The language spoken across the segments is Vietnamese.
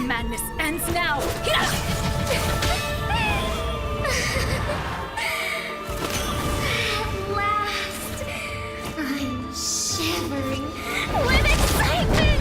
madness ends now. At last, I'm shivering with excitement.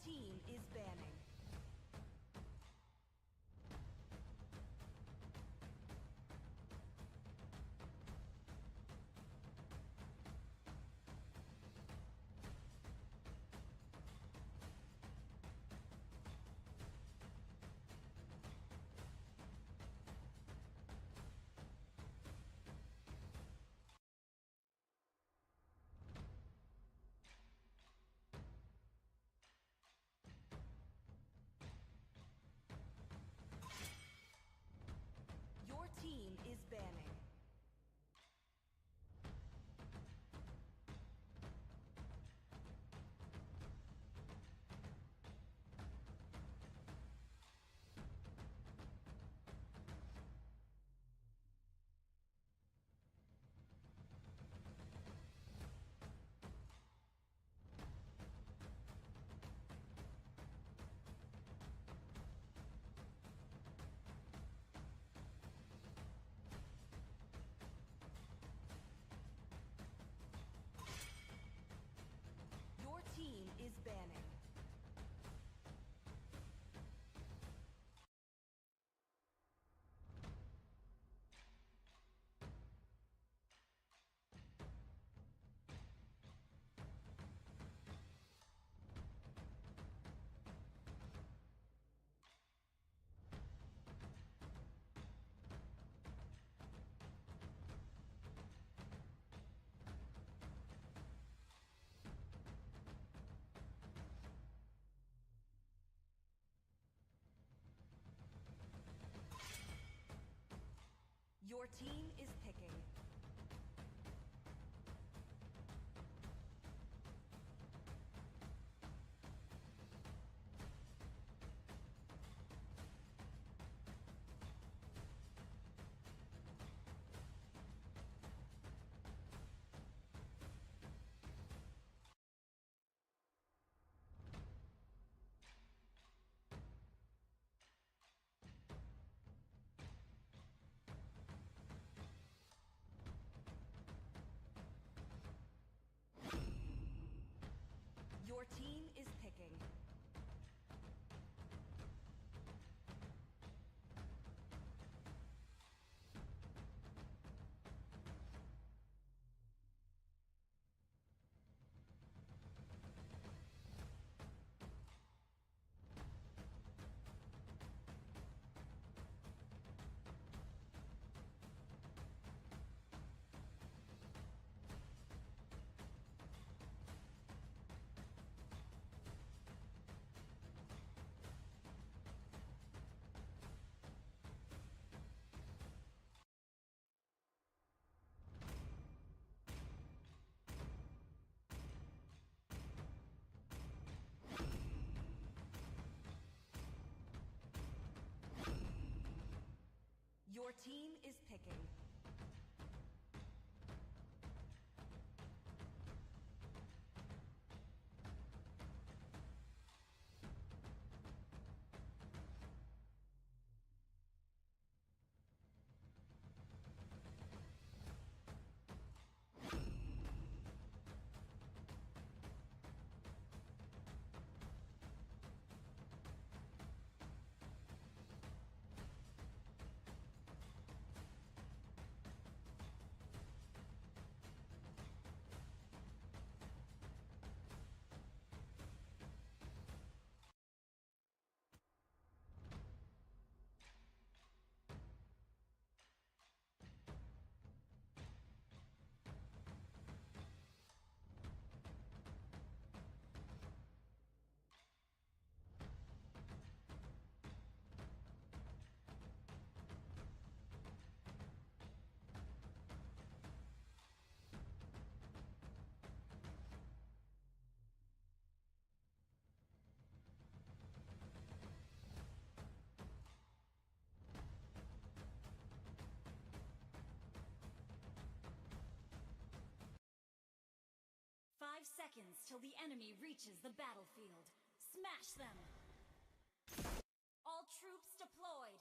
team is banning. Your team is banning. Your team is banning. Your team is picking. Your team is picking. Your team is picking. Five seconds till the enemy reaches the battlefield. Smash them! All troops deployed!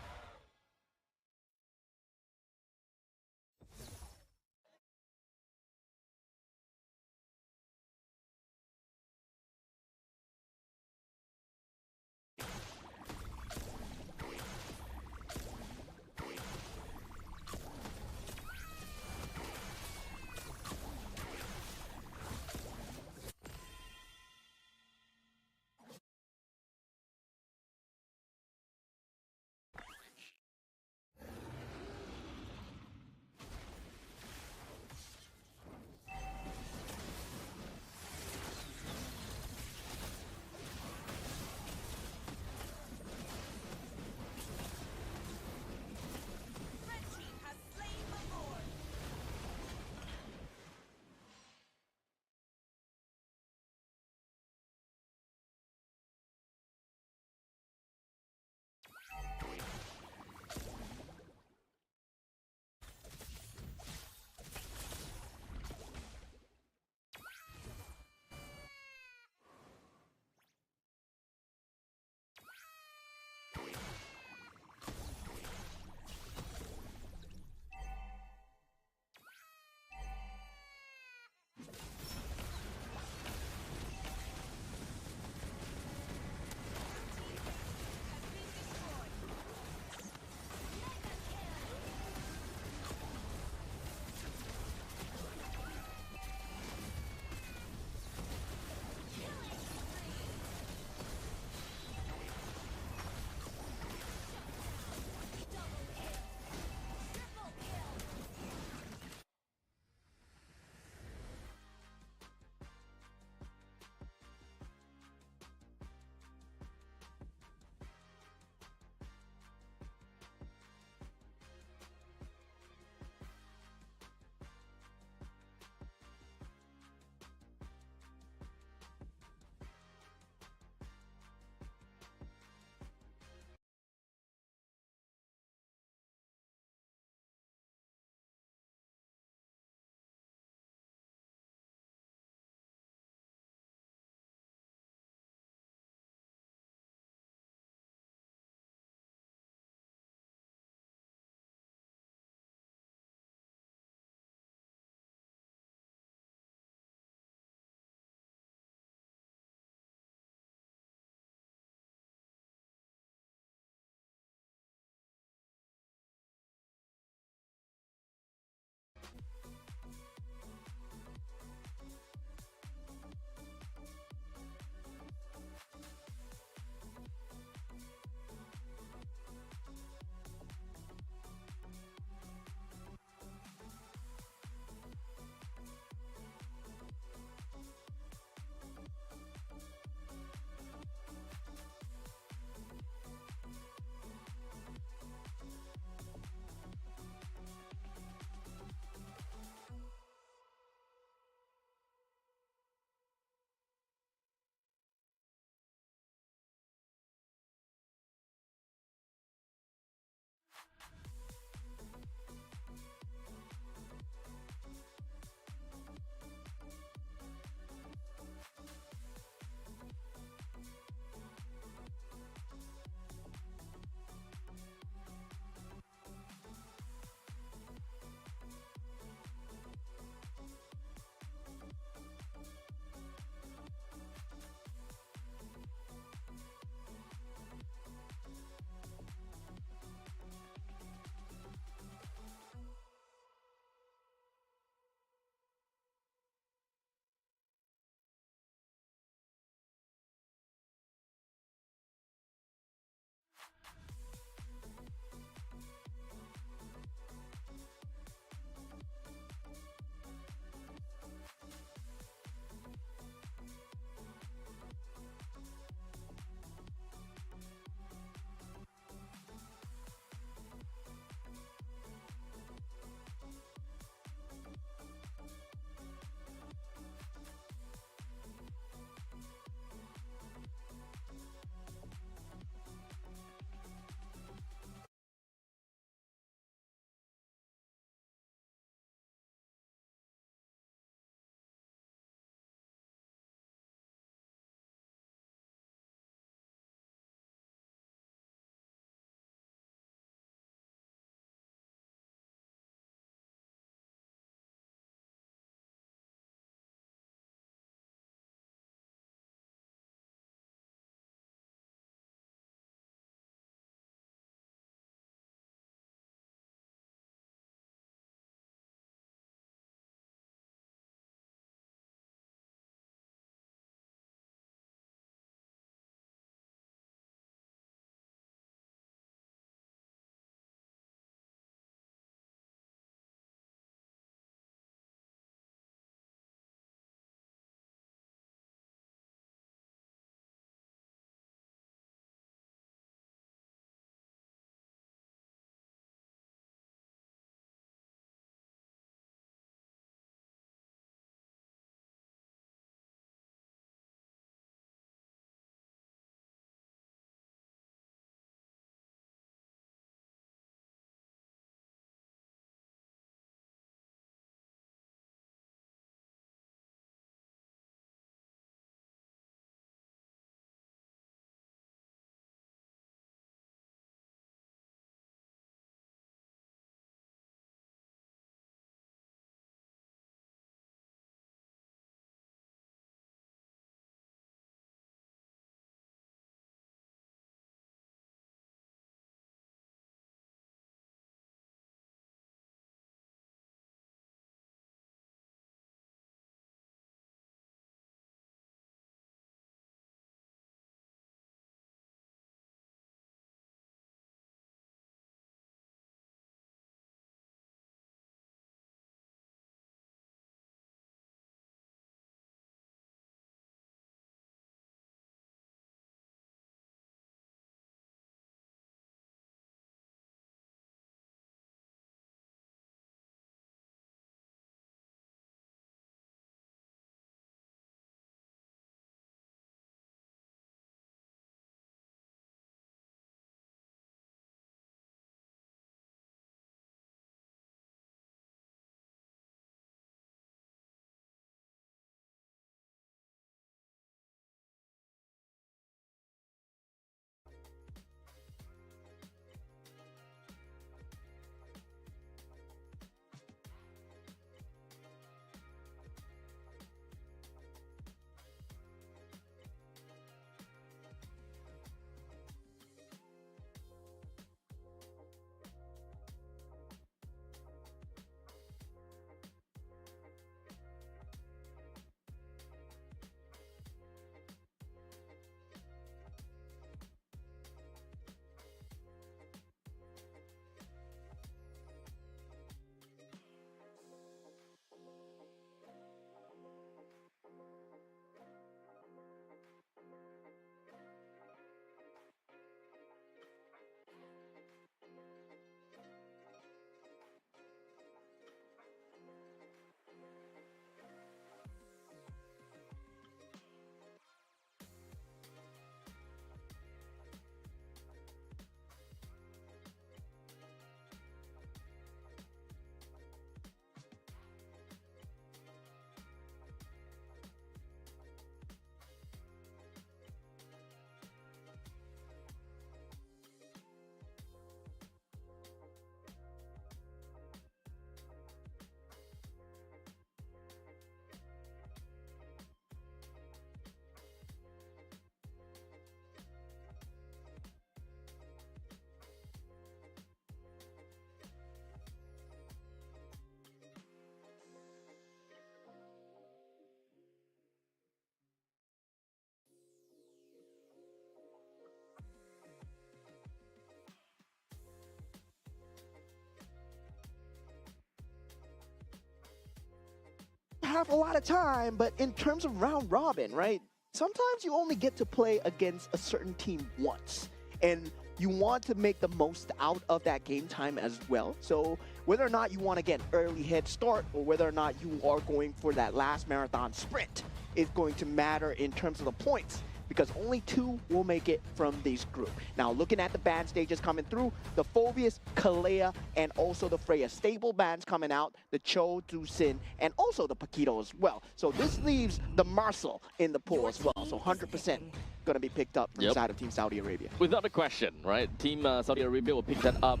have a lot of time, but in terms of round robin, right? Sometimes you only get to play against a certain team once, and you want to make the most out of that game time as well. So whether or not you want to get an early head start or whether or not you are going for that last marathon sprint is going to matter in terms of the points, because only 2 will make it from this group. Now, looking at the band stages coming through, the Phobius, Kalea, and also the Freya stable bands coming out, the Cho, Dusin, and also the Paquito as well. So this leaves the Marcel in the pool as well. So 100% going to be picked up from the side of Team Saudi Arabia. Without a question, right? Team Saudi Arabia will pick that up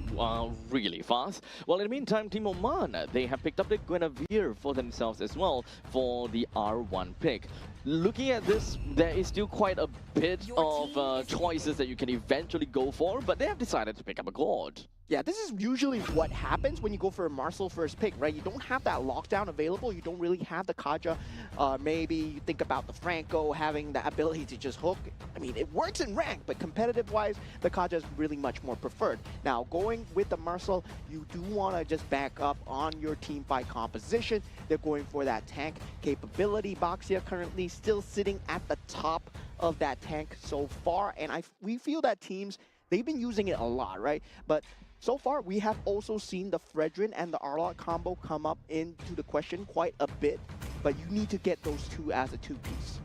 really fast. Well, in the meantime, Team Oman, they have picked up the Guinevere for themselves as well for the R1 pick. Looking at this, there is still quite a bit of choices that you can eventually go for, but they have decided to pick up a god. Yeah, this is usually what happens when you go for a Marcel first pick, right? You don't have that lockdown available. You don't really have the Kaja. Maybe you think about the Franco having the ability to just hook. I mean, it works in rank, but competitive-wise, the Kaja is really much more preferred. Now, going with the Marcel, you do want to just back up on your team fight composition. They're going for that tank capability. Baxia currently still sitting at the top of that tank so far, and we feel that teams, they've been using it a lot, right? But so far, we have also seen the Fredrin and the Arlot combo come up into the question quite a bit, but you need to get those 2 as a 2-piece.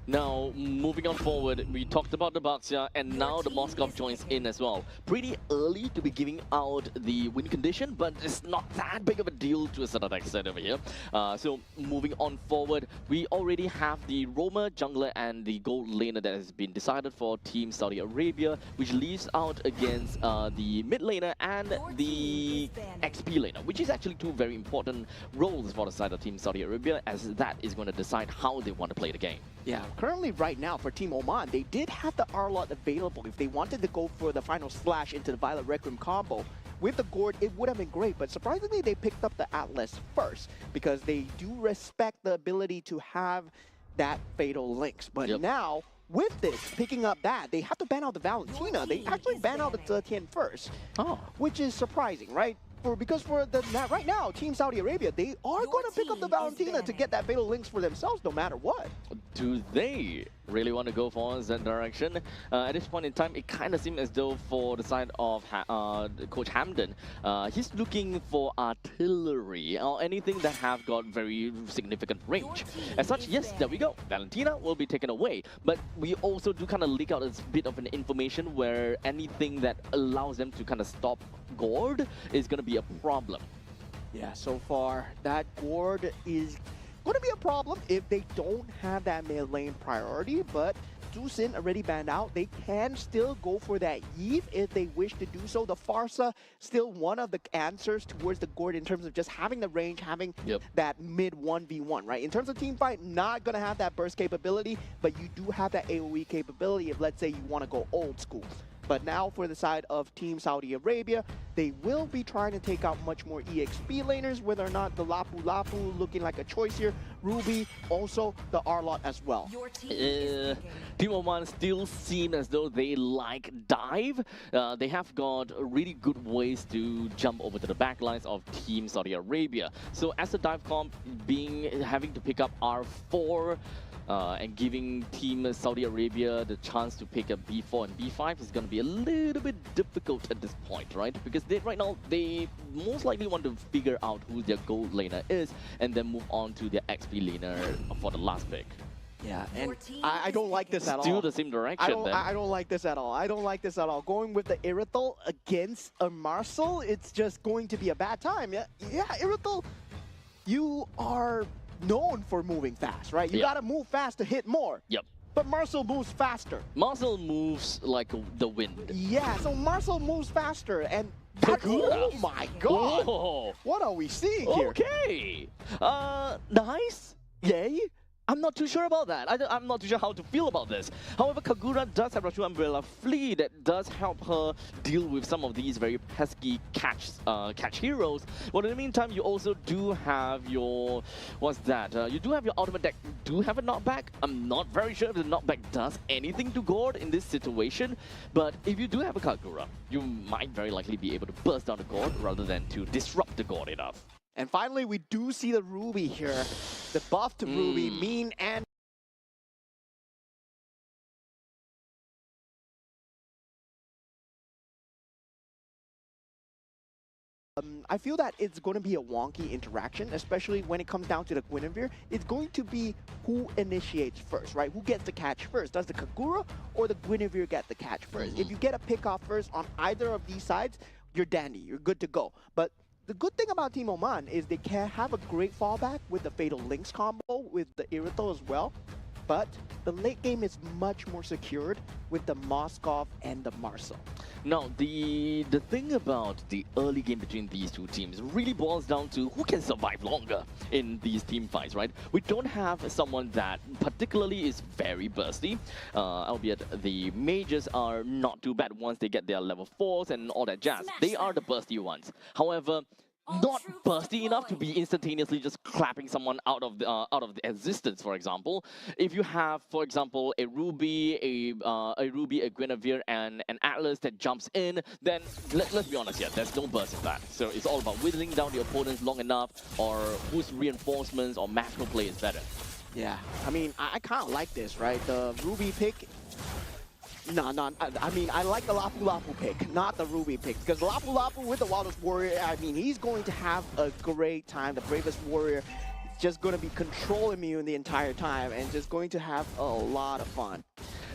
Now, moving on forward, we talked about the Baxia, and now the Moskov joins in as well. Pretty early to be giving out the win condition, but it's not that big of a deal to a certain extent over here. So, moving on forward, we already have the Roma jungler and the gold laner that has been decided for Team Saudi Arabia, which leaves out against the mid laner and the XP laner, which is actually 2 very important roles for the side of Team Saudi Arabia, as that is going to decide how they want to play the game. Yeah, currently right now for Team Oman, they did have the Arlot available. If they wanted to go for the final slash into the Violet Requiem combo, with the Gord, it would have been great, but surprisingly, they picked up the Atlas first because they do respect the ability to have that Fatal Links. But now, with this, picking up that, they have to ban out the Valentina. They actually ban out the Zetian first, which is surprising, right? Because right now, Team Saudi Arabia, they are going to pick up the Valentina to get that Fatal Links for themselves no matter what. Do they really want to go for that direction? At this point in time, it kind of seems as though for the side of Coach Hamden, he's looking for artillery or anything that have got very significant range. As such, yes, there we go. Valentina will be taken away. But we also do kind of leak out a bit of an information where anything that allows them to kind of stop Gord is going to be a problem. Yeah, so far, that Gord is going to be a problem if they don't have that mid lane priority, but Dusin already banned out. They can still go for that Eve if they wish to do so. The Farsa, still one of the answers towards the Gord in terms of just having the range, having that mid 1v1, right? In terms of team fight, not going to have that burst capability, but you do have that AoE capability if, let's say, you want to go old school. But now for the side of Team Saudi Arabia, they will be trying to take out much more EXP laners, whether or not the Lapu Lapu looking like a choice here. Ruby, also the Arlot as well. Team Oman still seem as though they like dive. They have got really good ways to jump over to the backlines of Team Saudi Arabia. So as a dive comp, having to pick up R4, and giving Team Saudi Arabia the chance to pick up B4 and B5 is going to be a little bit difficult at this point, right? Because right now, they most likely want to figure out who their gold laner is and then move on to their XP laner for the last pick. Yeah, and I don't like this at all. Still the same direction, I don't like this at all. I don't like this at all. Going with the Irithel against a Marcel, it's just going to be a bad time. Yeah, Irithel, you are known for moving fast, right? You gotta move fast to hit more. But Marcel moves faster. Marcel moves like the wind. Yeah, so Marcel moves faster and oh my god! Oh. What are we seeing here? Okay, nice. Yay. I'm not too sure about that. I'm not too sure how to feel about this. However, Kagura does have Rashu Umbrella Flea that does help her deal with some of these very pesky catch heroes. But in the meantime, you also do have your... What's that? You do have your ultimate deck. Do have a knockback. I'm not very sure if the knockback does anything to Gord in this situation. But if you do have a Kagura, you might very likely be able to burst down the Gord rather than to disrupt the Gord enough. And finally, we do see the Ruby here. The buff to Ruby, mean and I feel that it's going to be a wonky interaction, especially when it comes down to the Guinevere. It's going to be who initiates first, right? Who gets the catch first? Does the Kagura or the Guinevere get the catch first? If you get a pick off first on either of these sides, you're dandy. You're good to go. But the good thing about Team Oman is they can have a great fallback with the Fatal Links combo with the Irithel as well. But the late game is much more secured with the Moskov and the Marcel. Now, the thing about the early game between these two teams really boils down to who can survive longer in these team fights, right? We don't have someone that particularly is very bursty, albeit the mages are not too bad once they get their level 4s and all that jazz. They are the bursty ones. However, not bursty enough to be instantaneously just clapping someone out of the existence. For example, if you have, for example, a Ruby, a Guinevere, and an Atlas that jumps in, then let's be honest here, there's no burst in that. So it's all about whittling down the opponents long enough, or whose reinforcements or macro play is better. Yeah, I mean, I kind of like this, right? The Ruby pick. No, I mean, I like the Lapu Lapu pick, not the Ruby pick. Because Lapu Lapu with the Wildest Warrior, I mean, he's going to have a great time. The Bravest Warrior is just going to be control immune the entire time and just going to have a lot of fun.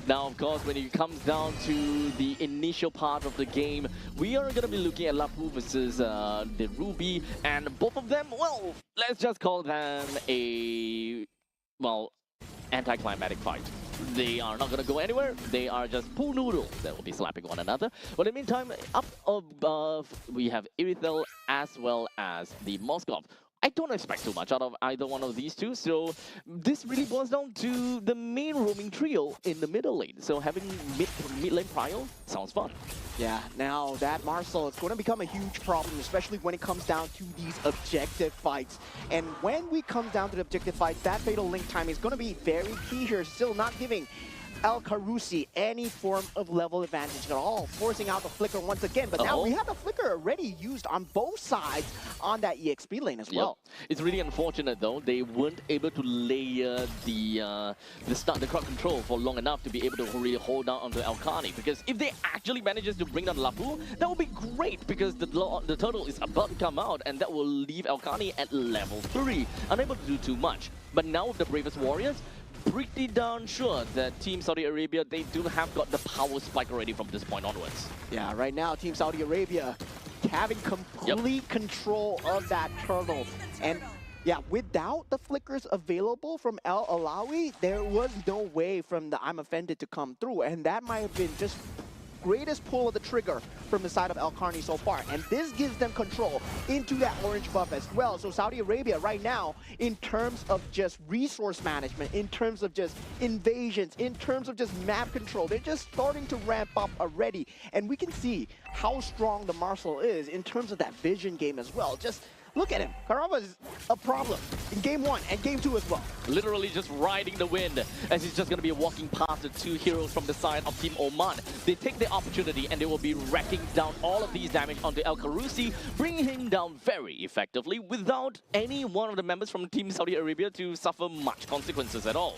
Now, of course, when it comes down to the initial part of the game, we are going to be looking at Lapu versus the Ruby. And both of them, well, let's just call them a, well, anticlimactic fight. They are not going to go anywhere. They are just pool noodles that will be slapping one another. But in the meantime, up above, we have Irithel as well as the Moskov. I don't expect too much out of either one of these two, so this really boils down to the main roaming trio in the middle lane. So having mid lane prio sounds fun. Yeah, now that Marcel is going to become a huge problem, especially when it comes down to these objective fights. And when we come down to the objective fights, that Fatal Link time is going to be very key here, still not giving El Carusi any form of level advantage at all, forcing out the flicker once again. But now we have the flicker already used on both sides on that EXP lane as well. It's really unfortunate though, they weren't able to layer the crowd control for long enough to be able to really hold down onto Elkani. Because if they actually manages to bring down Lapu, that would be great because the turtle is about to come out and that will leave Elkani at level 3, unable to do too much. But now with the Bravest Warriors, pretty darn sure that Team Saudi Arabia, they do have got the power spike already from this point onwards. Yeah, right now Team Saudi Arabia having complete control of that turtle. And yeah, without the flickers available from El Alawi, there was no way from the I'm Offended to come through. And that might have been just greatest pull of the trigger from the side of El Carni so far. And this gives them control into that orange buff as well. So Saudi Arabia right now, in terms of just resource management, in terms of just invasions, in terms of just map control, they're just starting to ramp up already. And we can see how strong the Marcel is in terms of that vision game as well. Just look at him. Karava is a problem in game 1 and game 2 as well. Literally just riding the wind as he's just going to be walking past the two heroes from the side of Team Oman. They take the opportunity and they will be racking down all of these damage onto El Carusi, bringing him down very effectively without any one of the members from Team Saudi Arabia to suffer much consequences at all.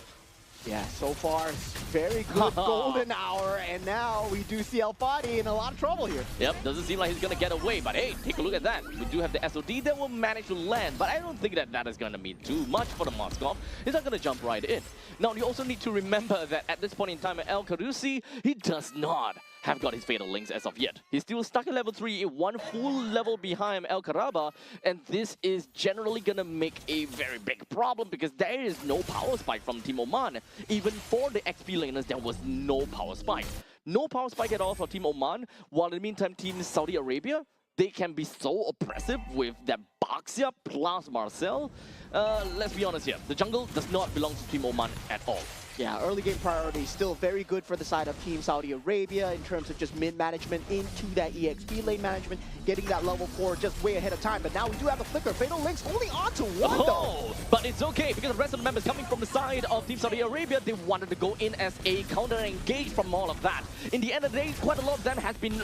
Yeah, so far, very good golden hour, and now we do see El Fadi in a lot of trouble here. Yep, doesn't seem like he's going to get away, but hey, take a look at that. We do have the SOD that will manage to land, but I don't think that that is going to mean too much for the Moskov. He's not going to jump right in. Now, you also need to remember that at this point in time, El Carusi, he does not have got his Fatal Links as of yet. He's still stuck at level 3, one full level behind El Karaba, and this is generally gonna make a very big problem because there is no power spike from Team Oman. Even for the XP laners, there was no power spike. No power spike at all for Team Oman, while in the meantime, Team Saudi Arabia, they can be so oppressive with that Baxia plus Marcel. Let's be honest here, the jungle does not belong to Team Oman at all. Yeah, early game priority still very good for the side of Team Saudi Arabia in terms of just mid management into that EXP lane management, getting that level 4 just way ahead of time. But now we do have a flicker. Fatal Links only onto one though. But it's okay because the rest of the members coming from the side of Team Saudi Arabia, they wanted to go in as a counter and engage from all of that. In the end of the day, quite a lot of them has been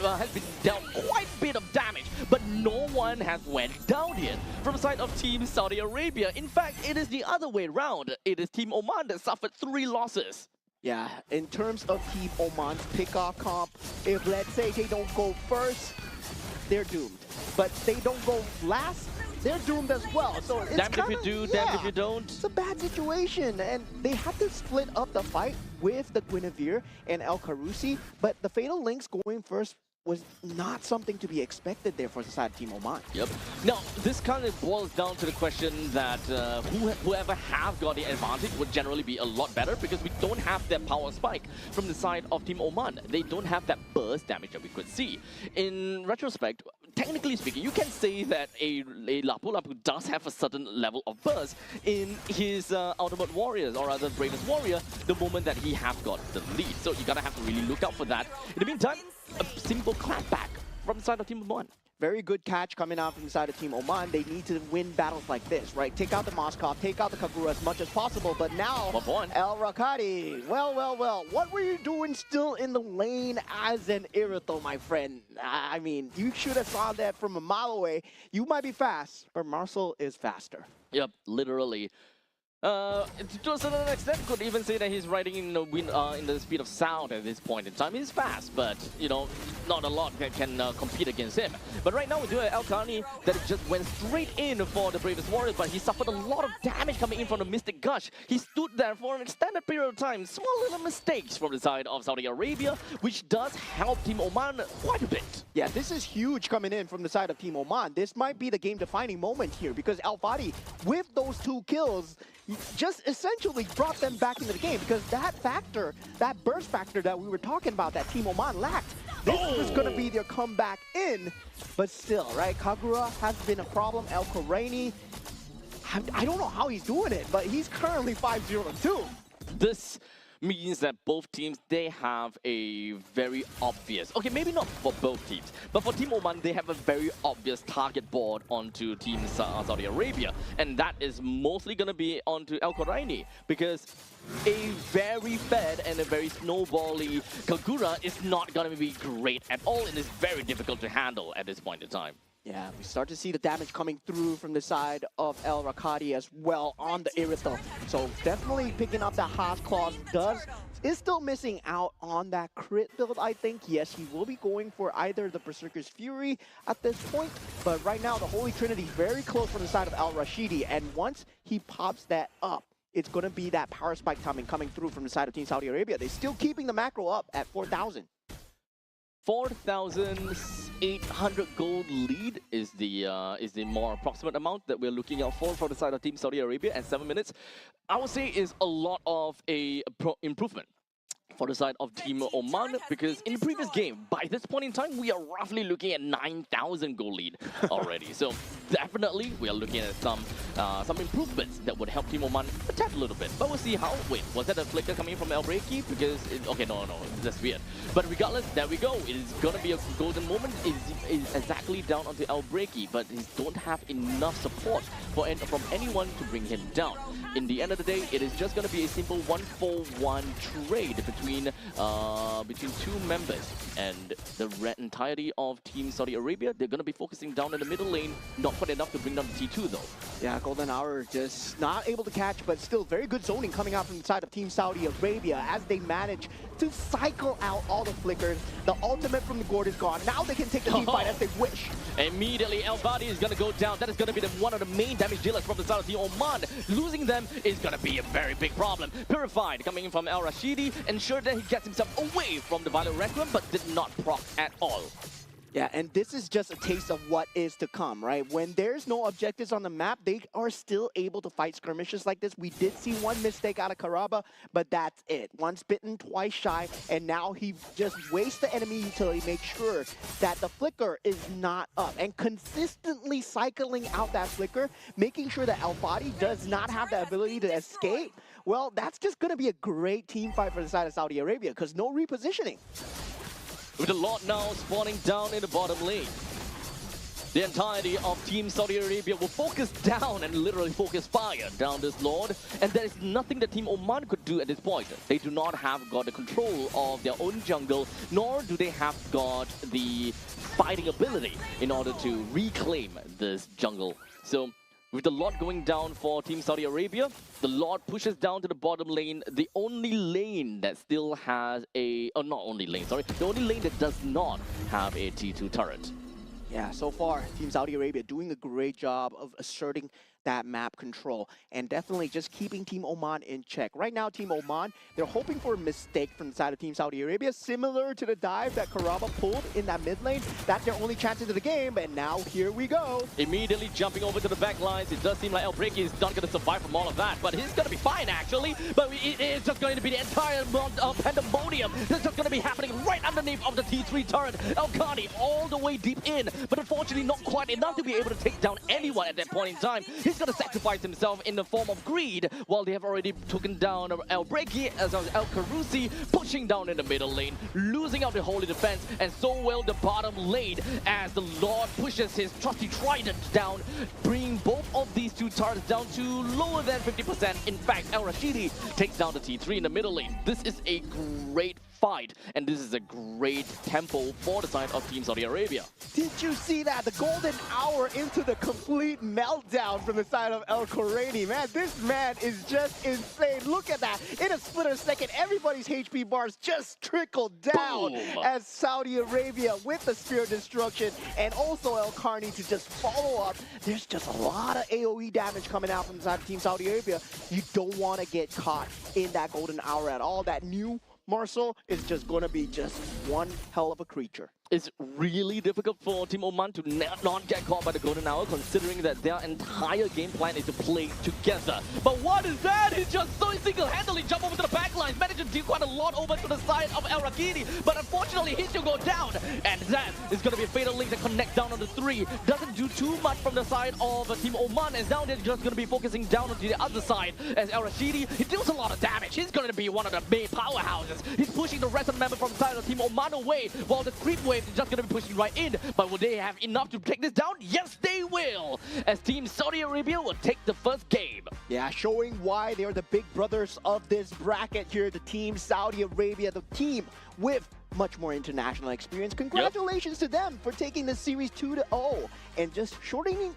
dealt quite a bit of damage, but no one has went down yet. it from the side of Team Saudi Arabia. In fact, it is the other way around. It is Team Oman that suffered 3 losses. Yeah, in terms of Team Oman's pickoff comp, if let's say they don't go first, they're doomed. But they don't go last, they're doomed as well. So it's damned if you do, damned if you don't. It's a bad situation, and they had to split up the fight with the Guinevere and El Karousi, but the Fatal Links going first was not something to be expected there for the side of Team Oman. Yep. Now, this kind of boils down to the question that whoever have got the advantage would generally be a lot better because we don't have that power spike from the side of Team Oman. They don't have that burst damage that we could see. In retrospect, technically speaking, you can say that a Lapu Lapu does have a certain level of burst in his Ultimate Warriors, or rather Bravest Warrior, the moment that he has got the lead. So you gotta have to really look out for that. In the meantime, a simple clapback from the side of Team Oman. Very good catch coming out from the side of Team Oman. They need to win battles like this, right? Take out the Moskov, take out the Kagura as much as possible, but now, El Rakati, well, what were you doing still in the lane as an Irito, my friend? I mean, you should have saw that from a mile away. You might be fast, but Marcel is faster. Yep, literally. To a certain extent, could even say that he's riding in the speed of sound at this point in time. He's fast, but you know, not a lot can compete against him. But right now we do have El Kani that just went straight in for the Bravest Warriors, but he suffered a lot of damage coming in from the Mystic Gush. He stood there for an extended period of time. Small little mistakes from the side of Saudi Arabia, which does help Team Oman quite a bit. Yeah, this is huge coming in from the side of Team Oman. This might be the game-defining moment here because Al Fadi, with those 2 kills, just essentially brought them back into the game because that factor, that burst factor that we were talking about that Team Oman lacked, this is going to be their comeback in. But still, right, Kagura has been a problem. El Koraini, I don't know how he's doing it, but he's currently 5-0-2. This means that both teams, they have a very obvious, okay, maybe not for both teams, but for Team Oman, they have a very obvious target board onto Team Saudi Arabia, and that is mostly going to be onto El Koraini, because a very fed and a very snowbally Kagura is not going to be great at all, and is very difficult to handle at this point in time. Yeah, we start to see the damage coming through from the side of El Rakati as well on the Irito. So definitely picking up that Haas Claws is still missing out on that crit build, I think. Yes, he will be going for either the Berserker's Fury at this point, but right now the Holy Trinity is very close from the side of Al Rashidi, and once he pops that up, it's going to be that power spike timing coming through from the side of Team Saudi Arabia. They're still keeping the macro up at 4,000. 4,800 gold lead is the more approximate amount that we're looking out for the side of Team Saudi Arabia at 7 minutes. I would say is a lot of a improvement for the side of Team Oman, because in the previous game, by this point in time, we are roughly looking at 9,000 goal lead already. So definitely, we are looking at some improvements that would help Team Oman a tad a little bit. But we'll see how. Wait, was that a flicker coming from El Breaki? Because okay, no, that's weird. But regardless, there we go. It is gonna be a golden moment. It's exactly down onto El Breaki, but he don't have enough support from anyone to bring him down. In the end of the day, it is just gonna be a simple 1-for-1 trade between 2 members, and the entirety of Team Saudi Arabia, they're going to be focusing down in the middle lane, not quite enough to bring down the T2 though. Yeah, Golden Hour just not able to catch, but still very good zoning coming out from the side of Team Saudi Arabia as they manage to cycle out all the flickers. The ultimate from the Gord is gone. Now they can take the team fight as they wish. Immediately, El Badi is going to go down. That is going to be one of the main damage dealers from the side of Team Oman. Losing them is going to be a very big problem. Purified coming in from El Rashidi, ensure that he gets himself away from the Violet Requiem, but did not proc at all. Yeah, and this is just a taste of what is to come, right? When there's no objectives on the map, they are still able to fight skirmishes like this. We did see one mistake out of Karaba, but that's it. Once bitten, twice shy, and now he just wastes the enemy utility, make sure that the flicker is not up, and consistently cycling out that flicker, making sure that Al Fadi does not have the ability to escape. Well, that's just going to be a great team fight for the side of Saudi Arabia, because no repositioning. With a lot now spawning down in the bottom lane. The entirety of Team Saudi Arabia will focus down and literally focus fire down this Lord. And there is nothing that Team Oman could do at this point. They do not have got the control of their own jungle, nor do they have got the fighting ability in order to reclaim this jungle So with the lot going down for Team Saudi Arabia, the lot pushes down to the bottom lane. The only lane that still has a... Oh, not only lane, sorry. The only lane that does not have a T2 turret. Yeah, so far, Team Saudi Arabia doing a great job of asserting that map control and definitely just keeping Team Oman in check. Right now, Team Oman, they're hoping for a mistake from the side of Team Saudi Arabia, similar to the dive that Karaba pulled in that mid lane. That's their only chance into the game, and now here we go. Immediately jumping over to the back lines. It does seem like LOİI is not going to survive from all of that, but he's going to be fine, actually. But it is just going to be the entire pandemonium that's just going to be happening right underneath of the T3 turret. LOİI all the way deep in, but unfortunately not quite enough to be able to take down anyone at that point in time. He's going to sacrifice himself in the form of greed, while they have already taken down LOİI as well as El-Karousi, pushing down in the middle lane, losing out the holy defense, and so will the bottom lane as the Lord pushes his trusty trident down, bringing both of these two turrets down to lower than 50%. In fact, Al-Rashidi takes down the T3 in the middle lane. This is a great fight, and this is a great tempo for the side of Team Saudi Arabia. Did you see that? The golden hour into the complete meltdown from the side of El-Khoraiani. Man, this man is just insane. Look at that. In a split of a second, everybody's HP bars just trickled down. Boom. As Saudi Arabia with the Spear of Destruction and also El-Khoraiani to just follow up. There's just a lot of AoE damage coming out from the side of Team Saudi Arabia. You don't want to get caught in that golden hour at all. That new Marcel is just going to be just one hell of a creature. It's really difficult for Team Oman to not get caught by the golden hour, considering that their entire game plan is to play together. But what is that? He just so single-handedly jump over to the back lines, managed to do quite a lot over to the side of Al-Rashidi, but unfortunately he still go down. And that is going to be a fatal link to connect down on the 3. Doesn't do too much from the side of Team Oman, as now they're just going to be focusing down onto the other side. As Al-Rashidi, he deals a lot of damage. He's going to be one of the main powerhouses. He's pushing the rest of the members from the side of Team Oman away, while the creep wave is just going to be pushing right in. But will they have enough to take this down? Yes, they will, as Team Saudi Arabia will take the first game. Yeah, showing why they're the big brothers of this bracket here, the Team Saudi Arabia, the team with much more international experience. Congratulations to them for taking the series 2-0 and just shortening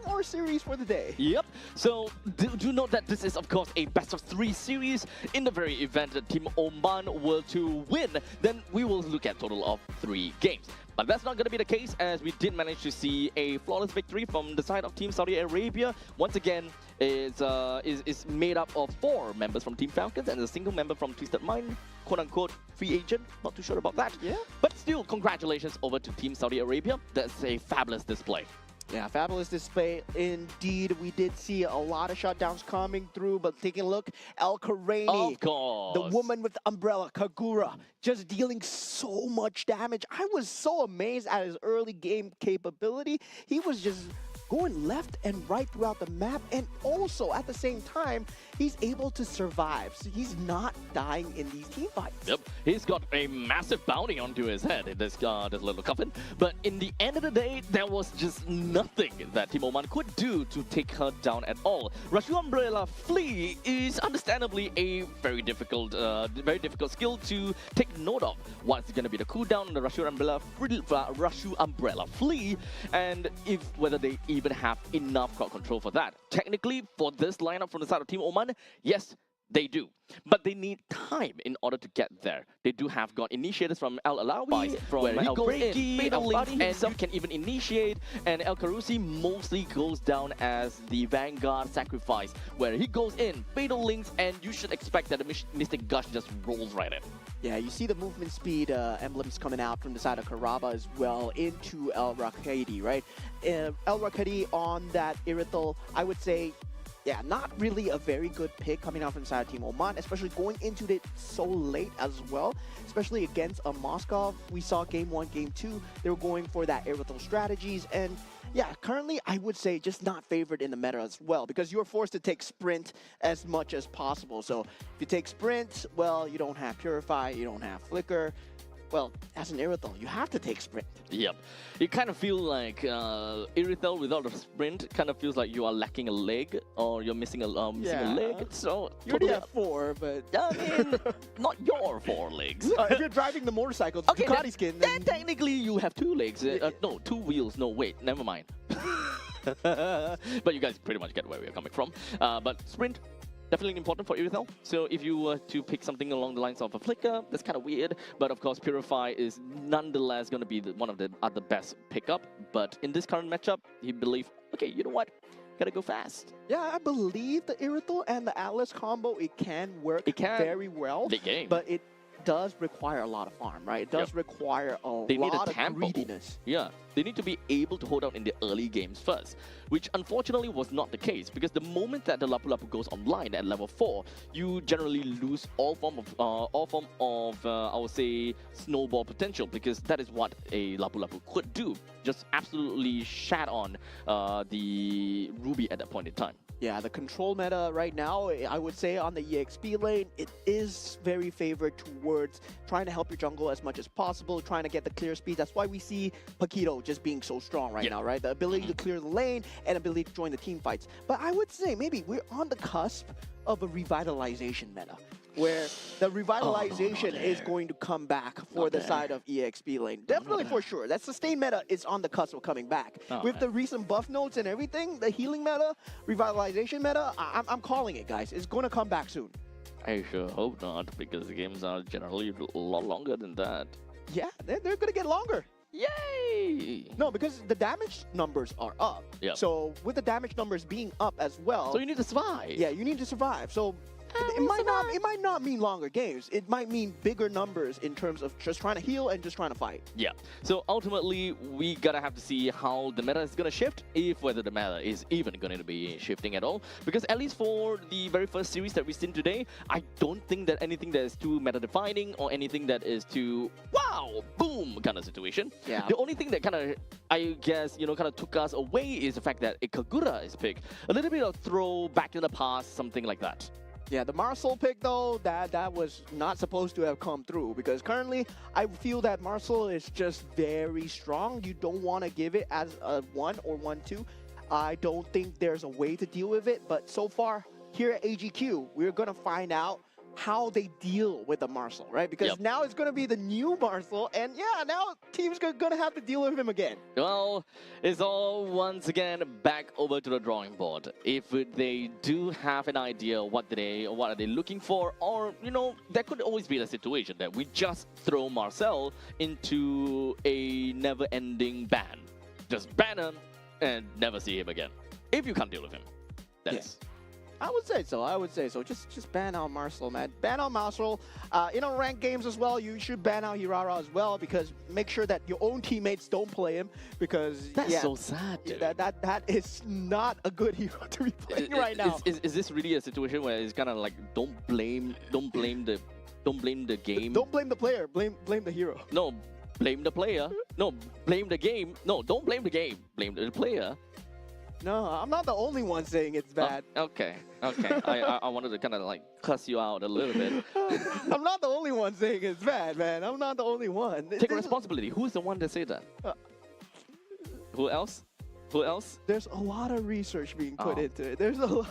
our series for the day. Yep. So do note that this is, of course, a best-of-3 series. In the very event that Team Oman were to win, then we will look at a total of 3 games. But that's not going to be the case, as we did manage to see a flawless victory from the side of Team Saudi Arabia. Once again, is made up of 4 members from Team Falcons and a single member from Twisted Mind, quote-unquote free agent. Not too sure about that. Yeah. But still, congratulations over to Team Saudi Arabia. That's a fabulous display. Yeah, fabulous display indeed. We did see a lot of shutdowns coming through, but taking a look, El-Khoraiani, of course, the woman with the umbrella, Kagura, just dealing so much damage. I was so amazed at his early game capability. He was just going left and right throughout the map, and also at the same time, he's able to survive. So he's not dying in these team fights. Yep, he's got a massive bounty onto his head in this little coffin. But in the end of the day, there was just nothing that Team Oman could do to take her down at all. Rashu Umbrella Flea is understandably a very difficult skill to take note of. What's going to be the cooldown on the Rashu Umbrella Flea, and whether they even have enough crowd control for that. Technically, for this lineup from the side of Team Oman, yes, they do. But they need time in order to get there. They do have got initiators from LOİI, from LOÍI, and you can even initiate, and El-Karousi mostly goes down as the Vanguard sacrifice, where he goes in, fatal links, and you should expect that the Mystic Gush just rolls right in. Yeah, you see the movement speed emblems coming out from the side of Karaba as well into El-Rashidi, right? El-Rashidi on that Irithel, I would say, yeah, not really a very good pick coming out from the side of Team Oman, especially going into it so late as well, especially against a Moskov. We saw game 1, game 2, they were going for that Irithel strategies, and yeah, currently I would say just not favored in the meta as well, because you're forced to take sprint as much as possible. So if you take sprint, well, you don't have Purify, you don't have Flicker. well, as an Irithel, you have to take sprint. Yep. You kind of feel like Irithel without a sprint kind of feels like you are lacking a leg or you're missing a leg. So You already have 4, but I mean, not your 4 legs. if you're driving the motorcycle, Okay, Ducati skin, then technically you have 2 legs. No, 2 wheels. No, wait, never mind. But you guys pretty much get where we're coming from. But sprint, definitely important for Irithel. So if you were to pick something along the lines of a Flicker, that's kind of weird. But of course, Purify is nonetheless going to be one of the other best pickup. But in this current matchup, he believed, okay, you know what? Gotta go fast. Yeah, I believe the Irithel and the Atlas combo, it can work very well. Big game. But it does require a lot of farm, right? It does require a lot of greediness. Yeah, they need to be able to hold out in the early games first, which unfortunately was not the case, because the moment that the Lapu Lapu goes online at level 4, you generally lose all form of I would say snowball potential, because that is what a Lapu Lapu could do, just absolutely shat on the Ruby at that point in time. Yeah, the control meta right now, I would say on the EXP lane, it is very favored towards trying to help your jungle as much as possible, trying to get the clear speed. That's why we see Paquito just being so strong right now, right? The ability to clear the lane and ability to join the team fights. But I would say maybe we're on the cusp of a revitalization meta, where the revitalization is going to come back for the side of EXP lane. Definitely for sure. That sustain meta is on the cusp of coming back. With the recent buff notes and everything, the healing meta, revitalization meta, I'm calling it, guys. It's going to come back soon. I sure hope not, because the games are generally a lot longer than that. Yeah, they're going to get longer. Yay! No, because the damage numbers are up. Yep. So with the damage numbers being up as well. So you need to survive. Yeah, you need to survive. So it might not mean longer games. It might mean bigger numbers in terms of just trying to heal and just trying to fight. Yeah. So ultimately, we gotta have to see how the meta is gonna shift, if whether the meta is even going to be shifting at all. Because at least for the very first series that we've seen today, I don't think that anything that is too meta defining or anything that is too wow, boom kind of situation. Yeah. The only thing that kind of, I guess, kind of took us away is the fact that a Kagura is picked. A little bit of throw back in the past, something like that. Yeah, the Marcel pick though, that was not supposed to have come through, because currently I feel that Marcel is just very strong. You don't want to give it as a 1 or 1-2. I don't think there's a way to deal with it, but so far here at AGQ, we're going to find out how they deal with the Marcel, right? Because now it's going to be the new Marcel, and yeah, now teams are going to have to deal with him again. Well, it's all once again back over to the drawing board. If they do have an idea what are they looking for, or there could always be the situation that we just throw Marcel into a never-ending ban. Just ban him and never see him again. If you can't deal with him, that's. I would say so. Just ban out Marcel, man. Ban out Marcel. In our ranked games as well, you should ban out Hirara as well, because make sure that your own teammates don't play him, because that's so sad, dude. That is not a good hero to be playing right now. Is this really a situation where it's kind of like don't blame the game? Don't blame the player. Blame the hero. No, blame the player. No, blame the game. No, don't blame the game. Blame the player. No, I'm not the only one saying it's bad. Okay. I wanted to kind of like cuss you out a little bit. I'm not the only one saying it's bad, man. I'm not the only one. Take responsibility. Who's the one that said that? Who else? Who else? There's a lot of research being put into it. There's a lot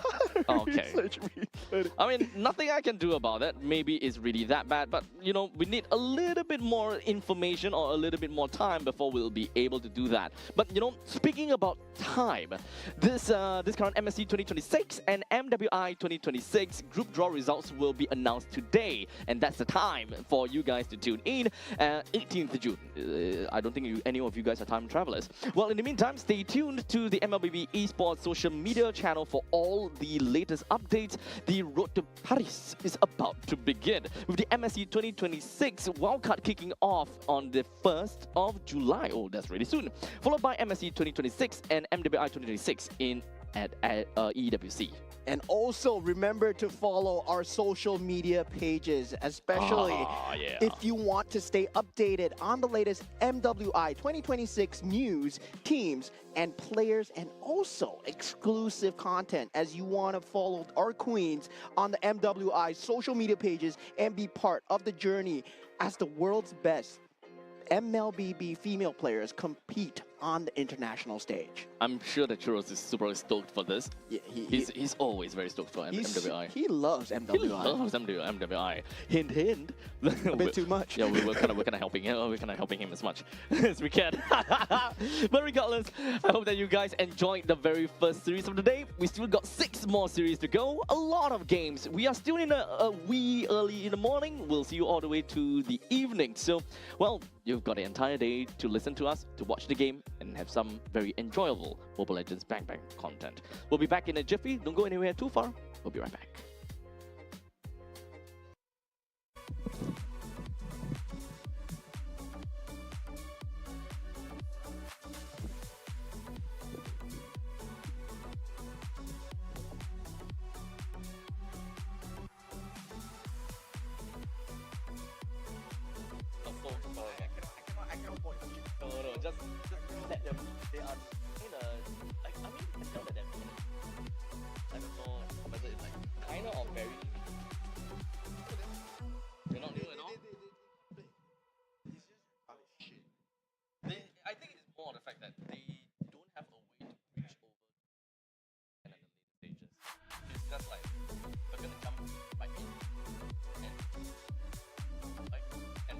of research being put into it. I mean, nothing I can do about that. Maybe it's really that bad, but we need a little bit more information or a little bit more time before we'll be able to do that. But speaking about time, this current MSC 2026 and MWI 2026 group draw results will be announced today, and that's the time for you guys to tune in. 18th of June. I don't think any of you guys are time travelers. Well, in the meantime, stay tuned to the MLBB Esports social media channel for all the latest updates. The road to Paris is about to begin, with the MSC 2026 wildcard kicking off on the 1st of July. Oh, that's really soon. Followed by MSC 2026 and MWI 2026 at EWC. And also remember to follow our social media pages, especially if you want to stay updated on the latest MWI 2026 news, teams, and players, and also exclusive content, as you want to follow our queens on the MWI social media pages and be part of the journey as the world's best MLBB female players compete on the international stage. I'm sure that Churros is super stoked for this. Yeah, He's always very stoked for MWI. He loves MWI. He loves MWI. Hint, hint. A bit too much. Yeah, we're kind of helping him. We're kind of helping him as much as we can. But regardless, I hope that you guys enjoyed the very first series of the day. We still got 6 more series to go. A lot of games. We are still in a wee early in the morning. We'll see you all the way to the evening. So, well, you've got the entire day to listen to us, to watch the game, and have some very enjoyable Mobile Legends Bang Bang content. We'll be back in a jiffy. Don't go anywhere too far. We'll be right back. Just let them. They are kind of like, I mean, I tell that they're kind of, I don't know whether it's like kind of or very. They're not new at all. I think it's more the fact that they don't have a way to reach over and at the later stages. It's just like they're gonna jump right in and like and.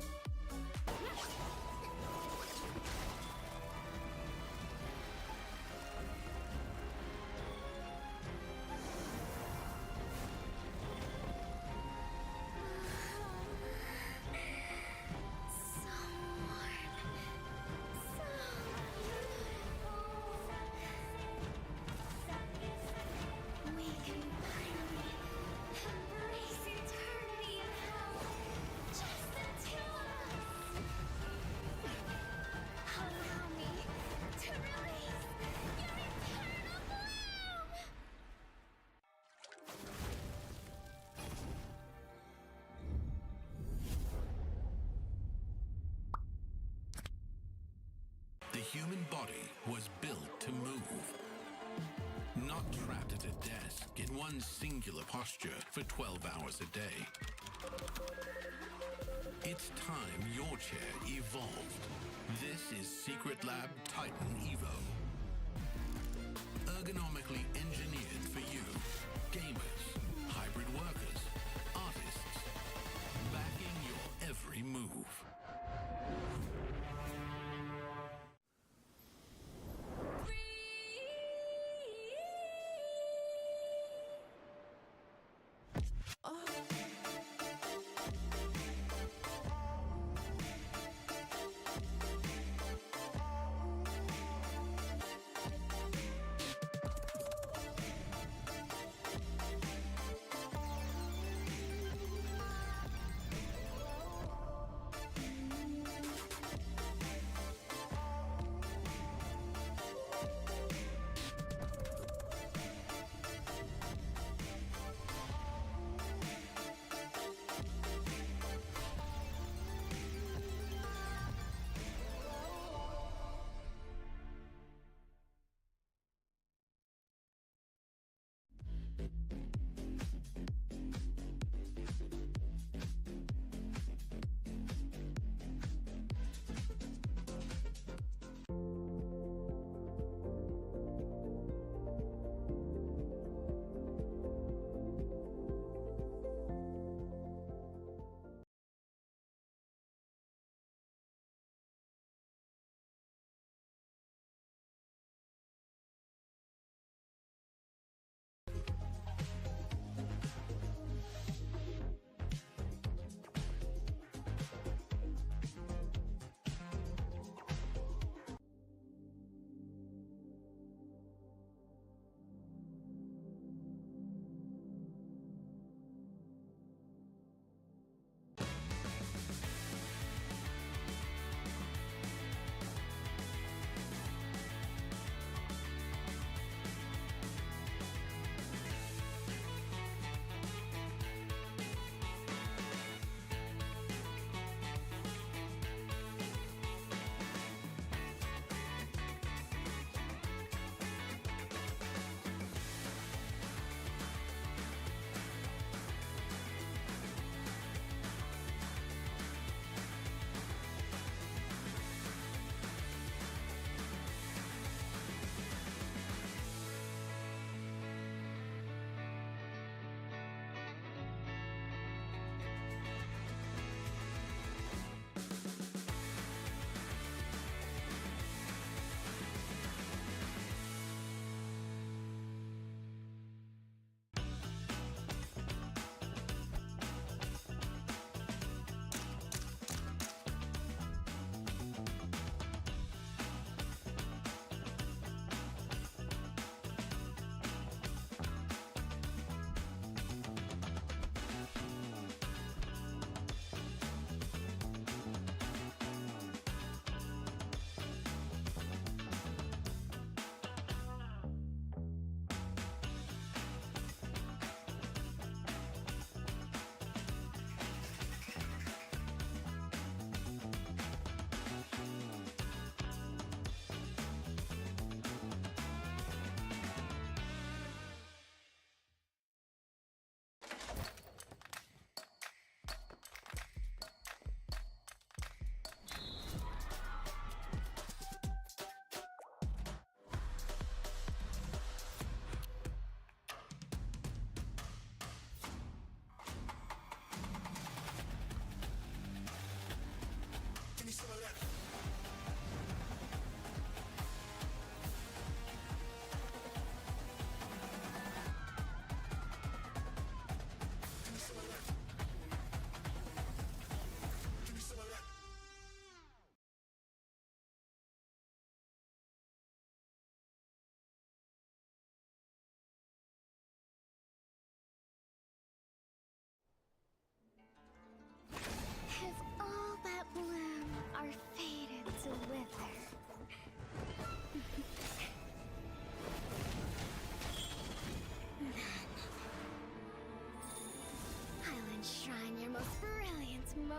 The human body was built to move, not trapped at a desk in one singular posture for 12 hours a day. It's time your chair evolved. This is Secret Lab Titan Evo. Ergonomically engineered for you, gamers, hybrid workers, artists, backing your every move.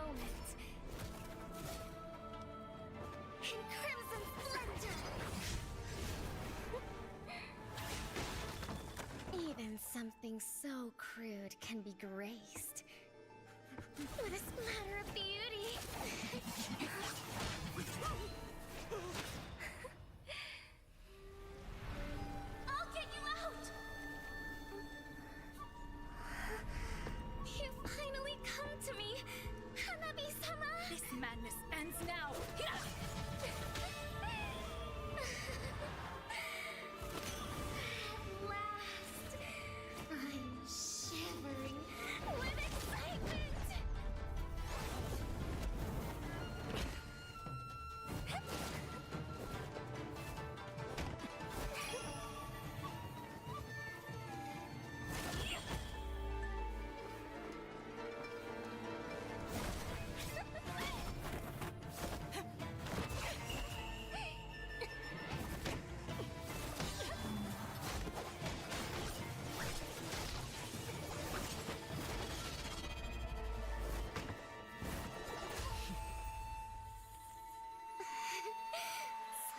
moment. In crimson splendor! Even something so crude can be graced with a splatter of beauty. I'll get you out! You finally come to me, Hanabi-sama! This madness ends now! At last, I'm shivering with excitement!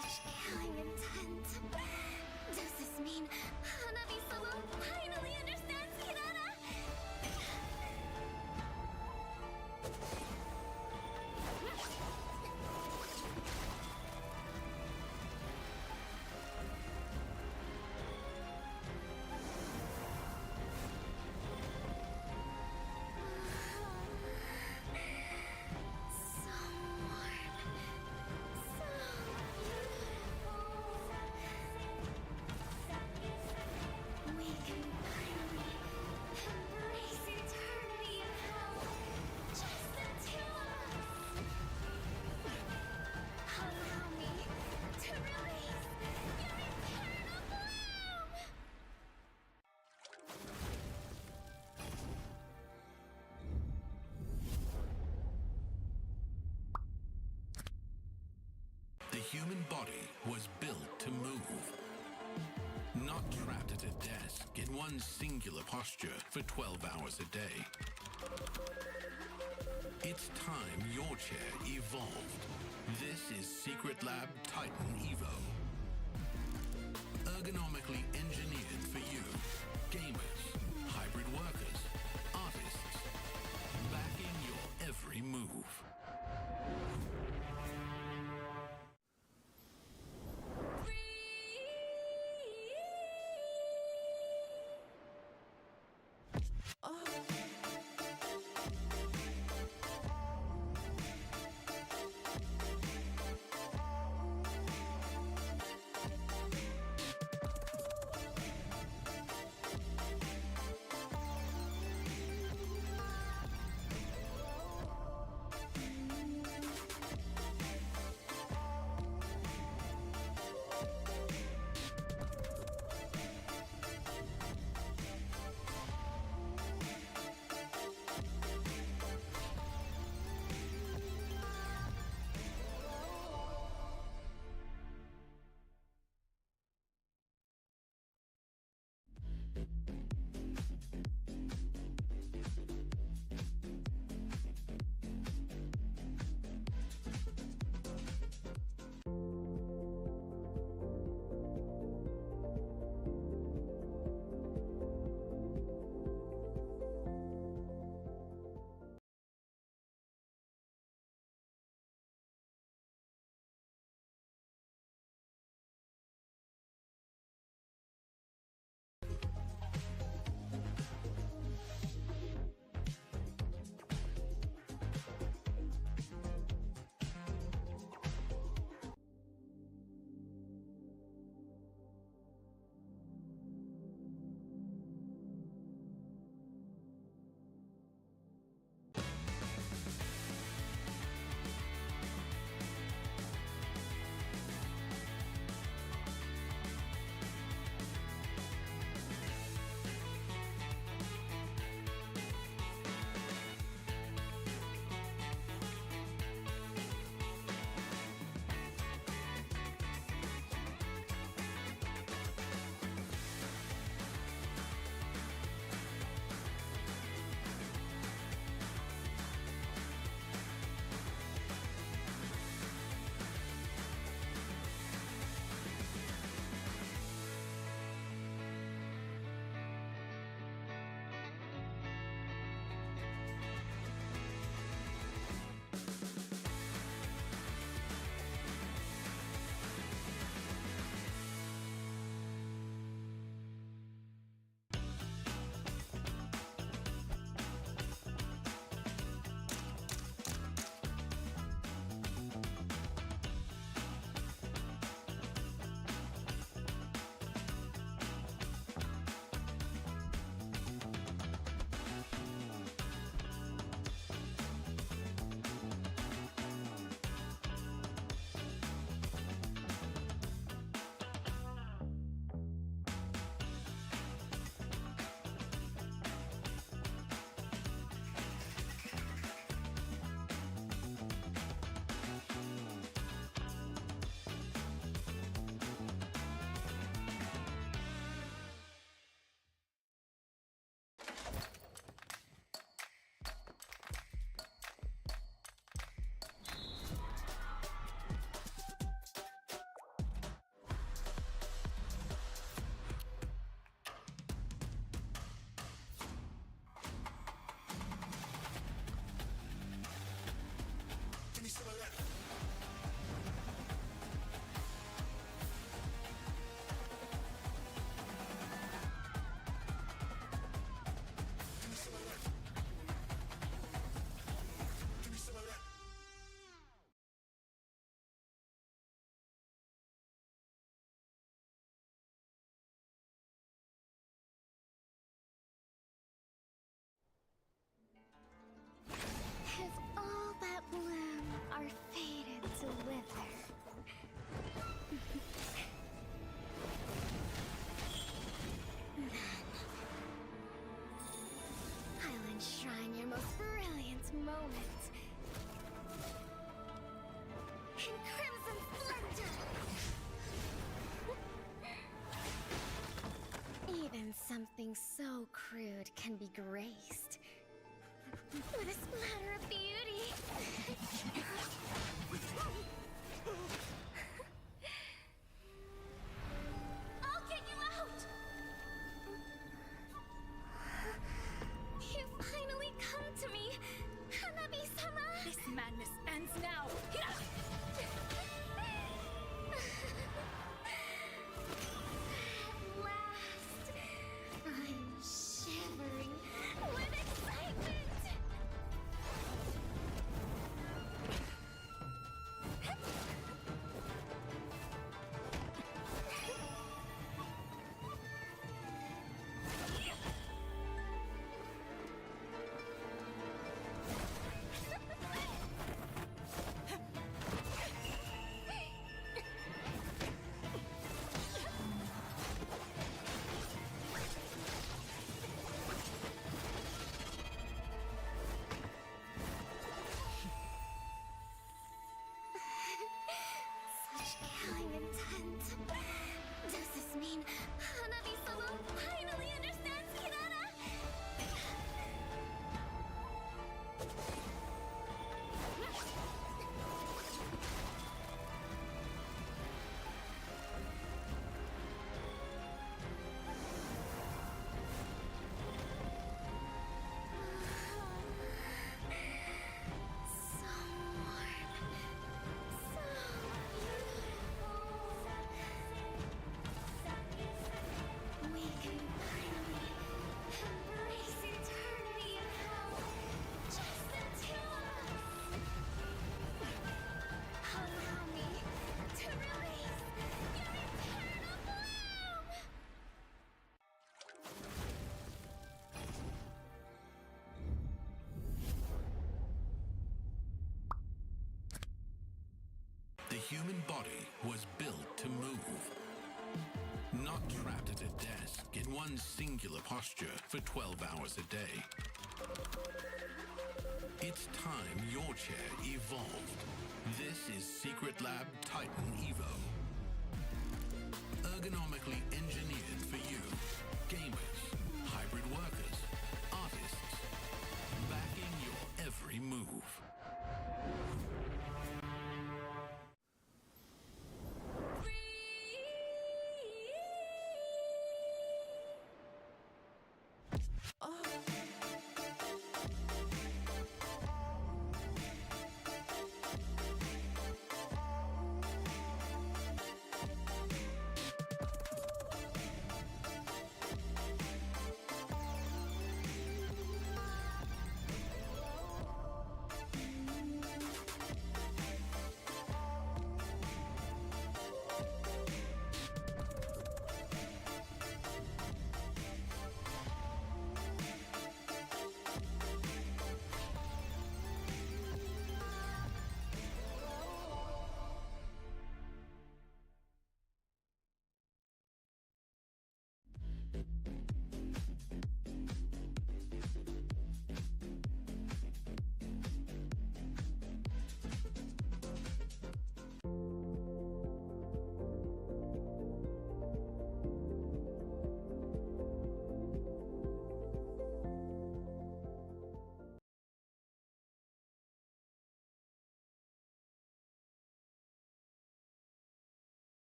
Such killing intent. Does this mean Hanabi-sama finally understands Hinata? So warm. So beautiful. We can finally embrace eternity in hell. Just the two of us. Allow me to release your eternal bloom. The human body was built to move. Not trapped at a desk in one singular posture for 12 hours a day. It's time your chair evolved. This is Secret Lab Titan Evo. Ergonomically engineered for you, gamers, hybrid workers, artists, backing your every move. Something so crude can be graced with a splatter of beauty. I'll get you out! You finally come to me, Hanabi-sama! This madness ends now! At last, I'm shivering with excitement! Such killing intent. Does this mean Hanabi-sama finally understands Kirara? So warm. So beautiful. We can finally embrace eternity in hell. Just the two of us. Allow me to release your eternal bloom. The human body was built to move. Not trapped at a desk in one singular posture for 12 hours a day. It's time your chair evolved. This is Secret Lab Titan Evo. Ergonomically engineered for you, gamers, hybrid workers, artists, backing your every move.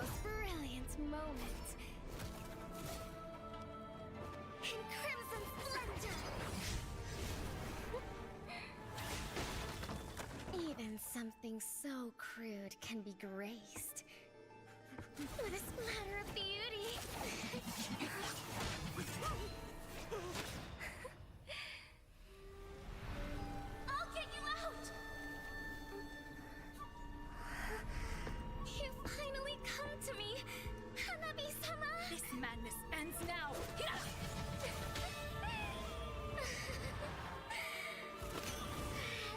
most brilliant moment. In crimson splendor! Even something so crude can be graced with a splatter of beauty. I'll get you out! You finally come to me, Hanabi-sama! This madness ends now!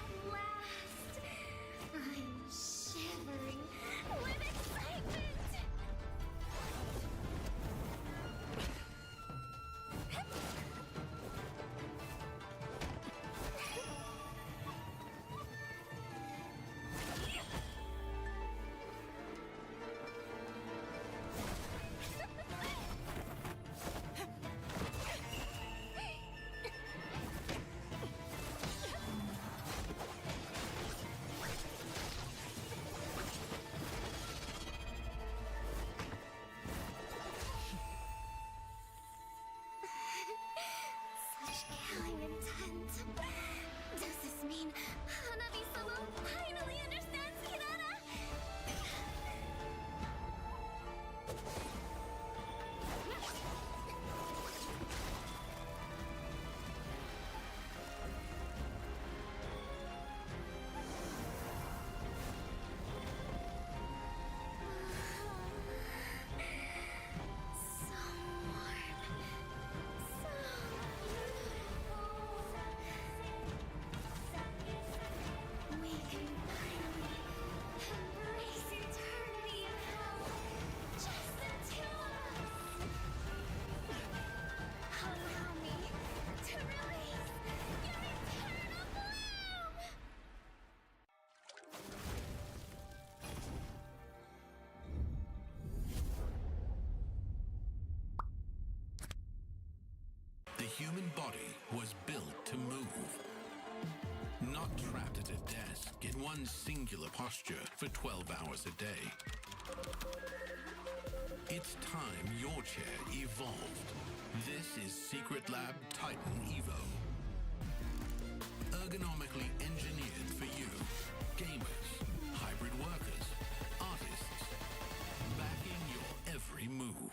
At last, I'm shivering with excitement! Such killing intent. Does this mean Hanabi-sama finally understands Hinata? So warm. So beautiful. We can finally embrace eternity in hell. Just the two of us. Allow me to release your eternal bloom. The human body was built to move. Not trapped at a desk in one singular posture for 12 hours a day. It's time your chair evolved. This is Secret Lab Titan Evo. Ergonomically engineered for you, gamers, hybrid workers, artists, backing your every move.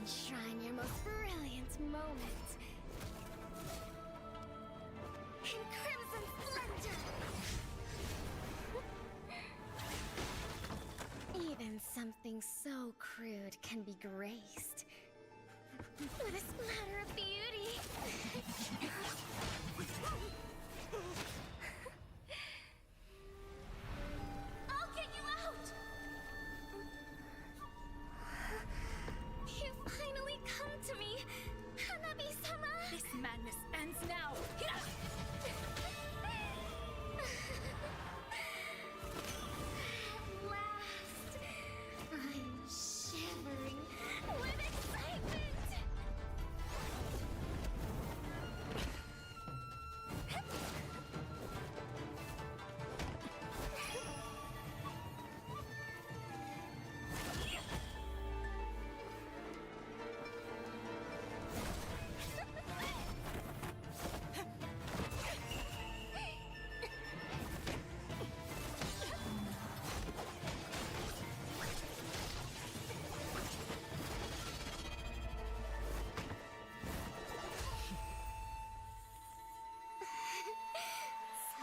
enshrine your most brilliant moment in crimson splendor. Even something so crude can be graced with a splatter of beauty. I'll get you out! You finally come to me, Hanabi-sama! This madness ends now! At last, I'm shivering with excitement!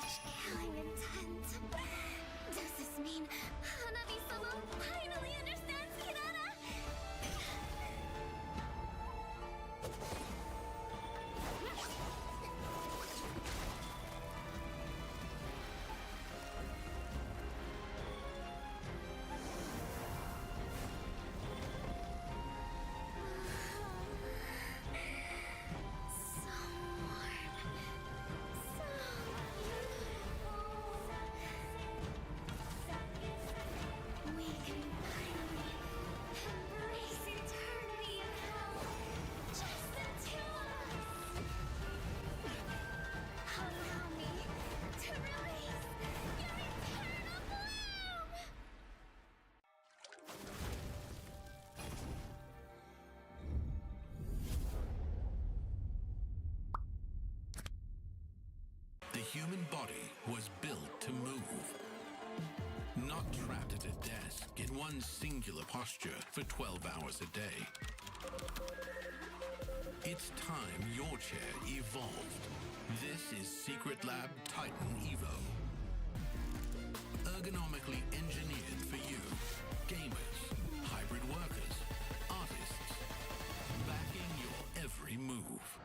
Such killing intent. Does this mean Hanabi-sama finally understands Hinata? So warm. So beautiful. We can finally embrace eternity in hell. Just the two of us. Allow me to release your eternal bloom. The human body was built to move. Not trapped at a desk in one singular posture for 12 hours a day. It's time your chair evolved. This is Secret Lab Titan Evo. Ergonomically engineered for you, gamers, hybrid workers, artists, backing your every move.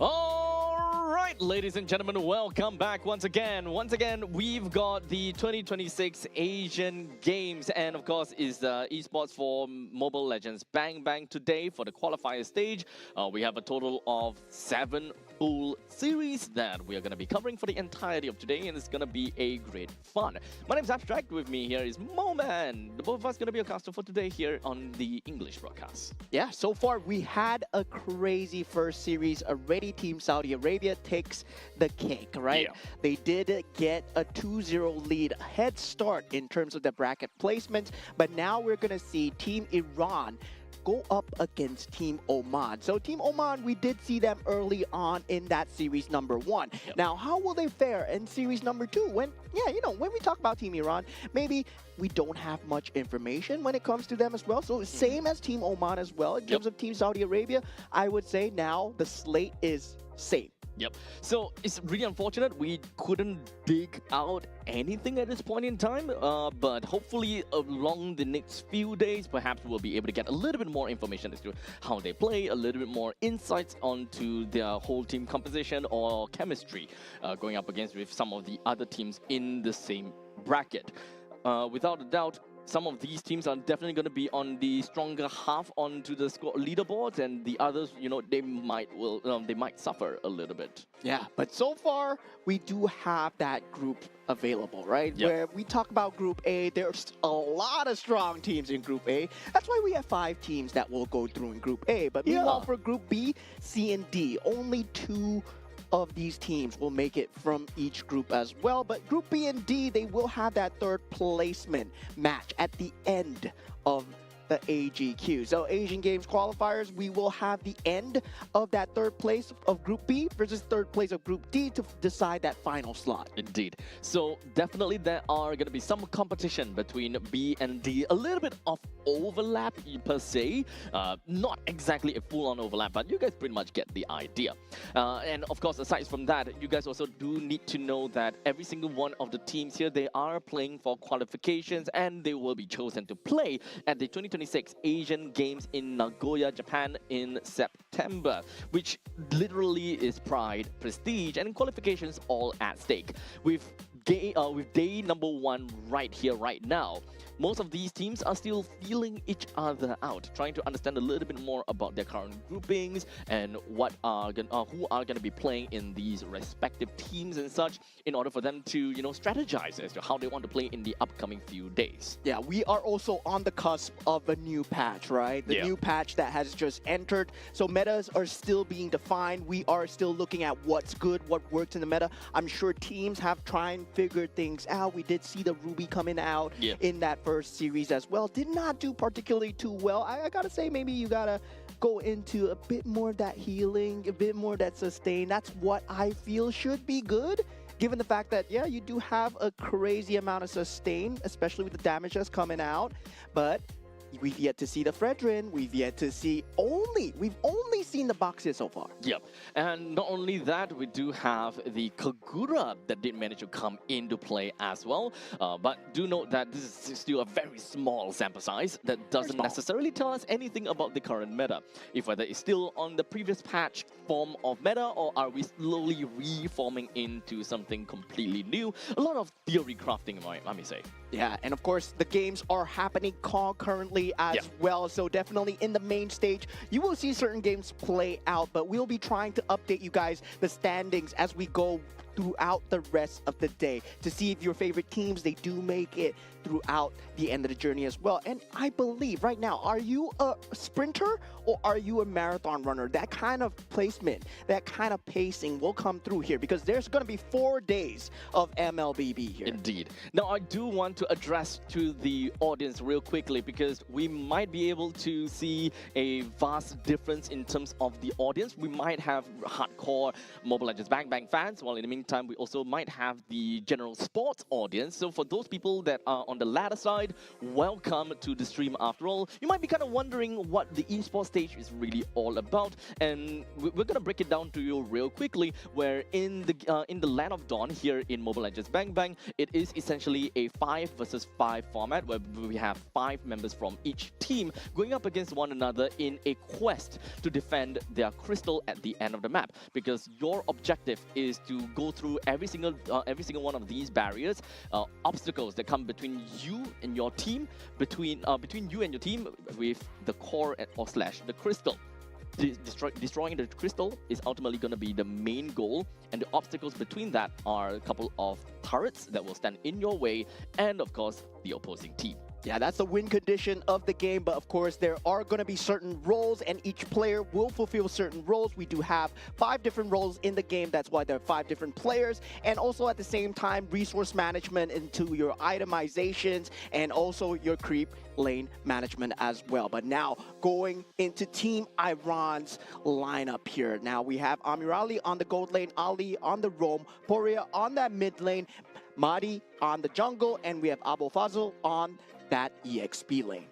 All right, ladies and gentlemen, welcome back once again. Once again, we've got the 2026 Asian Games, and of course, is the esports for Mobile Legends Bang Bang today for the qualifier stage. We have a total of 7 full series that we are going to be covering for the entirety of today, and it's going to be a great fun. My name's Abstract. With me here is Moman. The both of us going to be a caster for today here on the English broadcast. Yeah, so far we had a crazy first series already. Team Saudi Arabia takes the cake, right? Yeah. They did get a 2-0 lead head start in terms of the bracket placement, but now we're going to see Team Iran go up against Team Oman. So Team Oman, we did see them early on in that series number 1. Yep. Now, how will they fare in series number 2? When we talk about Team Iran, maybe we don't have much information when it comes to them as well. So same as Team Oman as well. In terms of Team Saudi Arabia, I would say now the slate is same. Yep. So it's really unfortunate we couldn't dig out anything at this point in time, but hopefully along the next few days, perhaps we'll be able to get a little bit more information as to how they play, a little bit more insights onto their whole team composition or chemistry going up against with some of the other teams in the same bracket. Without a doubt, some of these teams are definitely going to be on the stronger half onto the score leaderboards, and the others, they might suffer a little bit. Yeah, but so far we do have that group available, right? Yep. Where we talk about Group A, there's a lot of strong teams in Group A. That's why we have 5 teams that will go through in Group A. But meanwhile, for Group B, C, and D, only 2 of these teams will make it from each group as well. But Group B and D, they will have that 3rd placement match at the end of the AGQ. So Asian Games qualifiers, we will have the end of that 3rd place of Group B versus 3rd place of Group D to decide that final slot. Indeed. So definitely there are going to be some competition between B and D. A little bit of overlap per se. Not exactly a full-on overlap, but you guys pretty much get the idea. And of course, aside from that, you guys also do need to know that every single one of the teams here, they are playing for qualifications, and they will be chosen to play at the 2026 Asian Games in Nagoya, Japan in September, which literally is pride, prestige, and qualifications all at stake. With day number 1 right here, right now, most of these teams are still feeling each other out, trying to understand a little bit more about their current groupings and who are going to be playing in these respective teams and such, in order for them to strategize as to how they want to play in the upcoming few days. Yeah, we are also on the cusp of a new patch, right? The new patch that has just entered. So metas are still being defined. We are still looking at what's good, what works in the meta. I'm sure teams have tried and figured things out. We did see the Ruby coming out in that first series as well. Did not do particularly too well. I gotta say, maybe you gotta go into a bit more of that healing, a bit more of that sustain. That's what I feel should be good, given the fact that, yeah, you do have a crazy amount of sustain, especially with the damage that's coming out. But we've yet to see the Fredrin. We've yet to see we've only seen the boxes so far. Yep. And not only that, we do have the Kagura that did manage to come into play as well. But do note that this is still a very small sample size that doesn't necessarily tell us anything about the current meta. If whether it's still on the previous patch form of meta, or are we slowly reforming into something completely new? A lot of theory crafting, I may say. Yeah, and of course, the games are happening concurrently as well. So definitely in the main stage, you will see certain games play out, but we'll be trying to update you guys the standings as we go throughout the rest of the day to see if your favorite teams, they do make it throughout the end of the journey as well. And I believe right now, are you a sprinter or are you a marathon runner? That kind of placement, that kind of pacing will come through here, because there's going to be 4 days of MLBB here. Indeed. Now, I do want to address to the audience real quickly, because we might be able to see a vast difference in terms of the audience. We might have hardcore Mobile Legends Bang Bang fans, while in the meantime, same time, we also might have the general sports audience. So for those people that are on the latter side, welcome to the stream after all. You might be kind of wondering what the esports stage is really all about, and we're going to break it down to you real quickly, where in the land of Dawn here in Mobile Legends Bang Bang, it is essentially a 5 versus 5 format where we have 5 members from each team going up against one another in a quest to defend their crystal at the end of the map, because your objective is to go through every single one of these barriers, obstacles that come between you and your team, between you and your team with the core or slash the crystal. Destroying the crystal is ultimately going to be the main goal, and the obstacles between that are a couple of turrets that will stand in your way, and of course the opposing team. Yeah, that's the win condition of the game, but of course there are going to be certain roles and each player will fulfill certain roles. We do have 5 different roles in the game, that's why there are 5 different players, and also at the same time resource management into your itemizations and also your creep lane management as well. But now going into Team Iran's lineup here. Now we have Amirali on the gold lane, Ali on the roam, Poria on that mid lane, Mahdi on the jungle, and we have Abu Fazl on that EXP lane.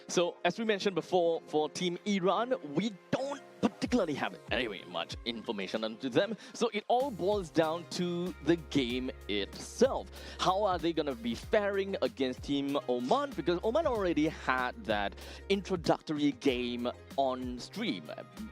So, as we mentioned before, for Team Iran, we don't particularly have anyway much information onto them, so it all boils down to the game itself. How are they gonna be faring against Team Oman? Because Oman already had that introductory game on stream.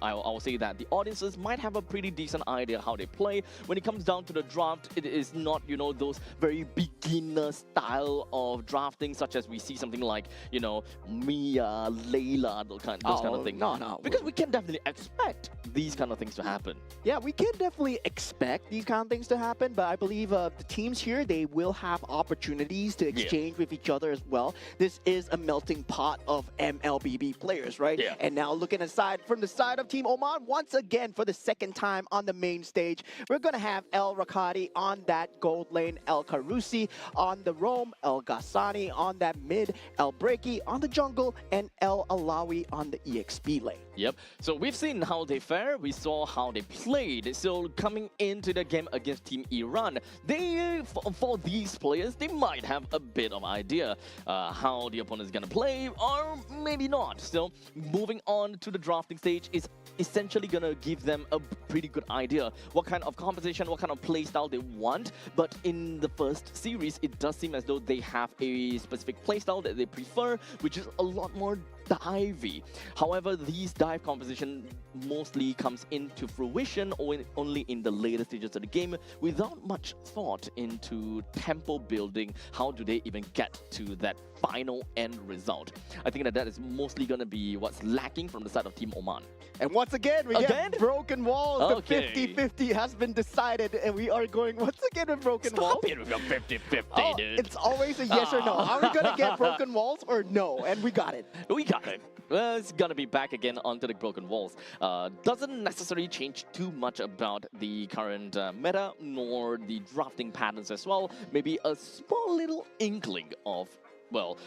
I'll say that the audiences might have a pretty decent idea how they play. When it comes down to the draft, it is not, you know, those very beginner style of drafting, such as we see something like, you know, Mia, Layla, those kind of things. No. Because we can definitely expect these kind of things to happen. Yeah, we can definitely expect these kind of things to happen, but I believe the teams here, they will have opportunities to exchange with each other as well. This is a melting pot of MLBB players, right? Yeah. And now looking aside from the side of Team Oman, once again for the second time on the main stage, we're going to have El Rakati on that gold lane, El Karusi on the roam, El Ghassani on that mid, El Breaki on the jungle, and El Alawi on the EXP lane. Yep. So we've seen how they fare. We saw how they played. So coming into the game against Team Iran, they for these players, they might have a bit of idea how the opponent is gonna play, or maybe not. So moving on to the drafting stage is essentially gonna give them a pretty good idea what kind of composition, what kind of play style they want. But in the first series, it does seem as though they have a specific play style that they prefer, which is a lot more divey. However, these dive composition mostly comes into fruition only in the later stages of the game, without much thought into tempo building. How do they even get to that final end result? I think that is mostly going to be what's lacking from the side of Team Oman. And once again, we get broken walls. Okay. The 50-50 has been decided, and we are going once again with broken walls. Stop it with your 50-50, dude. It's always a yes or no. Are we going to get broken walls or no? And we got it. We got it. Well, it's gonna be back again onto the broken walls. Doesn't necessarily change too much about the current meta, nor the drafting patterns as well. Maybe a small little inkling of, well,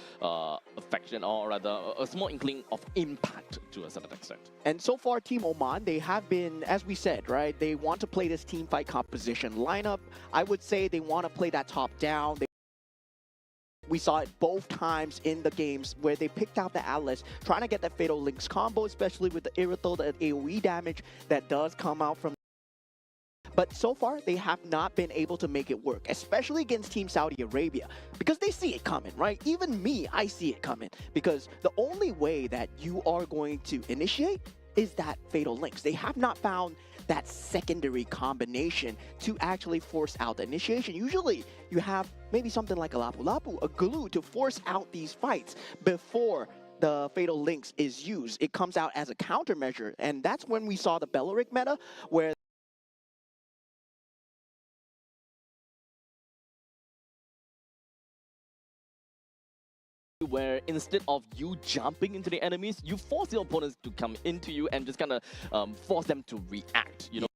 affection, or rather a small inkling of impact to a certain extent. And so far, Team Oman, they have been, as we said, right, they want to play this team fight composition lineup. I would say they want to play that top down. We saw it both times in the games where they picked out the Atlas, trying to get that Fatal Links combo, especially with the Irithel, that AoE damage that does come out from. But so far, they have not been able to make it work, especially against Team Saudi Arabia, because they see it coming, right? Even me, I see it coming, because the only way that you are going to initiate is that Fatal Links. They have not found that secondary combination to actually force out the initiation. Usually, you have maybe something like a Lapu Lapu, a glue, to force out these fights before the Fatal Links is used. It comes out as a countermeasure, and that's when we saw the Belleric meta, where instead of you jumping into the enemies, you force your opponents to come into you and just kind of force them to react, you know,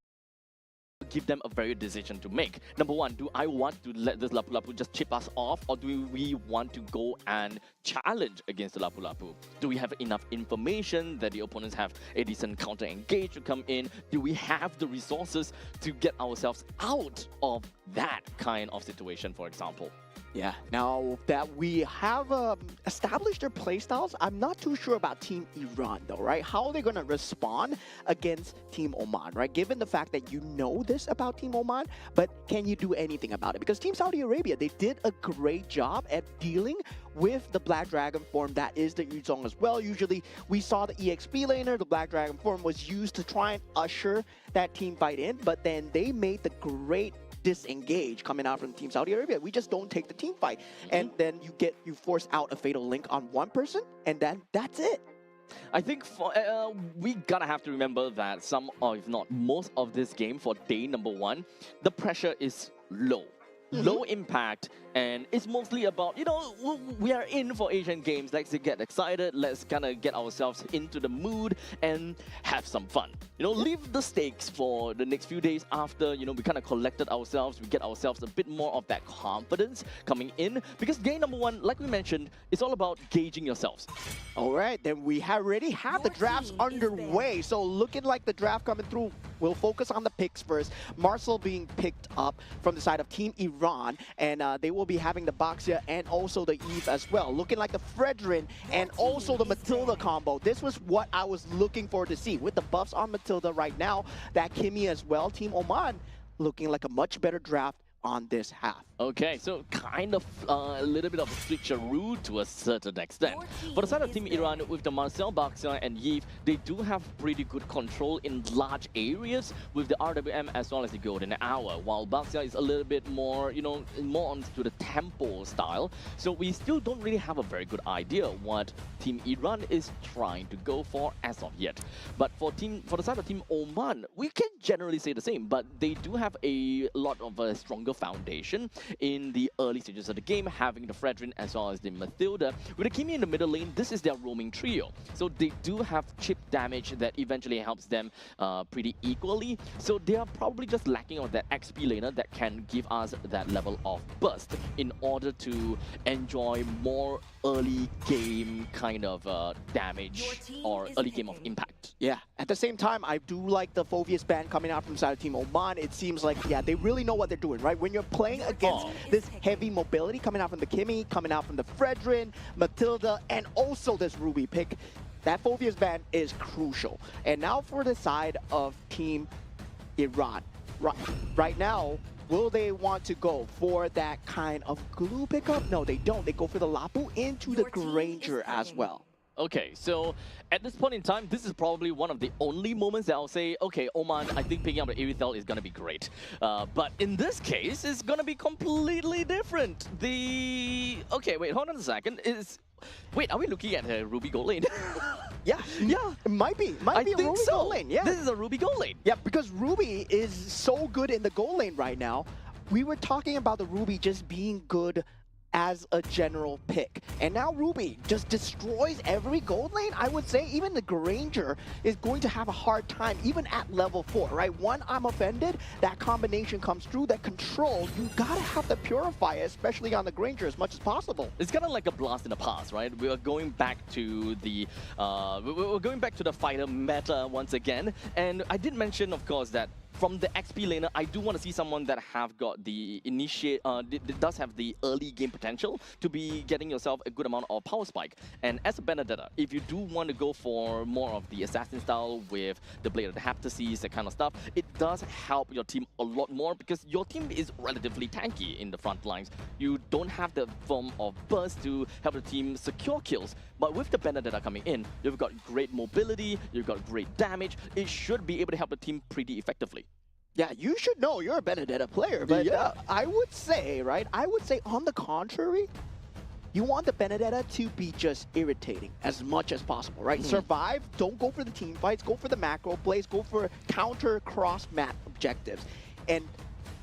give them a very decision to make. Number one, do I want to let this Lapu Lapu just chip us off, or do we want to go and challenge against the Lapu Lapu? Do we have enough information that the opponents have a decent counter engage to come in? Do we have the resources to get ourselves out of that kind of situation, for example? Yeah, now that we have established their playstyles, I'm not too sure about Team Iran though, right? How are they going to respond against Team Oman, right? Given the fact that you know this about Team Oman, but can you do anything about it? Because Team Saudi Arabia, they did a great job at dealing with the Black Dragon form that is the Yuzong as well. Usually we saw the EXP laner, the Black Dragon form was used to try and usher that team fight in, but then they made the great disengage coming out from Team Saudi Arabia. We just don't take the team fight. And then you force out a fatal link on one person, and then that's it. I think we gotta have to remember that some, or if not most of this game for day number one, the pressure is low. Low impact, and it's mostly about, you know, we are in for Asian Games. Let's get excited. Let's kind of get ourselves into the mood and have some fun. You know, leave the stakes for the next few days after, you know, we kind of collected ourselves. We get ourselves a bit more of that confidence coming in, because game number one, like we mentioned, it's all about gauging yourselves. All right, then we already have the drafts underway. So looking like the draft coming through, we'll focus on the picks first. Marcel being picked up from the side of Team Iran, and they will be having the Baxia and also the Eve as well. Looking like the Fredrin and also the Matilda combo. This was what I was looking for to see. With the buffs on Matilda right now, that Kimmy as well, Team Oman looking like a much better draft on this half. Okay, so kind of a little bit of a switcheroo to a certain extent. For the side of Team Iran, with the Marcel, Baxia and Yves, they do have pretty good control in large areas with the RWM as well as the Golden Hour, while Baxia is a little bit more, you know, more onto the tempo style. So we still don't really have a very good idea what Team Iran is trying to go for as of yet. But for the side of Team Oman, we can generally say the same, but they do have a lot of a stronger foundation in the early stages of the game, having the Fredrin as well as the Matilda. With the Kimi in the middle lane, this is their roaming trio. So they do have chip damage that eventually helps them pretty equally. So they are probably just lacking on that XP laner that can give us that level of burst in order to enjoy more early game kind of damage or early game of impact. Yeah, at the same time, I do like the Phoveus ban coming out from side of Team Oman. It seems like, yeah, they really know what they're doing, right? When you're playing against this heavy mobility coming out from the Kimmy, coming out from the Fredrin, Matilda, and also this Ruby pick, that Phoveus ban is crucial. And now for the side of Team Iran. Right now, will they want to go for that kind of glue pickup? No, they don't. They go for the Lapu into the Granger as well. Okay, so at this point in time, this is probably one of the only moments that I'll say, okay, Oman, I think picking up the Irithel is going to be great. But in this case, it's going to be completely different. Okay, wait, hold on a second. Wait, are we looking at a Ruby gold lane? Yeah, it might be. Might be a Ruby gold lane, yeah. This is a Ruby gold lane. Yeah, because Ruby is so good in the gold lane right now. We were talking about the Ruby just being good as a general pick. And now Ruby just destroys every gold lane. I would say even the Granger is going to have a hard time, even at level 4, right? One, I'm offended. That combination comes through, that control. You gotta have to purify it, especially on the Granger, as much as possible. It's kind of like a blast in the past, right? We are going back to the we're going back to the fighter meta once again. And I did mention, of course, that from the XP laner, I do want to see someone that have got the does have the early game potential to be getting yourself a good amount of power spike. And as a Benedetta, if you do want to go for more of the assassin style with the Blade of the Heptases, that kind of stuff, it does help your team a lot more because your team is relatively tanky in the front lines. You don't have the form of burst to help the team secure kills. But with the Benedetta coming in, you've got great mobility, you've got great damage. It should be able to help the team pretty effectively. Yeah, you should know you're a Benedetta player, but I would say, right, on the contrary, you want the Benedetta to be just irritating as much as possible, right? Survive, don't go for the team fights, go for the macro plays, go for counter cross-map objectives. And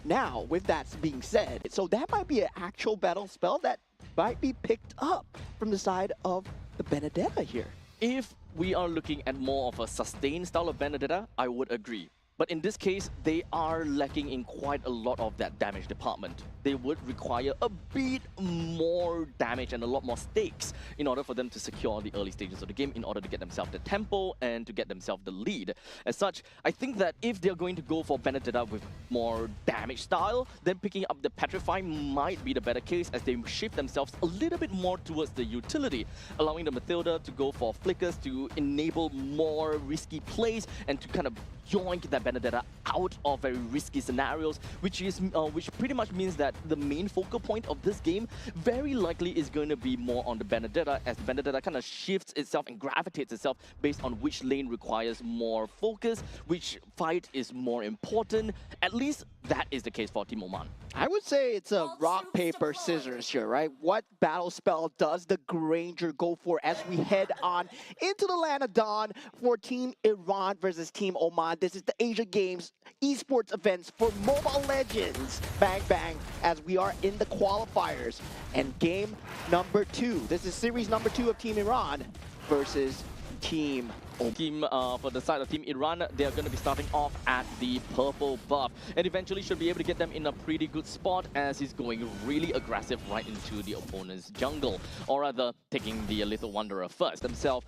now, with that being said, so that might be an actual battle spell that might be picked up from the side of the Benedetta here. If we are looking at more of a sustained style of Benedetta, I would agree. But in this case, they are lacking in quite a lot of that damage department. They would require a bit more damage and a lot more stakes in order for them to secure the early stages of the game, in order to get themselves the tempo and to get themselves the lead. As such, I think that if they're going to go for Benedetta with more damage style, then picking up the Petrify might be the better case, as they shift themselves a little bit more towards the utility, allowing the Mathilda to go for flickers to enable more risky plays and to kind of yoink that Benedetta out of very risky scenarios, which pretty much means that the main focal point of this game very likely is going to be more on the Benedetta, as the Benedetta kind of shifts itself and gravitates itself based on which lane requires more focus, which fight is more important. At least that is the case for Team Oman. I would say it's a rock, paper, scissors here, right? What battle spell does the Granger go for as we head on into the land of Dawn for Team Iran versus Team Oman? This is the Asia Games esports events for Mobile Legends. Bang, bang, as we are in the qualifiers. And game number 2. This is series number 2 of Team Iran versus Team for the side of Team Iran. They are going to be starting off at the purple buff, and eventually should be able to get them in a pretty good spot, as he's going really aggressive right into the opponent's jungle, or rather taking the Little Wanderer first themselves,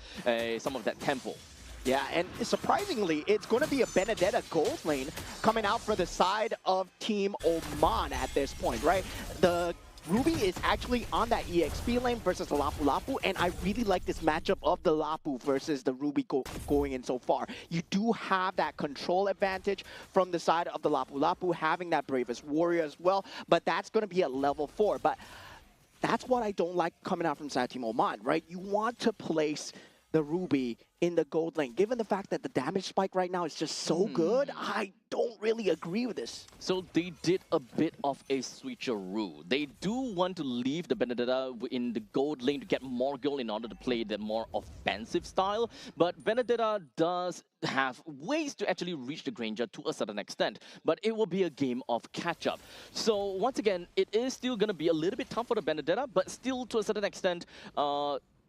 some of that tempo. Yeah, and surprisingly, it's going to be a Benedetta gold lane coming out for the side of Team Oman at this point, right? The Ruby is actually on that EXP lane versus the Lapu Lapu, and I really like this matchup of the Lapu versus the Ruby going in so far. You do have that control advantage from the side of the Lapu Lapu, having that Bravest Warrior as well, but that's going to be at level 4. But that's what I don't like coming out from side Team Oman, right? You want to place the Ruby in the gold lane. Given the fact that the damage spike right now is just so good, I don't really agree with this. So they did a bit of a switcheroo. They do want to leave the Benedetta in the gold lane to get more gold in order to play the more offensive style, but Benedetta does have ways to actually reach the Granger to a certain extent, but it will be a game of catch-up. So once again, it is still going to be a little bit tough for the Benedetta, but still to a certain extent,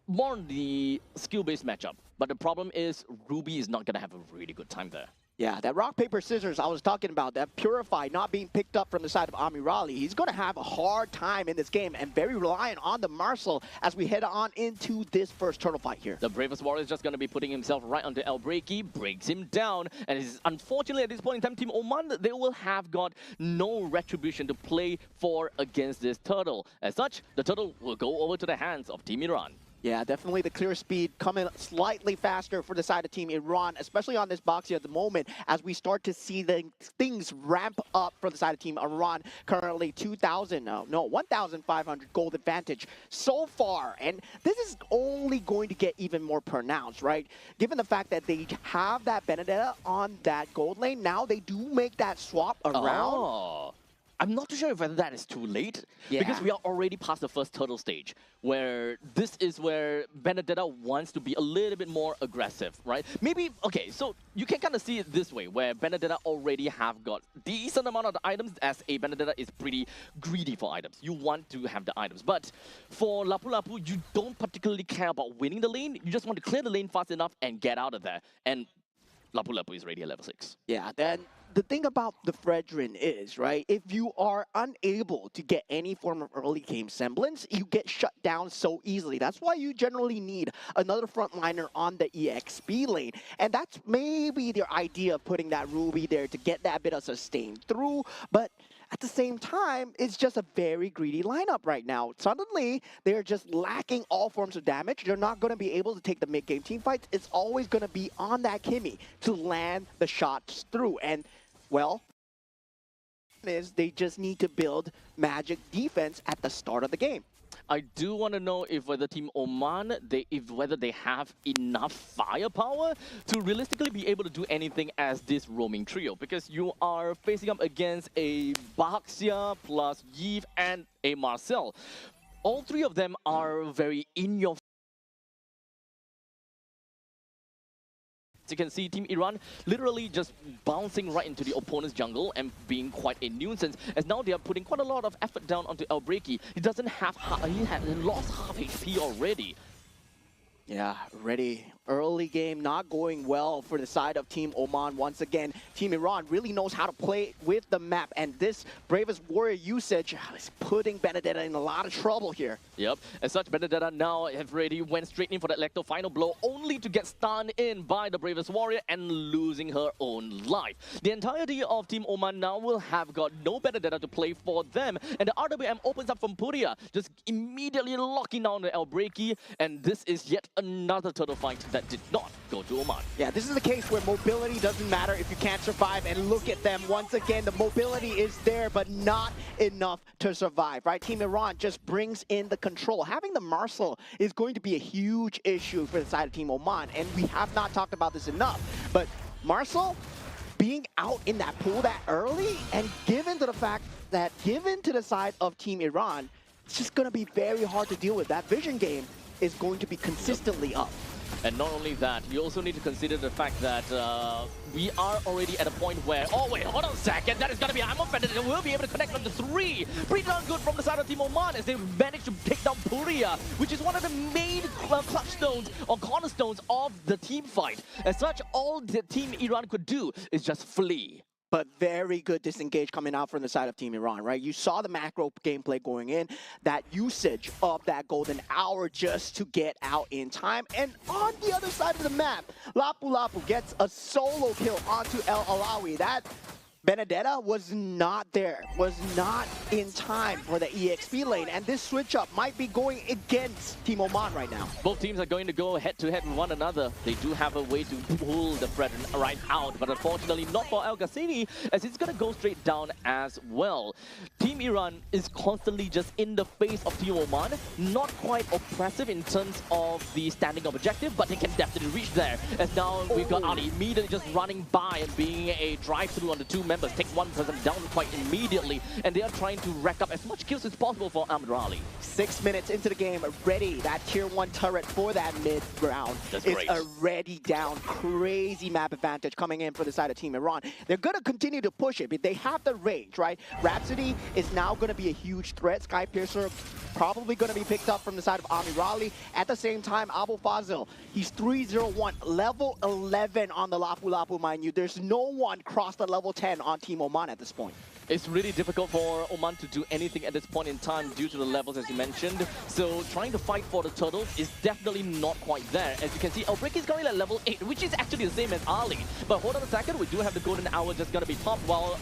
more on the skill-based matchup. But the problem is Ruby is not going to have a really good time there. Yeah, that rock, paper, scissors I was talking about, that Purify not being picked up from the side of Amirali, he's going to have a hard time in this game and very reliant on the Marcel as we head on into this first turtle fight here. The Bravest Warrior is just going to be putting himself right onto Elbreaky, breaks him down, and is unfortunately at this point in time, Team Oman, they will have got no retribution to play for against this turtle. As such, the turtle will go over to the hands of Team Iran. Yeah, definitely the clear speed coming slightly faster for the side of Team Iran, especially on this box here at the moment, as we start to see the things ramp up for the side of Team Iran. Currently 1,500 gold advantage so far, and this is only going to get even more pronounced, right? Given the fact that they have that Benedetta on that gold lane, now they do make that swap around. Oh. I'm not too sure whether that is too late, because we are already past the first turtle stage, where this is where Benedetta wants to be a little bit more aggressive, right? Maybe, okay, so you can kind of see it this way, where Benedetta already have got decent amount of the items, as a Benedetta is pretty greedy for items. You want to have the items, but for Lapu Lapu, you don't particularly care about winning the lane, you just want to clear the lane fast enough and get out of there, and Lapu Lapu is already at level 6. Yeah, then the thing about the Fredrin is, right, if you are unable to get any form of early game semblance, you get shut down so easily. That's why you generally need another frontliner on the EXP lane. And that's maybe their idea of putting that Ruby there to get that bit of sustain through. But at the same time, it's just a very greedy lineup right now. Suddenly, they're just lacking all forms of damage. They're not going to be able to take the mid-game team fights. It's always going to be on that Kimmy to land the shots through. And well, they just need to build magic defense at the start of the game. I do want to know if whether Team Oman, whether they have enough firepower to realistically be able to do anything as this roaming trio, because you are facing up against a Baxia plus Yves and a Marcel. All three of them are very in your. As you can see, Team Iran literally just bouncing right into the opponent's jungle and being quite a nuisance, as now they are putting quite a lot of effort down onto Elbreaky. He doesn't have, he had lost half HP already. Yeah, ready Early game not going well for the side of Team Oman. Once again, Team Iran really knows how to play with the map, and this Bravest Warrior usage is putting Benedetta in a lot of trouble here. Yep, as such, Benedetta now have already went straight in for that Lecto final blow, only to get stunned in by the Bravest Warrior and losing her own life. The entirety of Team Oman now will have got no Benedetta to play for them, and the RWM opens up from Puria, just immediately locking down the El-Breaky, and this is yet another turtle fight that did not go to Oman. Yeah, this is the case where mobility doesn't matter if you can't survive, and look at them once again. The mobility is there, but not enough to survive, right? Team Iran just brings in the control. Having the Marcel is going to be a huge issue for the side of Team Oman, and we have not talked about this enough, but Marcel being out in that pool that early, and given to the fact that given to the side of Team Iran, it's just going to be very hard to deal with. That vision game is going to be consistently up. And not only that, you also need to consider the fact that we are already at a point where, oh wait, hold on a second, that is going to be Amon Benedetta will be able to connect on the 3. Pretty darn good from the side of Team Oman as they managed to take down Puria, which is one of the main clutch stones or cornerstones of the team fight. As such, all the Team Iran could do is just flee. But very good disengage coming out from the side of Team Iran, right? You saw the macro gameplay going in, that usage of that golden hour just to get out in time. And on the other side of the map, Lapu Lapu gets a solo kill onto El Alawi. That Benedetta was not there, was not in time for the EXP lane, and this switch up might be going against Team Oman right now. Both teams are going to go head-to-head with one another. They do have a way to pull the threat right out, but unfortunately not for El Ghassini, as it's going to go straight down as well. Team Iran is constantly just in the face of Team Oman, not quite oppressive in terms of the standing objective, but they can definitely reach there. As now we've got Ali immediately just running by and being a drive-through on the two members, take one person down quite immediately, and they are trying to rack up as much kills as possible for Amir Ali. 6 minutes into the game, ready. That tier 1 turret for that mid ground is already down. Crazy map advantage coming in for the side of Team Iran. They're going to continue to push it, but they have the range, right? Rhapsody is now going to be a huge threat. Sky Piercer probably going to be picked up from the side of Amir Ali. At the same time, Abu Fazil, he's 301, level 11 on the Lapu Lapu, mind you. There's no one crossed the level 10 on Team Oman at this point. It's really difficult for Oman to do anything at this point in time due to the levels, as you mentioned. So trying to fight for the turtles is definitely not quite there. As you can see, El-Breaky is going at level 8, which is actually the same as Ali. But hold on a second, we do have the golden hour just going to be popped while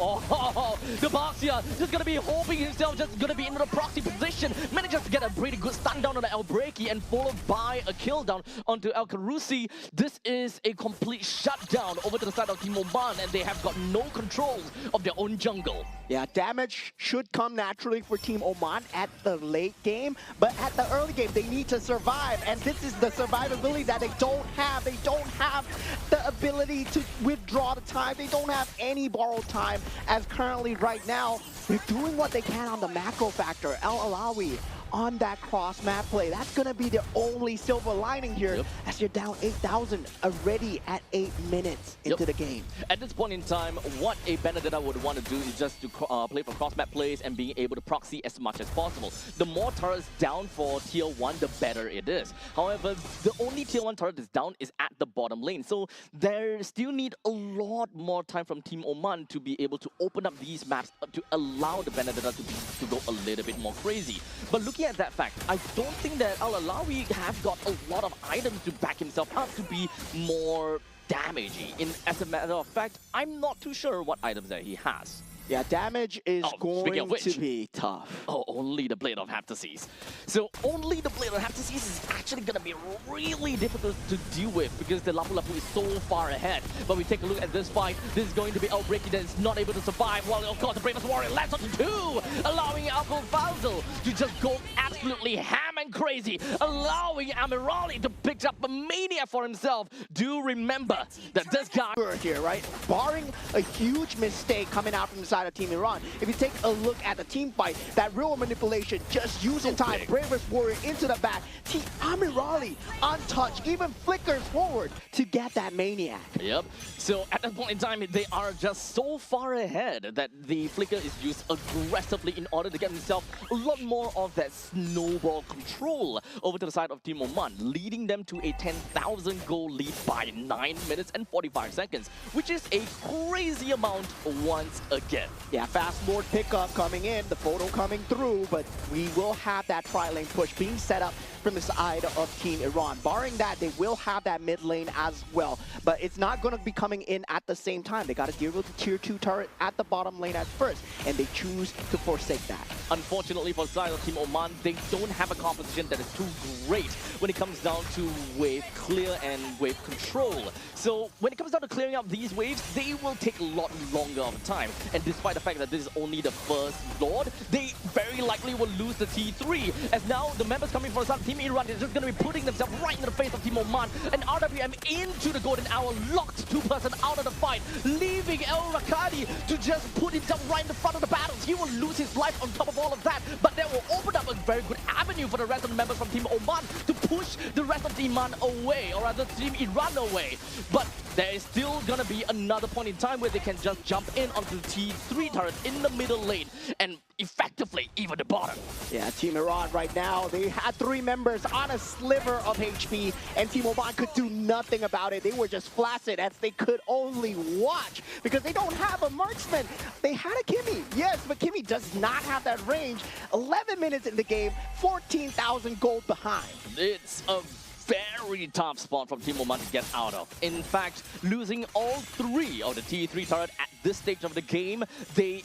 the Baxia just going to be hoping himself just going to be in the proxy position. Manages to get a pretty good stun down on the El-Breaky and followed by a kill down onto El Karusi. This is a complete shutdown over to the side of Team Oman, and they have got no controls of their own jungle. Yeah, damage should come naturally for Team Oman at the late game, but at the early game, they need to survive, and this is the survivability that they don't have. They don't have the ability to withdraw the time. They don't have any borrowed time, as currently right now, they're doing what they can on the macro factor. El Alawi on that cross map play. That's going to be the only silver lining here, as you're down 8,000 already at 8 minutes into the game. At this point in time, what a Benedetta would want to do is just to play for cross map plays and being able to proxy as much as possible. The more turrets down for tier 1, the better it is. However, the only tier 1 turret that's down is at the bottom lane, so there still need a lot more time from Team Oman to be able to open up these maps to allow the Benedetta to go a little bit more crazy. But looking at that fact, I don't think that Al Alawi have got a lot of items to back himself up to be more damaging. As a matter of fact, I'm not too sure what items that he has. Yeah, damage is going to be tough. Oh, only the Blade of Heptases. So only the Blade of Heptases is actually going to be really difficult to deal with because the Lapu Lapu is so far ahead. But we take a look at this fight. This is going to be El-Breaky that is not able to survive. While, of course, the Bravest Warrior lands onto 2, allowing Abu Fazil to just go absolutely ham and crazy, allowing Amirali to pick up a mania for himself. Do remember that this guy here, right? Barring a huge mistake coming out from the side of Team Iran, if you take a look at the team fight, that real manipulation, just using time, Bravest Warrior into the back, Team Amirali untouched, even flickers forward to get that maniac. Yep. So at that point in time, they are just so far ahead that the flicker is used aggressively in order to get himself a lot more of that snowball control control over to the side of Team Oman, leading them to a 10,000 goal lead by 9 minutes and 45 seconds, which is a crazy amount once again. Yeah, fast forward pickup coming in, the photo coming through, but we will have that tri-lane push being set up from the side of Team Iran. Barring that, they will have that mid lane as well, but it's not going to be coming in at the same time. They got to deal with the tier 2 turret at the bottom lane at first, and they choose to forsake that. Unfortunately for the side of Team Oman, they don't have a composition that is too great when it comes down to wave clear and wave control. So when it comes down to clearing up these waves, they will take a lot longer of time. And despite the fact that this is only the first Lord, they very likely will lose the T3. As now the members coming from the side of Team Iran is just going to be putting themselves right in the face of Team Oman. And RWM into the golden hour, locked 2-person out of the fight, leaving El Rakadi to just put himself right in the front of the battles. He will lose his life on top of all of that, but that will open up a very good avenue for the rest of the members from Team Oman to push the rest of Team Iran away, or rather Team Iran away. But there is still gonna be another point in time where they can just jump in onto the T3 turret in the middle lane and effectively even the bottom. Yeah, Team Iran right now, they had 3 members on a sliver of HP, and Team Oman could do nothing about it. They were just flaccid as they could only watch because they don't have a marksman. They had a Kimmy, yes, but Kimmy does not have that range. 11 minutes in the game, 14,000 gold behind. It's a very tough spot from Team Oman to get out of. In fact, losing all 3 of the T3 turret at this stage of the game,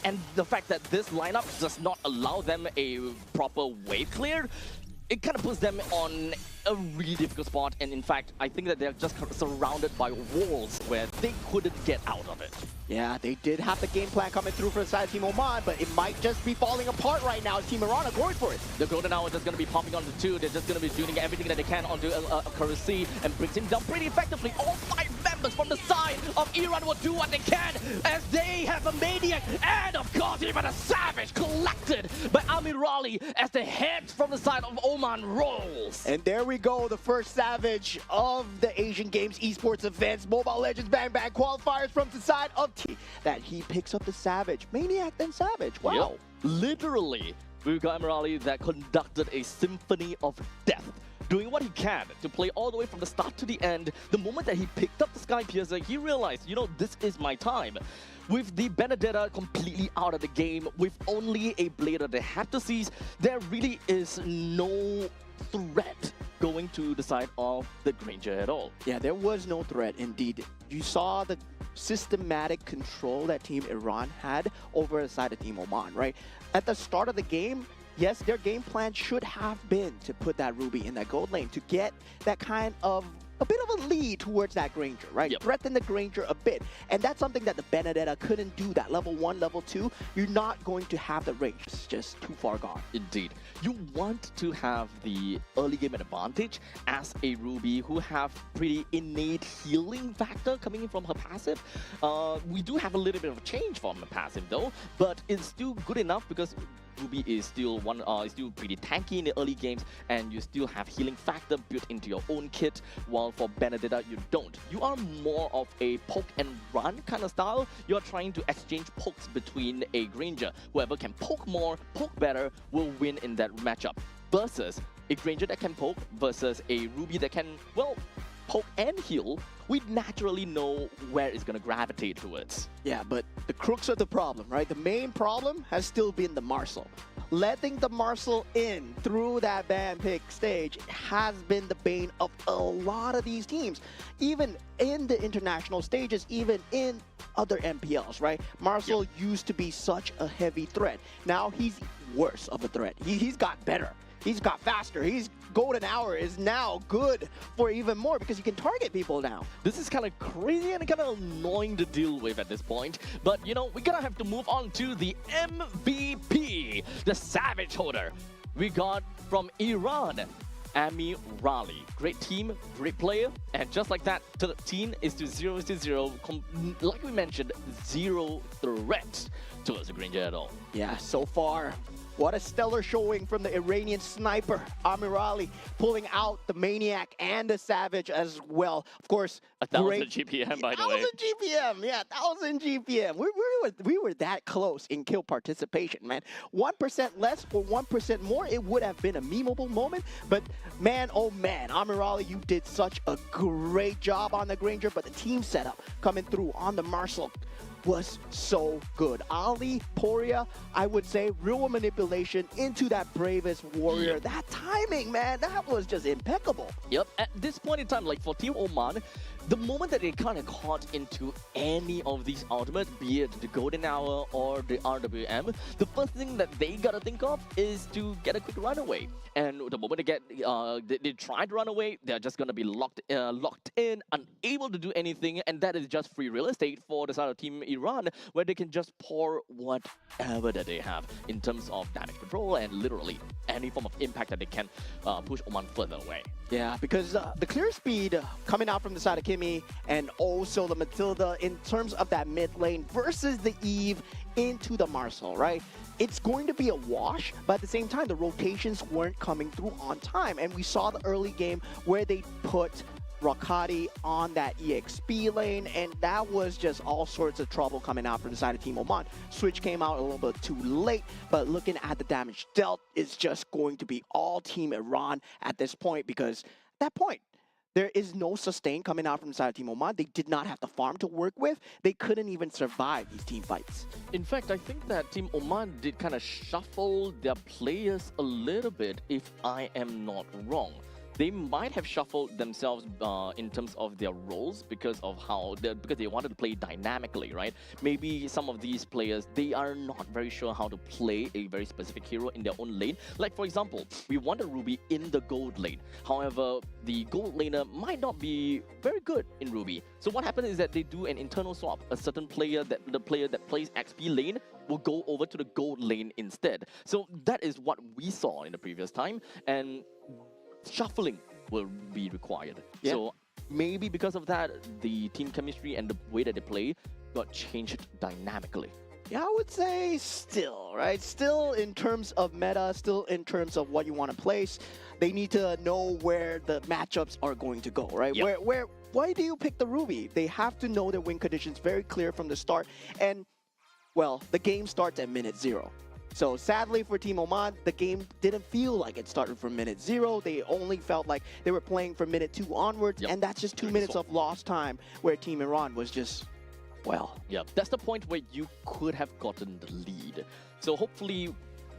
and the fact that this lineup does not allow them a proper wave clear, it kind of puts them on a really difficult spot. And in fact, I think that they're just surrounded by walls where they couldn't get out of it. Yeah, they did have the game plan coming through for the side of Team Oman, but it might just be falling apart right now as Team Iran are going for it. The golden hour is just going to be popping onto 2. They're just going to be doing everything that they can onto Currency and brings him down pretty effectively. All 5 members from the side of Iran will do what they can as they have a maniac and of course even a savage collected by Amirali as the head from the side of Oman rolls. And there we go, the first savage of the Asian Games Esports events, Mobile Legends Bang Bang qualifiers from the side of that he picks up the savage. Maniac then savage. Wow. Yep. Literally, we've got Amirali that conducted a symphony of death, doing what he can to play all the way from the start to the end. The moment that he picked up the Sky Piercer, he realized, you know, this is my time. With the Benedetta completely out of the game, with only a Blader they had to seize, there really is no threat going to the side of the Granger at all. Yeah, there was no threat indeed. You saw the systematic control that Team Iran had over the side of Team Oman, right? At the start of the game, yes, their game plan should have been to put that Ruby in that gold lane to get that kind of a bit of a lead towards that Granger, right? Yep. Threaten the Granger a bit. And that's something that the Benedetta couldn't do. That level 1, level 2, you're not going to have the range. It's just too far gone. Indeed. You want to have the early game advantage as a Ruby who have pretty innate healing factor coming in from her passive. We do have a little bit of a change from the passive though, but it's still good enough because Ruby is still still pretty tanky in the early games, and you still have healing factor built into your own kit, while for Benedetta you don't. You are more of a poke and run kind of style. You're trying to exchange pokes between a Granger. Whoever can poke more, poke better, will win in that matchup. Versus a Granger that can poke versus a Ruby that can, well, poke and heal. We naturally know where it's going to gravitate towards. Yeah, but the crux of the problem, right? The main problem has still been the Marcel. Letting the Marcel in through that ban pick stage has been the bane of a lot of these teams. Even in the international stages, even in other MPLs, right? Marcel used to be such a heavy threat. Now he's worse of a threat. He's got better. He's got faster. His golden hour is now good for even more because you can target people now. This is kind of crazy and kind of annoying to deal with at this point. But, you know, we're going to have to move on to the MVP, the Savage Holder. We got from Iran, Amirali. Great team, great player. And just like that, 13 is to 0-0. Like we mentioned, 0 threat towards the Granger at all. Yeah, so far, What a stellar showing from the Iranian sniper, Amirali, pulling out the Maniac and the Savage as well. Of course, 1,000 GPM, by the way. 1,000 GPM, yeah, 1,000 GPM. We were that close in kill participation, man. 1% less or 1% more, it would have been a memeable moment. But man, oh man, Amirali, you did such a great job on the Granger, but the team setup coming through on the Marshall was so good. Ali, Poria, I would say, real manipulation into that bravest warrior. Yep. That timing, man, that was just impeccable. Yep, at this point in time, like for Team Oman, the moment that they kind of caught into any of these ultimates, be it the Golden Hour or the RWM, the first thing that they gotta think of is to get a quick runaway. And the moment they get, they try to run away, they're just gonna be locked in, unable to do anything, and that is just free real estate for the side of Team Iran, where they can just pour whatever that they have in terms of damage control and literally any form of impact that they can push Oman further away. Yeah, because the clear speed coming out from the side of Kimmy and also the Matilda in terms of that mid lane versus the Eve into the Marcel, right? It's going to be a wash, but at the same time, the rotations weren't coming through on time. And we saw the early game where they put Rakati on that EXP lane, and that was just all sorts of trouble coming out from the side of Team Oman. Switch came out a little bit too late, but looking at the damage dealt, it's just going to be all Team Iran at this point, because at that point, there is no sustain coming out from the side of Team Oman. They did not have the farm to work with. They couldn't even survive these team fights. In fact, I think that Team Oman did kind of shuffle their players a little bit, if I am not wrong. They might have shuffled themselves in terms of their roles because of because they wanted to play dynamically, right? Maybe some of these players, they are not very sure how to play a very specific hero in their own lane. Like for example, we wanted Ruby in the gold lane. However, the gold laner might not be very good in Ruby. So what happens is that they do an internal swap. A certain player, the player that plays XP lane will go over to the gold lane instead. So that is what we saw in the previous time, and shuffling will be required. Yeah. So maybe because of that, the team chemistry and the way that they play got changed dynamically. Yeah, I would say still, right? Still in terms of meta, still in terms of what you want to place, they need to know where the matchups are going to go, right? Yep. Why do you pick the Ruby? They have to know their win conditions very clear from the start. And, well, the game starts at minute 0. So sadly for Team Oman, the game didn't feel like it started from minute 0. They only felt like they were playing from minute 2 onwards, Yep. and that's just 2 minutes of lost time where Team Iran was just, well. Yeah, that's the point where you could have gotten the lead. So hopefully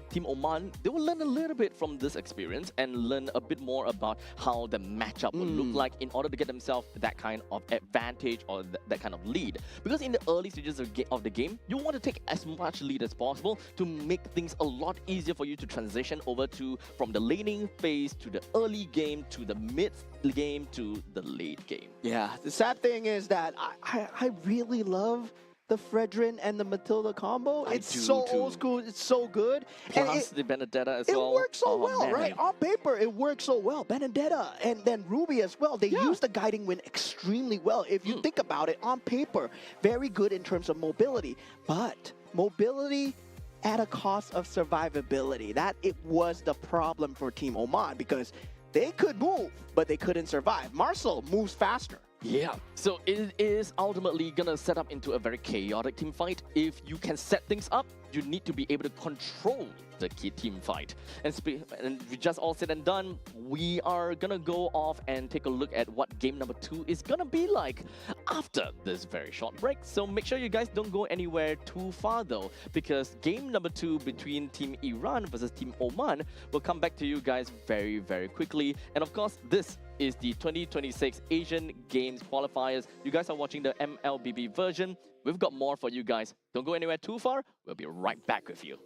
Team Oman, they will learn a little bit from this experience and learn a bit more about how the matchup would look like in order to get themselves that kind of advantage or that kind of lead. Because in the early stages of the game, you want to take as much lead as possible to make things a lot easier for you to transition over to from the laning phase to the early game to the mid game to the late game. Yeah, the sad thing is that I really love the Fredrin and the Matilda combo. It's so old school, it's so good. Plus the Benedetta as well. It works so well, man. right? On paper, it works so well. Benedetta and then Ruby as well. They use the guiding wind extremely well. If you think about it, on paper, very good in terms of mobility. But mobility at a cost of survivability. That it was the problem for Team Oman, because they could move, but they couldn't survive. Marcel moves faster. Yeah, so it is ultimately gonna set up into a very chaotic team fight. If you can set things up, you need to be able to control the key team fight. And we just all said and done, we are gonna go off and take a look at what game number 2 is gonna be like after this very short break. So make sure you guys don't go anywhere too far though, because game number 2 between Team Iran versus Team Oman will come back to you guys very, very quickly. And of course, this is the 2026 Asian Games qualifiers. You guys are watching the MLBB version. We've got more for you guys. Don't go anywhere too far. We'll be right back with you.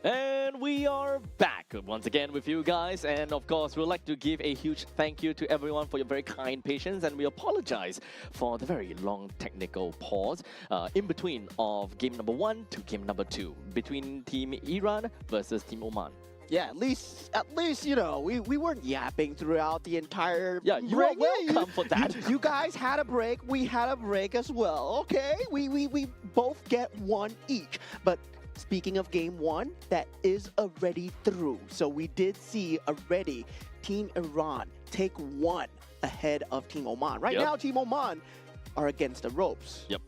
And we are back once again with you guys, and of course we'd like to give a huge thank you to everyone for your very kind patience, and we apologize for the very long technical pause in between of game number 1 to game number 2 between Team Iran versus Team Oman. Yeah, at least you know we weren't yapping throughout the entire Yeah, you break. are welcome for that. You guys had a break, we had a break as well. Okay, we both get one each. But speaking of game 1, that is already through. So we did see already Team Iran take 1 ahead of Team Oman. Right Yep. now, Team Oman are against the ropes. Yep.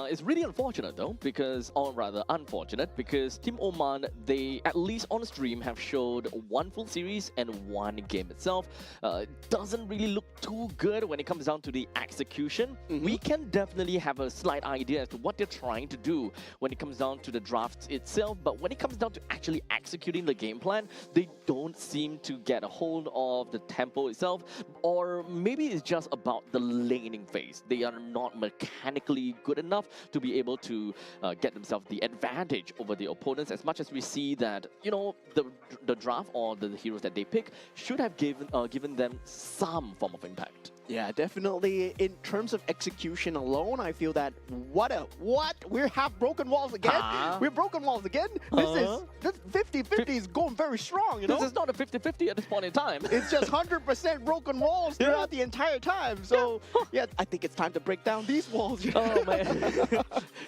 It's really unfortunate though, because, or rather unfortunate, because Team Oman, they at least on stream have showed 1 full series and 1 game itself. Doesn't really look too good when it comes down to the execution. We can definitely have a slight idea as to what they're trying to do when it comes down to the draft itself, but when it comes down to actually executing the game plan, they don't seem to get a hold of the tempo itself, or maybe it's just about the laning phase. They are not mechanically good enough to be able to get themselves the advantage over the opponents, as much as we see that, you know, the draft or the heroes that they pick should have given them some form of impact. Yeah, definitely. In terms of execution alone, I feel that what? We have broken walls again. We're broken walls again. This 50-50 is going very strong. You know, This is not a 50-50 at this point in time. it's just 100% broken walls throughout the entire time. So yeah, I think it's time to break down these walls. Oh man.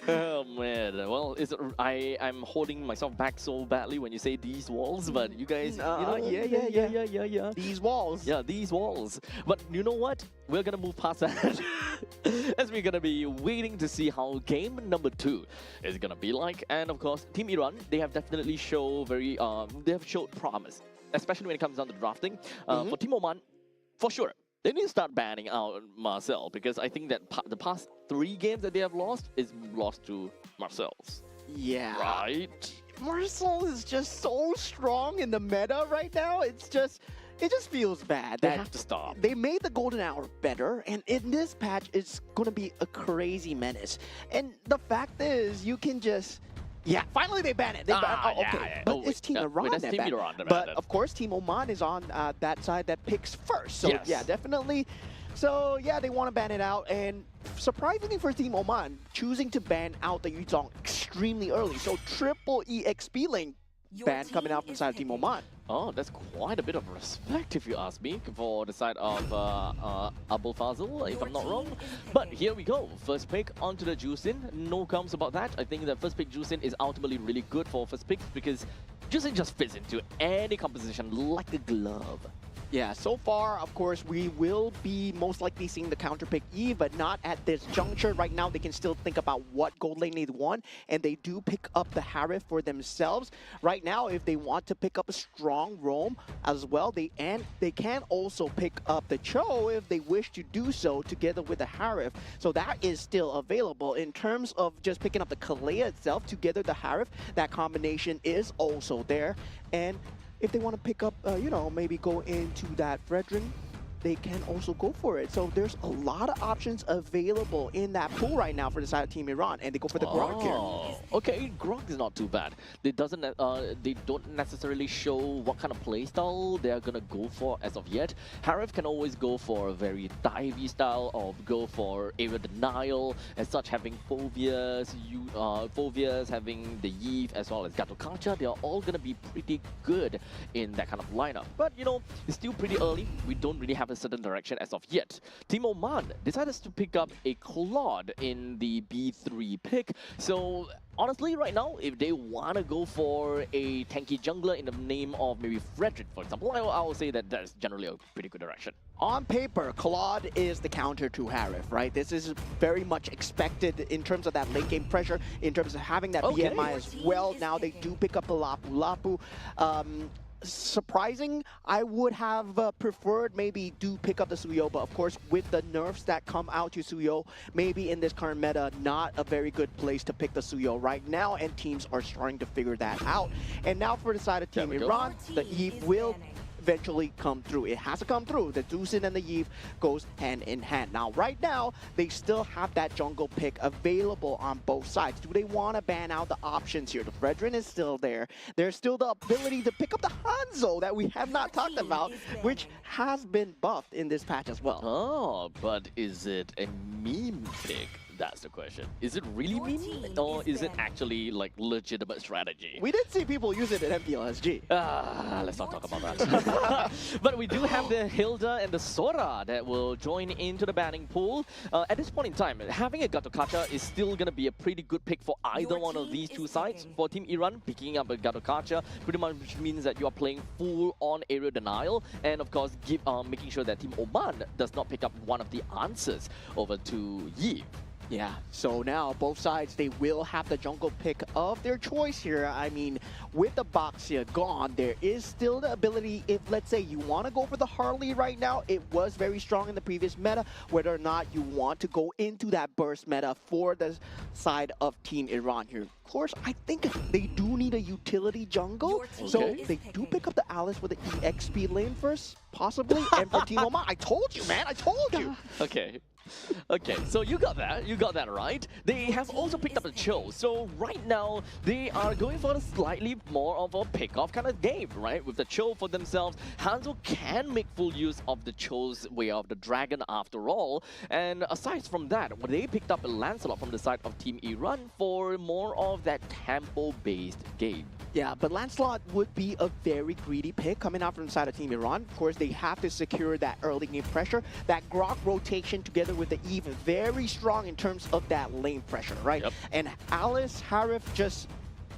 Oh man. Well, I'm holding myself back so badly when you say these walls, but you guys, yeah. These walls. Yeah, these walls. But you know what? We're gonna move past that as we're gonna be waiting to see how game number 2 is gonna be like. And of course, Team Iran, they have definitely showed promise, especially when it comes down to drafting. For Team Oman, for sure, they need to start banning out Marcel, because I think that the past 3 games that they have lost is lost to Marcel's. Yeah. Right? Marcel is just so strong in the meta right now. It just feels bad. They that have to stop. They made the golden hour better, and in this patch, it's gonna be a crazy menace. And the fact is, you can just. Yeah, finally they ban it. But it's Team Iran that's that Team banned it. Iran that But banned it. of course, Team Oman is on that side that picks first. So Yes. yeah, definitely. So yeah, they want to ban it out, and surprisingly for Team Oman, choosing to ban out the Yuzong extremely early. So triple EXP lane Your ban coming team out from is side of Team picking. Oman. Oh, that's quite a bit of respect, if you ask me, for the side of Abul Fazl, if Your I'm not wrong. team is But picking. here we go. First pick onto the Juicin. No qualms about that. I think that first pick Juicin is ultimately really good for first picks, because Juicin just fits into any composition like a glove. Yeah, so far, of course, we will be most likely seeing the counter pick Eve, but not at this juncture. Right now, they can still think about what gold lane they want, and they do pick up the Harith for themselves. Right now, if they want to pick up a strong roam as well, they can also pick up the Cho if they wish to do so together with the Harith. So that is still available. In terms of just picking up the Kalea itself together the Harith, that combination is also there. And if they want to pick up, maybe go into that Fredrin, they can also go for it. So there's a lot of options available in that pool right now for the side of Team Iran, and they go for the Grok here. Okay, Grok is not too bad. They don't necessarily show what kind of playstyle they are gonna go for as of yet. Harith can always go for a very divey style, or go for area denial, as such, having Phobias, having the Eve, as well as Gatokacha. They are all gonna be pretty good in that kind of lineup. But you know, it's still pretty early. We don't really have a certain direction as of yet. Team Oman decided to pick up a Claude in the B3 pick. So honestly, right now, if they want to go for a tanky jungler in the name of maybe Frederick, for example, I will say that that's generally a pretty good direction. On paper, Claude is the counter to Harith, right? This is very much expected in terms of that late game pressure, in terms of having that BMI as well. Now they do pick up the Lapu Lapu. Surprising, I would have preferred maybe do pick up the Suyo, but of course with the nerfs that come out to Suyo, maybe in this current meta, not a very good place to pick the Suyo right now, and teams are starting to figure that out. And now for the side of Team Iran, the Eve will eventually come through. It has to come through. The Dusin and the Yve goes hand in hand. Now, right now, they still have that jungle pick available on both sides. Do they want to ban out the options here? The Fredrin is still there. There's still the ability to pick up the Hanzo that we have not talked about, which has been buffed in this patch as well. Oh, but is it a meme pick? That's the question. Is it really meme, or is it actually like legitimate strategy? We did see people use it at MPLSG. Let's not talk about that. But we do have the Hilda and the Sora that will join into the banning pool. At this point in time, having a Gatokacha is still going to be a pretty good pick for either one of these two sides. For Team Iran, picking up a Gatokacha pretty much means that you are playing full-on area denial, and of course, making sure that Team Oman does not pick up one of the answers over to Yve. Yeah, so now both sides, they will have the jungle pick of their choice here. I mean, with the Baxia gone, there is still the ability, if let's say you want to go for the Harley right now, it was very strong in the previous meta, whether or not you want to go into that burst meta for the side of Team Iran here. Of course, I think they do need a utility jungle, so they do pick up the Alice with the EXP lane first, possibly, and for Team Oman, I told you, man, I told you! Okay. Okay, so you got that right. They have also picked up a Cho, so right now they are going for a slightly more of a pick-off kind of game, right? With the Cho for themselves, Hanzo can make full use of the Cho's way of the dragon after all, and aside from that, they picked up a Lancelot from the side of Team Iran for more of that tempo-based game. Yeah, but Lancelot would be a very greedy pick coming out from the side of Team Iran. Of course, they have to secure that early game pressure. That Grok rotation together with the Eve, very strong in terms of that lane pressure, right? Yep. And Alice, Harif, just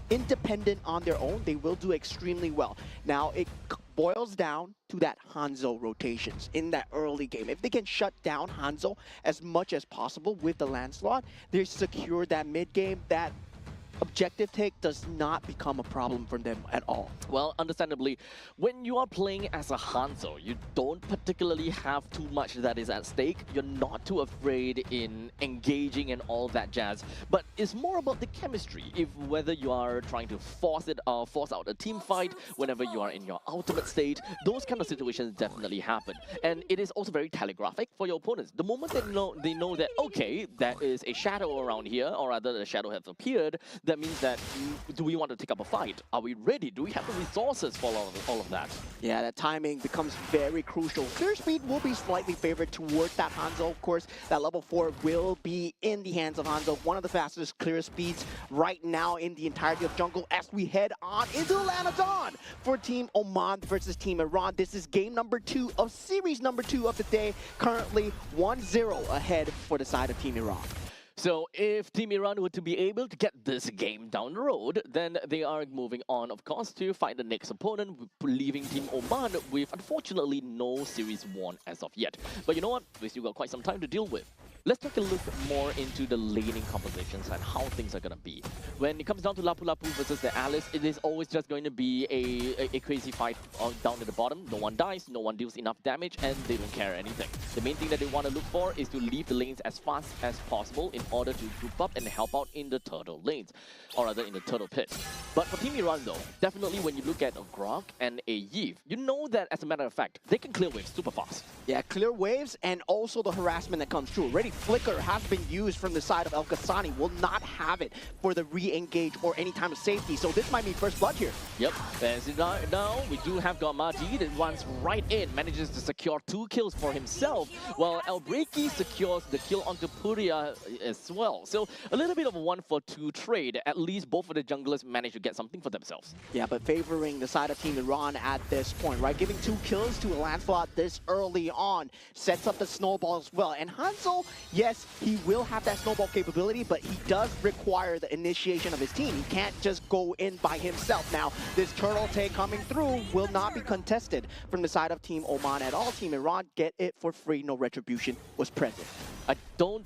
independent on their own, they will do extremely well. Now, it boils down to that Hanzo rotations in that early game. If they can shut down Hanzo as much as possible with the Lancelot, they secure that mid game, that objective take does not become a problem for them at all. Well, understandably, when you are playing as a Hanzo, you don't particularly have too much that is at stake. You're not too afraid in engaging and all that jazz. But it's more about the chemistry. If whether you are trying to force out a team fight, whenever you are in your ultimate state, those kind of situations definitely happen. And it is also very telegraphic for your opponents. The moment they know that, okay, there is a shadow around here, or rather the shadow has appeared, that means that, do we want to take up a fight? Are we ready? Do we have the resources for all of that? Yeah, that timing becomes very crucial. Clear speed will be slightly favored towards that Hanzo. Of course, that level 4 will be in the hands of Hanzo. One of the fastest clear speeds right now in the entirety of jungle as we head on into the Land of Dawn for Team Oman versus Team Iran. This is game number 2 of series number 2 of the day. Currently 1-0 ahead for the side of Team Iran. So if Team Iran were to be able to get this game down the road, then they are moving on, of course, to find the next opponent, leaving Team Oman with, unfortunately, no series won as of yet. But you know what? We still got quite some time to deal with. Let's take a look more into the laning compositions and how things are going to be. When it comes down to Lapu Lapu versus the Alice, it is always just going to be a crazy fight down at the bottom. No one dies, no one deals enough damage, and they don't care anything. The main thing that they want to look for is to leave the lanes as fast as possible in order to group up and help out in the turtle lanes, or rather in the turtle pit. But for Team Iran though, definitely when you look at a Grok and a Yve, you know that as a matter of fact, they can clear waves super fast. Yeah, clear waves and also the harassment that comes through. Already Flicker has been used from the side of El Ghasani, will not have it for the re-engage or any time of safety, so this might be first blood here. Yep, as now we do have Garmadi that runs right in, manages to secure 2 kills for himself, while Elbreki secures the kill onto Puria as well. So a little bit of a 1-for-2 trade. At least both of the junglers managed to get something for themselves. Yeah, but favoring the side of Team Iran at this point, right? Giving 2 kills to a Lancelot this early on sets up the snowball as well. And Hanzo, yes, he will have that snowball capability, but he does require the initiation of his team. He can't just go in by himself. Now, this turtle take coming through will not be contested from the side of Team Oman at all. Team Iran get it for free, no retribution was present. I don't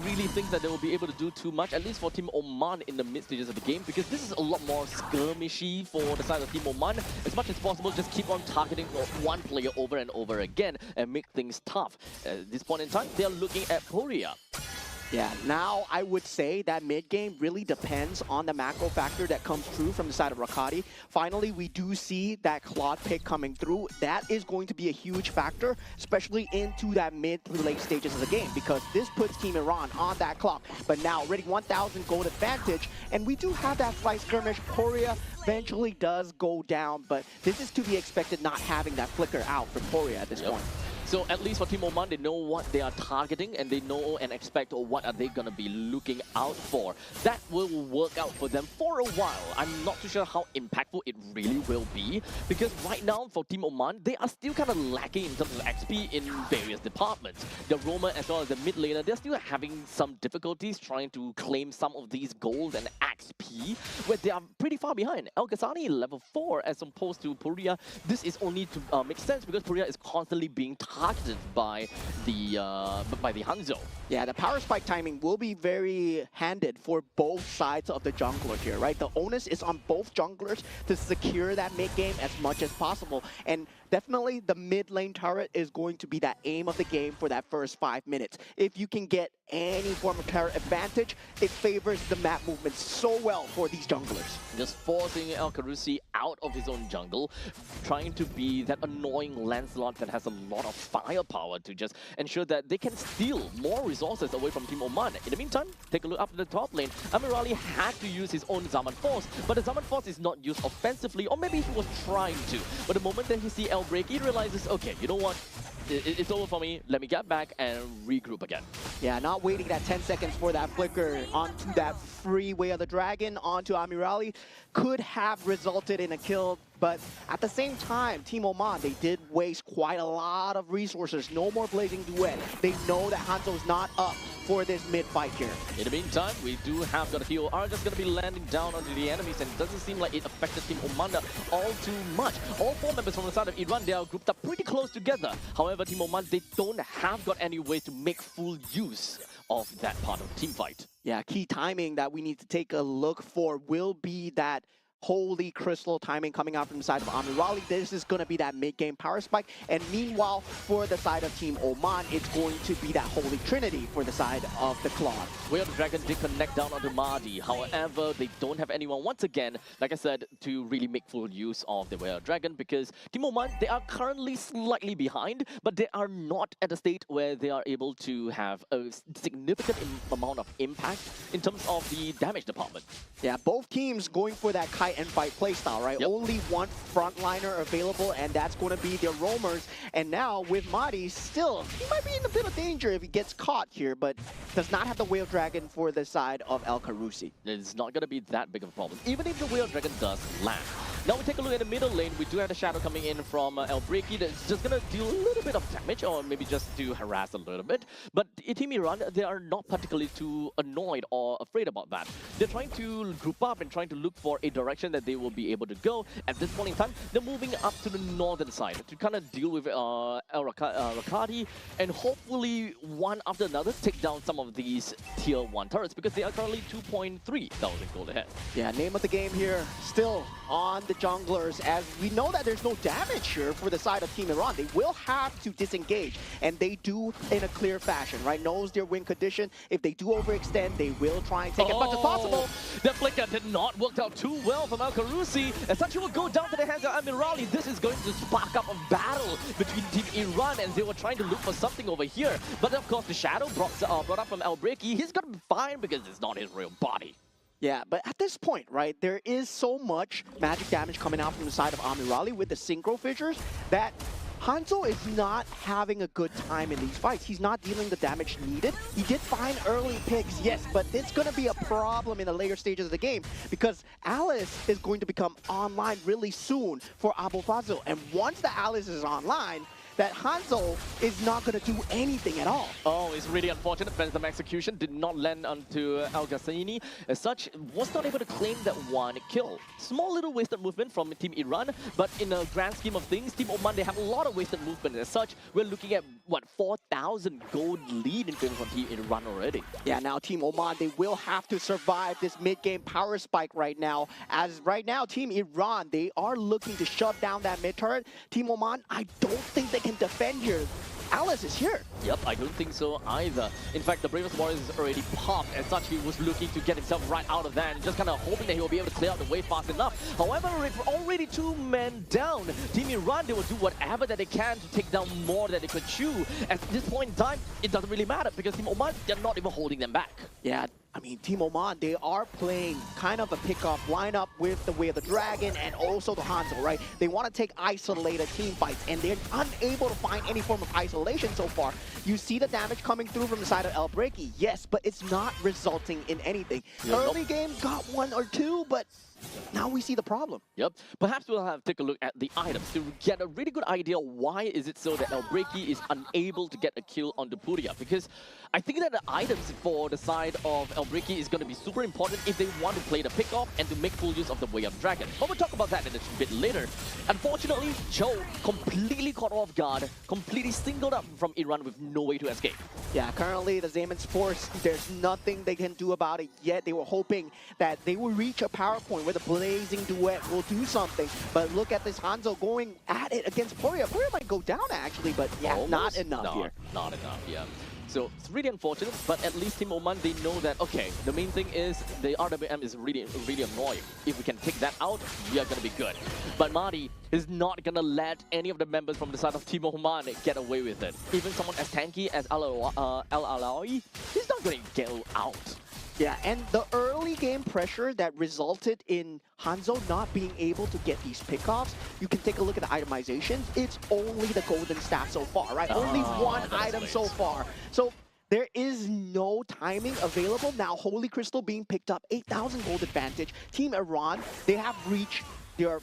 really think that they will be able to do too much, at least for Team Oman in the mid stages of the game, because this is a lot more skirmishy for the side of Team Oman. As much as possible, just keep on targeting one player over and over again and make things tough. At this point in time, they are looking at Puria. Yeah, now I would say that mid-game really depends on the macro factor that comes through from the side of Rakati. Finally, we do see that Claude pick coming through. That is going to be a huge factor, especially into that mid to late stages of the game, because this puts Team Iran on that clock. But now, already 1,000 gold advantage, and we do have that slight skirmish. Poria eventually does go down, but this is to be expected, not having that flicker out for Poria at this point. So at least for Team Oman, they know what they are targeting and they know and expect what are they going to be looking out for. That will work out for them for a while. I'm not too sure how impactful it really will be, because right now for Team Oman, they are still kind of lacking in terms of XP in various departments. The roamer as well as the mid laner, they're still having some difficulties trying to claim some of these gold and XP, where they are pretty far behind. El Ghazani level 4 as opposed to Puria. This is only to make sense because Puria is constantly being targeted by the Hanzo. Yeah, the power spike timing will be very handed for both sides of the jungler here, right? The onus is on both junglers to secure that mid game as much as possible. And definitely the mid lane turret is going to be that aim of the game for that first 5 minutes. If you can get any form of turret advantage, it favors the map movement so well for these junglers. Just forcing El Carusi out of his own jungle, trying to be that annoying Lancelot that has a lot of firepower to just ensure that they can steal more resources away from Team Oman. In the meantime, take a look up at the top lane. Amirali had to use his own Zaman Force, but the Zaman Force is not used offensively, or maybe he was trying to. But the moment that he sees El break, he realizes, okay, you know what? It's over for me. Let me get back and regroup again. Yeah, not waiting that 10 seconds for that flicker onto that freeway of the dragon onto Amirali could have resulted in a kill. But at the same time, Team Oman, they did waste quite a lot of resources. No more Blazing Duet. They know that Hanzo's not up for this mid-fight here. In the meantime, we do have the heal are just going to be landing down onto the enemies, and it doesn't seem like it affected Team Oman all too much. All 4 members from the side of Iran, they are grouped up pretty close together. However, Team Oman, they don't have got any way to make full use of that part of the team fight. Yeah, key timing that we need to take a look for will be that Holy Crystal timing coming out from the side of Amirali. This is going to be that mid-game power spike. And meanwhile, for the side of Team Oman, it's going to be that Holy Trinity for the side of the Claude. Where the Dragon did connect down onto Mahdi. However, they don't have anyone, once again, like I said, to really make full use of the Were Dragon, because Team Oman, they are currently slightly behind, but they are not at a state where they are able to have a significant amount of impact in terms of the damage department. Yeah, both teams going for that kite and fight playstyle, right? Yep. Only one frontliner available, and that's going to be their roamers. And now with Mahdi, still, he might be in a bit of danger if he gets caught here, but does not have the Whale Dragon for the side of El Carusi. It's not going to be that big of a problem, even if the Whale Dragon does land. Now we take a look at the middle lane. We do have the Shadow coming in from El Breaky. That's just going to deal a little bit of damage, or maybe just to harass a little bit. But Team Iran, they are not particularly too annoyed or afraid about that. They're trying to group up and trying to look for a direction that they will be able to go. At this point in time, they're moving up to the northern side to kind of deal with El Rakati, and hopefully one after another take down some of these tier 1 turrets, because they are currently 2.3 thousand gold ahead. Yeah, name of the game here, still on the junglers, as we know that there's no damage here for the side of Team Iran. They will have to disengage, and they do in a clear fashion, right? Knows their win condition. If they do overextend, they will try and take as much as possible. That flicker did not work out too well from Al Carusi. As such, he will go down to the hands of Amirali. This is going to spark up a battle between Team Iran, and they were trying to look for something over here. But of course, the Shadow brought up from El Breaky. He's going to be fine because it's not his real body. Yeah, but at this point, right, there is so much magic damage coming out from the side of Amirali with the synchro fissures that Hanzo is not having a good time in these fights. He's not dealing the damage needed. He did find early picks, yes, but it's going to be a problem in the later stages of the game, because Alice is going to become online really soon for Abu Fazil. And once the Alice is online, that Hanzo is not going to do anything at all. Oh, it's really unfortunate. Phantom Execution did not land onto Al Ghassani. As such, was not able to claim that one kill. Small little wasted movement from Team Iran, but in a grand scheme of things, Team Oman, they have a lot of wasted movement. As such, we're looking at, what, 4,000 gold lead in terms of Team Iran already. Yeah, now Team Oman, they will have to survive this mid-game power spike right now. As right now, Team Iran, they are looking to shut down that mid-turret. Team Oman, I don't think they can defend here. Alice is here. Yep, I don't think so either. In fact, the Bravest Warriors is already popped. As such, he was looking to get himself right out of that and just kind of hoping that he will be able to clear out the way fast enough. However, with already 2 men down, Team Iran, they will do whatever that they can to take down more that they could chew. At this point in time, it doesn't really matter because Team Oman, they're not even holding them back. Yeah, I mean, Team Oman, they are playing kind of a pickoff lineup with the Way of the Dragon and also the Hanzo, right? They want to take isolated team fights, and they're unable to find any form of isolation so far. You see the damage coming through from the side of LOΗI, yes, but it's not resulting in anything. Early game got 1 or 2, but now we see the problem. Yep. Perhaps we'll have to take a look at the items to get a really good idea why is it so that LOΗI is unable to get a kill on the Puria. Because I think that the items for the side of LOΗI is going to be super important if they want to play the pickoff and to make full use of the Way of Dragon. But we'll talk about that in a bit later. Unfortunately, Châu completely caught off guard, completely singled up from Iran with no way to escape. Yeah, currently the Xayman Sports, there's nothing they can do about it yet. They were hoping that they will reach a power point where the Blazing Duet will do something. But look at this Hanzo going at it against Puria. Puria might go down actually, but yeah, Almost. not enough here. Not enough, yeah. So it's really unfortunate, but at least Team Oman, they know that, okay, the main thing is the RWM is really annoying. If we can take that out, we are going to be good. But Mahdi is not going to let any of the members from the side of Team Oman get away with it. Even someone as tanky as LOΗI, he's not going to go out. Yeah, and the early game pressure that resulted in Hanzo not being able to get these pickoffs, you can take a look at the itemizations. It's only the golden staff so far, right? Only 1 item so far. So there is no timing available. Now, Holy Crystal being picked up, 8,000 gold advantage. Team Iran, they have reached their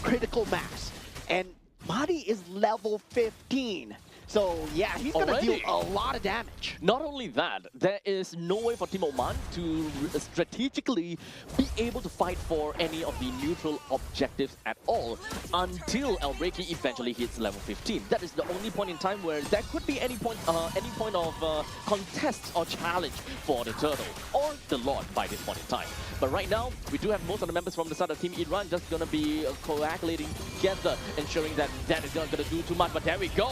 critical max. And Mahdi is level 15. So, yeah, he's going to deal a lot of damage. Not only that, there is no way for Team Oman to strategically be able to fight for any of the neutral objectives at all until LOΗI eventually hits level 15. That is the only point in time where there could be any point of contest or challenge for the Turtle or the Lord by this point in time. But right now, we do have most of the members from the side of Team Iran just going to be coagulating together, ensuring that that is not going to do too much. But there we go.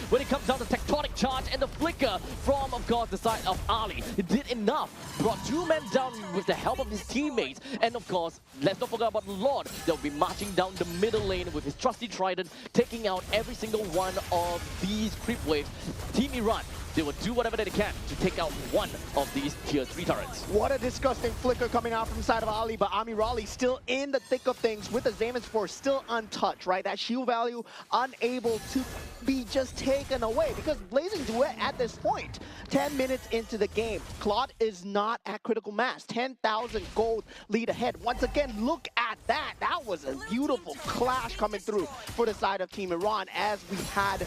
When it comes down to tectonic charge and the flicker from, of course, the side of Ali, it did enough. Brought 2 men down with the help of his teammates. And of course, let's not forget about the Lord. They'll be marching down the middle lane with his trusty trident, taking out every single one of these creep waves. Team Iran, they will do whatever they can to take out one of these tier 3 turrets. What a disgusting flicker coming out from the side of Ali, but Amirali still in the thick of things with the Xayman Force still untouched, right? That shield value unable to be just taken away because Blazing Duet at this point, 10 minutes into the game, Claude is not at critical mass. 10,000 gold lead ahead. Once again, look at that. That was a beautiful clash coming through for the side of Team Iran as we had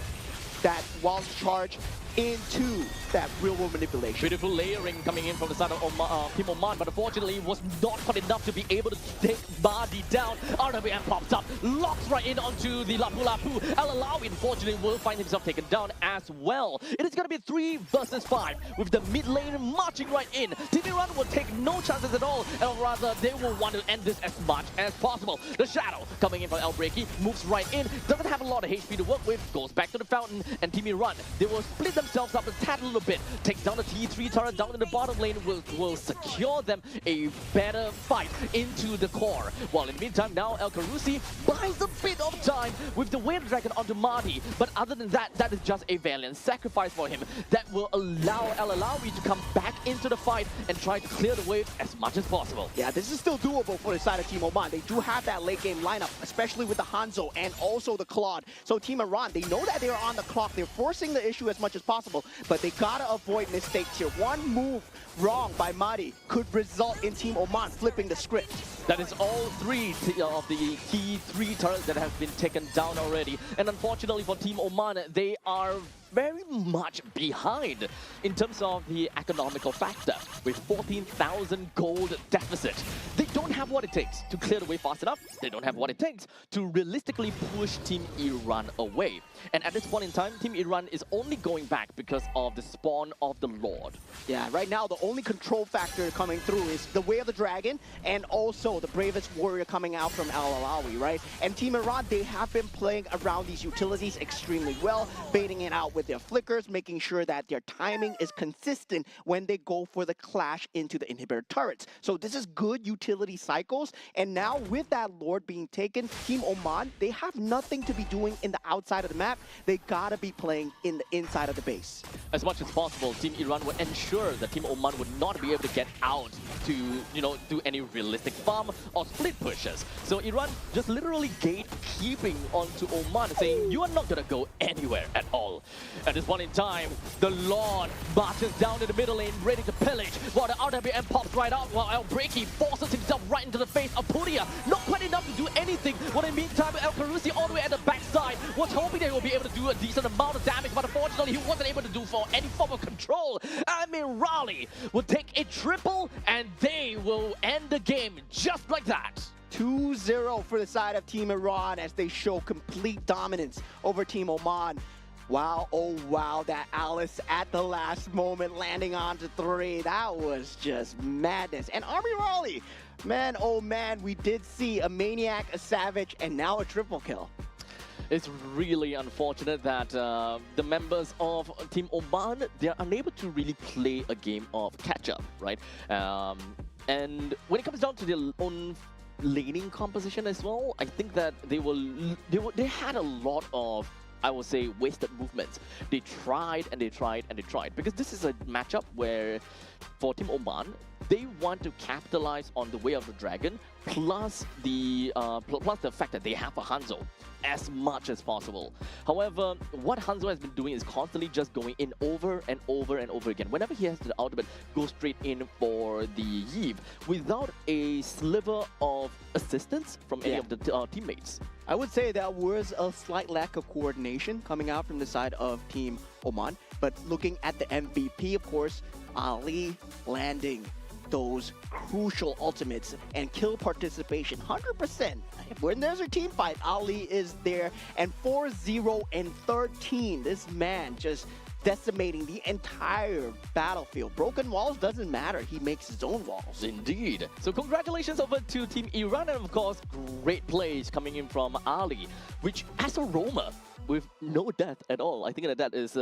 that wild charge into that real-world manipulation. Beautiful layering coming in from the side of Team Oman, but unfortunately it was not quite enough to be able to take Mahdi down. RWM pops up, locks right in onto the Lapu Lapu. LOΗI, unfortunately, will find himself taken down as well. It is going to be 3 versus 5, with the mid lane marching right in. Team Iran will take no chances at all, and rather they will want to end this as much as possible. The Shadow coming in from LOΗI moves right in, doesn't have a lot of HP to work with, goes back to the fountain, and Team Iran, they will split themselves up a tad a little bit, take down the T3 turret down in the bottom lane, will secure them a better fight into the core. While in the meantime, now El Karusi buys a bit of time with the Wave Dragon onto Mahdi, but other than that, that is just a valiant sacrifice for him that will allow LOΗI to come back into the fight and try to clear the wave as much as possible. Yeah, this is still doable for the side of Team Oman. They do have that late game lineup, especially with the Hanzo and also the Claude. So Team Iran, they know that they're on the clock. They're forcing the issue as much as possible, but they gotta avoid mistakes here. One move wrong by Mahdi could result in Team Oman flipping the script. That is all 3 of the key 3 turrets that have been taken down already. And unfortunately for Team Oman, they are very much behind in terms of the economical factor with 14,000 gold deficit. They don't don't have what it takes to clear the way fast enough. They don't have what it takes to realistically push Team Iran away. And at this point in time, Team Iran is only going back because of the spawn of the Lord. Yeah, right now the only control factor coming through is the Way of the Dragon and also the Bravest Warrior coming out from LOΗ, right? And Team Iran, they have been playing around these utilities extremely well, baiting it out with their flickers, making sure that their timing is consistent when they go for the clash into the inhibitor turrets. So this is good utility cycles, and now with that Lord being taken, Team Oman, they have nothing to be doing in the outside of the map. They gotta be playing in the inside of the base. As much as possible, Team Iran would ensure that Team Oman would not be able to get out to, do any realistic farm or split pushes. So Iran just literally gatekeeping onto Oman, saying, you are not gonna go anywhere at all. At this point in time, the Lord marches down in the middle lane, ready to pillage, while the RWM pops right out, while El-Breaky forces himself right into the face of Puria. Not quite enough to do anything, while in the meantime, El-Karusi all the way at the backside was hoping they will be able to do a decent amount of damage, but unfortunately he wasn't able to do for any form of control. I mean, Raleigh will take a triple, and they will end the game just like that. 2-0 for the side of Team Iran as they show complete dominance over Team Oman. Wow, oh wow, that Alice at the last moment landing onto 3. That was just madness. And Army Raleigh, man, oh man, we did see a Maniac, a Savage, and now a triple kill. It's really unfortunate that the members of Team Oman, they're unable to really play a game of catch-up, right? And when it comes down to their own laning composition as well, I think that they had a lot of, I would say, wasted movements. They tried and they tried and they tried, because this is a matchup where for Team Oman, they want to capitalize on the Way of the Dragon plus the fact that they have a Hanzo as much as possible. However, what Hanzo has been doing is constantly just going in over and over and over again. Whenever he has the ultimate, go straight in for the Yve without a sliver of assistance from any of the teammates. I would say that was a slight lack of coordination coming out from the side of Team Oman. But looking at the MVP, of course, Ali landing those crucial ultimates and kill participation 100%. When there's a team fight, Ali is there, and 4-0 and 13. This man just decimating the entire battlefield. Broken walls doesn't matter. He makes his own walls. Indeed. So congratulations over to Team Iran, and of course, great plays coming in from Ali, which as a roamer, with no death at all. I think that is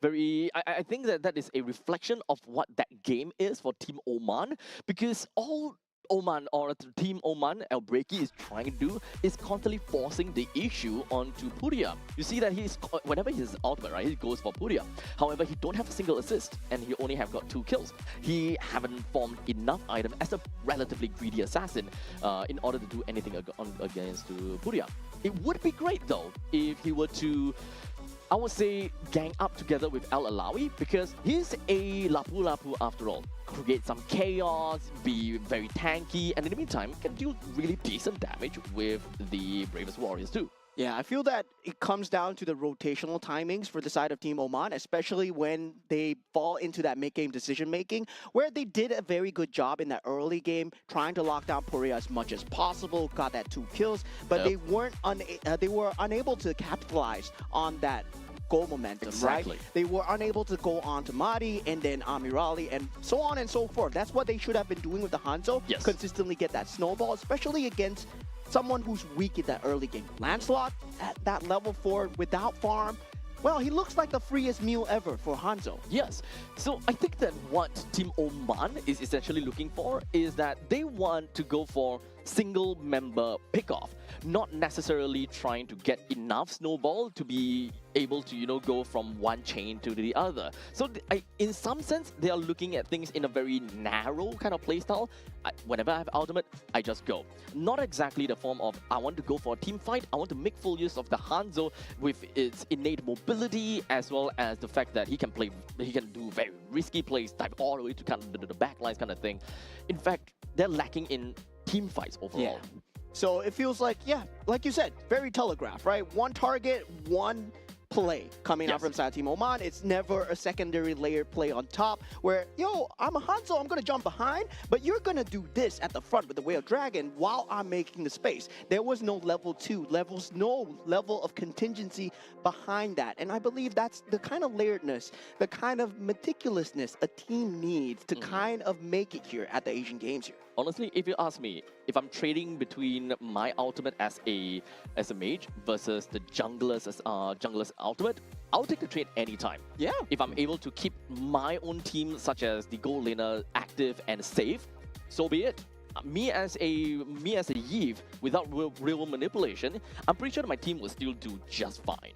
very... I think that is a reflection of what that game is for Team Oman, because all Oman or Team Oman, El-Breaky, is trying to do is constantly forcing the issue onto Puria. You see that whenever he's ultimate, right, he goes for Puria. However, he don't have a single assist, and he only have got 2 kills. He haven't formed enough item as a relatively greedy assassin in order to do anything against Puria. It would be great though if he were to, I would say, gang up together with LOΗ, because he's a lapu-lapu after all. Create some chaos, be very tanky, and in the meantime can do really decent damage with the Bravest Warriors too. Yeah, I feel that it comes down to the rotational timings for the side of Team Oman, especially when they fall into that mid-game decision-making, where they did a very good job in that early game, trying to lock down Puria as much as possible, got that 2 kills, but they were unable to capitalize on that goal momentum, right? They were unable to go on to Madi and then Amirali and so on and so forth. That's what they should have been doing with the Hanzo, consistently get that snowball, especially against someone who's weak in that early game. Lancelot at that level 4 without farm, well, he looks like the freest meal ever for Hanzo. Yes. So I think that what Team Oman is essentially looking for is that they want to go for single member pickoff, not necessarily trying to get enough snowball to be able to, go from one chain to the other. So in some sense, they are looking at things in a very narrow kind of playstyle. Whenever I have ultimate, I just go. Not exactly the form of, I want to go for a team fight, I want to make full use of the Hanzo with its innate mobility, as well as the fact that he can do very risky plays, dive all the way to kind of the backlines kind of thing. In fact, they're lacking in team fights overall. So it feels like, like you said, very telegraphed, right? One target, one play coming out Yes. from side Team Oman. It's never a secondary layered play on top where, yo, I'm a Hanzo, I'm going to jump behind, but you're going to do this at the front with the Whale Dragon while I'm making the space. There was no level 2, no level of contingency behind that. And I believe that's the kind of layeredness, the kind of meticulousness a team needs to kind of make it here at the Asian Games here. Honestly, if you ask me, if I'm trading between my ultimate as a mage versus the jungler's ultimate, I'll take the trade anytime. Yeah. If I'm able to keep my own team, such as the gold laner, active and safe, so be it. Me as a Yeve, without real manipulation, I'm pretty sure my team will still do just fine.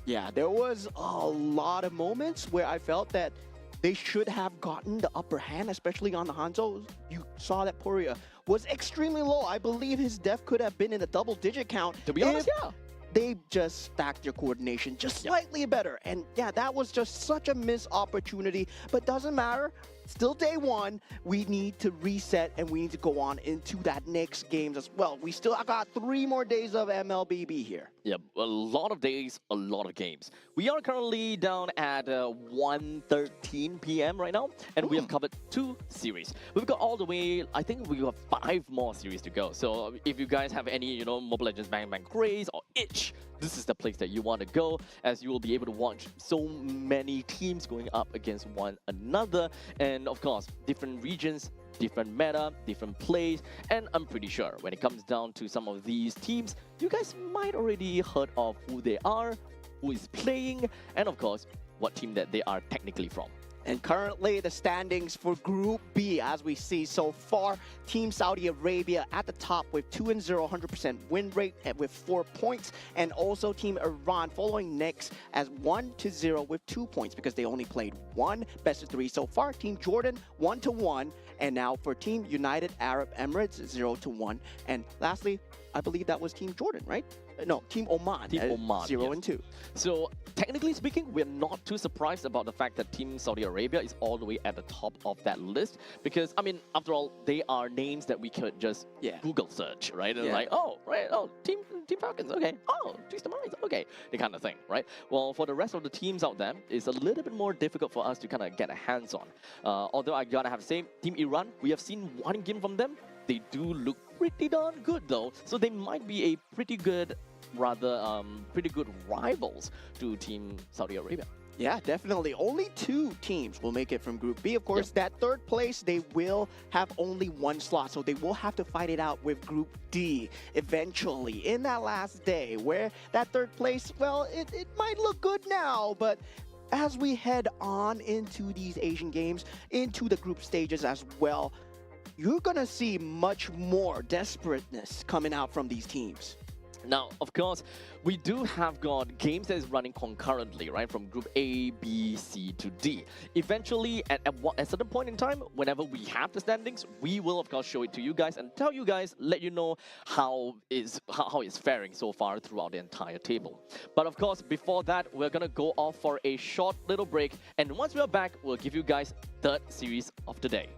Yeah, there was a lot of moments where I felt that they should have gotten the upper hand, especially on the Hanzo. You saw that Poria was extremely low. I believe his death could have been in a double-digit count. To be honest, yeah. They just stacked their coordination just slightly better. And yeah, that was just such a missed opportunity. But doesn't matter. Still day one. We need to reset and we need to go on into that next games as well. I got 3 more days of MLBB here. Yeah, a lot of days, a lot of games. We are currently down at 1:13 p.m. right now, and we have covered 2 series. We've got all the way, I think we have 5 more series to go. So if you guys have any, Mobile Legends Bang Bang craze or itch, this is the place that you want to go, as you will be able to watch so many teams going up against one another. And of course, different regions, different meta, different plays, and I'm pretty sure when it comes down to some of these teams, you guys might already heard of who they are, who is playing, and of course, what team that they are technically from. And currently the standings for Group B, as we see so far, Team Saudi Arabia at the top with 2-0, 100% win rate with 4 points. And also Team Iran following next as 1-0 with 2 points because they only played 1 best of 3 so far. Team Jordan 1-1. And now for Team United Arab Emirates 0-1. And lastly, I believe that was Team Jordan, right? No, Team Oman. Team Oman, 0-2. So technically speaking, we're not too surprised about the fact that Team Saudi Arabia is all the way at the top of that list, because I mean, after all, they are names that we could just Google search, right? And like, Team Falcons, okay. Oh, Twisted Minds, okay. The kind of thing, right? Well, for the rest of the teams out there, it's a little bit more difficult for us to kind of get a hands on. Although I gotta have to say, Team Iran, we have seen 1 game from them. They do look pretty darn good though, so they might be a pretty good rivals to Team Saudi Arabia. Yeah, definitely. Only 2 teams will make it from Group B. Of course, that 3rd place, they will have only 1 slot, so they will have to fight it out with Group D eventually in that last day, where that 3rd place, well, it might look good now, but as we head on into these Asian Games, into the group stages as well, you're going to see much more desperateness coming out from these teams. Now, of course, we do have got games that is running concurrently, right? From Group A, B, C to D. Eventually, at a certain point in time, whenever we have the standings, we will, of course, show it to you guys and tell you guys, let you know how it's faring so far throughout the entire table. But of course, before that, we're going to go off for a short little break. And once we're back, we'll give you guys 3rd series of the day.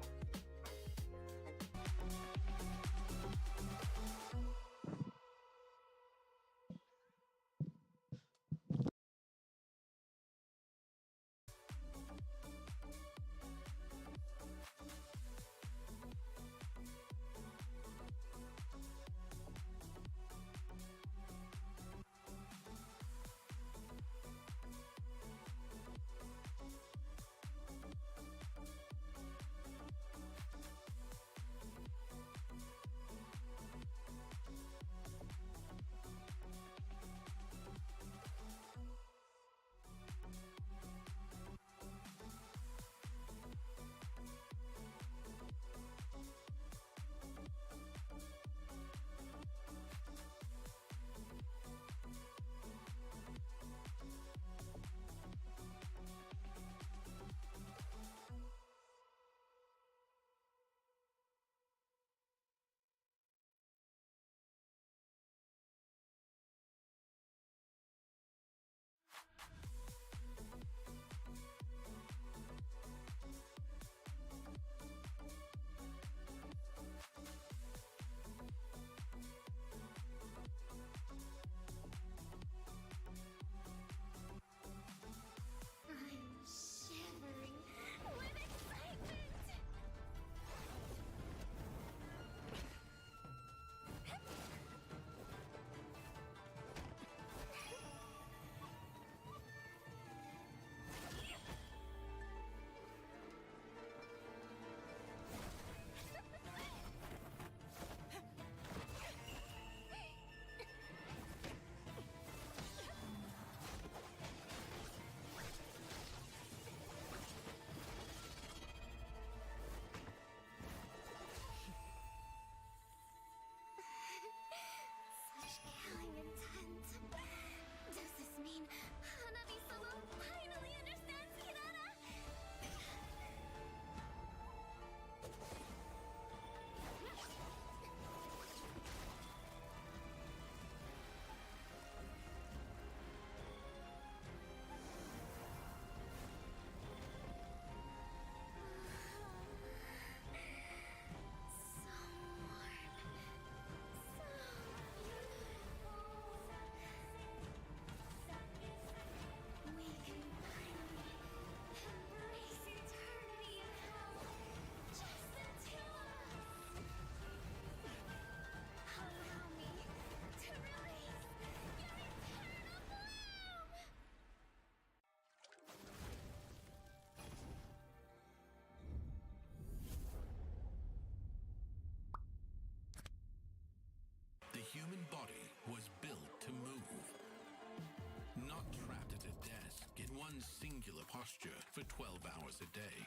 one singular posture for 12 hours a day.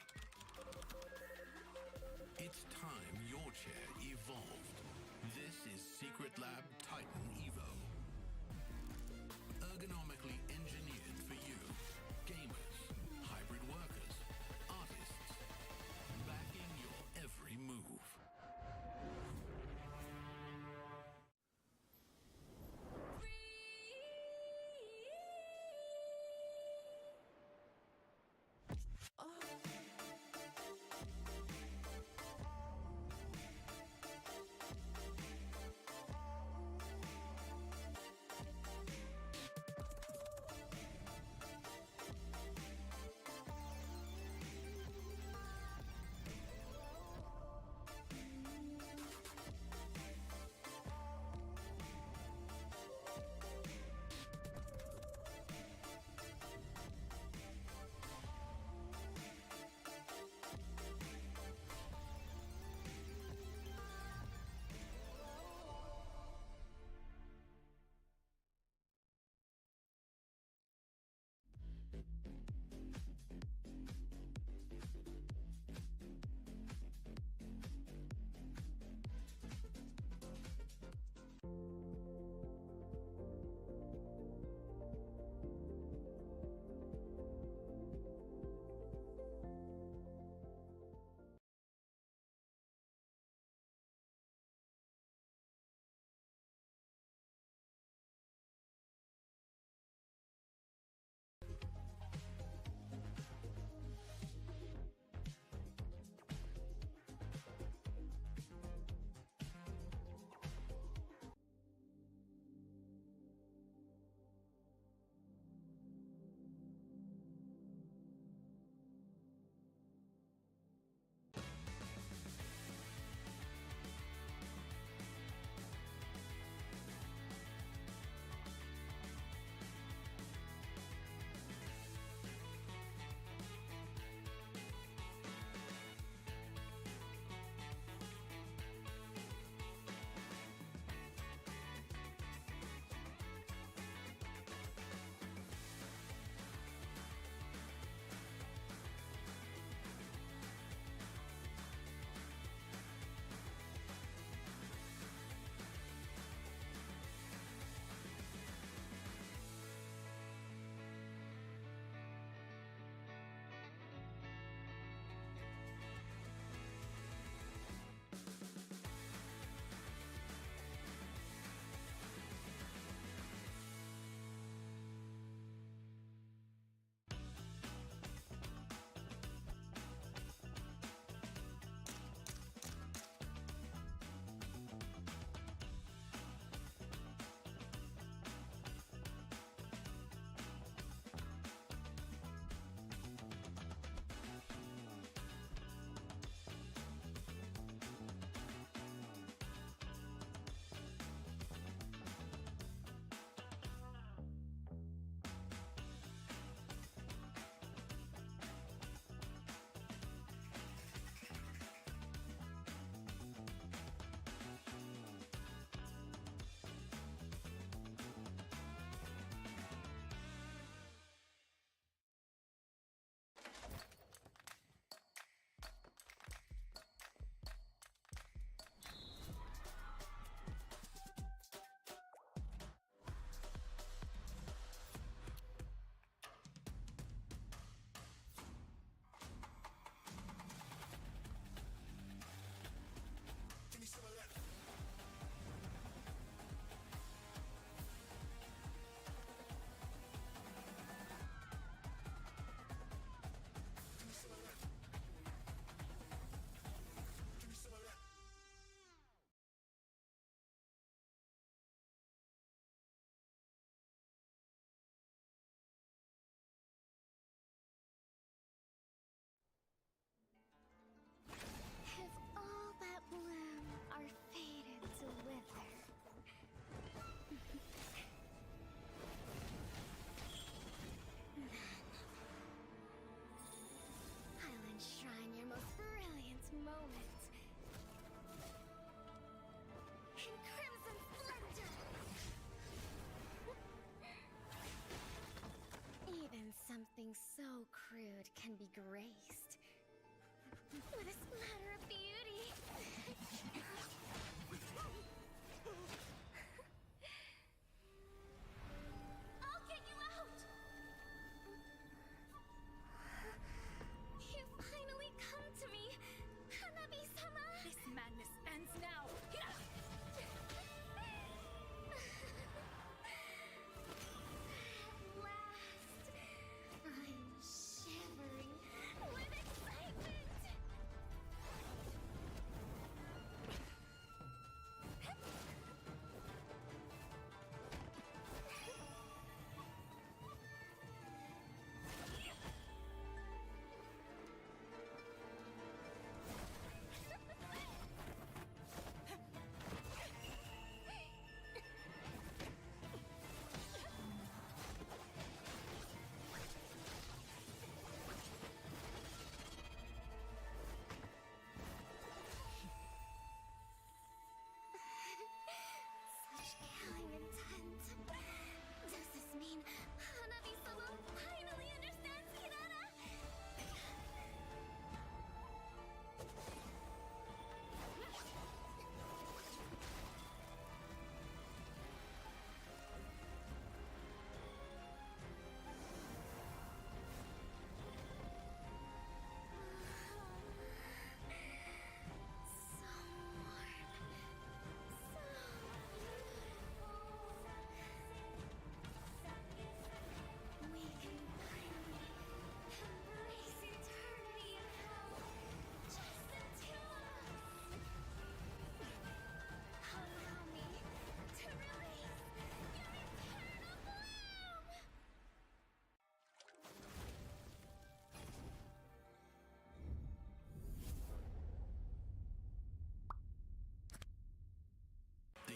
It's time your chair evolved. This is Secret Lab Titan Evo. Ergonomically engineered for you, gamers, hybrid workers, artists, backing your every move.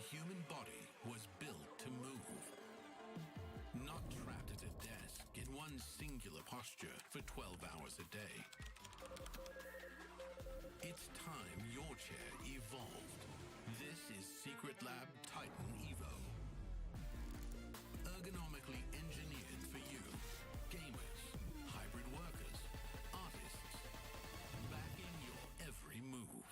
human body was built to move. Not trapped at a desk in one singular posture for 12 hours a day. It's time your chair evolved. This is Secret Lab Titan Evo. Ergonomically engineered for you, gamers, hybrid workers, artists, backing your every move.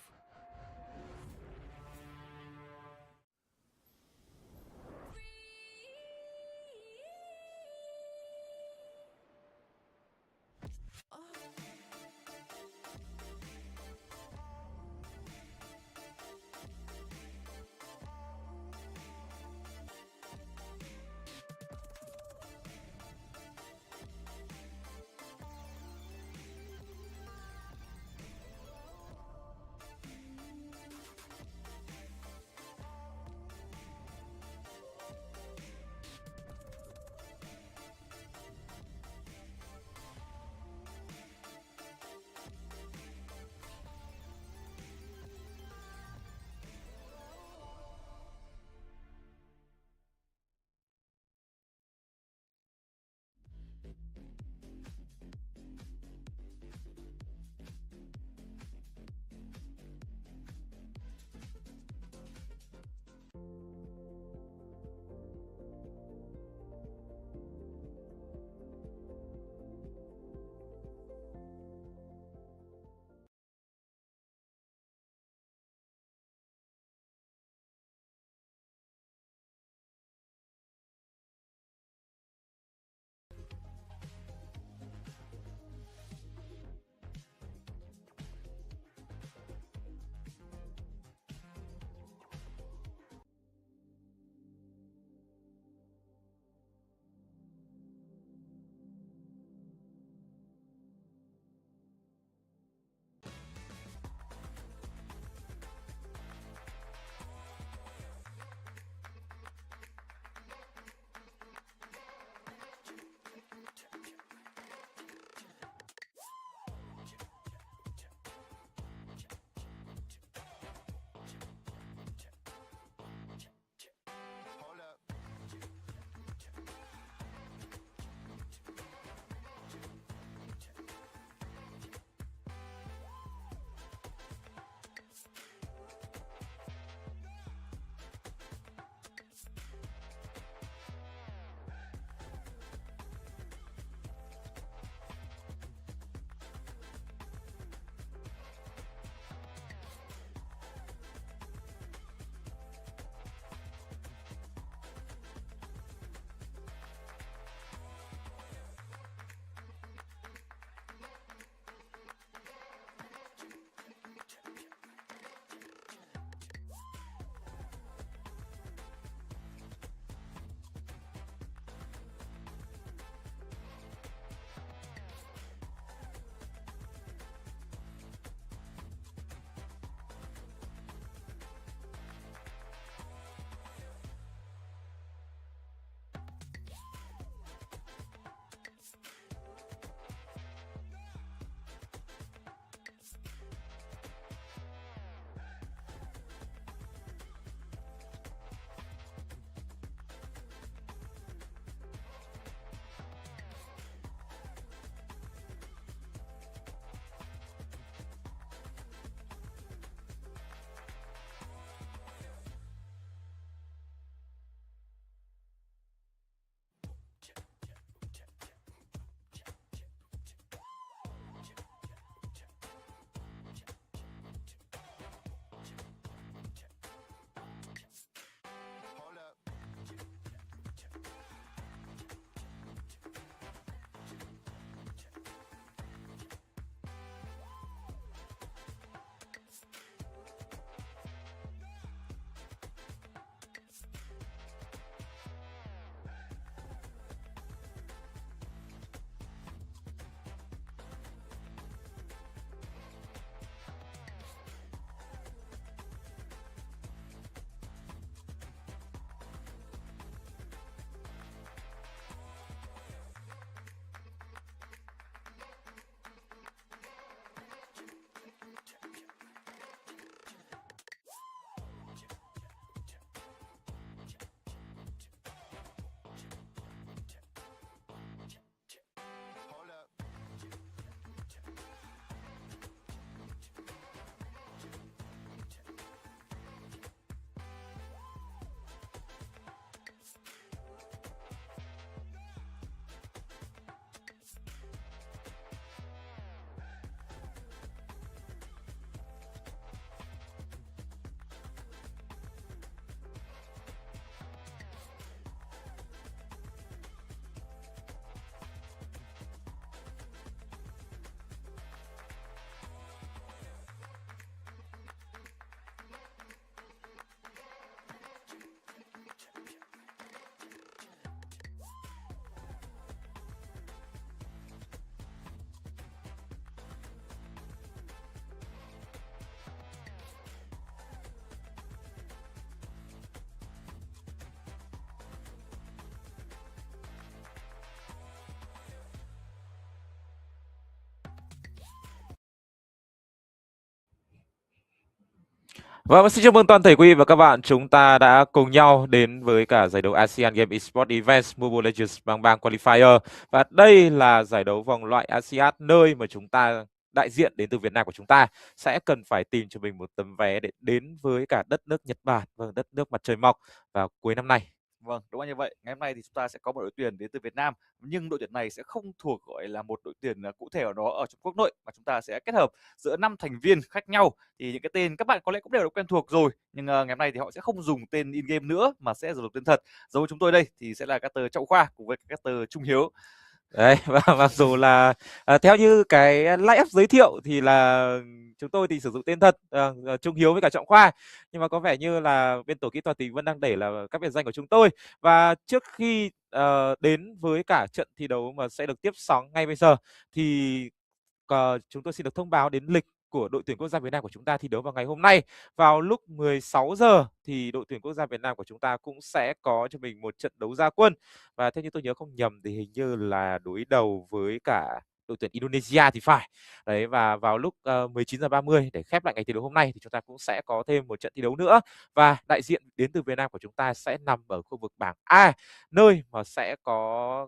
Vâng, xin chào mừng toàn thể quý vị và các bạn. Chúng ta đã cùng nhau đến với cả giải đấu ASEAN Game Esports Events Mobile Legends Bang Qualifier. Và đây là giải đấu vòng loại ASIAD, nơi mà chúng ta đại diện đến từ Việt Nam của chúng ta sẽ cần phải tìm cho mình một tấm vé để đến với cả đất nước Nhật Bản, vâng, đất nước mặt trời mọc vào cuối năm nay. Vâng, đúng là như vậy. Ngày hôm nay thì chúng ta sẽ có một đội tuyển đến từ Việt Nam, nhưng đội tuyển này sẽ không thuộc gọi là một đội tuyển cụ thể ở đó ở trong quốc nội, mà chúng ta sẽ kết hợp giữa 5 thành viên khác nhau. Thì những cái tên các bạn có lẽ cũng đều đã quen thuộc rồi, nhưng ngày hôm nay thì họ sẽ không dùng tên in game nữa mà sẽ dùng tên thật. Giống như chúng tôi đây thì sẽ là caster Trọng Khoa cùng với caster Trung Hiếu. Đấy, và mặc dù là theo như cái line-up giới thiệu thì là chúng tôi thì sử dụng tên thật Trung Hiếu với cả Trọng Khoa, nhưng mà có vẻ như là bên tổ kỹ thuật thì vẫn đang để là các biệt danh của chúng tôi. Và trước khi đến với cả trận thi đấu mà sẽ được tiếp sóng ngay bây giờ thì chúng tôi xin được thông báo đến lịch của đội tuyển quốc gia Việt Nam của chúng ta thi đấu vào ngày hôm nay. Vào lúc 16 giờ thì đội tuyển quốc gia Việt Nam của chúng ta cũng sẽ có cho mình một trận đấu ra quân. Và theo như tôi nhớ không nhầm thì hình như là đối đầu với cả đội tuyển Indonesia thì phải. Đấy, và vào lúc 19h30 để khép lại ngày thi đấu hôm nay thì chúng ta cũng sẽ có thêm một trận thi đấu nữa. Và đại diện đến từ Việt Nam của chúng ta sẽ nằm ở khu vực bảng A, nơi mà sẽ có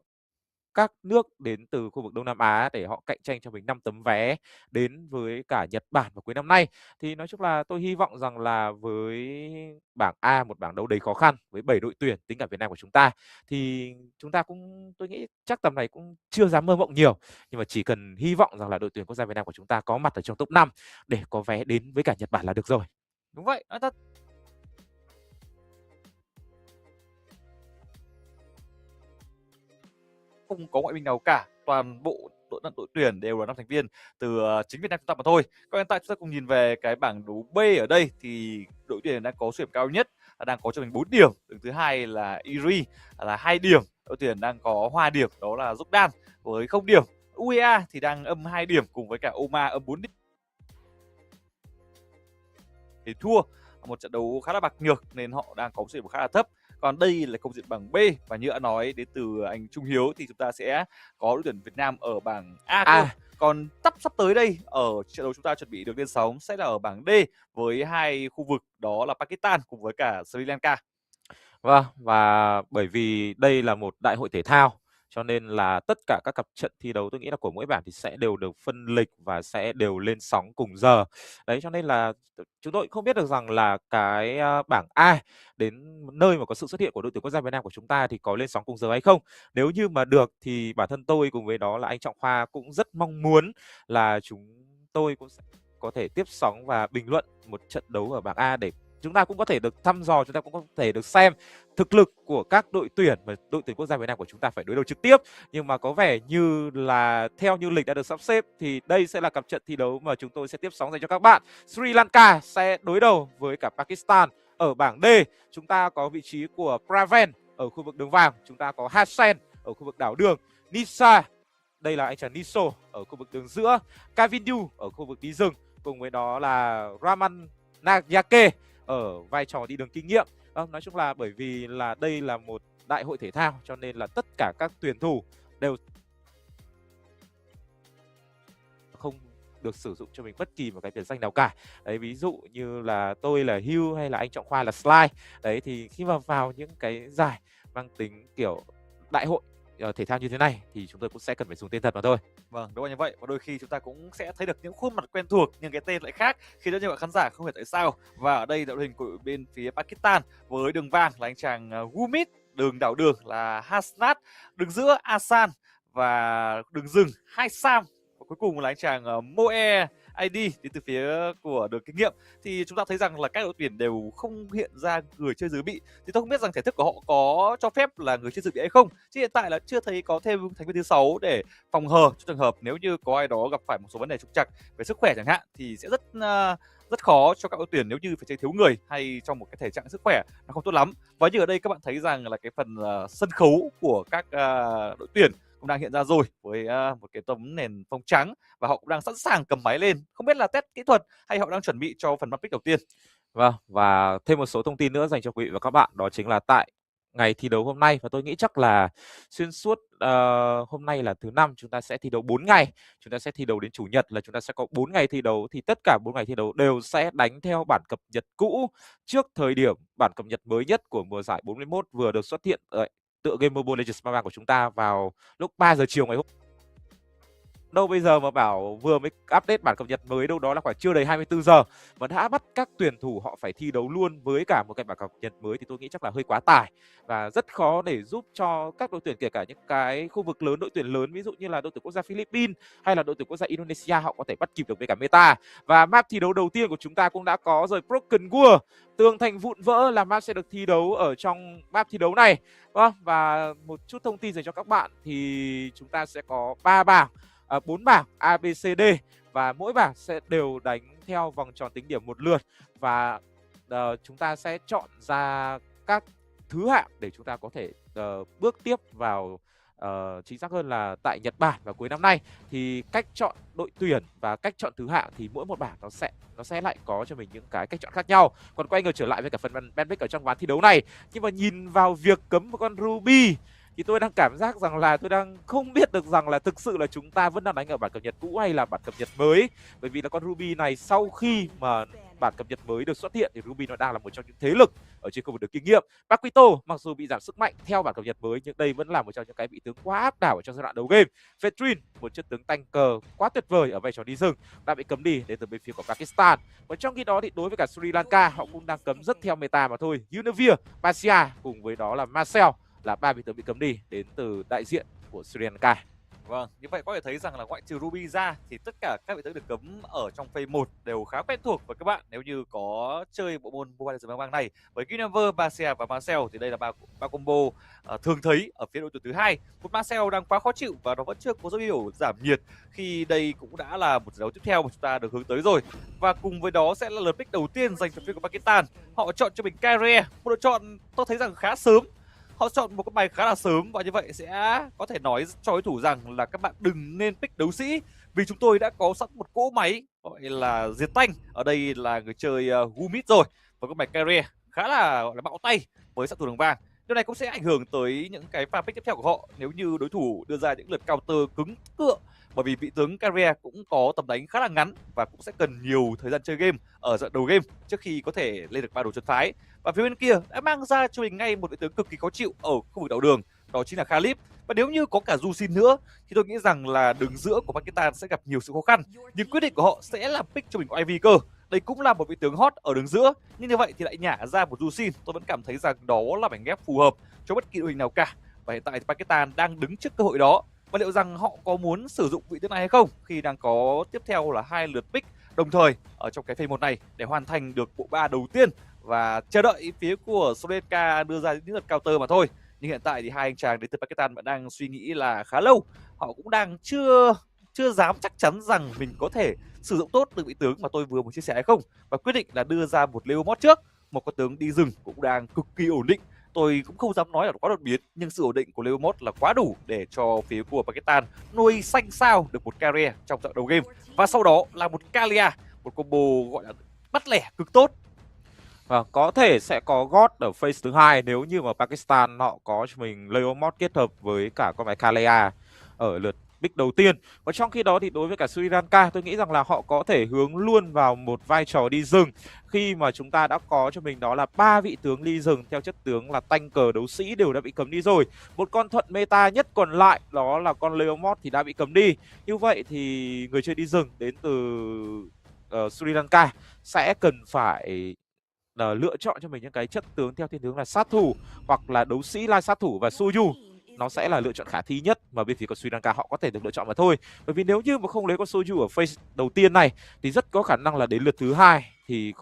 các nước đến từ khu vực Đông Nam Á để họ cạnh tranh cho mình 5 tấm vé đến với cả Nhật Bản vào cuối năm nay. Thì nói chung là tôi hy vọng rằng là với bảng A, một bảng đấu đầy khó khăn với 7 đội tuyển tính cả Việt Nam của chúng ta, thì chúng ta cũng, tôi nghĩ chắc tầm này cũng chưa dám mơ mộng nhiều, nhưng mà chỉ cần hy vọng rằng là đội tuyển quốc gia Việt Nam của chúng ta có mặt ở trong top 5 để có vé đến với cả Nhật Bản là được rồi. Đúng vậy, nói thật. Không có ngoại binh nào cả, toàn bộ đội tuyển đều là 5 thành viên từ chính Việt Nam chúng ta mà thôi. Còn hiện tại chúng ta cùng nhìn về cái bảng đấu B ở đây thì đội tuyển đang có số điểm cao nhất, đang có cho mình 4 điểm. Đứng thứ hai là Iri là 2 điểm. Đội tuyển đang có hòa điểm đó là Jordan với 0 điểm. UEA thì đang âm 2 điểm cùng với cả Oman âm 4 điểm. Thì thua một trận đấu khá là bạc nhược nên họ đang có số điểm khá là thấp. Còn đây là cục diện bảng B, và như đã nói đến từ anh Trung Hiếu thì chúng ta sẽ có đội tuyển Việt Nam ở bảng A. Còn sắp tới đây ở trận đấu chúng ta chuẩn bị được lên sóng sẽ là ở bảng D với hai khu vực đó là Pakistan cùng với cả Sri Lanka. Vâng, và bởi vì đây là một đại hội thể thao cho nên là tất cả các cặp trận thi đấu tôi nghĩ là của mỗi bảng thì sẽ đều được phân lịch và sẽ đều lên sóng cùng giờ. Đấy, cho nên là chúng tôi không biết được rằng là cái bảng A đến nơi mà có sự xuất hiện của đội tuyển quốc gia Việt Nam của chúng ta thì có lên sóng cùng giờ hay không. Nếu như mà được thì bản thân tôi cùng với đó là anh Trọng Khoa cũng rất mong muốn là chúng tôi cũng sẽ có thể tiếp sóng và bình luận một trận đấu ở bảng A để chúng ta cũng có thể được thăm dò, chúng ta cũng có thể được xem thực lực của các đội tuyển mà đội tuyển quốc gia Việt Nam của chúng ta phải đối đầu trực tiếp. Nhưng mà có vẻ như là theo như lịch đã được sắp xếp thì đây sẽ là cặp trận thi đấu mà chúng tôi sẽ tiếp sóng dành cho các bạn. Sri Lanka sẽ đối đầu với cả Pakistan ở bảng D. Chúng ta có vị trí của Praven ở khu vực đường vàng, chúng ta có Hassan ở khu vực đảo đường, Nisa, đây là anh chàng Niso ở khu vực đường giữa, Kavindu ở khu vực đi rừng, cùng với đó là Raman Nagyake ở vai trò đi đường kinh nghiệm. Nói chung là bởi vì là đây là một đại hội thể thao cho nên là tất cả các tuyển thủ đều không được sử dụng cho mình bất kỳ một cái biệt danh nào cả. Đấy, ví dụ như là tôi là Hugh hay là anh Trọng Khoa là Sly. Đấy, thì khi mà vào những cái giải mang tính kiểu đại hội thể thao như thế này thì chúng tôi cũng sẽ cần phải dùng tên thật mà thôi. Vâng, đúng là như vậy. Và đôi khi chúng ta cũng sẽ thấy được những khuôn mặt quen thuộc nhưng cái tên lại khác khi đó nhiều bạn khán giả không hiểu tại sao. Và ở đây đội hình của bên phía Pakistan với đường vàng là anh chàng Gumit, đường đảo đường là Hasnat, đường giữa Asan và đường rừng Haisam, và cuối cùng là anh chàng Moe ID đến từ phía của đường kinh nghiệm. Thì chúng ta thấy rằng là các đội tuyển đều không hiện ra người chơi dự bị. Thì tôi không biết rằng thể thức của họ có cho phép là người chơi dự bị hay không. Chứ hiện tại là chưa thấy có thêm thành viên thứ 6 để phòng hờ cho trường hợp nếu như có ai đó gặp phải một số vấn đề trục trặc về sức khỏe chẳng hạn, thì sẽ rất khó cho các đội tuyển nếu như phải chơi thiếu người hay trong một cái thể trạng sức khỏe nó không tốt lắm. Và như ở đây các bạn thấy rằng là cái phần sân khấu của các đội tuyển cũng đang hiện ra rồi với một cái tấm nền phông trắng, và họ cũng đang sẵn sàng cầm máy lên, không biết là test kỹ thuật hay họ đang chuẩn bị cho phần map pick đầu tiên. Vâng, và thêm một số thông tin nữa dành cho quý vị và các bạn, đó chính là tại ngày thi đấu hôm nay, và tôi nghĩ chắc là xuyên suốt hôm nay là thứ năm, chúng ta sẽ thi đấu 4 ngày. Chúng ta sẽ thi đấu đến chủ nhật là chúng ta sẽ có 4 ngày thi đấu, thì tất cả 4 ngày thi đấu đều sẽ đánh theo bản cập nhật cũ trước thời điểm bản cập nhật mới nhất của mùa giải 41 vừa được xuất hiện ở tựa game Mobile Legends Mobile của chúng ta vào lúc 3 giờ chiều ngày hôm. Đâu bây giờ mà bảo vừa mới update bản cập nhật mới đâu đó là khoảng chưa đầy 24 giờ mà đã bắt các tuyển thủ họ phải thi đấu luôn với cả một cái bản cập nhật mới, thì tôi nghĩ chắc là hơi quá tải và rất khó để giúp cho các đội tuyển, kể cả những cái khu vực lớn, đội tuyển lớn ví dụ như là đội tuyển quốc gia Philippines hay là đội tuyển quốc gia Indonesia, họ có thể bắt kịp được với cả meta. Và map thi đấu đầu tiên của chúng ta cũng đã có rồi, Broken World, tường thành vụn vỡ là map sẽ được thi đấu ở trong map thi đấu này. Và một chút thông tin dành cho các bạn thì chúng ta sẽ có 3 bảng, 4 bảng A, B, C, D, và mỗi bảng sẽ đều đánh theo vòng tròn tính điểm một lượt, và chúng ta sẽ chọn ra các thứ hạng để chúng ta có thể bước tiếp vào, chính xác hơn là tại Nhật Bản vào cuối năm nay. Thì cách chọn đội tuyển và cách chọn thứ hạng thì mỗi một bảng nó sẽ lại có cho mình những cái cách chọn khác nhau. Còn quay ngược trở lại với cả phần bandpick ở trong ván thi đấu này, nhưng mà nhìn vào việc cấm một con Ruby thì tôi đang cảm giác rằng là tôi đang không biết được rằng là thực sự là chúng ta vẫn đang đánh ở bản cập nhật cũ hay là bản cập nhật mới. Bởi vì là con Ruby này sau khi mà bản cập nhật mới được xuất hiện thì Ruby nó đang là một trong những thế lực ở trên khu vực được kinh nghiệm. Paquito mặc dù bị giảm sức mạnh theo bản cập nhật mới nhưng đây vẫn là một trong những cái vị tướng quá áp đảo ở trong giai đoạn đầu game. Fetrin, một chiếc tướng tanker quá tuyệt vời ở vai trò đi rừng, đã bị cấm đi đến từ bên phía của Pakistan. Và trong khi đó thì đối với cả Sri Lanka, họ cũng đang cấm rất theo meta mà thôi. Univir, Basia cùng với đó là Marcel là 3 vị tướng bị cấm đi đến từ đại diện của Sri Lanka. Vâng, như vậy có thể thấy rằng là ngoại trừ Ruby ra thì tất cả các vị tướng được cấm ở trong phase 1 đều khá quen thuộc với các bạn nếu như có chơi bộ môn Mobile Legends bang này. Với Univer, Basia và Marcel thì đây là ba combo thường thấy ở phía đội tuyển thứ hai. Một Marcel đang quá khó chịu và nó vẫn chưa có dấu hiệu giảm nhiệt khi đây cũng đã là một trận đấu tiếp theo mà chúng ta được hướng tới rồi. Và cùng với đó sẽ là lượt pick đầu tiên dành cho phía của Pakistan. Họ chọn cho mình Kyrie, một lựa chọn tôi thấy rằng khá sớm. Họ chọn một cái bài khá là sớm và như vậy sẽ có thể nói cho đối thủ rằng là các bạn đừng nên pick đấu sĩ vì chúng tôi đã có sẵn một cỗ máy gọi là diệt tanh. Ở đây là người chơi Gumit rồi và con bài Kyrie khá là gọi là bạo tay với sát thủ đường vàng. Điều này cũng sẽ ảnh hưởng tới những cái pha pick tiếp theo của họ nếu như đối thủ đưa ra những lượt counter cứng cựa, bởi vì vị tướng Kyrie cũng có tầm đánh khá là ngắn và cũng sẽ cần nhiều thời gian chơi game ở đoạn đầu game trước khi có thể lên được ba đồ chân phái. Và phía bên kia đã mang ra cho mình ngay một vị tướng cực kỳ khó chịu ở khu vực đầu đường, đó chính là Khalid. Và nếu như có cả Jusin nữa thì tôi nghĩ rằng là đường giữa của Pakistan sẽ gặp nhiều sự khó khăn, nhưng quyết định của họ sẽ là pick cho mình Ivy cơ. Đây cũng là một vị tướng hot ở đường giữa, nhưng như vậy thì lại nhả ra một Jusin. Tôi vẫn cảm thấy rằng đó là mảnh ghép phù hợp cho bất kỳ đội hình nào cả. Và hiện tại thì Pakistan đang đứng trước cơ hội đó. Và liệu rằng họ có muốn sử dụng vị tướng này hay không khi đang có tiếp theo là 2 lượt pick đồng thời ở trong cái phase 1 này để hoàn thành được bộ ba đầu tiên và chờ đợi phía của Sri Lanka đưa ra những lượt counter mà thôi. Nhưng hiện tại thì hai anh chàng đến từ Pakistan vẫn đang suy nghĩ là khá lâu. Họ cũng đang chưa dám chắc chắn rằng mình có thể sử dụng tốt được vị tướng mà tôi vừa mới chia sẻ hay không, và quyết định là đưa ra một Leo mod trước, một con tướng đi rừng cũng đang cực kỳ ổn định. Tôi cũng không dám nói là quá đột biến, nhưng sự ổn định của Leo mod là quá đủ để cho phía của Pakistan nuôi xanh sao được một carrier trong trận đầu game, và sau đó là một Kalia, một combo gọi là bắt lẻ cực tốt. Có thể sẽ có God ở phase thứ hai nếu như mà Pakistan họ có cho mình Leo mod kết hợp với cả con bài Kalia ở lượt pick đầu tiên. Và trong khi đó thì đối với cả Sri Lanka, tôi nghĩ rằng là họ có thể hướng luôn vào một vai trò đi rừng, khi mà chúng ta đã có cho mình đó là 3 vị tướng đi rừng theo chất tướng là tanker, đấu sĩ đều đã bị cấm đi rồi. Một con thuận meta nhất còn lại đó là con Leo mod thì đã bị cấm đi. Như vậy thì người chơi đi rừng đến từ Sri Lanka sẽ cần phải lựa chọn cho mình những cái chất tướng theo thiên hướng là sát thủ hoặc là đấu sĩ lai sát thủ, và Soju nó sẽ là lựa chọn khả thi nhất mà bên phía của Sri Lanka họ có thể được lựa chọn mà thôi. Bởi vì nếu như mà không lấy con Soju ở phase đầu tiên này thì rất có khả năng là đến lượt thứ hai thì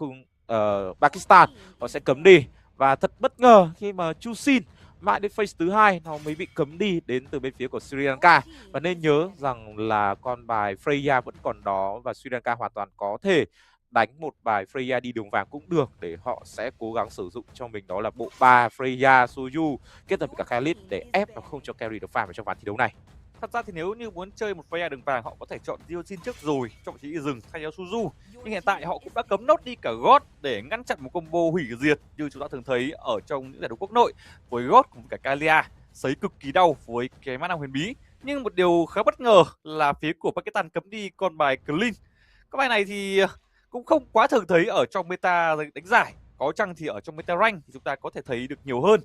Pakistan họ sẽ cấm đi, và thật bất ngờ khi mà Jusin mãi đến phase thứ hai nó mới bị cấm đi đến từ bên phía của Sri Lanka. Và nên nhớ rằng là con bài Freya vẫn còn đó và Sri Lanka hoàn toàn có thể đánh một bài Freya đi đường vàng cũng được, để họ sẽ cố gắng sử dụng cho mình đó là bộ ba Freya, Soju kết hợp với cả Khalid để ép nó không cho carry được farm ở trong ván thi đấu này. Thật ra thì nếu như muốn chơi một VIE đường vàng, họ có thể chọn Dioxin trước rồi trong vị trí đi rừng thay cho Suzu. Nhưng hiện tại họ cũng đã cấm nốt đi cả God để ngăn chặn một combo hủy diệt như chúng ta thường thấy ở trong những giải đấu quốc nội, với God cùng với cả Kalia sấy cực kỳ đau với cái mana huyền bí. Nhưng một điều khá bất ngờ là phía của Pakistan cấm đi con bài Clean. Cái bài này thì cũng không quá thường thấy ở trong meta đánh giải. Có chăng thì ở trong meta rank thì chúng ta có thể thấy được nhiều hơn.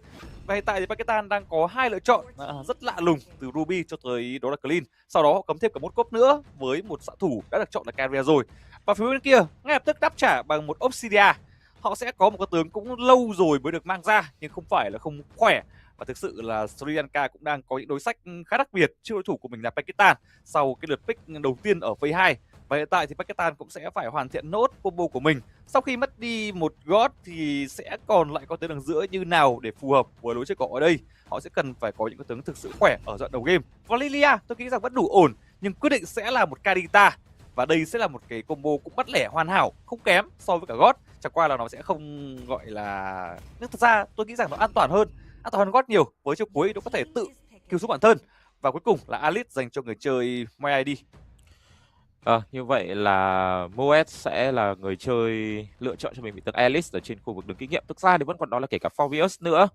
Và hiện tại thì Pakistan đang có hai lựa chọn rất lạ lùng, từ Ruby cho tới đó là Clean. Sau đó họ cấm thêm cả một cốp nữa với một xạ thủ đã được chọn là Carrier rồi. Và phía bên kia ngay lập tức đáp trả bằng một Obsidia. Họ sẽ có một cái tướng cũng lâu rồi mới được mang ra, nhưng không phải là không khỏe. Và thực sự là Sri Lanka cũng đang có những đối sách khá đặc biệt trước đối thủ của mình là Pakistan sau cái lượt pick đầu tiên ở phase 2. Và hiện tại thì Pakistan cũng sẽ phải hoàn thiện nốt combo của mình. Sau khi mất đi một God thì sẽ còn lại có tướng đường giữa như nào để phù hợp với lối chơi của họ ở đây. Họ sẽ cần phải có những cái tướng thực sự khỏe ở đoạn đầu game. Và Lilia tôi nghĩ rằng vẫn đủ ổn, nhưng quyết định sẽ là một Kadita. Và đây sẽ là một cái combo cũng bắt lẻ hoàn hảo, không kém so với cả God. Chẳng qua là nó sẽ không gọi là... Nhưng thật ra tôi nghĩ rằng nó an toàn hơn God nhiều. Với chiêu cuối nó có thể tự cứu giúp bản thân. Và cuối cùng là ASIAD dành cho người chơi MLBB. Như vậy là Moet sẽ là người chơi lựa chọn cho mình vị tướng Alice ở trên khu vực đường kinh nghiệm. Thực ra thì vẫn còn đó là kể cả Forvius nữa.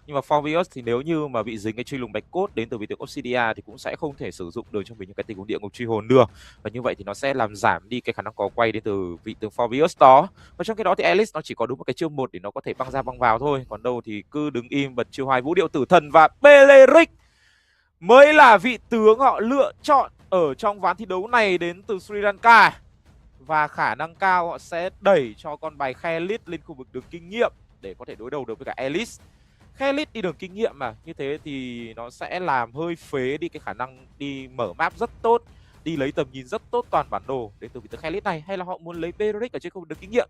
Nhưng mà Forvius thì nếu như mà bị dính cái truy lùng bạch cốt đến từ vị tướng Obsidia thì cũng sẽ không thể sử dụng được cho mình những cái tình huống địa ngục truy hồn được. Và như vậy thì nó sẽ làm giảm đi cái khả năng có quay đến từ vị tướng Forvius đó. Và trong cái đó thì Alice nó chỉ có đúng một cái chiêu 1 để nó có thể băng ra băng vào thôi. Còn đâu thì cứ đứng im bật chiêu 2 vũ điệu tử thần, và Beleric mới là vị tướng họ lựa chọn ở trong ván thi đấu này đến từ Sri Lanka. Và khả năng cao họ sẽ đẩy cho con bài Khalid lên khu vực đường kinh nghiệm để có thể đối đầu được với cả Alice. Khalid đi đường kinh nghiệm mà, như thế thì nó sẽ làm hơi phế đi cái khả năng đi mở map rất tốt, đi lấy tầm nhìn rất tốt toàn bản đồ đến từ vị tướng Khalid này. Hay là họ muốn lấy Beleric ở trên khu vực đường kinh nghiệm.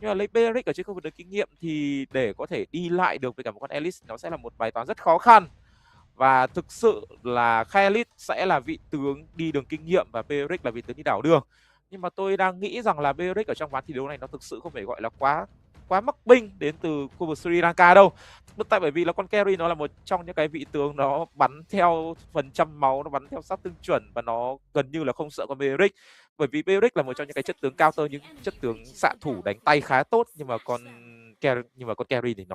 Nhưng mà lấy Beleric ở trên khu vực đường kinh nghiệm thì để có thể đi lại được với cả một con Alice nó sẽ là một bài toán rất khó khăn. Và thực sự là Khalid sẽ là vị tướng đi đường kinh nghiệm và Beleric là vị tướng đi đảo đường. Nhưng mà tôi đang nghĩ rằng là Beleric ở trong ván thi đấu này nó thực sự không phải gọi là quá mắc binh đến từ khu vực Sri Lanka đâu. Tại bởi vì là con carry nó là một trong những cái vị tướng nó bắn theo phần trăm máu, nó bắn theo sát thương chuẩn và nó gần như là không sợ con Beleric. Bởi vì Beleric là một trong những cái chất tướng counter, những chất tướng xạ thủ đánh tay khá tốt, nhưng mà con carry thì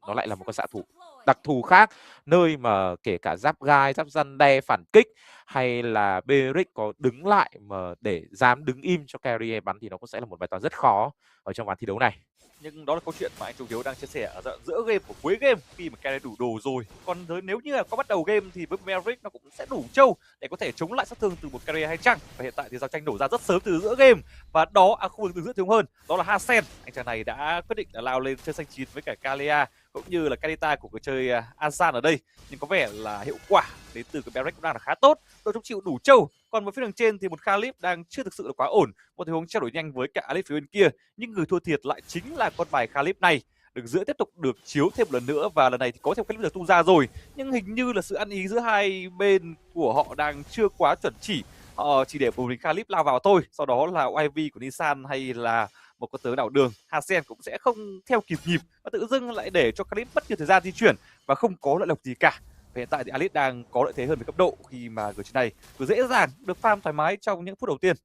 nó lại là một con xạ thủ đặc thù khác, nơi mà kể cả giáp gai, giáp răn đe phản kích hay là Beleric có đứng lại mà để dám đứng im cho carry bắn thì nó cũng sẽ là một bài toán rất khó ở trong ván thi đấu này. Nhưng đó là câu chuyện mà anh Trung Hiếu đang chia sẻ ở đoạn giữa game của cuối game khi mà carry đủ đồ rồi. Còn nếu như là có bắt đầu game thì với Maverick nó cũng sẽ đủ trâu để có thể chống lại sát thương từ một carry hay chăng. Và hiện tại thì giao tranh nổ ra rất sớm từ giữa game, và đó khu vực từ giữa thiếu hơn đó là Hasen. Anh chàng này đã quyết định là lao lên chơi xanh chín với cả Kalia cũng như là Kadita của người chơi Ansan ở đây, nhưng có vẻ là hiệu quả đến từ cái Maverick cũng đang là khá tốt, đội chống chịu đủ trâu. Còn một phía đường trên thì một Khalid đang chưa thực sự là quá ổn, một tình huống trao đổi nhanh với cả Alice phía bên kia, nhưng người thua thiệt lại chính là con bài Khalid này. Đường giữa tiếp tục được chiếu thêm một lần nữa, và lần này thì có thêm Khalid được tung ra rồi, nhưng hình như là sự ăn ý giữa hai bên của họ đang chưa quá chuẩn chỉ. Họ chỉ để một mình Khalid lao vào thôi, sau đó là YV của Nissan hay là một con tướng đảo đường Hasen cũng sẽ không theo kịp nhịp, và tự dưng lại để cho Khalid mất nhiều thời gian di chuyển và không có lợi lộc gì cả. Và hiện tại thì Alice đang có lợi thế hơn về cấp độ khi mà người chơi này cứ dễ dàng được farm thoải mái trong những phút đầu tiên.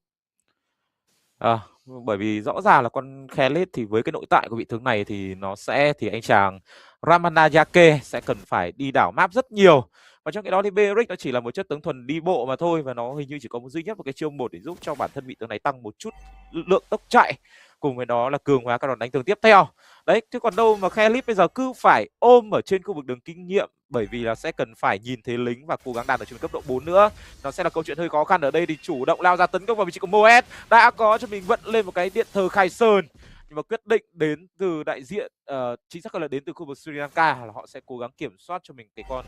Bởi vì rõ ràng là con Khalid thì với cái nội tại của vị tướng này thì anh chàng Ramanayake sẽ cần phải đi đảo map rất nhiều. Và trong cái đó thì Beleric nó chỉ là một chất tướng thuần đi bộ mà thôi, và nó hình như chỉ có duy nhất một cái chiêu 1 để giúp cho bản thân vị tướng này tăng một chút lượng tốc chạy, cùng với đó là cường hóa các đòn đánh tường tiếp theo. Đấy, chứ còn đâu mà Khalid bây giờ cứ phải ôm ở trên khu vực đường kinh nghiệm, bởi vì là sẽ cần phải nhìn thấy lính và cố gắng đạt ở trên cấp độ 4 nữa. Nó sẽ là câu chuyện hơi khó khăn. Ở đây thì chủ động lao ra tấn công vào vị trí của Moet, đã có cho mình vận lên một cái điện thờ Khai Sơn, nhưng mà quyết định đến từ đại diện chính xác hơn là đến từ khu vực Sri Lanka là họ sẽ cố gắng kiểm soát cho mình cái con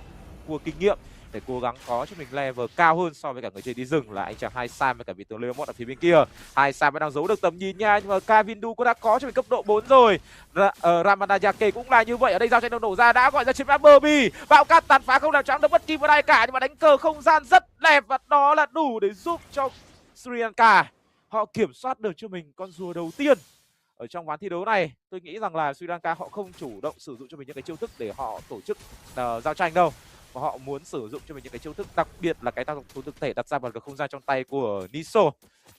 cua kinh nghiệm để cố gắng có cho mình level cao hơn so với cả người chơi đi rừng là anh chàng Hai Sam với cả vị tướng Leomot ở phía bên kia. Hai Sam vẫn đang giấu được tầm nhìn nha, nhưng mà Kavindu cũng đã có cho mình cấp độ 4 rồi. Ramanayake cũng là như vậy. Ở đây giao tranh đang nổ ra, đã gọi ra chiếm áp Barbie, bão cát tàn phá không làm choáng được bất kỳ một ai cả, nhưng mà đánh cờ không gian rất đẹp, và đó là đủ để giúp cho Sri Lanka họ kiểm soát được cho mình con rùa đầu tiên ở trong ván thi đấu này. Tôi nghĩ rằng là Sri Lanka họ không chủ động sử dụng cho mình những cái chiêu thức để họ tổ chức giao tranh đâu. và họ muốn sử dụng cho mình những cái chiêu thức, đặc biệt là cái tác dụng thực thể đặt ra vào cái không gian trong tay của Niso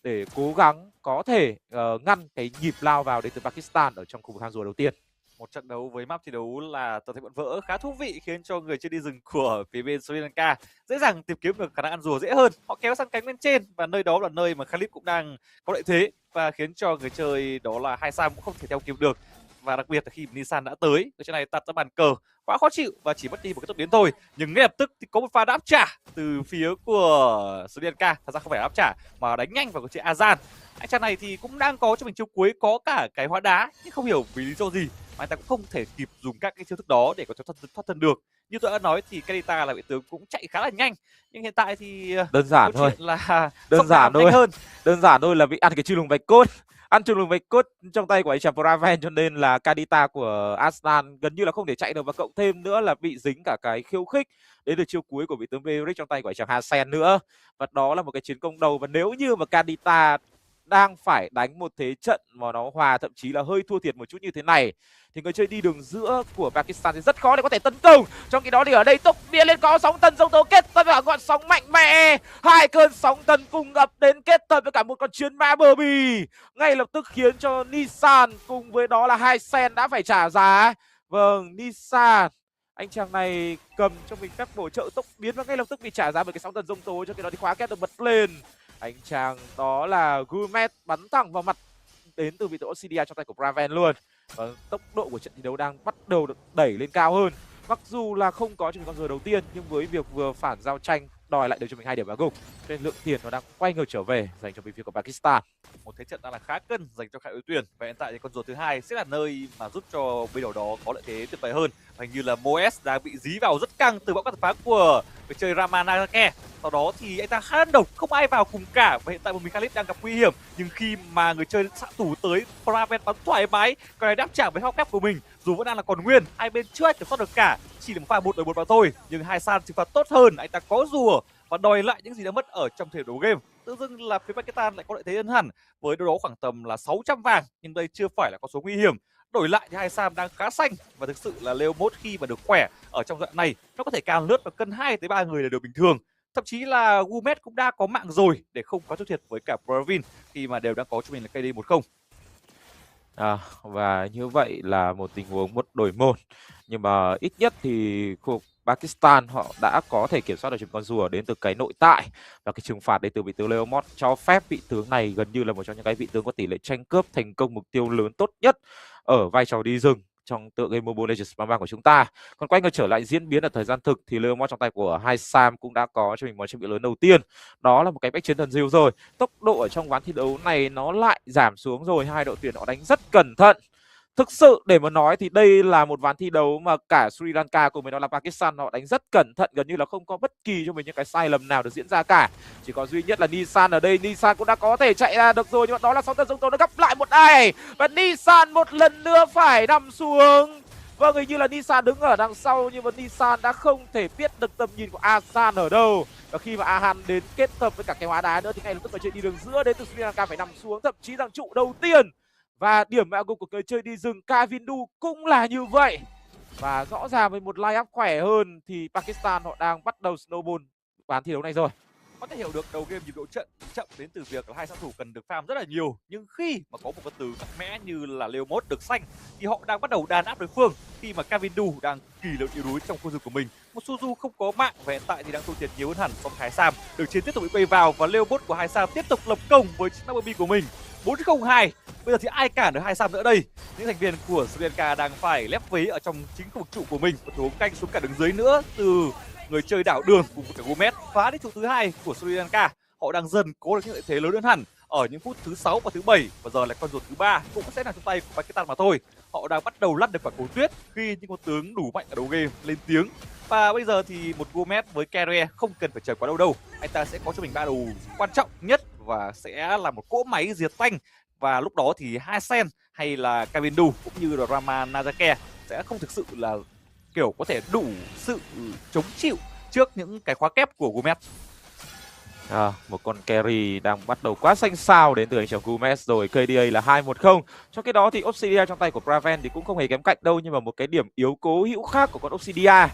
để cố gắng có thể ngăn cái nhịp lao vào đến từ Pakistan ở trong khu vực hang rùa đầu tiên. Một trận đấu với map thi đấu là toàn thể bọn vỡ khá thú vị, khiến cho người chơi đi rừng của phía bên Sri Lanka dễ dàng tìm kiếm được khả năng ăn rùa dễ hơn. Họ kéo sang cánh bên trên và nơi đó là nơi mà Khalid cũng đang có lợi thế, và khiến cho người chơi đó là Hai Sam cũng không thể theo kịp được. Và đặc biệt là khi Nissan đã tới, người chơi này đặt ra bàn cờ quá khó chịu và chỉ mất đi một cái tốc biến thôi. Nhưng ngay lập tức thì có một pha đáp trả từ phía của Sri Lanka. Thật ra không phải đáp trả mà đánh nhanh vào người chơi ASIAD. Anh chàng này thì cũng đang có cho mình chiêu cuối, có cả cái hóa đá, nhưng không hiểu vì lý do gì mà anh ta cũng không thể kịp dùng các cái chiêu thức đó để có thể thoát thân được. Như tôi đã nói thì Kadita là vị tướng cũng chạy khá là nhanh, nhưng hiện tại thì đơn giản thôi, là đơn giản thôi hơn. Đơn giản thôi là bị ăn cái chư lùng bạch cốt, ăn chư lùng bạch cốt trong tay của anh chàng Braven, cho nên là Kadita của Aslan gần như là không thể chạy được, và cộng thêm nữa là bị dính cả cái khiêu khích đến từ chiêu cuối của vị tướng Beric trong tay của anh chàng Hasen nữa. Và đó là một cái chiến công đầu, và nếu như mà Kadita đang phải đánh một thế trận mà nó hòa, thậm chí là hơi thua thiệt một chút như thế này, thì người chơi đi đường giữa của Pakistan thì rất khó để có thể tấn công. Trong khi đó thì ở đây tốc biến lên có sóng thần dông tố kết hợp với cả ngọn sóng mạnh mẽ, hai cơn sóng thần cùng ập đến kết hợp với cả một con chiến mã bờ bì, ngay lập tức khiến cho Nissan cùng với đó là Hai Sen đã phải trả giá. Vâng, Nissan, anh chàng này cầm cho mình phép bổ trợ tốc biến và ngay lập tức bị trả giá bởi cái sóng thần dông tố. Cho khi đó thì khóa kết được bật lên. Anh chàng đó là Gumet bắn thẳng vào mặt đến từ vị tướng Obsidian trong tay của Braven luôn. Và tốc độ của trận thi đấu đang bắt đầu được đẩy lên cao hơn. Mặc dù là không có cho mình con rùa đầu tiên, nhưng với việc vừa phản giao tranh đòi lại được cho mình 2 điểm vào gục, nên lượng tiền nó đang quay ngược trở về dành cho bên phía của Pakistan. Một thế trận đang là khá cân dành cho đội tuyển, và hiện tại thì con rùa thứ hai sẽ là nơi mà giúp cho bên đầu đó có lợi thế tuyệt vời hơn. Hình như là Moes đang bị dí vào rất căng từ bão cắt phá của người chơi Ramanake. Sau đó thì anh ta khá đơn độc, không ai vào cùng cả, và hiện tại một mình Khalid đang gặp nguy hiểm. Nhưng khi mà người chơi xạ thủ tới, Braven bắn thoải mái, còn này đáp trả với hóc của mình, dù vẫn đang là còn nguyên, hai bên chưa kiểm soát được cả, chỉ là một pha 1 đối 1 vào thôi. Nhưng Hai San trừng phạt tốt hơn, anh ta có rùa và đòi lại những gì đã mất ở trong thời đấu game. Tự dưng là phía Pakistan lại có lợi thế hơn hẳn với đâu đó khoảng tầm là 600 vàng, nhưng đây chưa phải là con số nguy hiểm. Đổi lại thì Hai Sam đang khá xanh, và thực sự là Leomot khi mà được khỏe ở trong đoạn này, nó có thể càng lướt vào cân 2 tới 3 người là điều bình thường. Thậm chí là Gumet cũng đã có mạng rồi để không có thua thiệt với cả Bravin khi mà đều đang có cho mình là KD 1-0. Và như vậy là một tình huống một đổi một, nhưng mà ít nhất thì khu vực Pakistan họ đã có thể kiểm soát được con rùa đến từ cái nội tại, và cái trừng phạt đến từ vị tướng Leomot cho phép vị tướng này gần như là một trong những cái vị tướng có tỷ lệ tranh cướp thành công mục tiêu lớn tốt nhất ở vai trò đi rừng trong tựa game Mobile Legends Bang của chúng ta. Còn quay ngược trở lại diễn biến ở thời gian thực thì Leomot trong tay của Hai Sam cũng đã có cho mình món trang bị lớn đầu tiên, đó là một cái bách chiến thần diêu rồi. Tốc độ ở trong ván thi đấu này nó lại giảm xuống rồi, hai đội tuyển họ đánh rất cẩn thận. Thực sự để mà nói thì đây là một ván thi đấu mà cả Sri Lanka cùng với đó là Pakistan họ đánh rất cẩn thận, gần như là không có bất kỳ cho mình những cái sai lầm nào được diễn ra cả. Chỉ có duy nhất là Nissan ở đây, Nissan cũng đã có thể chạy ra được rồi, nhưng mà đó là sóng thần dông tố nó gấp lại một ai, và Nissan một lần nữa phải nằm xuống. Vâng, hình như là Nissan đứng ở đằng sau, nhưng mà Nissan đã không thể biết được tầm nhìn của Asan ở đâu. Và khi mà Ahan đến kết hợp với cả cái hóa đá nữa thì ngay lập tức người chơi đi đường giữa đến từ Sri Lanka phải nằm xuống, thậm chí rằng trụ đầu tiên. Và điểm mạo gục của người chơi đi rừng Kavindu cũng là như vậy. Và rõ ràng với một line-up khỏe hơn thì Pakistan họ đang bắt đầu snowball ván thi đấu này rồi. Có thể hiểu được đầu game nhịp độ trận chậm đến từ việc là hai sát thủ cần được farm rất là nhiều, nhưng khi mà có một con tướng mạnh mẽ như là Leomot được xanh thì họ đang bắt đầu đàn áp đối phương. Khi mà Kavindu đang kỳ lực yếu đuối trong khu rừng của mình, một Suzu không có mạng và hiện tại thì đang thua thiệt nhiều hơn hẳn. Song Hai Sam được chiến tiếp tục bị quay vào và Leomot của Hai Sam tiếp tục lập công với chiếc MLBB của mình 4-0-2. Bây giờ thì ai cản được Hai Sam nữa đây? Những thành viên của Sri Lanka đang phải lép vế ở trong chính khu vực trụ của mình và thủ canh xuống cả đường dưới nữa từ người chơi đảo đường cùng với cả Gomet phá đến trụ thứ hai của Sri Lanka. Họ đang dần có được những lợi thế lớn hơn hẳn ở những phút thứ 6 và thứ 7, và giờ lại con ruột thứ 3 cũng sẽ nằm trong tay của Pakistan mà thôi. Họ đang bắt đầu lăn được quả cầu tuyết khi những con tướng đủ mạnh ở đầu game lên tiếng. Và bây giờ thì một Gomet với Carrier không cần phải chờ quá lâu đâu, anh ta sẽ có cho mình ba đồ quan trọng nhất và sẽ là một cỗ máy diệt tanh. Và lúc đó thì Hasen hay là Kavindu cũng như là Ramanake sẽ không thực sự là kiểu có thể đủ sự chống chịu trước những cái khóa kép của Gomet. Một con carry đang bắt đầu quá xanh xao đến từ anh chàng Gomet rồi. KDA là 2-1-0. Trong khi đó thì Obsidian trong tay của Braven thì cũng không hề kém cạnh đâu, nhưng mà một cái điểm yếu cố hữu khác của con Obsidian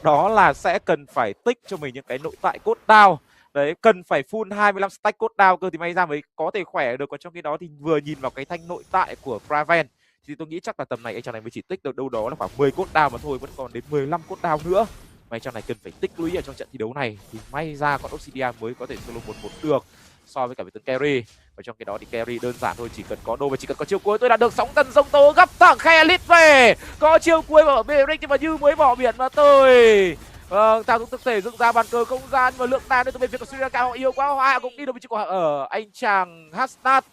đó là sẽ cần phải tích cho mình những cái nội tại cốt down. Đấy, cần phải full 25 stack cốt down cơ thì may ra mới có thể khỏe được. Còn trong khi đó thì vừa nhìn vào cái thanh nội tại của Praven thì tôi nghĩ chắc là tầm này anh chàng này mới chỉ tích được đâu đó là khoảng 10 cốt down mà thôi, vẫn còn đến 15 cốt down nữa. May chàng này cần phải tích lũy ở trong trận thi đấu này thì may ra con Obsidian mới có thể solo 1-1 được so với cả với tướng carry. Và trong cái đó thì carry đơn giản thôi, chỉ cần có đồ và chỉ cần có chiêu cuối tôi đã được sóng thần sông tố gấp thẳng khe lít về. Có chiêu cuối ở Beric nhưng mà như mới bỏ biển mà tôi. Vâng, thao thực thể dựng ra bàn cờ không gian và lượng đàn đến từ bên phía của Sri Lanka họ yêu quá, họ cũng đi được vị trí của ở anh chàng Hasnat.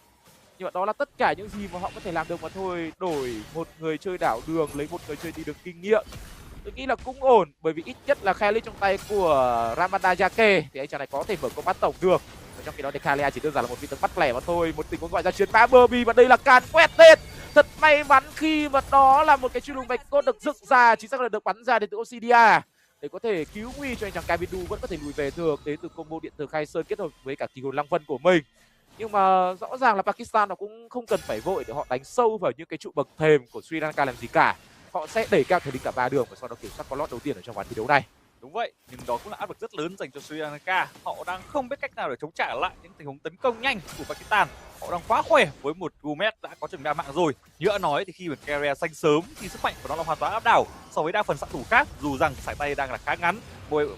Nhưng mà đó là tất cả những gì mà họ có thể làm được mà thôi. Đổi một người chơi đảo đường lấy một người chơi đi được kinh nghiệm, tôi nghĩ là cũng ổn, bởi vì ít nhất là Khalid trong tay của Ramanda Jake thì anh chàng này có thể mở combat tổng được. Và trong khi đó thì Kalia chỉ đơn giản là một vị tướng bắt lẻ mà thôi, một tình huống gọi ra chiến phá Barbie và đây là càn quét lên. Thật may mắn khi mà đó là một cái truy lùng bạch cốt được dựng ra, chính xác là được bắn ra đến từ Obsidian để có thể cứu nguy cho anh chàng Kavindu vẫn có thể lùi về được đến từ combo điện tử Khai Sơn kết hợp với cả kỳ hồn Lăng Vân của mình. Nhưng mà rõ ràng là Pakistan nó cũng không cần phải vội để họ đánh sâu vào những cái trụ bậc thềm của Sri Lanka làm gì cả. Họ sẽ đẩy cao thể lực cả 3 đường và sau đó kiểm soát con lót đầu tiên ở trong ván thi đấu này. Đúng vậy, nhưng đó cũng là áp lực rất lớn dành cho Sri Lanka. Họ đang không biết cách nào để chống trả lại những tình huống tấn công nhanh của Pakistan. Họ đang quá khỏe với một Gumet đã có chừng đa mạng rồi. Như đã nói thì khi mà carrier xanh sớm thì sức mạnh của nó là hoàn toàn áp đảo so với đa phần xạ thủ khác. Dù rằng sải tay đang là khá ngắn,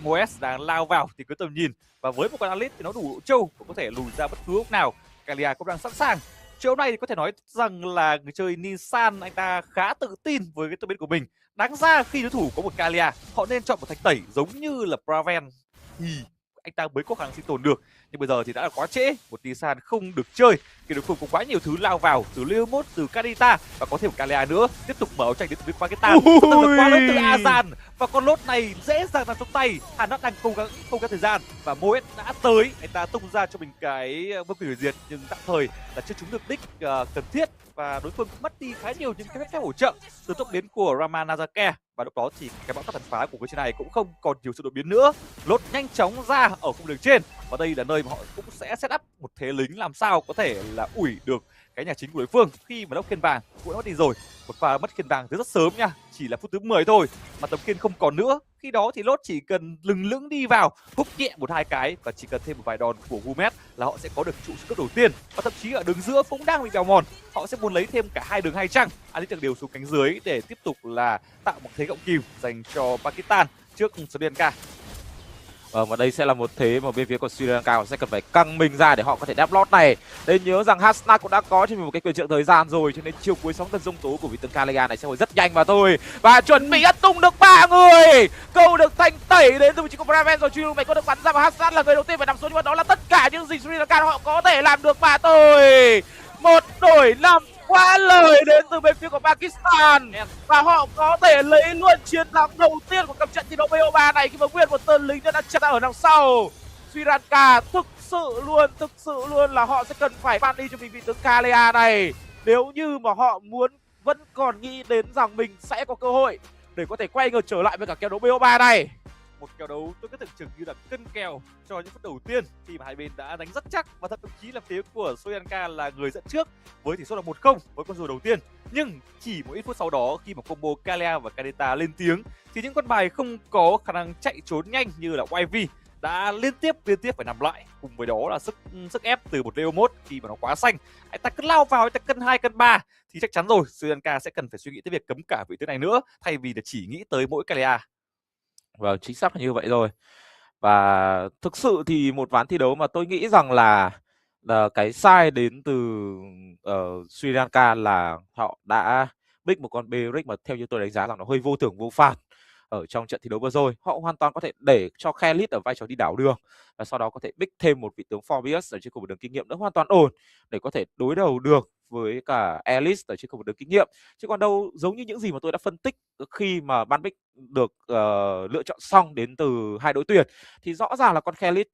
Moes đang lao vào thì cứ tầm nhìn và với một con Alit thì nó đủ độ trâu cũng có thể lùi ra bất cứ lúc nào. Kalia cũng đang sẵn sàng. Chỗ này thì có thể nói rằng là người chơi Nissan anh ta khá tự tin với cái tựa bên của mình. Đáng ra khi đối thủ có một Kalia, họ nên chọn một thạch tẩy giống như là Praven thì anh ta mới có khả năng sinh tồn được. Nhưng bây giờ thì đã là quá trễ, một Nissan không được chơi. Khi đối phương có quá nhiều thứ lao vào từ Leomot, từ Kadita và có thêm một Kalia nữa, tiếp tục mở áo tranh đến từ Pakistan. Tức là quá lớn từ ASIAD và con lốt này dễ dàng nằm trong tay. Hàn đang cố gắng thời gian và Moet đã tới, anh ta tung ra cho mình cái vương quyền hủy diệt nhưng tạm thời là chưa trúng được đích cần thiết và đối phương cũng mất đi khá nhiều những cái phép hỗ trợ từ tốc biến của Rama Nazake. Và lúc đó thì cái bão táp tàn phá của người chơi này cũng không còn nhiều sự đột biến nữa. Lốt nhanh chóng ra ở khung đường trên và đây là nơi mà họ cũng sẽ set up một thế lính làm sao có thể là ủi được cái nhà chính của đối phương khi mà đốc khiên vàng cũng đã mất đi rồi. Một pha mất khiên vàng rất sớm nha, chỉ là phút thứ 10 thôi mà tấm khiên không còn nữa. Khi đó thì Lốt chỉ cần lừng lững đi vào húc nhẹ một hai cái và chỉ cần thêm một vài đòn của Gumet là họ sẽ có được trụ cấp đầu tiên. Và thậm chí ở đường giữa cũng đang bị bèo mòn, họ sẽ muốn lấy thêm cả hai đường hai trăng. Alit được điều xuống cánh dưới để tiếp tục là tạo một thế cộng kìm dành cho Pakistan trước Sri Lanka. Và đây sẽ là một thế mà bên phía của Sri Lanka họ sẽ cần phải căng mình ra để họ có thể đáp lót này. Nên nhớ rằng Hasnat cũng đã có cho mình một cái quyền trợ thời gian rồi, cho nên chiêu cuối sóng thần dông tố của vị tướng Kalia này sẽ hồi rất nhanh mà thôi. Và chuẩn bị tung được 3 người, câu được thanh tẩy đến từ vị trí của Braven rồi, truy lùng mày có được bắn ra và Hasnat là người đầu tiên phải nằm xuống, nhưng mà đó là tất cả những gì Sri Lanka họ có thể làm được mà thôi. Một đổi 5 quá lời đến từ bên phía của Pakistan và họ có thể lấy luôn chiến thắng đầu tiên của cặp trận thi đấu BO3 này khi mà nguyên một tên lính đã chặn ở đằng sau. Sri Lanka thực sự luôn là họ sẽ cần phải ban đi cho mình vị tướng Kalia này nếu như mà họ muốn vẫn còn nghĩ đến rằng mình sẽ có cơ hội để có thể quay ngược trở lại với cả kèo đấu BO3 này. Một kèo đấu tôi cứ tưởng chừng như là cân kèo cho những phút đầu tiên khi mà hai bên đã đánh rất chắc và thậm chí là phía của Sri Lanka là người dẫn trước với tỷ số là 1-0 với con rùa đầu tiên. Nhưng chỉ một ít phút sau đó khi mà combo Kalia và Kadeta lên tiếng thì những con bài không có khả năng chạy trốn nhanh như là YV đã liên tiếp phải nằm lại, cùng với đó là sức ép từ một Leomot khi mà nó quá xanh. Anh ta cứ lao vào, anh ta cân 2 cân 3 thì chắc chắn rồi Sri Lanka sẽ cần phải suy nghĩ tới việc cấm cả vị tướng này nữa thay vì là chỉ nghĩ tới mỗi Kalia. Vâng, chính xác là như vậy rồi. Và thực sự thì một ván thi đấu mà tôi nghĩ rằng là cái sai đến từ Sri Lanka là họ đã pick một con Beric mà theo như tôi đánh giá là nó hơi vô thưởng vô phạt ở trong trận thi đấu vừa rồi. Họ hoàn toàn có thể để cho Khalid ở vai trò đi đảo đường và sau đó có thể pick thêm một vị tướng Phobius ở trên khu vực đường kinh nghiệm nữa, hoàn toàn ổn để có thể đối đầu được với cả Alice ở trên khu vực đường kinh nghiệm. Chứ còn đâu giống như những gì mà tôi đã phân tích khi mà ban pick được lựa chọn xong đến từ hai đội tuyển thì rõ ràng là con Khalid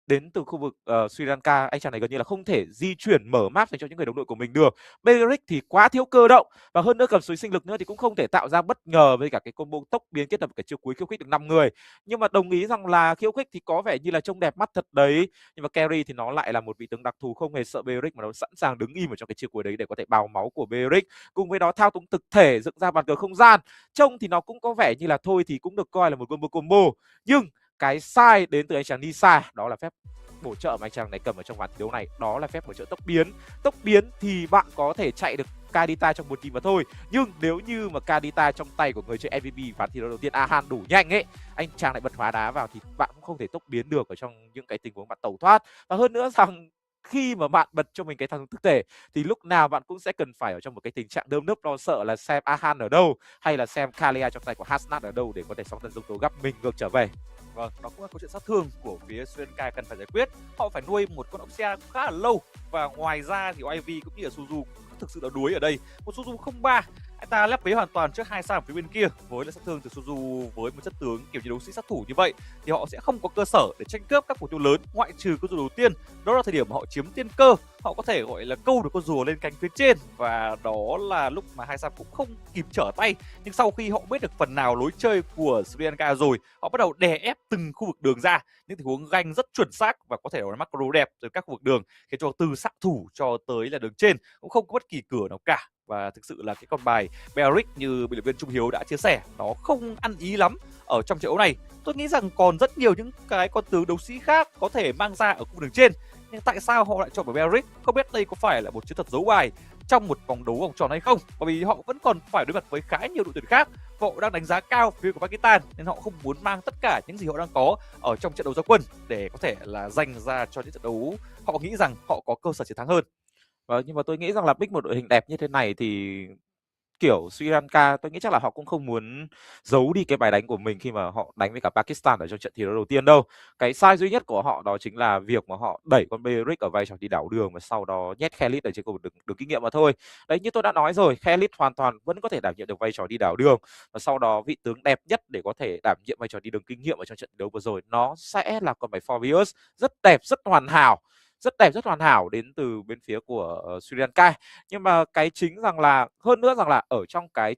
đến từ khu vực Sri Lanka, anh chàng này gần như là không thể di chuyển mở map dành cho những người đồng đội của mình được. Beric thì quá thiếu cơ động, và hơn nữa cầm suối sinh lực nữa thì cũng không thể tạo ra bất ngờ với cả cái combo tốc biến kết hợp với cái chiêu cuối khiêu khích được 5 người. Nhưng mà đồng ý rằng là khiêu khích thì có vẻ như là trông đẹp mắt thật đấy, nhưng mà carry thì nó lại là một vị tướng đặc thù không hề sợ Beric, mà nó sẵn sàng đứng im ở trong cái chiêu cuối đấy để có thể bào máu của Beric. Cùng với đó thao túng thực thể dựng ra bàn cờ không gian, trông thì nó cũng có vẻ như là thôi thì cũng được coi là một combo, nhưng cái sai đến từ anh chàng Nisa, đó là phép bổ trợ mà anh chàng này cầm ở trong ván thi đấu này, đó là phép bổ trợ tốc biến. Tốc biến thì bạn có thể chạy được Kadita trong một team mà thôi, nhưng nếu như mà Kadita trong tay của người chơi MVP ván thi đấu đầu tiên Ahan đủ nhanh ấy, anh chàng lại bật hóa đá vào thì bạn cũng không thể tốc biến được ở trong những cái tình huống bạn tẩu thoát. Và hơn nữa rằng khi mà bạn bật cho mình cái thao túng thực thể thì lúc nào bạn cũng sẽ cần phải ở trong một cái tình trạng nơm nớp lo sợ là xem Ahan ở đâu, hay là xem Kalia trong tay của Hasnat ở đâu để có thể sóng thần dông tố gấp mình ngược trở về. Vâng, đó cũng là câu chuyện sát thương của phía Sri Lanka cần phải giải quyết. Họ phải nuôi một con Oxia khá là lâu, và ngoài ra thì IV cũng như là Suzu cũng thực sự là đuối ở đây. Một Suzu 03, anh ta lép vế hoàn toàn trước 2 sao phía bên kia, với lại sát thương từ Suzu với một chất tướng kiểu như đấu sĩ sát thủ như vậy thì họ sẽ không có cơ sở để tranh cướp các mục tiêu lớn, ngoại trừ con rùa đầu tiên. Đó là thời điểm mà họ chiếm tiên cơ, họ có thể gọi là câu được con rùa lên cánh phía trên, và đó là lúc mà 2 sao cũng không kịp trở tay. Nhưng sau khi họ biết được phần nào lối chơi của Sri Lanka rồi, họ bắt đầu đè ép từng khu vực đường ra, những tình huống ganh rất chuẩn xác và có thể là macro đẹp từ các khu vực đường, khiến cho từ xạ thủ cho tới là đường trên cũng không có bất kỳ cửa nào cả. Và thực sự là cái con bài Beric như biên tập viên Trung Hiếu đã chia sẻ, nó không ăn ý lắm ở trong trận đấu này. Tôi nghĩ rằng còn rất nhiều những cái con tướng đấu sĩ khác có thể mang ra ở khu đường trên, nhưng tại sao họ lại chọn vào Beric? Không biết đây có phải là một chiến thuật giấu bài trong một vòng đấu vòng tròn hay không, bởi vì họ vẫn còn phải đối mặt với khá nhiều đội tuyển khác. Họ đang đánh giá cao phía của Pakistan nên họ không muốn mang tất cả những gì họ đang có ở trong trận đấu ra quân để có thể là dành ra cho những trận đấu họ nghĩ rằng họ có cơ sở chiến thắng hơn. Nhưng mà tôi nghĩ rằng là pick một đội hình đẹp như thế này thì kiểu Sri Lanka tôi nghĩ chắc là họ cũng không muốn giấu đi cái bài đánh của mình khi mà họ đánh với cả Pakistan ở trong trận thi đấu đầu tiên đâu. Cái sai duy nhất của họ đó chính là việc mà họ đẩy con Beric ở vai trò đi đảo đường và sau đó nhét Khalid ở trên khu vực đường kinh nghiệm mà thôi. Đấy, như tôi đã nói rồi, Khalid hoàn toàn vẫn có thể đảm nhiệm được vai trò đi đảo đường, và sau đó vị tướng đẹp nhất để có thể đảm nhiệm vai trò đi đường kinh nghiệm ở trong trận thi đấu vừa rồi nó sẽ là con bài Forbius, rất đẹp, rất hoàn hảo đến từ bên phía của Sri Lanka. Nhưng mà cái chính rằng là hơn nữa rằng là ở trong cái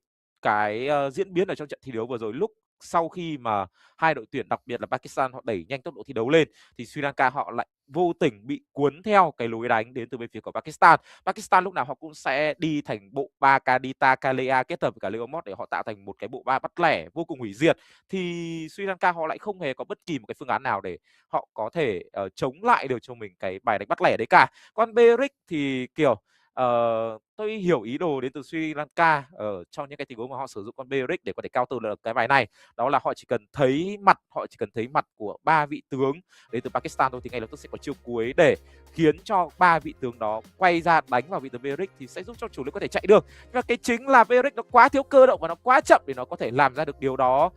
diễn biến ở trong trận thi đấu vừa rồi, lúc sau khi mà hai đội tuyển đặc biệt là Pakistan họ đẩy nhanh tốc độ thi đấu lên thì Sri Lanka họ lại vô tình bị cuốn theo cái lối đánh đến từ bên phía của Pakistan. Pakistan lúc nào họ cũng sẽ đi thành bộ 3 Kadita, Kalea kết hợp với cả Leomord để họ tạo thành một cái bộ 3 bắt lẻ vô cùng hủy diệt, thì Sri Lanka họ lại không hề có bất kỳ một cái phương án nào để họ có thể chống lại được cho mình cái bài đánh bắt lẻ đấy cả. Còn Beric thì kiểu tôi hiểu ý đồ đến từ Sri Lanka ở trong những cái tình huống mà họ sử dụng con Beric để có thể counter được cái bài này, đó là họ chỉ cần thấy mặt của 3 vị tướng đến từ Pakistan thôi thì ngay lập tức sẽ có chiêu cuối để khiến cho 3 vị tướng đó quay ra đánh vào vị tướng Beric thì sẽ giúp cho chủ lực có thể chạy được. Và cái chính là Beric nó quá thiếu cơ động và nó quá chậm để nó có thể làm ra được điều đó.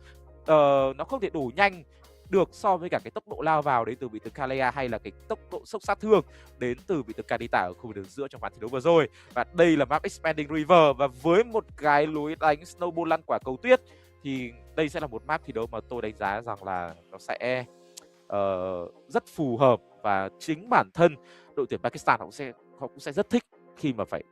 Nó không thể đủ nhanh được so với cả cái tốc độ lao vào đến từ vị tướng Kalea hay là cái tốc độ sốc sát thương đến từ vị tướng Kadita ở khu vực đường giữa trong ván thi đấu vừa rồi. Và đây là map Expanding River, và với một cái lối đánh snowball lăn quả cầu tuyết thì đây sẽ là một map thi đấu mà tôi đánh giá rằng là nó sẽ rất phù hợp, và chính bản thân đội tuyển Pakistan họ cũng sẽ rất thích khi mà phải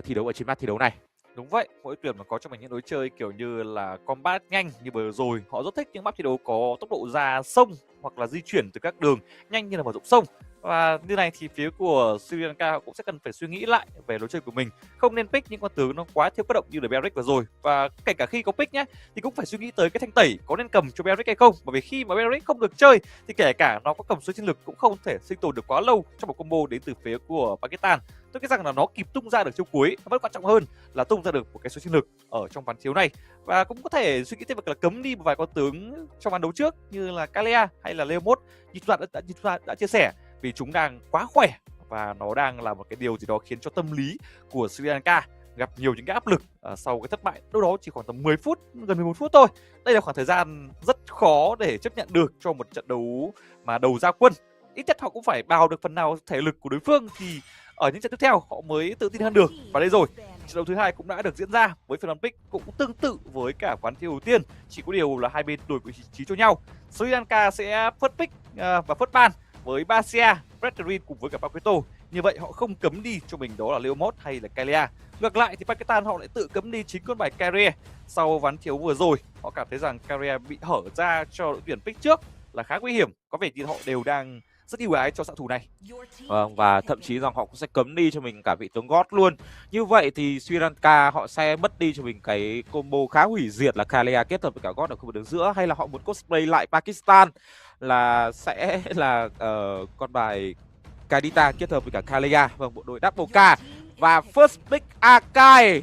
thi đấu ở trên map thi đấu này. Đúng vậy, mỗi tuyển mà có cho mình những lối chơi kiểu như là combat nhanh như vừa rồi, họ rất thích những map thi đấu có tốc độ ra sông hoặc là di chuyển từ các đường nhanh như là mở rộng sông. Và như này thì phía của Sri Lanka họ cũng sẽ cần phải suy nghĩ lại về lối chơi của mình, không nên pick những con tướng nó quá thiếu cơ động như là Beric vừa rồi. Và kể cả khi có pick nhé thì cũng phải suy nghĩ tới cái thanh tẩy có nên cầm cho Beric hay không, bởi vì khi mà Beric không được chơi thì kể cả nó có cầm số chiến lực cũng không thể sinh tồn được quá lâu trong một combo đến từ phía của Pakistan. Tôi nghĩ rằng là nó kịp tung ra được chiêu cuối nó vẫn quan trọng hơn là tung ra được một cái số chiến lực ở trong ván chiếu này. Và cũng có thể suy nghĩ thêm việc là cấm đi một vài con tướng trong ván đấu trước như là Kalea hay là Leomord như chúng ta đã chia sẻ, vì chúng đang quá khỏe và nó đang là một cái điều gì đó khiến cho tâm lý của Sri Lanka gặp nhiều những cái áp lực sau cái thất bại đâu đó chỉ khoảng tầm 10 phút, gần 11 phút thôi. Đây là khoảng thời gian rất khó để chấp nhận được cho một trận đấu mà đầu ra quân. Ít nhất họ cũng phải bào được phần nào thể lực của đối phương thì ở những trận tiếp theo họ mới tự tin hơn được. Và đây rồi, trận đấu thứ hai cũng đã được diễn ra với phiên pick cũng tương tự với cả ván thi đầu tiên, chỉ có điều là hai bên đổi vị trí cho nhau. Sri Lanka sẽ first pick và first ban với Basia, Bretrin cùng với cả Paquito. Như vậy họ không cấm đi cho mình đó là Leomord hay là Kalia. Ngược lại thì Pakistan họ lại tự cấm đi chính con bài Carrier. Sau ván thiếu vừa rồi, họ cảm thấy rằng Carrier bị hở ra cho đội tuyển pick trước là khá nguy hiểm. Có vẻ như họ đều đang rất ưu ái cho xạ thủ này. Vâng, và thậm chí rằng họ cũng sẽ cấm đi cho mình cả vị tướng God luôn. Như vậy thì Sri Lanka họ sẽ mất đi cho mình cái combo khá hủy diệt là Kalia kết hợp với cả God ở khu vực đường giữa, hay là họ muốn cosplay lại Pakistan là sẽ là con bài Kadita kết hợp với cả Kalia. Vâng, bộ đôi double K và first pick Akai.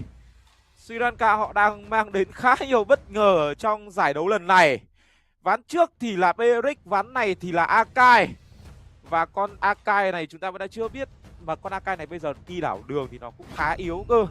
Sri Lanka họ đang mang đến khá nhiều bất ngờ ở trong giải đấu lần này. Ván trước thì là Beric, ván này thì là Akai. Và con Akai này chúng ta vẫn đã chưa biết, mà con Akai này bây giờ đi đảo đường thì nó cũng khá yếu cơ,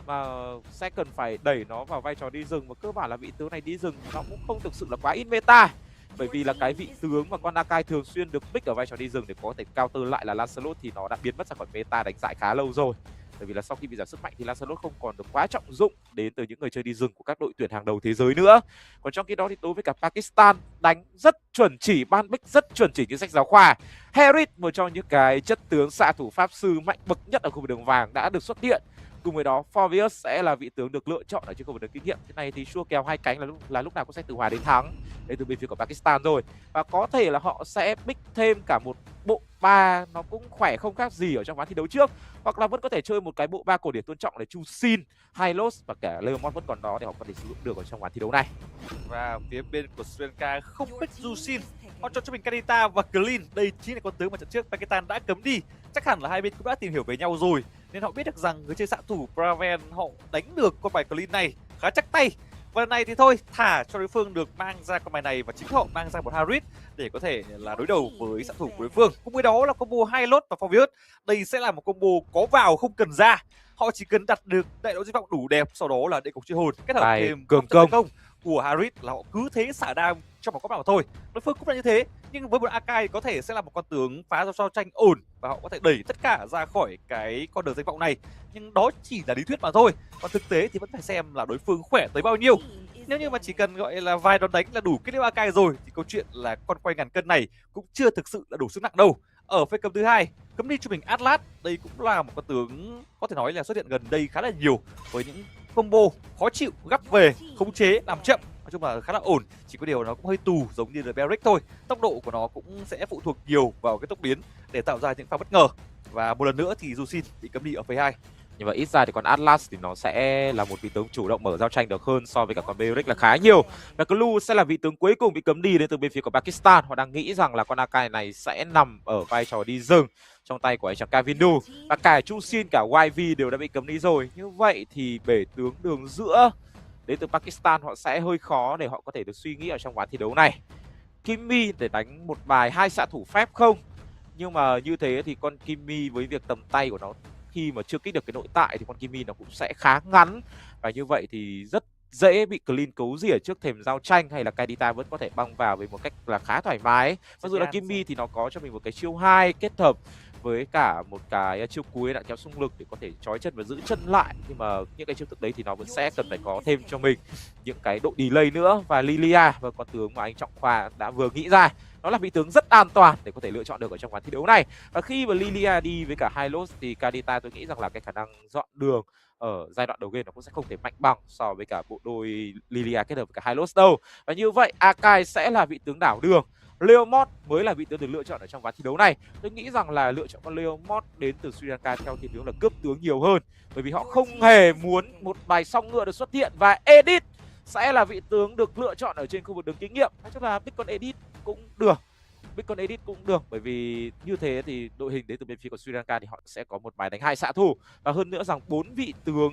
mà sẽ cần phải đẩy nó vào vai trò đi rừng. Và cơ bản là vị tướng này đi rừng nó cũng không thực sự là quá in meta, bởi vì là cái vị tướng mà con Akai thường xuyên được pick ở vai trò đi rừng để có thể counter lại là Lancelot thì nó đã biến mất ra khỏi meta đánh giải khá lâu rồi. Bởi vì là sau khi bị giảm sức mạnh thì Lancelot không còn được quá trọng dụng đến từ những người chơi đi rừng của các đội tuyển hàng đầu thế giới nữa. Còn trong khi đó thì đối với cả Pakistan đánh rất chuẩn chỉ, ban pick rất chuẩn chỉ như sách giáo khoa. Harris, một trong những cái chất tướng xạ thủ pháp sư mạnh bậc nhất ở khu vực đường vàng đã được xuất hiện. Cùng với đó, Forvius sẽ là vị tướng được lựa chọn ở trên khu vực đường kinh nghiệm. Thế này thì sure kèo hai cánh là lúc nào cũng sẽ từ hòa đến thắng. Đây từ bên phía của Pakistan rồi. Và có thể là họ sẽ pick thêm cả một bộ ba nó cũng khỏe không khác gì ở trong ván thi đấu trước, hoặc là vẫn có thể chơi một cái bộ ba cổ điển tôn trọng để Chu Xin, Hylos và cả Leomord vẫn còn đó để họ có thể sử dụng được ở trong ván thi đấu này. Và phía bên của Sri Lanka không pick Jusin, họ chọn cho mình Kadita và Clean. Đây chính là con tướng mà trận trước Pakistan đã cấm đi. Chắc hẳn là hai bên cũng đã tìm hiểu về nhau rồi, nên họ biết được rằng người chơi xạ thủ Braven họ đánh được con bài Clean này khá chắc tay. Và lần này thì thôi, thả cho đối phương được mang ra con bài này và chính họ mang ra một Harris để có thể là đối đầu với xạ thủ của đối phương. Cùng với đó là combo Hylos và Forvius. Đây sẽ là một combo có vào không cần ra. Họ chỉ cần đặt được đại đội di vọng đủ đẹp, sau đó là đệ cục truy hồn kết hợp thêm cường công của Harris là họ cứ thế xả đam trong một góc nào mà thôi. Đối phương cũng là như thế, nhưng với một Akai có thể sẽ là một con tướng phá giao tranh ổn và họ có thể đẩy tất cả ra khỏi cái con đường danh vọng này. Nhưng đó chỉ là lý thuyết mà thôi, còn thực tế thì vẫn phải xem là đối phương khỏe tới bao nhiêu. Nếu như mà chỉ cần gọi là vài đòn đánh là đủ kết liễu Akai rồi thì câu chuyện là con quay ngàn cân này cũng chưa thực sự là đủ sức nặng đâu. Ở phe cầm thứ hai, cấm đi cho mình Atlas. Đây cũng là một con tướng có thể nói là xuất hiện gần đây khá là nhiều với những combo khó chịu, gấp về, khống chế, làm chậm. Nói chung là khá là ổn, chỉ có điều nó cũng hơi tù giống như là Beric thôi. Tốc độ của nó cũng sẽ phụ thuộc nhiều vào cái tốc biến để tạo ra những pha bất ngờ. Và một lần nữa thì Jusin bị cấm đi ở phase 2. Nhưng mà ít ra thì con Atlas thì nó sẽ là một vị tướng chủ động mở giao tranh được hơn so với cả con Beric là khá nhiều. Và Clue sẽ là vị tướng cuối cùng bị cấm đi đến từ bên phía của Pakistan. Họ đang nghĩ rằng là con Akai này sẽ nằm ở vai trò đi rừng trong tay của anh chàng Kavindu. Và cả Chu Xin cả YV đều đã bị cấm đi rồi. Như vậy thì bể tướng đường giữa đến từ Pakistan họ sẽ hơi khó để họ có thể được suy nghĩ ở trong ván thi đấu này. Kimmy để đánh một bài hai xạ thủ phép không? Nhưng mà như thế thì con Kimmy với việc tầm tay của nó khi mà chưa kích được cái nội tại thì con Kimmy nó cũng sẽ khá ngắn. Và như vậy thì rất dễ bị Clean cấu rỉa trước thềm giao tranh, hay là Kadita vẫn có thể băng vào với một cách là khá thoải mái. Mặc dù là Kimmy thì nó có cho mình một cái chiêu 2 kết hợp với cả một cái chiêu cuối đã kéo xung lực để có thể trói chân và giữ chân lại, nhưng mà những cái chiêu thức đấy thì nó vẫn sẽ cần phải có thêm cho mình những cái độ delay nữa. Và Lilia và con tướng mà anh Trọng Khoa đã vừa nghĩ ra, nó là vị tướng rất an toàn để có thể lựa chọn được ở trong ván thi đấu này. Và khi mà Lilia đi với cả Hylos thì Kadita tôi nghĩ rằng là cái khả năng dọn đường ở giai đoạn đầu game nó cũng sẽ không thể mạnh bằng so với cả bộ đôi Lilia kết hợp với cả Hylos đâu. Và như vậy Akai sẽ là vị tướng đảo đường, Leomord mới là vị tướng được lựa chọn ở trong ván thi đấu này. Tôi nghĩ rằng là lựa chọn con Leomord đến từ Sri Lanka theo thiên hướng là cướp tướng nhiều hơn, bởi vì họ không hề muốn một bài song ngựa được xuất hiện. Và Edit sẽ là vị tướng được lựa chọn ở trên khu vực đường kinh nghiệm. Nói chung là pick con Edit cũng được, pick con Edit cũng được, bởi vì như thế thì đội hình đến từ bên phía của Sri Lanka thì họ sẽ có một bài đánh hai xạ thủ, và hơn nữa rằng 4 vị tướng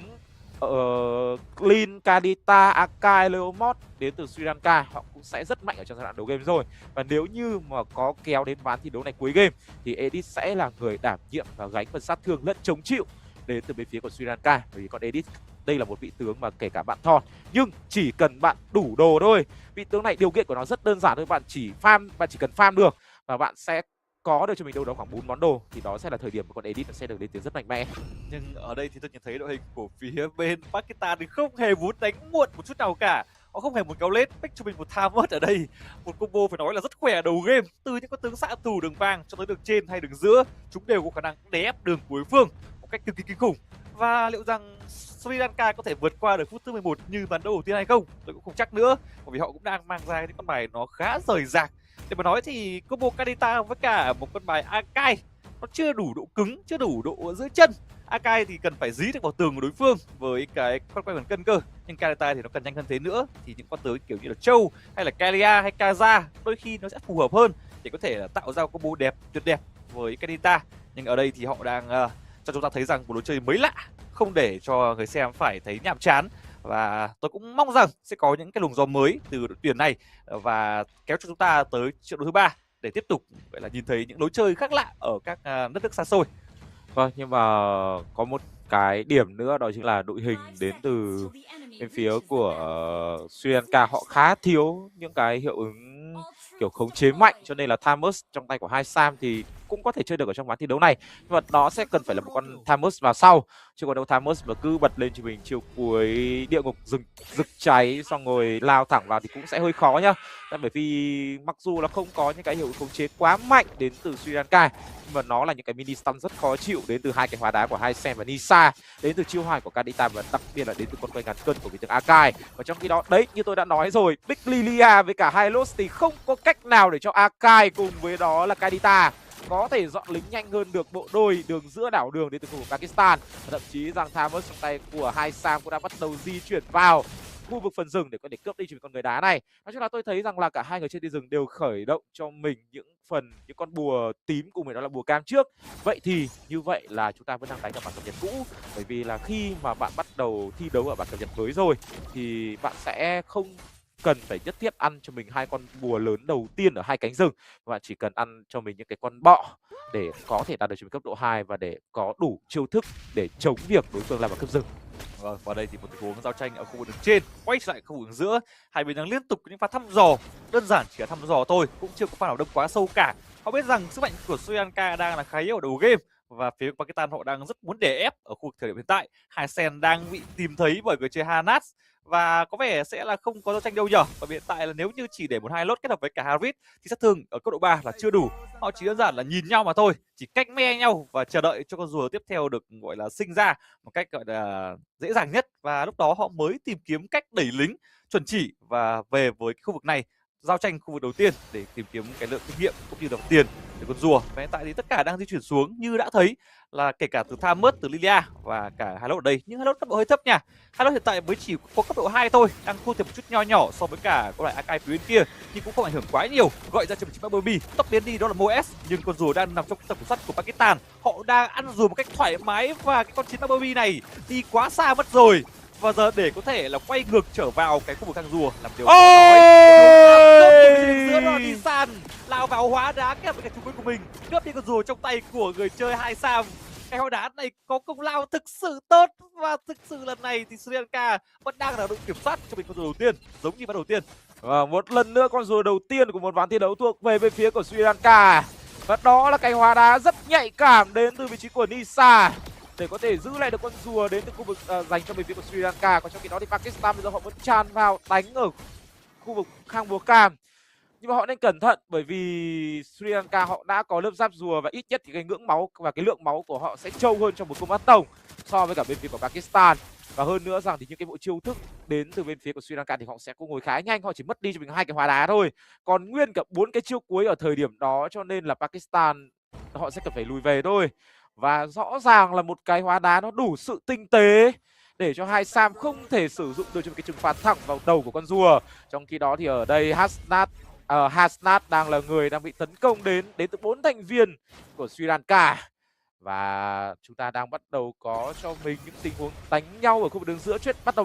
Clean, Kadita, Akai, Leomord đến từ Sri Lanka họ cũng sẽ rất mạnh ở trong giai đoạn đầu game rồi. Và nếu như mà có kéo đến ván thi đấu này cuối game thì Edit sẽ là người đảm nhiệm và gánh phần sát thương lẫn chống chịu đến từ bên phía của Sri Lanka. Bởi vì con Edit đây là một vị tướng mà kể cả bạn thon, nhưng chỉ cần bạn đủ đồ thôi. Vị tướng này điều kiện của nó rất đơn giản thôi, bạn chỉ cần farm được và bạn sẽ có được cho mình đâu đó khoảng 4 món đồ, thì đó sẽ là thời điểm mà con Edit nó sẽ được lên tiếng rất mạnh mẽ. Nhưng ở đây thì tôi nhận thấy đội hình của phía bên Pakistan thì không hề muốn đánh muộn một chút nào cả. họ không hề muốn kéo lết, pick cho mình một tham mất ở đây. Một combo phải nói là rất khỏe đầu game, từ những con tướng xạ thủ đường vàng cho tới đường trên hay đường giữa, chúng đều có khả năng đè ép đường của đối phương một cách cực kỳ kinh khủng. Và liệu rằng Sri Lanka có thể vượt qua được phút thứ 11 như ván đấu đầu tiên hay không, tôi cũng không chắc nữa, bởi vì họ cũng đang mang ra những con bài nó khá rời rạc. Để mà nói thì combo Kadita với cả một con bài Akai nó chưa đủ độ cứng, chưa đủ độ giữ chân. Akai thì cần phải dí được vào tường của đối phương với cái con quay bàn cân cơ, nhưng Kadita thì nó cần nhanh hơn thế nữa. Thì những con tướng kiểu như là Châu hay là Kalia hay Kaza đôi khi nó sẽ phù hợp hơn để có thể là tạo ra combo đẹp, tuyệt đẹp với Kadita. Nhưng ở đây thì họ đang cho chúng ta thấy rằng một lối chơi mới lạ, không để cho người xem phải thấy nhàm chán. Và tôi cũng mong rằng sẽ có những cái luồng gió mới từ đội tuyển này và kéo cho chúng ta tới trận đấu thứ 3 để tiếp tục gọi là nhìn thấy những lối chơi khác lạ ở các đất nước xa xôi. Vâng, nhưng mà có một cái điểm nữa đó chính là đội hình đến từ bên phía của Sri Lanka họ khá thiếu những cái hiệu ứng kiểu khống chế mạnh, cho nên là Thamus trong tay của hai Sam thì cũng có thể chơi được ở trong ván thi đấu này, nhưng mà nó sẽ cần phải là một con Thamus vào sau, chứ còn đâu Thamus mà cứ bật lên cho mình chiều cuối địa ngục rực cháy xong rồi lao thẳng vào thì cũng sẽ hơi khó nhá. Bởi vì mặc dù là không có những cái hiệu ứng khống chế quá mạnh đến từ Sri Lanka, nhưng mà nó là những cái mini stun rất khó chịu đến từ hai cái hóa đá của hai Sam và Nisa, đến từ chiêu hoài của Kadita và đặc biệt là đến từ con quay ngàn cân của cái tướng Akai. Và trong khi đó đấy, như tôi đã nói rồi, Big Lilia với cả hai Lost thì không có cách nào để cho Akai cùng với đó là Kadita có thể dọn lính nhanh hơn được bộ đôi đường giữa đảo đường đến từ khu vực Pakistan. Và thậm chí rằng Thamus trong tay của hai Sam cũng đã bắt đầu di chuyển vào khu vực phần rừng để có thể cướp đi cho con người đá này. Nói chung là tôi thấy rằng là cả hai người trên đi rừng đều khởi động cho mình những con bùa tím cùng với đó là bùa cam trước. Vậy thì như vậy là chúng ta vẫn đang đánh ở bản cập nhật cũ, bởi vì là khi mà bạn bắt đầu thi đấu ở bản cập nhật mới rồi thì bạn sẽ không cần phải nhất thiết ăn cho mình hai con bùa lớn đầu tiên ở hai cánh rừng, bạn chỉ cần ăn cho mình những cái con bọ để có thể đạt được cho mình cấp độ 2 và để có đủ chiêu thức để chống việc đối phương làm vào cấp rừng. Vâng, vào đây thì một tình huống giao tranh ở khu vực đường trên, quay trở lại khu vực đường giữa, hai bên đang liên tục những pha thăm dò, đơn giản chỉ là thăm dò thôi, cũng chưa có pha nào đâm quá sâu cả. Họ biết rằng sức mạnh của Sri Lanka đang là khá yếu ở đầu game và phía Pakistan họ đang rất muốn đè ép ở khu vực thời điểm hiện tại. Hai sen đang bị tìm thấy bởi người chơi Hanas và có vẻ sẽ là không có giao tranh đâu nhở. Và hiện tại là nếu như chỉ để một hai lốt kết hợp với cả Harit thì sát thương ở cấp độ 3 là chưa đủ. Họ chỉ đơn giản là nhìn nhau mà thôi, chỉ cách me nhau và chờ đợi cho con rùa tiếp theo được gọi là sinh ra một cách gọi là dễ dàng nhất, và lúc đó họ mới tìm kiếm cách đẩy lính chuẩn chỉ và về với cái khu vực này, giao tranh khu vực đầu tiên để tìm kiếm cái lượng kinh nghiệm cũng như là tiền để con rùa. Và hiện tại thì tất cả đang di chuyển xuống như đã thấy, là kể cả từ Thamus, từ Lilia và cả hai lốt ở đây, nhưng hai lốt cấp độ hơi thấp nha. Hai lốt hiện tại mới chỉ có cấp độ 2 thôi, đang thua thiệt một chút nho nhỏ so với cả con lại Akai phía bên kia, nhưng cũng không ảnh hưởng quá nhiều. Gọi ra cho mình chính MLBB, tốc biến đi đó là Moes, nhưng con rùa đang nằm trong tầm kiểm soát của Pakistan. Họ đang ăn rùa một cách thoải mái và cái con chiến MLBB này đi quá xa mất rồi. Và giờ để có thể là quay ngược trở vào cái khu vực thang rùa làm điều khó nói. Giữa đó đi sàn, lao vào hóa đá kết hợp với cái trung của mình, cướp đi con rùa trong tay của người chơi hai Sam. Cái hóa đá này có công lao thực sự tốt, và thực sự lần này thì Sri Lanka vẫn đang là đội kiểm soát cho mình con rùa đầu tiên, giống như ván đầu tiên. Và một lần nữa con rùa đầu tiên của một ván thi đấu thuộc về bên phía của Sri Lanka, và đó là cái hóa đá rất nhạy cảm đến từ vị trí của Nisa để có thể giữ lại được con rùa đến từ khu vực dành cho bên phía của Sri Lanka. Còn trong khi đó thì Pakistan bây giờ họ vẫn tràn vào đánh ở khu vực hang búa cam, nhưng mà họ nên cẩn thận bởi vì Sri Lanka họ đã có lớp giáp rùa và ít nhất thì cái ngưỡng máu và cái lượng máu của họ sẽ trâu hơn trong một combat tổng so với cả bên phía của Pakistan. Và hơn nữa rằng thì những cái bộ chiêu thức đến từ bên phía của Sri Lanka thì họ sẽ ngồi khá nhanh, họ chỉ mất đi cho mình hai cái hóa đá thôi, còn nguyên cả 4 cái chiêu cuối ở thời điểm đó, cho nên là Pakistan họ sẽ cần phải lùi về thôi. Và rõ ràng là một cái hóa đá nó đủ sự tinh tế để cho hai Sam không thể sử dụng được cho một cái trừng phạt thẳng vào đầu của con rùa. Trong khi đó thì ở đây Hasnat đang là người đang bị tấn công đến từ 4 thành viên của Sri Lanka. Và chúng ta đang bắt đầu có cho mình những tình huống đánh nhau ở khu vực đường giữa,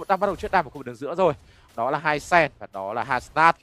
đang bắt đầu chết đam ở khu vực đường giữa rồi. Đó là hai Sen và đó là Hasnat,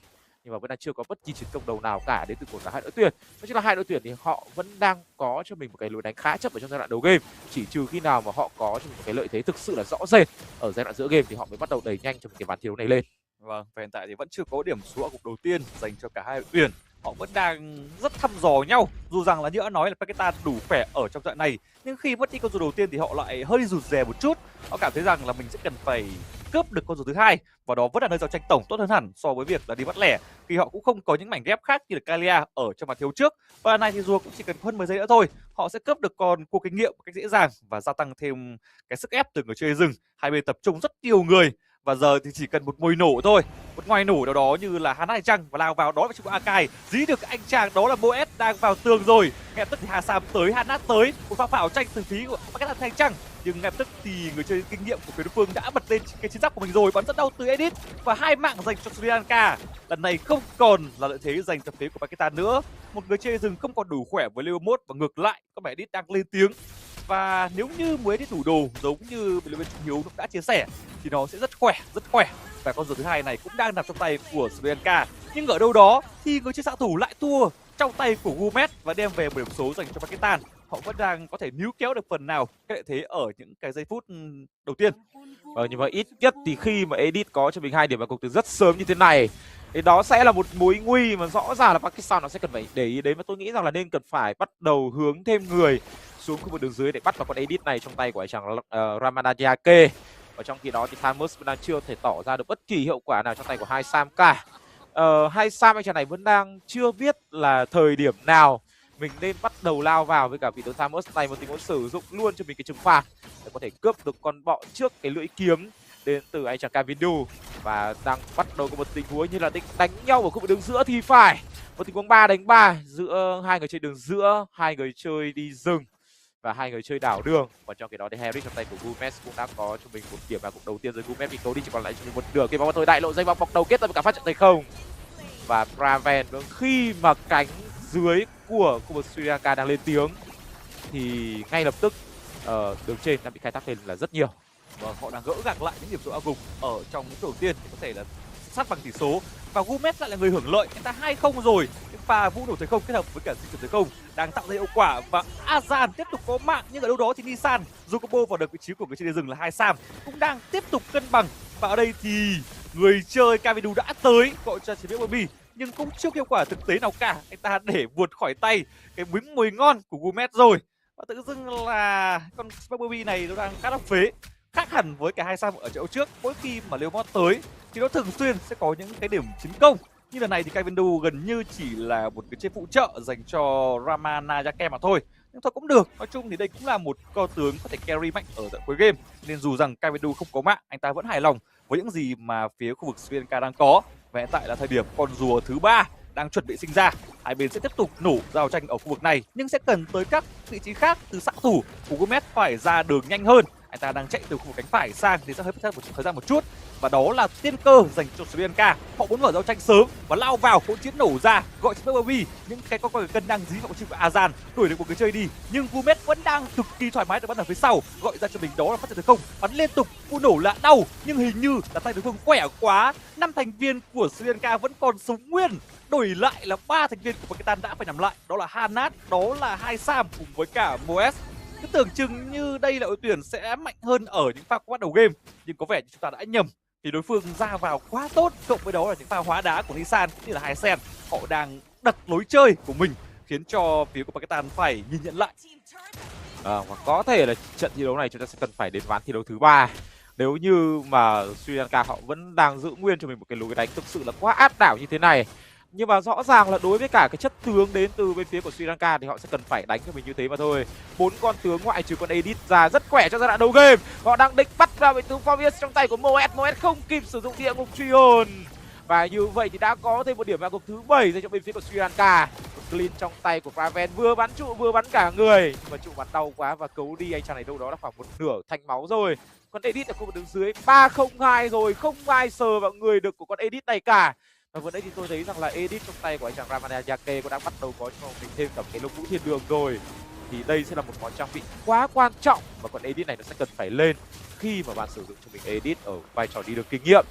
nhưng mà vẫn đang chưa có bất kỳ chiến công đầu nào cả đến từ của cả hai đội tuyển. Nói chung là hai đội tuyển thì họ vẫn đang có cho mình một cái lối đánh khá chấp ở trong giai đoạn đầu game, chỉ trừ khi nào mà họ có cho mình một cái lợi thế thực sự là rõ rệt ở giai đoạn giữa game thì họ mới bắt đầu đẩy nhanh cho một cái ván thi đấu này lên. Vâng, và hiện tại thì vẫn chưa có điểm số ở cuộc đầu tiên dành cho cả hai đội tuyển. Họ vẫn đang rất thăm dò nhau, dù rằng là như đã nói là Pakistan đủ khỏe ở trong trận này, nhưng khi mất đi con rùa đầu tiên thì họ lại hơi rụt rè một chút. Họ cảm thấy rằng là mình sẽ cần phải cướp được con rùa thứ hai, và đó vẫn là nơi giao tranh tổng tốt hơn hẳn so với việc là đi bắt lẻ, khi họ cũng không có những mảnh ghép khác như là Kalia ở trong màn thiếu trước. Và này thì rùa cũng chỉ cần hơn 10 giây nữa thôi, họ sẽ cướp được con cua kinh nghiệm một cách dễ dàng và gia tăng thêm cái sức ép từ người chơi rừng. Hai bên tập trung rất nhiều người và giờ thì chỉ cần một mồi nổ thôi, một ngoài nổ nào đó như là Hana Chăng và lao vào đó là chịu Akai, dí được anh chàng đó là Moes đang vào tường rồi. Ngay tức thì Hasam tới, Hana tới, một pha phảo tranh từ phía của Pakistan Thanh Chăng, nhưng ngay tức thì người chơi kinh nghiệm của phía đối phương đã bật lên cái chiến giáp của mình rồi, bắn rất đau từ Edit và 2 mạng dành cho Sri Lanka. Lần này không còn là lợi thế dành cho phía của Pakistan nữa, một người chơi rừng không còn đủ khỏe với level 1 và ngược lại có vẻ Edit đang lên tiếng. Và nếu như mới đi đủ đồ giống như bên Trung Hiếu cũng đã chia sẻ thì nó sẽ rất khỏe. Và con rùa thứ hai này cũng đang nằm trong tay của Sri Lanka, nhưng ở đâu đó thì người chơi xạ thủ lại thua trong tay của Gumet và đem về một điểm số dành cho Pakistan. Họ vẫn đang có thể níu kéo được phần nào cái lợi thế ở những cái giây phút đầu tiên. Nhưng mà ít nhất thì khi mà Edit có cho mình 2 điểm vào cuộc từ rất sớm như thế này thì đó sẽ là một mối nguy mà rõ ràng là Pakistan nó sẽ cần phải để ý đến, và tôi nghĩ rằng là nên cần phải bắt đầu hướng thêm người xuống khu vực đường dưới để bắt vào con Edit này trong tay của anh chàng Ramanajake. Và trong khi đó thì Thamus vẫn đang chưa thể tỏ ra được bất kỳ hiệu quả nào trong tay của hai Sam cả. Hai Sam anh chàng này vẫn đang chưa biết là thời điểm nào mình nên bắt đầu lao vào với cả vị tướng Thamus này, một tình huống sử dụng luôn cho mình cái trừng phạt để có thể cướp được con bọ trước cái lưỡi kiếm đến từ anh chàng Kavindu. Và đang bắt đầu có một tình huống như là đánh nhau ở khu vực đường giữa thì phải, một tình huống 3 đánh 3 giữa hai người chơi đường giữa, hai người chơi đi rừng và hai người chơi đảo đường. Còn trong cái đó thì Harry trong tay của Gomez cũng đã có cho mình một điểm vào cuộc đầu tiên rồi. Gomez bị cố đi, chỉ còn lại cho mình một nửa cái bóng thời đại lộ dây vòng bọc đầu kết ra với cả phát trận tay không. Và Braven khi mà cánh dưới của khu vực Sri Lanka đang lên tiếng thì ngay lập tức đường trên đang bị khai thác lên là rất nhiều. Và họ đang gỡ gạc lại những điểm số ao gục ở trong những đầu tiên để có thể là sát bằng tỷ số. Và Gomez lại là người hưởng lợi, anh ta 2-0 rồi. Những pha vũ nổ thời không kết hợp với cả di chuyển thời không đang tạo ra hiệu quả. Và ASIAD tiếp tục có mạng, nhưng ở đâu đó thì Nissan dù combo vào được vị trí của người chơi rừng là hai Sam cũng đang tiếp tục cân bằng. Và ở đây thì người chơi Kavidu đã tới gọi cho chiến MLBB nhưng cũng chưa hiệu quả thực tế nào cả. Anh ta để vượt khỏi tay cái miếng mồi ngon của Gomez rồi. Và tự dưng là con MLBB này nó đang khá là phế, khác hẳn với cả hai Sam ở trận trước. Mỗi khi mà Leomod tới thì nó thường xuyên sẽ có những cái điểm chiến công. Như lần này thì Kavindu gần như chỉ là một cái chơi phụ trợ dành cho Ramanajake mà thôi. Nhưng thôi cũng được, nói chung thì đây cũng là một con tướng có thể carry mạnh ở tận cuối game. Nên dù rằng Kavindu không có mạng, anh ta vẫn hài lòng với những gì mà phía khu vực Sri Lanka đang có. Và hiện tại là thời điểm con rùa thứ 3 đang chuẩn bị sinh ra. Hai bên sẽ tiếp tục nổ giao tranh ở khu vực này, nhưng sẽ cần tới các vị trí khác từ xạ thủ của Gomez phải ra đường nhanh hơn. Anh ta đang chạy từ khu vực cánh phải sang thì sẽ hơi mất thời gian một chút. Và đó là tiên cơ dành cho Sri Lanka. Họ muốn mở giao tranh sớm và lao vào hỗn chiến nổ ra, gọi cho MLBB những cái con cân đang dí vào chiếc của Azan, đuổi được một người chơi đi. Nhưng Gomez vẫn đang cực kỳ thoải mái để bắn ở phía sau, gọi ra cho mình đó là phát triển không, bắn liên tục, vụ nổ là đau, nhưng hình như là tay đối phương khỏe quá. 5 thành viên của Sri Lanka vẫn còn sống nguyên, đổi lại là 3 thành viên của Pakistan đã phải nằm lại, đó là Hanat, đó là hai Sam cùng với cả Moes. Cứ tưởng chừng như đây là đội tuyển sẽ mạnh hơn ở những pha bắt đầu game, nhưng có vẻ như chúng ta đã nhầm. Thì đối phương ra vào quá tốt, cộng với đó là những pha hóa đá của Nissan như là hai Sen, họ đang đặt lối chơi của mình khiến cho phía của Pakistan phải nhìn nhận lại. Và có thể là trận thi đấu này chúng ta sẽ cần phải đến ván thi đấu thứ 3 nếu như mà Sri Lanka họ vẫn đang giữ nguyên cho mình một cái lối đánh thực sự là quá áp đảo như thế này. Nhưng mà rõ ràng là đối với cả cái chất tướng đến từ bên phía của Sri Lanka thì họ sẽ cần phải đánh cho mình như thế mà thôi. 4 con tướng ngoại trừ con Edit ra rất khỏe cho giai đoạn đầu game. Họ đang định bắt vào vị tướng Forvius trong tay của Moes. Moes không kịp sử dụng địa ngục truy hồn. Và như vậy thì đã có thêm một điểm vào cuộc thứ 7 dành cho bên phía của Sri Lanka. Clean trong tay của Braven vừa bắn trụ vừa bắn cả người. Nhưng mà trụ bắn đau quá và cấu đi anh chàng này đâu đó là khoảng một nửa thanh máu rồi. Con Edit ở khu vực đứng dưới 3-0-2 rồi, không ai sờ vào người được của con Edit này cả. Và vừa nãy thì tôi thấy rằng là Edit trong tay của anh chàng Ramanajake cũng đã bắt đầu có cho mình thêm cả cái lông vũ thiên đường rồi. Thì đây sẽ là một món trang bị quá quan trọng mà con Edit này nó sẽ cần phải lên khi mà bạn sử dụng cho mình Edit ở vai trò đi đường kinh nghiệm.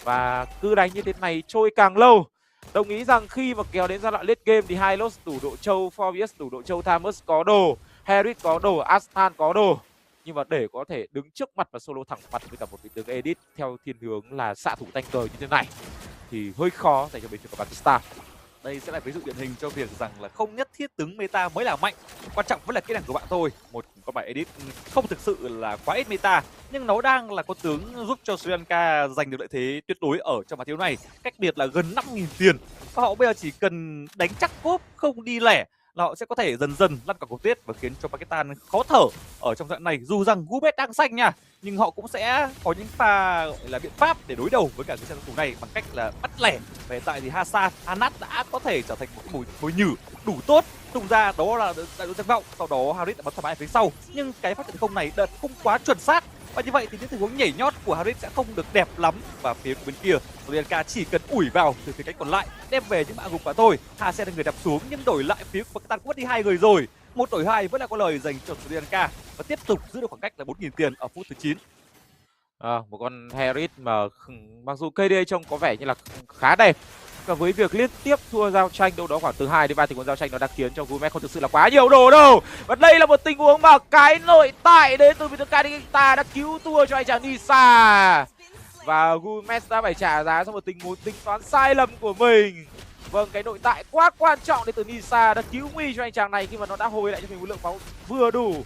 Và cứ đánh như thế này trôi càng lâu. Đồng ý rằng khi mà kéo đến giai đoạn late game thì Hylos đủ độ trâu, Forvius đủ độ trâu, Thamus có đồ, Harris có đồ, Astan có đồ. Nhưng mà để có thể đứng trước mặt và solo thẳng mặt với cả một vị tướng Edit theo thiên hướng là xạ thủ tanker như thế này thì hơi khó dành cho bên phía của Pakistan. đây sẽ là ví dụ điển hình cho việc rằng là không nhất thiết tướng meta mới là mạnh, quan trọng vẫn là kỹ năng của bạn thôi. Một con bài edit không thực sự là quá ít meta, nhưng nó đang là con tướng giúp cho Sri Lanka giành được lợi thế tuyệt đối ở trong ván thi đấu này, cách biệt là gần 5.000 tiền. Và họ bây giờ chỉ cần đánh chắc cốp, không đi lẻ là họ sẽ có thể dần dần lăn cả cuộc tiết và khiến cho Pakistan khó thở ở trong trận này. Dù rằng Gubet đang xanh nha, nhưng họ cũng sẽ có những pha gọi là biện pháp để đối đầu với cả cái trận thủ này bằng cách là bắt lẻ. Và hiện tại thì Hanat đã có thể trở thành một cái mồi nhử đủ tốt tung ra, đó là đại đội danh vọng. Sau đó Harit đã bắn thoải mái phía sau, nhưng cái phát triển không này đợt không quá chuẩn xác, và như vậy thì những tình huống nhảy nhót của Harit sẽ không được đẹp lắm. Và phía của bên kia Sri Lanka chỉ cần ủi vào từ phía cánh còn lại đem về những mã gục mà thôi. ASIAD là người đập xuống, nhưng đổi lại phía của Pakistan cũng mất đi 2 người rồi. 1 đổi 2 vẫn là có lời dành cho Sri Lanka và tiếp tục giữ được khoảng cách là 4.000 tiền ở phút thứ 9. Một con Harit mà mặc dù KD trông có vẻ như là khá đẹp, và với việc liên tiếp thua giao tranh đâu đó khoảng từ 2 đến 3 tình huống giao tranh, nó đã khiến cho Gumet không thực sự là quá nhiều đồ đâu. Và đây là một tình huống mà cái nội tại đến từ Kadita đã cứu thua cho anh chàng Nisa, và Gumet đã phải trả giá cho một tình huống tính toán sai lầm của mình. Vâng, cái nội tại quá quan trọng đến từ Nisa đã cứu nguy cho anh chàng này khi mà nó đã hồi lại cho mình một lượng máu vừa đủ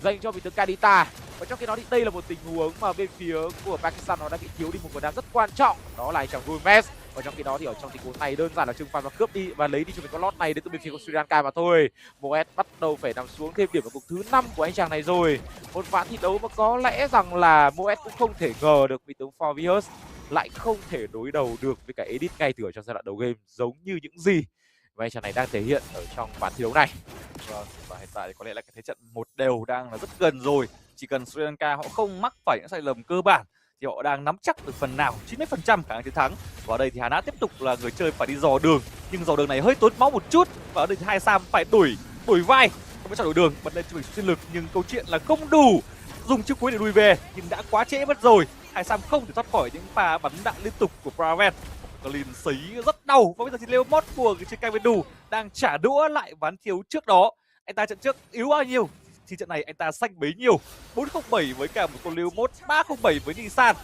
dành cho vị tướng Kadita. Và trong khi đó thì đây là một tình huống mà bên phía của Pakistan nó đã bị thiếu đi một phần đam rất quan trọng, đó là anh chàng Gumet. Và trong khi đó thì ở trong tình huống này đơn giản là trừng phạt và cướp đi và lấy đi cho mình con lót này đến từ bên phía của Sri Lanka mà thôi. Moet bắt đầu phải nằm xuống thêm điểm ở cuộc thứ 5 của anh chàng này rồi. Một ván thi đấu mà có lẽ rằng là Moet cũng không thể ngờ được vị tướng Forvius lại không thể đối đầu được với cả Edit ngay từ ở trong giai đoạn đầu game, giống như những gì mà anh chàng này đang thể hiện ở trong ván thi đấu này. Vâng, và hiện tại có lẽ là cái thế trận 1 đều đang là rất gần rồi. Chỉ cần Sri Lanka họ không mắc phải những sai lầm cơ bản thì họ đang nắm chắc được phần nào 90% khả năng chiến thắng. Và ở đây thì Hanat tiếp tục là người chơi phải đi dò đường, nhưng dò đường này hơi tốn máu một chút. Và ở đây thì hai Sam phải đổi vai, không phải cho đổi đường, bật lên cho mình sinh lực, nhưng câu chuyện là không đủ. Dùng chiêu cuối để lùi về nhưng đã quá trễ mất rồi. Hai Sam không thể thoát khỏi những pha bắn đạn liên tục của Praven. Colin sấy rất đau, và bây giờ thì Leomot của người chơi Kavendu đang trả đũa lại ván thiếu trước đó. Anh ta trận trước yếu bao nhiêu thì trận này anh ta xanh bấy nhiêu. 407 với cả một con Leomot, 307 với Nisan,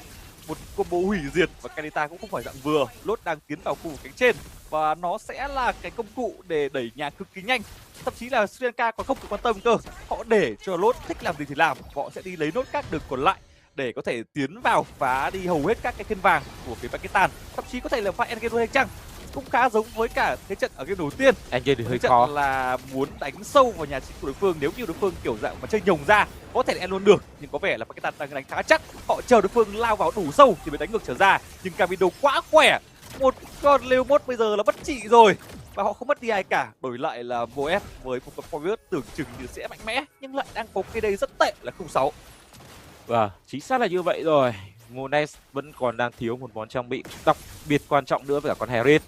một combo hủy diệt. Và Kanita cũng không phải dạng vừa. Lốt đang tiến vào khu vực cánh trên và nó sẽ là cái công cụ để đẩy nhà cực kỳ nhanh. Thậm chí là Sri Lanka còn không cần quan tâm cơ, họ để cho Lốt thích làm gì thì làm, họ sẽ đi lấy nốt các đường còn lại để có thể tiến vào phá đi hầu hết các cái khiên vàng của phía Pakistan. Thậm chí có thể là pha endgame hay chăng, cũng khá giống với cả thế trận ở game đầu tiên. Endgame thì hơi trận khó, là muốn đánh sâu vào nhà chính của đối phương. Nếu như đối phương kiểu dạng mà chơi nhồng ra có thể là end luôn được, nhưng có vẻ là Pakistan đang đánh khá chắc. Họ chờ đối phương lao vào đủ sâu thì mới đánh ngược trở ra, nhưng Kavindo quá khỏe, một con Leomot bây giờ là bất trị rồi. Và họ không mất đi ai cả, đổi lại là Moes với một con Forvius tưởng chừng như sẽ mạnh mẽ nhưng lại đang có cái đây rất tệ là 06. Và chính xác là như vậy rồi. Mones vẫn còn đang thiếu một món trang bị đặc biệt quan trọng nữa với cả con Harris.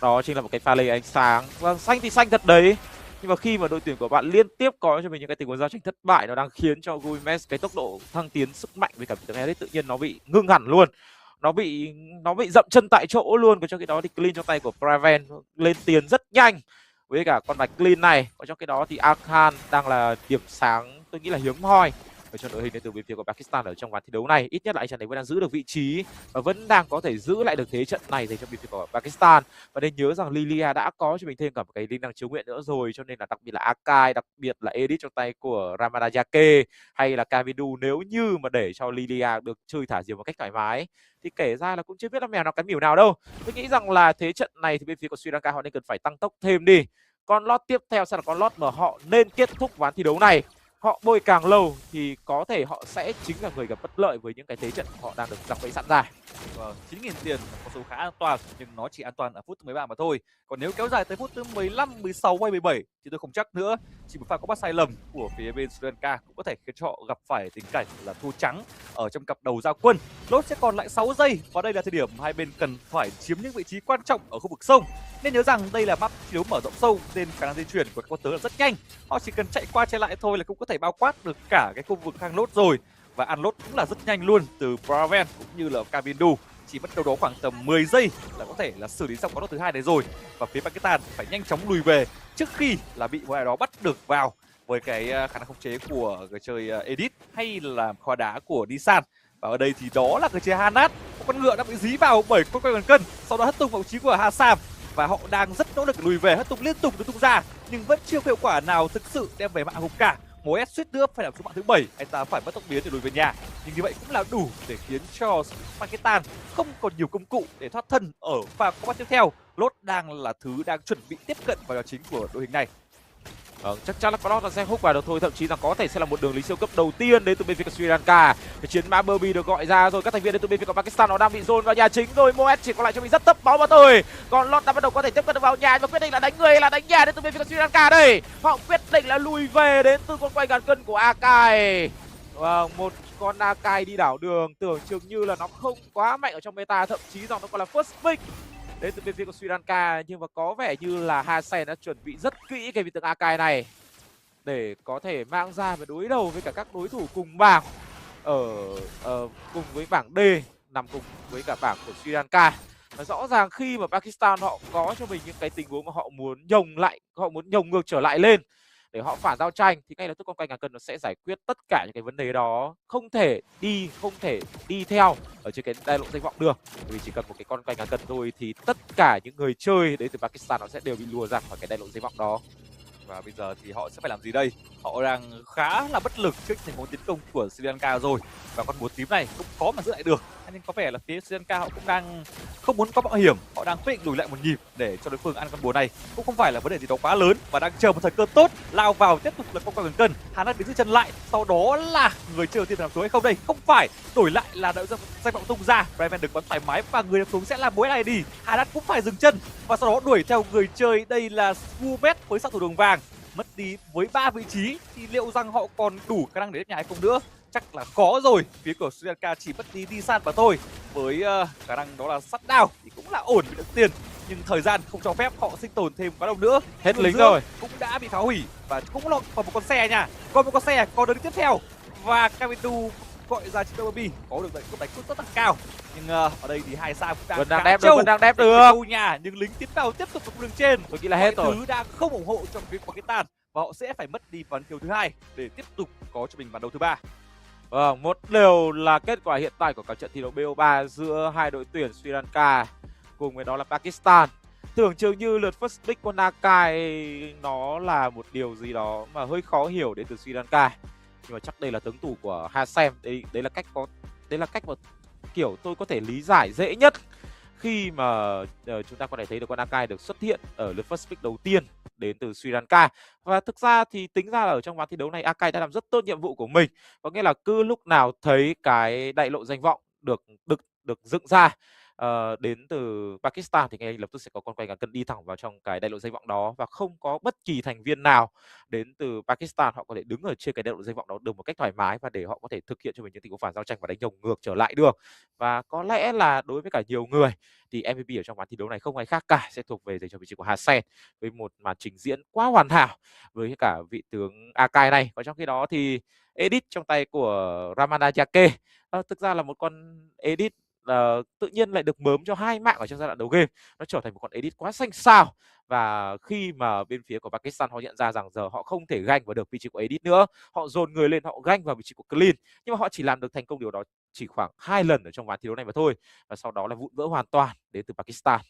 Đó chính là một cái pha lê ánh sáng. Và xanh thì xanh thật đấy, nhưng mà khi mà đội tuyển của bạn liên tiếp có cho mình những cái tình huống giao tranh thất bại, nó đang khiến cho Guimes cái tốc độ thăng tiến sức mạnh với cả tướng Harris tự nhiên nó bị ngưng hẳn luôn. Nó bị dậm chân tại chỗ luôn. Và trong khi đó thì clean trong tay của Praven lên tiền rất nhanh với cả con bài clean này. Và trong khi đó thì Akhan đang là điểm sáng tôi nghĩ là hiếm hoi ở trong đội hình đến từ bên phía của Pakistan ở trong ván thi đấu này. Ít nhất là anh chàng này vẫn đang giữ được vị trí và vẫn đang có thể giữ lại được thế trận này dành cho bên phía của Pakistan. Và nên nhớ rằng Lilia đã có cho mình thêm cả một cái linh năng chiếu nguyện nữa rồi, cho nên là đặc biệt là Akai, đặc biệt là Edit trong tay của Ramadajake hay là Kavidu, nếu như mà để cho Lilia được chơi thả diều một cách thoải mái thì kể ra là cũng chưa biết là mèo nào cắn mỉu nào đâu. Tôi nghĩ rằng là thế trận này thì bên phía của Sri Lanka họ nên cần phải tăng tốc thêm đi. Con lót tiếp theo sẽ là con lót mà họ nên kết thúc ván thi đấu này. Họ bôi càng lâu thì có thể họ sẽ chính là người gặp bất lợi với những cái thế trận họ đang được giặc bẫy sẵn ra. Vâng, 9.000 tiền là con số khá an toàn, nhưng nó chỉ an toàn ở phút thứ 13 mà thôi. Còn nếu kéo dài tới phút thứ 15, 16 hay 17 thì tôi không chắc nữa. Chỉ một pha có bắt sai lầm của phía bên Sri Lanka cũng có thể khiến cho họ gặp phải tình cảnh là thua trắng ở trong cặp đầu giao quân. Lốt sẽ còn lại 6 giây và đây là thời điểm hai bên cần phải chiếm những vị trí quan trọng ở khu vực sông. Nên nhớ rằng đây là map thi đấu mở rộng sâu nên khả năng di chuyển của các con tướng là rất nhanh. Họ chỉ cần chạy qua chạy lại thôi là cũng có thể bao quát được cả cái khu vực hang Lốt rồi. Và ăn Lốt cũng là rất nhanh luôn, từ Praven cũng như là Kavindu chỉ mất đâu đó khoảng tầm 10 giây là có thể là xử lý xong con lốt thứ hai này rồi. Và phía Pakistan phải nhanh chóng lùi về trước khi là bị một ai đó bắt được vào với cái khả năng khống chế của người chơi Edit hay là khoa đá của Nisan. Và ở đây thì đó là người chơi Hanat, một con ngựa đã bị dí vào bởi con quay cân, sau đó hất tung vào vị trí của Hassan. và họ đang rất nỗ lực lùi về, hết tung liên tục được tung ra nhưng vẫn chưa có hiệu quả nào thực sự đem về mạng hùng cả. Moes suýt nữa phải làm số mạng thứ 7, anh ta phải mất tốc biến để lùi về nhà, nhưng như vậy cũng là đủ để khiến cho Pakistan không còn nhiều công cụ để thoát thân ở pha combat tiếp theo. Lốt đang là thứ đang chuẩn bị tiếp cận vào trò chính của đội hình này. Chắc chắn là Cloud sẽ hút vào được thôi, thậm chí là có thể sẽ là một đường lý siêu cấp đầu tiên đến từ bên phía của Sri Lanka. Cái chiến mã Burby được gọi ra rồi, các thành viên đến từ bên phía của Pakistan nó đang bị dồn vào nhà chính rồi. Moes chỉ còn lại cho mình rất thấp máu mà thôi. Còn Lord đã bắt đầu có thể tiếp cận được vào nhà và quyết định là đánh người hay là đánh nhà đến từ bên phía của Sri Lanka đây. Họ quyết định là lùi về đến từ con quay ngàn cân của Akai. Một con Akai đi đảo đường tưởng chừng như là nó không quá mạnh ở trong meta, thậm chí rằng nó còn là first pick đến từ bên phía của Sri Lanka, nhưng mà có vẻ như là Hasen đã chuẩn bị rất kỹ cái vị tướng Akai này để có thể mang ra và đối đầu với cả các đối thủ cùng bảng cùng với bảng D, nằm cùng với cả bảng của Sri Lanka. Và rõ ràng khi mà Pakistan họ có cho mình những cái tình huống mà họ muốn nhồng ngược trở lại lên để họ phản giao tranh, thì ngay lập tức con quay ngàn cân nó sẽ giải quyết tất cả những cái vấn đề đó, không thể đi theo ở trên cái đại lộ danh vọng được, bởi vì chỉ cần một cái con quay ngàn cân thôi thì tất cả những người chơi đến từ Pakistan nó sẽ đều bị lùa ra khỏi cái đại lộ danh vọng đó. Và bây giờ thì họ sẽ phải làm gì đây? Họ đang khá là bất lực trước tình huống tiến công của Sri Lanka rồi, và con búa tím này cũng khó mà giữ lại được. Nên có vẻ là phía Sri Lanka họ cũng đang không muốn có mạo hiểm, họ đang quyết định lùi lại một nhịp để cho đối phương ăn con búa này. Cũng không phải là vấn đề gì đó quá lớn, và đang chờ một thời cơ tốt lao vào tiếp tục là con quay ngàn cân. Hắn đang đứng giữ chân lại, sau đó là người chơi đầu tiên làm xuống hay không đây? Không phải, đổi lại là đội danh vọng tung ra. Raven được bắn thoải mái và người làm xuống sẽ là Moes ID. Hắn cũng phải dừng chân và sau đó đuổi theo người chơi. Đây là Gumet với sát thủ đường vàng, mất đi với 3 vị trí thì liệu rằng họ còn đủ khả năng để ép nhà hay không nữa? Chắc là khó rồi. Phía của Sri Lanka chỉ mất đi san mà thôi, với khả năng đó là sắt đao thì cũng là ổn bị được tiền, nhưng thời gian không cho phép họ sinh tồn thêm quá lâu nữa. Hết lính rồi, cũng đã bị phá hủy và cũng là còn một con xe nha, còn một con xe còn đứng tiếp theo, và Kavidu gọi ra chiếc MLBB có được đánh rất là cao, nhưng ở đây thì hai sao cũng đang đép được nhà, nhưng lính tiếp vào tiếp tục đường trên. Tôi nghĩ là hết rồi. Thứ đang không ủng hộ trong phía Pakistan và họ sẽ phải mất đi ván thiếu thứ hai để tiếp tục có cho mình ván đấu thứ ba. Vâng, một đều là kết quả hiện tại của cả trận thi đấu BO3 giữa hai đội tuyển Sri Lanka cùng với đó là Pakistan. Tưởng chừng như lượt first pick của Nakai nó là một điều gì đó mà hơi khó hiểu đến từ Sri Lanka, nhưng mà chắc đây là tướng tủ của Hasem. Đấy là cách mà kiểu tôi có thể lý giải dễ nhất khi mà chúng ta có thể thấy được con Akai được xuất hiện ở lượt first pick đầu tiên đến từ Sri Lanka. Và thực ra thì tính ra là ở trong ván thi đấu này Akai đã làm rất tốt nhiệm vụ của mình, có nghĩa là cứ lúc nào thấy cái đại lộ danh vọng được dựng ra đến từ Pakistan thì ngay lập tức sẽ có con quay ngàn cân đi thẳng vào trong cái đại lộ danh vọng đó, và không có bất kỳ thành viên nào đến từ Pakistan họ có thể đứng ở trên cái đại lộ danh vọng đó được một cách thoải mái và để họ có thể thực hiện cho mình những tình huống phản giao tranh và đánh nhồng ngược trở lại được. Và có lẽ là đối với cả nhiều người thì MVP ở trong ván thi đấu này không ai khác cả sẽ thuộc về dành cho vị trí của Hasen, với một màn trình diễn quá hoàn hảo với cả vị tướng Akai này. Và trong khi đó thì edit trong tay của Ramanajake thực ra là một con edit tự nhiên lại được mớm cho 2 mạng ở trong giai đoạn đầu game. Nó trở thành một con edit quá xanh xao, và khi mà bên phía của Pakistan họ nhận ra rằng giờ họ không thể ganh vào được vị trí của edit nữa, họ dồn người lên họ ganh vào vị trí của clean, nhưng mà họ chỉ làm được thành công điều đó chỉ khoảng 2 lần ở trong ván thi đấu này mà thôi, và sau đó là vụn vỡ hoàn toàn đến từ Pakistan.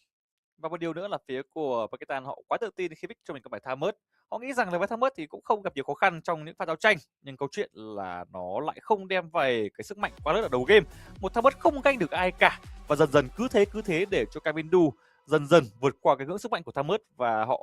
Và một điều nữa là phía của Pakistan họ quá tự tin khi pick cho mình có bài tham mớt. Họ nghĩ rằng là bài tham mớt thì cũng không gặp nhiều khó khăn trong những pha giao tranh, nhưng câu chuyện là nó lại không đem về cái sức mạnh quá lớn ở đầu game. Một tham mớt không ganh được ai cả, và dần dần cứ thế để cho Kavindu dần vượt qua cái ngưỡng sức mạnh của tham mớt, và họ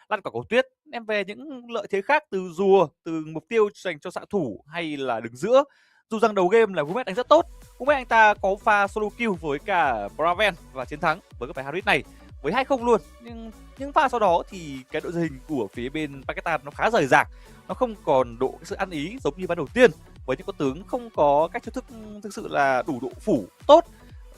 lăn quả cầu tuyết đem về những lợi thế khác từ rùa, từ mục tiêu dành cho xạ thủ hay là đứng giữa. Dù rằng đầu game là Gumet đánh rất tốt, Gumet anh ta có pha solo kill với cả Braven và chiến thắng với cái bài Harris này với 2-0 luôn, nhưng những pha sau đó thì cái đội hình của phía bên Pakistan nó khá rời rạc, nó không còn độ cái sự ăn ý giống như ván đầu tiên, với những con tướng không có cách chiêu thức thực sự là đủ độ phủ tốt,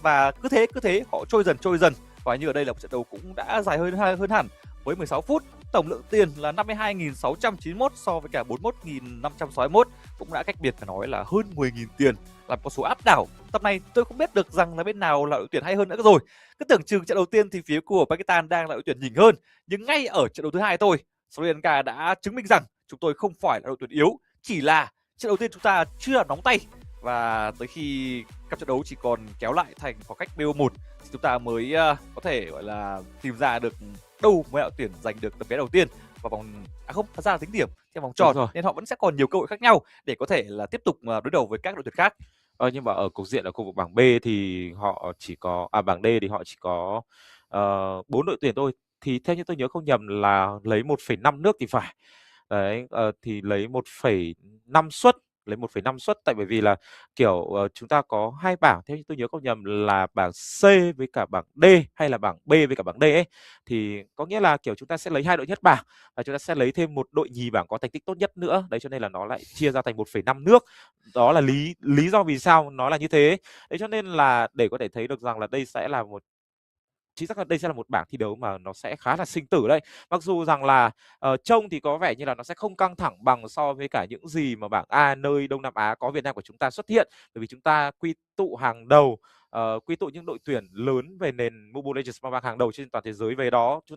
và cứ thế họ trôi dần, và như ở đây là một trận đấu cũng đã dài hơn hẳn với 16 phút. Tổng lượng tiền là 52.691 so với cả 41.561, cũng đã cách biệt phải nói là hơn 10.000 tiền, làm con số áp đảo. Tập này tôi không biết được rằng là bên nào là đội tuyển hay hơn nữa rồi. Cứ tưởng chừng trận đầu tiên thì phía của Pakistan đang là đội tuyển nhỉnh hơn, nhưng ngay ở trận đấu thứ hai thôi, Sri Lanka đã chứng minh rằng chúng tôi không phải là đội tuyển yếu, chỉ là trận đầu tiên chúng ta chưa nóng tay và tới khi các trận đấu chỉ còn kéo lại thành khoảng cách BO1 thì chúng ta mới có thể gọi là tìm ra được đâu mới đội tuyển giành được tấm vé đầu tiên vào vòng không, thật ra là tính điểm theo vòng tròn, nên họ vẫn sẽ còn nhiều cơ hội khác nhau để có thể là tiếp tục đối đầu với các đội tuyển khác. Nhưng mà ở cục diện ở khu vực bảng B thì họ chỉ có bảng D thì họ chỉ có 4 đội tuyển thôi. Thì theo như tôi nhớ không nhầm là lấy 1,5 nước thì phải. Đấy, thì lấy 1,5 suất, tại bởi vì là kiểu chúng ta có hai bảng, theo như tôi nhớ không nhầm là bảng C với cả bảng D hay là bảng B với cả bảng D ấy, thì có nghĩa là kiểu chúng ta sẽ lấy 2 đội nhất bảng và chúng ta sẽ lấy thêm một đội nhì bảng có thành tích tốt nhất nữa. Đấy, cho nên là nó lại chia ra thành 1,5 nước. Đó là lý do vì sao nó là như thế. Đấy, cho nên là để có thể thấy được rằng là đây sẽ là một chính xác là đây sẽ là một bảng thi đấu mà nó sẽ khá là sinh tử đấy. Mặc dù rằng là trông thì có vẻ như là nó sẽ không căng thẳng bằng so với cả những gì mà bảng A nơi Đông Nam Á có Việt Nam của chúng ta xuất hiện, bởi vì chúng ta quy tụ hàng đầu, quy tụ những đội tuyển lớn về nền Mobile Legends bang hàng đầu trên toàn thế giới về đó. Chúng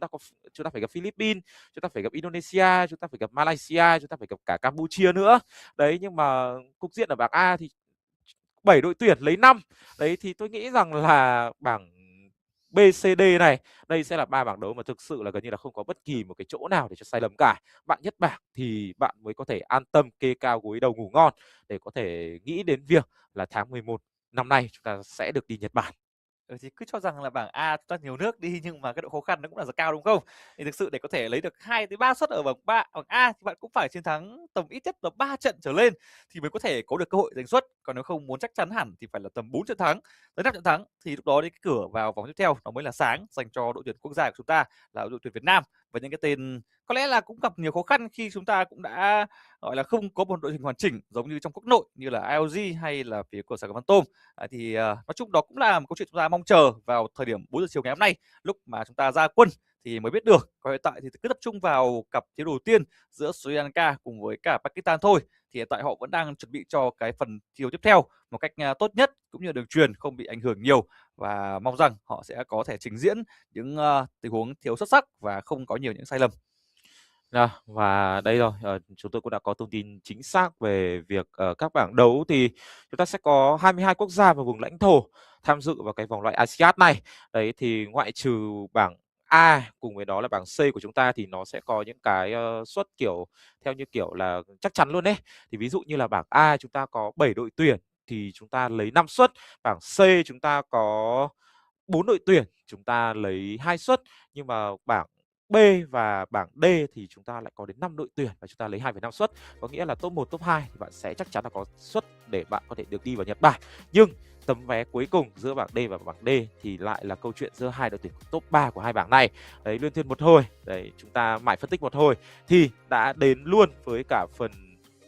ta phải gặp Philippines, chúng ta phải gặp Indonesia, chúng ta phải gặp Malaysia, chúng ta phải gặp cả Campuchia nữa. Đấy, nhưng mà cục diện ở bảng A thì 7 đội tuyển lấy 5. Đấy, thì tôi nghĩ rằng là bảng B, C, D này, đây sẽ là 3 bảng đấu mà thực sự là gần như là không có bất kỳ một cái chỗ nào để cho sai lầm cả. Bạn nhất bảng thì bạn mới có thể an tâm kê cao gối đầu ngủ ngon để có thể nghĩ đến việc là tháng 11 năm nay chúng ta sẽ được đi Nhật Bản. Thì cứ cho rằng là bảng A chúng ta nhiều nước đi, nhưng mà cái độ khó khăn nó cũng là rất cao đúng không? Thì thực sự để có thể lấy được 2 tới 3 suất ở bảng A thì bạn cũng phải chiến thắng tầm ít nhất là 3 trận trở lên thì mới có thể có được cơ hội giành suất. Còn nếu không muốn chắc chắn hẳn thì phải là tầm 4 trận thắng tới 5 trận thắng, thì lúc đó cái cửa vào vòng tiếp theo nó mới là sáng dành cho đội tuyển quốc gia của chúng ta là đội tuyển Việt Nam, và những cái tên có lẽ là cũng gặp nhiều khó khăn khi chúng ta cũng đã gọi là không có một đội hình hoàn chỉnh giống như trong quốc nội như là IOG hay là phía của Sài Gòn Văn Tôm. Thì nói chung đó cũng là một câu chuyện chúng ta mong chờ vào thời điểm 4 giờ chiều ngày hôm nay, lúc mà chúng ta ra quân thì mới biết được. Còn hiện tại thì cứ tập trung vào cặp thi đấu đầu tiên giữa Sri Lanka cùng với cả Pakistan thôi. Thì hiện tại họ vẫn đang chuẩn bị cho cái phần thi đấu tiếp theo một cách tốt nhất, cũng như đường truyền không bị ảnh hưởng nhiều, và mong rằng họ sẽ có thể trình diễn những tình huống thiếu xuất sắc và không có nhiều những sai lầm. Và đây rồi, chúng tôi cũng đã có thông tin chính xác về việc các bảng đấu thì chúng ta sẽ có 22 quốc gia và vùng lãnh thổ tham dự vào cái vòng loại ASIAD này. Đấy, thì ngoại trừ bảng A cùng với đó là bảng C của chúng ta thì nó sẽ có những cái suất kiểu theo như kiểu là chắc chắn luôn đấy. Thì ví dụ như là bảng A chúng ta có 7 đội tuyển thì chúng ta lấy 5 suất, bảng C chúng ta có 4 đội tuyển chúng ta lấy 2 suất, nhưng mà bảng B và bảng D thì chúng ta lại có đến 5 đội tuyển và chúng ta lấy 2,5 suất. Có nghĩa là top 1, top 2 thì bạn sẽ chắc chắn là có suất để bạn có thể được đi vào Nhật Bản. Nhưng tấm vé cuối cùng giữa bảng D và bảng D thì lại là câu chuyện giữa hai đội tuyển top 3 của hai bảng này. Đấy, luyên thuyên một hồi, đấy, chúng ta mãi phân tích một hồi thì đã đến luôn với cả phần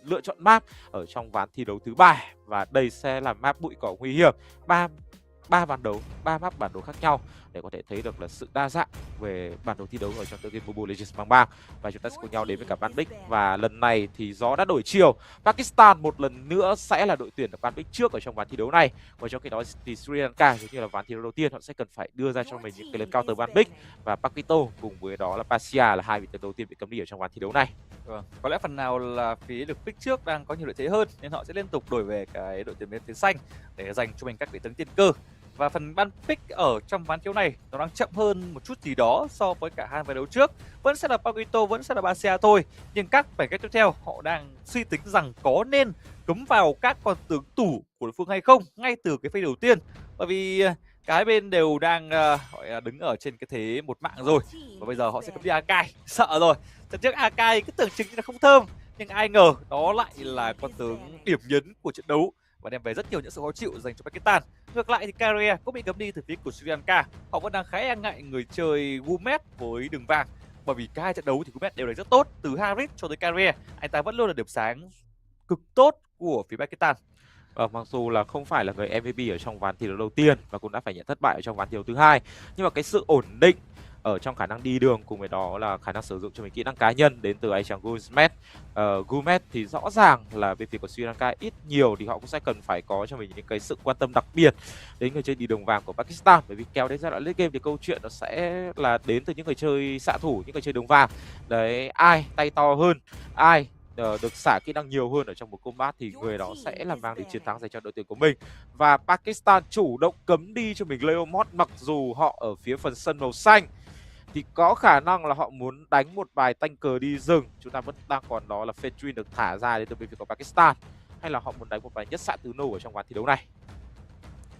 lựa chọn map ở trong ván thi đấu thứ 3, và đây sẽ là map bụi cỏ nguy hiểm. ba ván đấu, 3 map bản đồ khác nhau để có thể thấy được là sự đa dạng về bản đồ thi đấu ở trong tựa game Mobile Legends bang. Và chúng ta sẽ cùng nhau đến với cả Ban Big, và lần này thì gió đã đổi chiều. Pakistan một lần nữa sẽ là đội tuyển ở Ban Big trước ở trong ván thi đấu này. Và trong khi đó thì Sri Lanka giống như là ván thi đấu đầu tiên, họ sẽ cần phải đưa ra cho mình những cái lần counter Ban Big, và Pakito cùng với đó là Pasia là hai vị tướng đầu tiên bị cấm đi ở trong ván thi đấu này. Có lẽ phần nào là phía được pick trước đang có nhiều lợi thế hơn nên họ sẽ liên tục đổi về cái đội tuyển bên phía xanh để dành cho mình các vị tướng tiên cơ. Và phần ban pick ở trong ván đấu này nó đang chậm hơn một chút gì đó so với cả hai ván đấu trước. Vẫn sẽ là Pakito, vẫn sẽ là Pasia thôi, nhưng các bản cách tiếp theo họ đang suy tính rằng có nên cấm vào các con tướng tủ của đối phương hay không ngay từ cái phase đầu tiên, bởi vì cả hai bên đều đang gọi là đứng ở trên cái thế một mạng rồi, và bây giờ họ sẽ cấm đi Akai. Sợ rồi, trận trước Akai cứ tưởng chừng như là không thơm, nhưng ai ngờ đó lại là con tướng điểm nhấn của trận đấu và đem về rất nhiều những sự khó chịu dành cho Pakistan. Ngược lại thì Carrier cũng bị cấm đi từ phía của Sri Lanka. Họ vẫn đang khá e ngại người chơi Gumet với đường vàng, bởi vì cả hai trận đấu thì Gumet đều đánh rất tốt, từ Harit cho tới Carrier, anh ta vẫn luôn là điểm sáng cực tốt của phía Pakistan. Mặc dù là không phải là người MVP ở trong ván thi đấu đầu tiên và cũng đã phải nhận thất bại ở trong ván thi đấu thứ hai, nhưng mà cái sự ổn định ở trong khả năng đi đường cùng với đó là khả năng sử dụng cho mình kỹ năng cá nhân đến từ anh chàng Gumet thì rõ ràng là bên phía của Sri Lanka ít nhiều thì họ cũng sẽ cần phải có cho mình những cái sự quan tâm đặc biệt đến người chơi đi đường vàng của Pakistan, bởi vì kéo đến giai đoạn late game thì câu chuyện nó sẽ là đến từ những người chơi xạ thủ, những người chơi đường vàng đấy, ai tay to hơn, ai được xả kỹ năng nhiều hơn ở trong một combat thì người đó sẽ là mang đến chiến thắng dành cho đội tuyển của mình. Và Pakistan chủ động cấm đi cho mình LOµi, mặc dù họ ở phía phần sân màu xanh thì có khả năng là họ muốn đánh một bài tanh cờ đi rừng. Chúng ta vẫn đang còn đó là Fedrin được thả ra đến từ bên phía của Pakistan, hay là họ muốn đánh một bài nhất xạ tứ nổ ở trong ván thi đấu này.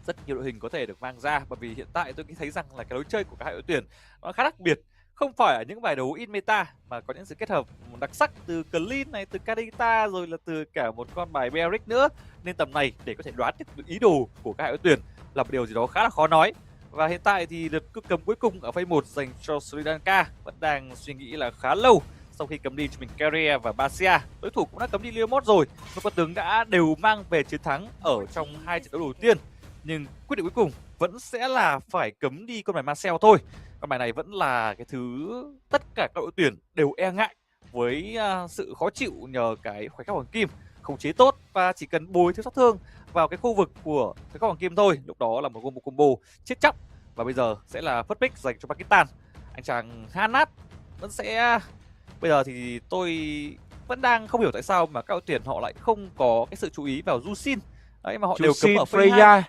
Rất nhiều đội hình có thể được mang ra, bởi vì hiện tại tôi nghĩ thấy rằng là cái lối chơi của cả hai đội tuyển nó khá đặc biệt. Không phải ở những bài đấu in meta mà có những sự kết hợp đặc sắc từ Clean này, từ Kadita, rồi là từ cả một con bài Beric nữa. Nên tầm này để có thể đoán được ý đồ của các hai đội tuyển là một điều gì đó khá là khó nói. Và hiện tại thì lượt cướp cầm cuối cùng ở phase 1 dành cho Sri Lanka vẫn đang suy nghĩ là khá lâu. Sau khi cấm đi cho mình Carrier và Basia, đối thủ cũng đã cấm đi LOµi rồi. Và con tướng đã đều mang về chiến thắng ở trong 2 trận đấu đầu tiên. Nhưng quyết định cuối cùng vẫn sẽ là phải cấm đi con bài Marcel thôi. Con bài này vẫn là cái thứ tất cả các đội tuyển đều e ngại, với sự khó chịu nhờ cái khoảnh khắc hoàng kim khống chế tốt và chỉ cần bồi thiếu sát thương vào cái khu vực của khoảnh khắc hoàng kim thôi, lúc đó là một combo chết chóc. Và bây giờ sẽ là first pick dành cho Pakistan. Anh chàng Hanat vẫn sẽ, bây giờ thì tôi vẫn đang không hiểu tại sao mà các đội tuyển họ lại không có cái sự chú ý vào Jusin. Đấy mà họ đều cấm ở Freya.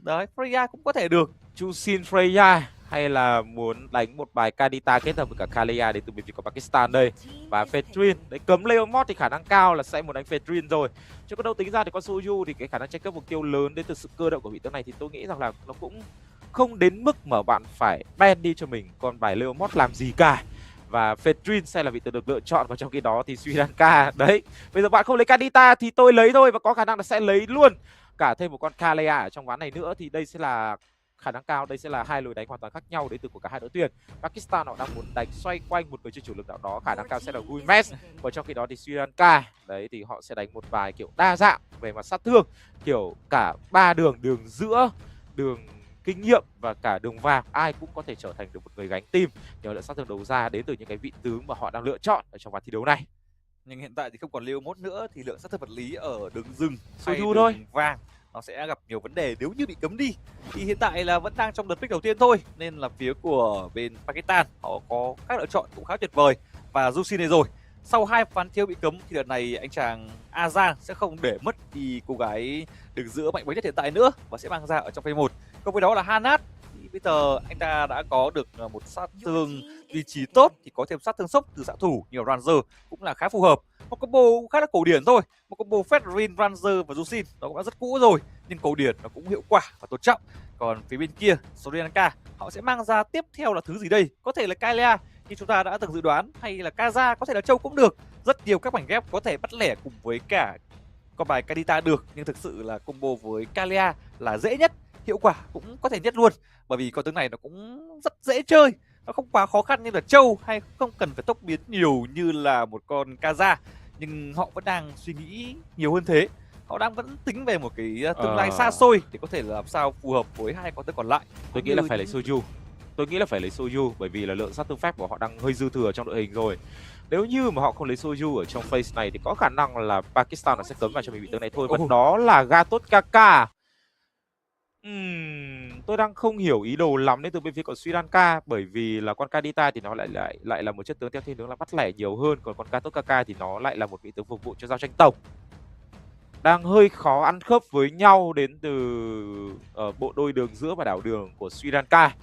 Đấy, Freya cũng có thể được. Jusin Freya, hay là muốn đánh một bài Kadita kết hợp với cả Kalia đến từ bên phía của Pakistan đây. Và Fedrin, đấy cấm LOµi thì khả năng cao là sẽ muốn đánh Fedrin rồi. Chứ có đâu tính ra thì con Soju thì cái khả năng tranh cướp mục tiêu lớn đến từ sự cơ động của vị tướng này thì tôi nghĩ rằng là nó cũng không đến mức mà bạn phải ban đi cho mình con bài LOµi làm gì cả. Và Fedrin sẽ là vị tướng được lựa chọn, và trong khi đó thì Sri Lanka, đấy, bây giờ bạn không lấy Kadita thì tôi lấy thôi, và có khả năng là sẽ lấy luôn cả thêm một con Kalia ở trong ván này nữa. Thì đây sẽ là khả năng cao, đây sẽ là hai lối đánh hoàn toàn khác nhau đến từ của cả hai đội tuyển. Pakistan họ đang muốn đánh xoay quanh một người chơi chủ lực nào đó, khả năng cao sẽ là Guimes, và trong khi đó thì Sri Lanka, đấy thì họ sẽ đánh một bài kiểu đa dạng về mặt sát thương, kiểu cả 3 đường, đường giữa, đường kinh nghiệm và cả đường vàng, ai cũng có thể trở thành được một người gánh team nhờ lượng sát thương đầu ra đến từ những cái vị tướng mà họ đang lựa chọn ở trong ván thi đấu này. Nhưng hiện tại thì không còn LOµi nữa thì lượng sát thương vật lý ở đường rừng hay Soju đường thôi. vàng nó sẽ gặp nhiều vấn đề nếu như bị cấm đi. Thì hiện tại là vẫn đang trong đợt pick đầu tiên thôi, nên là phía của bên Pakistan họ có các lựa chọn cũng khá tuyệt vời. Và Jusin này rồi, sau 2 ván thiếu bị cấm thì đợt này anh chàng ASIAD sẽ không để mất đi cô gái đường giữa mạnh mẽ nhất hiện tại nữa, và sẽ mang ra ở trong phase 1. Cộng với đó là Hanat, thì bây giờ anh ta đã có được một sát thương duy trì tốt, thì có thêm sát thương sốc từ xạ thủ nhiều Ranger cũng là khá phù hợp. Một combo khá là cổ điển thôi, một combo Fedrin, Ranger và Jusin nó cũng đã rất cũ rồi, nhưng cổ điển nó cũng hiệu quả và tôn trọng. Còn phía bên kia Sri Lanka họ sẽ mang ra tiếp theo là thứ gì đây? Có thể là Kalia như chúng ta đã từng dự đoán, hay là Kaza, có thể là Châu cũng được. Rất nhiều các mảnh ghép có thể bắt lẻ cùng với cả con bài Kadita được, nhưng thực sự là combo với Kalia là dễ nhất, hiệu quả cũng có thể nhất luôn, bởi vì con tướng này nó cũng rất dễ chơi, nó không quá khó khăn như là Châu, hay không cần phải tốc biến nhiều như là một con Kaza. Nhưng họ vẫn đang suy nghĩ nhiều hơn thế, họ đang vẫn tính về một cái tương lai xa xôi để có thể làm sao phù hợp với hai con tướng còn lại. Tôi nghĩ là phải lấy Soju. Tôi nghĩ là phải lấy Soju, bởi vì là lượng sát thương phép của họ đang hơi dư thừa trong đội hình rồi. Nếu như mà họ không lấy Soju ở trong phase này thì có khả năng là Pakistan nó sẽ cấm vào cho mình vị tướng này thôi. Và đó là Gatot Kaka. Tôi đang không hiểu ý đồ lắm đến từ bên phía của Sri Lanka, bởi vì là con Kadita thì nó lại là một chất tướng theo thiên hướng là bắt lẻ nhiều hơn, còn con Gatot Kaka thì nó lại là một vị tướng phục vụ cho giao tranh tổng. Đang hơi khó ăn khớp với nhau đến từ bộ đôi đường giữa và đảo đường của Sri Lanka.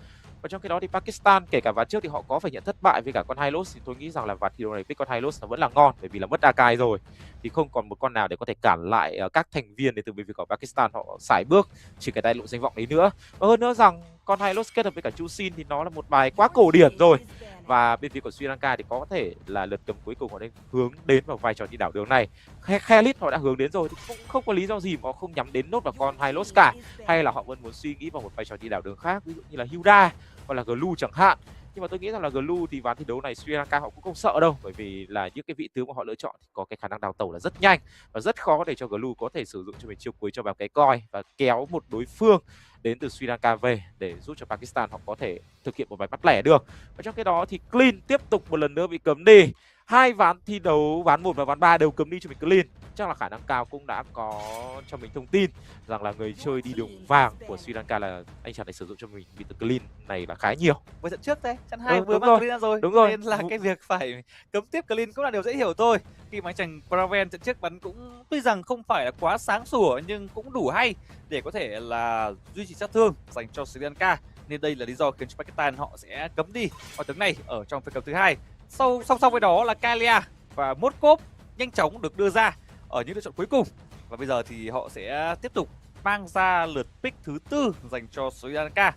Và trong khi đó thì Pakistan, kể cả ván trước thì họ có phải nhận thất bại với cả con Hylos, thì tôi nghĩ rằng là ván thi đấu này pick con Hylos nó vẫn là ngon, bởi vì là mất Akai rồi thì không còn một con nào để có thể cản lại các thành viên đến từ bên phía của Pakistan họ sải bước chỉ cái tay lộ danh vọng đấy nữa. Và hơn nữa rằng con Hylos kết hợp với cả Jusin thì nó là một bài quá cổ điển rồi. Và bên phía của Sri Lanka thì có thể là lượt cầm cuối cùng họ đang hướng đến vào vai trò đi đảo đường này. Khalid họ đã hướng đến rồi thì cũng không có lý do gì mà họ không nhắm đến nốt vào con Hylos cả, hay là họ vẫn muốn suy nghĩ vào một vai trò đi đảo đường khác, ví dụ như là Hilda hoặc là Glue chẳng hạn. Nhưng mà tôi nghĩ rằng là Glue thì ván thi đấu này Sri Lanka họ cũng không sợ đâu, bởi vì là những cái vị tướng mà họ lựa chọn thì có cái khả năng đào tẩu là rất nhanh và rất khó để cho Glue có thể sử dụng cho mình chiêu cuối cho vào cái coi và kéo một đối phương đến từ Sri Lanka về để giúp cho Pakistan họ có thể thực hiện một bài bắt lẻ được. Và trong cái đó thì Clean tiếp tục một lần nữa bị cấm đi. 2 ván thi đấu, ván 1 và ván 3 đều cấm đi cho mình Clean. chắc là khả năng cao cũng đã có cho mình thông tin rằng là người chơi đi đường vàng của Sri Lanka là anh chàng này sử dụng cho mình vị tướng clean này là khá nhiều. Với trận trước đấy, trận 2 vừa đúng mang rồi, clean ra rồi. đúng rồi. Nên là cái việc phải cấm tiếp clean cũng là điều dễ hiểu thôi. Khi mà anh chàng Braven trận trước bắn cũng tuy rằng không phải là quá sáng sủa nhưng cũng đủ hay để có thể là duy trì sát thương dành cho Sri Lanka. Nên đây là lý do khiến cho Pakistan họ sẽ cấm đi con tướng này ở trong phiên cấm thứ hai. Song song với đó là Kalia và Motkov nhanh chóng được đưa ra ở những lựa chọn cuối cùng. Và bây giờ thì họ sẽ tiếp tục mang ra lượt pick thứ 4 dành cho Sri Lanka.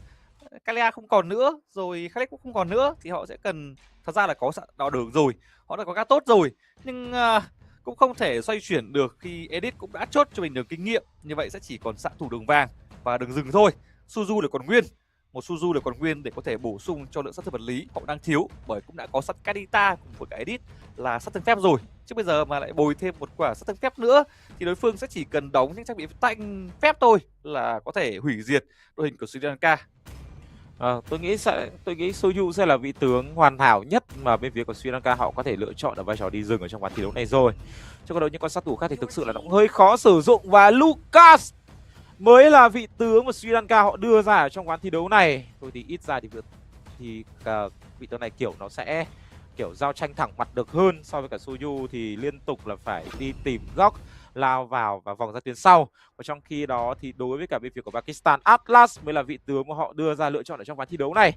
Kalia không còn nữa, rồi Khaled cũng không còn nữa thì họ sẽ cần, thật ra là có đỏ đường rồi, họ đã có cá tốt rồi, nhưng cũng không thể xoay chuyển được khi Edit cũng đã chốt cho mình đường kinh nghiệm. Như vậy sẽ chỉ còn xạ thủ đường vàng và đường rừng thôi. Suzu là còn nguyên, một Suzu là còn nguyên để có thể bổ sung cho lượng sát thương vật lý họ đang thiếu, bởi cũng đã có sẵn Kadita cùng với cả Edit là sát thương phép rồi. Chứ bây giờ mà lại bồi thêm một quả sát thương phép nữa thì đối phương sẽ chỉ cần đóng những trang bị tanh phép thôi là có thể hủy diệt đội hình của Sri Lanka. Tôi nghĩ Soyu sẽ là vị tướng hoàn hảo nhất mà bên phía của Sri Lanka họ có thể lựa chọn ở vai trò đi rừng ở trong ván thi đấu này rồi. Chứ còn đâu những con sát thủ khác thì thực sự là nó cũng hơi khó sử dụng, và Lucas mới là vị tướng mà Sri Lanka họ đưa ra ở trong ván thi đấu này. Thôi thì ít ra thì vị tướng này kiểu nó sẽ kiểu giao tranh thẳng mặt được hơn so với cả Soyu thì liên tục là phải đi tìm góc lao vào và vòng ra tuyến sau. Và trong khi đó thì đối với cả bên phía của Pakistan, Atlas mới là vị tướng mà họ đưa ra lựa chọn ở trong ván thi đấu này.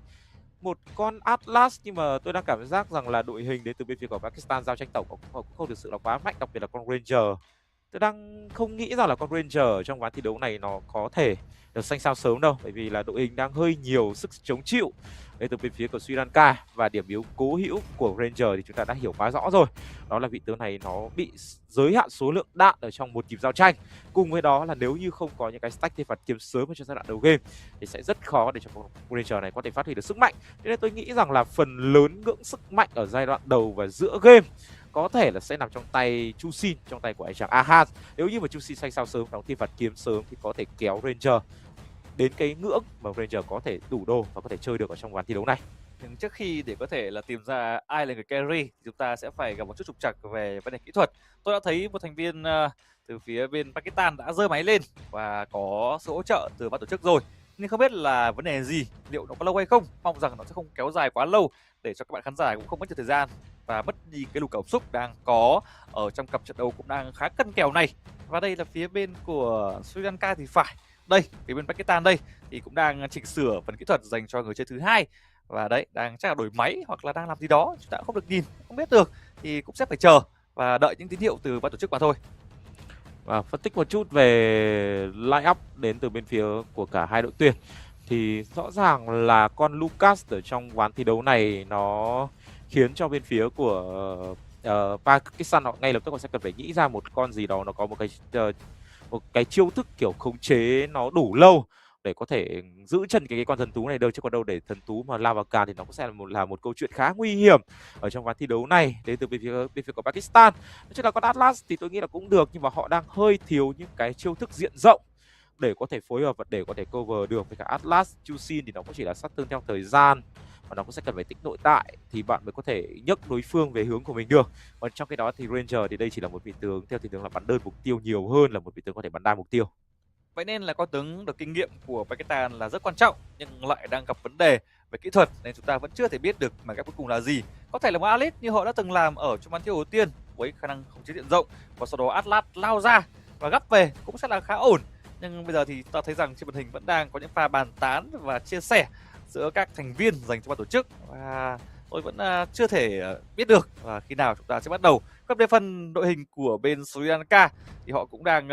Một con Atlas nhưng mà tôi đang cảm giác rằng là đội hình đến từ bên phía của Pakistan giao tranh tổng cũng không thực sự là quá mạnh, đặc biệt là con Ranger. Tôi đang không nghĩ rằng là con Ranger trong ván thi đấu này nó có thể được xanh sao sớm đâu, bởi vì là đội hình đang hơi nhiều sức chống chịu đến từ bên phía của Sri Lanka, và điểm yếu cố hữu của Ranger thì chúng ta đã hiểu quá rõ rồi. Đó là vị tướng này nó bị giới hạn số lượng đạn ở trong một nhịp giao tranh. Cùng với đó là nếu như không có những cái stack thêm phạt kiếm sớm ở trong giai đoạn đầu game thì sẽ rất khó để cho con Ranger này có thể phát huy được sức mạnh. Cho nên tôi nghĩ rằng là phần lớn ngưỡng sức mạnh ở giai đoạn đầu và giữa game có thể là sẽ nằm trong tay Chusin, trong tay của anh chàng ASIAD. Nếu như mà Chusin xanh sao sớm, đóng thêm phạt kiếm sớm thì có thể kéo Ranger đến cái ngưỡng mà Ranger có thể đủ đồ và có thể chơi được ở trong ván thi đấu này. Nhưng trước khi để có thể là tìm ra ai là người carry thì chúng ta sẽ phải gặp một chút trục trặc về vấn đề kỹ thuật. Tôi đã thấy một thành viên từ phía bên Pakistan đã giơ máy lên và có sự hỗ trợ từ ban tổ chức rồi, nhưng không biết là vấn đề gì, liệu nó có lâu hay không. Mong rằng nó sẽ không kéo dài quá lâu để cho các bạn khán giả cũng không mất nhiều thời gian và mất đi cái lục cảm xúc đang có ở trong cặp trận đấu cũng đang khá cân kèo này. Và đây là phía bên của Sri Lanka thì phải. Đây, phía bên Pakistan đây thì cũng đang chỉnh sửa phần kỹ thuật dành cho người chơi thứ hai. Và đấy, đang chắc là đổi máy hoặc là đang làm gì đó, chúng ta không được nhìn, không biết được. Thì cũng sẽ phải chờ và đợi những tín hiệu từ ban tổ chức mà thôi. Và phân tích một chút về line up đến từ bên phía của cả hai đội tuyển thì rõ ràng là con Lucas ở trong ván thi đấu này nó khiến cho bên phía của Pakistan họ ngay lập tức họ sẽ cần phải nghĩ ra một con gì đó nó có một cái chiêu thức kiểu khống chế nó đủ lâu để có thể giữ chân cái con thần tú này đâu, chứ còn đâu để thần tú mà lao vào càn thì nó cũng sẽ là một câu chuyện khá nguy hiểm ở trong ván thi đấu này đến từ bên phía của Pakistan. Nói chung là con Atlas thì tôi nghĩ là cũng được, nhưng mà họ đang hơi thiếu những cái chiêu thức diện rộng để có thể phối hợp và để có thể cover được với cả Atlas. Chusin thì nó cũng chỉ là sát thương theo thời gian và nó cũng sẽ cần phải tích nội tại thì bạn mới có thể nhấc đối phương về hướng của mình được. Còn trong cái đó thì Ranger thì đây chỉ là một vị tướng theo thiên hướng là bắn đơn mục tiêu nhiều hơn là một vị tướng có thể bắn đa mục tiêu. Vậy nên là con tướng được kinh nghiệm của Pakistan là rất quan trọng, nhưng lại đang gặp vấn đề về kỹ thuật nên chúng ta vẫn chưa thể biết được mà cái cuối cùng là gì. Có thể là một Atlas như họ đã từng làm ở trong ván thi đấu đầu tiên với khả năng khống chế diện rộng, và sau đó Atlas lao ra và gấp về cũng sẽ là khá ổn. Nhưng bây giờ thì ta thấy rằng trên màn hình vẫn đang có những pha bàn tán và chia sẻ giữa các thành viên dành cho ban tổ chức, và tôi vẫn chưa thể biết được khi nào chúng ta sẽ bắt đầu. Còn về phần đội hình của bên Sri Lanka thì họ cũng đang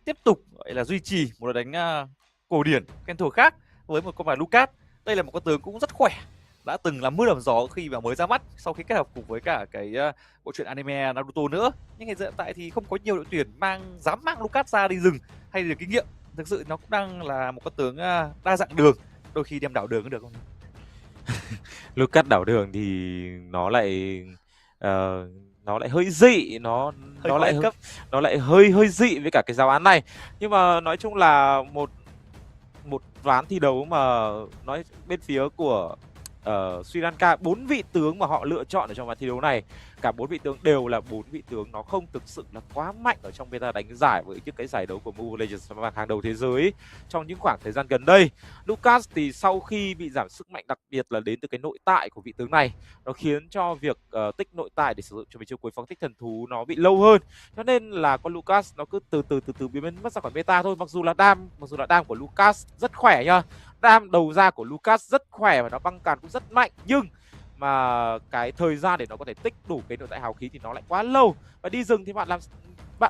tiếp tục gọi là duy trì một đội đánh cổ điển quen thuộc khác với một con bài Lucas. Đây là một con tướng cũng rất khỏe, đã từng là mưa làm gió khi mà mới ra mắt sau khi kết hợp cùng với cả cái bộ truyện anime Naruto nữa. Nhưng hiện tại thì không có nhiều đội tuyển dám mang Lucas ra đi rừng hay được kinh nghiệm. Thực sự nó cũng đang là một con tướng đa dạng đường, đôi khi đem đảo đường cũng được không? Lucas đảo đường thì nó lại hơi dị, nó lại hơi dị với cả cái giáo án này. Nhưng mà nói chung là một ván thi đấu mà nói bên phía của Sri Lanka. 4 vị tướng mà họ lựa chọn ở trong ván thi đấu này, cả 4 vị tướng đều là 4 vị tướng nó không thực sự là quá mạnh ở trong meta đánh giải với những cái giải đấu của Mobile Legends bảng hàng đầu thế giới trong những khoảng thời gian gần đây. Lucas thì sau khi bị giảm sức mạnh, đặc biệt là đến từ cái nội tại của vị tướng này, nó khiến cho việc tích nội tại để sử dụng cho mình chiêu cuối phóng thích thần thú nó bị lâu hơn, cho nên là con Lucas nó cứ từ từ biến mất ra khỏi meta thôi. Mặc dù là đam của Lucas rất khỏe nha, đam đầu ra của Lucas rất khỏe và nó băng càn cũng rất mạnh, nhưng mà cái thời gian để nó có thể tích đủ cái nội tại hào khí thì nó lại quá lâu. Và đi rừng thì bạn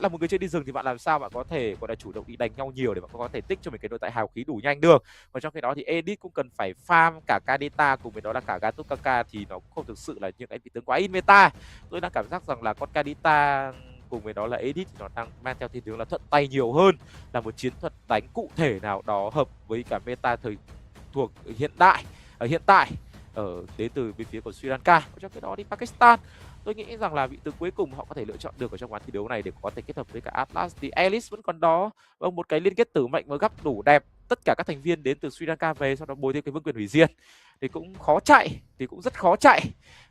là một người chơi đi rừng thì bạn làm sao bạn có thể gọi là chủ động đi đánh nhau nhiều để bạn có thể tích cho mình cái nội tại hào khí đủ nhanh được. Còn trong khi đó thì Edit cũng cần phải farm cả Kadita cùng với đó là cả Gatukaka, thì nó cũng không thực sự là những cái vị tướng quá in meta. Tôi đang cảm giác rằng là con Kadita cùng với đó là Edit thì nó đang mang theo thiên hướng là thuận tay nhiều hơn, là một chiến thuật đánh cụ thể nào đó hợp với cả meta thuộc hiện tại đến từ bên phía của Sri Lanka. Trong cái đó thì Pakistan, tôi nghĩ rằng là vị tướng cuối cùng họ có thể lựa chọn được ở trong ván thi đấu này để có thể kết hợp với cả Atlas thì Alice vẫn còn đó, và một cái liên kết tử mệnh mà gấp đủ đẹp tất cả các thành viên đến từ Sri Lanka về, sau đó bồi thêm cái vương quyền hủy diệt thì cũng rất khó chạy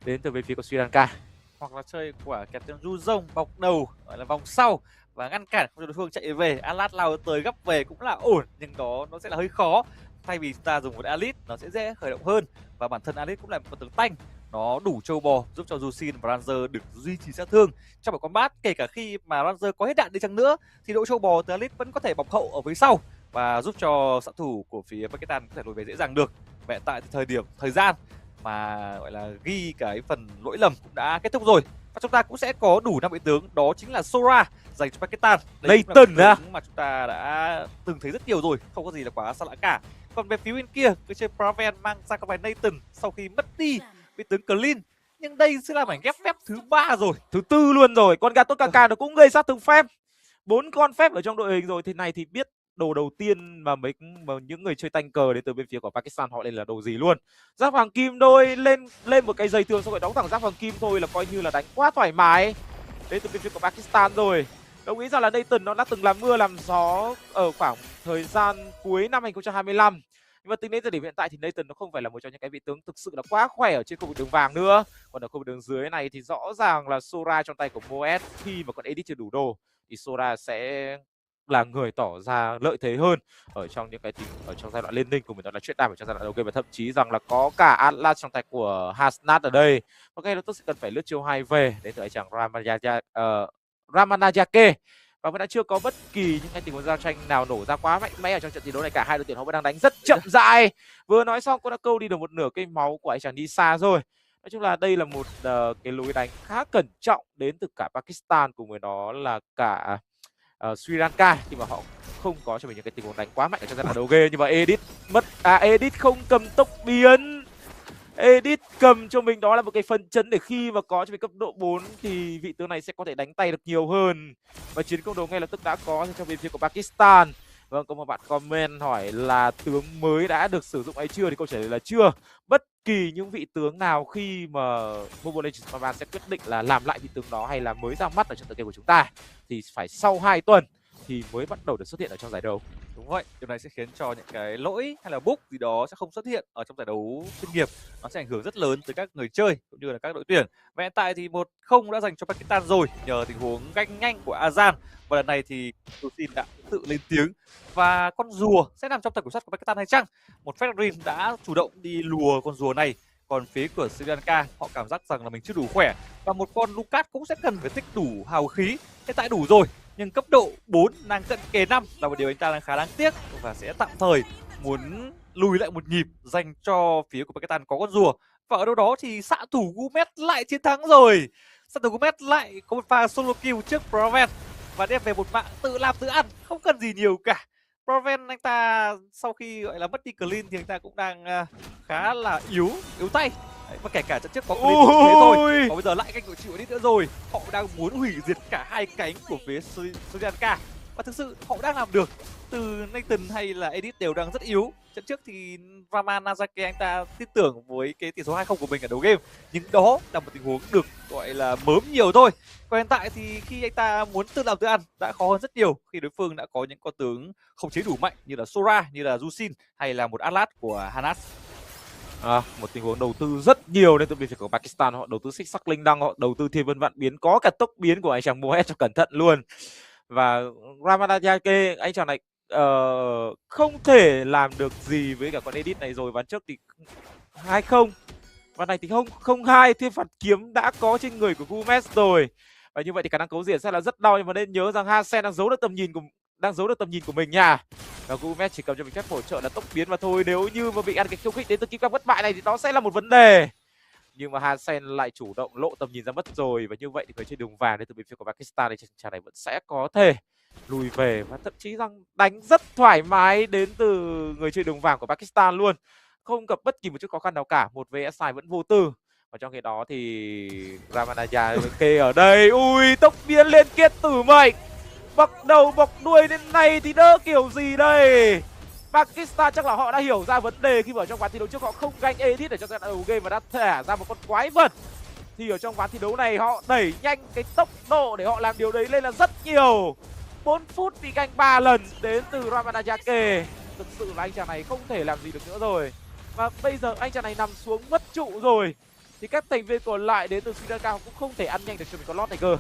đến từ bên phía của Sri Lanka. Hoặc là chơi quả kẹp thêm du rông bọc đầu gọi là vòng sau và ngăn cản không cho đối phương chạy về. Atlas lao tới gấp về cũng là ổn, nhưng đó nó sẽ là hơi khó. Thay vì ta dùng một Alice nó sẽ dễ khởi động hơn, và bản thân Alice cũng là một tướng tanh, nó đủ trâu bò giúp cho Jusin và Ranger được duy trì sát thương trong một combat. Kể cả khi mà Ranger có hết đạn đi chăng nữa thì độ trâu bò từ Alice vẫn có thể bọc hậu ở phía sau và giúp cho xạ thủ của phía Pakistan có thể lùi về dễ dàng được. Và hiện tại thì thời gian mà gọi là ghi cái phần lỗi lầm cũng đã kết thúc rồi, và chúng ta cũng sẽ có đủ 5 vị tướng, đó chính là Sora dành cho Pakistan. Đây là tướng mà chúng ta đã từng thấy rất nhiều rồi, không có gì là quá xa lạ cả. Còn về phía bên kia, cái chơi Praven mang ra con bài Nathan sau khi mất đi vị tướng Clean, nhưng đây sẽ là mảnh ghép phép thứ 3 rồi, thứ 4 luôn rồi. Con Gatukaka nó cũng gây sát thương phép, 4 con phép ở trong đội hình rồi. Thế này thì biết đồ đầu tiên mà những người chơi tanker đến từ bên phía của Pakistan họ lên là đồ gì luôn. Giáp hoàng kim đôi lên một cái dây tường xong rồi đóng thẳng giáp hoàng kim thôi là coi như là đánh quá thoải mái đến từ bên phía của Pakistan rồi. Đồng ý rằng là Nathan nó đã từng làm mưa làm gió ở khoảng thời gian cuối năm 2025. Nhưng mà tính đến thời điểm hiện tại thì Nathan nó không phải là một trong những cái vị tướng thực sự là quá khỏe ở trên khu vực đường vàng nữa. Còn ở khu vực đường dưới này thì rõ ràng là Sora trong tay của Moed, khi mà còn Edit chưa đủ đồ thì Sora sẽ là người tỏ ra lợi thế hơn ở trong những cái ở trong giai đoạn lên đinh, cùng với đó là trade đam ở trong giai đoạn đầu game, và thậm chí rằng là có cả Atlas trong tay của Hasnat ở đây. Và ngay lập tức sẽ cần phải lướt chiêu 2 về đến từ anh chàng Ramanajake, và vẫn đã chưa có bất kỳ những cái tình huống giao tranh nào nổ ra quá mạnh mẽ ở trong trận thi đấu này cả. Hai đội tuyển họ vẫn đang đánh rất chậm rãi. Vừa nói xong cũng đã câu đi được một nửa cây máu của anh chàng đi xa rồi. Nói chung là đây là một cái lối đánh khá cẩn trọng đến từ cả Pakistan cùng với đó là cả Sri Lanka, khi mà họ không có cho mình những cái tình huống đánh quá mạnh ở trong giai đoạn đầu game. Nhưng mà Edit không cầm tốc biến, Edit cầm cho mình đó là một cái phần chấn để khi mà có cho mình cấp độ 4 thì vị tướng này sẽ có thể đánh tay được nhiều hơn. Và chiến công đồ ngay lập tức đã có cho bên phía của Pakistan. Vâng, có một bạn comment hỏi là tướng mới đã được sử dụng hay chưa, thì câu trả lời là chưa. Bất kỳ những vị tướng nào khi mà Mobile Legends sẽ quyết định là làm lại vị tướng đó hay là mới ra mắt ở trong tựa game của chúng ta thì phải sau 2 tuần thì mới bắt đầu được xuất hiện ở trong giải đấu. Đúng vậy, điều này sẽ khiến cho những cái lỗi hay là book gì đó sẽ không xuất hiện ở trong giải đấu chuyên nghiệp. Nó sẽ ảnh hưởng rất lớn tới các người chơi cũng như là các đội tuyển. Và hiện tại thì 1-0 đã dành cho Pakistan rồi nhờ tình huống ganh nhanh của ASIAD. Và lần này thì Tusin đã tự lên tiếng, và con rùa sẽ nằm trong tầm kiểm soát của Pakistan hay chăng? Một Fedrin đã chủ động đi lùa con rùa này. Còn phía của Sri Lanka họ cảm giác rằng là mình chưa đủ khỏe, và một con Lucas cũng sẽ cần phải tích đủ hào khí. Hiện tại đủ rồi, nhưng cấp độ 4 đang cận kề 5 là một điều anh ta đang khá đáng tiếc, và sẽ tạm thời muốn lùi lại một nhịp dành cho phía của Pakistan có con rùa. Và ở đâu đó thì xạ thủ Gumet lại chiến thắng rồi. Xạ thủ Gumet lại có một pha solo kill trước Praven và đem về một mạng tự làm tự ăn, không cần gì nhiều cả. Praven anh ta sau khi gọi là mất đi Clean thì anh ta cũng đang khá là yếu tay. Đấy, và kể cả trận trước có Clean cũng thế thôi, còn bây giờ lại canh đội chịu ít nữa rồi. Họ đang muốn hủy diệt cả hai cánh của phía Sri Lanka, và thực sự họ đang làm được. Từ Nathan hay là Edit đều đang rất yếu. Trận trước thì Ramanajake anh ta tin tưởng với cái tỷ số 2-0 của mình ở đầu game, nhưng đó là một tình huống được gọi là mớm nhiều thôi. Còn hiện tại thì khi anh ta muốn tự làm tự ăn đã khó hơn rất nhiều, khi đối phương đã có những con tướng không chế đủ mạnh như là Sora, như là Jusin hay là một Atlas của Hanas. Một tình huống đầu tư rất nhiều đến từ bên phía của Pakistan. Họ đầu tư xích sắc linh đăng, họ đầu tư thiên vân vạn biến, có cả tốc biến của anh chàng Moed cho cẩn thận luôn. Và Ramanayake, anh chàng này không thể làm được gì với cả con edit này rồi. Ván trước thì 2-0, ván này thì không 2, thiên phạt kiếm đã có trên người của Gomez rồi. Và như vậy thì khả năng cấu diện sẽ là rất đau, nhưng mà nên nhớ rằng Hasen đang giấu được tầm nhìn của mình nha. Và Gomez chỉ cầm cho mình phép hỗ trợ là tốc biến mà thôi. Nếu như mà bị ăn cái khiêu khích đến từ kim cang bất bại này thì đó sẽ là một vấn đề. Nhưng mà Hasen lại chủ động lộ tầm nhìn ra mất rồi. Và như vậy thì người chơi đường vàng đến từ bên phía của Pakistan thì chàng này vẫn sẽ có thể lùi về, và thậm chí rằng đánh rất thoải mái đến từ người chơi đường vàng của Pakistan luôn, không gặp bất kỳ một chút khó khăn nào cả. Một VSI vẫn vô tư. Và trong khi đó thì Ramanayake ở đây, ui, tốc biến liên kết tử mệnh, bọc đầu bọc đuôi đến này thì đỡ kiểu gì đây. Pakistan chắc là họ đã hiểu ra vấn đề khi mà ở trong ván thi đấu trước họ không ganh edit để cho trận đầu game và đã thả ra một con quái vật. Thì ở trong ván thi đấu này họ đẩy nhanh cái tốc độ để họ làm điều đấy lên là rất nhiều. 4 phút bị ganh 3 lần đến từ Ramanayake. Thực sự là anh chàng này không thể làm gì được nữa rồi. Và bây giờ anh chàng này nằm xuống mất trụ rồi. Thì các thành viên còn lại đến từ Sri Lanka cũng không thể ăn nhanh được cho mình con lót này cơ.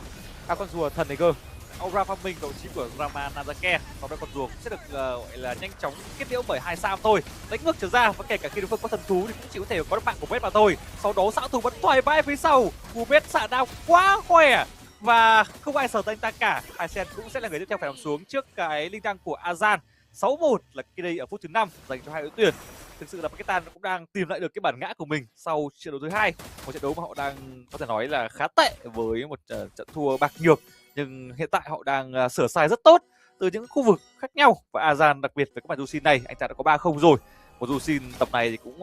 Con rùa thần này cơ. Aura farming đầu chính của Ramanayake, còn đây con rùa cũng sẽ được gọi là nhanh chóng kết liễu bởi 2 sao thôi, đánh ngược trở ra. Và kể cả khi đối phương có thần thú thì cũng chỉ có thể có được mạng của Moed mà thôi. Sau đó xạ thủ vẫn thoải mái phía sau, Moed xạ đao quá khỏe và không ai sờ tay anh ta cả. ASIAD cũng sẽ là người tiếp theo phải nằm xuống trước cái linh đăng của ASIAD. 6-1 là cái đây ở phút thứ 5 dành cho hai đội tuyển. Thực sự là Pakistan cũng đang tìm lại được cái bản ngã của mình sau trận đấu thứ 2, một trận đấu mà họ đang có thể nói là khá tệ với một trận thua bạc nhược, nhưng hiện tại họ đang sửa sai rất tốt từ những khu vực khác nhau. Và ASIAD đặc biệt với các bản Jusin này, anh ta đã có 3-0 rồi. Một Jusin tập này thì cũng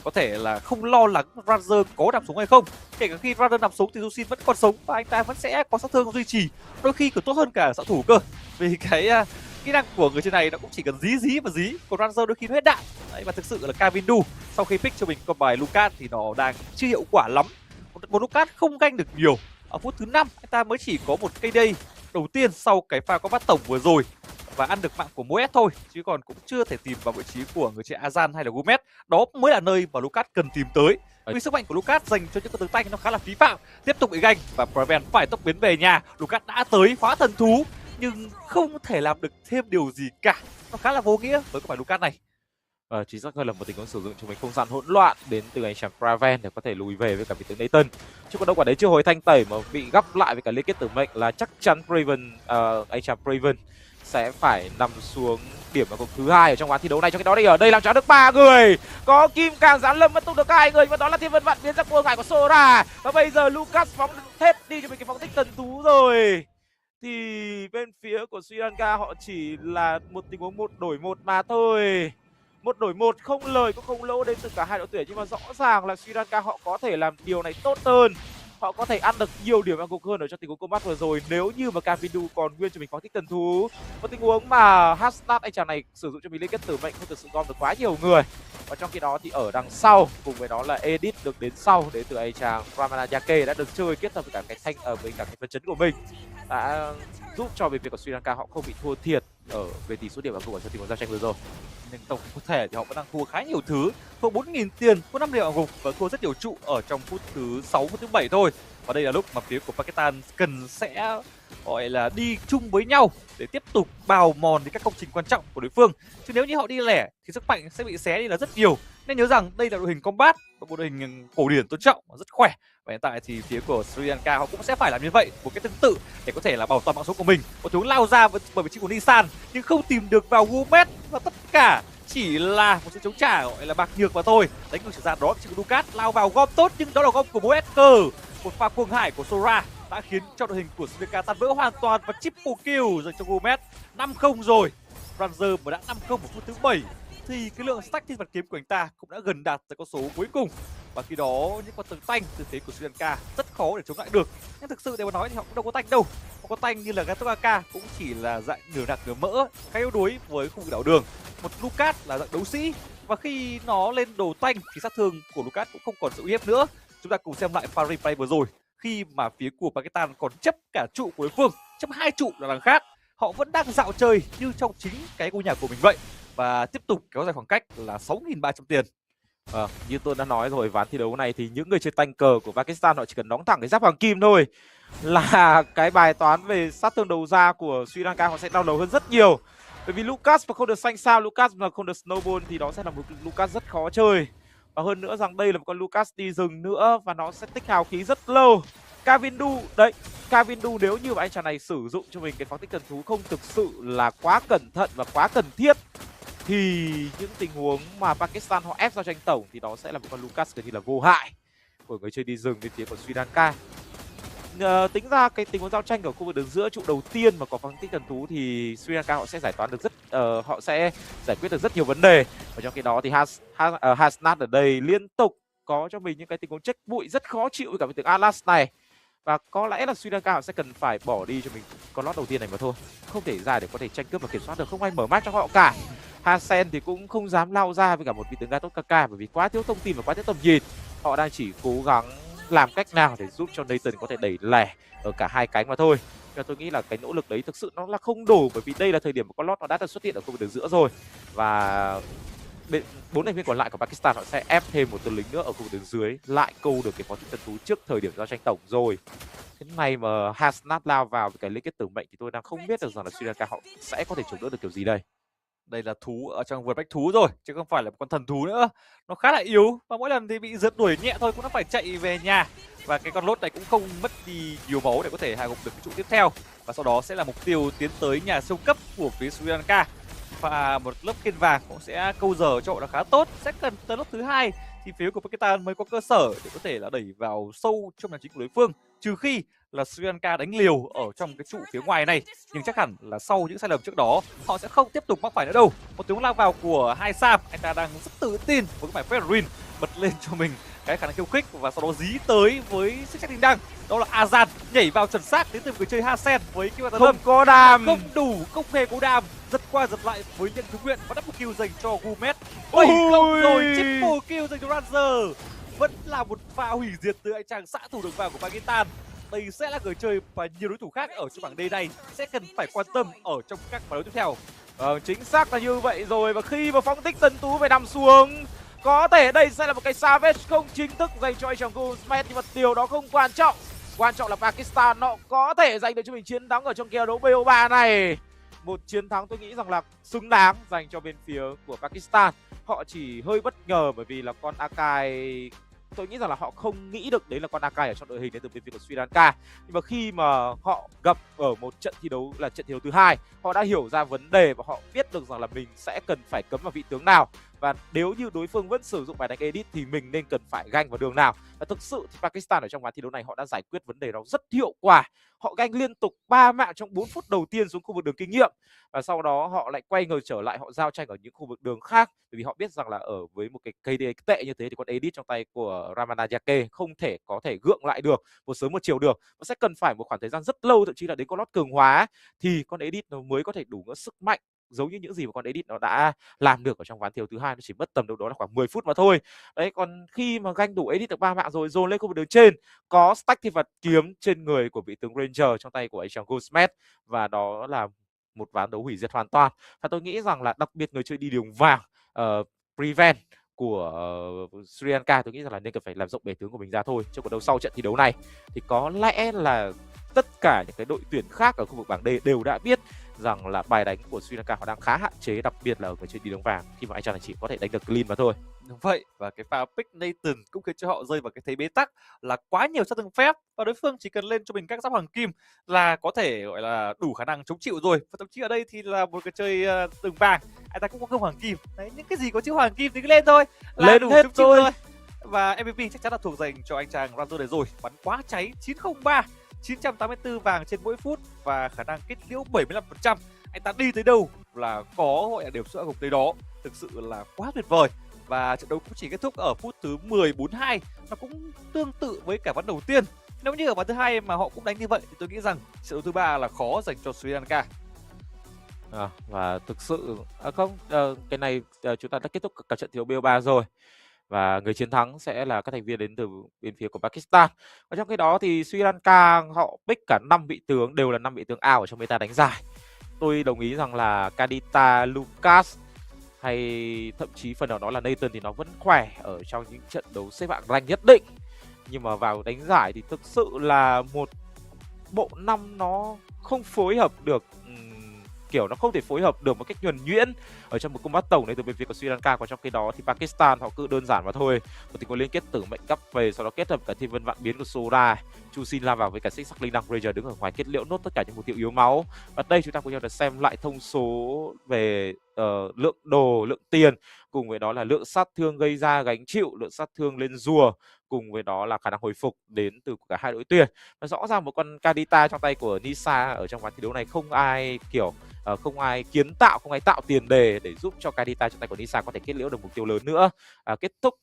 có thể là không lo lắng Razer có nằm xuống hay không. Kể cả khi Razer nằm xuống thì Jusin vẫn còn sống và anh ta vẫn sẽ có sát thương duy trì, đôi khi còn tốt hơn cả xạ thủ cơ. Vì cái kỹ năng của người chơi này nó cũng chỉ cần dí và dí, còn Razer đôi khi nó hết đạn. Đấy, và thực sự là Kavindu sau khi pick cho mình con bài Lucas thì nó đang chưa hiệu quả lắm. Một Lucas không ganh được nhiều. Ở phút thứ 5 anh ta mới chỉ có một cây đây đầu tiên sau cái pha có bắt tổng vừa rồi và ăn được mạng của Moed thôi, chứ còn cũng chưa thể tìm vào vị trí của người chơi Azan hay là Gomez. Đó mới là nơi mà Lucas cần tìm tới. Vì sức mạnh của Lucas dành cho những con tướng tanh nó khá là phí phạm. Tiếp tục bị ganh và Preven phải tốc biến về nhà. Lucas đã tới phá thần thú nhưng không thể làm được thêm điều gì cả. Nó khá là vô nghĩa với cái bài Lucas này. Chính xác hơn là một tình huống sử dụng cho mình không gian hỗn loạn đến từ anh chàng Preven để có thể lùi về với cả vị tướng Nathan. Chứ còn đâu quả đấy chưa hồi thanh tẩy mà bị gấp lại với cả liên kết tử mệnh là chắc chắn Preven, anh chàng Preven sẽ phải nằm xuống điểm ở cuộc thứ 2 ở trong ván thi đấu này. Trong khi đó thì ở đây làm choáng được 3 người, có kim càng giáng lâm vẫn tung được 2 người, và đó là thiên vân vạn biến ra cua ngải của Sora. Và bây giờ Lucas phóng hết đi cho mình cái phóng thích thần thú rồi. Thì bên phía của Sri Lanka họ chỉ là một tình huống 1 đổi 1 mà thôi. 1 đổi 1 không lời cũng không lỗ đến từ cả hai đội tuyển, nhưng mà rõ ràng là Sri Lanka họ có thể làm điều này tốt hơn. Họ có thể ăn được nhiều điểm ăn cục hơn ở trong tình huống combat vừa rồi nếu như mà Kavindu còn nguyên cho mình phóng thích thần thú. Một tình huống mà Hashtag anh chàng này sử dụng cho mình liên kết tử mệnh không thực sự gom được quá nhiều người. Và trong khi đó thì ở đằng sau cùng với đó là edit được đến sau đến từ anh chàng Ramanayake đã được chơi kết hợp với cả cái thanh với cả cái phân chấn của mình đã giúp cho về việc của Sri Lanka họ không bị thua thiệt ở về tỷ số điểm ăn cục ở trong tình huống giao tranh vừa rồi. Nhưng tổng thể thì họ vẫn đang thua khá nhiều thứ, thua 4.000 tiền, thua 5 điểm ở gục và thua rất nhiều trụ ở trong phút thứ 6, phút thứ 7 thôi. Và đây là lúc mà phía của Pakistan cần sẽ gọi là đi chung với nhau để tiếp tục bào mòn đi các công trình quan trọng của đối phương. Chứ nếu như họ đi lẻ thì sức mạnh sẽ bị xé đi là rất nhiều. Nên nhớ rằng đây là đội hình combat và một đội hình cổ điển tôn trọng và rất khỏe. Và hiện tại thì phía của Sri Lanka họ cũng sẽ phải làm như vậy, một cái tương tự để có thể là bảo toàn mạng sống của mình. Một tướng lao ra bởi vị trí của Nissan nhưng không tìm được vào Gomez, và tất cả chỉ là một sự chống trả gọi là bạc nhược mà thôi. Đánh ngược trở ra đó chỉ có Lucas lao vào gom tốt, nhưng đó là gom của Moed cơ. Một pha cuồng hải của Sora đã khiến cho đội hình của Sri Lanka tan vỡ hoàn toàn và triple kill dành cho Gomez. 5-0 rồi. Ranger mà đã 5-0 ở phút thứ 7 thì cái lượng stack thiên phạt kiếm của anh ta cũng đã gần đạt tới con số cuối cùng. Và khi đó những con tướng tanh từ phía của Sri Lanka rất khó để chống lại được. Nhưng thực sự để mà nói thì họ cũng đâu có tanh đâu. Họ có tanh như là Gatotaka cũng chỉ là dạng nửa nạc nửa mỡ, khá yếu đuối với khu vực đảo đường. Một Lucas là dạng đấu sĩ và khi nó lên đồ tanh thì sát thương của Lucas cũng không còn sự uy hiếp nữa. Chúng ta cùng xem lại pha replay vừa rồi khi mà phía của Pakistan còn chấp cả trụ của đối phương, chấp 2 trụ là đằng khác. Họ vẫn đang dạo chơi như trong chính cái ngôi nhà của mình vậy và tiếp tục kéo dài khoảng cách là 6.300 tiền. Như tôi đã nói rồi, ván thi đấu này thì những người chơi tanh cờ của Pakistan họ chỉ cần đóng thẳng cái giáp hoàng kim thôi là cái bài toán về sát thương đầu ra của Sri Lanka họ sẽ đau đầu hơn rất nhiều. Bởi vì Lucas mà không được xanh sao, Lucas mà không được snowball thì đó sẽ là một Lucas rất khó chơi. Và hơn nữa rằng đây là một con Lucas đi rừng nữa và nó sẽ tích hào khí rất lâu. Kavindu, đấy, Kavindu nếu như mà anh chàng này sử dụng cho mình cái pháo tích thần thú không thực sự là quá cẩn thận và quá cần thiết thì những tình huống mà Pakistan họ ép giao tranh tổng thì đó sẽ là một con Lucas gần như là vô hại của người chơi đi rừng bên phía của Sri Lanka. Tính ra cái tình huống giao tranh ở khu vực đường giữa trụ đầu tiên mà có pháo tích thần thú thì Sri Lanka họ sẽ giải toán được họ sẽ giải quyết được rất nhiều vấn đề. Và trong khi đó thì Hasnat ở đây liên tục có cho mình những cái tình huống check bụi rất khó chịu với cả với tướng Alas này. Và có lẽ là Sri Lanka họ sẽ cần phải bỏ đi cho mình con lót đầu tiên này mà thôi. Không thể ra để có thể tranh cướp và kiểm soát được, không ai mở mắt cho họ cả. Hasen thì cũng không dám lao ra với cả một vị tướng Gatot Kaka bởi vì quá thiếu thông tin và quá thiếu tầm nhìn. Họ đang chỉ cố gắng làm cách nào để giúp cho Nathan có thể đẩy lẻ ở cả hai cánh mà thôi. Nhưng tôi nghĩ là cái nỗ lực đấy thực sự nó là không đủ bởi vì đây là thời điểm mà con lót nó đã xuất hiện ở khu vực đường giữa rồi. Và 4 thành viên còn lại của Pakistan họ sẽ ép thêm một tướng lính nữa ở khu vực đường dưới lại câu được cái pháo tích thần thú trước thời điểm giao tranh tổng rồi. Thế này mà Hasnat lao vào với cái liên kết tử mệnh thì tôi đang không biết được rằng là Sri Lanka họ sẽ có thể chống đỡ được kiểu gì đây. Đây là thú ở trong vườn bách thú rồi, chứ không phải là một con thần thú nữa. Nó khá là yếu và mỗi lần thì bị rượt đuổi nhẹ thôi cũng đã phải chạy về nhà. Và cái con lốt này cũng không mất đi nhiều máu để có thể hạ gục được cái trụ tiếp theo. Và sau đó sẽ là mục tiêu tiến tới nhà siêu cấp của phía Sri Lanka. Và một lớp kiên vàng cũng sẽ câu giờ cho họ là khá tốt. Sẽ cần tới lớp thứ hai thì phía của Pakistan mới có cơ sở để có thể là đẩy vào sâu trong nhà chính của đối phương. Trừ khi là Sri Lanka đánh liều ở trong cái trụ phía ngoài này, nhưng chắc hẳn là sau những sai lầm trước đó họ sẽ không tiếp tục mắc phải nữa đâu. Một tiếng lao vào của hai Sam, anh ta đang rất tự tin với cái bài Fedrin bật lên cho mình cái khả năng khiêu khích và sau đó dí tới với sức chắc đinh đăng. Đó là ASIAD nhảy vào chuẩn xác đến từ người chơi Hasen với cái không có đam, không đủ, không hề có đam, giật qua giật lại với nhận thứ nguyện và double kill dành cho Gumet. 7-0 rồi, triple kill dành cho Ranger. Vẫn là một pha hủy diệt từ anh chàng xã thủ đường vàng của Pakistan. Đây sẽ là người chơi và nhiều đối thủ khác ở trong bảng D này sẽ cần phải quan tâm ở trong các ván đấu tiếp theo. Chính xác là như vậy rồi. Và khi mà phóng tích tân tú phải nằm xuống, có thể đây sẽ là một cái Savage không chính thức dành cho anh chàng Goldsmith, nhưng mà điều đó không quan trọng. Quan trọng là Pakistan họ có thể giành được cho mình chiến thắng ở trong kèo đấu BO3 này. Một chiến thắng tôi nghĩ rằng là xứng đáng dành cho bên phía của Pakistan. Họ chỉ hơi bất ngờ bởi vì là con Akai, tôi nghĩ rằng là họ không nghĩ được đấy là con Akai ở trong đội hình đến từ bên phía của Sri Lanka. Nhưng mà khi mà họ gặp ở một trận thi đấu là trận thi đấu thứ hai, họ đã hiểu ra vấn đề và họ biết được rằng là mình sẽ cần phải cấm vào vị tướng nào. Và nếu như đối phương vẫn sử dụng bài đánh edit thì mình nên cần phải ganh vào đường nào. Và thực sự thì Pakistan ở trong ván thi đấu này họ đã giải quyết vấn đề đó rất hiệu quả. Họ ganh liên tục 3 mạng trong 4 phút đầu tiên xuống khu vực đường kinh nghiệm. Và sau đó họ lại quay người trở lại, họ giao tranh ở những khu vực đường khác. Bởi vì họ biết rằng là ở với một cái KD tệ như thế thì con edit trong tay của Ramanajake không thể có thể gượng lại được một sớm một chiều được. Nó sẽ cần phải một khoảng thời gian rất lâu, thậm chí là đến con lót cường hóa thì con edit nó mới có thể đủ ngỡ sức mạnh giống như những gì mà con edit nó đã làm được ở trong ván thi đấu thứ hai. Nó chỉ mất tầm đâu đó là khoảng 10 phút mà thôi. Đấy, còn khi mà ganh đủ edit được 3 mạng rồi, dồn lên khu vực đường trên, có stack thiên vật kiếm trên người của vị tướng Ranger trong tay của anh chàng Goldsmith, và đó là một ván đấu hủy diệt hoàn toàn. Và tôi nghĩ rằng là đặc biệt người chơi đi đường vàng Prevent của Sri Lanka, tôi nghĩ rằng là nên cần phải làm rộng bể tướng của mình ra thôi. Chứ còn đâu sau trận thi đấu này thì có lẽ là tất cả những cái đội tuyển khác ở khu vực bảng D đều đã biết rằng là bài đánh của Sri Lanka họ đang khá hạn chế, đặc biệt là ở người chơi đi đường vàng, khi mà anh chàng này chỉ có thể đánh được clean mà thôi. Đúng vậy, và cái pha pick Nathan cũng khiến cho họ rơi vào cái thế bế tắc là quá nhiều sát thương phép và đối phương chỉ cần lên cho mình các giáp hoàng kim là có thể gọi là đủ khả năng chống chịu rồi. Và thậm chí ở đây thì là một cái chơi đường vàng, anh ta cũng có không hoàng kim. Đấy, những cái gì có chữ hoàng kim thì cứ lên thôi, là lên đủ hết chống chịu thôi. rồi. Và MVP chắc chắn là thuộc dành cho anh chàng Ranger này rồi, bắn quá cháy 903, 984 vàng trên mỗi phút và khả năng kết liễu 75%. Anh ta đi tới đâu là có gọi là điểm số gục tới đó, thực sự là quá tuyệt vời. Và trận đấu cũng chỉ kết thúc ở phút thứ 10-42, nó cũng tương tự với cả ván đầu tiên. Nếu như ở ván thứ hai mà họ cũng đánh như vậy thì tôi nghĩ rằng trận đấu thứ ba là khó dành cho Sri Lanka. Và thực sự cái này chúng ta đã kết thúc cả trận thi đấu BO3 rồi. Và người chiến thắng sẽ là các thành viên đến từ bên phía của Pakistan. Và trong khi đó thì Sri Lanka họ pick cả 5 vị tướng, đều là 5 vị tướng ao ở trong meta đánh giải. Tôi đồng ý rằng là Kadita, Lucas, hay thậm chí phần nào đó là Nathan thì nó vẫn khỏe ở trong những trận đấu xếp hạng rank nhất định. Nhưng mà vào đánh giải thì thực sự là một bộ năm nó không phối hợp được, kiểu nó không thể phối hợp được một cách nhuần nhuyễn ở trong một combat tổng này từ bên phía của Sri Lanka. Còn trong khi đó thì Pakistan họ cứ đơn giản mà thôi, một tình huống liên kết tử mệnh gấp về, sau đó kết hợp cả thiên vân vạn biến của Sora, Chu Xin lao vào với cả xích sắc linh năng, Ranger đứng ở ngoài kết liễu nốt tất cả những mục tiêu yếu máu. Và đây chúng ta cùng nhau được xem lại thông số về lượng đồ, lượng tiền, cùng với đó là lượng sát thương gây ra gánh chịu, lượng sát thương lên rùa, cùng với đó là khả năng hồi phục đến từ cả hai đội tuyển. Và rõ ràng một con Kadita trong tay của Nisa ở trong ván thi đấu này không ai không ai kiến tạo, không ai tạo tiền đề để giúp cho Kadita trong tay của Nisa có thể kết liễu được mục tiêu lớn nữa, kết thúc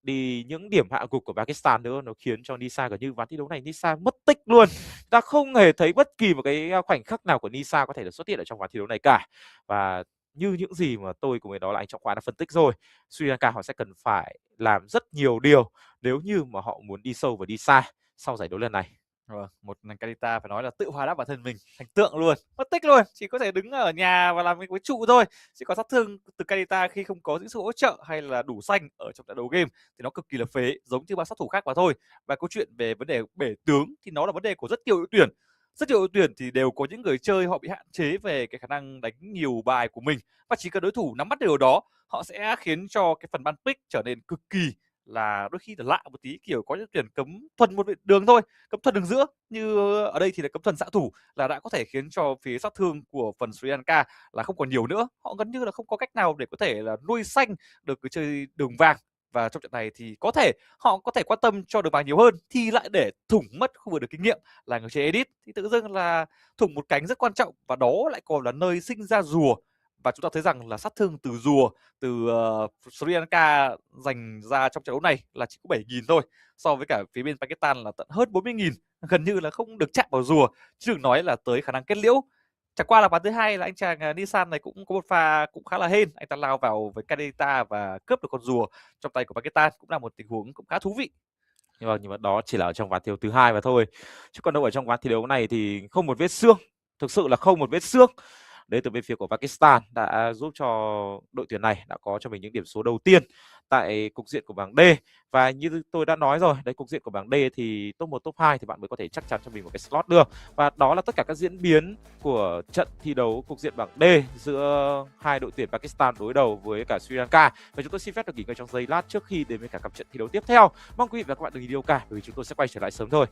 đi những điểm hạ gục của Pakistan nữa. Nó khiến cho Nisa gần như ván thi đấu này Nisa mất tích luôn. Ta không hề thấy bất kỳ một cái khoảnh khắc nào của Nisa có thể được xuất hiện ở trong ván thi đấu này cả. Và như những gì mà tôi cùng với đó là anh Trọng Khoa đã phân tích rồi, Sri Lanka họ sẽ cần phải làm rất nhiều điều nếu như mà họ muốn đi sâu và đi xa sau giải đấu lần này. Một Kadita phải nói là tự hòa đáp bản thân mình thành tượng luôn, mất tích luôn, chỉ có thể đứng ở nhà và làm cái trụ thôi. Chỉ có sát thương từ Kadita khi không có những sự hỗ trợ hay là đủ xanh ở trong trận đấu game thì nó cực kỳ là phế, giống như ba sát thủ khác mà thôi. Và câu chuyện về vấn đề bể tướng thì nó là vấn đề của rất nhiều đội tuyển. Rất nhiều đội tuyển thì đều có những người chơi họ bị hạn chế về cái khả năng đánh nhiều bài của mình, và chỉ cần đối thủ nắm bắt điều đó, họ sẽ khiến cho cái phần ban pick trở nên cực kỳ là đôi khi là lạ một tí, kiểu có những tuyển cấm thuần một đường thôi, cấm thuần đường giữa, như ở đây thì là cấm thuần xạ thủ, là đã có thể khiến cho phía sát thương của phần Sri Lanka là không còn nhiều nữa. Họ gần như là không có cách nào để có thể là nuôi xanh được cái chơi đường vàng. Và trong trận này thì có thể họ có thể quan tâm cho đường vàng nhiều hơn, thì lại để thủng mất không vừa được kinh nghiệm là người chơi edit, thì tự dưng là thủng một cánh rất quan trọng, và đó lại còn là nơi sinh ra rùa. Và chúng ta thấy rằng là sát thương từ rùa từ Sri Lanka dành ra trong trận đấu này là chỉ có 7.000 thôi, so với cả phía bên Pakistan là tận hơn 40.000, gần như là không được chạm vào rùa, chứ đừng nói là tới khả năng kết liễu. Chẳng qua là ván thứ hai là anh chàng Nissan này cũng có một pha cũng khá là hên, anh ta lao vào với Kadita và cướp được con rùa trong tay của Pakistan, cũng là một tình huống cũng khá thú vị. Nhưng mà đó chỉ là ở trong ván thi đấu thứ hai mà thôi, chứ còn đâu ở trong ván thi đấu này thì không một vết xương, thực sự là không một vết xương đến từ bên phía của Pakistan đã giúp cho đội tuyển này đã có cho mình những điểm số đầu tiên tại cục diện của bảng D. Và như tôi đã nói rồi, đấy, cục diện của bảng D thì top 1, top 2 thì bạn mới có thể chắc chắn cho mình một cái slot được. Và đó là tất cả các diễn biến của trận thi đấu cục diện bảng D giữa hai đội tuyển Pakistan đối đầu với cả Sri Lanka. Và chúng tôi xin phép được nghỉ ngơi trong giây lát trước khi đến với cả cặp trận thi đấu tiếp theo. Mong quý vị và các bạn đừng đi đâu cả, bởi vì chúng tôi sẽ quay trở lại sớm thôi.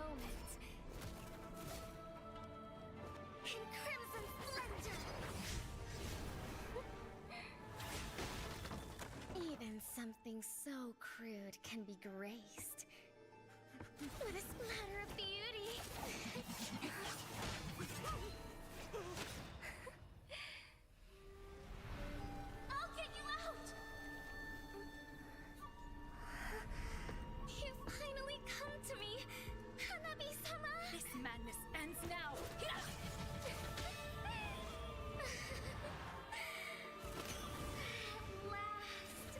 moment. In crimson splendor. Even something so crude can be graced with a splatter of beauty. I'll get you out! You finally come to me, Hanabi-sama! This madness ends now. At last,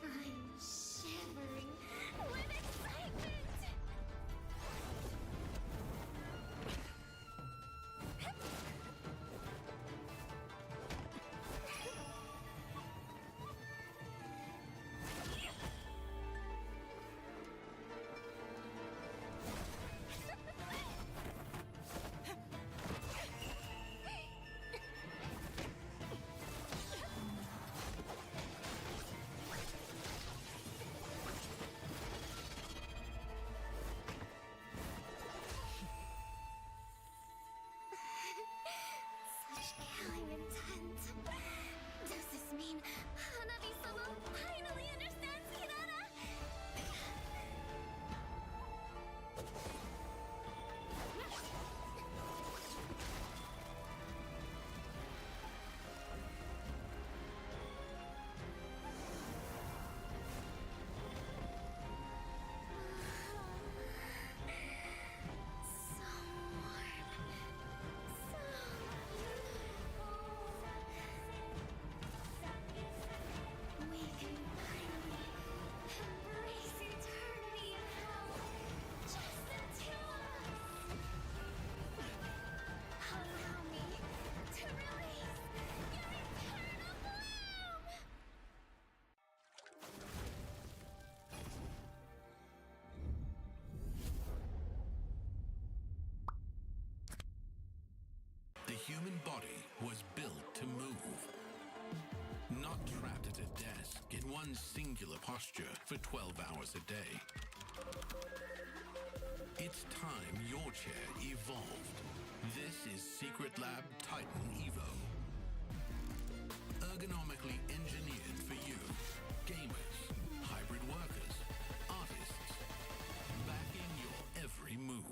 I'm shivering with excitement! Such killing intent. Does this mean Hanabi-sama finally understands Kirara? So warm. So beautiful. We can finally embrace eternity in hell. Just the two of us. Allow me to release your eternal bloom. The human body was built to move, not trapped at a desk in one singular posture for 12 hours a day. It's time your chair evolved. This is Secret Lab Titan Evo. Ergonomically engineered for you, gamers, hybrid workers, artists, backing your every move.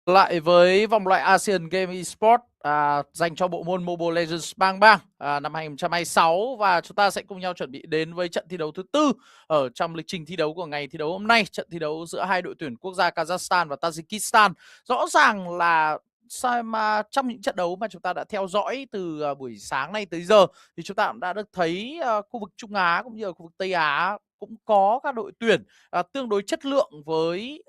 Lại với vòng loại ASEAN Game Esports dành cho bộ môn Mobile Legends Bang năm 2026, và chúng ta sẽ cùng nhau chuẩn bị đến với trận thi đấu thứ tư ở trong lịch trình thi đấu của ngày thi đấu hôm nay, trận thi đấu giữa hai đội tuyển quốc gia Kazakhstan và Tajikistan. Rõ ràng là trong những trận đấu mà chúng ta đã theo dõi từ buổi sáng nay tới giờ thì chúng ta cũng đã được thấy khu vực Trung Á cũng như là khu vực Tây Á cũng có các đội tuyển tương đối chất lượng với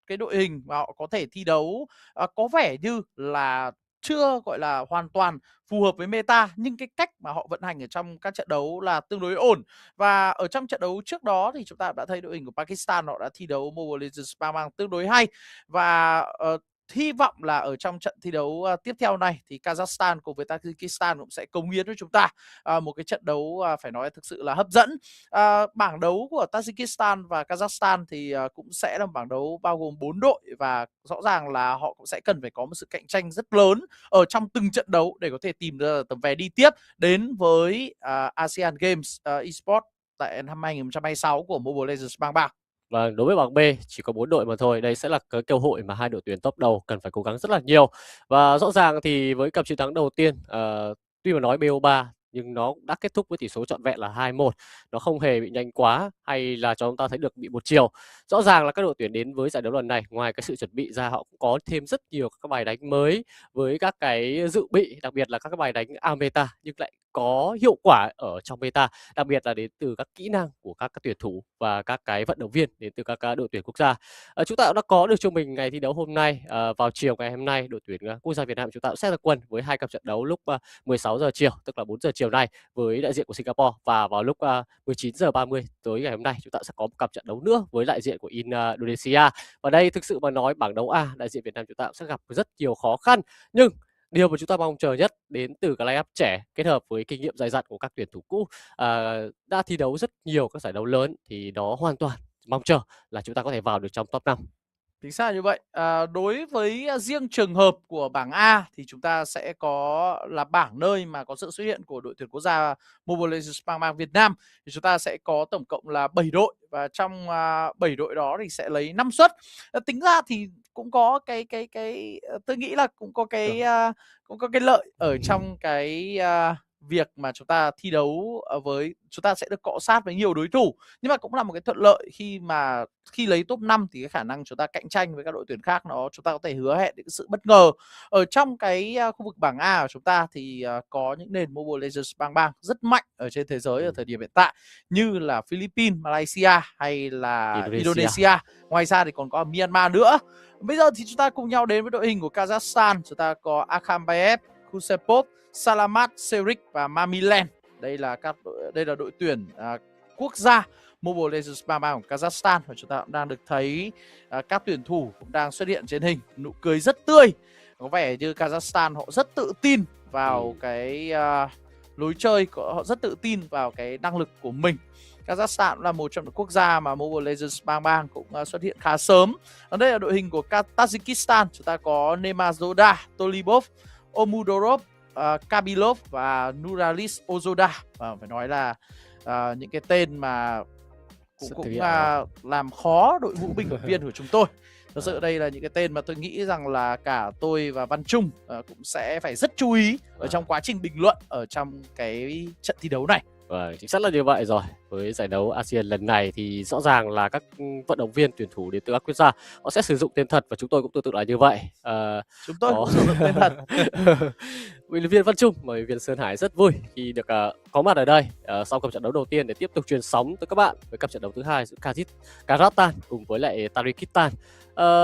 cái đội hình mà họ có thể thi đấu có vẻ như là chưa gọi là hoàn toàn phù hợp với meta, nhưng cái cách mà họ vận hành ở trong các trận đấu là tương đối ổn. Và ở trong trận đấu trước đó thì chúng ta đã thấy đội hình của Pakistan họ đã thi đấu Mobile Legends Bang tương đối hay, và hy vọng là ở trong trận thi đấu tiếp theo này thì Kazakhstan cùng với Tajikistan cũng sẽ cống hiến với chúng ta một cái trận đấu phải nói thực sự là hấp dẫn. Bảng đấu của Tajikistan và Kazakhstan thì cũng sẽ là một bảng đấu bao gồm 4 đội, và rõ ràng là họ cũng sẽ cần phải có một sự cạnh tranh rất lớn ở trong từng trận đấu để có thể tìm ra tấm vé đi tiếp đến với ASEAN Games Esports tại năm 2026 của Mobile Legends Bang. Và đối với bảng B chỉ có 4 đội mà thôi. Đây sẽ là cái cơ hội mà hai đội tuyển top đầu cần phải cố gắng rất là nhiều. Và rõ ràng thì với cặp chiến thắng đầu tiên, tuy mà nói BO3 nhưng nó cũng đã kết thúc với tỷ số trọn vẹn là 2-1. Nó không hề bị nhanh quá hay là cho chúng ta thấy được bị một chiều. Rõ ràng là các đội tuyển đến với giải đấu lần này, ngoài cái sự chuẩn bị ra, họ cũng có thêm rất nhiều các bài đánh mới với các cái dự bị, đặc biệt là các cái bài đánh out meta nhưng lại có hiệu quả ở trong meta, đặc biệt là đến từ các kỹ năng của các tuyển thủ và các cái vận động viên đến từ các đội tuyển quốc gia. Chúng ta cũng đã có được cho mình ngày thi đấu hôm nay. Vào chiều ngày hôm nay, đội tuyển quốc gia Việt Nam chúng ta cũng sẽ ra quân với 2 cặp trận đấu lúc 16 giờ chiều, tức là 4 giờ chiều nay với đại diện của Singapore, và vào lúc 19 giờ 30 tối ngày hôm nay chúng ta sẽ có một cặp trận đấu nữa với đại diện của Indonesia. Và đây thực sự mà nói, bảng đấu A, đại diện Việt Nam chúng ta cũng sẽ gặp rất nhiều khó khăn, nhưng điều mà chúng ta mong chờ nhất đến từ cái line-up trẻ kết hợp với kinh nghiệm dày dặn của các tuyển thủ cũ đã thi đấu rất nhiều các giải đấu lớn, thì đó hoàn toàn mong chờ là chúng ta có thể vào được trong top 5. Chính xác như vậy. Đối với riêng trường hợp của bảng A thì chúng ta sẽ có là bảng nơi mà có sự xuất hiện của đội tuyển quốc gia Mobile Legends Bang Việt Nam, thì chúng ta sẽ có tổng cộng là 7 đội, và trong 7 đội đó thì sẽ lấy 5 suất. Tính ra thì cũng có cái tôi nghĩ là cũng có cái lợi ở trong cái việc mà chúng ta thi đấu với chúng ta sẽ được cọ sát với nhiều đối thủ, nhưng mà cũng là một cái thuận lợi khi lấy top 5 thì cái khả năng chúng ta cạnh tranh với các đội tuyển khác chúng ta có thể hứa hẹn những sự bất ngờ. Ở trong cái khu vực bảng A của chúng ta thì có những nền Mobile Legends Bang rất mạnh ở trên thế giới ở thời điểm hiện tại, như là Philippines, Malaysia hay là Indonesia. Ngoài ra thì còn có Myanmar nữa. Bây giờ thì chúng ta cùng nhau đến với đội hình của Kazakhstan. Chúng ta có Akhambayev, Kusepov, Salamat, Serik và Mamilen. Đây là đội tuyển quốc gia Mobile Legends Bang của Kazakhstan, và chúng ta cũng đang được thấy các tuyển thủ cũng đang xuất hiện trên hình, nụ cười rất tươi. Có vẻ như Kazakhstan họ rất tự tin vào cái lối chơi, họ rất tự tin vào cái năng lực của mình. Kazakhstan cũng là một trong những quốc gia mà Mobile Legends Bang cũng xuất hiện khá sớm. Ở đây là đội hình của Tajikistan. Chúng ta có Nemazoda, Tolibov, Omudorov, Kabilov và Nuralis Ozoda. Và phải nói là những cái tên mà cũng làm khó đội ngũ bình luận viên của chúng tôi. Thật sự đây là những cái tên mà tôi nghĩ rằng là cả tôi và Văn Trung cũng sẽ phải rất chú ý ở trong quá trình bình luận ở trong cái trận thi đấu này. Chính xác là như vậy rồi. Với giải đấu ASEAN lần này thì rõ ràng là các vận động viên tuyển thủ đến từ các quốc gia họ sẽ sử dụng tên thật, và chúng tôi cũng tương tự là như vậy. Chúng tôi cũng sử dụng tên thật. Huấn luyện viên Văn Trung và huấn luyện viên Sơn Hải rất vui khi được có mặt ở đây sau cặp trận đấu đầu tiên để tiếp tục truyền sóng tới các bạn với cặp trận đấu thứ hai giữa Kazakhstan cùng với lại Tajikistan.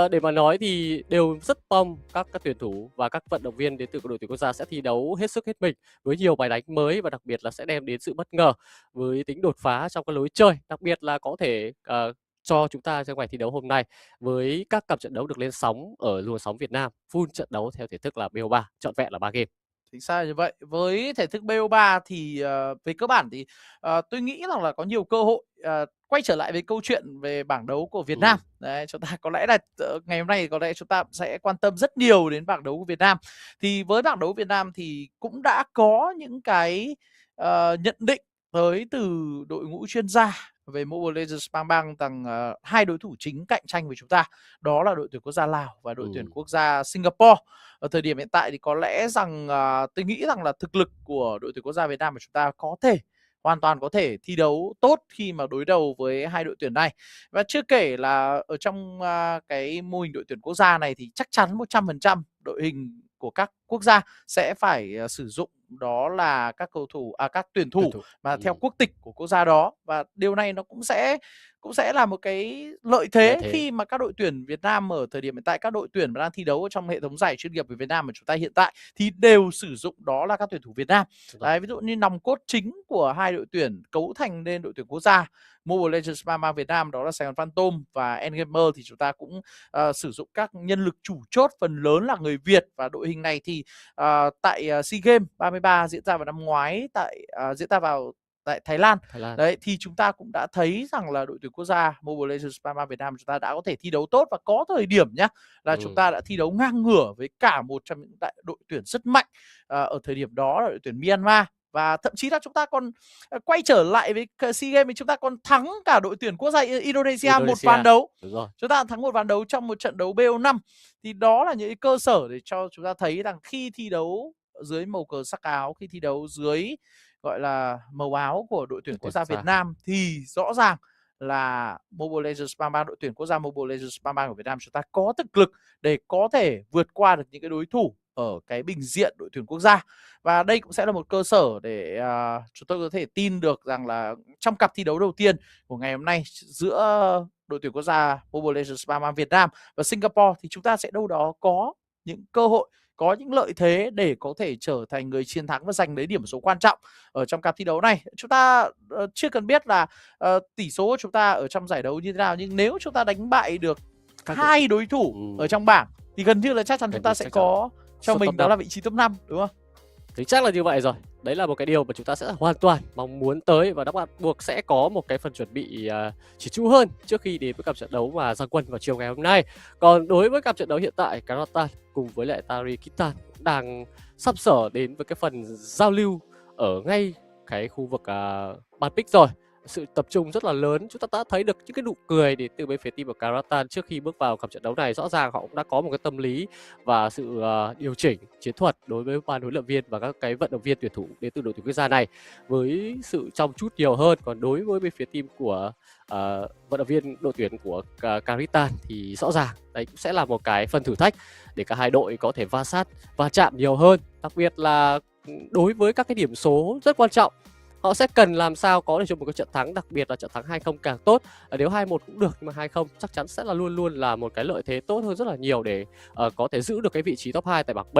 Để mà nói thì đều rất mong các tuyển thủ và các vận động viên đến từ đội tuyển quốc gia sẽ thi đấu hết sức hết mình với nhiều bài đánh mới, và đặc biệt là sẽ đem đến sự bất ngờ với tính đột phá trong cái lối chơi, đặc biệt là có thể cho chúng ta trong ngày thi đấu hôm nay với các cặp trận đấu được lên sóng ở luồng sóng Việt Nam, full trận đấu theo thể thức là BO3, trọn vẹn là 3 game. Chính xác như vậy. Với thể thức BO3 thì về cơ bản thì tôi nghĩ rằng là có nhiều cơ hội. Quay trở lại với câu chuyện về bảng đấu của Việt Nam. Đấy, chúng ta có lẽ là ngày hôm nay có lẽ chúng ta sẽ quan tâm rất nhiều đến bảng đấu của Việt Nam. Thì với bảng đấu Việt Nam thì cũng đã có những cái nhận định tới từ đội ngũ chuyên gia về Mobile Legends Bang rằng hai đối thủ chính cạnh tranh với chúng ta đó là đội tuyển quốc gia Lào và đội tuyển quốc gia Singapore. Ở thời điểm hiện tại thì có lẽ rằng tôi nghĩ rằng là thực lực của đội tuyển quốc gia Việt Nam của chúng ta hoàn toàn có thể thi đấu tốt khi mà đối đầu với hai đội tuyển này. Và chưa kể là ở trong cái mô hình đội tuyển quốc gia này thì chắc chắn 100% đội hình của các quốc gia sẽ phải sử dụng đó là các các tuyển thủ mà theo quốc tịch của quốc gia đó, và điều này nó cũng sẽ là một cái lợi thế khi mà các đội tuyển Việt Nam ở thời điểm hiện tại, các đội tuyển mà đang thi đấu trong hệ thống giải chuyên nghiệp của Việt Nam của chúng ta hiện tại thì đều sử dụng đó là các tuyển thủ Việt Nam. Đấy, ví dụ như nòng cốt chính của hai đội tuyển cấu thành nên đội tuyển quốc gia Mobile Legends Bang Việt Nam đó là Sài Gòn Phantom và Endgamer, thì chúng ta cũng sử dụng các nhân lực chủ chốt phần lớn là người Việt. Và đội hình này thì tại SEA Games 33 diễn ra vào năm ngoái diễn ra vào tại Thái Lan. Đấy, thì chúng ta cũng đã thấy rằng là đội tuyển quốc gia Mobile Legends Bang Việt Nam chúng ta đã có thể thi đấu tốt, và có thời điểm nhá là chúng ta đã thi đấu ngang ngửa với cả một trong những đội tuyển rất mạnh ở thời điểm đó là đội tuyển Myanmar. Và thậm chí là chúng ta còn quay trở lại với SEA Games thì chúng ta còn thắng cả đội tuyển quốc gia Indonesia một ván đấu. Chúng ta thắng một ván đấu trong một trận đấu BO5. Thì đó là những cơ sở để cho chúng ta thấy rằng khi thi đấu dưới màu cờ sắc áo, khi thi đấu dưới gọi là màu áo của đội tuyển quốc gia Việt Nam thì rõ ràng là Mobile Legends Bang, đội tuyển quốc gia Mobile Legends Bang của Việt Nam chúng ta có thực lực để có thể vượt qua được những cái đối thủ ở cái bình diện đội tuyển quốc gia. Và đây cũng sẽ là một cơ sở để chúng tôi có thể tin được rằng là trong cặp thi đấu đầu tiên của ngày hôm nay giữa đội tuyển quốc gia Mobile Legends Bang Việt Nam và Singapore thì chúng ta sẽ đâu đó có những cơ hội, có những lợi thế để có thể trở thành người chiến thắng và giành lấy điểm số quan trọng ở trong cặp thi đấu này. Chúng ta chưa cần biết là tỷ số của chúng ta ở trong giải đấu như thế nào, nhưng nếu chúng ta đánh bại được hai đối thủ ở trong bảng thì gần như là chắc chắn chúng ta sẽ có cho mình đó là vị trí top 5, đúng không? Thì chắc là như vậy rồi. Đấy là một cái điều mà chúng ta sẽ hoàn toàn mong muốn tới, và bắt buộc sẽ có một cái phần chuẩn bị chỉn chu hơn trước khi đến với cặp trận đấu mà ra quân vào chiều ngày hôm nay. Còn đối với cặp trận đấu hiện tại, Kazakhstan cùng với lại Tajikistan đang sắp sửa đến với cái phần giao lưu ở ngay cái khu vực ban pick rồi. Sự tập trung rất là lớn, chúng ta đã thấy được những cái nụ cười đến từ bên phía team của Kazakhstan trước khi bước vào cặp trận đấu này. Rõ ràng họ cũng đã có một cái tâm lý và sự điều chỉnh chiến thuật đối với ban huấn luyện viên và các cái vận động viên tuyển thủ đến từ đội tuyển quốc gia này với sự chăm chút nhiều hơn. Còn đối với bên phía team của vận động viên đội tuyển của Kazakhstan thì rõ ràng đây cũng sẽ là một cái phần thử thách để cả hai đội có thể va chạm nhiều hơn, đặc biệt là đối với các cái điểm số rất quan trọng. Họ sẽ cần làm sao có được cho một cái trận thắng, đặc biệt là trận thắng 2-0 càng tốt. Nếu 2-1 cũng được, nhưng mà 2-0 chắc chắn sẽ là luôn luôn là một cái lợi thế tốt hơn rất là nhiều để có thể giữ được cái vị trí top 2 tại bảng B.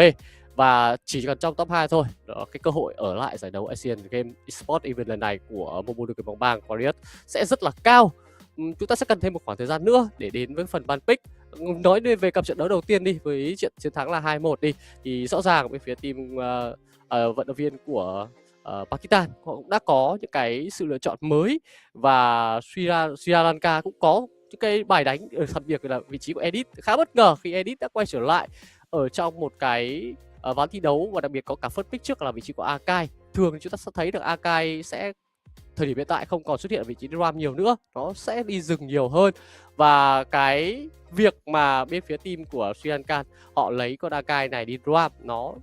Và chỉ cần trong top 2 thôi, đó, cái cơ hội ở lại giải đấu ASIAD Esports Event lần này của Mobile Legends Bang Warriors sẽ rất là cao. Chúng ta sẽ cần thêm một khoảng thời gian nữa để đến với phần ban pick. Nói về cặp trận đấu đầu tiên đi, với chiến thắng là 2-1 đi, thì rõ ràng bên phía team vận động viên của Pakistan họ cũng đã có những cái sự lựa chọn mới, và Sri Lanka cũng có những cái bài đánh, đặc biệt là vị trí của Edit khá bất ngờ khi Edit đã quay trở lại ở trong một cái ván thi đấu, và đặc biệt có cả first pick trước là vị trí của Akai. Thường chúng ta sẽ thấy được Akai sẽ thời điểm hiện tại không còn xuất hiện ở vị trí Ram nhiều nữa, nó sẽ đi rừng nhiều hơn. Và cái việc mà bên phía team của Sri Lanka họ lấy con Akai này đi Ram, nó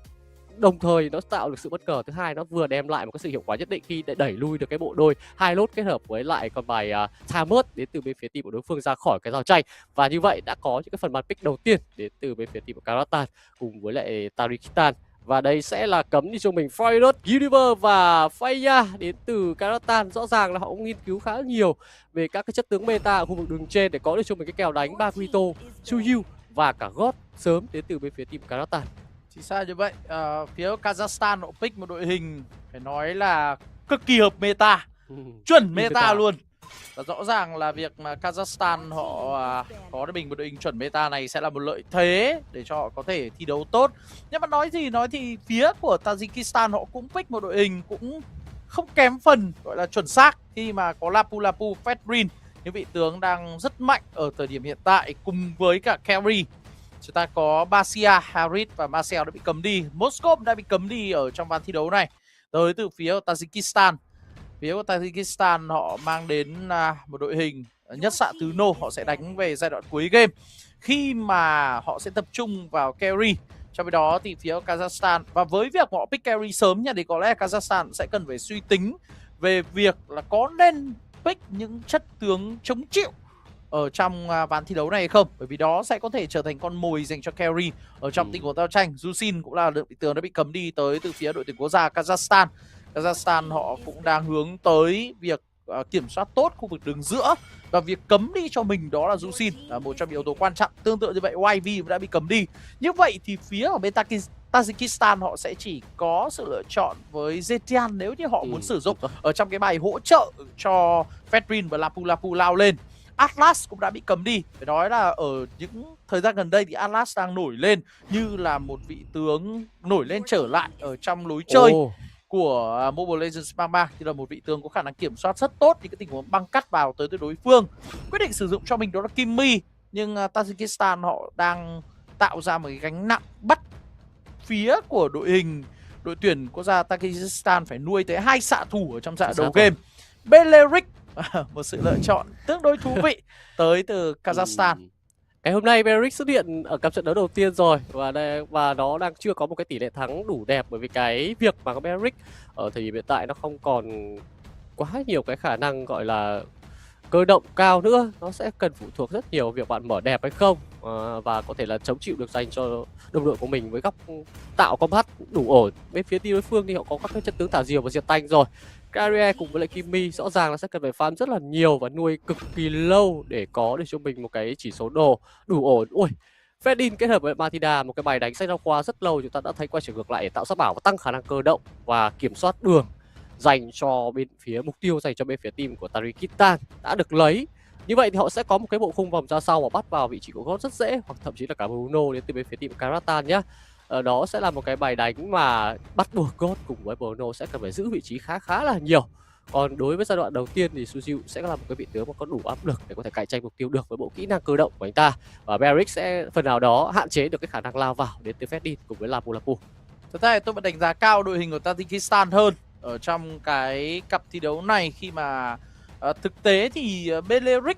đồng thời nó tạo được sự bất ngờ. Thứ hai, nó vừa đem lại một cái sự hiệu quả nhất định khi để đẩy lui được cái bộ đôi hai lốt kết hợp với lại con bài Thamert đến từ bên phía team của đối phương ra khỏi cái giao tranh. Và như vậy đã có những cái phần ban pick đầu tiên đến từ bên phía team của Kazakhstan cùng với lại Tajikistan. Và đây sẽ là cấm đi cho mình Fire Universe và Faya đến từ Kazakhstan. Rõ ràng là họ cũng nghiên cứu khá nhiều về các cái chất tướng meta ở khu vực đường trên để có được cho mình cái kèo đánh Baguito, Suyu và cả God sớm đến từ bên phía team Kazakhstan. Thì sao như vậy? Phía Kazakhstan họ pick một đội hình phải nói là cực kỳ hợp meta, chuẩn meta luôn. Và rõ ràng là việc mà Kazakhstan họ có được mình một đội hình chuẩn meta này sẽ là một lợi thế để cho họ có thể thi đấu tốt. Nhưng mà nói thì phía của Tajikistan họ cũng pick một đội hình cũng không kém phần gọi là chuẩn xác, khi mà có Lapu Fedrin, những vị tướng đang rất mạnh ở thời điểm hiện tại, cùng với cả carry. Chúng ta có Basia, Harit và Marcel đã bị cấm đi. Moskov đã bị cấm đi ở trong ván thi đấu này. Tới từ phía Tajikistan. Phía của Tajikistan họ mang đến một đội hình nhất xạ tứ nô, họ sẽ đánh về giai đoạn cuối game khi mà họ sẽ tập trung vào carry. Trong khi đó thì phía Kazakhstan, và với việc họ pick carry sớm nha, thì có lẽ Kazakhstan sẽ cần phải suy tính về việc là có nên pick những chất tướng chống chịu ở trong ván thi đấu này hay không, bởi vì đó sẽ có thể trở thành con mồi dành cho carry ở trong tình huống giao tranh. Jusin cũng là vị tướng đã bị cấm đi tới từ phía đội tuyển quốc gia Kazakhstan. Kazakhstan họ cũng đang hướng tới việc kiểm soát tốt khu vực đường giữa, và việc cấm đi cho mình đó là Jusin là một trong những yếu tố quan trọng. Tương tự như vậy YV cũng đã bị cấm đi. Như vậy thì phía ở bên Tajikistan họ sẽ chỉ có sự lựa chọn với Zetian nếu như họ muốn sử dụng ở trong cái bài hỗ trợ cho Fedrin và Lapu Lapu lao lên. Atlas cũng đã bị cấm đi. Phải nói là ở những thời gian gần đây thì Atlas đang nổi lên như là một vị tướng nổi lên trở lại ở trong lối chơi của Mobile Legends Bang Bang, thì là một vị tướng có khả năng kiểm soát rất tốt những cái tình huống băng cắt vào tới đối phương. Quyết định sử dụng cho mình đó là Kimmy, nhưng Tajikistan họ đang tạo ra một cái gánh nặng bắt phía của đội tuyển quốc gia Tajikistan phải nuôi tới 2 xạ thủ ở trong giai đoạn đầu game. Beleric một sự lựa chọn tương đối thú vị tới từ Kazakhstan. Ngày hôm nay Beleric xuất hiện ở cặp trận đấu đầu tiên rồi, và nó đang chưa có một cái tỷ lệ thắng đủ đẹp, bởi vì cái việc mà Beleric ở thời điểm hiện tại nó không còn quá nhiều cái khả năng gọi là cơ động cao nữa. Nó sẽ cần phụ thuộc rất nhiều việc bạn mở đẹp hay không, và có thể là chống chịu được dành cho đồng đội của mình với góc tạo combat đủ ổn. Bên phía team đối phương thì họ có các cái chất tướng thả diều và diệt tanh rồi. Carrier cùng với lại Kimmy rõ ràng là sẽ cần phải farm rất là nhiều và nuôi cực kỳ lâu để có được cho mình một cái chỉ số đồ đủ ổn. Ui, Fedin kết hợp với Matilda, một cái bài đánh sách giáo khoa rất lâu chúng ta đã thấy quay trở ngược lại để tạo sắc bảo và tăng khả năng cơ động và kiểm soát đường dành cho bên phía mục tiêu dành cho bên phía team của Tajikistan đã được lấy. Như vậy thì họ sẽ có một cái bộ khung vòng ra sau và bắt vào vị trí của God rất dễ, hoặc thậm chí là cả Bruno đến từ bên phía team Kazakhstan nhé. Đó sẽ là một cái bài đánh mà bắt buộc God cùng với Bruno sẽ cần phải giữ vị trí khá là nhiều. Còn đối với giai đoạn đầu tiên thì Suzu sẽ là một cái vị tướng mà có đủ áp lực để có thể cạnh tranh mục tiêu được với bộ kỹ năng cơ động của anh ta, và Beleric sẽ phần nào đó hạn chế được cái khả năng lao vào đến từ Fedin cùng với Lapu Lapu. Thật ra tôi vẫn đánh giá cao đội hình của Tajikistan hơn ở trong cái cặp thi đấu này, khi mà thực tế thì Beleric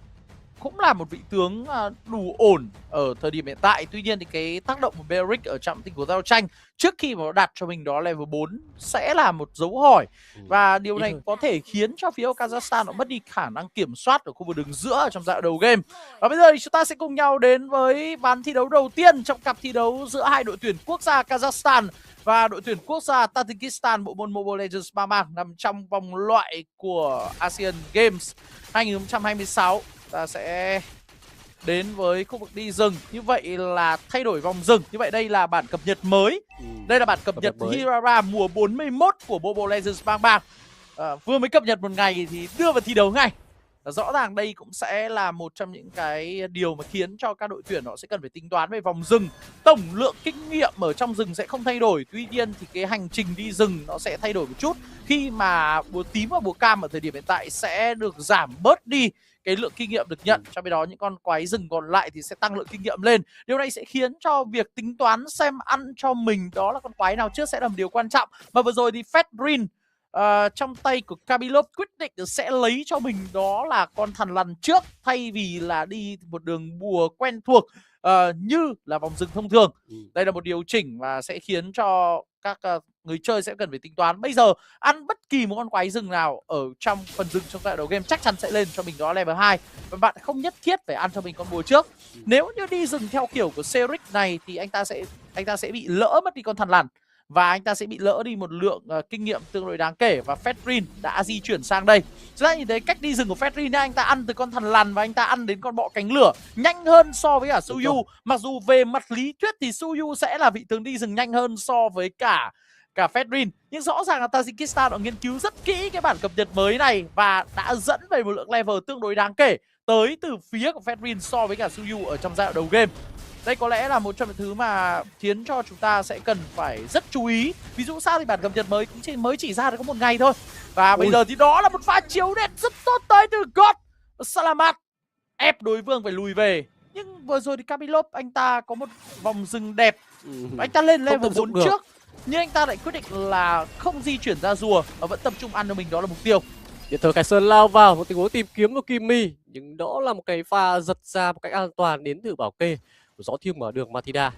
cũng là một vị tướng đủ ổn ở thời điểm hiện tại. Tuy nhiên thì cái tác động của Beleric ở trong tình huống giao tranh trước khi mà nó đặt cho mình đó level 4 sẽ là một dấu hỏi, và điều này có thể khiến cho phía Kazakhstan nó mất đi khả năng kiểm soát ở khu vực đường giữa trong giai đoạn đầu game. Và bây giờ thì chúng ta sẽ cùng nhau đến với ván thi đấu đầu tiên trong cặp thi đấu giữa hai đội tuyển quốc gia Kazakhstan và đội tuyển quốc gia Tajikistan, bộ môn Mobile Legends Bang Bang nằm trong vòng loại của ASEAN Games 2026. Ta sẽ đến với khu vực đi rừng. Như vậy là thay đổi vòng rừng. Như vậy đây là bản cập nhật mới. Đây là bản cập nhật Hirara mùa 41 của Mobile Legends Bang Bang. Vừa mới cập nhật một ngày thì đưa vào thi đấu ngay. Rõ ràng đây cũng sẽ là một trong những cái điều mà khiến cho các đội tuyển họ sẽ cần phải tính toán về vòng rừng. Tổng lượng kinh nghiệm ở trong rừng sẽ không thay đổi. Tuy nhiên thì cái hành trình đi rừng nó sẽ thay đổi một chút, khi mà búa tím và búa cam ở thời điểm hiện tại sẽ được giảm bớt đi cái lượng kinh nghiệm được nhận. Trong khi đó những con quái rừng còn lại thì sẽ tăng lượng kinh nghiệm lên. Điều này sẽ khiến cho việc tính toán xem ăn cho mình đó là con quái nào trước sẽ là một điều quan trọng. Mà vừa rồi thì Fedrin trong tay của Kabilov quyết định sẽ lấy cho mình đó là con thằn lằn trước, thay vì là đi một đường bùa quen thuộc như là vòng rừng thông thường. Đây là một điều chỉnh và sẽ khiến cho các người chơi sẽ cần phải tính toán. Bây giờ ăn bất kỳ một con quái rừng nào ở trong phần rừng trong giai đoạn đầu game chắc chắn sẽ lên cho mình đó level 2, và bạn không nhất thiết phải ăn cho mình con bùa trước. Nếu như đi rừng theo kiểu của Seric này thì anh ta sẽ bị lỡ mất đi con thằn lằn, và anh ta sẽ bị lỡ đi một lượng kinh nghiệm tương đối đáng kể. Và Fedrin đã di chuyển sang đây. Chúng ta nhìn thấy cách đi rừng của Fedrin, anh ta ăn từ con thằn lằn và anh ta ăn đến con bọ cánh lửa nhanh hơn so với cả Suyu. Mặc dù về mặt lý thuyết thì Suyu sẽ là vị tướng đi rừng nhanh hơn so với cả Fedrin, nhưng rõ ràng là Tajikistan đã nghiên cứu rất kỹ cái bản cập nhật mới này và đã dẫn về một lượng level tương đối đáng kể tới từ phía của Fedrin so với cả Suyu ở trong giai đoạn đầu game. Đây có lẽ là một trong những thứ mà khiến cho chúng ta sẽ cần phải rất chú ý. Ví dụ sao thì bản cập nhật mới cũng mới chỉ ra được có một ngày thôi. Và bây giờ thì đó là một pha chiếu đẹp rất tốt tới từ God. Salamat ép đối phương phải lùi về. Nhưng vừa rồi thì Kabilov anh ta có một vòng rừng đẹp, anh ta lên level 4 trước, nhưng anh ta lại quyết định là không di chuyển ra rùa và vẫn tập trung ăn cho mình đó là mục tiêu. Điện thờ Cái Sơn lao vào một tình huống tìm kiếm của Kimi, nhưng đó là một cái pha giật ra một cách an toàn đến từ bảo kê của gió thiêng mở đường Mathida.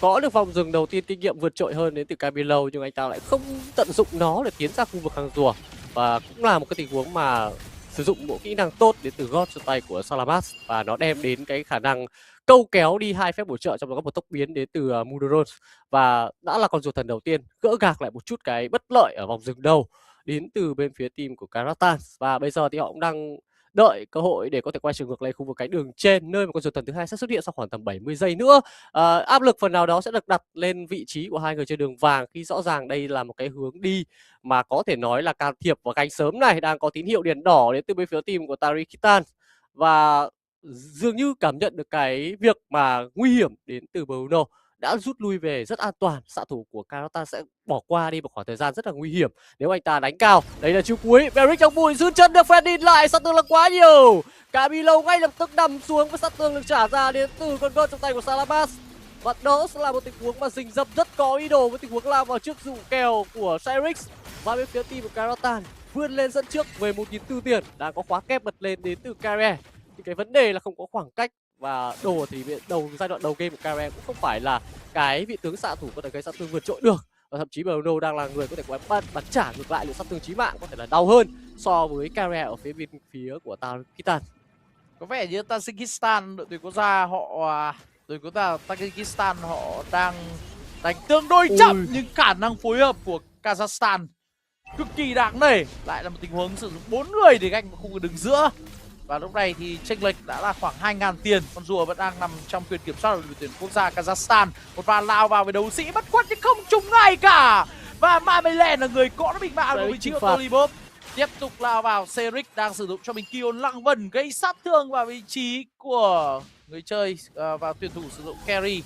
Có được vòng rừng đầu tiên kinh nghiệm vượt trội hơn đến từ Camilo, nhưng anh ta lại không tận dụng nó để tiến ra khu vực hàng rùa, và cũng là một cái tình huống mà sử dụng bộ kỹ năng tốt đến từ God trong tay của Salamas, và nó đem đến cái khả năng câu kéo đi 2 phép bổ trợ, trong đó có một tốc biến đến từ Mudoron, và đã là con rùa thần đầu tiên gỡ gạc lại một chút cái bất lợi ở vòng rừng đầu đến từ bên phía team của Karatan. Và bây giờ thì họ cũng đang đợi cơ hội để có thể quay trở ngược lên khu vực cánh đường trên, nơi mà con rùa thần thứ hai sẽ xuất hiện sau khoảng tầm 70 giây nữa. Áp lực phần nào đó sẽ được đặt lên vị trí của hai người trên đường vàng, khi rõ ràng đây là một cái hướng đi mà có thể nói là can thiệp vào cánh sớm này, đang có tín hiệu đèn đỏ đến từ bên phía team của Tarikitan, và dường như cảm nhận được cái việc mà nguy hiểm đến từ Bruno đã rút lui về rất an toàn. Xạ thủ của Karatan sẽ bỏ qua đi một khoảng thời gian rất là nguy hiểm nếu anh ta đánh cao. Đây là chiêu cuối, Beric trong bụi giữ chân được Fredin lại, sát thương là quá nhiều. Camilo ngay lập tức nằm xuống với sát thương được trả ra đến từ con gôn trong tay của Salamas. Và đó sẽ là một tình huống mà rình rập rất có ý đồ với tình huống lao vào trước dụ kèo của Cyrix. Và bên phía team của Karatan vươn lên dẫn trước về 1.400 tiền, đang có khóa kép bật lên đến từ Kare. Thì cái vấn đề là không có khoảng cách, và đồ thì giai đoạn đầu game của Kare cũng không phải là cái vị tướng xạ thủ có thể gây sát thương vượt trội được, và thậm chí Bruno đang là người có thể có bắn trả ngược lại lượng sát thương chí mạng có thể là đau hơn so với Kare ở phía bên phía của Tarikitan. Có vẻ như Tajikistan, đội tuyển quốc gia Tajikistan họ đang đánh tương đối chậm, nhưng khả năng phối hợp của Kazakhstan cực kỳ đáng nể. Lại là một tình huống sử dụng 4 người để ganh vào khu vực đường giữa. Và lúc này thì chênh lệch đã là khoảng 2.000 tiền. Con rùa vẫn đang nằm trong quyền kiểm soát của đội tuyển quốc gia Kazakhstan. Một pha lao vào với đấu sĩ bất khuất nhưng không trúng ngay cả. Và Mamelen là người có nó bị mạng ở vị trí của Tolibov. Tiếp tục lao vào, Ceric đang sử dụng cho mình Kion Lăng Vân gây sát thương vào vị trí của người chơi và tuyển thủ sử dụng carry.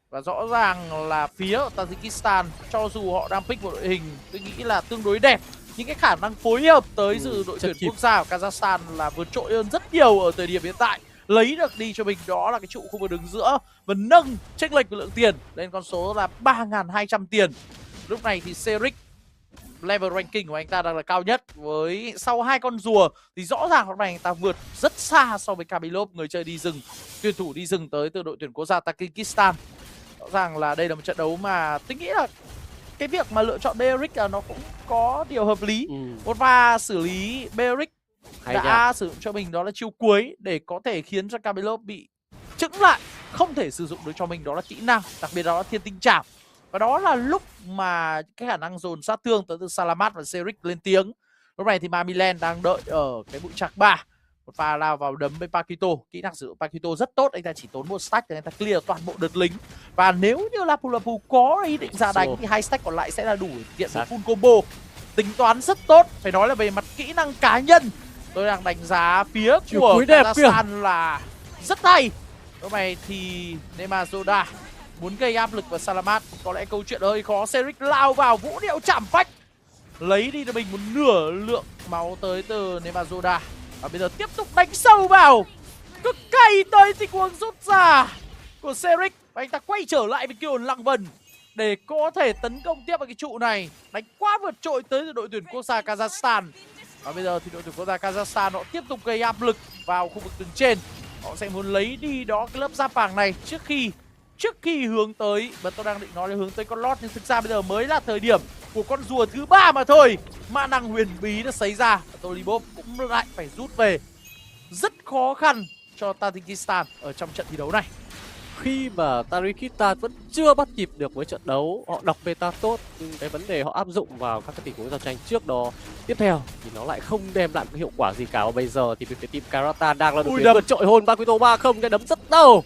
Và rõ ràng là phía Tajikistan, cho dù họ đang pick một đội hình tôi nghĩ là tương đối đẹp, những cái khả năng phối hợp tới từ đội tuyển quốc gia của Kazakhstan là vượt trội hơn rất nhiều ở thời điểm hiện tại. Lấy được đi cho mình đó là cái trụ khu vực đường giữa và nâng chênh lệch lượng tiền lên con số là 3.200 tiền. Lúc này thì Ceric level ranking của anh ta đang là cao nhất, với sau 2 con rùa thì rõ ràng lúc này anh ta vượt rất xa so với Kamilov, người chơi đi rừng, tuyển thủ đi rừng tới từ đội tuyển quốc gia Tajikistan. Rõ ràng là đây là một trận đấu mà tôi nghĩ là cái việc mà lựa chọn Beric nó cũng có điều hợp lý. Một pha xử lý Beric đã sử dụng cho mình đó là chiêu cuối để có thể khiến cho Kamilov bị chững lại, không thể sử dụng được cho mình đó là kỹ năng, đặc biệt đó là thiên tinh chạm. Và đó là lúc mà cái khả năng dồn sát thương tới từ Salamat và Ceric lên tiếng. Lúc này thì Mamilen đang đợi ở cái bụi chạc 3. Một pha lao vào đấm với Pakito. Kỹ năng sử dụng Pakito rất tốt, anh ta chỉ tốn 1 stack để anh ta clear toàn bộ đợt lính. Và nếu như Lapu có ý định ra đánh thì 2 stack còn lại sẽ là đủ hiện một full combo. Tính toán rất tốt, phải nói là về mặt kỹ năng cá nhân tôi đang đánh giá phía của Kazakhstan là rất hay. Lúc này thì Nemazoda muốn gây áp lực vào Salamat, có lẽ câu chuyện hơi khó. Ceric lao vào vũ điệu chạm phách, lấy đi cho mình một nửa lượng máu tới từ Nemazoda. Và bây giờ tiếp tục đánh sâu vào, cứ cay tới tình huống rút ra của Ceric. Và anh ta quay trở lại với Kion Lăng Vân để có thể tấn công tiếp vào cái trụ này. Đánh quá vượt trội tới từ đội tuyển quốc gia Kazakhstan. Và bây giờ thì đội tuyển quốc gia Kazakhstan họ tiếp tục gây áp lực vào khu vực tường trên. Họ sẽ muốn lấy đi đó cái lớp giáp vàng này trước khi hướng tới, và tôi đang định nói là hướng tới con lót, nhưng thực ra bây giờ mới là thời điểm của con rùa thứ 3 mà thôi. Mã năng huyền bí đã xảy ra và Tolibov cũng lại phải rút về. Rất khó khăn cho Tajikistan ở trong trận thi đấu này. Khi mà Tarikitan vẫn chưa bắt nhịp được với trận đấu, họ đọc meta tốt, nhưng cái vấn đề họ áp dụng vào các cái tình huống giao tranh trước đó tiếp theo thì nó lại không đem lại cái hiệu quả gì cả. Và bây giờ thì phía team Karatan đang là đội tuyển vượt trội hơn Pakito 3-0, cái đấm rất đau.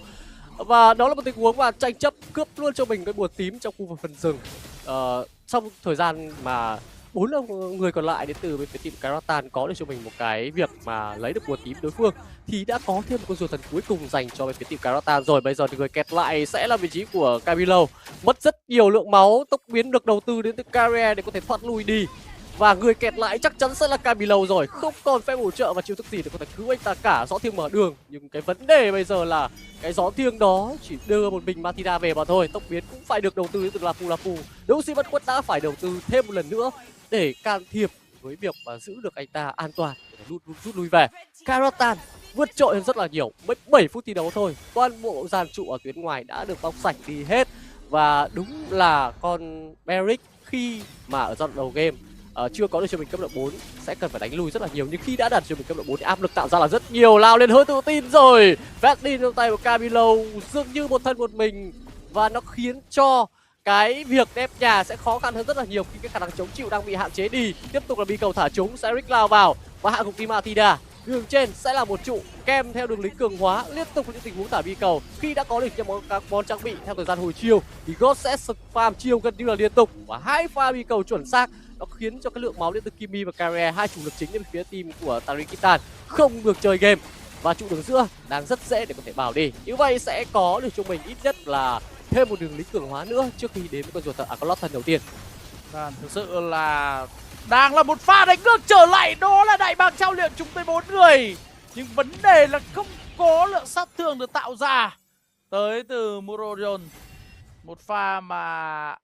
Và đó là một tình huống mà tranh chấp cướp luôn cho mình cái bùa tím trong khu vực phần rừng. Trong thời gian mà 4 người còn lại đến từ bên phía team Karatan có được cho mình một cái việc mà lấy được bùa tím đối phương, thì đã có thêm một con rùa thần cuối cùng dành cho bên phía team Karatan rồi. Bây giờ thì người kẹt lại sẽ là vị trí của Camilo, mất rất nhiều lượng máu, tốc biến được đầu tư đến từ Kare để có thể thoát lui đi. Và người kẹt lại chắc chắn sẽ là Camilo rồi, không còn phép bổ trợ và chiêu thức gì để có thể cứu anh ta cả. Gió thiêng mở đường, nhưng cái vấn đề bây giờ là cái gió thiêng đó chỉ đưa một mình Mathida về mà thôi. Tốc biến cũng phải được đầu tư từ Lapu. Đấu sĩ bất khuất đã phải đầu tư thêm một lần nữa để can thiệp với việc mà giữ được anh ta an toàn để rút lui về. Karotan vượt trội hơn rất là nhiều. Mới 7 phút thi đấu thôi, toàn bộ dàn trụ ở tuyến ngoài đã được bóc sạch đi hết. Và đúng là con Beric khi mà ở giai đoạn đầu game chưa có được cho mình cấp độ 4 sẽ cần phải đánh lui rất là nhiều, nhưng khi đã đạt cho mình cấp độ 4 thì áp lực tạo ra là rất nhiều. Lao lên hơi tự tin rồi, Freddy trong tay của Camilo dường như một thân một mình, và nó khiến cho cái việc ép nhà sẽ khó khăn hơn rất là nhiều khi cái khả năng chống chịu đang bị hạn chế đi. Tiếp tục là bi cầu thả trúng, Eric lao vào và hạ gục đi Matida. Đường trên sẽ là một trụ kèm theo đường lính cường hóa, liên tục những tình huống thả bi cầu. Khi đã có được các món trang bị theo thời gian hồi chiêu thì God sẽ farm chiêu gần như là liên tục, và 2 pha bi cầu chuẩn xác nó khiến cho cái lượng máu đến từ Kimi và Carrier, hai chủ lực chính bên phía team của Tajikistan không được chơi game, và trụ đường giữa đang rất dễ để có thể bảo đi. Như vậy sẽ có được cho mình ít nhất là thêm một đường lính cường hóa nữa trước khi đến với con ruột con lót thần đầu tiên. Thực sự là đang là một pha đánh ngược trở lại, đó là đại bàng trao luyện chúng tới 4 người, nhưng vấn đề là không có lượng sát thương được tạo ra tới từ Murodon. Một pha mà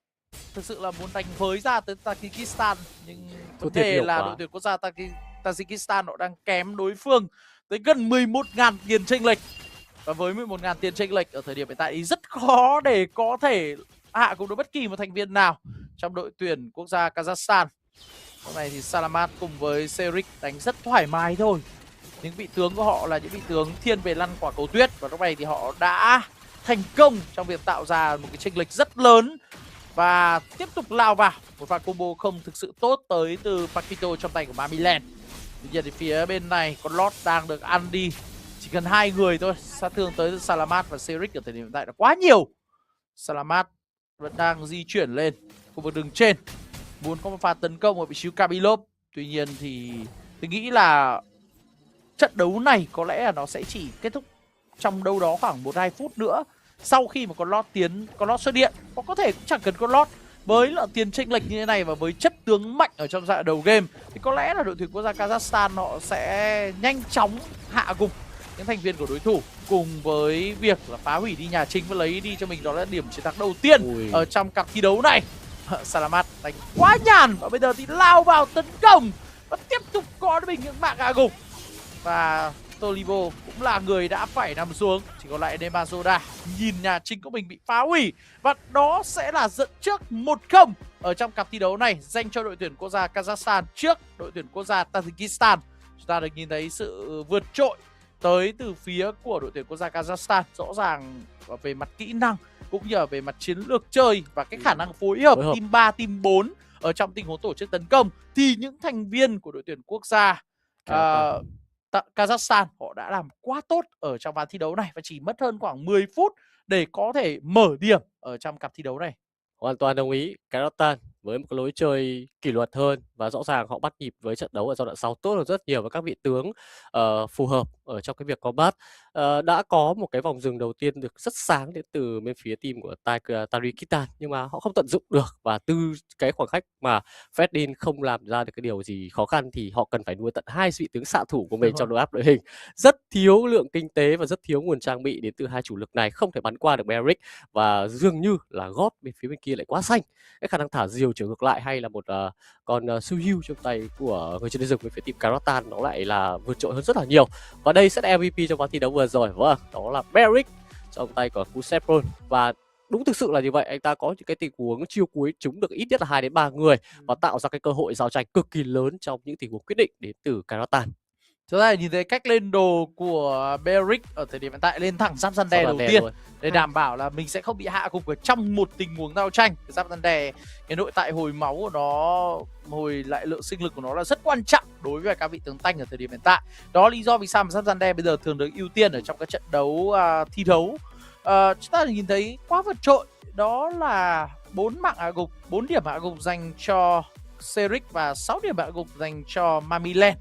thực sự là muốn đánh với ra tới Tajikistan, nhưng vấn đề là đội tuyển quốc gia Tajikistan họ đang kém đối phương tới gần 11.000 tiền chênh lệch, và với 11.000 tiền chênh lệch ở thời điểm hiện tại thì rất khó để có thể hạ cùng được bất kỳ một thành viên nào trong đội tuyển quốc gia Kazakhstan. Hôm nay thì Salamat cùng với Seric đánh rất thoải mái thôi. Những vị tướng của họ là những vị tướng thiên về lăn quả cầu tuyết, và lúc này thì họ đã thành công trong việc tạo ra một cái chênh lệch rất lớn và tiếp tục lao vào một pha combo không thực sự tốt tới từ Paquito trong tay của Mamilen. Tuy nhiên thì phía bên này con Lord đang được ăn đi, chỉ cần 2 người thôi. Sát thương tới từ Salamat và Seric ở thời điểm hiện tại là quá nhiều. Salamat vẫn đang di chuyển lên khu vực đường trên, muốn có một pha tấn công ở vị trí Kabilov. Tuy nhiên thì tôi nghĩ là trận đấu này có lẽ là nó sẽ chỉ kết thúc trong đâu đó khoảng 1-2 phút nữa sau khi mà con Lord xuất hiện. Có thể cũng chẳng cần con Lord, với là tiền chênh lệch như thế này và với chất tướng mạnh ở trong giai đoạn đầu game thì có lẽ là đội tuyển quốc gia Kazakhstan họ sẽ nhanh chóng hạ gục những thành viên của đối thủ, cùng với việc là phá hủy đi nhà chính và lấy đi cho mình đó là điểm chiến thắng đầu tiên ở trong cặp thi đấu này. Salamat đánh quá nhàn và bây giờ thì lao vào tấn công và tiếp tục có được mình những mạng hạ gục, và Tolivo cũng là người đã phải nằm xuống. Chỉ còn lại Nemazoda nhìn nhà chính của mình bị phá hủy, và đó sẽ là dẫn trước 1-0 ở trong cặp thi đấu này dành cho đội tuyển quốc gia Kazakhstan trước đội tuyển quốc gia Tajikistan. Chúng ta được nhìn thấy sự vượt trội tới từ phía của đội tuyển quốc gia Kazakhstan, rõ ràng về mặt kỹ năng cũng như về mặt chiến lược chơi và cái khả năng phối hợp team 3, team 4 ở trong tình huống tổ chức tấn công, thì những thành viên của đội tuyển quốc gia Kazakhstan họ đã làm quá tốt ở trong ván thi đấu này, và chỉ mất hơn khoảng 10 phút để có thể mở điểm ở trong cặp thi đấu này. Hoàn toàn đồng ý. Kazakhstan với một cái lối chơi kỷ luật hơn, và rõ ràng họ bắt nhịp với trận đấu ở giai đoạn sau tốt hơn rất nhiều, và các vị tướng phù hợp ở trong cái việc combat. Đã có một cái vòng dừng đầu tiên được rất sáng đến từ bên phía team của Tajikistan, nhưng mà họ không tận dụng được, và từ cái khoảng cách mà Fredin không làm ra được cái điều gì khó khăn thì họ cần phải nuôi tận 2 vị tướng xạ thủ của mình trong đội áp đội hình. Rất thiếu lượng kinh tế và rất thiếu nguồn trang bị đến từ hai chủ lực này, không thể bắn qua được Beric, và dường như là gót bên phía bên kia lại quá xanh. Cái khả năng thả diều trở ngược lại hay là một con siêu hưu trong tay của người chơi rừng với phía team Kazakhstan nó lại là vượt trội hơn rất là nhiều. Và đây sẽ là MVP trong ván thi đấu vừa rồi, vâng, đó là Beric trong tay của Kusepron. Và đúng thực sự là như vậy, anh ta có những cái tình huống chiêu cuối trúng được ít nhất là 2 đến 3 người và tạo ra cái cơ hội giao tranh cực kỳ lớn trong những tình huống quyết định đến từ Kazakhstan. Chúng ta nhìn thấy cách lên đồ của Beric ở thời điểm hiện tại, lên thẳng giáp răn đe đầu tiên để đảm bảo là mình sẽ không bị hạ gục ở trong một tình huống giao tranh. Cái giáp răn đe, cái nội tại hồi máu của nó, hồi lại lượng sinh lực của nó là rất quan trọng đối với các vị tướng tanh ở thời điểm hiện tại. Đó là lý do vì sao mà giáp răn đe bây giờ thường được ưu tiên ở trong các trận đấu thi đấu. Chúng ta nhìn thấy quá vượt trội, đó là 4 mạng hạ gục, 4 điểm hạ gục dành cho Seric và 6 điểm hạ gục dành cho Mamilen.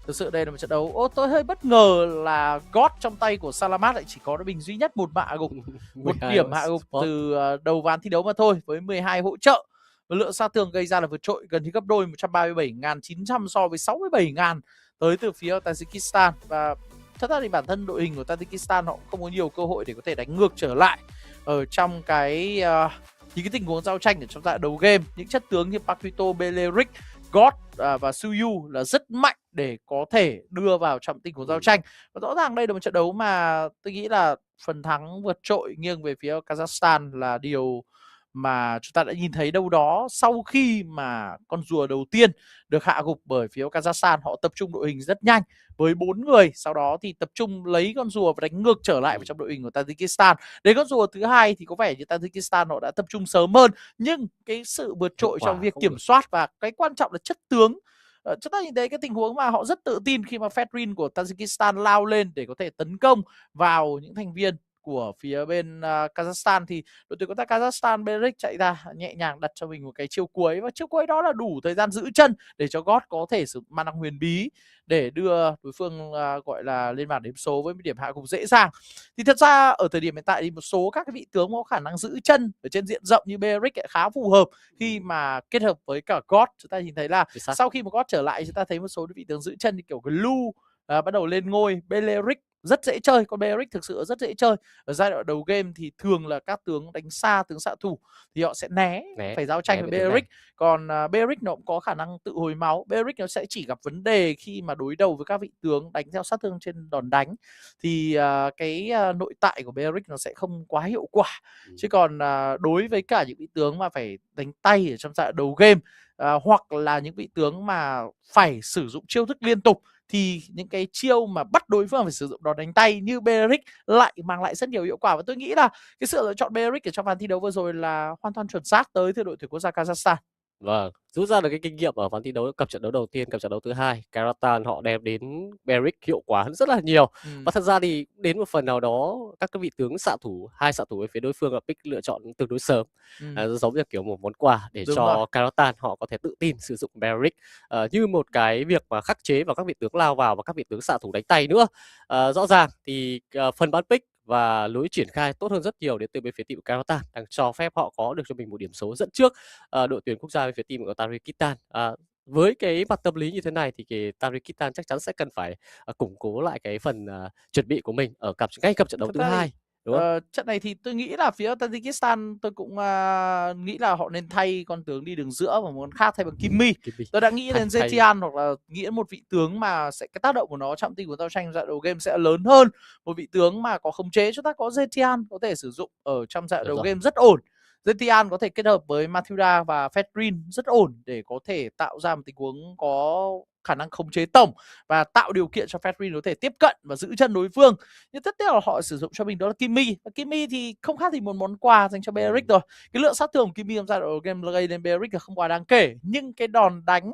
Thực sự đây là một trận đấu, tôi hơi bất ngờ là God trong tay của Salamat lại chỉ có được mình duy nhất 1 mạng hạ gục, 1 điểm hạ gục từ đầu ván thi đấu mà thôi, với 12 hỗ trợ. Và lượng sát thương gây ra là vượt trội, gần như gấp đôi, 137.900 so với 67.000 tới từ phía Tajikistan. Và thật ra thì bản thân đội hình của Tajikistan họ không có nhiều cơ hội để có thể đánh ngược trở lại ở trong những cái tình huống giao tranh ở trong dạng đầu game. Những chất tướng như Paquito, Beleric God và Suyu là rất mạnh để có thể đưa vào trong tình huống giao tranh. Và rõ ràng đây là một trận đấu mà tôi nghĩ là phần thắng vượt trội nghiêng về phía Kazakhstan là điều mà chúng ta đã nhìn thấy đâu đó sau khi mà con rùa đầu tiên được hạ gục bởi phía Kazakhstan. Họ tập trung đội hình rất nhanh với 4 người, sau đó thì tập trung lấy con rùa và đánh ngược trở lại vào trong đội hình của Tajikistan. Đến con rùa thứ hai thì có vẻ như Tajikistan họ đã tập trung sớm hơn, nhưng cái sự vượt trội trong việc kiểm soát và cái quan trọng là chất tướng. Chúng ta nhìn thấy cái tình huống mà họ rất tự tin khi mà Fedrin của Tajikistan lao lên để có thể tấn công vào những thành viên của phía bên Kazakhstan, thì đội tuyển quốc gia Kazakhstan Beric chạy ra nhẹ nhàng đặt cho mình một cái chiêu cuối, và chiêu cuối đó là đủ thời gian giữ chân để cho God có thể sử dụng ma năng huyền bí để đưa đối phương gọi là lên bảng điểm số với một điểm hạ gục dễ dàng. Thì thật ra ở thời điểm hiện tại thì một số các cái vị tướng có khả năng giữ chân ở trên diện rộng như Beric khá phù hợp khi mà kết hợp với cả God. Chúng ta nhìn thấy là sau khi mà God trở lại, chúng ta thấy một số vị tướng giữ chân như kiểu Glue bắt đầu lên ngôi. Beleric rất dễ chơi, con Beric thực sự rất dễ chơi. Ở giai đoạn đầu game thì thường là các tướng đánh xa, tướng xạ thủ thì họ sẽ né phải giao tranh với Beric. Còn Beric nó cũng có khả năng tự hồi máu. Beric nó sẽ chỉ gặp vấn đề khi mà đối đầu với các vị tướng đánh theo sát thương trên đòn đánh, thì cái nội tại của Beric nó sẽ không quá hiệu quả. Chứ còn đối với cả những vị tướng mà phải đánh tay ở trong giai đoạn đầu game, hoặc là những vị tướng mà phải sử dụng chiêu thức liên tục, thì những cái chiêu mà bắt đối phương phải sử dụng đòn đánh tay như Beric lại mang lại rất nhiều hiệu quả. Và tôi nghĩ là cái sự lựa chọn Beric ở trong ván thi đấu vừa rồi là hoàn toàn chuẩn xác tới từ đội tuyển quốc gia Kazakhstan. Vâng, rút ra được cái kinh nghiệm ở ván thi đấu cặp trận đấu đầu tiên, cặp trận đấu thứ hai, Kazakhstan họ đem đến Beric hiệu quả hơn rất là nhiều. Và thật ra thì đến một phần nào đó các cái vị tướng xạ thủ, hai xạ thủ ở phía đối phương là pick lựa chọn tương đối sớm, giống như kiểu một món quà để cho Kazakhstan họ có thể tự tin sử dụng Beric như một cái việc mà khắc chế vào các vị tướng lao vào và các vị tướng xạ thủ đánh tay nữa. Rõ ràng thì phần bán pick và lối triển khai tốt hơn rất nhiều đến từ bên phía team của Kazakhstan, đang cho phép họ có được cho mình một điểm số dẫn trước đội tuyển quốc gia bên phía team của Tajikistan. Với cái mặt tâm lý như thế này thì cái Tajikistan chắc chắn sẽ cần phải củng cố lại cái phần chuẩn bị của mình ở ngay cặp trận đấu thứ hai. Trận này thì tôi nghĩ là phía Tajikistan tôi cũng nghĩ là họ nên thay con tướng đi đường giữa và một con khác thay bằng Kimi. Tôi đã nghĩ đến Zetian hoặc là nghĩ đến một vị tướng mà sẽ cái tác động của nó trong tình huống giao tranh giai đoạn đầu game sẽ lớn hơn. Một vị tướng mà có khống chế, chúng ta có Zetian có thể sử dụng ở trong giai đoạn đầu game rất ổn. Zetian có thể kết hợp với Mathilda và Fedrin rất ổn để có thể tạo ra một tình huống có khả năng khống chế tổng và tạo điều kiện cho Fedrin có thể tiếp cận và giữ chân đối phương. Nhưng tất nhiên là họ sử dụng cho mình đó là Kimi. Và Kimi thì không khác gì một món quà dành cho Beric rồi. Cái lượng sát thương của Kimi trong giai đoạn game gây lên Beric là không quá đáng kể, nhưng cái đòn đánh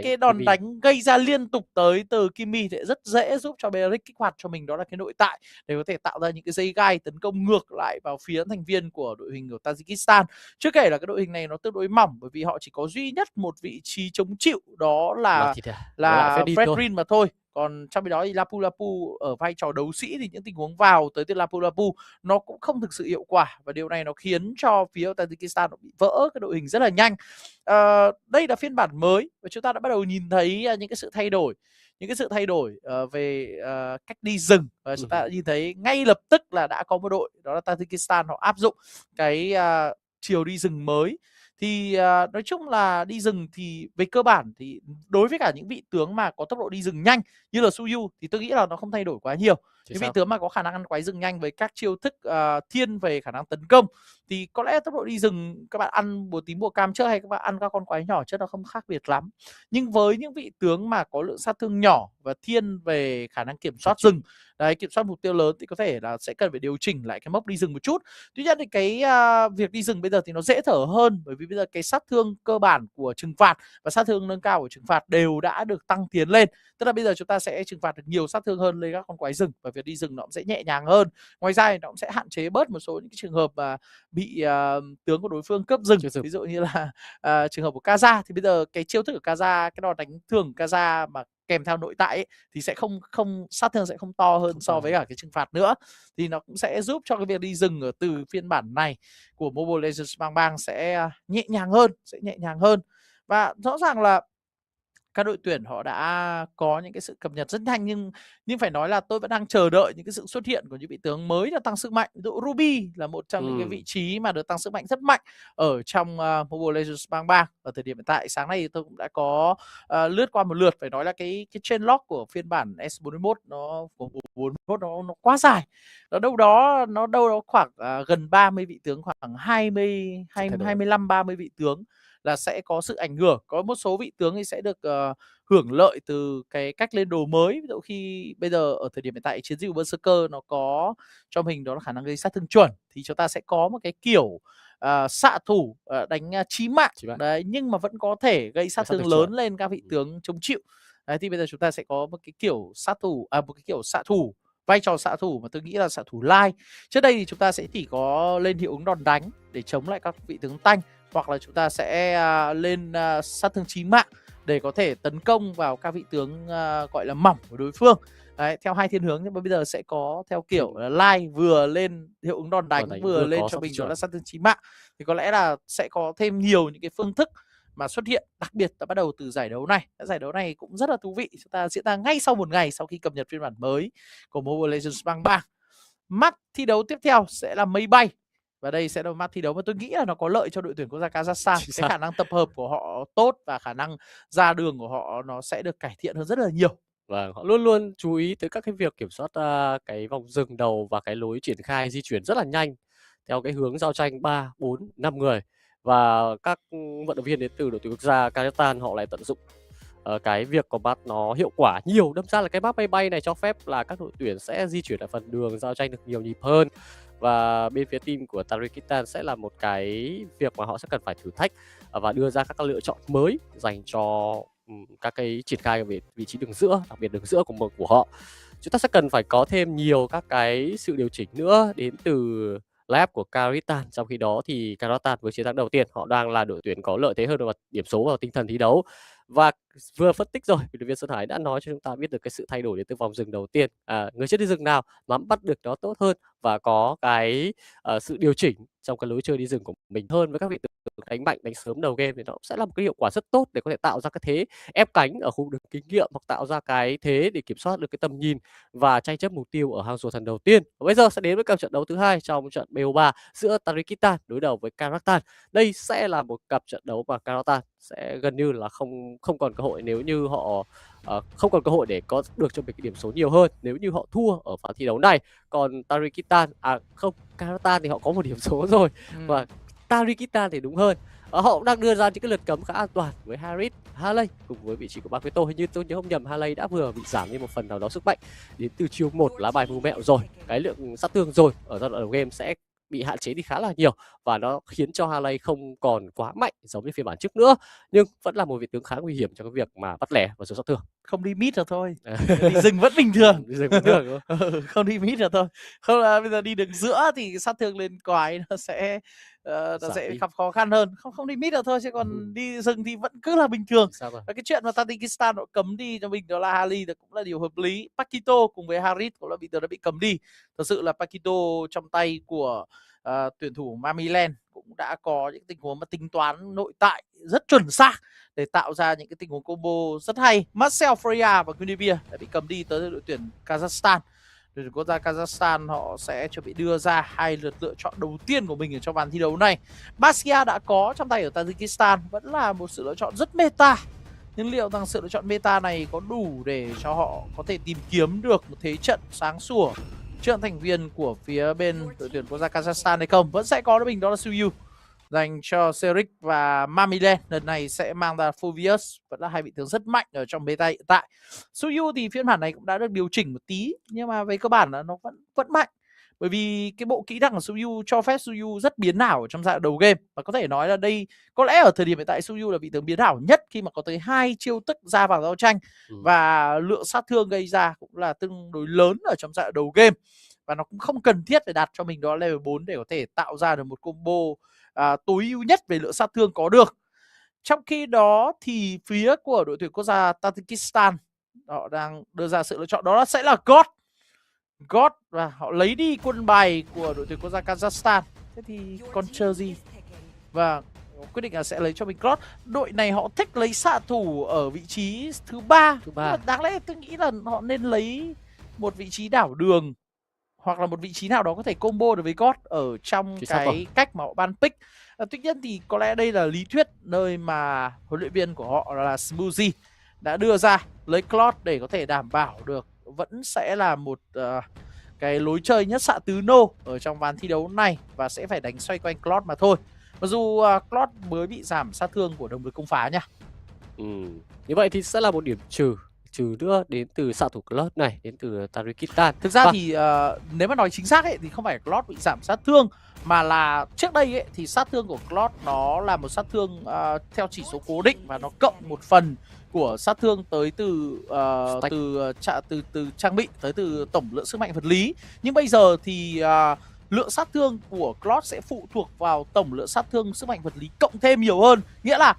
cái đòn đánh gây ra liên tục tới từ Kimi thì rất dễ giúp cho Beric kích hoạt cho mình đó là cái nội tại để có thể tạo ra những cái dây gai tấn công ngược lại vào phía thành viên của đội hình của Tajikistan. Chưa kể là cái đội hình này nó tương đối mỏng bởi vì họ chỉ có duy nhất một vị trí chống chịu đó là Fedrin mà thôi. Còn trong khi đó thì Lapu Lapu ở vai trò đấu sĩ thì những tình huống vào tới từ Lapu Lapu nó cũng không thực sự hiệu quả, và điều này nó khiến cho phía Tajikistan bị vỡ cái đội hình rất là nhanh. Đây là phiên bản mới và chúng ta đã bắt đầu nhìn thấy những cái sự thay đổi về cách đi rừng, và chúng ta đã nhìn thấy ngay lập tức là đã có một đội đó là Tajikistan họ áp dụng cái chiều đi rừng mới. Thì nói chung là đi rừng thì về cơ bản thì đối với cả những vị tướng mà có tốc độ đi rừng nhanh như là Suyu thì tôi nghĩ là nó không thay đổi quá nhiều. Những vị tướng mà có khả năng ăn quái rừng nhanh với các chiêu thức thiên về khả năng tấn công thì có lẽ tốc độ đi rừng các bạn ăn bùa tím bùa cam trước hay các bạn ăn các con quái nhỏ trước nó không khác biệt lắm. Nhưng với những vị tướng mà có lượng sát thương nhỏ và thiên về khả năng kiểm soát rừng, đấy, kiểm soát mục tiêu lớn thì có thể là sẽ cần phải điều chỉnh lại cái mốc đi rừng một chút. Tuy nhiên thì cái việc đi rừng bây giờ thì nó dễ thở hơn, bởi vì bây giờ cái sát thương cơ bản của trừng phạt và sát thương nâng cao của trừng phạt đều đã được tăng tiến lên. Tức là bây giờ chúng ta sẽ trừng phạt được nhiều sát thương hơn lên các con quái rừng, và việc đi rừng nó cũng sẽ nhẹ nhàng hơn. Ngoài ra thì nó cũng sẽ hạn chế bớt một số những cái trường hợp mà bị tướng của đối phương cướp rừng. Ví dụ như là trường hợp của Kaza thì bây giờ cái chiêu thức của Kaza, cái đòn đánh thường của Kaza mà kèm theo nội tại ấy, thì sẽ không sát thương sẽ không to hơn so với cả cái trừng phạt nữa. Thì nó cũng sẽ giúp cho cái việc đi rừng ở từ phiên bản này của Mobile Legends Bang sẽ nhẹ nhàng hơn, Và rõ ràng là các đội tuyển họ đã có những cái sự cập nhật rất nhanh, nhưng phải nói là tôi vẫn đang chờ đợi những cái sự xuất hiện của những vị tướng mới là tăng sức mạnh. Ví dụ Ruby là một trong những cái vị trí mà được tăng sức mạnh rất mạnh ở trong Mobile Legends Bang Bang. Ở thời điểm hiện tại sáng nay tôi cũng đã có lướt qua một lượt, phải nói là cái chain lock của phiên bản S41 nó quá dài. Nó đâu đó khoảng gần 30 vị tướng, khoảng 25-30 vị tướng là sẽ có sự ảnh hưởng. Có một số vị tướng thì sẽ được hưởng lợi từ cái cách lên đồ mới. Ví dụ khi bây giờ ở thời điểm hiện tại chiến dịch Berserker nó có cho mình đó là khả năng gây sát thương chuẩn, thì chúng ta sẽ có một cái kiểu xạ thủ đánh chí mạng đấy, nhưng mà vẫn có thể gây sát thương lớn lên các vị tướng chống chịu. Đấy, thì bây giờ chúng ta sẽ có một cái kiểu một cái kiểu xạ thủ, vai trò xạ thủ mà tôi nghĩ là xạ thủ lai. Trước đây thì chúng ta sẽ chỉ có lên hiệu ứng đòn đánh để chống lại các vị tướng tanh, hoặc là chúng ta sẽ lên sát thương chí mạng để có thể tấn công vào các vị tướng gọi là mỏng của đối phương. Đấy, theo hai thiên hướng, nhưng mà bây giờ sẽ có theo kiểu là lai vừa lên hiệu ứng đòn đánh vừa lên cho mình đó là sát thương chí mạng. Thì có lẽ là sẽ có thêm nhiều những cái phương thức mà xuất hiện, đặc biệt là bắt đầu từ giải đấu này. Giải đấu này cũng rất là thú vị, chúng ta diễn ra ngay sau một ngày sau khi cập nhật phiên bản mới của Mobile Legends Bang Bang. Map thi đấu tiếp theo sẽ là mây bay, và đây sẽ là một map thi đấu mà tôi nghĩ là nó có lợi cho đội tuyển quốc gia Kazakhstan. Cái khả năng tập hợp của họ tốt và khả năng ra đường của họ nó sẽ được cải thiện hơn rất là nhiều. Vâng, họ luôn luôn chú ý tới các cái việc kiểm soát cái vòng dừng đầu và cái lối triển khai di chuyển rất là nhanh theo cái hướng giao tranh 3, 4, 5 người. Và các vận động viên đến từ đội tuyển quốc gia Kazakhstan họ lại tận dụng cái việc combat nó hiệu quả nhiều. Đâm ra là cái map bay bay này cho phép là các đội tuyển sẽ di chuyển ở phần đường giao tranh được nhiều nhịp hơn. Và bên phía team của Tajikistan sẽ là một cái việc mà họ sẽ cần phải thử thách và đưa ra các lựa chọn mới dành cho các cái triển khai về vị trí đường giữa, đặc biệt đường giữa của họ. Chúng ta sẽ cần phải có thêm nhiều các cái sự điều chỉnh nữa đến từ lab của Kazakhstan. Trong khi đó thì Kazakhstan với chiến thắng đầu tiên họ đang là đội tuyển có lợi thế hơn về điểm số và tinh thần thi đấu. Và vừa phân tích rồi, huấn luyện viên Sơn Hải đã nói cho chúng ta biết được cái sự thay đổi đến từ vòng dừng đầu tiên. Người chơi đi rừng nào nắm bắt được nó tốt hơn và có cái sự điều chỉnh trong cái lối chơi đi rừng của mình hơn với các vị tướng đánh mạnh, đánh sớm đầu game thì nó sẽ là một cái hiệu quả rất tốt để có thể tạo ra cái thế ép cánh ở khu vực đường kinh nghiệm, hoặc tạo ra cái thế để kiểm soát được cái tầm nhìn và tranh chấp mục tiêu ở hang rùa thần đầu tiên. Và bây giờ sẽ đến với cặp trận đấu thứ hai trong trận BO3 giữa Tajikistan đối đầu với Kazakhstan. Đây sẽ là một cặp trận đấu mà Kazakhstan sẽ gần như là không còn cơ hội nếu như họ không còn cơ hội để có được cho mình cái điểm số nhiều hơn nếu như họ thua ở ván thi đấu này. Còn Tajikistan Kazakhstan thì họ có một điểm số rồi và Tajikistan thì đúng hơn. Họ cũng đang đưa ra những cái lượt cấm khá an toàn với Harit, Haley cùng với vị trí của Bakweto. Hình như tôi nhớ không nhầm, Haley đã vừa bị giảm đi một phần nào đó sức mạnh đến từ chiêu 1 lá bài mưu mẹo rồi. Cái lượng sát thương rồi ở giai đoạn đầu game sẽ bị hạn chế đi khá là nhiều và nó khiến cho Haley không còn quá mạnh giống như phiên bản trước nữa, nhưng vẫn là một vị tướng khá nguy hiểm cho cái việc mà bắt lẻ và số sát thương. Không đi mid rồi thôi. Đi rừng vẫn bình thường. Đi rừng vẫn được không đi mid rồi thôi. Không là bây giờ đi đường giữa thì sát thương lên quái nó sẽ gặp khó khăn hơn. Không đi mid rồi thôi, chứ còn đi rừng thì vẫn cứ là bình thường. Và cái chuyện mà Tajikistan họ cấm đi cho mình đó là Haley thì cũng là điều hợp lý. Pakito cùng với Harit cũng là đã bị cấm đi. Thật sự là Pakito trong tay của tuyển thủ Mamiland cũng đã có những tình huống mà tính toán nội tại rất chuẩn xác để tạo ra những cái tình huống combo rất hay. Marcel Freya và Guinevere đã bị cấm đi tới đội tuyển Kazakhstan. Đội tuyển quốc gia Kazakhstan họ sẽ chuẩn bị đưa ra hai lượt lựa chọn đầu tiên của mình ở trong ván thi đấu này. Basia đã có trong tay ở Tajikistan, vẫn là một sự lựa chọn rất meta. Nhưng liệu rằng sự lựa chọn meta này có đủ để cho họ có thể tìm kiếm được một thế trận sáng sủa trước thành viên của phía bên đội tuyển quốc gia Kazakhstan hay không? Vẫn sẽ có mình đó là Suyu dành cho Seric và Mamiland. Lần này sẽ mang ra Phovius, vẫn là hai vị tướng rất mạnh ở trong meta hiện tại. Suyu thì phiên bản này cũng đã được điều chỉnh một tí, nhưng mà về cơ bản là nó vẫn mạnh. Bởi vì cái bộ kỹ năng của Suyu cho phép Suyu rất biến ảo ở trong giai đoạn đầu game. Và có thể nói là đây có lẽ ở thời điểm hiện tại Suyu là vị tướng biến ảo nhất khi mà có tới 2 chiêu tức ra vào giao tranh. Và lượng sát thương gây ra cũng là tương đối lớn ở trong giai đoạn đầu game. Và nó cũng không cần thiết phải đạt cho mình đó level 4 để có thể tạo ra được một combo tối ưu nhất về lượng sát thương có được. Trong khi đó thì phía của đội tuyển quốc gia Tajikistan họ đang đưa ra sự lựa chọn đó sẽ là God, và họ lấy đi quân bài của đội tuyển quốc gia Kazakhstan. Thế thì còn chờ gì? Và quyết định là sẽ lấy cho mình Claude. Đội này họ thích lấy xạ thủ ở vị trí thứ ba. Đáng lẽ tôi nghĩ là họ nên lấy một vị trí đảo đường hoặc là một vị trí nào đó có thể combo được với God ở trong cái cách mà họ ban pick. Tuy nhiên thì có lẽ đây là lý thuyết nơi mà huấn luyện viên của họ là Smoothie đã đưa ra, lấy Claude để có thể đảm bảo được vẫn sẽ là một cái lối chơi nhất xạ tứ nô ở trong ván thi đấu này và sẽ phải đánh xoay quanh Claude mà thôi. Mặc dù Claude mới bị giảm sát thương của động lực công phá nha. Như vậy thì sẽ là một điểm trừ nữa đến từ xạ thủ Claude này, đến từ Tajikistan. Thực ra thì nếu mà nói chính xác ấy, thì không phải Claude bị giảm sát thương, mà là trước đây ấy, thì sát thương của Claude nó là một sát thương theo chỉ số cố định và nó cộng một phần của sát thương tới từ từ trang bị, tới từ tổng lượng sức mạnh vật lý. Nhưng bây giờ thì lượng sát thương của Claude sẽ phụ thuộc vào tổng lượng sát thương sức mạnh vật lý cộng thêm nhiều hơn. Nghĩa là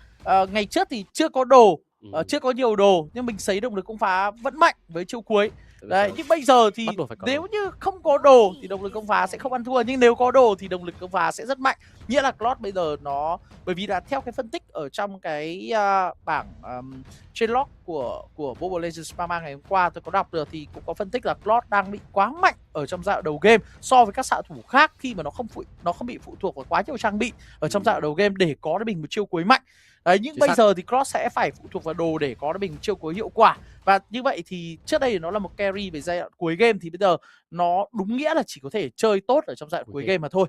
ngày trước thì chưa có đồ, chưa có nhiều đồ nhưng mình sấy động lực công phá vẫn mạnh với chiêu cuối. Đấy, nhưng bây giờ thì nếu như không có đồ thì động lực công phá sẽ không ăn thua, nhưng nếu có đồ thì động lực công phá sẽ rất mạnh. Nghĩa là Claude bây giờ nó, bởi vì là theo cái phân tích ở trong cái bảng trên log của Mobile Legends Mama ngày hôm qua tôi có đọc được, thì cũng có phân tích là Claude đang bị quá mạnh ở trong giai đoạn đầu game so với các xạ thủ khác, khi mà nó không bị phụ thuộc vào quá nhiều trang bị ở trong giai đoạn đầu game để có được mình một chiêu cuối mạnh. Đấy, nhưng bây giờ thì Claude sẽ phải phụ thuộc vào đồ để có được mình một chiêu cuối hiệu quả. Và như vậy thì trước đây nó là một carry về giai đoạn cuối game, thì bây giờ nó đúng nghĩa là chỉ có thể chơi tốt ở trong giai đoạn cuối game mà thôi.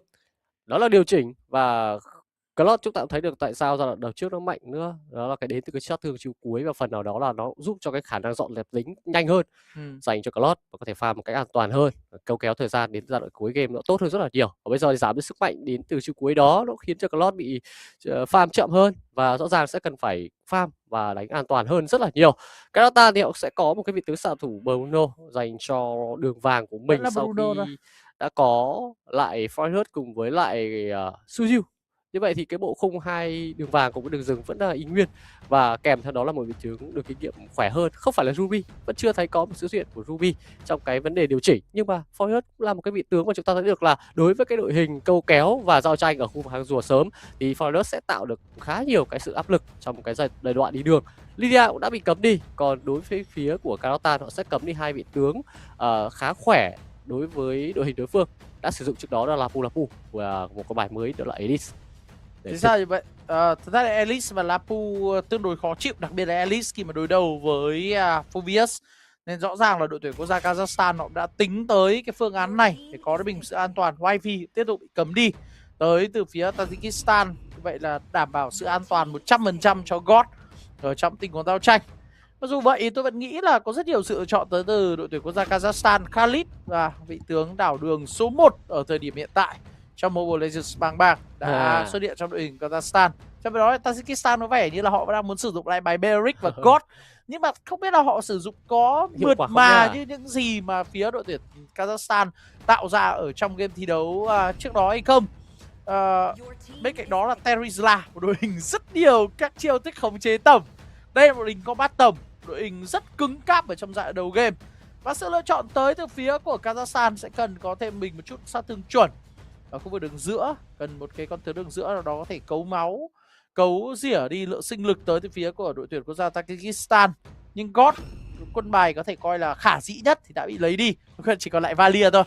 Đó là điều chỉnh, và Claude chúng ta cũng thấy được tại sao giai đoạn đầu trước nó mạnh nữa. Đó là cái đến từ cái sát thương chiêu cuối, và phần nào đó là nó giúp cho cái khả năng dọn dẹp lính nhanh hơn dành cho Claude và có thể farm một cách an toàn hơn, câu kéo thời gian đến giai đoạn cuối game nó tốt hơn rất là nhiều. Và bây giờ thì giảm cái sức mạnh đến từ chiêu cuối đó, nó khiến cho Claude bị farm chậm hơn và rõ ràng sẽ cần phải farm và đánh an toàn hơn rất là nhiều. Canada thì họ sẽ có một cái vị tướng xạ thủ Bruno dành cho đường vàng của mình sau khi đã có lại Forest cùng với lại Suzu. Như vậy thì cái bộ khung hai đường vàng cùng với đường rừng vẫn là ý nguyên, và kèm theo đó là một vị tướng được kinh nghiệm khỏe hơn. Không phải là Ruby, vẫn chưa thấy có một sự xuất hiện của Ruby trong cái vấn đề điều chỉnh, nhưng mà Forest là một cái vị tướng mà chúng ta thấy được là đối với cái đội hình câu kéo và giao tranh ở khu vực hàng rùa sớm thì Forest sẽ tạo được khá nhiều cái sự áp lực trong một cái giai đoạn đi đường. Lydia cũng đã bị cấm đi, còn đối với phía của Karotan họ sẽ cấm đi hai vị tướng khá khỏe đối với đội hình đối phương đã sử dụng trước đó, là Lapu và một con bài mới đó là Elise. Thế sao như vậy? Thật ra là Elise và Lapu tương đối khó chịu, đặc biệt là Elise khi mà đối đầu với Phobius. Nên rõ ràng là đội tuyển quốc gia Kazakhstan họ đã tính tới cái phương án này để có được mình sự an toàn. Wifi tiếp tục bị cấm đi tới từ phía Tajikistan. Vậy là đảm bảo sự an toàn 100% cho God ở trong tình huống giao tranh. Mặc dù vậy tôi vẫn nghĩ là có rất nhiều sự lựa chọn tới từ đội tuyển quốc gia Kazakhstan. Khalid và vị tướng đảo đường số 1 ở thời điểm hiện tại trong Mobile Legends Bang đã xuất hiện trong đội hình Kazakhstan. Trong đó Tajikistan có vẻ như là họ đang muốn sử dụng lại bài Beric và God, nhưng mà không biết là họ sử dụng có mượt mà như những gì mà phía đội tuyển Kazakhstan tạo ra ở trong game thi đấu trước đó hay không. Bên cạnh đó là Terizla, một đội hình rất nhiều các chiêu thức khống chế tầm. Đây là một đội hình combat tầm, đội hình rất cứng cáp ở trong dạng đầu game. Và sự lựa chọn tới từ phía của Kazakhstan sẽ cần có thêm mình một chút sát thương chuẩn ở khu vực đường giữa, cần một cái con tướng đường giữa nào đó có thể cấu máu, cấu rỉa đi lượng sinh lực tới từ phía của đội tuyển quốc gia Tajikistan. Nhưng God, quân bài có thể coi là khả dĩ nhất thì đã bị lấy đi, chỉ còn lại Valia thôi.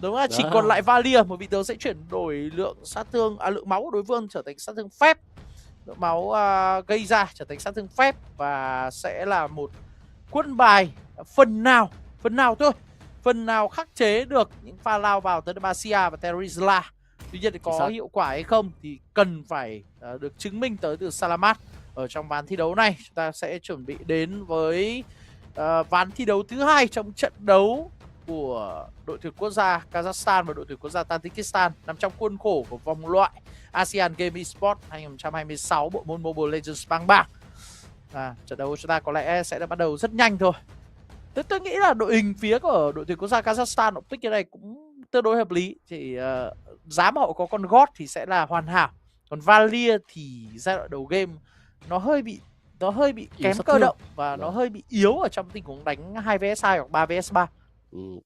Đúng là chỉ còn lại Valia, một vị tướng sẽ chuyển đổi lượng sát thương, lượng máu của đối phương trở thành sát thương phép, lượng máu gây ra trở thành sát thương phép, và sẽ là một quân bài phần nào thôi, phần nào khắc chế được những pha lao vào tới Basia và Terizla. Tuy nhiên thì có hiệu quả hay không thì cần phải được chứng minh tới từ Salamat ở trong ván thi đấu này. Chúng ta sẽ chuẩn bị đến với ván thi đấu thứ hai trong trận đấu của đội tuyển quốc gia Kazakhstan và đội tuyển quốc gia Tajikistan nằm trong khuôn khổ của vòng loại ASIAD Game Esports 2026 bộ môn Mobile Legends Bang. Trận đấu của chúng ta có lẽ sẽ đã bắt đầu rất nhanh thôi. Tôi nghĩ là đội hình phía của đội tuyển quốc gia Kazakhstan họ pick cái này cũng tương đối hợp lý. Chỉ giá mà họ có con God thì sẽ là hoàn hảo. Còn Valia thì giai đoạn đầu game nó hơi bị kém cơ động và nó hơi bị yếu ở trong tình huống đánh 2 vs 2 hoặc 3 vs 3.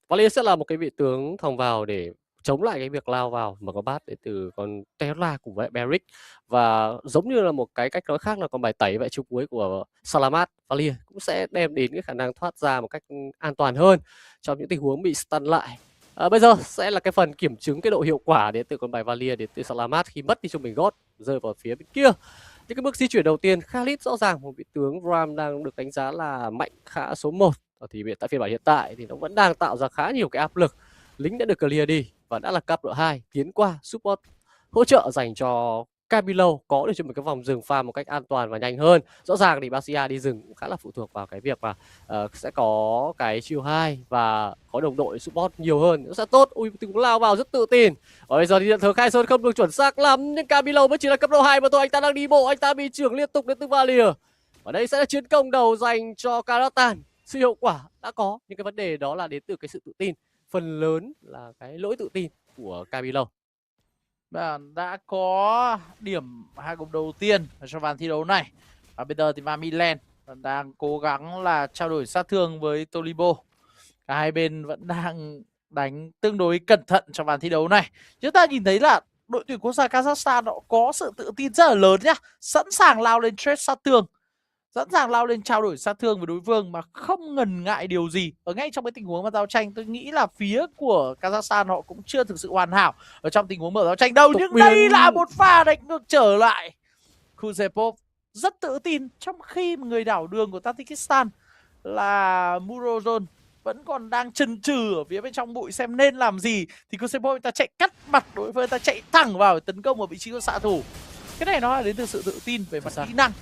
Valia sẽ là một cái vị tướng thòng vào để chống lại cái việc lao vào mà có bát đến từ con Tesla cùng với Beric. Và giống như là một cái cách nói khác là con bài tẩy vậy chung cuối của Salamat Valia cũng sẽ đem đến cái khả năng thoát ra một cách an toàn hơn trong những tình huống bị stun lại. Bây giờ sẽ là cái phần kiểm chứng cái độ hiệu quả đến từ con bài Valia đến từ Salamat khi mất đi trung bình gót rơi vào phía bên kia. Những cái bước di chuyển đầu tiên, Khalid rõ ràng một vị tướng Ram đang được đánh giá là mạnh khá số 1. Thì tại phiên bản hiện tại thì nó vẫn đang tạo ra khá nhiều cái áp lực. Lính đã được clear đi và đã là cấp độ 2 tiến qua support hỗ trợ dành cho Camilo có được cho một cái vòng rừng farm một cách an toàn và nhanh hơn. Rõ ràng thì ASIAD đi rừng cũng khá là phụ thuộc vào cái việc mà sẽ có cái chiêu 2 và có đồng đội support nhiều hơn nó sẽ tốt. Ui, từng lao vào rất tự tin. Và bây giờ thì nhận thờ Khai Sơn không được chuẩn xác lắm, nhưng Camilo mới chỉ là cấp độ 2 mà thôi. Anh ta đang đi bộ, anh ta bị trưởng liên tục đến từ Valia. Và đây sẽ là chiến công đầu dành cho Karatan. Sự hiệu quả đã có, nhưng cái vấn đề đó là đến từ cái sự tự tin. Phần lớn là cái lỗi tự tin của Camilo. Đã có điểm 2 gục đầu tiên cho ván thi đấu này. Và bây giờ thì Mamiland đang cố gắng là trao đổi sát thương với Tolibo. Cả hai bên vẫn đang đánh tương đối cẩn thận trong ván thi đấu này. Chúng ta nhìn thấy là đội tuyển quốc gia Kazakhstan họ có sự tự tin rất là lớn nhá. Sẵn sàng lao lên trade sát thương, sẵn sàng lao lên trao đổi sát thương với đối phương mà không ngần ngại điều gì. Ở ngay trong cái tình huống mà giao tranh, tôi nghĩ là phía của Kazakhstan họ cũng chưa thực sự hoàn hảo ở trong tình huống mở giao tranh đâu. Nhưng đây là một pha đánh ngược trở lại. Kuzepov rất tự tin, trong khi người đảo đường của Tajikistan là Murozon vẫn còn đang chần chừ ở phía bên trong bụi xem nên làm gì, thì Kuzepov người ta chạy cắt mặt đối phương, người ta chạy thẳng vào tấn công ở vị trí của xạ thủ. Cái này nó là đến từ sự tự tin về mặt kỹ năng.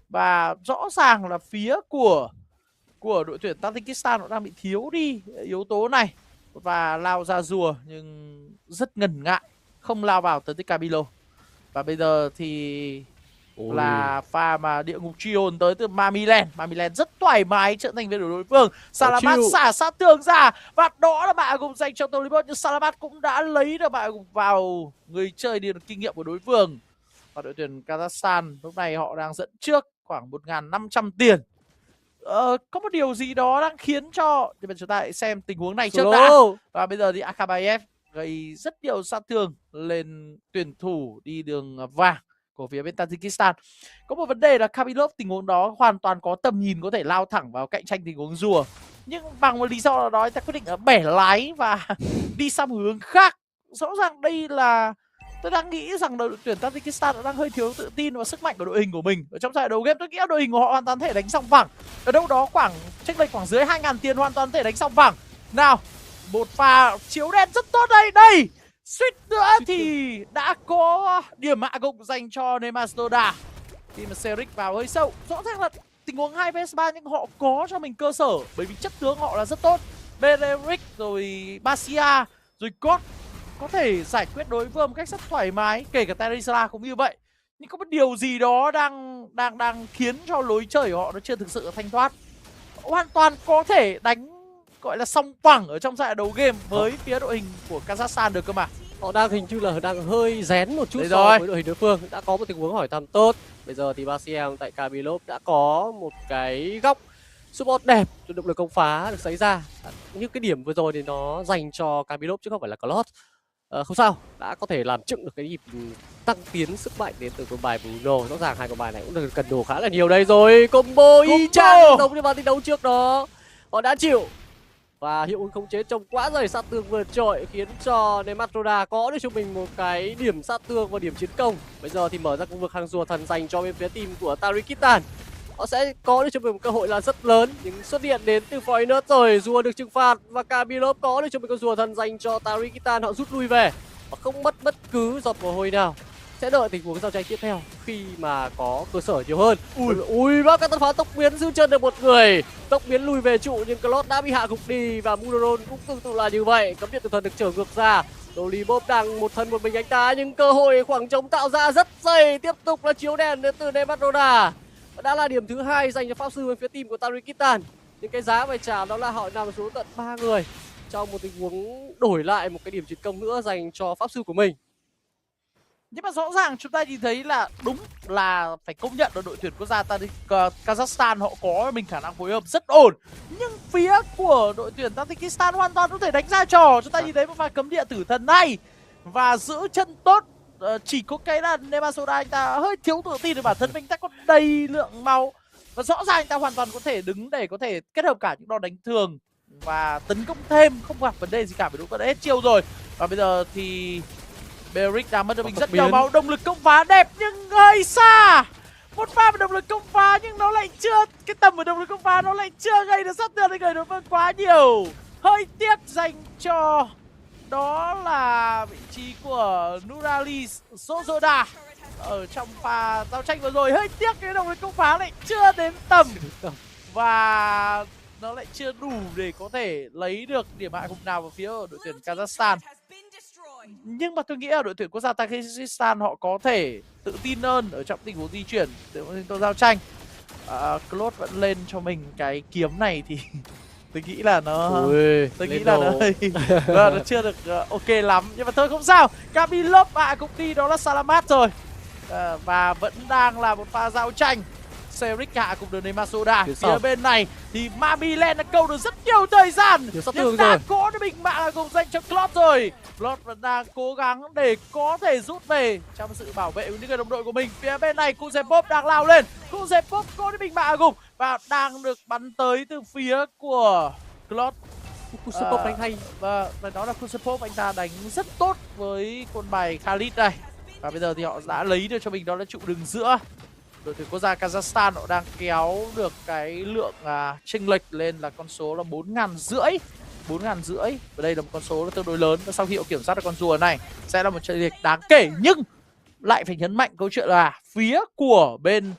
Và rõ ràng là phía của đội tuyển Tajikistan nó đang bị thiếu đi yếu tố này. Và lao ra rùa nhưng rất ngần ngại, không lao vào tấn tích Camilo. Và bây giờ thì là pha mà địa ngục truy hồn tới từ Mamiland. Mamiland rất thoải mái trở thành viên của đối phương. Salamat xả sát thương ra và đó là bạ gục dành cho Tolibot. Nhưng Salamat cũng đã lấy được bạ gục vào người chơi đi được kinh nghiệm của đối phương. Và đội tuyển Kazakhstan lúc này họ đang dẫn trước khoảng 1.500 tiền. Có một điều gì đó đang khiến cho chúng ta hãy xem tình huống này trước đã. Và bây giờ thì Akabayev gây rất nhiều sát thương lên tuyển thủ đi đường vàng của phía bên Tajikistan. Có một vấn đề là Kamilov tình huống đó hoàn toàn có tầm nhìn, có thể lao thẳng vào cạnh tranh tình huống rùa. Nhưng bằng một lý do nào đó ta quyết định bẻ lái và đi sang một hướng khác. Rõ ràng đây là tôi đang nghĩ rằng đội tuyển Tajikistan đang hơi thiếu tự tin vào sức mạnh của đội hình của mình. Ở trong giải đấu game tôi nghĩ đội hình của họ hoàn toàn thể đánh sòng phẳng. Ở đâu đó khoảng chênh lệch khoảng dưới 2.000 tiền hoàn toàn thể đánh sòng phẳng. Nào, một pha chiếu đen rất tốt đây. Đây, suýt nữa thì đã có điểm hạ gục dành cho Nemastoda. Khi mà Seric vào hơi sâu. Rõ ràng là tình huống 2 vs 3 nhưng họ có cho mình cơ sở bởi vì chất tướng họ là rất tốt. Bereric rồi Basia rồi God có thể giải quyết đối phương một cách rất thoải mái, kể cả Terisla cũng như vậy. Nhưng có một điều gì đó đang khiến cho lối chơi của họ nó chưa thực sự thanh thoát. Hoàn toàn có thể đánh gọi là song phẳng ở trong giải đấu game với phía đội hình của Kazakhstan được cơ mà. Họ đang hình như là đang hơi rén một chút so với đội hình đối phương. Đã có một tình huống hỏi thăm tốt. Bây giờ thì Basiem tại Kamilov đã có một cái góc support đẹp cho động lực công phá được xảy ra. Như cái điểm vừa rồi thì nó dành cho Kamilov chứ không phải là Clot. Không sao, đã có thể làm chững được cái nhịp tăng tiến sức mạnh đến từ con bài Bruno. Rõ ràng hai con bài này cũng được cần đồ khá là nhiều đây rồi. Combo y chang giống như vào thi đấu trước đó. Họ đã chịu. Và hiệu ứng khống chế trông quá dày sát thương vượt trội khiến cho Nematroda có được cho mình một cái điểm sát thương và điểm chiến công. Bây giờ thì mở ra khu vực hàng rùa thần dành cho bên phía team của Tajikistan. Họ sẽ có được cho mình một cơ hội là rất lớn, nhưng xuất hiện đến từ Foynet rồi, rùa được trừng phạt và Kamilov có được cho mình con rùa thần dành cho Tajikistan. Họ rút lui về và không mất bất cứ giọt mồ hôi nào. Sẽ đợi tình huống giao tranh tiếp theo khi mà có cơ sở nhiều hơn. Ui bác các tân phá tốc biến giữ chân được một người, tốc biến lùi về trụ nhưng Clot đã bị hạ gục đi và Mudoron cũng tương tự là như vậy. Cấm điện tử thần được trở ngược ra. Dolibov đang một thân một mình anh ta nhưng cơ hội khoảng trống tạo ra rất dày. Tiếp tục là chiếu đèn đến từ Nematroda. Đã là điểm thứ 2 dành cho pháp sư bên phía team của Tajikistan. Nhưng cái giá phải trả đó là họ nằm xuống tận 3 người trong một tình huống đổi lại một cái điểm chiến công nữa dành cho pháp sư của mình. Nhưng mà rõ ràng chúng ta nhìn thấy là đúng là phải công nhận là đội tuyển quốc gia Kazakhstan họ có mình khả năng phối hợp rất ổn. Nhưng phía của đội tuyển Tajikistan hoàn toàn có thể đánh ra trò. Chúng ta nhìn thấy một pha cấm địa tử thần này và giữ chân tốt. Chỉ có cái là Nemasoda anh ta hơi thiếu tự tin về bản thân mình, ta có đầy lượng máu. Và rõ ràng anh ta hoàn toàn có thể đứng để có thể kết hợp cả những đòn đánh thường và tấn công thêm, không gặp vấn đề gì cả, bởi đúng là hết chiêu rồi. Và bây giờ thì Beric đang mất được mình rất nhiều máu. Động lực công phá đẹp nhưng hơi xa. Một pha về động lực công phá nhưng nó lại chưa, cái tầm của động lực công phá nó lại chưa gây được sát thương để gây đối phương quá nhiều. Hơi tiếc dành cho đó là vị trí của Nurali Sozoda ở trong pha giao tranh vừa rồi. Hơi tiếc cái động lực công phá lại chưa đến tầm và nó lại chưa đủ để có thể lấy được điểm hạ gục nào vào phía đội tuyển Kazakhstan. Nhưng mà tôi nghĩ là đội tuyển quốc gia Tajikistan họ có thể tự tin hơn ở trong tình huống di chuyển để có giao tranh. Claude vẫn lên cho mình cái kiếm này thì tôi nghĩ là nó nó chưa được ok lắm, nhưng mà thôi không sao. Kamilov hạ cũng đi, đó là Salamat rồi. Và vẫn đang là một pha giao tranh. Seric hạ cùng được Nemasoda. Phía bên này thì Mamilen đã câu được rất nhiều thời gian, nhưng đã có định mạng cùng dành cho Claude rồi. Claude vẫn đang cố gắng để có thể rút về trong sự bảo vệ của những người đồng đội của mình. Phía bên này Kuzepov đang lao lên. Kuzepov có định mạng gục và đang được bắn tới từ phía của Claude. Kuzepov đánh hay. Và đó là Kuzepov, anh ta đánh rất tốt với con bài Khalid này. Và bây giờ thì họ đã lấy được cho mình đó là trụ đường giữa. Đội tuyển quốc gia Kazakhstan họ đang kéo được cái lượng chênh lệch lên là con số là 4.500. 4.500 và đây là một con số là tương đối lớn. Và sau khi họ kiểm soát được con rùa này sẽ là một chênh lệch đáng kể, nhưng lại phải nhấn mạnh câu chuyện là phía của bên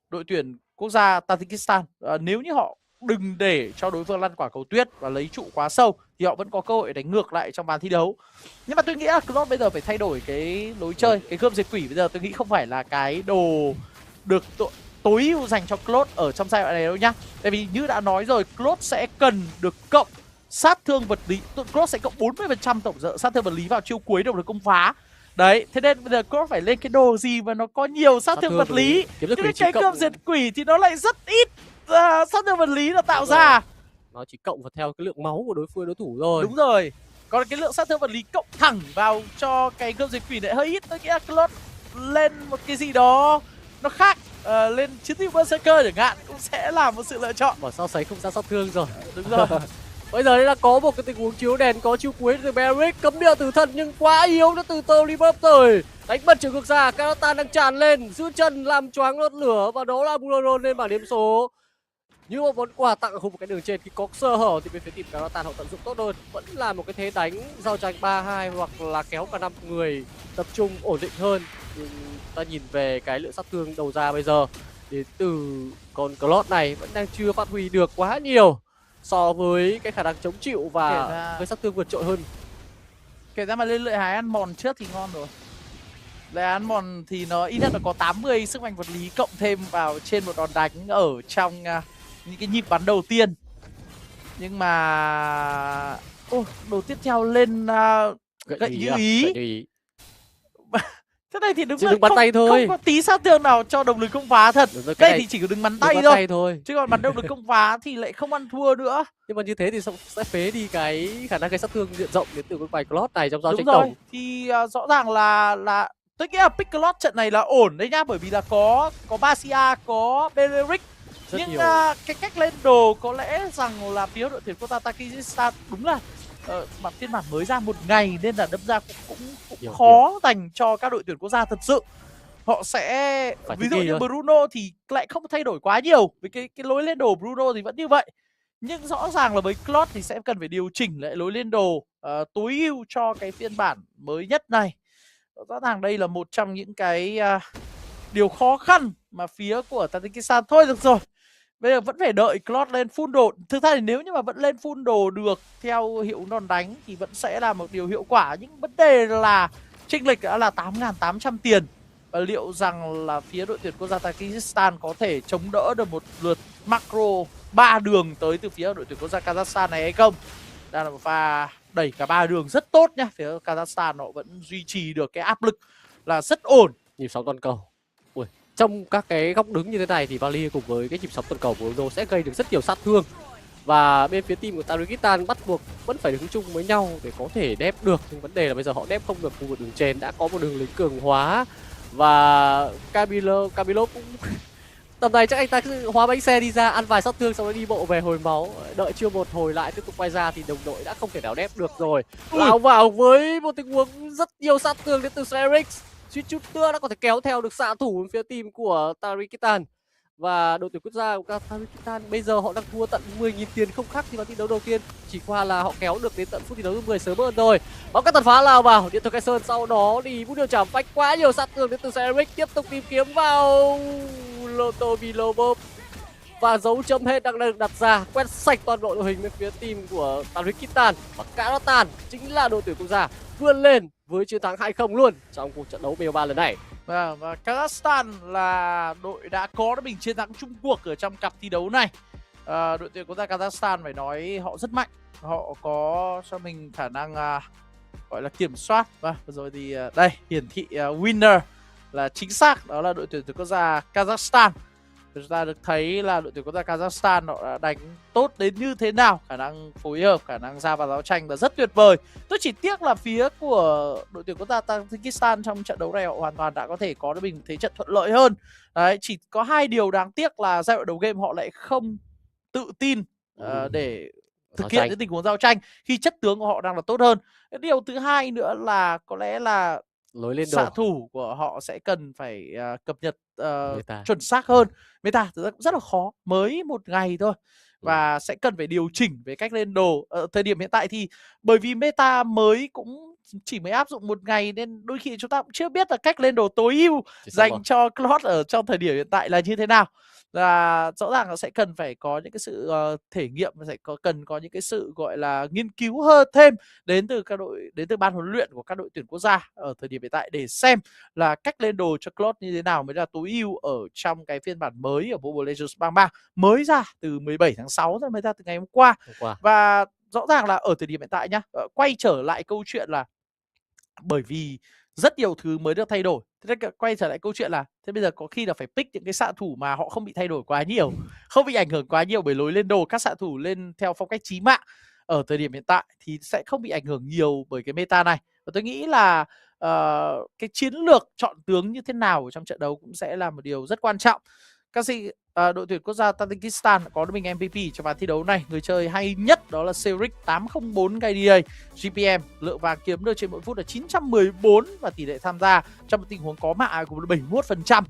đội tuyển quốc gia Tajikistan, nếu như họ đừng để cho đối phương lăn quả cầu tuyết và lấy trụ quá sâu thì họ vẫn có cơ hội đánh ngược lại trong ván thi đấu. Nhưng mà tôi nghĩ là Claude bây giờ phải thay đổi cái lối chơi. Cái gươm diệt quỷ bây giờ tôi nghĩ không phải là cái đồ được tối ưu dành cho Claude ở trong giai đoạn này đâu nhá. Tại vì như đã nói rồi, Claude sẽ cần được cộng sát thương vật lý. Claude sẽ cộng 40% tổng lượng sát thương vật lý vào chiêu cuối động lực công phá. Đấy, thế nên bây giờ Claude phải lên cái đồ gì mà nó có nhiều sát thương vật lý. Nhưng cái gươm diệt quỷ thì nó lại rất ít sát thương vật lý nó tạo ra. Nó chỉ cộng vào theo cái lượng máu của đối thủ thôi. Đúng rồi. Còn cái lượng sát thương vật lý cộng thẳng vào cho cái gươm diệt quỷ này hơi ít. Tôi nghĩ là Claude lên một cái gì đó nó khác, lên chiến sĩ Berserker chẳng hạn cũng sẽ là một sự lựa chọn. Bỏ so sánh không ra sát thương rồi. Đúng rồi. Bây giờ đây là có một cái tình huống chiếu đèn, có chiêu cuối từ Beric, cấm địa tử thần nhưng quá yếu, nó từ từ rebuff rồi. Đánh bật trở ngược ra, Kazakhstan đang tràn lên, giữ chân làm choáng lót lửa và đó là Buloron lên bảng điểm số. Nhưng mà món quà tặng ở khu vực cái đường trên khi có sơ hở thì bên phía team Kazakhstan họ tận dụng tốt hơn, vẫn là một cái thế đánh giao tranh 3-2 hoặc là kéo cả 5 người tập trung ổn định hơn. Nhưng ta nhìn về cái lượng sát thương đầu ra bây giờ đến từ con Claude này vẫn đang chưa phát huy được quá nhiều so với cái khả năng chống chịu và với sát thương vượt trội hơn. Kể ra mà lên lợi hái ăn mòn trước thì ngon rồi. Lợi hái ăn mòn thì nó ít nhất là có 80 sức mạnh vật lý cộng thêm vào trên một đòn đánh ở trong những cái nhịp bắn đầu tiên. Nhưng mà đồ tiếp theo lên gậy như ý. Thế này thì đúng là không có tí sát thương nào cho động lực công phá thật. Đây thì chỉ có đứng bắn tay thôi. Chứ còn bắn động lực công phá thì lại không ăn thua nữa. Nhưng mà như thế thì sẽ phế đi cái khả năng gây sát thương diện rộng đến từ con bài Claude này trong giao tranh tổng. tổng. Thì rõ ràng là tôi nghĩ là pick Claude trận này là ổn đấy nhá, bởi vì là có Basia, có Beric. Nhưng cái cách lên đồ có lẽ rằng là phía đội tuyển quốc gia Tajikistan đúng là phiên bản mới ra một ngày nên là đâm ra cũng khó dành cho các đội tuyển quốc gia thật sự. Họ sẽ ví dụ như Bruno thì lại không thay đổi quá nhiều, vì cái lối lên đồ Bruno thì vẫn như vậy. Nhưng rõ ràng là với Claude thì sẽ cần phải điều chỉnh lại lối lên đồ tối ưu cho cái phiên bản mới nhất này. Rõ ràng đây là một trong những cái điều khó khăn mà phía của Tajikistan. Thôi được rồi, bây giờ vẫn phải đợi Claude lên full đồ. Thực ra thì nếu như mà vẫn lên full đồ được theo hiệu ứng đòn đánh thì vẫn sẽ là một điều hiệu quả. Nhưng vấn đề là chênh lệch đã là 8.800 tiền. Và liệu rằng là phía đội tuyển quốc gia Tajikistan có thể chống đỡ được một lượt macro 3 đường tới từ phía đội tuyển quốc gia Kazakhstan này hay không? Đây là một pha đẩy cả 3 đường rất tốt nhá. Phía Kazakhstan họ vẫn duy trì được cái áp lực là rất ổn. Nhịp sóng toàn cầu. Ui, trong các cái góc đứng như thế này thì Vali cùng với cái nhịp sóng toàn cầu của Uno sẽ gây được rất nhiều sát thương. Và bên phía team của Tajikistan bắt buộc vẫn phải đứng chung với nhau để có thể đép được. Nhưng vấn đề là bây giờ họ đép không được khu vực đường trên, đã có một đường lính cường hóa. Và Camilo cũng tầm này chắc anh ta cứ hóa bánh xe đi ra, ăn vài sát thương sau đó đi bộ về hồi máu. Đợi chưa một hồi lại tiếp tục quay ra thì đồng đội đã không thể nào đép được rồi. Lao vào với một tình huống rất nhiều sát thương đến từ Serix. Suýt chút nữa đã có thể kéo theo được xạ thủ phía team của Tajikistan. Và đội tuyển quốc gia của Tajikistan bây giờ họ đang thua tận 10.000 tiền không khác gì vào thi đấu đầu tiên. Chỉ qua là họ kéo được đến tận phút thi đấu thứ 10 sớm hơn rồi. Bóng cắt tàn phá lao vào, điện thoại Cái Sơn sau đó thì bút điều chạm phách quá nhiều sát thương đến từ Serix. Tiếp tục tìm kiếm vào Loto Bilobo. Và dấu chấm hết đang được đặt ra, quét sạch toàn bộ đội hình bên phía team của Tajikistan. Và Kazakhstan chính là đội tuyển quốc gia vươn lên với chiến thắng 2-0 luôn trong cuộc trận đấu MLBB lần này. Và Kazakhstan là đội đã có được mình chiến thắng Trung Quốc ở trong cặp thi đấu này. Đội tuyển quốc gia Kazakhstan phải nói họ rất mạnh, họ có cho mình khả năng gọi là kiểm soát. Và rồi thì đây hiển thị winner là chính xác, đó là đội tuyển quốc gia Kazakhstan. Chúng ta được thấy là đội tuyển quốc gia Kazakhstan họ đã đánh tốt đến như thế nào, khả năng phối hợp, khả năng ra vào giao tranh là rất tuyệt vời. Tôi chỉ tiếc là phía của đội tuyển quốc gia Tajikistan trong trận đấu này họ hoàn toàn đã có thể có được mình thế trận thuận lợi hơn. Đấy, chỉ có hai điều đáng tiếc là giai đoạn đầu game họ lại không tự tin để thực hiện những tình huống giao tranh khi chất tướng của họ đang là tốt hơn. Điều thứ hai nữa là có lẽ là lối lên xạ thủ của họ sẽ cần phải cập nhật chuẩn xác hơn. Meta rất là khó, mới một ngày thôi. Và sẽ cần phải điều chỉnh về cách lên đồ. Ở thời điểm hiện tại thì bởi vì meta mới cũng chỉ mới áp dụng một ngày nên đôi khi chúng ta cũng chưa biết là cách lên đồ tối ưu dành cho Claude ở trong thời điểm hiện tại là như thế nào. Là rõ ràng là sẽ cần phải có những cái sự thể nghiệm, sẽ cần có những cái sự gọi là nghiên cứu hơn thêm đến từ ban huấn luyện của các đội tuyển quốc gia ở thời điểm hiện tại để xem là cách lên đồ cho Claude như thế nào mới là tối ưu ở trong cái phiên bản mới ở Mobile Legends Bang 3 mới ra từ 17 tháng 6 mới ra từ ngày hôm qua. Và rõ ràng là ở thời điểm hiện tại nhá, quay trở lại câu chuyện là bởi vì rất nhiều thứ mới được thay đổi. Thế nên quay trở lại câu chuyện là thế bây giờ có khi là phải pick những cái xạ thủ mà họ không bị thay đổi quá nhiều, không bị ảnh hưởng quá nhiều bởi lối lên đồ. Các xạ thủ lên theo phong cách chí mạng ở thời điểm hiện tại thì sẽ không bị ảnh hưởng nhiều bởi cái meta này. Và tôi nghĩ là cái chiến lược chọn tướng như thế nào trong trận đấu cũng sẽ là một điều rất quan trọng. Đội tuyển quốc gia Tajikistan có được mình MVP trong ván thi đấu này. Người chơi hay nhất đó là Serix 804 KDA. GPM lượng vàng kiếm được trên mỗi phút là 914 và tỷ lệ tham gia trong một tình huống có mạng của 71%.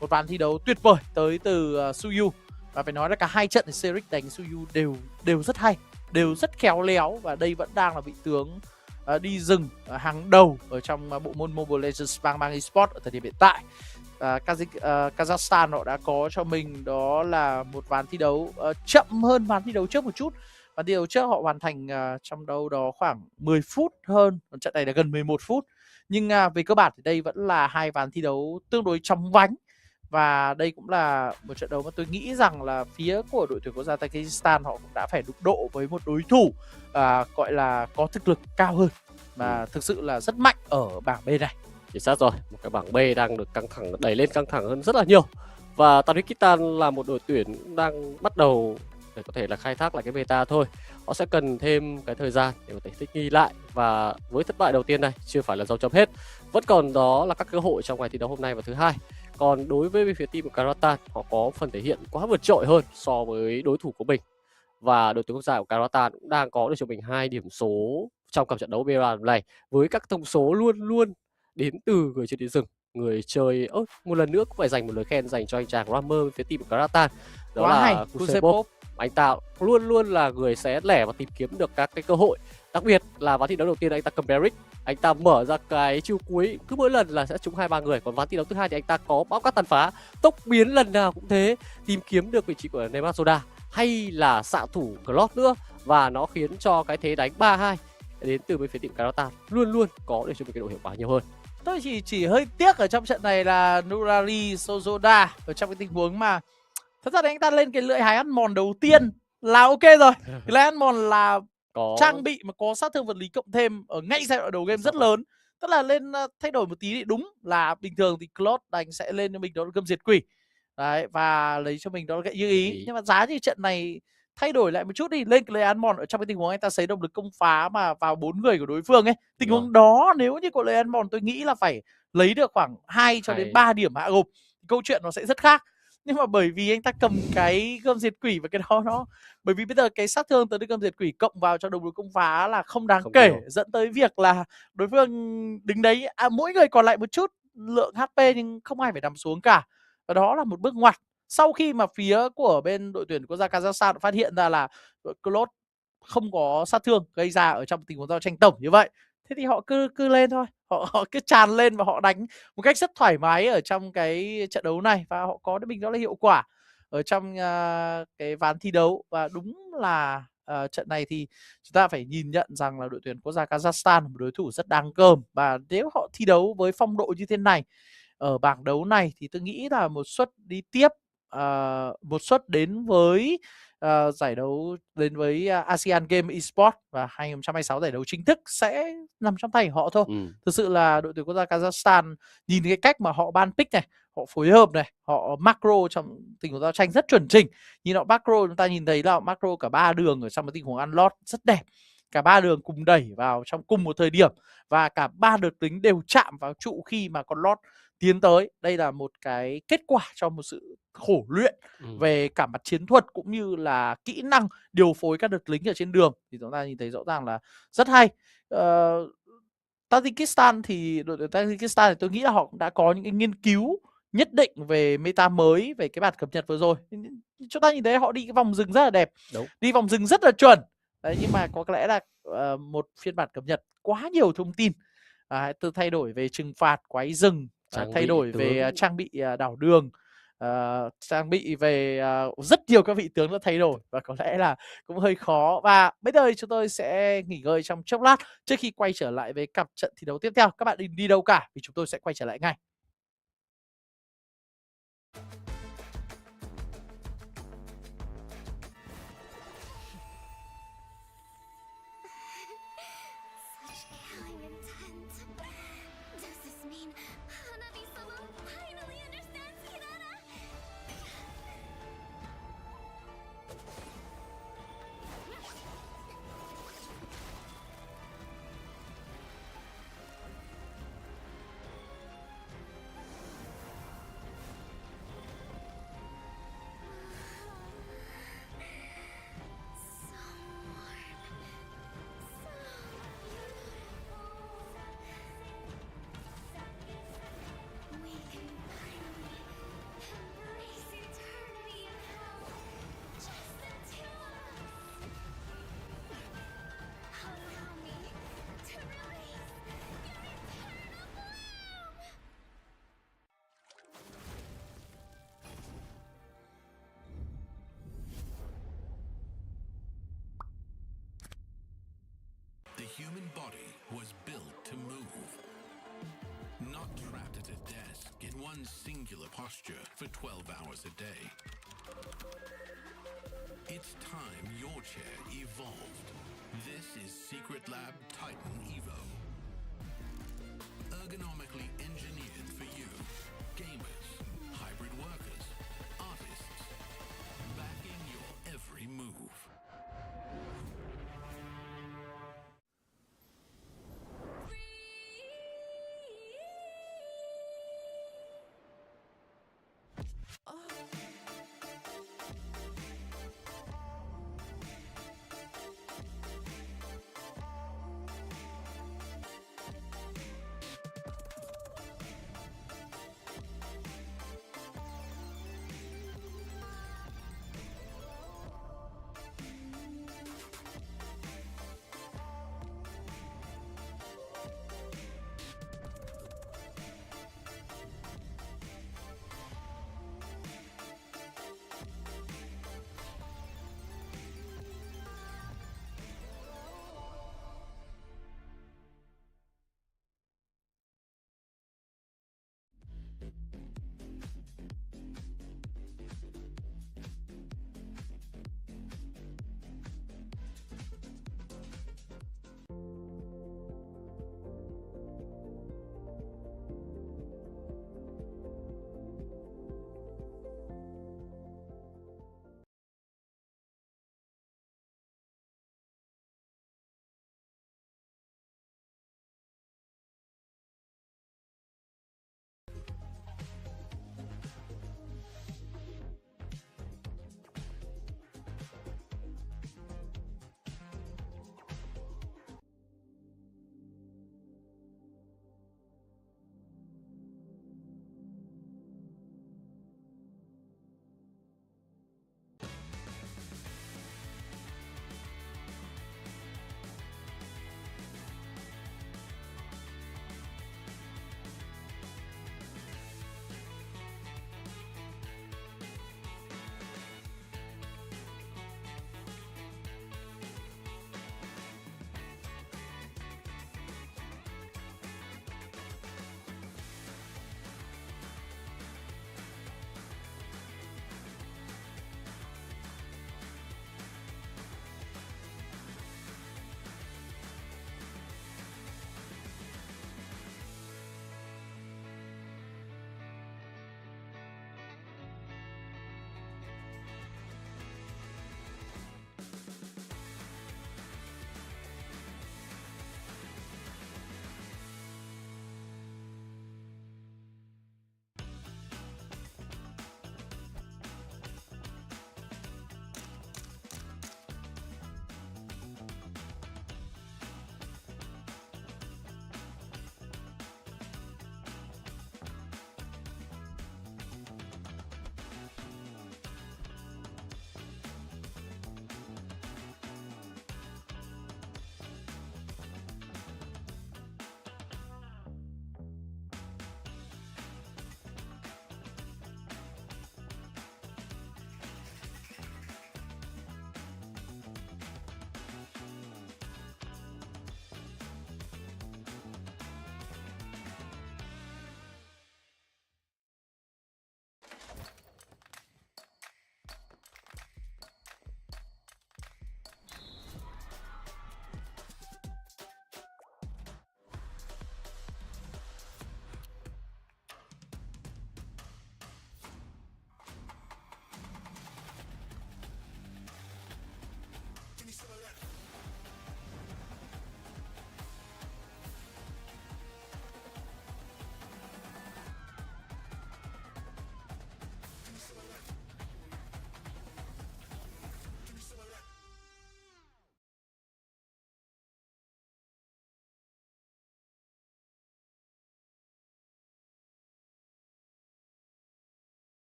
Một ván thi đấu tuyệt vời tới từ Suyu. Và phải nói là cả hai trận thì Serix đánh Suyu đều rất hay, đều rất khéo léo. Và đây vẫn đang là vị tướng đi rừng hàng đầu ở trong bộ môn Mobile Legends Bang Esports ở thời điểm hiện tại. Kazakhstan họ đã có cho mình đó là một ván thi đấu chậm hơn ván thi đấu trước một chút. Ván thi đấu trước họ hoàn thành trong đâu đó khoảng 10 phút hơn, còn trận này là gần 11 phút. Nhưng về cơ bản thì đây vẫn là hai ván thi đấu tương đối chóng vánh. Và đây cũng là một trận đấu mà tôi nghĩ rằng là phía của đội tuyển quốc gia Tajikistan họ cũng đã phải đụng độ với một đối thủ gọi là có thực lực cao hơn và thực sự là rất mạnh ở bảng B này. Chính xác rồi, một cái bảng B đang được căng thẳng, đẩy lên căng thẳng hơn rất là nhiều. Và Tajikistan là một đội tuyển đang bắt đầu để có thể là khai thác lại cái meta thôi. Họ sẽ cần thêm cái thời gian để có thể thích nghi lại. Và với thất bại đầu tiên này chưa phải là dấu chấm hết, vẫn còn đó là các cơ hội trong ngày thi đấu hôm nay và thứ hai. Còn đối với phía team của Kazakhstan, họ có phần thể hiện quá vượt trội hơn so với đối thủ của mình. Và đội tuyển quốc gia của Kazakhstan cũng đang có được cho mình 2 điểm số trong cặp trận đấu MLBB này, với các thông số luôn luôn đến từ người chơi đi rừng. Người chơi một lần nữa cũng phải dành một lời khen dành cho anh chàng Rammer phía team của Kazakhstan, đó quá là Kusepov. Anh ta luôn luôn là người xé lẻ và tìm kiếm được các cái cơ hội. Đặc biệt là ván thi đấu đầu tiên anh ta cầm Beric, anh ta mở ra cái chiêu cuối cứ mỗi lần là sẽ trúng 2-3 người. Còn ván thi đấu thứ hai thì anh ta có bão cát tàn phá, tốc biến lần nào cũng thế, tìm kiếm được vị trí của Neymar Soda hay là xạ thủ Claude nữa, và nó khiến cho cái thế đánh 3-2 đến từ bên phía team Kazakhstan luôn luôn có để cho mình cái độ hiệu quả nhiều hơn. Tôi chỉ hơi tiếc ở trong trận này là Nurari Sozoda ở trong cái tình huống mà thật ra anh ta lên cái lưỡi hái ăn mòn đầu tiên là ok rồi. Cái lưỡi ăn mòn là trang bị mà có sát thương vật lý cộng thêm ở ngay giai đoạn đầu game rất lớn. Tức là lên thay đổi một tí thì đúng là bình thường thì Claude đánh sẽ lên cho mình đó là gươm diệt quỷ. Đấy, và lấy cho mình đó là gậy như ý. Nhưng mà giá như trận này thay đổi lại một chút đi, lên lấy ăn mòn ở trong cái tình huống anh ta sấy động lực công phá mà vào 4 người của đối phương ấy. Tình huống đó nếu như có lấy ăn mòn tôi nghĩ là phải lấy được khoảng 2 cho đến 3 điểm hạ gục. Câu chuyện nó sẽ rất khác. Nhưng mà bởi vì anh ta cầm cái gươm diệt quỷ và cái đó nó bởi vì bây giờ cái sát thương từ cái gươm diệt quỷ cộng vào cho động lực công phá là không đáng kể, dẫn tới việc là đối phương đứng đấy mỗi người còn lại một chút lượng HP nhưng không ai phải nằm xuống cả. Và đó là một bước ngoặt. Sau khi mà phía của bên đội tuyển quốc gia Kazakhstan phát hiện ra là Claude không có sát thương gây ra ở trong tình huống giao tranh tổng như vậy, thế thì họ cứ lên thôi, họ cứ tràn lên và họ đánh một cách rất thoải mái ở trong cái trận đấu này và họ có được mình đó là hiệu quả ở trong cái ván thi đấu. Và đúng là trận này thì chúng ta phải nhìn nhận rằng là đội tuyển quốc gia Kazakhstan là một đối thủ rất đáng gờm, và nếu họ thi đấu với phong độ như thế này ở bảng đấu này thì tôi nghĩ là một suất đi tiếp, một suất đến với giải đấu, đến với ASEAN Game Esports và 2026 giải đấu chính thức sẽ nằm trong tay họ thôi. Thực sự là đội tuyển quốc gia Kazakhstan nhìn cái cách mà họ ban pick này, họ phối hợp này, họ macro trong tình huống giao tranh rất chuẩn chỉnh. Nhìn họ macro chúng ta nhìn thấy là họ macro cả 3 đường ở trong cái tình huống unlock rất đẹp. Cả 3 đường cùng đẩy vào trong cùng một thời điểm và cả 3 đợt tính đều chạm vào trụ khi mà con lót tiến tới. Đây là một cái kết quả cho một sự khổ luyện về cả mặt chiến thuật cũng như là kỹ năng điều phối các đợt lính ở trên đường. Thì chúng ta nhìn thấy rõ ràng là rất hay. Tajikistan thì đội tuyển Tajikistan thì tôi nghĩ là họ cũng đã có những cái nghiên cứu nhất định về meta mới, về cái bản cập nhật vừa rồi. Chúng ta nhìn thấy họ đi cái vòng rừng rất là đẹp. Đi vòng rừng rất là chuẩn. Đấy, nhưng mà có lẽ là một phiên bản cập nhật quá nhiều thông tin. Từ thay đổi về trừng phạt quái rừng, thay đổi về trang bị đảo đường, trang bị về rất nhiều các vị tướng đã thay đổi và có lẽ là cũng hơi khó. Và bây giờ chúng tôi sẽ nghỉ ngơi trong chốc lát trước khi quay trở lại với cặp trận thi đấu tiếp theo. Các bạn đừng đi đâu cả vì chúng tôi sẽ quay trở lại ngay. Such killing intent. Does this mean Hanabi-sama finally understands Hinata? We can finally embrace eternity in hell. Just the two of us. Allow me to release your eternal bloom. The human body was built to move, not trapped at a desk in one singular posture for 12 hours a day. It's time your chair evolved. This is Secret Lab Titan Evo. Ergonomically engineered for you, gamers, hybrid workers, artists, backing your every move.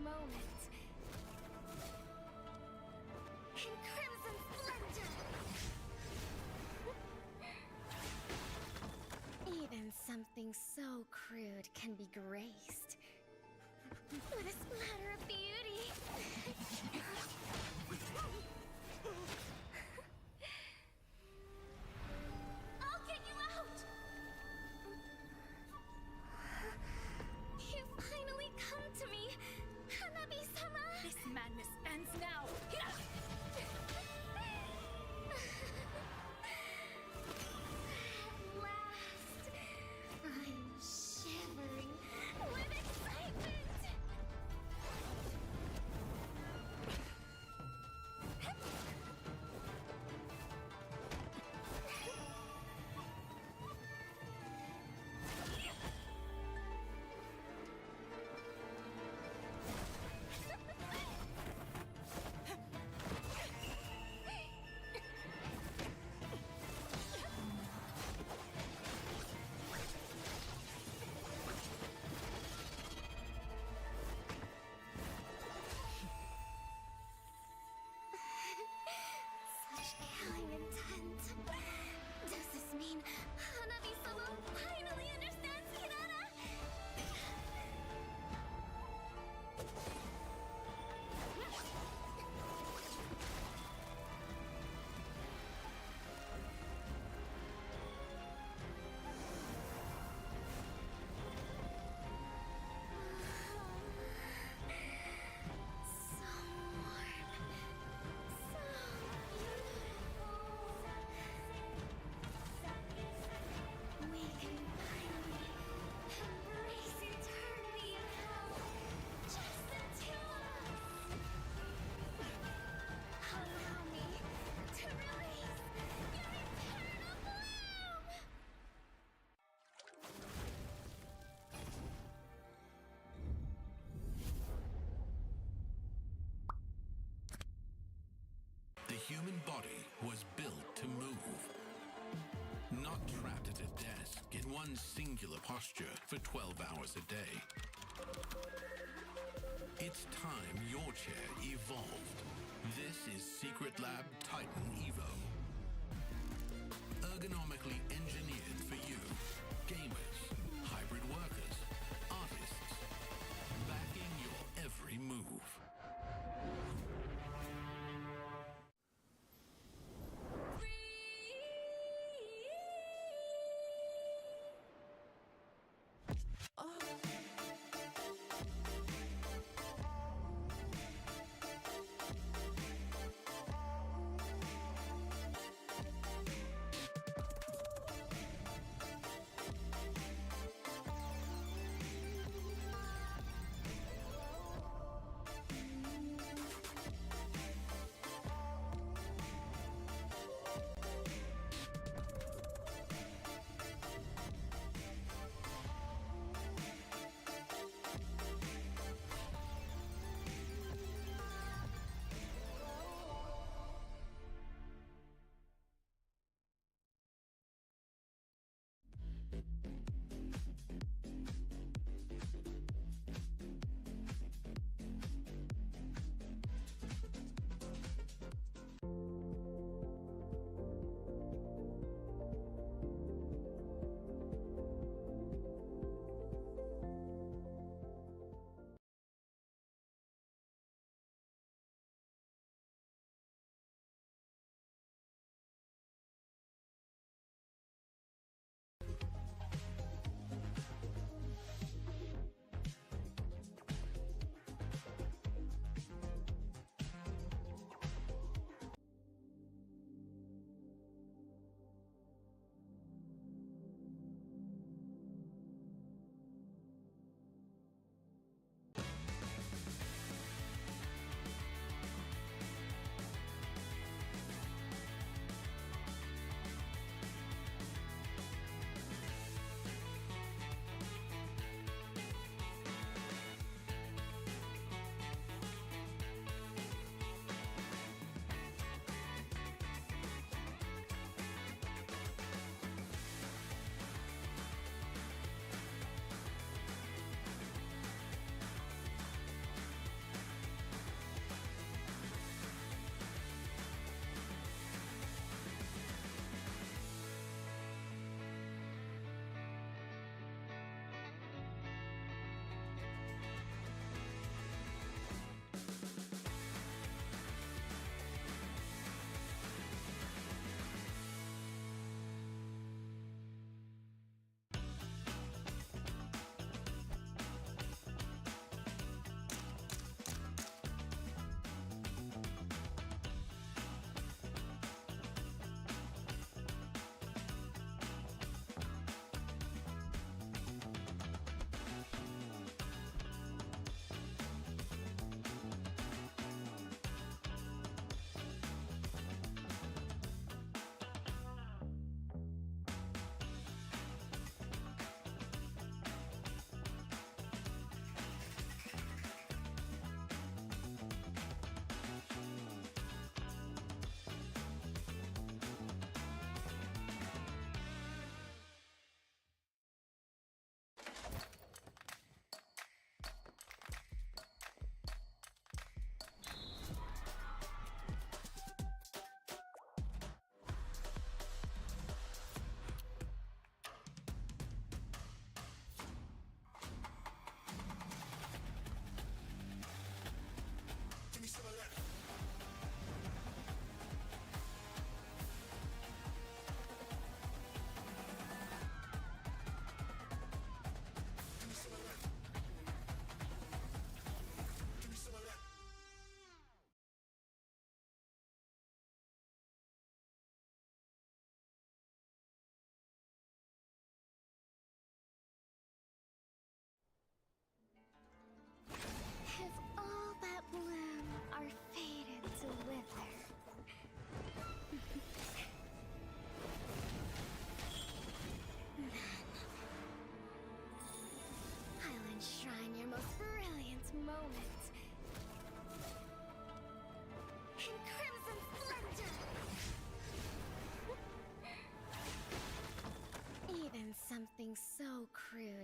moment. In crimson splendor. Even something so crude can be graced with a splatter of beauty. I'll get you out! You finally come to me, Hanabi-sama! This madness ends now! At last, I'm shivering with excitement! Such killing intent. Does this mean Hanabi-sama finally understands Hinata? So warm. So beautiful. We can finally embrace eternity in hell. Just the two of us. Allow me to release your eternal bloom. The human body was built to move. Not trapped at a desk in one singular posture for 12 hours a day. It's time your chair evolved. This is Secret Lab Titan Evo. Ergonomically engineered for you, gamers, hybrid workers, artists, backing your every move.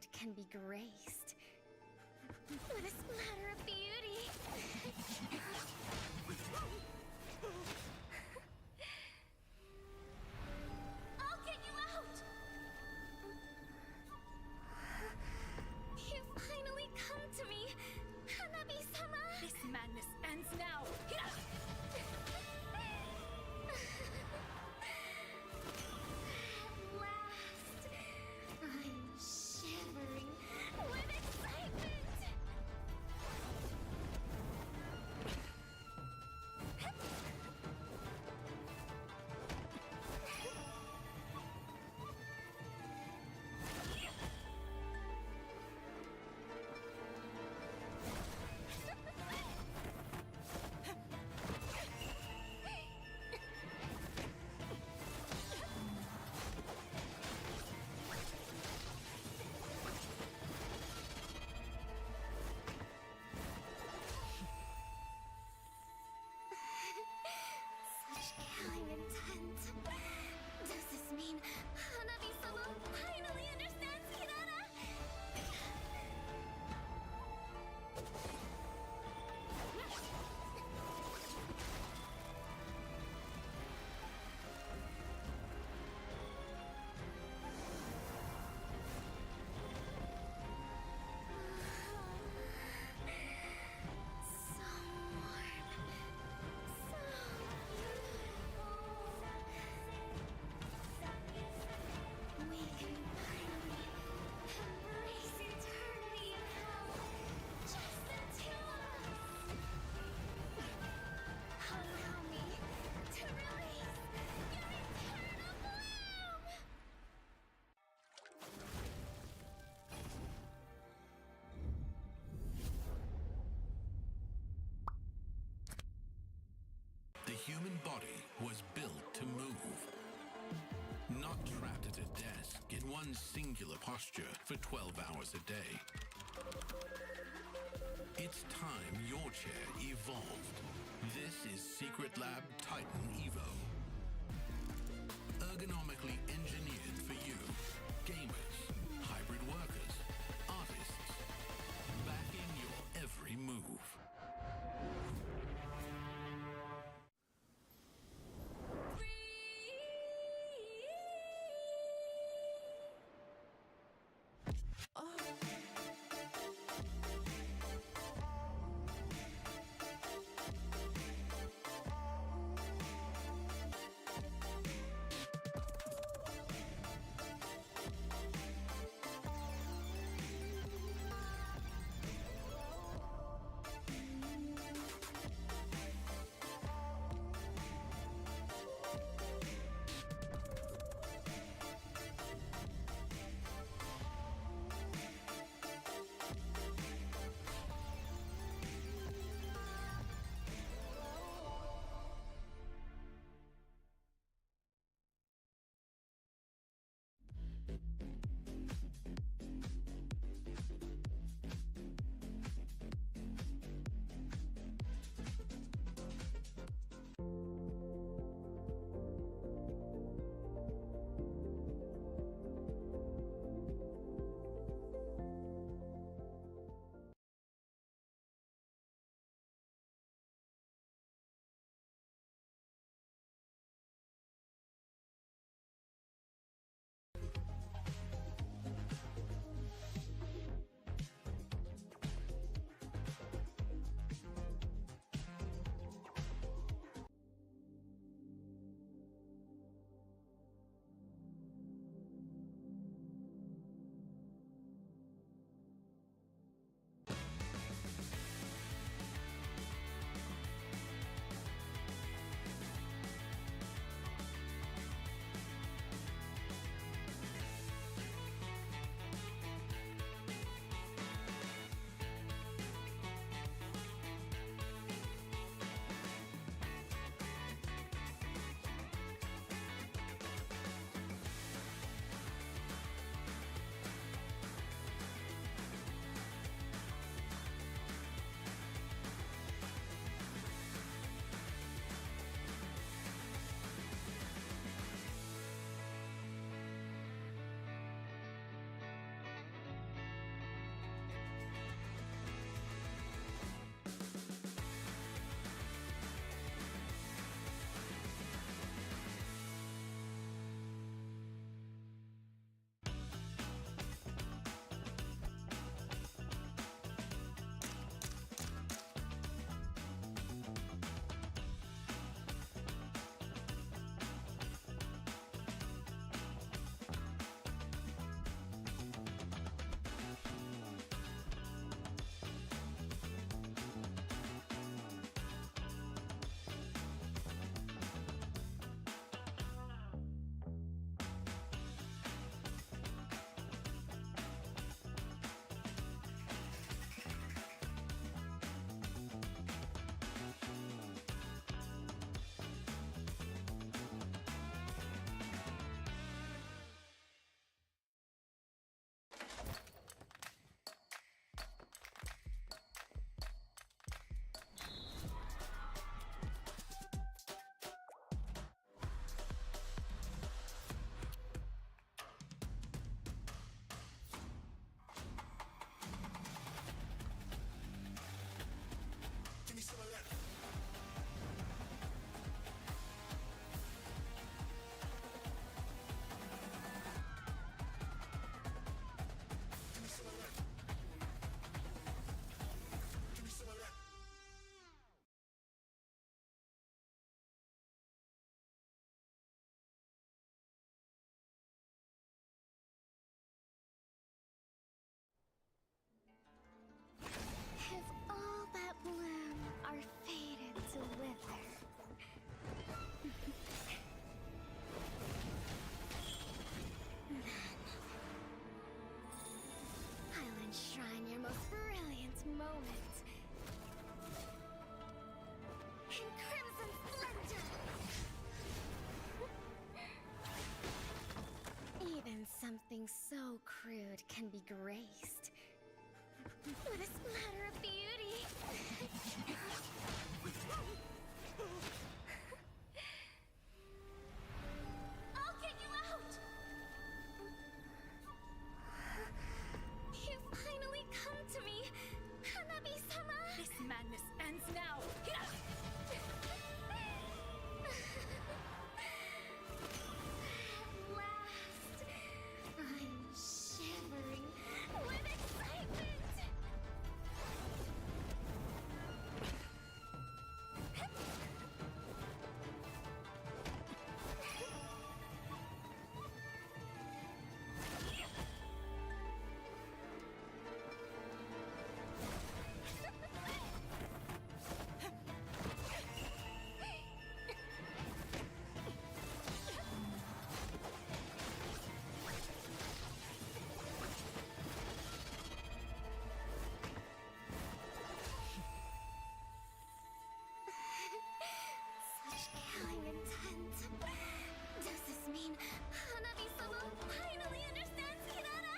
it can be graced with a splatter of beauty. I'll get you out! You finally come to me, Hanabi-sama! This madness ends now! At last, I'm shivering with excitement! Such killing intent. Does this mean Hanabi-sama finally understands Hirana? So warm. So beautiful. We can finally embrace eternity in hell. Just the two of us. Allow me to release your eternal bloom. The human body was built to move. Not trapped at a desk in one singular posture for 12 hours a day. It's time your chair evolved. This is Secret Lab Titan Evo. Ergonomically engineered for you, gamers, hybrid workers, artists, backing your every move. moment. In crimson splendor. Even something so crude can be graced with a splatter of beauty. I'll get you out! You finally come to me, Hanabi-sama! This madness ends now! At last, I'm shivering with excitement! Such killing intent. Does this mean Hanabi-sama finally understands Kirara?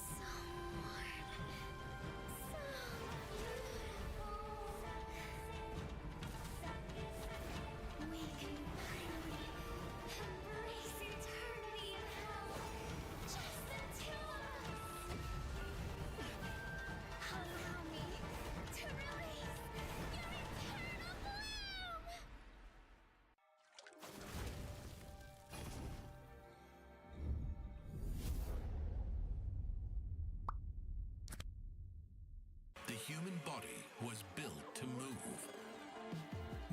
So warm. So beautiful. We can finally embrace eternity in hell. Just the two of us. Allow me to release your eternal bloom. The human body was built to move,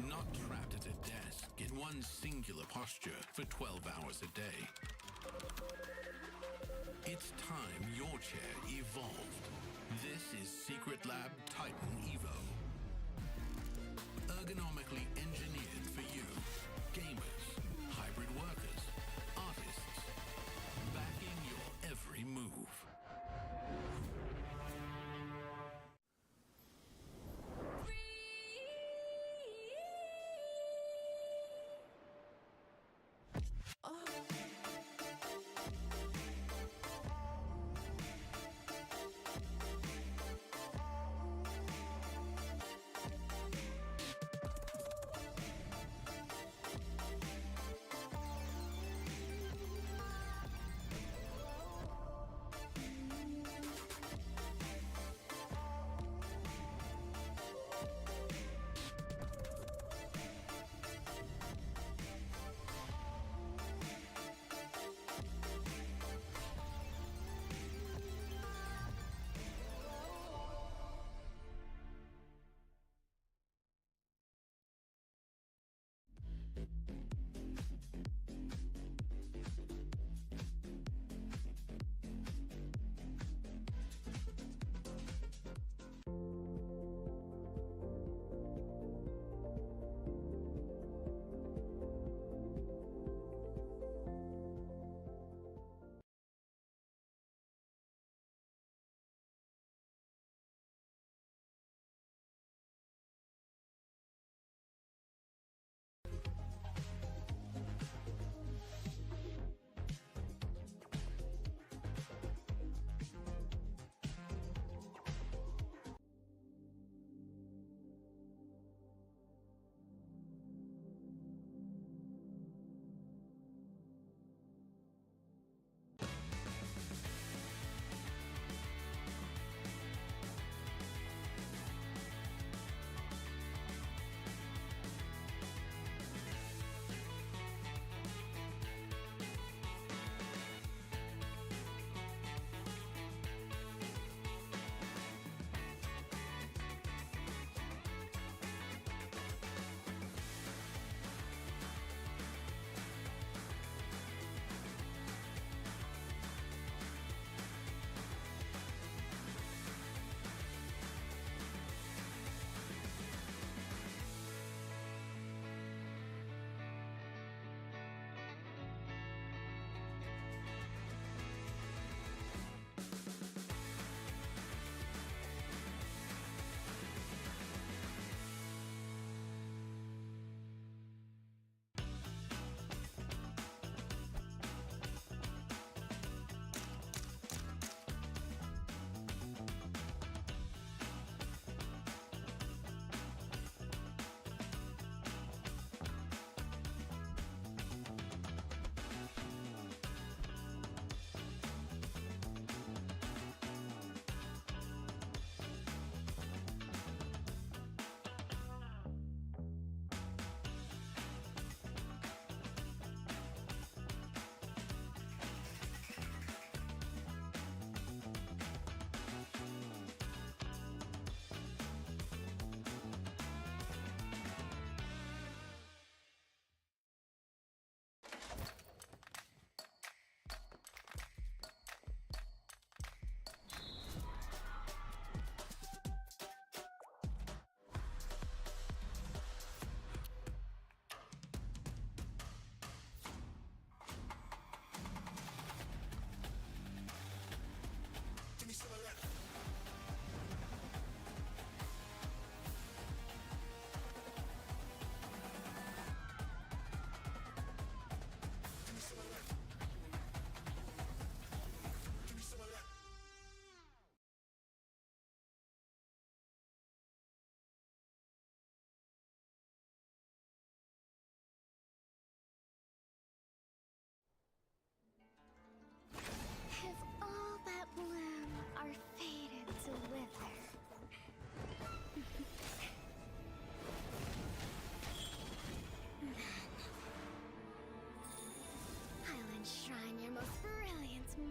not trapped at a desk in one singular posture for 12 hours a day. It's time your chair evolved. This is Secret Lab Titan Evo. Ergonomically engineered for you, gamers, hybrid workers, artists, backing your every move.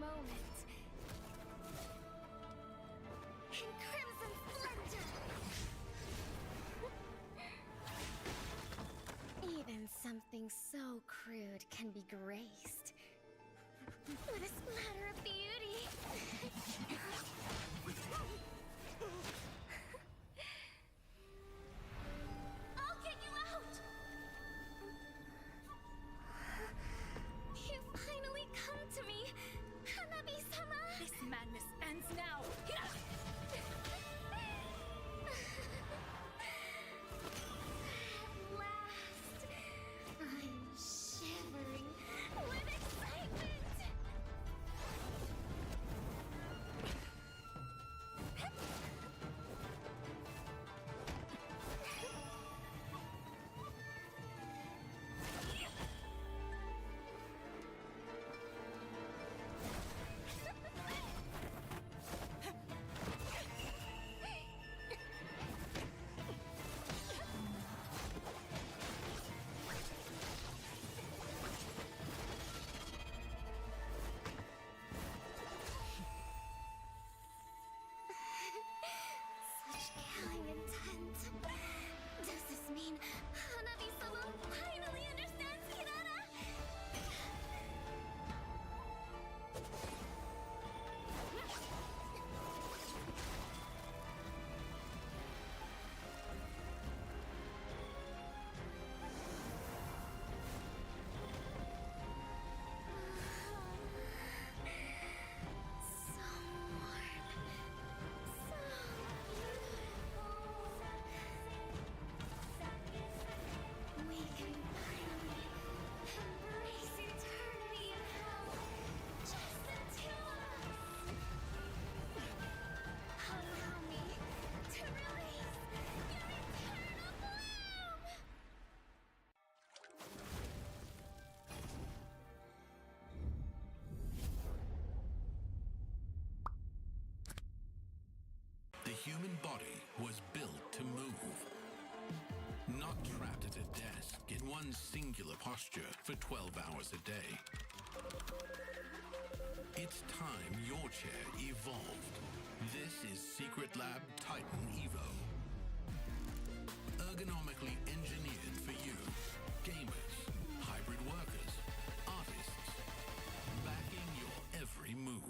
moment. In crimson splendor. Even something so crude can be graced with a splatter of beauty. I'll get you out! You finally come to me, Hanabi-sama! This madness ends now. At last, I'm shivering with excitement! Such killing intent. Does this mean Hanabi-sama finally understands Kirara? So warm. So beautiful. We can finally embrace eternity in hell. Just the two of us. Allow me to release your eternal bloom. The human body was built to move, not trapped at a desk in one singular posture for 12 hours a day. It's time your chair evolved. This is Secret Lab Titan Evo. Ergonomically engineered for you, gamers, hybrid workers, artists, backing your every move.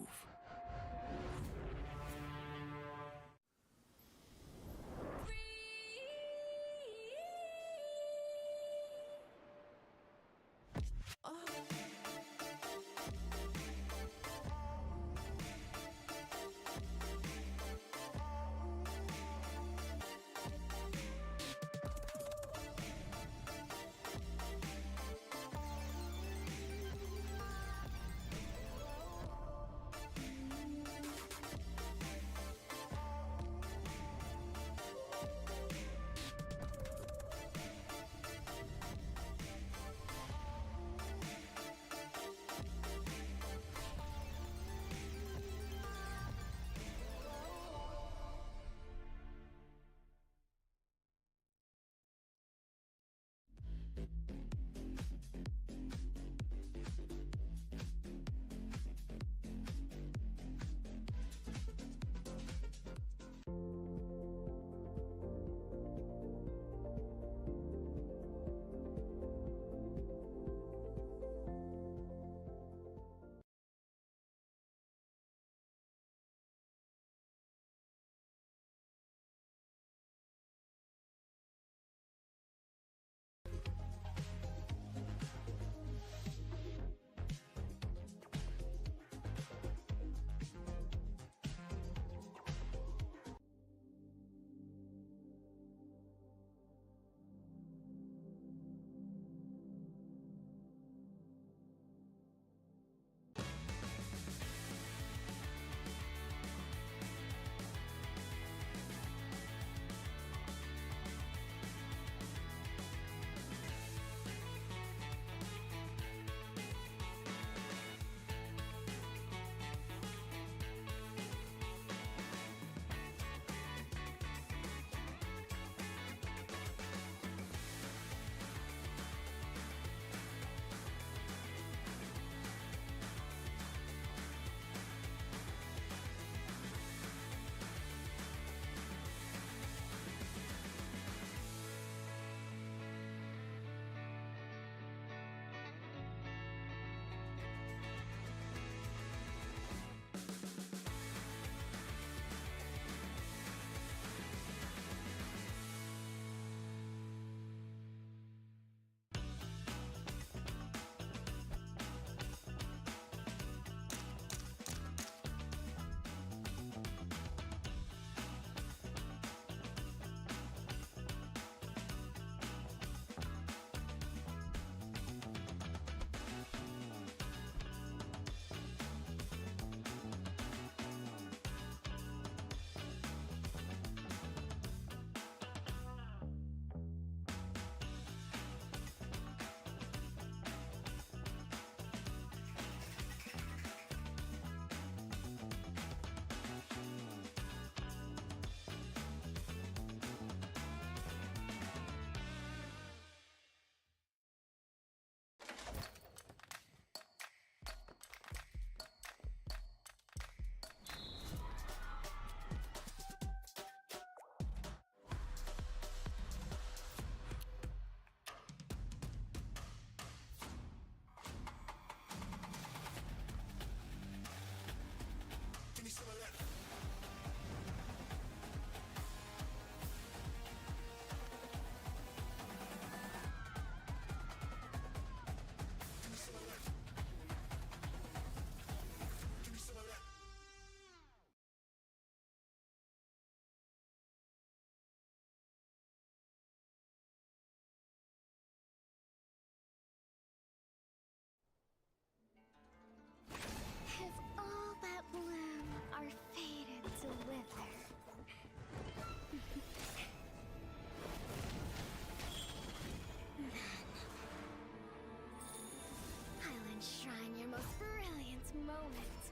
moment.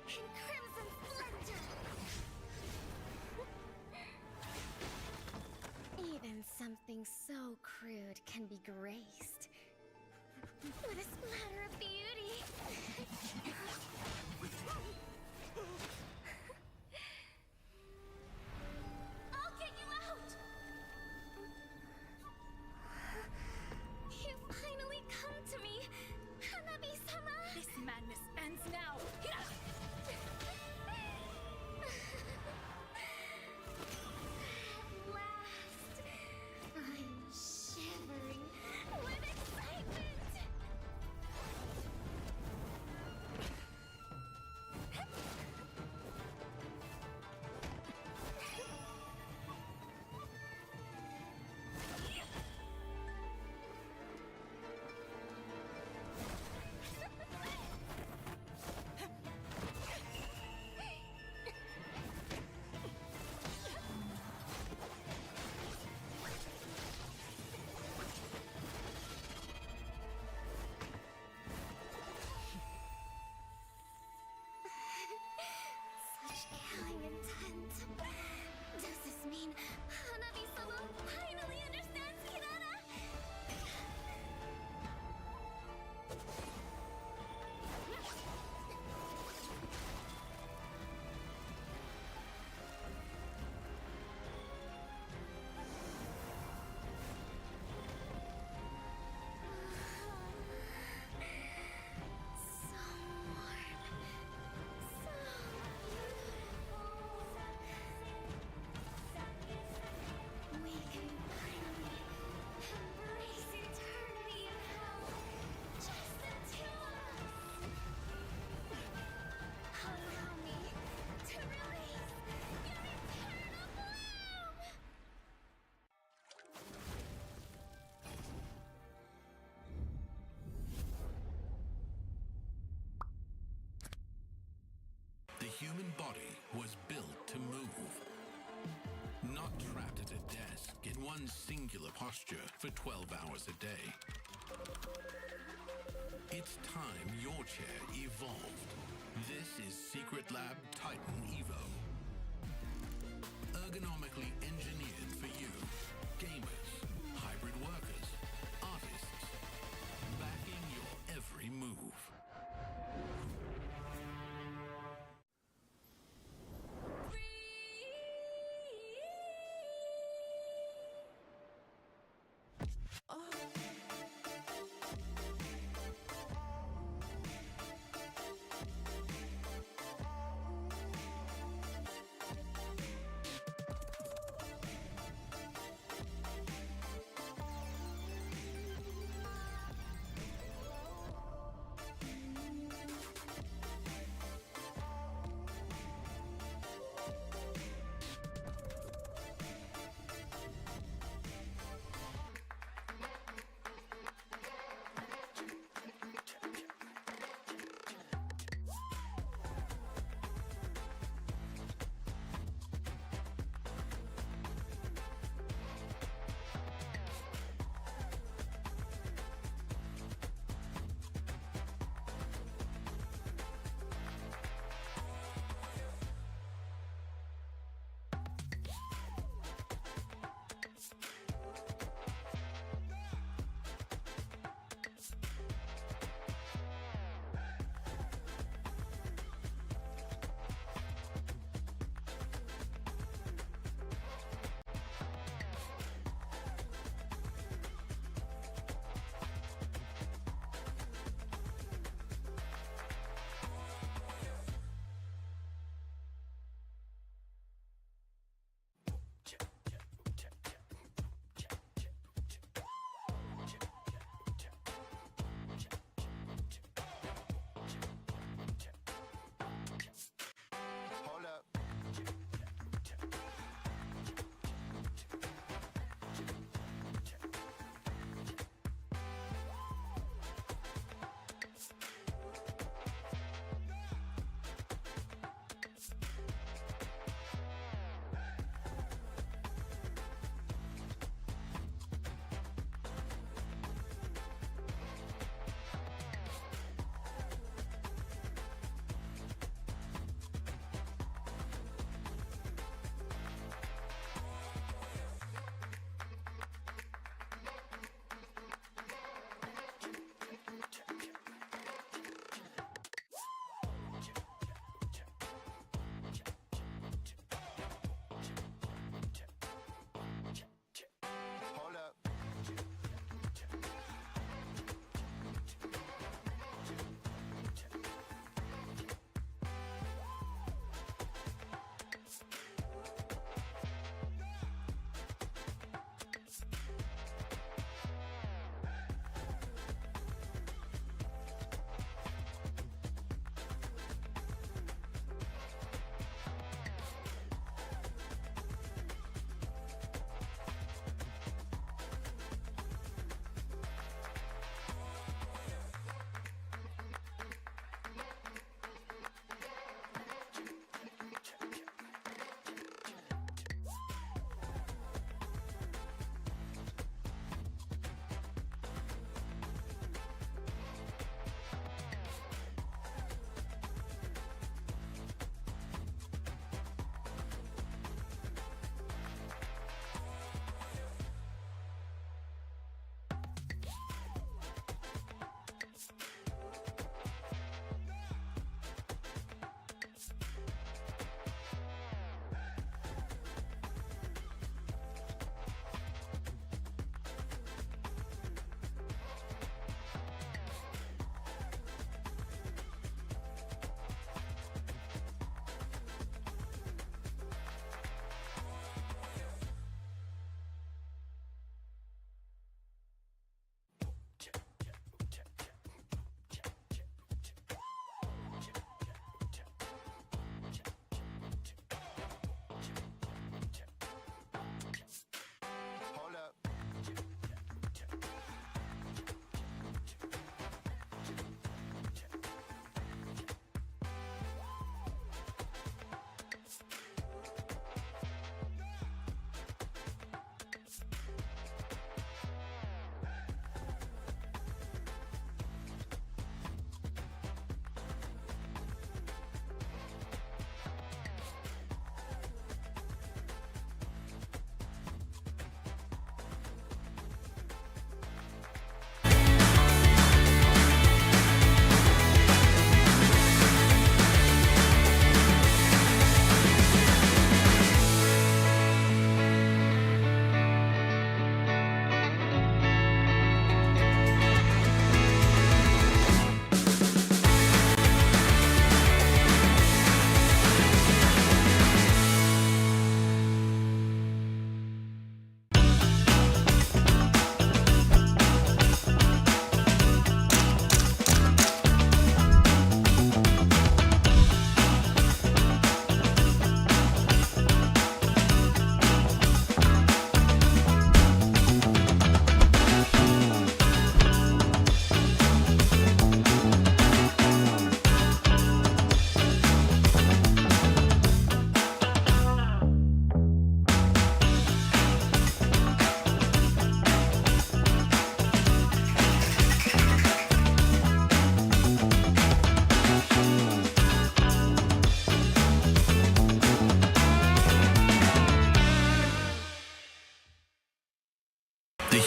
In crimson splendor. Even something so crude can be graced with a splatter of beauty. I'll get you out! You finally come to me, Hanabi-sama! This madness ends now. At last, I'm shivering with excitement! Such killing intent. Does this mean Hanabi-sama finally understands Kirara? So warm. So beautiful. We can finally embrace eternity in hell. Just the two of us. Allow me to release your eternal bloom. The human body was built to move, not trapped at a desk in one singular posture for 12 hours a day. It's time your chair evolved. This is Secret Lab Titan Evo. Ergonomically engineered for you, gamers, hybrid workers, artists, backing your every move.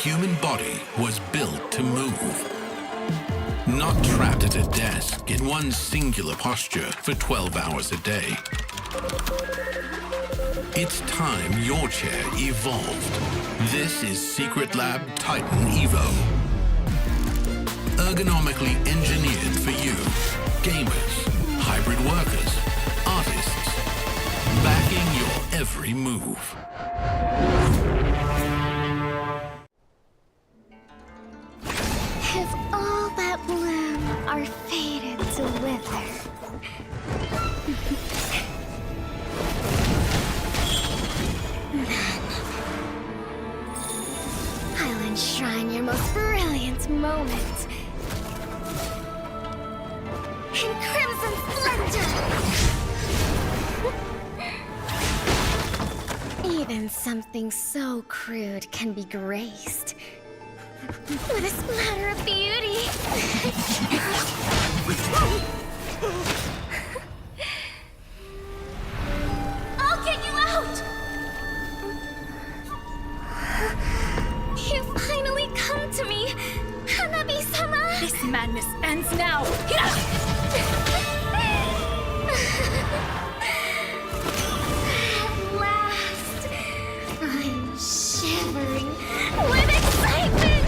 human body was built to move. Not trapped at a desk in one singular posture for 12 hours a day. It's time your chair evolved. This is Secret Lab Titan Evo. Ergonomically engineered for you, gamers, hybrid workers, artists, backing your every move. If all that bloom are fated to wither, then I'll enshrine your most brilliant moment in crimson splendor. Even something so crude can be graced with a splatter of beauty. I'll get you out! You finally come to me, Hanabi-sama! This madness ends now! At last, I'm shivering with excitement!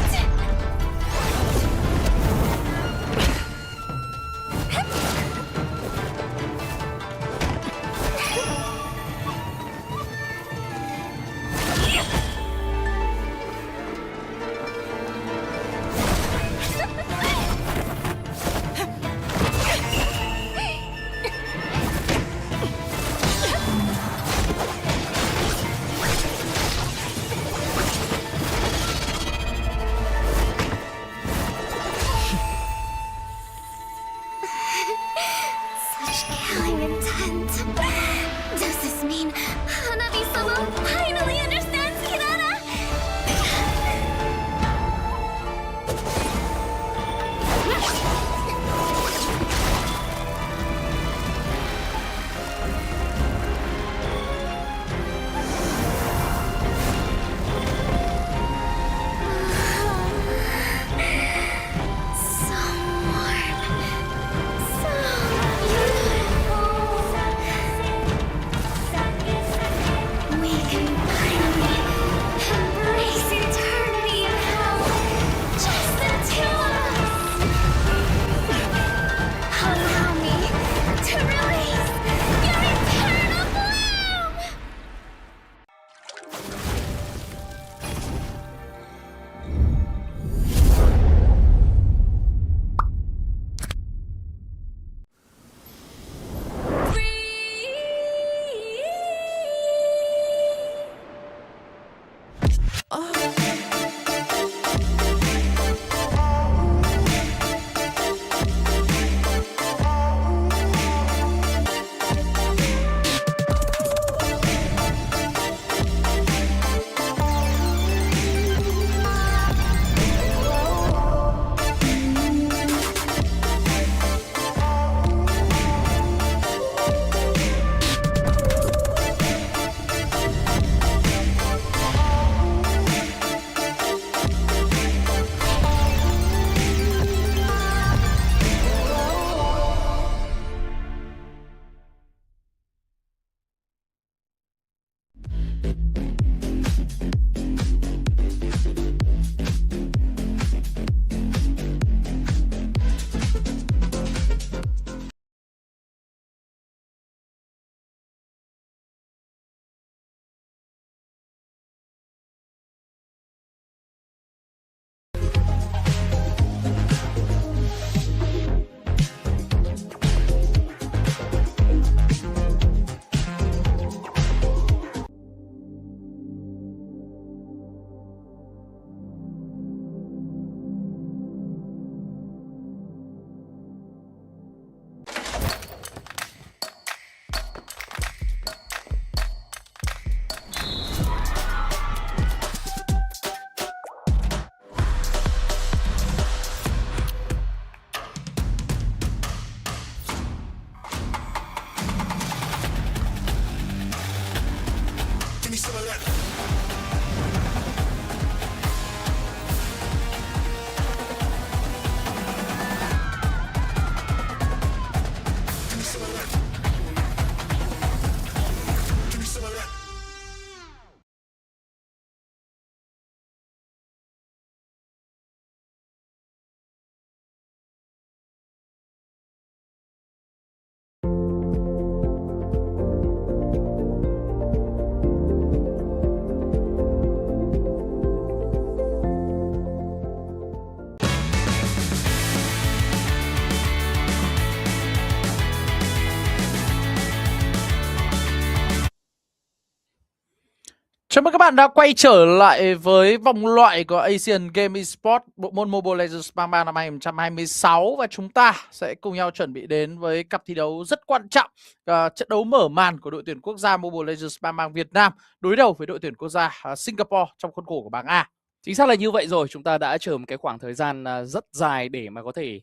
Chào mừng các bạn đã quay trở lại với vòng loại của Asian Game Esports bộ môn Mobile Legends Bang năm 2026 và chúng ta sẽ cùng nhau chuẩn bị đến với cặp thi đấu rất quan trọng, trận đấu mở màn của đội tuyển quốc gia Mobile Legends Bang Việt Nam đối đầu với đội tuyển quốc gia Singapore trong khuôn khổ của bảng A. Chính xác là như vậy rồi, chúng ta đã chờ một cái khoảng thời gian rất dài để mà có thể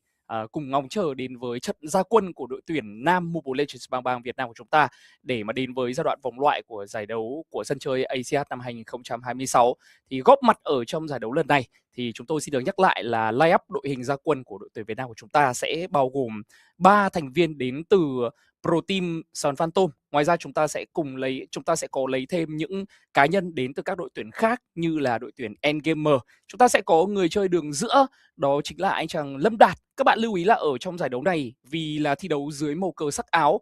cùng ngóng chờ đến với trận ra quân của đội tuyển nam Mobile Legends Bang Việt Nam của chúng ta để mà đến với giai đoạn vòng loại của giải đấu của sân chơi ASIAD năm 2026. Thì góp mặt ở trong giải đấu lần này thì chúng tôi xin được nhắc lại là line-up đội hình ra quân của đội tuyển Việt Nam của chúng ta sẽ bao gồm 3 thành viên đến từ Pro Team Sun Phantom. Ngoài ra chúng ta sẽ có lấy thêm những cá nhân đến từ các đội tuyển khác như là đội tuyển Endgamer. Chúng ta sẽ có người chơi đường giữa, đó chính là anh chàng Lâm Đạt. Các bạn lưu ý là ở trong giải đấu này vì là thi đấu dưới màu cờ sắc áo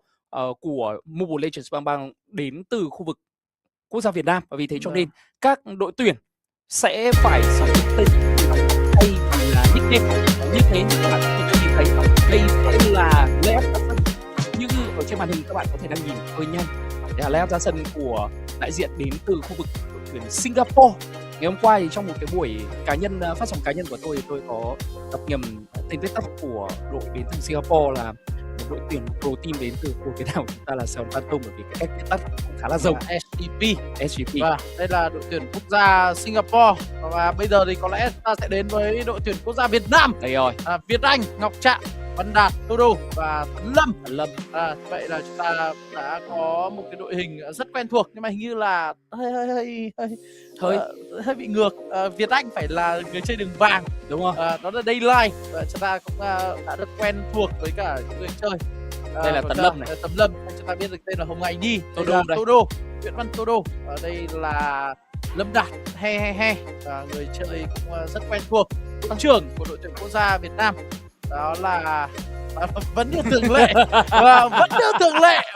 của Mobile Legends Bang đến từ khu vực quốc gia Việt Nam, và vì thế cho nên các đội tuyển sẽ phải sử dụng tên hay là nickname như thế. Các bạn có thể nhìn thấy đây sẽ là layout ra sân, nhưng ở trên màn hình các bạn có thể đang nhìn hơi nhanh. Đây là layout ra sân của đại diện đến từ khu vực đội tuyển Singapore. Ngày hôm qua thì trong một cái buổi cá nhân, phát sóng cá nhân của tôi có đọc nhầm tên viết tắt của đội đến từ Singapore là một đội tuyển pro team đến từ của Việt Nam của chúng ta là Sun Phantom, bởi vì cái cách viết tắt cũng khá là rộng. SGP. Và đây là đội tuyển quốc gia Singapore, và bây giờ thì có lẽ ta sẽ đến với đội tuyển quốc gia Việt Nam. Đây rồi. Việt Anh, Ngọc Trạng, Văn Đạt, Tô Đô và Lâm. Vậy là chúng ta đã có một cái đội hình rất quen thuộc, nhưng mà hình như là hơi bị ngược. Việt Anh phải là người chơi đường vàng, đúng không? Đó là Daylight. Chúng ta cũng đã được quen thuộc với cả những người chơi. Đây là Tấn Lâm này. Tấn Lâm, chúng ta biết được tên là Hồng Ngày Nhi. Tô Đô, Nguyễn Văn Tô Đô. Ở đây là Lâm Đạt, và người chơi cũng rất quen thuộc. Đội trưởng của đội tuyển quốc gia Việt Nam đó là vẫn như thường lệ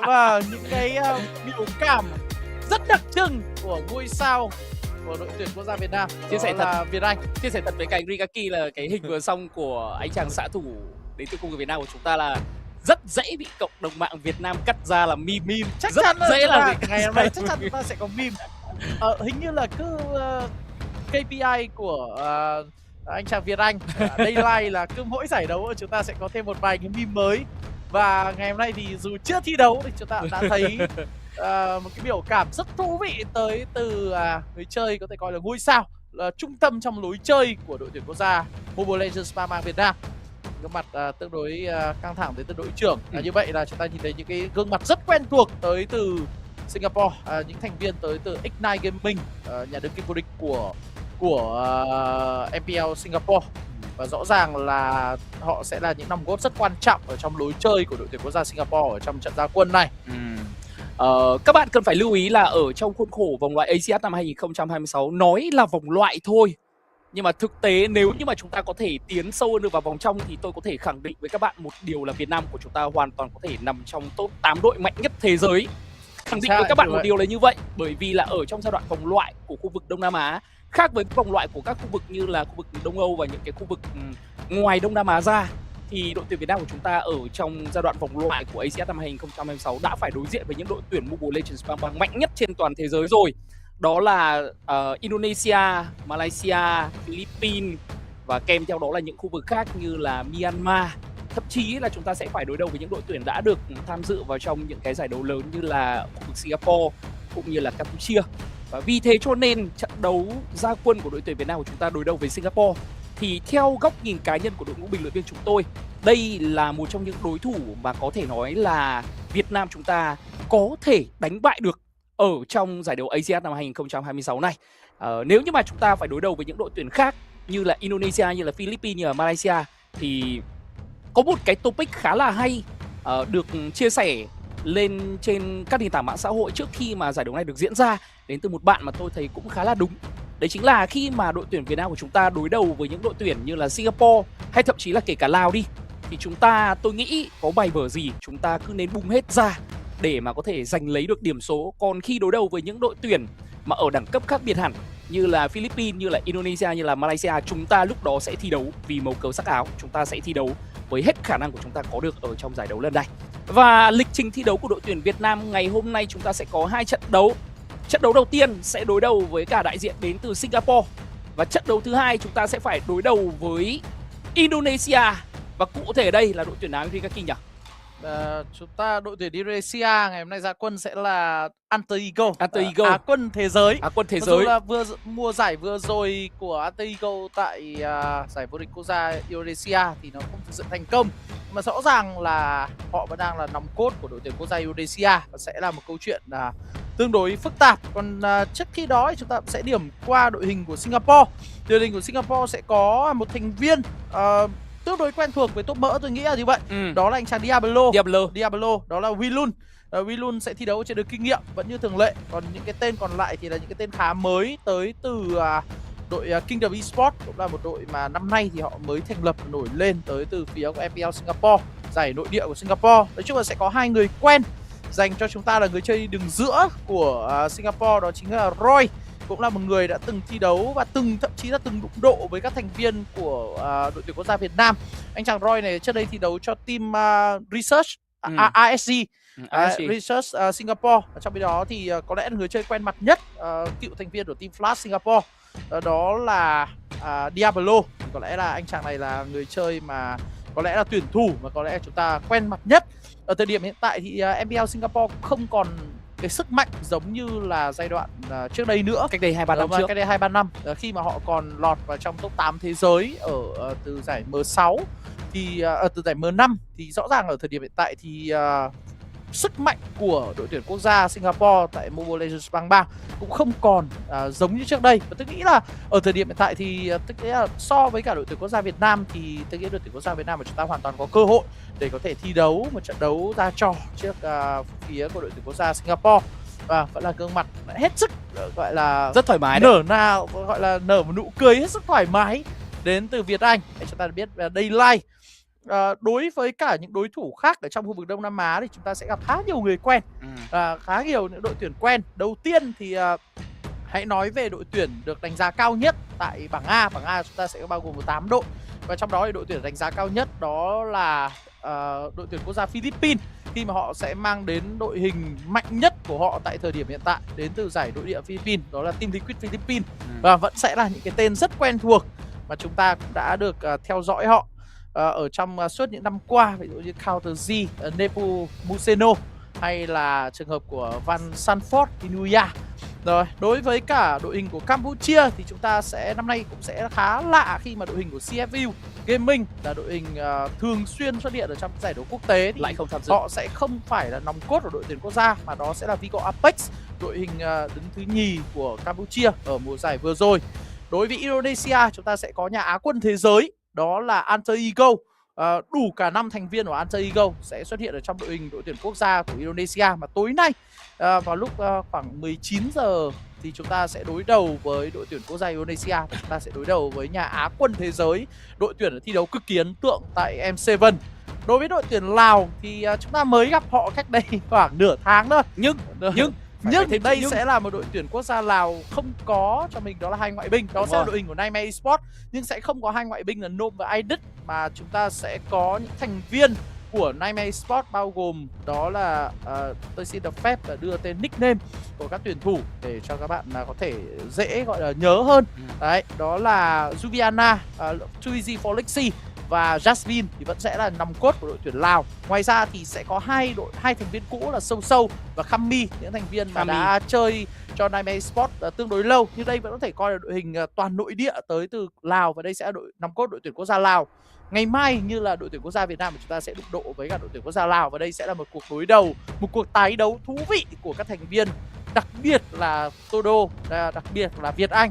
và những cái biểu cảm rất đặc trưng của ngôi sao của đội tuyển quốc gia Việt Nam. Chia sẻ thật Việt Anh. Chia sẻ thật với cả anh Rigaki là cái hình vừa xong của anh chàng xạ thủ đến từ khu vực Việt Nam của chúng ta là rất dễ bị cộng đồng mạng Việt Nam cắt ra là meme. Chắc rất chắn dễ là ngày hôm nay chắc chắn chúng ta sẽ có meme. Hình như là cứ KPI của anh chàng Việt Anh Daylight là cứ mỗi giải đấu chúng ta sẽ có thêm một vài cái meme mới. Và ngày hôm nay thì dù chưa thi đấu thì chúng ta đã thấy một cái biểu cảm rất thú vị tới từ người chơi có thể coi là ngôi sao, là trung tâm trong lối chơi của đội tuyển quốc gia Mobile Legends Bang Việt Nam. Gương mặt tương đối căng thẳng tới từ đội trưởng. Như vậy là chúng ta nhìn thấy những cái gương mặt rất quen thuộc tới từ Singapore, những thành viên tới từ Ignite Gaming, nhà đương kim vô địch của MPL Singapore, và rõ ràng là họ sẽ là những nòng cốt rất quan trọng ở trong lối chơi của đội tuyển quốc gia Singapore ở trong trận ra quân này. Các bạn cần phải lưu ý là ở trong khuôn khổ vòng loại ASIAD năm 2026 nói là vòng loại thôi, nhưng mà thực tế nếu như mà chúng ta có thể tiến sâu hơn được vào vòng trong thì tôi có thể khẳng định với các bạn một điều là Việt Nam của chúng ta hoàn toàn có thể nằm trong top 8 đội mạnh nhất thế giới. Khẳng định với các bạn một điều là như vậy, bởi vì là ở trong giai đoạn vòng loại của khu vực Đông Nam Á khác với vòng loại của các khu vực như là khu vực Đông Âu và những cái khu vực ngoài Đông Nam Á ra, thì đội tuyển Việt Nam của chúng ta ở trong giai đoạn vòng loại của ASIAD năm 2026 đã phải đối diện với những đội tuyển Mobile Legends Bang mạnh nhất trên toàn thế giới rồi. Đó là Indonesia, Malaysia, Philippines và kèm theo đó là những khu vực khác như là Myanmar. Thậm chí là chúng ta sẽ phải đối đầu với những đội tuyển đã được tham dự vào trong những cái giải đấu lớn như là khu vực Singapore cũng như là Campuchia. Và vì thế cho nên trận đấu ra quân của đội tuyển Việt Nam của chúng ta đối đầu với Singapore thì theo góc nhìn cá nhân của đội ngũ bình luận viên chúng tôi, đây là một trong những đối thủ mà có thể nói là Việt Nam chúng ta có thể đánh bại được ở trong giải đấu ASIAD năm 2026 này. Nếu như mà chúng ta phải đối đầu với những đội tuyển khác như là Indonesia, như là Philippines, như là Malaysia thì có một cái topic khá là hay được chia sẻ lên trên các nền tảng mạng xã hội trước khi mà giải đấu này được diễn ra, đến từ một bạn mà tôi thấy cũng khá là đúng. Đấy chính là khi mà đội tuyển Việt Nam của chúng ta đối đầu với những đội tuyển như là Singapore hay thậm chí là kể cả Lào đi, thì chúng ta, tôi nghĩ có bài vở gì chúng ta cứ nên bung hết ra để mà có thể giành lấy được điểm số. Còn khi đối đầu với những đội tuyển mà ở đẳng cấp khác biệt hẳn như là Philippines, như là Indonesia, như là Malaysia, chúng ta lúc đó sẽ thi đấu vì màu cờ sắc áo. Chúng ta sẽ thi đấu với hết khả năng của chúng ta có được ở trong giải đấu lần này. Và lịch trình thi đấu của đội tuyển Việt Nam ngày hôm nay chúng ta sẽ có 2 trận đấu. Trận đấu đầu tiên sẽ đối đầu với cả đại diện đến từ Singapore. Và trận đấu thứ hai chúng ta sẽ phải đối đầu với Indonesia. Và cụ thể đây là đội tuyển nào Rikaki nhỉ? Chúng ta đội tuyển Indonesia ngày hôm nay ra quân sẽ là Untitled Untitled. quân thế giới. Quân thế Mặc dù giới. là mùa giải vừa rồi của Untitled tại giải vô địch quốc gia Indonesia thì nó không thực sự thành công. Mà rõ ràng là họ vẫn đang là nòng cốt của đội tuyển quốc gia Indonesia và sẽ là một câu chuyện tương đối phức tạp. Còn trước khi đó thì chúng ta sẽ điểm qua đội hình của Singapore. Đội hình của Singapore sẽ có một thành viên tương đối quen thuộc với top mỡ, tôi nghĩ là như vậy. Đó là anh chàng Diablo, đó là Willun. Willun sẽ thi đấu trên đường kinh nghiệm vẫn như thường lệ. Còn những cái tên còn lại thì là những cái tên khá mới tới từ đội Kingdom Esports, cũng là một đội mà năm nay thì họ mới thành lập nổi lên tới từ phía của MPL Singapore, giải nội địa của Singapore. Nói chung là sẽ có hai người quen dành cho chúng ta là người chơi đường giữa của Singapore, đó chính là LOኢና, cũng là một người đã từng thi đấu và thậm chí là từng đụng độ với các thành viên của đội tuyển quốc gia Việt Nam. Anh chàng LOΗ này trước đây thi đấu cho team Research ASG Research Singapore. Trong khi đó thì có lẽ là người chơi quen mặt nhất, cựu thành viên của team Flash Singapore, đó là Diablo. Có lẽ là anh chàng này là người chơi mà có lẽ là tuyển thủ mà có lẽ chúng ta quen mặt nhất. Ở thời điểm hiện tại thì MPL Singapore không còn cái sức mạnh giống như là giai đoạn trước đây nữa, cách đây 2-3 năm trước. Cách đây 2-3 năm khi mà họ còn lọt vào trong top 8 thế giới ở từ giải M6 thì từ giải M5 thì rõ ràng ở thời điểm hiện tại thì sức mạnh của đội tuyển quốc gia Singapore tại Mobile Legends Bang 3 cũng không còn giống như trước đây. Và tôi nghĩ là ở thời điểm hiện tại thì tôi nghĩ là so với cả đội tuyển quốc gia Việt Nam thì tôi nghĩ đội tuyển quốc gia Việt Nam của chúng ta hoàn toàn có cơ hội để có thể thi đấu một trận đấu ra trò trước phía của đội tuyển quốc gia Singapore. Và vẫn là gương mặt hết sức gọi là rất thoải mái, gọi là nở một nụ cười hết sức thoải mái đến từ Việt Anh. Để chúng ta biết Daylight. Đối với cả những đối thủ khác ở trong khu vực Đông Nam Á thì chúng ta sẽ gặp khá nhiều người quen, khá nhiều những đội tuyển quen. Đầu tiên thì hãy nói về đội tuyển được đánh giá cao nhất tại bảng A. Bảng A chúng ta sẽ bao gồm 8 đội và trong đó thì đội tuyển đánh giá cao nhất đó là đội tuyển quốc gia Philippines, khi mà họ sẽ mang đến đội hình mạnh nhất của họ tại thời điểm hiện tại đến từ giải nội địa Philippines, đó là Team Liquid Philippines. Và vẫn sẽ là những cái tên rất quen thuộc mà chúng ta cũng đã được theo dõi họ ở trong suốt những năm qua, ví dụ như Counter Z, Nepu Museno hay là trường hợp của Van Sanford Inuya. Rồi, đối với cả đội hình của Campuchia thì chúng ta sẽ năm nay cũng sẽ khá lạ khi mà đội hình của CFU Gaming là đội hình thường xuyên xuất hiện ở trong giải đấu quốc tế thì lại không tham dự. Họ sẽ không phải là nòng cốt của đội tuyển quốc gia mà đó sẽ là Vigo Apex, đội hình đứng thứ nhì của Campuchia ở mùa giải vừa rồi. Đối với Indonesia chúng ta sẽ có nhà Á quân thế giới, đó là Untitled. Đủ cả 5 thành viên của Untitled sẽ xuất hiện ở trong đội hình đội tuyển quốc gia của Indonesia. Mà tối nay vào lúc khoảng 19 giờ thì chúng ta sẽ đối đầu với đội tuyển quốc gia Indonesia. Chúng ta sẽ đối đầu với nhà Á quân thế giới, đội tuyển thi đấu cực kỳ ấn tượng tại M7. Đối với đội tuyển Lào thì chúng ta mới gặp họ cách đây khoảng nửa tháng thôi. Nhưng đây sẽ là một đội tuyển quốc gia Lào không có cho mình đó là hai ngoại binh. Đó sẽ là đội hình của MLBB Esports, nhưng sẽ không có hai ngoại binh là Nom và Idit, mà chúng ta sẽ có những thành viên của MLBB Esports bao gồm đó là tôi xin được phép đưa tên nickname của các tuyển thủ để cho các bạn có thể dễ gọi là nhớ hơn. Đấy, đó là Juviana, Tuizi Folixi và Jasmine thì vẫn sẽ là nòng cốt của đội tuyển Lào. Ngoài ra thì sẽ có hai thành viên cũ là Sâu Sâu và Khami, những thành viên mà đã chơi cho MLBB Esports tương đối lâu, nhưng đây vẫn có thể coi là đội hình toàn nội địa tới từ Lào, và đây sẽ là nòng cốt đội tuyển quốc gia Lào. Ngày mai như là đội tuyển quốc gia Việt Nam thì chúng ta sẽ đụng độ với cả đội tuyển quốc gia Lào, và đây sẽ là một cuộc đối đầu, một cuộc tái đấu thú vị của các thành viên, đặc biệt là Todo, đặc biệt là Việt Anh,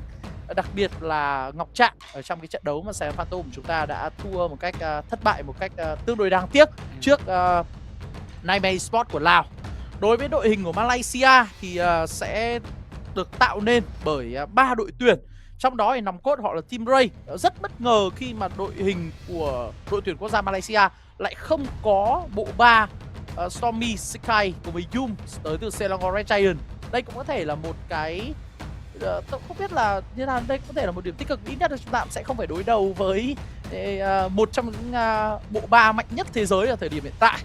đặc biệt là Ngọc Trạng ở trong cái trận đấu mà Sài Gòn Phantom chúng ta đã thua một cách thất bại một cách tương đối đáng tiếc trước MLBB Esports của Lào. Đối với đội hình của Malaysia thì sẽ được tạo nên bởi 3 đội tuyển. Trong đó thì nòng cốt họ là Team Ray. Rất bất ngờ khi mà đội hình của đội tuyển quốc gia Malaysia lại không có bộ ba Stormy Sky của với Yum tới từ Selangor Red Giant. Đây cũng có thể là một cái tôi không biết là như nào, đây có thể là một điểm tích cực. Ít nhất là chúng ta sẽ không phải đối đầu với một trong những bộ ba mạnh nhất thế giới ở thời điểm hiện tại.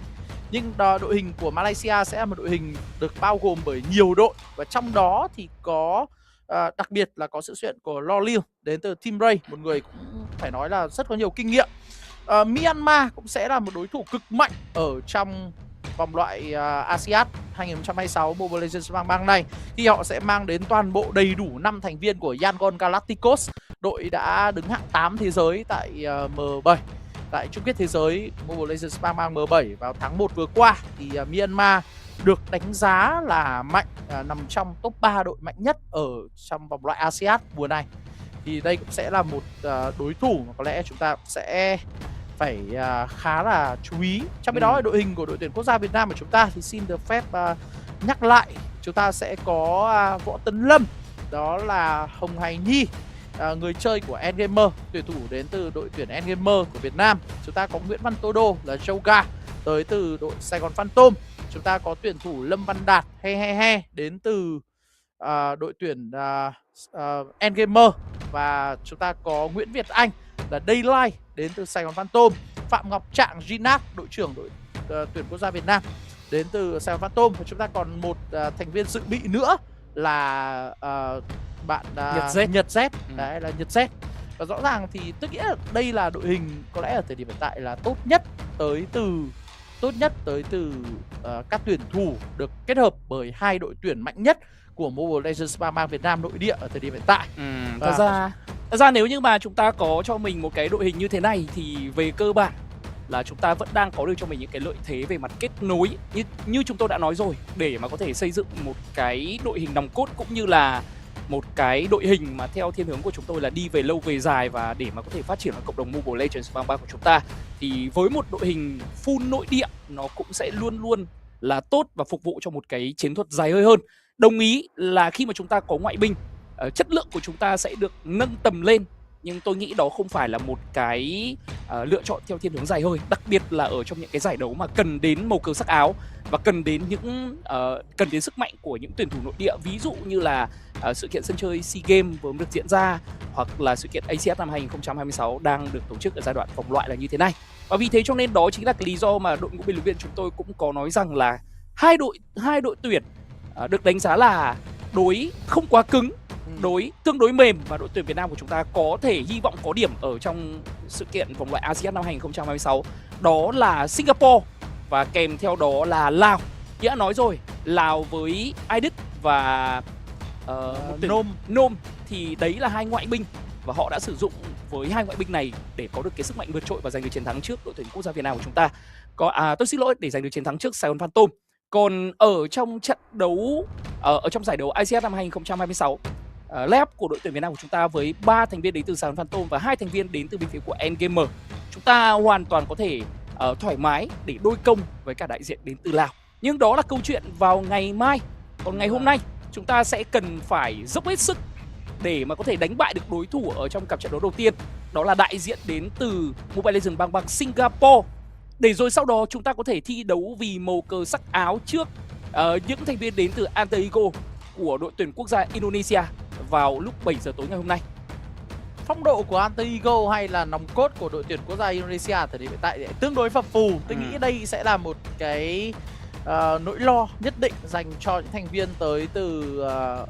Nhưng đội hình của Malaysia sẽ là một đội hình được bao gồm bởi nhiều đội, và trong đó thì có đặc biệt là có sự xuất hiện của LOΗI đến từ Team Ray, một người cũng phải nói là rất có nhiều kinh nghiệm. Myanmar cũng sẽ là một đối thủ cực mạnh ở trong vòng loại ASIAD 2026 Mobile Legends bang này, khi họ sẽ mang đến toàn bộ đầy đủ 5 thành viên của Yangon Galacticos, đội đã đứng hạng 8 thế giới tại M7, tại chung kết thế giới Mobile Legends bang M7 vào tháng 1 vừa qua. Thì Myanmar được đánh giá là mạnh, nằm trong top 3 đội mạnh nhất ở trong vòng loại ASIAD mùa này. Thì đây cũng sẽ là một đối thủ mà có lẽ chúng ta sẽ phải khá là chú ý. Trong khi đó đội hình của đội tuyển quốc gia Việt Nam của chúng ta thì xin được phép nhắc lại, chúng ta sẽ có Võ Tấn Lâm, đó là Hồng Hải Nhi, người chơi của Endgamer, tuyển thủ đến từ đội tuyển Endgamer của Việt Nam. Chúng ta có Nguyễn Văn Tô Đô là Joga tới từ đội Sài Gòn Phantom. Chúng ta có tuyển thủ Lâm Văn Đạt he đến từ đội tuyển Endgamer, và chúng ta có Nguyễn Việt Anh là Daylight đến từ Sài Gòn Phantom. Phạm Ngọc Trạng Ginat, đội trưởng đội tuyển quốc gia Việt Nam đến từ Sài Gòn Phantom. Và chúng ta còn một thành viên dự bị nữa là bạn Nhật Z. Đấy là Nhật Z. Và rõ ràng thì tôi nghĩ là đây là đội hình có lẽ ở thời điểm hiện tại là tốt nhất tới từ các tuyển thủ được kết hợp bởi hai đội tuyển mạnh nhất của Mobile Legends bang Việt Nam nội địa ở thời điểm hiện tại. Thật ra nếu như mà chúng ta có cho mình một cái đội hình như thế này thì về cơ bản là chúng ta vẫn đang có được cho mình những cái lợi thế về mặt kết nối, như chúng tôi đã nói rồi, để mà có thể xây dựng một cái đội hình nòng cốt, cũng như là một cái đội hình mà theo thiên hướng của chúng tôi là đi về lâu về dài, và để mà có thể phát triển ở cộng đồng Mobile Legends bang của chúng ta, thì với một đội hình full nội địa nó cũng sẽ luôn luôn là tốt và phục vụ cho một cái chiến thuật dài hơi hơn. Đồng ý là khi mà chúng ta có ngoại binh, chất lượng của chúng ta sẽ được nâng tầm lên, nhưng tôi nghĩ đó không phải là một cái lựa chọn theo thiên hướng dài hơi, đặc biệt là ở trong những cái giải đấu mà cần đến màu cờ sắc áo và cần đến những cần đến sức mạnh của những tuyển thủ nội địa, ví dụ như là sự kiện sân chơi SEA Games vừa mới được diễn ra, hoặc là sự kiện ASIAD năm 2026 đang được tổ chức ở giai đoạn vòng loại là như thế này. Và vì thế cho nên đó chính là cái lý do mà đội ngũ biên luyện viên chúng tôi cũng có nói rằng là hai đội tuyển được đánh giá là đối không quá cứng, đối tương đối mềm, và đội tuyển Việt Nam của chúng ta có thể hy vọng có điểm ở trong sự kiện vòng loại ASEAN năm 2026, đó là Singapore và kèm theo đó là Lào. Như đã nói rồi, Lào với ASIAD và Nôm thì đấy là hai ngoại binh, và họ đã sử dụng với hai ngoại binh này để có được cái sức mạnh vượt trội và giành được chiến thắng trước đội tuyển quốc gia Việt Nam của chúng ta. Tôi xin lỗi, để giành được chiến thắng trước Sài Gòn Phantom. Còn ở trong trận đấu ở trong giải đấu ASIAD năm 2026, lineup của đội tuyển Việt Nam của chúng ta với 3 thành viên đến từ Sài Gòn Phantom và 2 thành viên đến từ bên phía của Endgamer, chúng ta hoàn toàn có thể thoải mái để đôi công với cả đại diện đến từ Lào. Nhưng đó là câu chuyện vào ngày mai. Còn ngày hôm nay chúng ta sẽ cần phải dốc hết sức để mà có thể đánh bại được đối thủ ở trong cặp trận đấu đầu tiên, đó là đại diện đến từ Mobile Legends bang Singapore, để rồi sau đó chúng ta có thể thi đấu vì màu cờ sắc áo trước những thành viên đến từ Untitled của đội tuyển quốc gia Indonesia vào lúc 7 giờ tối ngày hôm nay. Phong độ của Untitled hay là nòng cốt của đội tuyển quốc gia Indonesia thời điểm hiện tại tương đối phập phù. Tôi nghĩ đây sẽ là một cái nỗi lo nhất định dành cho những thành viên tới từ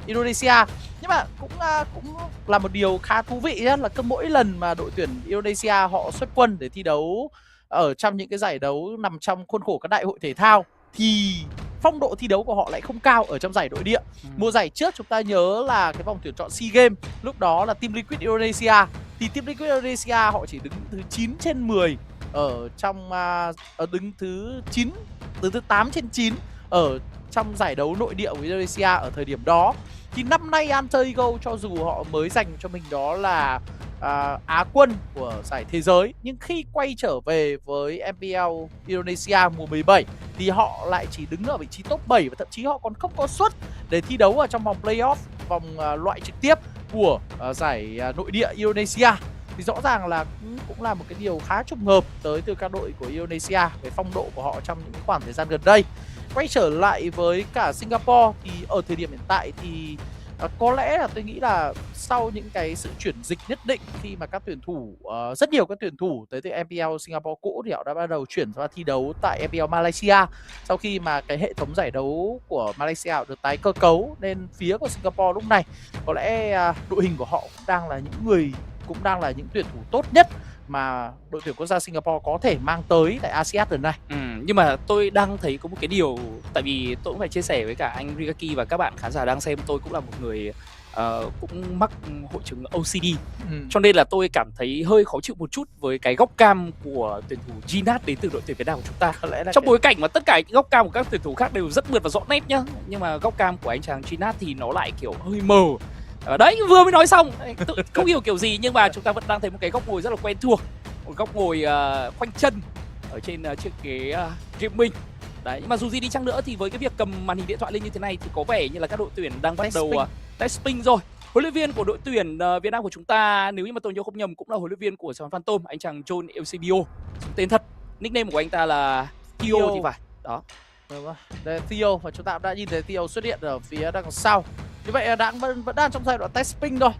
Indonesia. Nhưng mà cũng là một điều khá thú vị là cứ mỗi lần mà đội tuyển Indonesia họ xuất quân để thi đấu ở trong những cái giải đấu nằm trong khuôn khổ các đại hội thể thao thì phong độ thi đấu của họ lại không cao ở trong giải nội địa. Mùa giải trước chúng ta nhớ là cái vòng tuyển chọn SEA Games, lúc đó là Team Liquid Indonesia, thì Team Liquid Indonesia họ chỉ đứng thứ 9 trên 10 ở trong đứng thứ 8 trên 9 ở trong giải đấu nội địa của Indonesia ở thời điểm đó. Thì năm nay Untitled cho dù họ mới giành cho mình đó là Á quân của giải thế giới, nhưng khi quay trở về với MPL Indonesia mùa 17 thì họ lại chỉ đứng ở vị trí top 7, và thậm chí họ còn không có suất để thi đấu ở trong vòng playoff, vòng loại trực tiếp của giải nội địa Indonesia. Thì rõ ràng là cũng là một cái điều khá trùng hợp tới từ các đội của Indonesia về phong độ của họ trong những khoảng thời gian gần đây. Quay trở lại với cả Singapore thì ở thời điểm hiện tại thì Có lẽ là tôi nghĩ là sau những cái sự chuyển dịch nhất định khi mà các tuyển thủ rất nhiều các tuyển thủ tới từ MPL Singapore cũ thì họ đã bắt đầu chuyển ra thi đấu tại MPL Malaysia sau khi mà cái hệ thống giải đấu của Malaysia được tái cơ cấu, nên phía của Singapore lúc này có lẽ đội hình của họ cũng đang là những tuyển thủ tốt nhất mà đội tuyển quốc gia Singapore có thể mang tới tại ASIAD lần này. Nhưng mà tôi đang thấy có một cái điều, tại vì tôi cũng phải chia sẻ với cả anh Rigaki và các bạn khán giả đang xem, tôi cũng là một người cũng mắc hội chứng OCD. Cho nên là tôi cảm thấy hơi khó chịu một chút với cái góc cam của tuyển thủ Ginat đến từ đội tuyển Việt Nam của chúng ta. Trong bối cảnh mà tất cả những góc cam của các tuyển thủ khác đều rất mượt và rõ nét nhá, nhưng mà góc cam của anh chàng Ginat thì nó lại kiểu hơi mờ. Đấy, vừa mới nói xong, không hiểu kiểu gì nhưng mà chúng ta vẫn đang thấy một cái góc ngồi rất là quen thuộc, một góc ngồi khoanh chân ở trên chiếc ghế gaming. Đấy, nhưng mà dù gì đi chăng nữa thì với cái việc cầm màn hình điện thoại lên như thế này thì có vẻ như là các đội tuyển đang bắt đầu test ping rồi. Huấn luyện viên của đội tuyển Việt Nam của chúng ta, nếu như mà tôi nhớ không nhầm, cũng là huấn luyện viên của Sài Gòn Phantom, anh chàng John LCBO. Tên thật, nickname của anh ta là Theo thì phải. Đó. Đúng rồi. Đây là Theo, và chúng ta đã nhìn thấy Theo xuất hiện ở phía đằng sau. Như vậy là vẫn đang trong giai đoạn test ping thôi.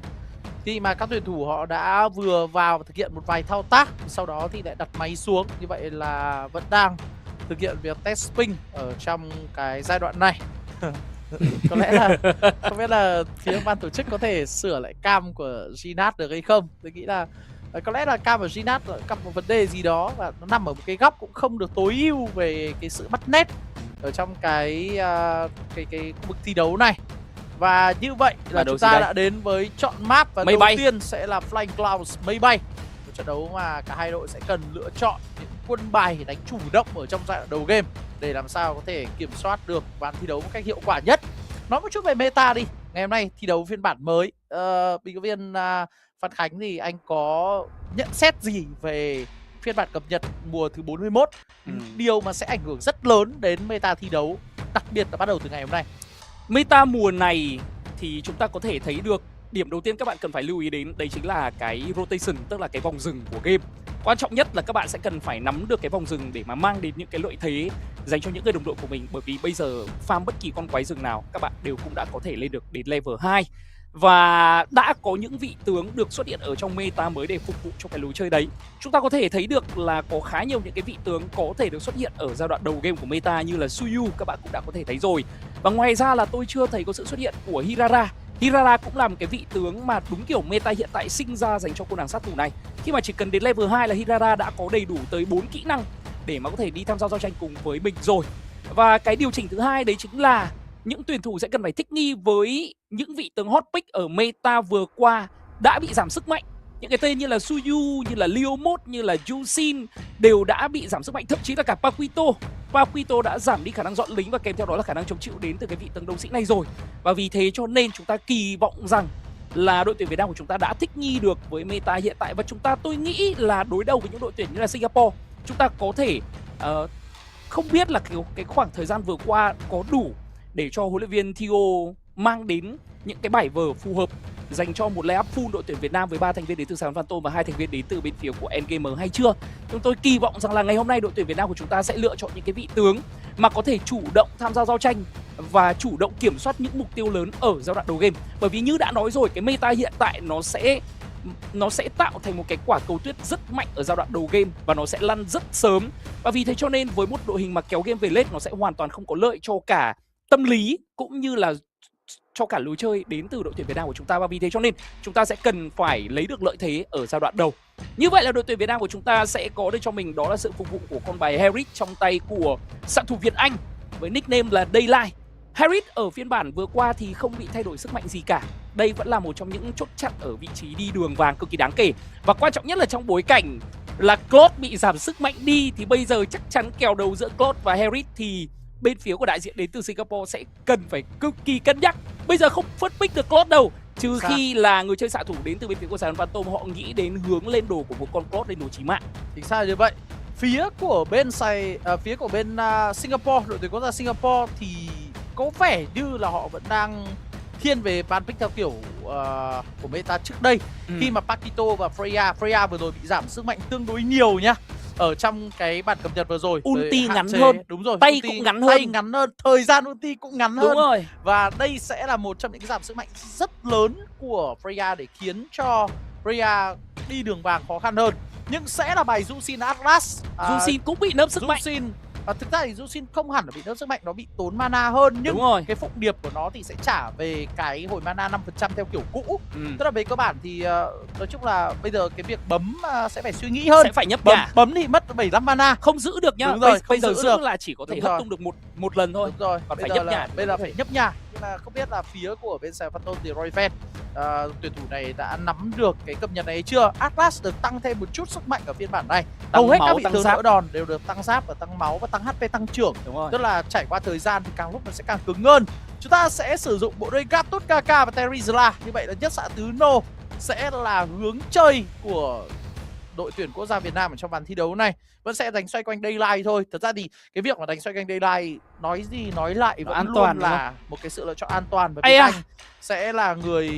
Khi mà các tuyển thủ họ đã vừa vào và thực hiện một vài thao tác, sau đó thì lại đặt máy xuống. Như vậy là vẫn đang thực hiện việc test ping ở trong cái giai đoạn này. Có lẽ là không biết là phía ban tổ chức có thể sửa lại cam của Ginat được hay không. Tôi nghĩ là có lẽ là cam của Ginat gặp một vấn đề gì đó và nó nằm ở một cái góc cũng không được tối ưu về cái sự bắt nét ở trong cái khu vực thi đấu này. Và như vậy là chúng ta đã đến với chọn map, và đầu tiên sẽ là Flying Clouds, mây bay. Một trận đấu mà cả hai đội sẽ cần lựa chọn những quân bài đánh chủ động ở trong giai đoạn đầu game để làm sao có thể kiểm soát được ván thi đấu một cách hiệu quả nhất. Nói một chút về meta đi. Ngày hôm nay thi đấu phiên bản mới, bình luận viên Phan Khánh thì anh có nhận xét gì về phiên bản cập nhật mùa thứ 41? Điều mà sẽ ảnh hưởng rất lớn đến meta thi đấu, đặc biệt là bắt đầu từ ngày hôm nay. Meta mùa này thì chúng ta có thể thấy được, điểm đầu tiên các bạn cần phải lưu ý đến đấy chính là cái rotation, tức là cái vòng rừng của game. Quan trọng nhất là các bạn sẽ cần phải nắm được cái vòng rừng để mà mang đến những cái lợi thế dành cho những người đồng đội của mình, bởi vì bây giờ farm bất kỳ con quái rừng nào các bạn đều cũng đã có thể lên được đến level 2. Và đã có những vị tướng được xuất hiện ở trong meta mới để phục vụ cho cái lối chơi đấy. Chúng ta có thể thấy được là có khá nhiều những cái vị tướng có thể được xuất hiện ở giai đoạn đầu game của meta, như là Suyu các bạn cũng đã có thể thấy rồi. Và ngoài ra là tôi chưa thấy có sự xuất hiện của Hirara. Hirara cũng là một cái vị tướng mà đúng kiểu meta hiện tại sinh ra dành cho cô nàng sát thủ này. Khi mà chỉ cần đến level 2 là Hirara đã có đầy đủ tới 4 kỹ năng để mà có thể đi tham gia giao tranh cùng với mình rồi. Và cái điều chỉnh thứ hai đấy chính là những tuyển thủ sẽ cần phải thích nghi với những vị tướng hot pick ở meta vừa qua đã bị giảm sức mạnh. Những cái tên như là Suyu, như là Leomod, như là Yusin đều đã bị giảm sức mạnh, thậm chí là cả Paquito đã giảm đi khả năng dọn lính và kèm theo đó là khả năng chống chịu đến từ cái vị tướng đấu sĩ này rồi. Và vì thế cho nên chúng ta kỳ vọng rằng là đội tuyển Việt Nam của chúng ta đã thích nghi được với meta hiện tại, và tôi nghĩ là đối đầu với những đội tuyển như là Singapore, chúng ta có thể không biết là cái khoảng thời gian vừa qua có đủ để cho huấn luyện viên Theo mang đến những cái bài vở phù hợp dành cho một layup full đội tuyển Việt Nam với 3 thành viên đến từ Sài Gòn Phantom và 2 thành viên đến từ bên phía của Endgamer hay chưa. Chúng tôi kỳ vọng rằng là ngày hôm nay đội tuyển Việt Nam của chúng ta sẽ lựa chọn những cái vị tướng mà có thể chủ động tham gia giao tranh và chủ động kiểm soát những mục tiêu lớn ở giai đoạn đầu game. Bởi vì như đã nói rồi, cái meta hiện tại nó sẽ tạo thành một cái quả cầu tuyết rất mạnh ở giai đoạn đầu game và nó sẽ lăn rất sớm. Và vì thế cho nên với một đội hình mà kéo game về late, nó sẽ hoàn toàn không có lợi cho cả tâm lý cũng như là cho cả lối chơi đến từ đội tuyển Việt Nam của chúng ta. Và vì thế cho nên chúng ta sẽ cần phải lấy được lợi thế ở giai đoạn đầu. Như vậy là đội tuyển Việt Nam của chúng ta sẽ có được cho mình đó là sự phục vụ của con bài Harris trong tay của xạ thủ Việt Anh với nickname là Daylight. Harris ở phiên bản vừa qua thì không bị thay đổi sức mạnh gì cả. Đây vẫn là một trong những chốt chặn ở vị trí đi đường vàng cực kỳ đáng kể. Và quan trọng nhất là trong bối cảnh là Claude bị giảm sức mạnh đi thì bây giờ chắc chắn kèo đầu giữa Claude và Harris thì bên phía của đại diện đến từ Singapore sẽ cần phải cực kỳ cân nhắc. Bây giờ không first pick được Claude đâu, trừ khi là người chơi xạ thủ đến từ bên phía của Sài Gòn Phantom họ nghĩ đến hướng lên đồ của một con Claude lên đồ chí mạng. Chính xác như vậy. Phía của bên Singapore, đội tuyển quốc gia Singapore thì có vẻ như là họ vẫn đang thiên về ban pick theo kiểu của meta trước đây. Khi mà Paquito và Freya vừa rồi bị giảm sức mạnh tương đối nhiều nhá. ở trong cái bản cập nhật vừa rồi. Ulti ngắn chế. hơn. Đúng rồi. Tay ulti, cũng ngắn tay hơn. ngắn hơn, thời gian ulti cũng ngắn hơn. Đúng rồi. Và đây sẽ là một trong những cái giảm sức mạnh rất lớn của Freya để khiến cho Freya đi đường vàng khó khăn hơn. Nhưng sẽ là bài Jushin Atlas. Jushin cũng bị nấp sức mạnh. Thực ra thì Jushin không hẳn là bị nấp sức mạnh, nó bị tốn mana hơn. Nhưng cái phụng điệp của nó thì sẽ trả về cái hồi mana 5% theo kiểu cũ. Tức là về cơ bản thì nói chung là bây giờ cái việc bấm sẽ phải suy nghĩ hơn. Sẽ phải nhấp nhả. Bấm thì mất 75 mana. Không giữ được nhá. Đúng rồi, bây giờ giữ là chỉ có thể hất tung được một lần thôi. Đúng rồi. Còn phải nhấp nhả. Bây giờ phải nhấp nhả. Nhưng mà không biết là phía của bên Sài Phantom thì Royven, tuyển thủ này đã nắm được cái cập nhật này chưa? Atlas được tăng thêm một chút sức mạnh ở phiên bản này. Hầu hết các vị tướng đỡ đòn đều được tăng giáp và tăng máu và tăng HP tăng trưởng. Đúng rồi. Tức là trải qua thời gian thì càng lúc nó sẽ càng cứng hơn. Chúng ta sẽ sử dụng bộ đôi Gatot KK và Terizla. Như vậy là nhất xạ tứ nô sẽ là hướng chơi của đội tuyển quốc gia Việt Nam ở trong ván thi đấu này. Vẫn sẽ đánh xoay quanh Daylight thôi. Thật ra thì cái việc mà đánh xoay quanh Daylight nói gì nói lại vẫn an toàn luôn là một cái sự lựa chọn an toàn. Và Việt Anh sẽ là người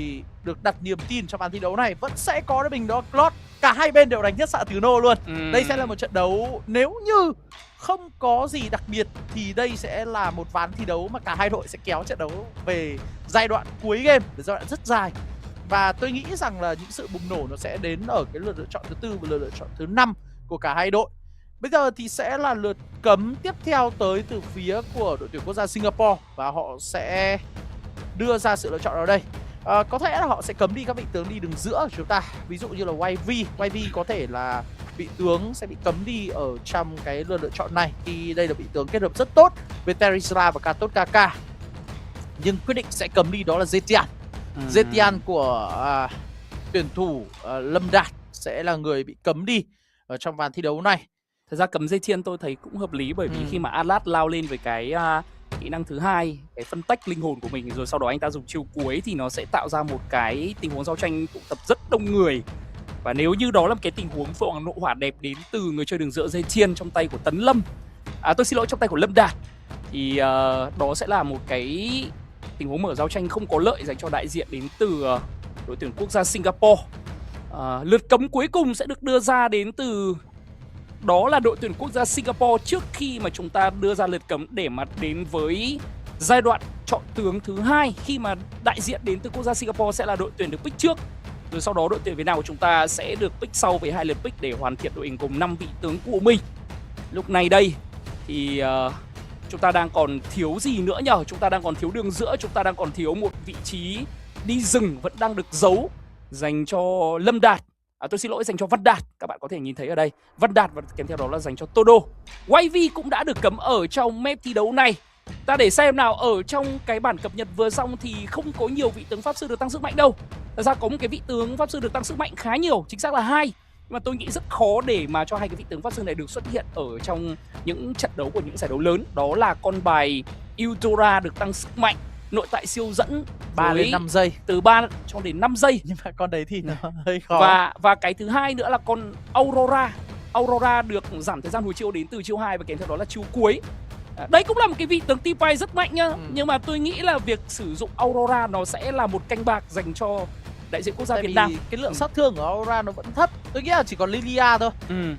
được đặt niềm tin trong ván thi đấu này. Vẫn sẽ có được bình đó Claude. Cả hai bên đều đánh nhất xạ tứ nô luôn. Đây sẽ là một trận đấu nếu như không có gì đặc biệt thì đây sẽ là một ván thi đấu mà cả hai đội sẽ kéo trận đấu về giai đoạn cuối game, về giai đoạn rất dài. Và tôi nghĩ rằng là những sự bùng nổ nó sẽ đến ở cái lượt lựa chọn thứ 4 và lượt lựa chọn thứ 5 của cả hai đội. Bây giờ thì sẽ là lượt cấm tiếp theo tới từ phía của đội tuyển quốc gia Singapore và họ sẽ đưa ra sự lựa chọn ở đây. Có thể là họ sẽ cấm đi các vị tướng đi đường giữa của chúng ta. Ví dụ như là YV có thể là vị tướng sẽ bị cấm đi ở trong cái lượt lựa chọn này khi đây là vị tướng kết hợp rất tốt với Terizla và Gatot KK. Nhưng quyết định sẽ cấm đi đó là Zetian. Zetian của tuyển thủ Lâm Đạt sẽ là người bị cấm đi ở trong ván thi đấu này. Thật ra cấm Zetian tôi thấy cũng hợp lý bởi vì khi mà Atlas lao lên với cái kỹ năng thứ hai, cái phân tách linh hồn của mình, rồi sau đó anh ta dùng chiêu cuối thì nó sẽ tạo ra một cái tình huống giao tranh tụ tập rất đông người. Và nếu như đó là một cái tình huống phượng hoàng nộ hỏa đẹp đến từ người chơi đường giữa Zetian trong tay của Tấn Lâm, tôi xin lỗi, trong tay của Lâm Đạt, thì đó sẽ là một cái tình huống mở giao tranh không có lợi dành cho đại diện đến từ đội tuyển quốc gia Singapore. Lượt cấm cuối cùng sẽ được đưa ra đến từ đó là đội tuyển quốc gia Singapore trước khi mà chúng ta đưa ra lượt cấm để mà đến với giai đoạn chọn tướng thứ hai, khi mà đại diện đến từ quốc gia Singapore sẽ là đội tuyển được pick trước. Rồi sau đó đội tuyển Việt Nam của chúng ta sẽ được pick sau với 2 lượt pick để hoàn thiện đội hình gồm 5 vị tướng của mình. Lúc này đây thì chúng ta đang còn thiếu gì nữa nhờ? Chúng ta đang còn thiếu đường giữa, chúng ta đang còn thiếu một vị trí đi rừng vẫn đang được giấu dành cho Lâm Đạt. Tôi xin lỗi, dành cho Văn Đạt. Các bạn có thể nhìn thấy ở đây Văn Đạt và kèm theo đó là dành cho Todo. YV cũng đã được cấm ở trong map thi đấu này. Ta để xem nào, ở trong cái bản cập nhật vừa xong thì không có nhiều vị tướng pháp sư được tăng sức mạnh đâu. Thật ra có một cái vị tướng pháp sư được tăng sức mạnh khá nhiều, chính xác là 2. Nhưng mà tôi nghĩ rất khó để mà cho 2 cái vị tướng pháp sư này được xuất hiện ở trong những trận đấu của những giải đấu lớn. Đó là con bài Eudora được tăng sức mạnh nội tại siêu dẫn 3 đến 5 giây. Từ 3 cho đến 5 giây. Nhưng mà con đấy thì nó hơi khó. Và cái thứ hai nữa là con Aurora. Aurora được giảm thời gian hồi chiêu đến từ chiêu 2 và kèm theo đó là chiêu cuối. Đấy cũng là một cái vị tướng TP rất mạnh nhá. Nhưng mà tôi nghĩ là việc sử dụng Aurora nó sẽ là một canh bạc dành cho đại diện quốc gia Việt Nam. Cái lượng sát thương của Aurora nó vẫn thấp. Tôi nghĩ là chỉ còn Lilia thôi.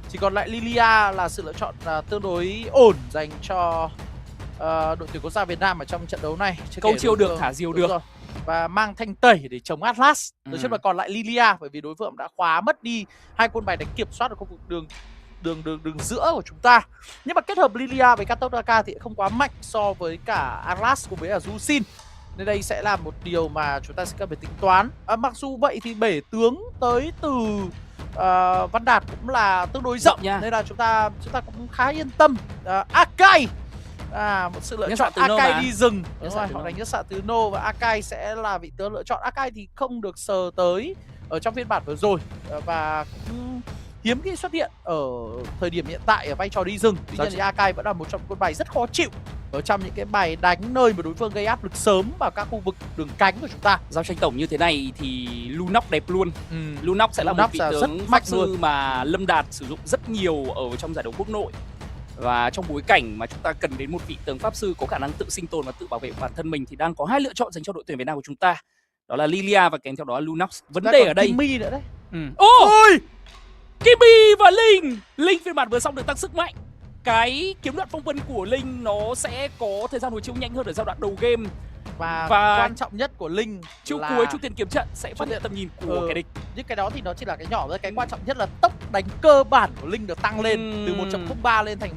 Chỉ còn lại Lilia là sự lựa chọn tương đối ổn dành cho đội tuyển quốc gia Việt Nam ở trong trận đấu này. Câu chiêu được, thả diều được. Rồi. Và mang thanh tẩy để chống Atlas. Nói chung là còn lại Lilia, bởi vì đối phương đã khóa mất đi 2 quân bài đánh kiểm soát ở khu vực đường giữa của chúng ta. Nhưng mà kết hợp Lilia với Gatot KK thì không quá mạnh so với cả Atlas cùng với cả Jushin. Nên đây sẽ là một điều mà chúng ta sẽ cần phải tính toán. Mặc dù vậy thì bể tướng tới từ Văn Đạt cũng là tương đối rộng nha. Nên là chúng ta cũng khá yên tâm. Akai, một sự lựa chọn Akai đi rừng. Đúng rồi, họ đánh nhất xạ tứ nô và Akai sẽ là vị tướng lựa chọn. Akai thì không được sờ tới ở trong phiên bản vừa rồi và cũng hiếm khi xuất hiện ở thời điểm hiện tại ở vai trò đi rừng. Tuy nhiên thì Akai vẫn là một trong những con bài rất khó chịu ở trong những cái bài đánh nơi mà đối phương gây áp lực sớm vào các khu vực đường cánh của chúng ta. Giao tranh tổng như thế này thì Lunox đẹp luôn. Lunox sẽ là một vị tướng pháp sư mà Lâm Đạt sử dụng rất nhiều ở trong giải đấu quốc nội. Và trong bối cảnh mà chúng ta cần đến một vị tướng pháp sư có khả năng tự sinh tồn và tự bảo vệ bản thân mình thì đang có 2 lựa chọn dành cho đội tuyển Việt Nam của chúng ta. Đó là Lilia và kèm theo đó là Lunox. Vấn đề ở đây Kimmy nữa đấy. Ôi! Kimi và Linh phiên bản vừa xong được tăng sức mạnh. Cái kiếm đoạn phong vân của Linh nó sẽ có thời gian hồi chiếu nhanh hơn ở giai đoạn đầu game. Và quan trọng nhất của Linh chiêu là cuối chu tiền kiếm trận sẽ phát hiện tầm nhìn của kẻ địch. Nhưng cái đó thì nó chỉ là cái nhỏ thôi. Cái quan trọng nhất là tốc đánh cơ bản của Linh được tăng lên từ 1.03 lên thành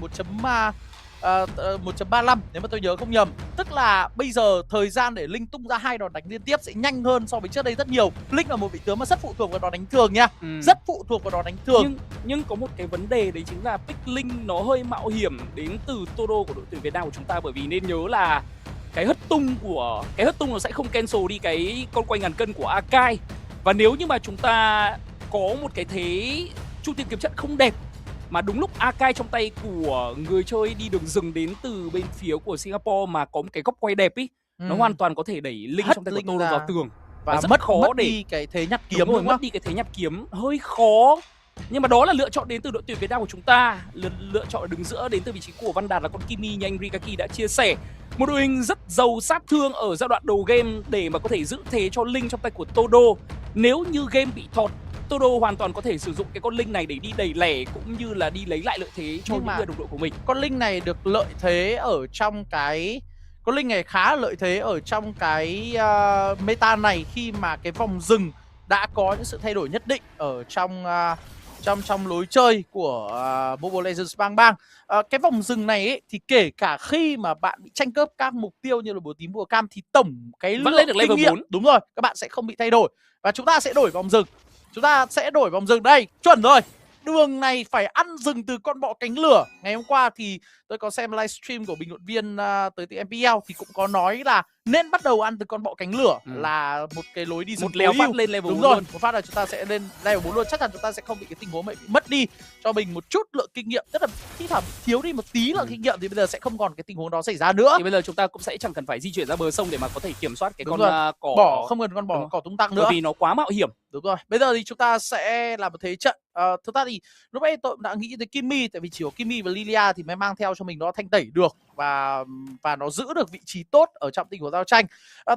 1.35 nếu mà tôi nhớ không nhầm. Tức là bây giờ thời gian để Linh tung ra 2 đòn đánh liên tiếp sẽ nhanh hơn so với trước đây rất nhiều. Linh là một vị tướng mà rất phụ thuộc vào đòn đánh thường nha. Rất phụ thuộc vào đòn đánh thường. Nhưng có một cái vấn đề đấy chính là pick Linh nó hơi mạo hiểm đến từ Todo của đội tuyển Việt Nam của chúng ta, bởi vì nên nhớ là cái hất tung nó sẽ không cancel đi cái con quay ngàn cân của Akai. Và nếu như mà chúng ta có một cái thế chu tiên kiếm trận không đẹp mà đúng lúc Akai trong tay của người chơi đi đường rừng đến từ bên phía của Singapore mà có một cái góc quay đẹp ý, nó hoàn toàn có thể đẩy Linh trong tay của Todo vào tường. Và rất khó mất để đi cái thế nhặt kiếm rồi, mất đi cái thế nhặt kiếm hơi khó. Nhưng mà đó là lựa chọn đến từ đội tuyển Việt Nam của chúng ta. Lựa chọn ở đứng giữa đến từ vị trí của Văn Đạt là con Kimi như anh Rikaki đã chia sẻ. Một đội hình rất giàu sát thương ở giai đoạn đầu game để mà có thể giữ thế cho Linh trong tay của Todo. Nếu như game bị thọt, Todo hoàn toàn có thể sử dụng cái con Linh này để đi đẩy lẻ cũng như là đi lấy lại lợi thế cho những người đồng đội của mình. Con Linh này được lợi thế ở trong cái... Con Linh này khá lợi thế ở trong cái meta này khi mà cái vòng rừng đã có những sự thay đổi nhất định ở trong lối chơi của Mobile Legends Bang. Cái vòng rừng này ấy, thì kể cả khi mà bạn bị tranh cướp các mục tiêu như là búa tím, búa cam thì tổng cái vẫn lên được level 4. Đúng rồi, các bạn sẽ không bị thay đổi. Và chúng ta sẽ đổi vòng rừng. Chúng ta sẽ đổi vòng rừng đây, chuẩn rồi. Đường này phải ăn rừng từ con bọ cánh lửa. Ngày hôm qua thì tôi có xem livestream của bình luận viên tới từ MPL thì cũng có nói là nên bắt đầu ăn từ con bọ cánh lửa là một cái lối đi rừng một lèo phát lên level 4 rồi. luôn. Một phát là chúng ta sẽ lên level 4 luôn. Chắc chắn chúng ta sẽ không bị cái tình huống bị mất đi cho mình một chút lượng kinh nghiệm. Tức là khi thoảng thiếu đi một tí lượng kinh nghiệm thì bây giờ sẽ không còn cái tình huống đó xảy ra nữa. Thì bây giờ chúng ta cũng sẽ chẳng cần phải di chuyển ra bờ sông để mà có thể kiểm soát cái con cỏ. Bỏ không cần con bò cỏ tung tăng nữa. Bởi vì nó quá mạo hiểm. Đúng rồi. Bây giờ thì chúng ta sẽ làm một thế trận. Thực ra thì lúc nãy tôi đã nghĩ tới Kimi, tại vì chỉ có Kimi và Lilia thì mới mang theo cho mình nó thanh tẩy được và nó giữ được vị trí tốt ở trong tình huống giao tranh.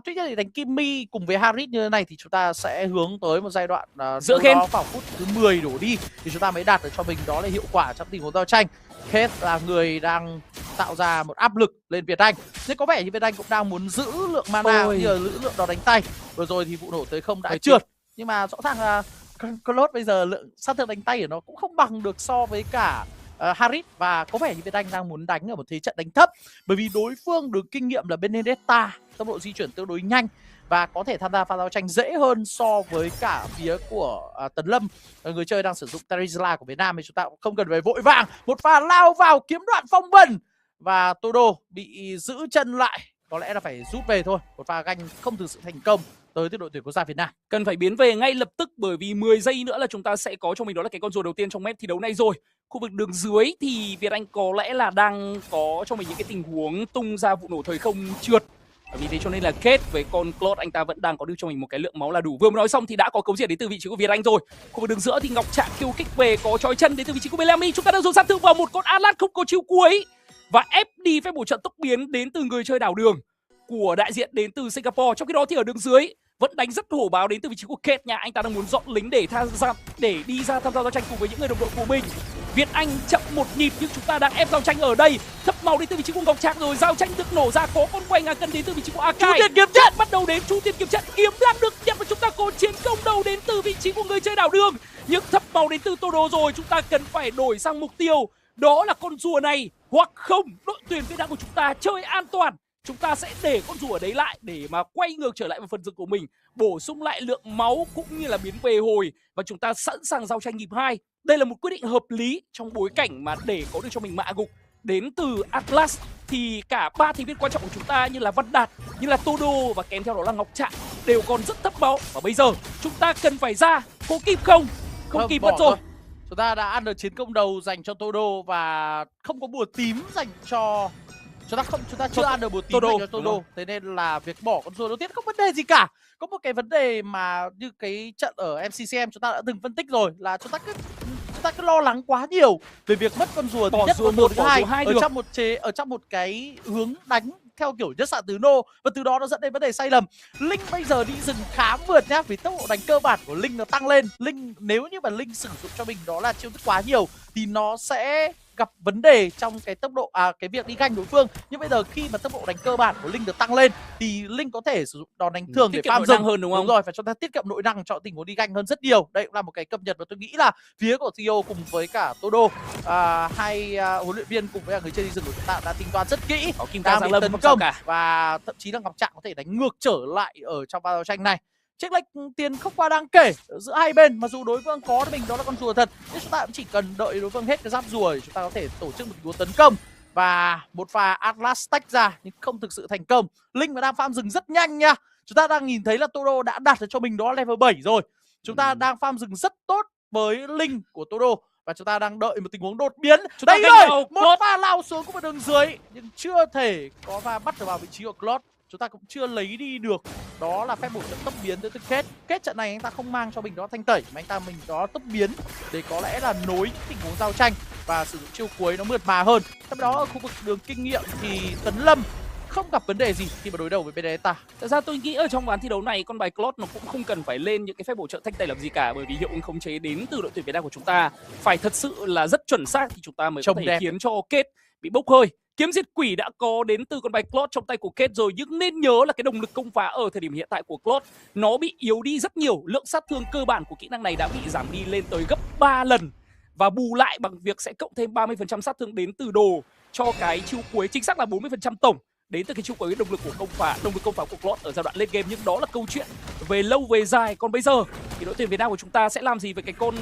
Tuy nhiên thì đánh Kimi cùng với Harit như thế này thì chúng ta sẽ hướng tới một giai đoạn giữa game vào phút thứ 10 đổ đi thì chúng ta mới đạt được cho mình đó là hiệu quả trong tình huống giao tranh. Kết là người đang tạo ra một áp lực lên Việt Anh. Nhưng có vẻ như Việt Anh cũng đang muốn giữ lượng mana cũng như là giữ lượng đòn đánh tay. Vừa rồi thì vụ nổ tới không đã trượt. Nhưng mà rõ ràng là Claude bây giờ lượng sát thương đánh tay của nó cũng không bằng được so với cả Harit. Và có vẻ như Việt Anh đang muốn đánh ở một thế trận đánh thấp. Bởi vì đối phương được kinh nghiệm là Benedetta, tốc độ di chuyển tương đối nhanh và có thể tham gia pha giao tranh dễ hơn so với cả phía của Tấn Lâm, người chơi đang sử dụng Terizla của Việt Nam. Thì chúng ta cũng không cần phải vội vàng một pha lao vào kiếm đoạn phong vân. Và Todo bị giữ chân lại, có lẽ là phải rút về thôi. Một pha ganh không thực sự thành công tới từ đội tuyển quốc gia Việt Nam. Cần phải biến về ngay lập tức bởi vì 10 giây nữa là chúng ta sẽ có cho mình đó là cái con rùa đầu tiên trong map thi đấu này rồi. Khu vực đường dưới thì Việt Anh có lẽ là đang có cho mình những cái tình huống tung ra vụ nổ thời không trượt. Vì thế cho nên là kết với con Claude anh ta vẫn đang có đưa cho mình một cái lượng máu là đủ. Vừa mới nói xong thì đã có cấu diệt đến từ vị trí của Việt Anh rồi. Khu vực đường giữa thì Ngọc Trạng khiêu kích về, có chói chân đến từ vị trí của Bellamy. Chúng ta đang dồn sát thương vào một con Atlas không có chiêu cuối và ép đi phép bổ trận tốc biến đến từ người chơi đảo đường của đại diện đến từ Singapore. Trong khi đó thì ở đường dưới vẫn đánh rất hổ báo đến từ vị trí của Kate nha. Anh ta đang muốn dọn lính để đi ra tham gia giao tranh cùng với những người đồng đội của mình. Việt Anh chậm một nhịp nhưng chúng ta đang ép giao tranh ở đây. Thấp màu đến từ vị trí của Ngọc Trạng rồi, giao tranh được nổ ra, có con quay ngàn cân đến từ vị trí của Akai. Chu tiên kiếm trận bắt đầu đến, chu tiên kiếm trận kiếm đang được nhận và chúng ta có chiến công đầu đến từ vị trí của người chơi đảo đường. Nhưng thấp màu đến từ Todo rồi, chúng ta cần phải đổi sang mục tiêu đó là con rùa này hoặc không. Đội tuyển Việt Nam của chúng ta chơi an toàn. Chúng ta sẽ để con rùa đấy lại để mà quay ngược trở lại vào phần rừng của mình, bổ sung lại lượng máu cũng như là biến về hồi và chúng ta sẵn sàng giao tranh nhịp 2. Đây là một quyết định hợp lý trong bối cảnh mà để có được cho mình mạ gục đến từ Atlas thì cả 3 thành viên quan trọng của chúng ta như là Văn Đạt, như là Todo và kèm theo đó là Ngọc Trạng đều còn rất thấp máu và bây giờ chúng ta cần phải ra. Có kịp không? Không kịp mất rồi. Chúng ta đã ăn được chiến công đầu dành cho Todo và không có bùa tím dành cho chúng ta chưa ăn được bùa tím dành cho Todo. Thế nên là việc bỏ con rùa đầu tiên không vấn đề gì cả. Có một cái vấn đề mà như cái trận ở MCCM chúng ta đã từng phân tích rồi là chúng ta cứ lo lắng quá nhiều về việc mất con rùa thứ nhất, con rùa thứ hai ở trong một cái hướng đánh theo kiểu nhất xạ tứ nô, và từ đó nó dẫn đến vấn đề sai lầm. Linh bây giờ đi rừng khá vượt nhá, vì tốc độ đánh cơ bản của Linh nó tăng lên. Linh nếu như mà Linh sử dụng cho mình đó là chiêu thức quá nhiều thì nó sẽ gặp vấn đề trong cái tốc độ cái việc đi ganh đối phương. Nhưng bây giờ khi mà tốc độ đánh cơ bản của Linh được tăng lên thì Linh có thể sử dụng đòn đánh thường để farm rừng hơn, đúng không? Đúng rồi, và chúng ta tiết kiệm nội năng cho tình huống đi ganh hơn rất nhiều. Đây cũng là một cái cập nhật mà tôi nghĩ là phía của Theo cùng với cả Todo hay huấn luyện viên cùng với người chơi đi rừng của chúng ta đã tính toán rất kỹ. Có Kim đang Cang bị Giang tấn Lâm công cả. và thậm chí là Ngọc Trạng có thể đánh ngược trở lại ở trong giao tranh này. Chênh lệch tiền không quá đáng kể giữa hai bên, mặc dù đối phương có mình đó là con rùa thật, nhưng chúng ta cũng chỉ cần đợi đối phương hết cái giáp rùa thì chúng ta có thể tổ chức một tình huống tấn công. Và một pha Atlas tách ra nhưng không thực sự thành công. Linh và đang farm rừng rất nhanh nha. Chúng ta đang nhìn thấy là Todo đã đạt được cho mình đó là level 7 rồi. Chúng ta đang farm rừng rất tốt với Linh của Todo. Và chúng ta đang đợi một tình huống đột biến. Đây rồi, một pha lao xuống của một đường dưới, nhưng chưa thể có pha bắt được vào vị trí của Claude. Chúng ta cũng chưa lấy đi được đó là phép bổ trợ tốc biến tới từ Kết. Kết trận này anh ta không mang cho mình đó thanh tẩy, mà anh ta mình đó tốc biến để có lẽ là nối tình huống giao tranh và sử dụng chiêu cuối nó mượt mà hơn. Trong đó ở khu vực đường kinh nghiệm thì Tấn Lâm không gặp vấn đề gì khi mà đối đầu với Benedetta. Thật ra tôi nghĩ ở trong ván thi đấu này con bài Claude nó cũng không cần phải lên những cái phép bổ trợ thanh tẩy làm gì cả, bởi vì hiệu ứng khống chế đến từ đội tuyển Việt Nam của chúng ta phải thật sự là rất chuẩn xác thì chúng ta mới có thể khiến cho Kết bị bốc hơi. Kiếm diệt quỷ đã có đến từ con bài Claude trong tay của Kết rồi, nhưng nên nhớ là cái động lực công phá ở thời điểm hiện tại của Claude nó bị yếu đi rất nhiều. Lượng sát thương cơ bản của kỹ năng này đã bị giảm đi lên tới gấp 3 lần, và bù lại bằng việc sẽ cộng thêm 30% sát thương đến từ đồ cho cái chiêu cuối, chính xác là 40% tổng đến từ cái chiêu cuối động lực công phá của Claude ở giai đoạn late game. Nhưng đó là câu chuyện về lâu về dài. Còn bây giờ thì đội tuyển Việt Nam của chúng ta sẽ làm gì với cái con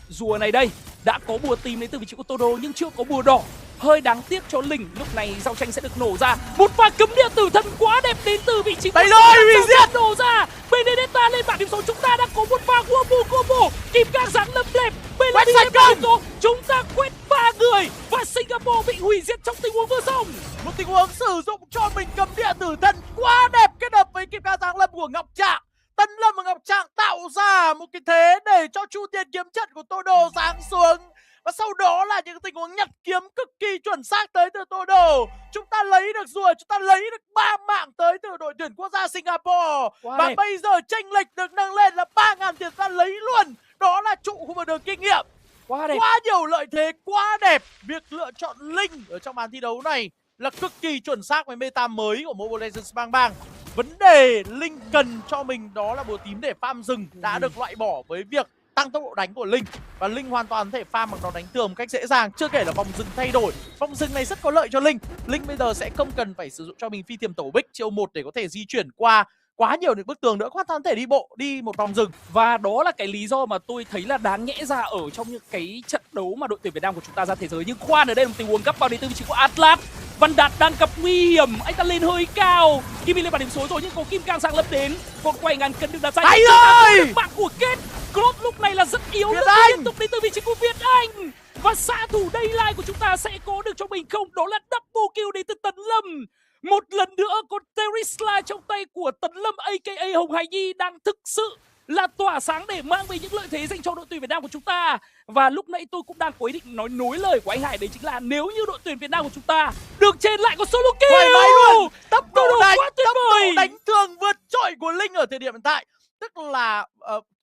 rùa này đây? Đã có bùa tím đến từ vị trí của Todo nhưng chưa có bùa đỏ, hơi đáng tiếc cho Linh. Lúc này giao tranh sẽ được nổ ra, một pha cấm địa tử thần quá đẹp đến từ vị trí. Đây rồi, hủy diệt nổ ra. Benedetta lên bảng điểm số, chúng ta đang có một pha combo Kim Cang Giáng Lâm đẹp. Quét sạch công, chúng ta quét 3 người và Singapore bị hủy diệt trong tình huống vừa xong. Một tình huống sử dụng cho mình cấm địa tử thần quá đẹp kết hợp với Kim Cang Giáng Lâm của Ngọc Trạng. Tấn Lâm và Ngọc Trạng tạo ra một cái thế để cho chu tiền kiếm trận của Todo giáng xuống. Và sau đó là những tình huống nhặt kiếm cực kỳ chuẩn xác tới từ Todo. Chúng ta lấy được rùa, chúng ta lấy được 3 mạng tới từ đội tuyển quốc gia Singapore. Và bây giờ chênh lệch được nâng lên là 3.000 tiền, ta lấy luôn. Đó là trụ khu vực đường kinh nghiệm. Quá đẹp, quá nhiều lợi thế, quá đẹp. Việc lựa chọn Linh ở trong màn thi đấu này là cực kỳ chuẩn xác với meta mới của Mobile Legends Bang. Vấn đề Linh cần cho mình đó là bùa tím để farm rừng đã được loại bỏ với việc tăng tốc độ đánh của Linh. Và Linh hoàn toàn có thể farm bằng đòn đánh tường một cách dễ dàng. Chưa kể là vòng rừng thay đổi, vòng rừng này rất có lợi cho Linh. Linh bây giờ sẽ không cần phải sử dụng cho mình phi tiềm tẩu bích chiêu 1 để có thể di chuyển qua quá nhiều những bức tường nữa, hoàn toàn có thể đi bộ, đi một vòng rừng. Và đó là cái lý do mà tôi thấy là đáng nhẽ ra ở trong những cái trận đấu mà đội tuyển Việt Nam của chúng ta ra thế giới. Nhưng khoan, ở đây là một tình huống gấp vào đến từ vị trí của Atlas. Văn Đạt đang gặp nguy hiểm, anh ta lên hơi cao. Kim lên bàn điểm số rồi nhưng có Kim Cang Giáng Lâm đến. Còn quay ngàn cân được đặt ra. Hay ơi! Bạn của Kết. Claude lúc này là rất yếu, liên tục đến từ vị trí của Việt Anh. Và xạ thủ Daylight của chúng ta sẽ có được cho mình không? Đó là double kill đến từ Tấn Lâm. Một lần nữa con Terisla trong tay của Tấn Lâm aka Hồng Hải Nhi đang thực sự là tỏa sáng để mang về những lợi thế dành cho đội tuyển Việt Nam của chúng ta. Và lúc nãy tôi cũng đang có ý định nói nối lời của anh Hải, đấy chính là nếu như đội tuyển Việt Nam của chúng ta được trên lại có solo kill. Thoải mái luôn. Tốc độ đánh thường vượt trội của Linh ở thời điểm hiện tại. Tức là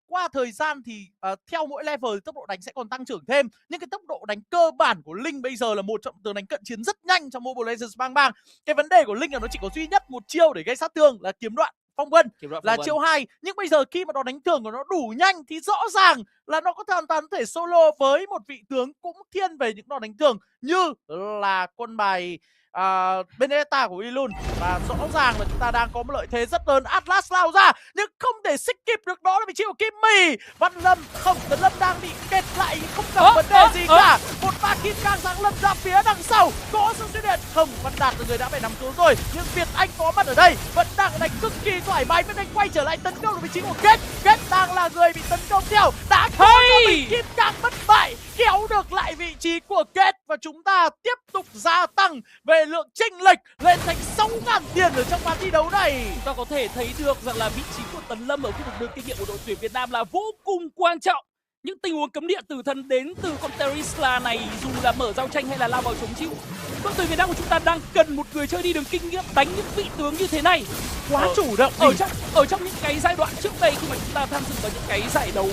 qua thời gian thì theo mỗi level tốc độ đánh sẽ còn tăng trưởng thêm. Nhưng cái tốc độ đánh cơ bản của Linh bây giờ là một trong tường đánh cận chiến rất nhanh trong Mobile Legends Bang. Cái vấn đề của Linh là nó chỉ có duy nhất một chiêu để gây sát thương là kiếm đoạn phong vân là chiêu 2. Nhưng bây giờ khi mà đòn đánh thường của nó đủ nhanh thì rõ ràng là nó có hoàn toàn có thể solo với một vị tướng cũng thiên về những đòn đánh thường như là quân bài Benedetta của Ilun. Và rõ ràng là chúng ta đang có một lợi thế rất lớn. Atlas lao ra nhưng không thể xích kịp được, đó là vị trí của Kim Mì. Văn Lâm không, Tấn Lâm đang bị kẹt lại, không gặp vấn đề gì cả. Một pha Kim Cang Giáng Lâm ra phía đằng sau, có sự xuất hiện không? Văn Đạt là người đã phải nằm xuống rồi, nhưng Việt Anh có mặt ở đây, vẫn đang đánh cực kỳ thoải mái. Việt Anh quay trở lại tấn công ở vị trí của Kết. Kết đang là người bị tấn công theo, đã có cho mình Kim Cang bất bại, kéo được lại vị trí của Kết. Và chúng ta tiếp tục gia tăng về lượng chênh lệch lên thành 6.000 tiền ở trong màn thi đấu này. Chúng ta có thể thấy được rằng là vị trí của Tấn Lâm ở khu vực đường kinh nghiệm của đội tuyển Việt Nam là vô cùng quan trọng những tình huống cấm địa tử thần đến từ con Terisla này, dù là mở giao tranh hay là lao vào chống chịu. Đội tuyển Việt Nam của chúng ta đang cần một người chơi đi đường kinh nghiệm đánh những vị tướng như thế này. Quá chủ động. Ở trong những cái giai đoạn trước đây khi mà chúng ta tham dự vào những cái giải đấu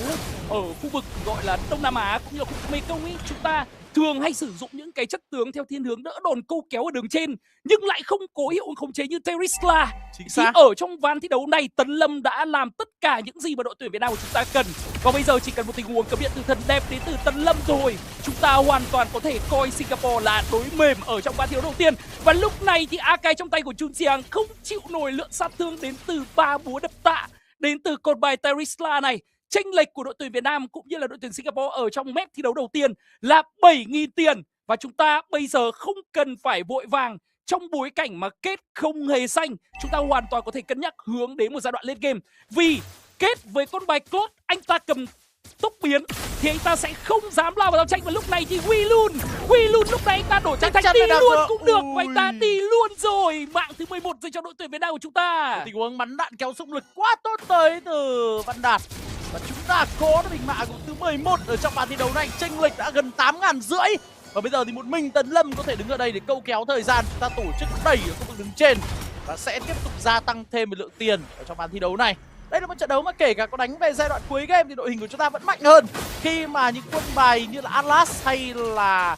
ở khu vực gọi là Đông Nam Á cũng như là khu vực Mekong ấy, chúng ta thường hay sử dụng những cái chất tướng theo thiên hướng đỡ đòn câu kéo ở đường trên nhưng lại không có hiệu ứng khống chế như Terisla. Thì ở trong ván thi đấu này, Tấn Lâm đã làm tất cả những gì mà đội tuyển Việt Nam của chúng ta cần. Và bây giờ chỉ cần một tình huống cấm địa tử thần đẹp đến từ Tấn Lâm thôi, chúng ta hoàn toàn có thể coi Singapore là đối mềm ở trong ván thi đấu đầu tiên. Và lúc này thì AK trong tay của Chun Siang không chịu nổi lượng sát thương đến từ 3 búa đập tạ đến từ con bài Terisla này. Chênh lệch của đội tuyển Việt Nam cũng như là đội tuyển Singapore ở trong map thi đấu đầu tiên là 7.000 tiền. Và chúng ta bây giờ không cần phải vội vàng. Trong bối cảnh mà kết không hề xanh, chúng ta hoàn toàn có thể cân nhắc hướng đến một giai đoạn lên game. Vì kết với con bài Claude, anh ta cầm tốc biến thì anh ta sẽ không dám lao vào giao tranh. Và lúc này thì Huy luôn lúc này anh ta đổi thành Ti luôn cũng được. Và anh ta Ti luôn rồi. Mạng thứ 11 dành cho đội tuyển Việt Nam của chúng ta. Tình huống bắn đạn kéo xung lực quá tốt tới từ Văn Đạt. Và chúng ta có được bình mạng của thứ 11 ở trong bàn thi đấu này. Chênh lệch đã gần 8.500. Và bây giờ thì một mình Tấn Lâm có thể đứng ở đây để câu kéo thời gian. Chúng ta tổ chức đẩy ở khu vực đứng trên và sẽ tiếp tục gia tăng thêm một lượng tiền ở trong bàn thi đấu này. Đây là một trận đấu mà kể cả có đánh về giai đoạn cuối game thì đội hình của chúng ta vẫn mạnh hơn, khi mà những quân bài như là Atlas hay là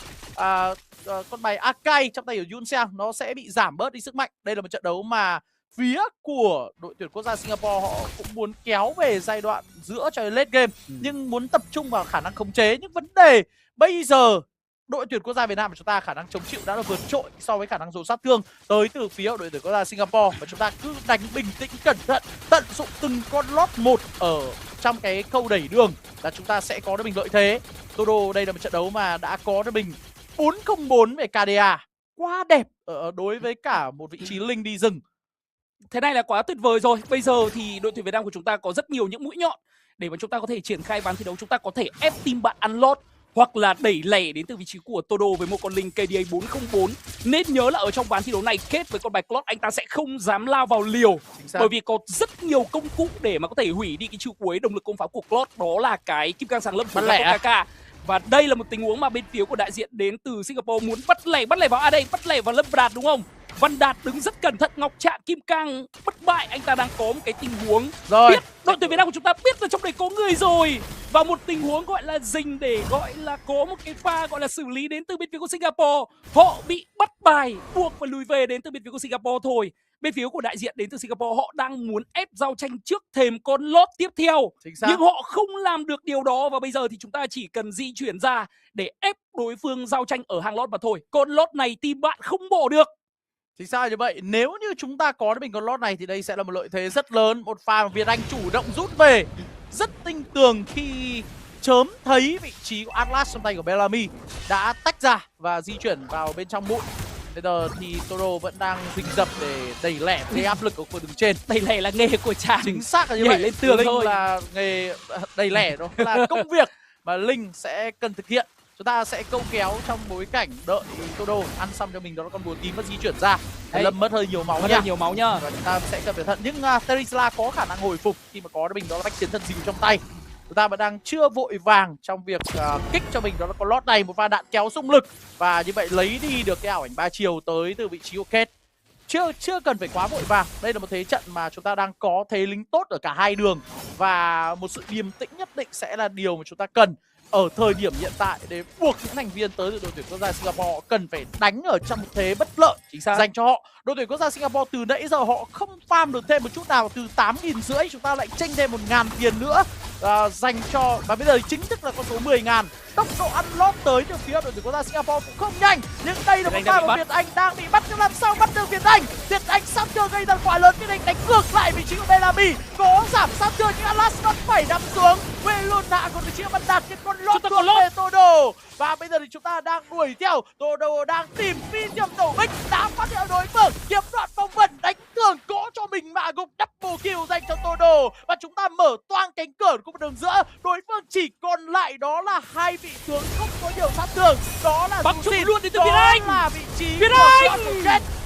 con bài Akai trong tay của Yun Seang nó sẽ bị giảm bớt đi sức mạnh. Đây là một trận đấu mà phía của đội tuyển quốc gia Singapore họ cũng muốn kéo về giai đoạn giữa cho đến late game, nhưng muốn tập trung vào khả năng khống chế. Nhưng vấn đề bây giờ đội tuyển quốc gia Việt Nam của chúng ta khả năng chống chịu đã là vượt trội so với khả năng dồn sát thương tới từ phía đội tuyển quốc gia Singapore, và chúng ta cứ đánh bình tĩnh cẩn thận, tận dụng từng con lót một ở trong cái khâu đẩy đường là chúng ta sẽ có được mình lợi thế. Todo đây là một trận đấu mà đã có được mình 404 về KDA, quá đẹp ở đối với cả một vị trí linh đi rừng. Thế này là quá tuyệt vời rồi. Bây giờ thì đội tuyển Việt Nam của chúng ta có rất nhiều những mũi nhọn để mà chúng ta có thể triển khai ván thi đấu. Chúng ta có thể ép team bạn ăn lót hoặc là đẩy lẻ đến từ vị trí của Todo với một con linh KDA 404. Nên nhớ là ở trong ván thi đấu này kết với con bài Claude, anh ta sẽ không dám lao vào liều, bởi vì có rất nhiều công cụ để mà có thể hủy đi cái chiêu cuối động lực công pháo của Claude, đó là cái kim cang sáng lâm của KK. Và đây là một tình huống mà bên phía của đại diện đến từ Singapore muốn bắt lẻ vào AD, bắt lẻ vào Lâm Đạt, đúng không? Văn Đạt đứng rất cẩn thận, ngọc trạng kim cang bất bại. Anh ta đang có một cái tình huống biết đội tuyển Việt Nam của chúng ta biết là trong đây có người rồi, và một tình huống gọi là dình để gọi là có một cái pha gọi là xử lý đến từ bên phía của Singapore. Họ bị bắt bài, buộc phải lùi về đến từ bên phía của Singapore thôi. Bên phía của đại diện đến từ Singapore họ đang muốn ép giao tranh trước thềm con lót tiếp theo, nhưng họ không làm được điều đó. Và bây giờ thì chúng ta chỉ cần di chuyển ra để ép đối phương giao tranh ở hàng lót mà thôi. Con lót này team bạn không bỏ được. Thì sao như vậy? Nếu như chúng ta có được bình con lót này thì đây sẽ là một lợi thế rất lớn. Một pha Việt Anh chủ động rút về rất tinh tường khi chớm thấy vị trí của Atlas trong tay của Bellamy đã tách ra và di chuyển vào bên trong bụi. Bây giờ thì Todo vẫn đang rình rập để đẩy lẻ cái áp lực của khu đứng trên. Đẩy lẻ là nghề của chàng. Chính xác là như vậy. Lên tường Linh thôi. là nghề đẩy lẻ, đó là công việc mà Linh sẽ cần thực hiện. Chúng ta sẽ câu kéo trong bối cảnh đợi Todo ăn xong cho mình đó là con bùa tím và di chuyển ra. Lâm mất hơi nhiều máu nha. Và chúng ta sẽ cần cẩn thận. Nhưng Terisla có khả năng hồi phục khi mà có được mình đó là bách chiến thần dịu trong tay. Chúng ta vẫn đang chưa vội vàng trong việc kích cho mình đó là con lót này, một pha đạn kéo xung lực, và như vậy lấy đi được cái ảo ảnh 3 chiều tới từ vị trí của Kết. Chưa cần phải quá vội vàng. Đây là một thế trận mà chúng ta đang có thế lính tốt ở cả hai đường, và một sự điềm tĩnh nhất định sẽ là điều mà chúng ta cần ở thời điểm hiện tại để buộc những thành viên tới từ đội tuyển quốc gia Singapore cần phải đánh ở trong một thế bất lợi dành cho họ. Đội tuyển quốc gia Singapore từ nãy giờ họ không farm được thêm một chút nào. Từ 8.500 chúng ta lại chênh thêm 1.000 tiền nữa dành cho, và bây giờ chính thức là con số 10.000. Tốc độ ăn lót tới từ phía đội tuyển quốc gia Singapore cũng không nhanh, nhưng đây là một pha của Việt Anh đang bị bắt. Nhưng làm sao bắt được Việt Anh? Việt Anh sát thương gây ra quá lớn, Việt Anh đánh ngược lại vị trí của Bellamy, có giảm sát thương nhưng Atlas vẫn phải nằm xuống. Quê luôn hạ còn vị trí Văn Đạt, cái con lót thuộc về Todo. Và bây giờ thì chúng ta đang đuổi theo. Todo đang tìm phi nhầm đầu bích, đã phát hiện đối phương, kiếm đoạn phong vân đánh tường, có cho mình mạ gục double kill dành cho Todo, và chúng ta mở toang cánh cửa của đường giữa. Đối phương chỉ còn lại đó là hai vị tướng không có nhiều sát thương, đó là bắn chung luôn đến từ Việt Anh, là vị trí Việt của Anh.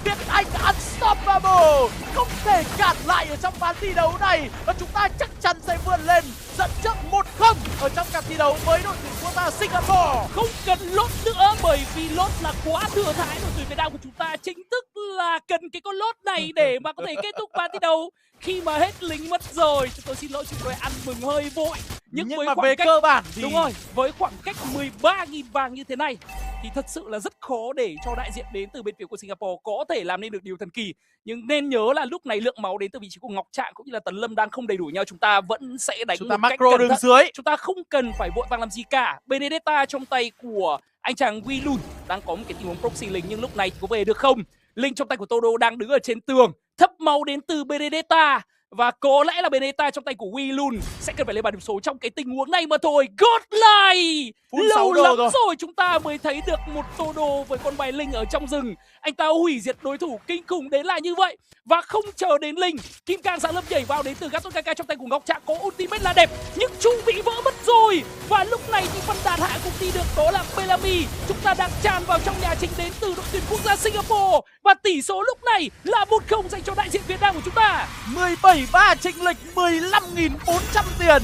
Việt Anh unstoppable, không thể cản lại ở trong ván thi đấu này, và chúng ta chắc chắn sẽ vươn lên dẫn trước 1-0 ở trong cặp thi đấu với đội tuyển quốc gia Singapore. Không cần lốt nữa, bởi vì lốt là quá thừa thãi. Đội tuyển Việt Nam của chúng ta chính thức là cần cái con lốt này để mà có thể kết thúc ván thi đấu. Khi mà hết lính mất rồi, chúng tôi xin lỗi, chúng tôi ăn mừng hơi vội. Nhưng với mà khoảng về cách, cơ bản thì đúng rồi, với khoảng cách 13.000 vàng như thế này thì thật sự là rất khó để cho đại diện đến từ bên phía của Singapore có thể làm nên được điều thần kỳ. Nhưng nên nhớ là lúc này lượng máu đến từ vị trí của Ngọc Trạng cũng như là Tấn Lâm đang không đầy đủ nhau. Chúng ta vẫn sẽ đánh chúng ta một cách macro cẩn đường thận. dưới. Chúng ta không cần phải vội vàng làm gì cả. Benedetta trong tay của anh chàng Wilun đang có một cái tình huống proxy lính, nhưng lúc này thì có về được không? Linh trong tay của Todo đang đứng ở trên tường, thấp máu đến từ Benedetta. Và có lẽ là Benedetta trong tay của Wilun sẽ cần phải lên bàn điểm số trong cái tình huống này mà thôi. Godlike! Lâu lắm rồi chúng ta mới thấy được một Todo với con bài Linh ở trong rừng. Anh ta hủy diệt đối thủ kinh khủng đến là như vậy. Và không chờ đến Linh, Kim Cang sáng lâm nhảy vào đến từ Gaston Kaka trong tay của Ngọc Trạng có ultimate là đẹp. Nhưng Chu bị vỡ mất rồi. Và lúc này thì phần đàn hạ cũng đi được, đó là Bellamy. Chúng ta đang tràn vào trong nhà chính đến từ đội tuyển quốc gia Singapore. Và tỷ số lúc này là 1-0 dành cho đại diện Việt Nam của chúng ta. 17-3 chênh lệch 15.400 tiền.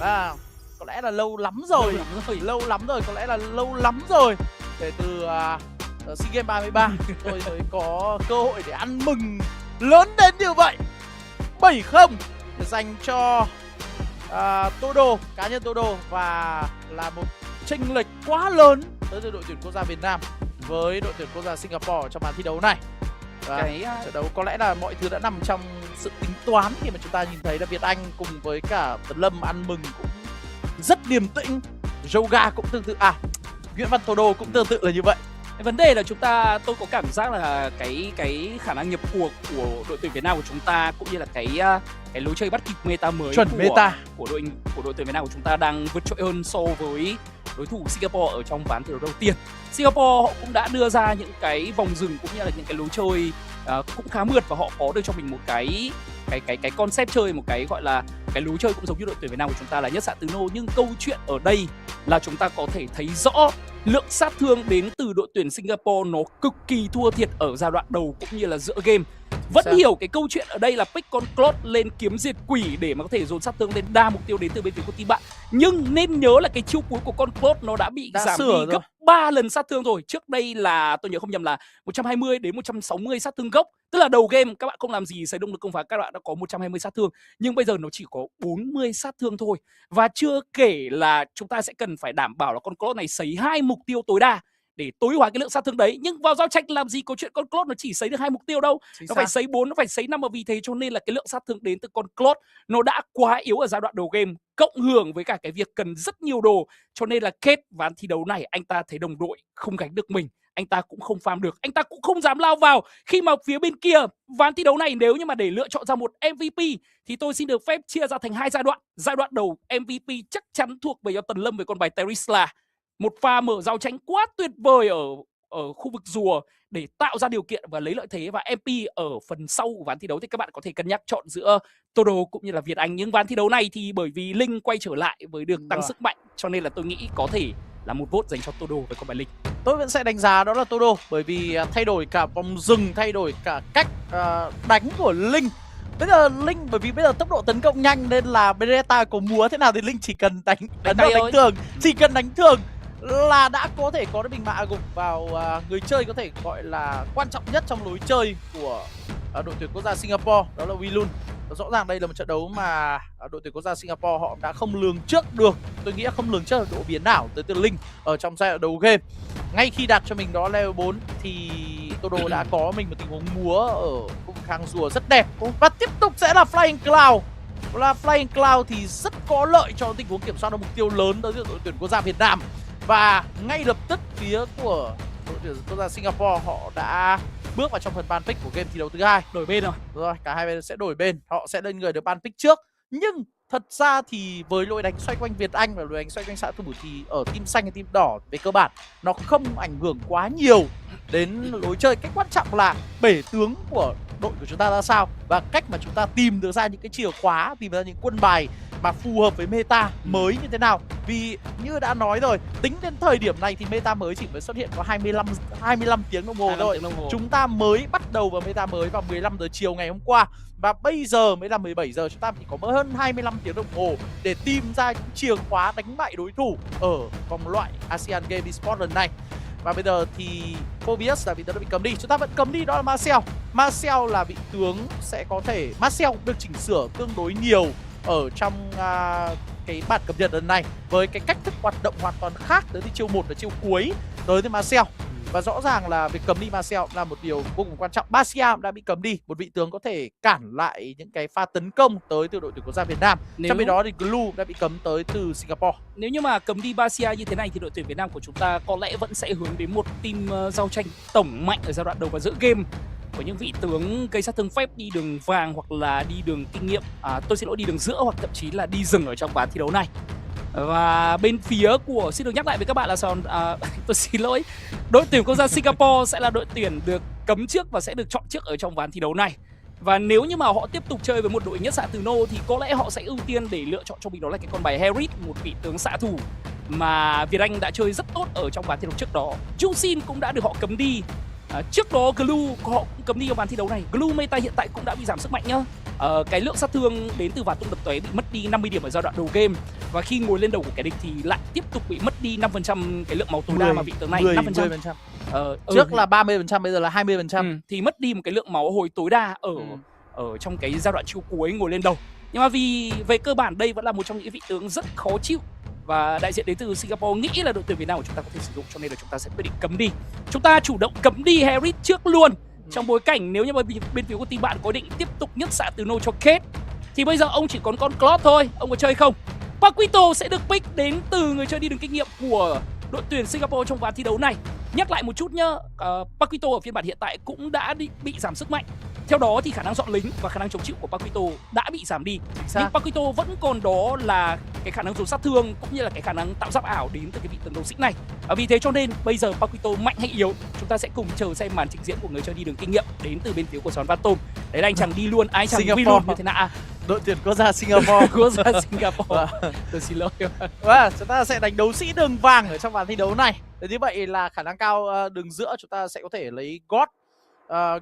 À, có lẽ là lâu lắm rồi. Lâu lắm rồi, có lẽ là lâu lắm rồi. Kể từ SEA Games 33 tôi mới có cơ hội để ăn mừng lớn đến như vậy. 7-0 dành cho Todo, cá nhân Todo, và là một chênh lệch quá lớn tới từ đội tuyển quốc gia Việt Nam với đội tuyển quốc gia Singapore trong bàn thi đấu này. Và trận đấu có lẽ là mọi thứ đã nằm trong sự tính toán khi mà chúng ta nhìn thấy là Việt Anh cùng với cả Tấn Lâm ăn mừng cũng rất điềm tĩnh. Yoga cũng tương tự, Nguyễn Văn Todo cũng tương tự là như vậy. Vấn đề là tôi có cảm giác là cái khả năng nhập cuộc của đội tuyển Việt Nam của chúng ta cũng như là cái lối chơi bắt kịp meta mới của đội tuyển Việt Nam của chúng ta đang vượt trội hơn so với đối thủ Singapore ở trong ván thi đấu đầu tiên. Singapore họ cũng đã đưa ra những cái vòng rừng cũng như là những cái lối chơi cũng khá mượt, và họ có được cho mình một cái concept chơi, một cái gọi là cái lối chơi cũng giống như đội tuyển Việt Nam của chúng ta là nhất xạ tứ nô. Nhưng câu chuyện ở đây là chúng ta có thể thấy rõ lượng sát thương đến từ đội tuyển Singapore nó cực kỳ thua thiệt ở giai đoạn đầu cũng như là giữa game. Vẫn hiểu cái câu chuyện ở đây là pick con Claude lên kiếm diệt quỷ để mà có thể dồn sát thương lên đa mục tiêu đến từ bên phía của team bạn. Nhưng nên nhớ là cái chiêu cuối của con Claude nó đã bị giảm đi gấp 3 lần sát thương rồi. Trước đây là tôi nhớ không nhầm là 120 đến 160 sát thương gốc. Tức là đầu game các bạn không làm gì xảy đông được công phá, các bạn đã có 120 sát thương. Nhưng bây giờ nó chỉ có 40 sát thương thôi. Và chưa kể là chúng ta sẽ cần phải đảm bảo là con Claude này sấy 2 mục tiêu tối đa để tối hóa cái lượng sát thương đấy. Nhưng vào giao tranh làm gì có chuyện con Claude nó chỉ sấy được 2 mục tiêu đâu. Nó phải sấy 4, nó phải sấy 5, và vì thế cho nên là cái lượng sát thương đến từ con Claude nó đã quá yếu ở giai đoạn đầu game, cộng hưởng với cả cái việc cần rất nhiều đồ. Cho nên là kết ván thi đấu này anh ta thấy đồng đội không gánh được mình, anh ta cũng không farm được, anh ta cũng không dám lao vào. Khi mà phía bên kia ván thi đấu này nếu như mà để lựa chọn ra một MVP thì tôi xin được phép chia ra thành 2 giai đoạn. Giai đoạn đầu MVP chắc chắn thuộc về cho Tấn Lâm với con bài Terisla. Một pha mở giao tranh quá tuyệt vời ở khu vực rùa để tạo ra điều kiện và lấy lợi thế. Và MP ở phần sau của ván thi đấu thì các bạn có thể cân nhắc chọn giữa Todo cũng như là Việt Anh. Nhưng ván thi đấu này thì bởi vì Linh quay trở lại với được tăng sức mạnh, cho nên là tôi nghĩ có thể là một vote dành cho Todo với con bài Linh. Tôi vẫn sẽ đánh giá đó là Todo, bởi vì thay đổi cả vòng rừng, thay đổi cả cách đánh của Linh. Bây giờ Linh, bởi vì bây giờ tốc độ tấn công nhanh nên là Beretta có múa thế nào thì Linh chỉ cần đánh thường, chỉ cần đánh thường là đã có thể có được bình mạ gục vào người chơi có thể gọi là quan trọng nhất trong lối chơi của đội tuyển quốc gia Singapore, đó là Wilun. Rõ ràng đây là một trận đấu mà đội tuyển quốc gia Singapore họ đã không lường trước được, tôi nghĩ không lường trước được độ biến nào tới từ Linh ở trong giai đoạn đầu game. Ngay khi đặt cho mình đó level 4 thì Todo đã có mình một tình huống múa ở khu vực hàng rùa rất đẹp. Và tiếp tục sẽ là Flying Cloud. Flying Cloud thì rất có lợi cho tình huống kiểm soát được mục tiêu lớn tới đội tuyển quốc gia Việt Nam. Và ngay lập tức phía của đội tuyển quốc gia Singapore họ đã bước vào trong phần ban pick của game thi đấu thứ 2. Đổi bên rồi, cả hai bên sẽ đổi bên, họ sẽ lên người được ban pick trước. Nhưng thật ra thì với lối đánh xoay quanh Việt Anh và lối đánh xoay quanh xạ thủ thì ở team xanh hay team đỏ về cơ bản nó không ảnh hưởng quá nhiều đến lối chơi. Cách quan trọng là bể tướng của đội của chúng ta ra sao và cách mà chúng ta tìm được ra những cái chìa khóa, tìm ra những quân bài mà phù hợp với meta mới như thế nào Vì như đã nói rồi, tính đến thời điểm này thì meta mới chỉ mới xuất hiện có 25 tiếng đồng hồ thôi. Chúng ta mới bắt đầu vào meta mới vào 15 giờ chiều ngày hôm qua. Và bây giờ mới là 17 giờ, chúng ta chỉ có hơn 25 tiếng đồng hồ để tìm ra những chìa khóa đánh bại đối thủ ở vòng loại ASEAN Game Esports lần này. Và bây giờ thì Phobius là vị tướng đã bị cấm đi. Chúng ta vẫn cấm đi, đó là Marcel. Marcel là vị tướng sẽ có thể... Marcel cũng được chỉnh sửa tương đối nhiều ở trong cái bản cập nhật lần này, với cái cách thức hoạt động hoàn toàn khác tới từ chiêu 1 và chiêu cuối tới từ Marcel. Và rõ ràng là việc cấm đi Marcel là một điều vô cùng quan trọng. Basia đã bị cấm đi, một vị tướng có thể cản lại những cái pha tấn công tới từ đội tuyển quốc gia Việt Nam. Trong khi đó thì Glue đã bị cấm tới từ Singapore. Nếu như mà cấm đi Basia như thế này thì đội tuyển Việt Nam của chúng ta có lẽ vẫn sẽ hướng đến một team giao tranh tổng mạnh ở giai đoạn đầu và giữa game, với những vị tướng gây sát thương phép đi đường vàng hoặc là đi đường kinh nghiệm, tôi xin lỗi, đi đường giữa hoặc thậm chí là đi rừng ở trong ván thi đấu này. Và bên phía của, xin được nhắc lại với các bạn là tôi xin lỗi, đội tuyển quốc gia Singapore sẽ là đội tuyển được cấm trước và sẽ được chọn trước ở trong ván thi đấu này. Và nếu như mà họ tiếp tục chơi với một đội nhất xạ từ nô thì có lẽ họ sẽ ưu tiên để lựa chọn cho mình đó là cái con bài Harris, một vị tướng xạ thủ mà Việt Anh đã chơi rất tốt ở trong ván thi đấu trước đó. Jusin cũng đã được họ cấm đi. Trước đó Glue họ cũng cấm đi ở ván thi đấu này. Glue meta hiện tại cũng đã bị giảm sức mạnh nhá. Cái lượng sát thương đến từ ván tung đập tóe bị mất đi 50 điểm ở giai đoạn đầu game. Và khi ngồi lên đầu của kẻ địch thì lại tiếp tục bị mất đi 5% cái lượng máu tối đa mà vị tướng này 5%. Trước là 30%, bây giờ là 20%. Thì mất đi một cái lượng máu hồi tối đa ở trong cái giai đoạn chiêu cuối ngồi lên đầu. Nhưng mà vì về cơ bản đây vẫn là một trong những vị tướng rất khó chịu và đại diện đến từ Singapore nghĩ là đội tuyển Việt Nam của chúng ta có thể sử dụng, cho nên là chúng ta sẽ quyết định cấm đi. Chúng ta chủ động cấm đi Harris trước luôn. Trong bối cảnh nếu như mà bên phía của team bạn có định tiếp tục nhất xạ từ nô cho Kate thì bây giờ ông chỉ còn con Claude thôi, ông có chơi không? Paquito sẽ được pick đến từ người chơi đi đường kinh nghiệm của đội tuyển Singapore trong ván thi đấu này. Nhắc lại một chút nhá, Paquito ở phiên bản hiện tại cũng đã bị giảm sức mạnh. Theo đó thì khả năng dọn lính và khả năng chống chịu của Paquito đã bị giảm đi. Nhưng Paquito vẫn còn đó là cái khả năng dồn sát thương cũng như là cái khả năng tạo giáp ảo đến từ cái vị tướng đấu sĩ này. Vì thế cho nên bây giờ Paquito mạnh hay yếu, chúng ta sẽ cùng chờ xem màn trình diễn của người chơi đi đường kinh nghiệm đến từ bên phía của Xoắn Phantom. Đấy là anh chàng đi luôn, ai chàng đi luôn như thế nào? Đội tuyển quốc gia Singapore. Quốc gia Singapore. Tôi xin lỗi. Và chúng ta sẽ đánh đấu sĩ đường vàng ở trong ván thi đấu này. Thế như vậy là khả năng cao đường giữa chúng ta sẽ có thể lấy God.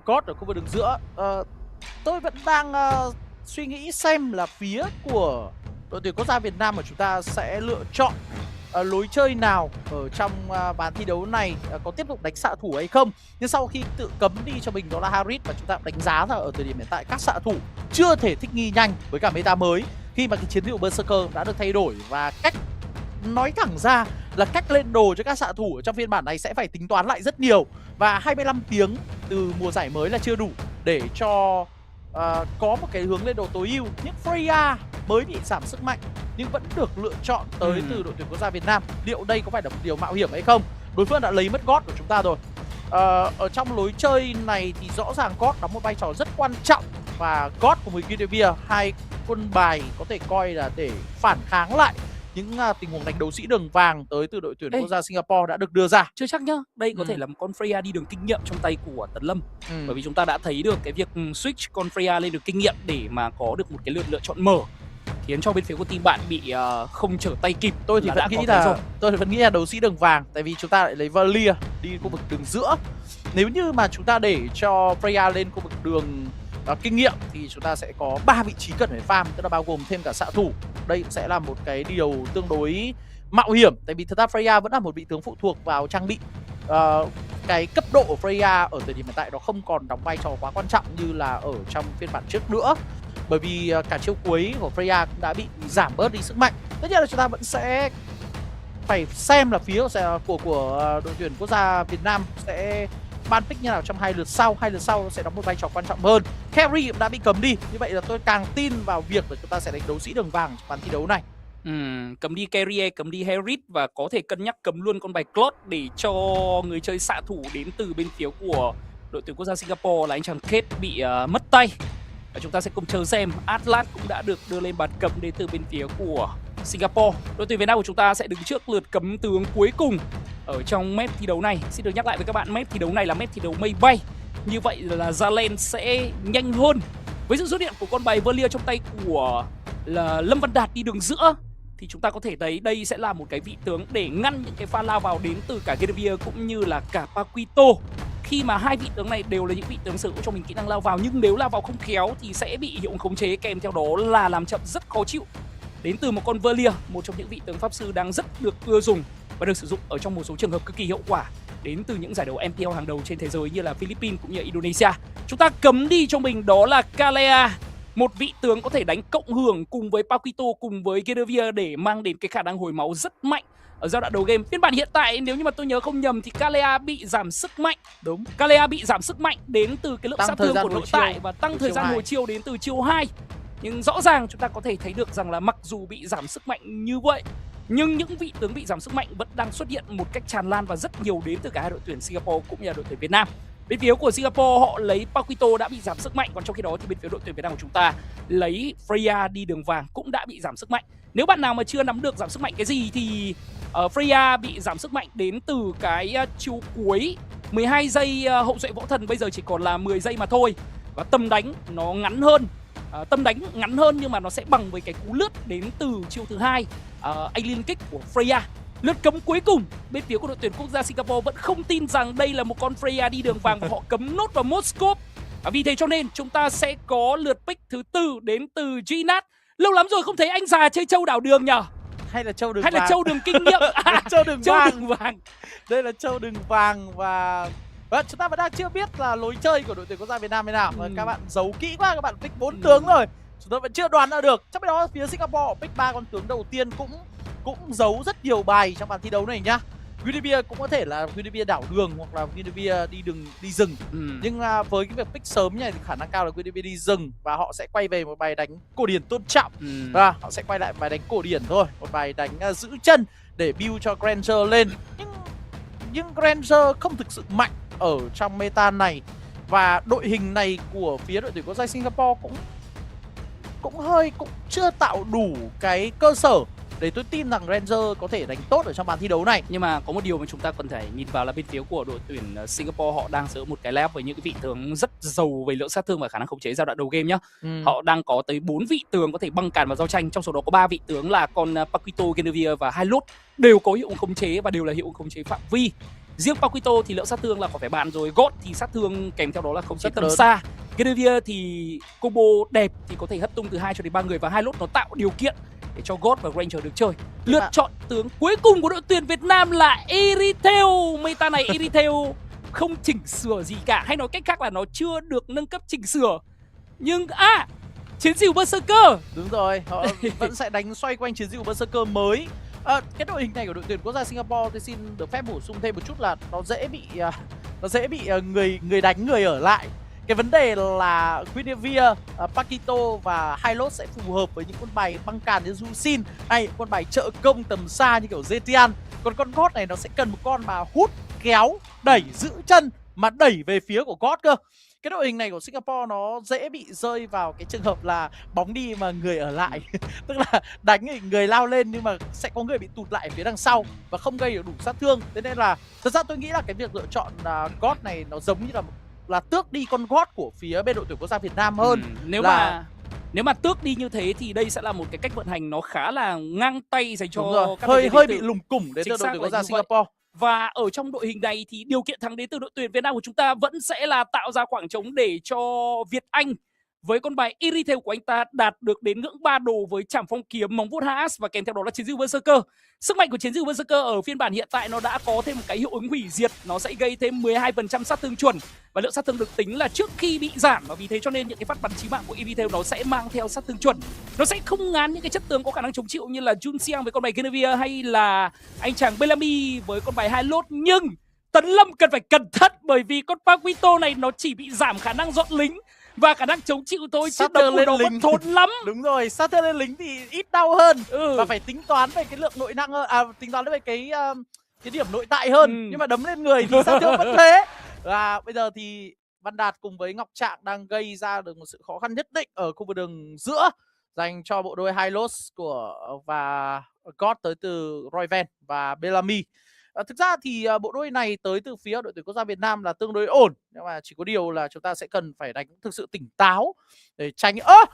God ở khu vực đường giữa. Tôi vẫn đang suy nghĩ xem là phía của đội tuyển quốc gia Việt Nam mà chúng ta sẽ lựa chọn lối chơi nào ở trong ván thi đấu này, có tiếp tục đánh xạ thủ hay không. Nhưng sau khi tự cấm đi cho mình đó là Harris, và chúng ta đánh giá là ở thời điểm hiện tại các xạ thủ chưa thể thích nghi nhanh với cả meta mới, khi mà cái chiến hiệu Berserker đã được thay đổi. Và cách nói thẳng ra là cách lên đồ cho các xạ thủ ở trong phiên bản này sẽ phải tính toán lại rất nhiều. Và 25 tiếng từ mùa giải mới là chưa đủ để cho có một cái hướng lên đồ tối ưu. Nhưng Freya mới bị giảm sức mạnh nhưng vẫn được lựa chọn tới từ đội tuyển quốc gia Việt Nam. Liệu đây có phải là một điều mạo hiểm hay không? Đối phương đã lấy mất God của chúng ta rồi. Ở trong lối chơi này thì rõ ràng God đóng một vai trò rất quan trọng. Và God của Mugidevia, hai quân bài có thể coi là để phản kháng lại những tình huống đánh đấu sĩ đường vàng tới từ đội tuyển quốc gia Singapore đã được đưa ra. Chưa chắc nhá, đây có thể là một con Freya đi đường kinh nghiệm trong tay của Tấn Lâm. Bởi vì chúng ta đã thấy được cái việc switch con Freya lên đường kinh nghiệm để mà có được một cái lựa chọn mở, khiến cho bên phía của team bạn bị không trở tay kịp. Tôi vẫn nghĩ là đấu sĩ đường vàng, tại vì chúng ta lại lấy Valia đi khu vực đường giữa. Nếu như mà chúng ta để cho Freya lên khu vực đường kinh nghiệm thì chúng ta sẽ có 3 vị trí cần phải farm, tức là bao gồm thêm cả xạ thủ. Đây sẽ là một cái điều tương đối mạo hiểm, tại vì thật ra Freya vẫn là một vị tướng phụ thuộc vào trang bị. Cái cấp độ của Freya ở thời điểm hiện tại nó không còn đóng vai trò quá quan trọng như là ở trong phiên bản trước nữa, bởi vì cả chiêu cuối của Freya cũng đã bị giảm bớt đi sức mạnh. Tất nhiên là chúng ta vẫn sẽ phải xem là phía của đội tuyển quốc gia Việt Nam sẽ ban pick như nào trong hai lượt sau sẽ đóng một vai trò quan trọng hơn. Carry cũng đã bị cấm đi, như vậy là tôi càng tin vào việc là chúng ta sẽ đánh đấu sĩ đường vàng trong ván thi đấu này. Cấm đi Carry, cấm đi Harris và có thể cân nhắc cấm luôn con bài Claude để cho người chơi xạ thủ đến từ bên phía của đội tuyển quốc gia Singapore là anh chàng Kate bị mất tay. Và chúng ta sẽ cùng chờ xem. Atlas cũng đã được đưa lên bàn cấm đến từ bên phía của Singapore. Đội tuyển Việt Nam của chúng ta sẽ đứng trước lượt cấm tướng cuối cùng ở trong map thi đấu này. Xin được nhắc lại với các bạn, map thi đấu này là map thi đấu mây bay. Như vậy là Zalen sẽ nhanh hơn. Với sự xuất hiện của con bài Valia trong tay của là Lâm Văn Đạt đi đường giữa thì chúng ta có thể thấy đây sẽ là một cái vị tướng để ngăn những cái pha lao vào đến từ cả Genevieve cũng như là cả Paquito. Khi mà hai vị tướng này đều là những vị tướng sở hữu cho mình kỹ năng lao vào, nhưng nếu lao vào không khéo thì sẽ bị hiệu ứng khống chế, kèm theo đó là làm chậm rất khó chịu. Đến từ một con Verlier, một trong những vị tướng pháp sư đang rất được ưa dùng và được sử dụng ở trong một số trường hợp cực kỳ hiệu quả đến từ những giải đấu MPL hàng đầu trên thế giới như là Philippines cũng như là Indonesia. Chúng ta cấm đi cho mình đó là Kalea, một vị tướng có thể đánh cộng hưởng cùng với Paquito cùng với Genevieve để mang đến cái khả năng hồi máu rất mạnh ở giai đoạn đầu game. Phiên bản hiện tại nếu như mà tôi nhớ không nhầm thì Kalea bị giảm sức mạnh. Đúng. Kalea bị giảm sức mạnh đến từ cái lượng Tăng sát thời thương gian của hồi nội tại chiêu. và tăng Hồi thời chiêu gian 2. hồi chiêu đến từ chiêu 2. Nhưng rõ ràng chúng ta có thể thấy được rằng là mặc dù bị giảm sức mạnh như vậy, nhưng những vị tướng bị giảm sức mạnh vẫn đang xuất hiện một cách tràn lan và rất nhiều đến từ cả hai đội tuyển Singapore cũng như là đội tuyển Việt Nam. Bên phía của Singapore họ lấy Paquito đã bị giảm sức mạnh, còn trong khi đó thì bên phía đội tuyển Việt Nam của chúng ta lấy Freya đi đường vàng cũng đã bị giảm sức mạnh. Nếu bạn nào mà chưa nắm được giảm sức mạnh cái gì thì Freya bị giảm sức mạnh đến từ cái chiêu cuối 12 giây hậu duệ võ thần bây giờ chỉ còn là 10 giây mà thôi. Và tầm đánh nó ngắn hơn. Tầm đánh ngắn hơn nhưng mà nó sẽ bằng với cái cú lướt đến từ chiêu thứ hai Alien Kick của Freya. Lượt cấm cuối cùng bên phía của đội tuyển quốc gia Singapore vẫn không tin rằng đây là một con Freya đi đường vàng và họ cấm nốt vào Moscow. Vì thế cho nên chúng ta sẽ có lượt pick thứ 4 đến từ Ginat. Lâu lắm rồi không thấy anh già chơi châu đảo đường nhở? Hay là châu đường Hay vàng? là châu đường kinh nghiệm? Châu đường châu vàng. đường vàng. Đây là châu đường vàng và chúng ta vẫn đang chưa biết là lối chơi của đội tuyển quốc gia Việt Nam thế nào. Các bạn giấu kỹ quá, các bạn pick 4 tướng rồi. Chúng tôi vẫn chưa đoán ra được. Trong khi đó phía Singapore họ pick 3 con tướng đầu tiên cũng giấu rất nhiều bài trong bàn thi đấu này nhá. Guinevere cũng có thể là Guinevere đảo đường hoặc là Guinevere đi rừng. Nhưng với cái việc pick sớm này thì khả năng cao là Guinevere đi rừng và họ sẽ quay về một bài đánh cổ điển tôn trọng. Và họ sẽ quay lại bài đánh cổ điển thôi, một bài đánh giữ chân để build cho Granger lên. Nhưng Granger không thực sự mạnh ở trong meta này và đội hình này của phía đội tuyển quốc gia Singapore cũng chưa tạo đủ cái cơ sở để tôi tin rằng Ranger có thể đánh tốt ở trong bàn thi đấu này. Nhưng mà có một điều mà chúng ta cần phải nhìn vào là bên phía của đội tuyển Singapore họ đang sở hữu một cái lab với những cái vị tướng rất giàu về lượng sát thương và khả năng khống chế giai đoạn đầu game nhá. Họ đang có tới 4 vị tướng có thể băng cản vào giao tranh, trong số đó có 3 vị tướng là con Paquito, Genevieve và Hylot đều có hiệu ứng khống chế và đều là hiệu ứng khống chế phạm vi. Riêng Paquito thì lượng sát thương là có phải bàn rồi, God thì sát thương kèm theo đó là khống chế tầm xa. Genevieve thì combo đẹp thì có thể hất tung từ 2 cho đến 3 người và Hylot nó tạo điều kiện để cho God và Ranger được chơi. Lựa chọn tướng cuối cùng của đội tuyển Việt Nam là Eriteo. Meta này Eriteo không chỉnh sửa gì cả, hay nói cách khác là nó chưa được nâng cấp chỉnh sửa. Nhưng chiến dịu Berserker. Đúng rồi, họ vẫn sẽ đánh xoay quanh chiến dịu Berserker mới. Cái đội hình này của đội tuyển quốc gia Singapore tôi xin được phép bổ sung thêm một chút là nó dễ bị người đánh người ở lại. Cái vấn đề là Guinevere, Paquito và Hylot sẽ phù hợp với những con bài băng càn như Jusin hay con bài trợ công tầm xa như kiểu Zetian. Còn con God này nó sẽ cần một con mà hút, kéo, đẩy, giữ chân mà đẩy về phía của God cơ. Cái đội hình này của Singapore nó dễ bị rơi vào cái trường hợp là bóng đi mà người ở lại. Tức là đánh thì người lao lên nhưng mà sẽ có người bị tụt lại phía đằng sau và không gây được đủ sát thương. Thế nên là thật ra tôi nghĩ là cái việc lựa chọn God này nó giống như là tước đi con God của phía bên đội tuyển quốc gia Việt Nam hơn. Nếu mà tước đi như thế thì đây sẽ là một cái cách vận hành nó khá là ngang tay dành cho các hơi bị lùng củng đến từ đội tuyển quốc gia Singapore. Và ở trong đội hình này thì điều kiện thắng đến từ đội tuyển Việt Nam của chúng ta vẫn sẽ là tạo ra khoảng trống để cho Việt Anh với con bài Eriteo của anh ta đạt được đến ngưỡng 3 đồ với trảm phong kiếm, móng vuốt HS và kèm theo đó là chiến dịu Berserker. Sức mạnh của chiến dịu Berserker ở phiên bản hiện tại nó đã có thêm một cái hiệu ứng hủy diệt, nó sẽ gây thêm 12% sát thương chuẩn và lượng sát thương được tính là trước khi bị giảm, và vì thế cho nên những cái phát bắn chí mạng của Eriteo nó sẽ mang theo sát thương chuẩn. Nó sẽ không ngán những cái chất tướng có khả năng chống chịu như là Junxiang với con bài Genevieve hay là anh chàng Bellamy với con bài Hylot, nhưng Tấn Lâm cần phải cẩn thận bởi vì con Paquito này nó chỉ bị giảm khả năng dọn lính và khả năng chống chịu thôi, chứ đấm của nó vẫn thốn lắm. Đúng rồi, sát thương lên lính thì ít đau hơn và phải tính toán về cái lượng nội năng hơn, tính toán về cái điểm nội tại hơn. Nhưng mà đấm lên người thì sát thương vẫn thế. Và bây giờ thì Văn Đạt cùng với Ngọc Trạng đang gây ra được một sự khó khăn nhất định ở khu vực đường giữa dành cho bộ đôi Hylot và God tới từ Royven và Bellamy. Thực ra thì bộ đôi này tới từ phía đội tuyển quốc gia Việt Nam là tương đối ổn, nhưng mà chỉ có điều là chúng ta sẽ cần phải đánh thực sự tỉnh táo để tránh ơi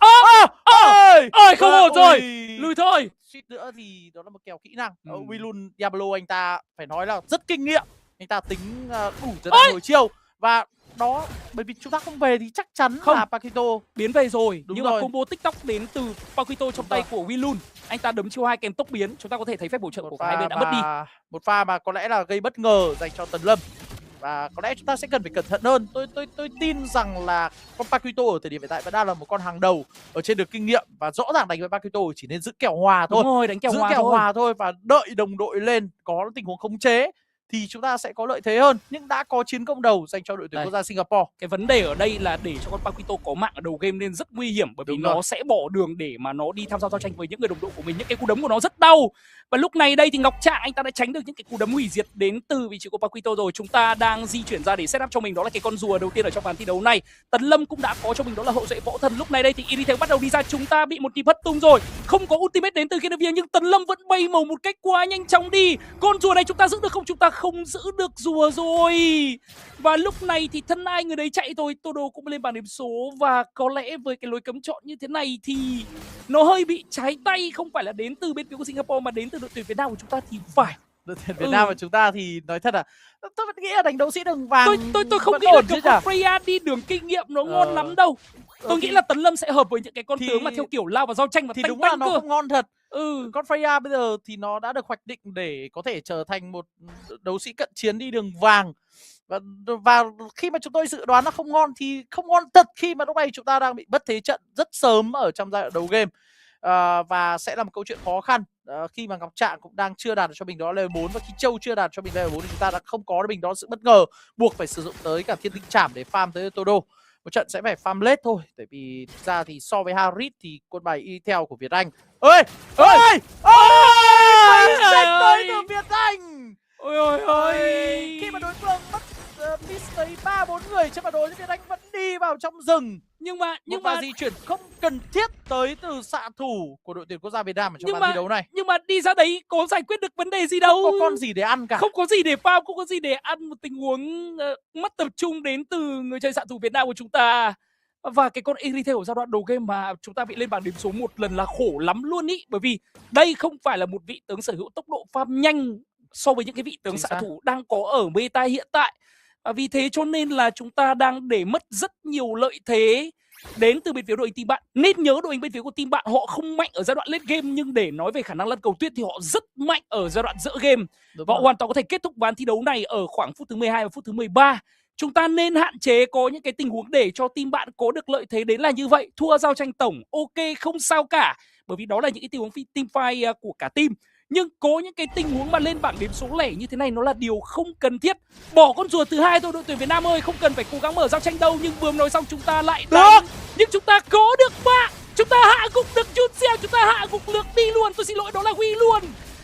không ổn rồi, lùi thôi. Suýt nữa thì đó là một kèo kỹ năng. Wilun Diablo anh ta phải nói là rất kinh nghiệm, anh ta tính đủ thời gian hồi chiêu, và đó bởi vì chúng ta không về thì chắc chắn Không. là Paquito Biến về rồi. Đúng Nhưng rồi. mà combo TikTok đến từ Paquito trong tay của Wilun, anh ta đấm chiêu 2 kèm tốc biến, chúng ta có thể thấy phép bổ trợ của cả hai bên đã mất đi. Một pha mà có lẽ là gây bất ngờ dành cho Tần Lâm, và có lẽ chúng ta sẽ cần phải cẩn thận hơn. Tôi tin rằng là con Paquito ở thời điểm hiện tại vẫn đang là một con hàng đầu ở trên được kinh nghiệm, và rõ ràng đánh với Paquito chỉ nên giữ kèo hòa thôi. Đúng rồi, đánh kèo Giữ hòa kèo thôi. hòa thôi và đợi đồng đội lên có tình huống khống chế thì chúng ta sẽ có lợi thế hơn. Nhưng đã có chiến công đầu dành cho đội tuyển quốc gia Singapore. Cái vấn đề ở đây là để cho con Paquito có mạng ở đầu game nên rất nguy hiểm, bởi vì Đúng nó rồi. sẽ bỏ đường để mà nó đi tham gia giao tranh với những người đồng đội của mình. Những cái cú đấm của nó rất đau, và lúc này đây thì Ngọc Trạng anh ta đã tránh được những cái cú đấm hủy diệt đến từ vị trí của Paquito rồi. Chúng ta đang di chuyển ra để setup cho mình đó là cái con rùa đầu tiên ở trong ván thi đấu này. Tấn Lâm cũng đã có cho mình đó là hậu duệ võ thần. Lúc này đây thì Irithel bắt đầu đi ra, chúng ta bị một nhịp hất tung rồi, không có ultimate đến từ Genevieve, nhưng Tấn Lâm vẫn bay màu một cách quá nhanh chóng đi. Con rùa này chúng ta giữ được không? Chúng ta không giữ được rùa rồi, và lúc này thì thân ai người đấy chạy thôi. Todo cũng lên bảng điểm số, và có lẽ với cái lối cấm chọn như thế này thì nó hơi bị trái tay, không phải là đến từ bên phía của Singapore mà đến từ đội tuyển Việt Nam của chúng ta thì phải. Đội tuyển Việt Nam của chúng ta thì nói thật là tôi vẫn nghĩ là đánh đấu sĩ đường vàng Tôi không vẫn nghĩ là ổn chứ kiểu nhỉ? Freya đi đường kinh nghiệm nó ngon lắm đâu. Tôi nghĩ là Tấn Lâm sẽ hợp với những cái con Thì- tướng mà theo kiểu lao vào giao tranh và Thì tanh đúng là tanh nó cơ. không ngon thật. Con Freya bây giờ thì nó đã được hoạch định để có thể trở thành một đấu sĩ cận chiến đi đường vàng. Và khi mà chúng tôi dự đoán nó không ngon thì không ngon thật, khi mà lúc này chúng ta đang bị mất thế trận rất sớm ở trong giai đoạn đầu game. Và sẽ là một câu chuyện khó khăn khi mà Ngọc Trạng cũng đang chưa đạt được cho mình đó level 4, và khi Châu chưa đạt cho mình level 4 thì chúng ta đã không có được mình đó sự bất ngờ, buộc phải sử dụng tới cả thiên tinh trảm để farm tới Todo. Một trận sẽ phải farm late thôi, tại vì thực ra thì so với Harit thì con bài Intel của Việt Anh ơi tới từ Việt Anh. Ôi Khi mà đối phương mất miss tới 3-4 người trên bản đồ thì Việt Anh vẫn đi vào trong rừng. Nhưng mà di chuyển không cần thiết tới từ xạ thủ của đội tuyển quốc gia Việt Nam ở trong ván thi đấu này. Nhưng mà đi ra đấy có giải quyết được vấn đề gì đâu. Không có con gì để ăn cả. Không có gì để farm, không có gì để ăn. Một tình huống mất tập trung đến từ người chơi xạ thủ Việt Nam của chúng ta. Và cái con Irithel ở giai đoạn đầu game mà chúng ta bị lên bảng điểm số một lần là khổ lắm luôn ý. Bởi vì đây không phải là một vị tướng sở hữu tốc độ farm nhanh so với những cái vị tướng xạ thủ đang có ở meta hiện tại. Và vì thế cho nên là chúng ta đang để mất rất nhiều lợi thế đến từ bên phía đội hình team bạn. Nên nhớ đội hình bên phía của team bạn họ không mạnh ở giai đoạn late game, nhưng để nói về khả năng lăn cầu tuyết thì họ rất mạnh ở giai đoạn giữa game. Và họ hoàn toàn có thể kết thúc ván thi đấu này ở khoảng phút thứ 12 và phút thứ 13. Chúng ta nên hạn chế có những cái tình huống để cho team bạn có được lợi thế đến là như vậy. Thua giao tranh tổng, ok, không sao cả. Bởi vì đó là những cái tình huống team fight của cả team. Nhưng có những cái tình huống mà lên bảng điểm số lẻ như thế này nó là điều không cần thiết. Bỏ con rùa thứ hai thôi đội tuyển Việt Nam ơi, không cần phải cố gắng mở giao tranh đâu. Nhưng vừa nói xong chúng ta lại đánh. Nhưng chúng ta có được mạng. Chúng ta hạ gục được chút xeo, chúng ta hạ gục được đi luôn. Tôi xin lỗi, đó là Huy luôn.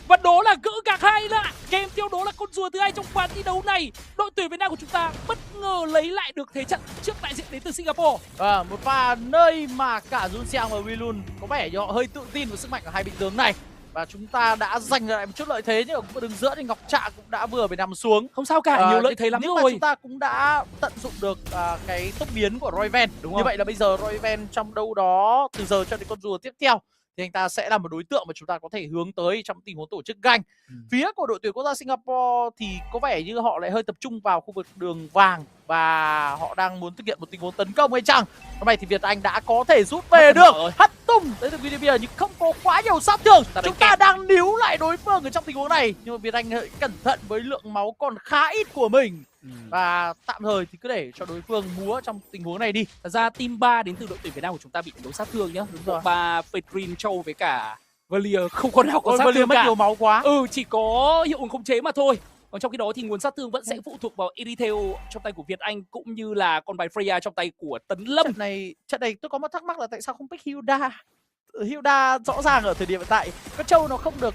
Và đó là gỡ gạc hai lạ. Kèm theo đó là con rùa thứ hai trong ván thi đấu này. Đội tuyển Việt Nam của chúng ta bất ngờ lấy lại được thế trận trước đại diện đến từ Singapore. Một pha nơi mà cả Jun Seang và Wilun có vẻ như họ hơi tự tin vào sức mạnh của hai vị tướng này. Và chúng ta đã giành lại một chút lợi thế, nhưng ở đường giữa thì Ngọc Trạng cũng đã vừa phải nằm xuống. Không sao cả, nhiều lợi thế lắm nhưng rồi. mà chúng ta cũng đã tận dụng được cái tốc biến của Roy Ven. Như vậy là bây giờ Roy Ven trong đâu đó từ giờ cho đến con rùa tiếp theo thì anh ta sẽ là một đối tượng mà chúng ta có thể hướng tới trong tình huống tổ chức ganh. Phía của đội tuyển quốc gia Singapore thì có vẻ như họ lại hơi tập trung vào khu vực đường vàng và họ đang muốn thực hiện một tình huống tấn công hay chăng. Hôm nay thì Việt Anh đã có thể rút về được, hất tung tới từ Winnipeg nhưng không có quá nhiều sát thương. Chúng ta đang níu lại đối phương ở trong tình huống này, nhưng mà Việt Anh hãy cẩn thận với lượng máu còn khá ít của mình. Và tạm thời thì cứ để cho đối phương múa trong tình huống này đi. Thật ra team 3 đến từ đội tuyển Việt Nam của chúng ta bị đấu sát thương nhá. Đúng rồi. 3 Petrin, Châu với cả Valier không có nào có sát thương mất cả. nhiều máu quá. Chỉ có hiệu ứng khống chế mà thôi. Còn trong khi đó thì nguồn sát thương vẫn sẽ phụ thuộc vào Irithel trong tay của Việt Anh cũng như là con bài Freya trong tay của Tấn Lâm. Trận này tôi có một thắc mắc là tại sao không pick Hilda? Hilda rõ ràng ở thời điểm hiện tại con trâu nó không được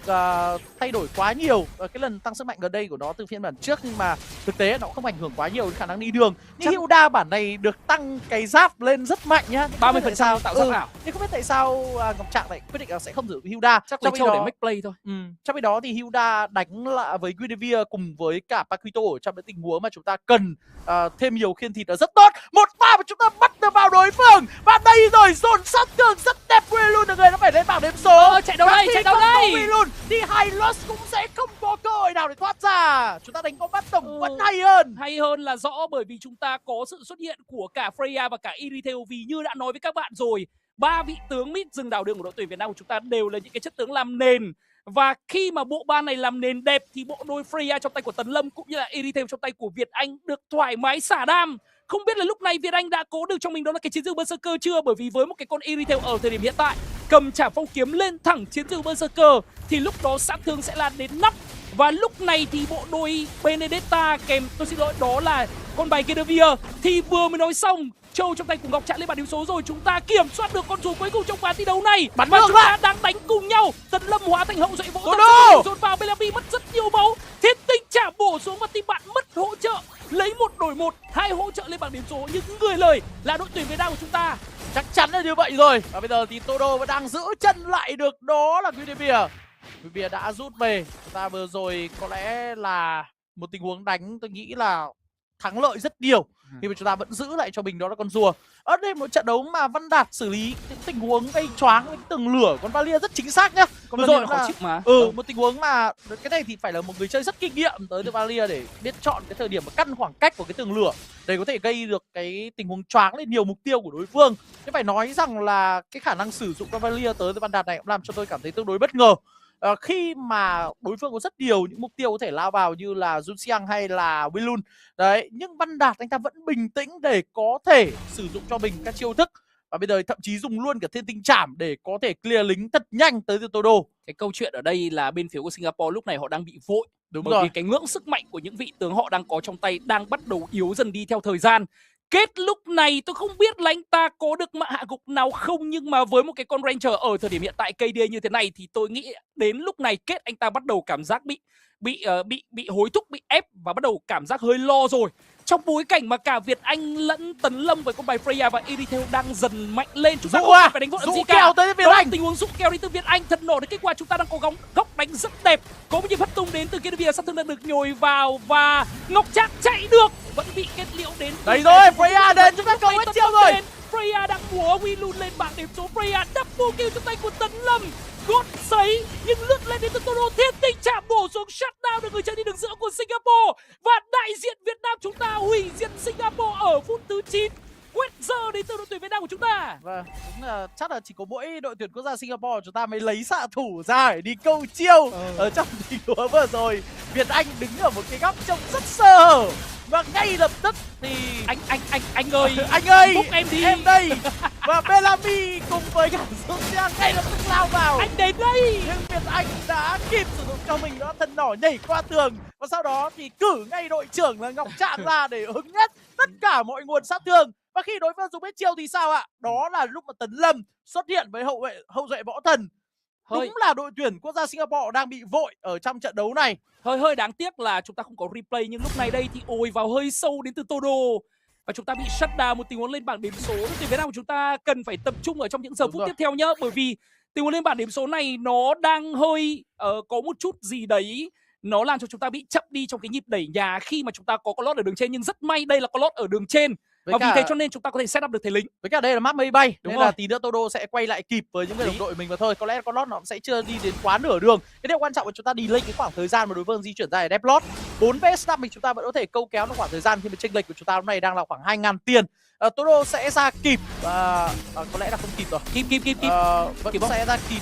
thay đổi quá nhiều. Cái lần tăng sức mạnh gần đây của nó từ phiên bản trước, nhưng mà thực tế nó cũng không ảnh hưởng quá nhiều đến khả năng đi đường. Nhưng Hilda bản này được tăng cái giáp lên rất mạnh nhá, 30% tạo giáp ảo. Nhưng không biết tại sao Ngọc Trạng lại quyết định là sẽ không giữ Hilda. Chắc lấy trâu để make play thôi. Trong khi đó thì Hilda đánh lại với Guinevere cùng với cả Paquito ở trong những tình huống mà chúng ta cần thêm nhiều khiên thịt là rất tốt. 1-3 và chúng ta bắt được vào đối phương. Và đây rồi, dồn sát thương rất đẹp. Luôn được người nó phải lên bảng điểm số. Chạy đâu đây, chạy đâu đây. Luôn thì Hylos cũng sẽ không có cơ hội nào để thoát ra. Chúng ta đánh combat tổng vẫn hay hơn. Hay hơn là rõ, bởi vì chúng ta có sự xuất hiện của cả Freya và cả Irithel. Vì như đã nói với các bạn rồi, 3 vị tướng mid rừng đảo đường của đội tuyển Việt Nam của chúng ta đều là những cái chất tướng làm nền. Và khi mà bộ ba này làm nền đẹp thì bộ đôi Freya trong tay của Tấn Lâm cũng như là Irithel trong tay của Việt Anh được thoải mái xả đam. Không biết là lúc này Việt Anh đã cố được cho mình đó là cái chiến dư Berserker chưa? Bởi vì với một cái con Irithel ở thời điểm hiện tại cầm trả phong kiếm lên thẳng chiến dư Berserker thì lúc đó sát thương sẽ lan đến nắp. Và lúc này thì bộ đôi Benedetta kèm, tôi xin lỗi, đó là con bài Guinevere thì vừa mới nói xong. Châu trong tay của Ngọc Trạng lên bảng điểm số rồi, chúng ta kiểm soát được con số cuối cùng trong ván thi đấu này. Và chúng ta đang đánh cùng nhau. Tấn Lâm hóa thành hậu duệ vỗ tấn dồn vào, MLBB mất rất nhiều máu. Thiết Tinh trả bổ xuống và team bạn mất hỗ trợ. Lấy 1 đổi 1, 2 hỗ trợ lên bảng điểm số. Nhưng người lời là đội tuyển Việt Nam của chúng ta. Chắc chắn là như vậy rồi. Và bây giờ thì Todo vẫn đang giữ chân lại được, đó là Guinevere. Guinevere đã rút về. Chúng ta vừa rồi có lẽ là một tình huống đánh tôi nghĩ là thắng lợi rất nhiều khi mà chúng ta vẫn giữ lại cho mình đó là con rùa. Ở đây một trận đấu mà Văn Đạt xử lý những tình huống gây choáng với tường lửa con Valia rất chính xác nhá. Con Valia khó chịu mà. Một tình huống mà cái này thì phải là một người chơi rất kinh nghiệm tới từ Valia để biết chọn cái thời điểm mà căn khoảng cách của cái tường lửa để có thể gây được cái tình huống choáng lên nhiều mục tiêu của đối phương. Nhưng phải nói rằng là cái khả năng sử dụng con Valia tới từ Văn Đạt này cũng làm cho tôi cảm thấy tương đối bất ngờ. Khi mà đối phương có rất nhiều những mục tiêu có thể lao vào như là Junxiang hay là Wilun đấy, nhưng Văn Đạt anh ta vẫn bình tĩnh để có thể sử dụng cho mình các chiêu thức, và bây giờ thậm chí dùng luôn cả thiên tinh chảm để có thể clear lính thật nhanh tới từ Todo. Cái câu chuyện ở đây là bên phía của Singapore lúc này họ đang bị vội. Đúng bởi rồi. vì cái ngưỡng sức mạnh của những vị tướng họ đang có trong tay đang bắt đầu yếu dần đi theo thời gian. Kết lúc này tôi không biết là anh ta có được mạ hạ gục nào không, nhưng mà với một cái con Ranger ở thời điểm hiện tại KDA như thế này thì tôi nghĩ đến lúc này Kết anh ta bắt đầu cảm giác bị hối thúc, bị ép và bắt đầu cảm giác hơi lo rồi. Trong bối cảnh mà cả Việt Anh lẫn Tấn Lâm với con bài Freya và Irithel đang dần mạnh lên, chúng ta không phải đánh vội làm gì cả. Kèo tới Việt Anh. Tình huống dụ kèo đi từ Việt Anh thật nổ đến kết quả chúng ta đang có góc đánh rất đẹp. Có một những phát tung đến từ Guinevere, sát thương đang được nhồi vào và Ngọc Trạng chạy được, vẫn bị kết liễu đến. Đấy rồi, Freya đến, chúng ta cầu hết chiêu rồi. Freya đang múa Wilun lên bảng điểm số. Freya double kill trong tay của Tấn Lâm. Gót sấy nhưng lướt lên đến từ Todo, thiên tinh chạm bổ xuống shutdown được người chơi đi đường giữa của Singapore. Và đại diện Việt Nam chúng ta hủy diệt Singapore ở phút thứ 9. Quét giờ đến từ đội tuyển Việt Nam của chúng ta. Vâng, đúng là chắc là chỉ có mỗi đội tuyển quốc gia Singapore chúng ta mới lấy xạ thủ ra để đi câu chiêu ở trong tình huống vừa rồi. Việt Anh đứng ở một cái góc trông rất sơ hở và ngay lập tức thì anh ơi, anh ơi, búc em đi, em đây. Và Bellamy cùng với cả Sosia ngay lập tức lao vào. Anh đến đây. Nhưng Việt Anh đã kịp sử dụng cho mình đó thần nỏ nhảy qua tường và sau đó thì cử ngay đội trưởng là Ngọc Trạng ra để hứng hết tất cả mọi nguồn sát thương. Và khi đối phương dùng hết chiêu thì sao ạ? Đó là lúc mà Tấn Lâm xuất hiện với hậu duệ võ thần. Đúng là đội tuyển quốc gia Singapore đang bị vội ở trong trận đấu này. Hơi đáng tiếc là chúng ta không có replay, nhưng lúc này đây thì ôi vào hơi sâu đến từ Todo và chúng ta bị shut down một tình huống lên bảng điểm số. Đội tuyển Việt Nam của chúng ta cần phải tập trung ở trong những giờ phút tiếp theo nhá, bởi vì tình huống lên bảng điểm số này nó đang hơi có một chút gì đấy nó làm cho chúng ta bị chậm đi trong cái nhịp đẩy nhà khi mà chúng ta có lót ở đường trên, nhưng rất may đây là có lót ở đường trên. Và vì thế cho nên chúng ta có thể set up được thầy lính. Với cả đây là map mây bay, nên là tí nữa Todo sẽ quay lại kịp với những người đồng đội mình mà thôi. Có lẽ con lót nó sẽ chưa đi đến quá nửa đường. Cái điều quan trọng là chúng ta delay cái khoảng thời gian mà đối phương di chuyển ra để đép lót. 4 vs 5 mình chúng ta vẫn có thể câu kéo trong khoảng thời gian khi mà chênh lệch của chúng ta hôm nay đang là khoảng 2.000 tiền. Todo sẽ ra kịp và có lẽ là không kịp rồi. Kịp. Vẫn sẽ ra kịp.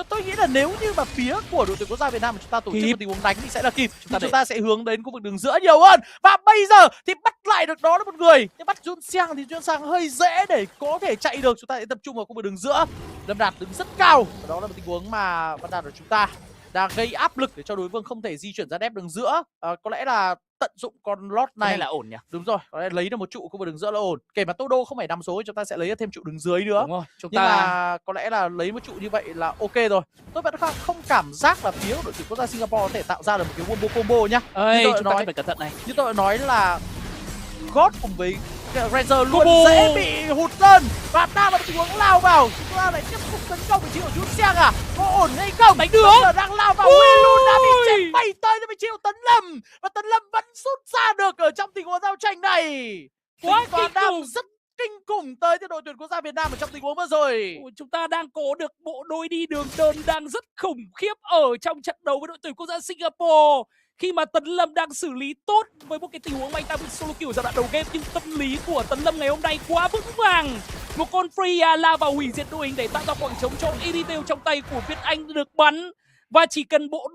Tôi nghĩ là nếu như mà phía của đội tuyển quốc gia Việt Nam mà chúng ta tổ chức một tình huống đánh thì sẽ là kịp. Chúng ta sẽ hướng đến khu vực đường giữa nhiều hơn. Và bây giờ thì bắt lại được đó là một người. Nhưng bắt Junxiang thì Junxiang hơi dễ để có thể chạy được. Chúng ta sẽ tập trung vào khu vực đường giữa. Lâm Đạt đứng rất cao. Và đó là một tình huống mà Văn Đạt của chúng ta đang gây áp lực để cho đối phương không thể di chuyển ra đép đường giữa. Có lẽ là tận dụng con lót Cái này này là ổn nhỉ? Đúng rồi, có lẽ lấy được một trụ khu vực đường giữa là ổn. Kể mà Todo không phải 5 số thì chúng ta sẽ lấy thêm trụ đường dưới nữa. Đúng rồi, Nhưng mà có lẽ là lấy một trụ như vậy là ok rồi. Tôi vẫn không cảm giác là phía của đội tuyển quốc gia Singapore có thể tạo ra được một cái combo nhá. Ê, như tôi chúng ta nói, phải cẩn thận này. như tôi nói là God cùng với Ranger luôn dễ bị hụt lên và đang là tình huống lao vào. Chúng ta lại tiếp tục tấn công vị trí của Jusiang à? Có ổn hay không? Đánh được. Giờ đang lao vào, luôn đã bị chết bay tới vị trí của Tấn Lâm và Tấn Lâm vẫn rút ra được ở trong tình huống giao tranh này. Quá kinh khủng, rất kinh khủng tới từ đội tuyển quốc gia Việt Nam ở trong tình huống vừa rồi. Chúng ta đang có được bộ đôi đi đường đơn đang rất khủng khiếp ở trong trận đấu với đội tuyển quốc gia Singapore. Khi mà Tấn Lâm đang xử lý tốt với một cái tình huống mà anh ta bị solo kill giai đoạn đầu game, nhưng tâm lý của Tấn Lâm ngày hôm nay quá vững vàng. Một con Freya la vào hủy diệt đội hình để tạo ra khoảng trống cho Iritail trong tay của Việt Anh được bắn. Và chỉ cần bộ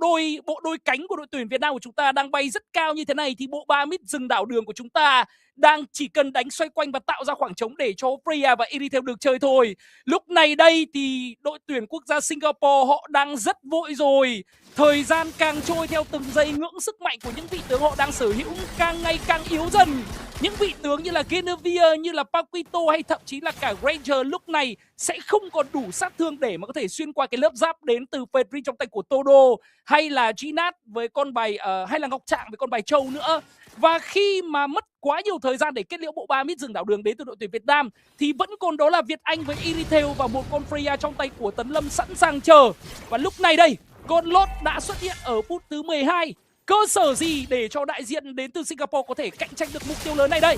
đôi cánh của đội tuyển Việt Nam của chúng ta đang bay rất cao như thế này thì bộ ba mid rừng đảo đường của chúng ta đang chỉ cần đánh xoay quanh và tạo ra khoảng trống để cho Freya và Iritail được chơi thôi. Lúc này đây thì đội tuyển quốc gia Singapore họ đang rất vội rồi. Thời gian càng trôi theo từng giây, ngưỡng sức mạnh của những vị tướng họ đang sở hữu càng ngày càng yếu dần. Những vị tướng như là Genevieve, như là Paquito hay thậm chí là cả Ranger lúc này sẽ không còn đủ sát thương để mà có thể xuyên qua cái lớp giáp đến từ Fedri trong tay của Todo, hay là Ginat với con bài hay là Ngọc Trạng với con bài Châu nữa. Và khi mà mất quá nhiều thời gian để kết liễu bộ ba mid rừng đảo đường đến từ đội tuyển Việt Nam thì vẫn còn đó là Việt Anh với Iritail và một con Freya trong tay của Tấn Lâm sẵn sàng chờ. Và lúc này đây, con lốt đã xuất hiện ở phút thứ 12. Cơ sở gì để cho đại diện đến từ Singapore có thể cạnh tranh được mục tiêu lớn này đây?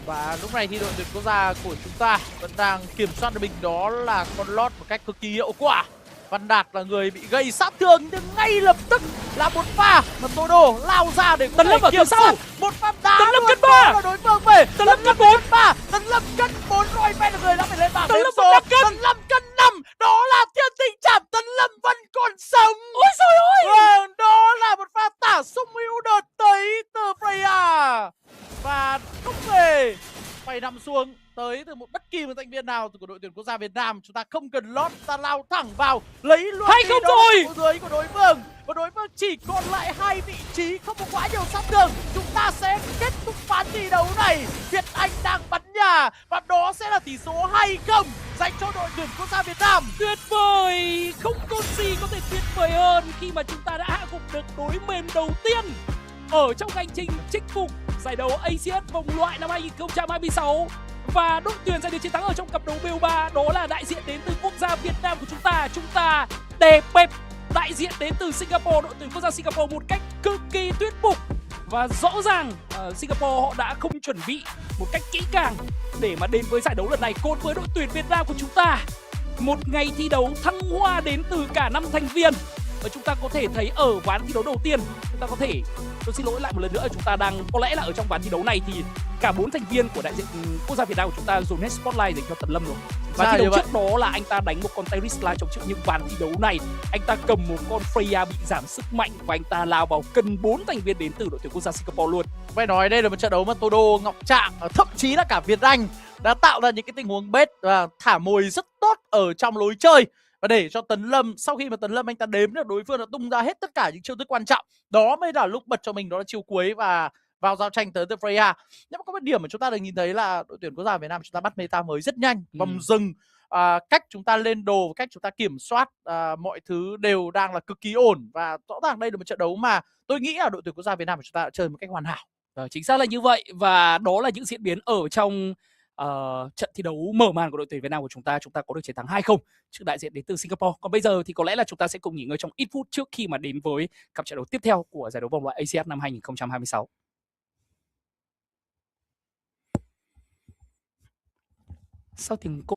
Và lúc này thì đội tuyển quốc gia của chúng ta vẫn đang kiểm soát được mình, đó là con lót một cách cực kỳ hiệu quả. Văn Đạt là người bị gây sát thương nhưng ngay lập tức là một pha mà Todo lao ra để Tấn Lâm ở phía sau, một pha đá. Tấn Lâm cân 3 là đối phương về. Tấn Lâm cân 4, Tấn Lâm cân 4 rồi, phải là người đã phải lên bảng. Tấn Lâm số. Tấn Lâm cân 5, đó là thiên tình chạm. Tấn Lâm vẫn còn sống. Ôi trời ơi! Vâng, đó là một pha tả sung hữu đợt tới từ Freya và không hề phải nằm xuống tới từ một bất kỳ một thành viên nào của đội tuyển quốc gia Việt Nam. Chúng ta không cần lót, ta lao thẳng vào lấy luôn 2-0 rồi. dưới của đối phương và đối phương chỉ còn lại 2 vị trí, không có quá nhiều sát thương. Chúng ta sẽ kết thúc ván thi đấu này. Việt Anh đang bắn nhà và đó sẽ là tỷ số 2-0 dành cho đội tuyển quốc gia Việt Nam. Tuyệt vời, không có gì có thể tuyệt vời hơn khi mà chúng ta đã hạ gục được đối mềm đầu tiên ở trong hành trình chinh phục giải đấu ASIAD vòng loại năm 2026. Và đội tuyển giành được chiến thắng ở trong cặp đấu BO3 đó là đại diện đến từ quốc gia Việt Nam của chúng ta. Chúng ta đè bẹp đại diện đến từ Singapore, đội tuyển quốc gia Singapore một cách cực kỳ thuyết phục. Và rõ ràng Singapore họ đã không chuẩn bị một cách kỹ càng để mà đến với giải đấu lần này. Còn với đội tuyển Việt Nam của chúng ta, một ngày thi đấu thăng hoa đến từ cả 5 thành viên. Và chúng ta có thể thấy ở ván thi đấu đầu tiên, chúng ta có thể, tôi xin lỗi lại một lần nữa, chúng ta đang có lẽ là ở trong ván thi đấu này thì cả 4 thành viên của đại diện quốc gia Việt Nam của chúng ta dồn hết spotlight dành cho Tấn Lâm rồi. Và thi đấu trước đó là anh ta đánh một con Terisla trong chịu, những ván thi đấu này anh ta cầm một con Freya bị giảm sức mạnh và anh ta lao vào cân 4 thành viên đến từ đội tuyển quốc gia Singapore luôn. Phải nói đây là một trận đấu mà Todo, Ngọc Trạng, thậm chí là cả Việt Anh đã tạo ra những cái tình huống bết và thả mồi rất tốt ở trong lối chơi. Và để cho Tấn Lâm, sau khi mà Tấn Lâm anh ta đếm được đối phương đã tung ra hết tất cả những chiêu thức quan trọng, đó mới là lúc bật cho mình, đó là chiêu cuối và vào giao tranh tới từ Freya. Nhưng mà có một điểm mà chúng ta được nhìn thấy là đội tuyển quốc gia Việt Nam chúng ta bắt meta mới rất nhanh. Vòng rừng, cách chúng ta lên đồ, cách chúng ta kiểm soát mọi thứ đều đang là cực kỳ ổn. Và rõ ràng đây là một trận đấu mà tôi nghĩ là đội tuyển quốc gia Việt Nam của chúng ta đã chơi một cách hoàn hảo. Chính xác là như vậy. Và đó là những diễn biến ở trong trận thi đấu mở màn của đội tuyển Việt Nam của chúng ta. Chúng ta có được chiến thắng 2-0 trước đại diện đến từ Singapore. Còn bây giờ thì có lẽ là chúng ta sẽ cùng nghỉ ngơi trong ít phút trước khi mà đến với cặp trận đấu tiếp theo của giải đấu vòng loại ASIAD năm 2026. Sao tiếng cô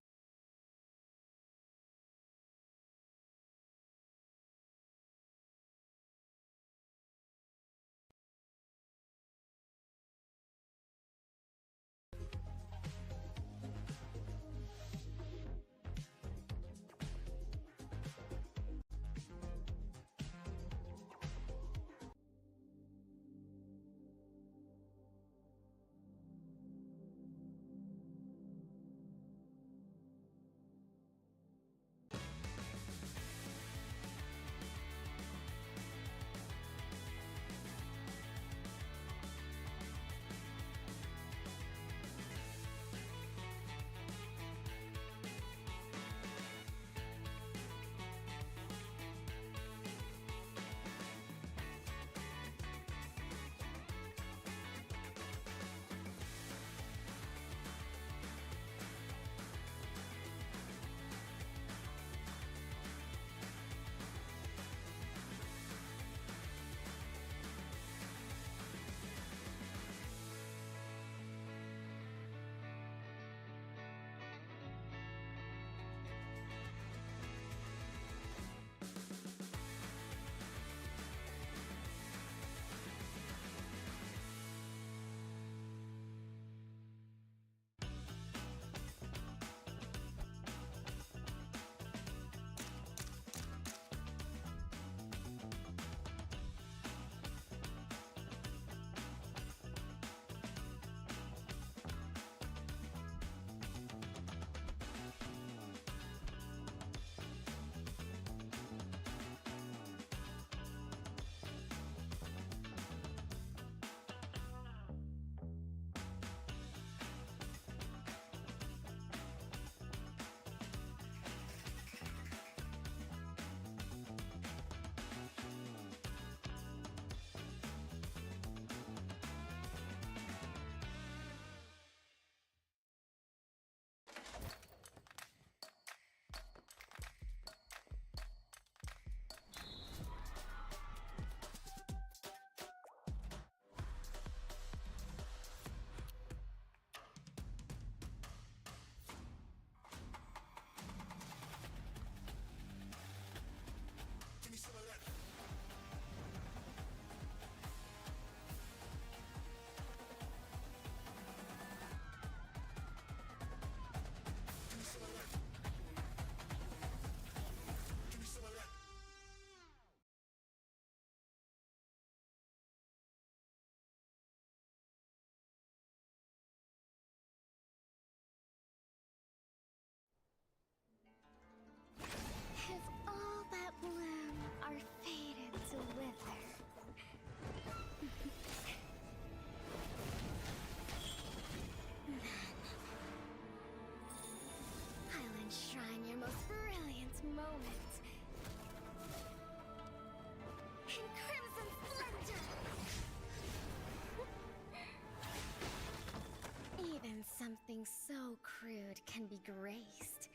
crude can be graced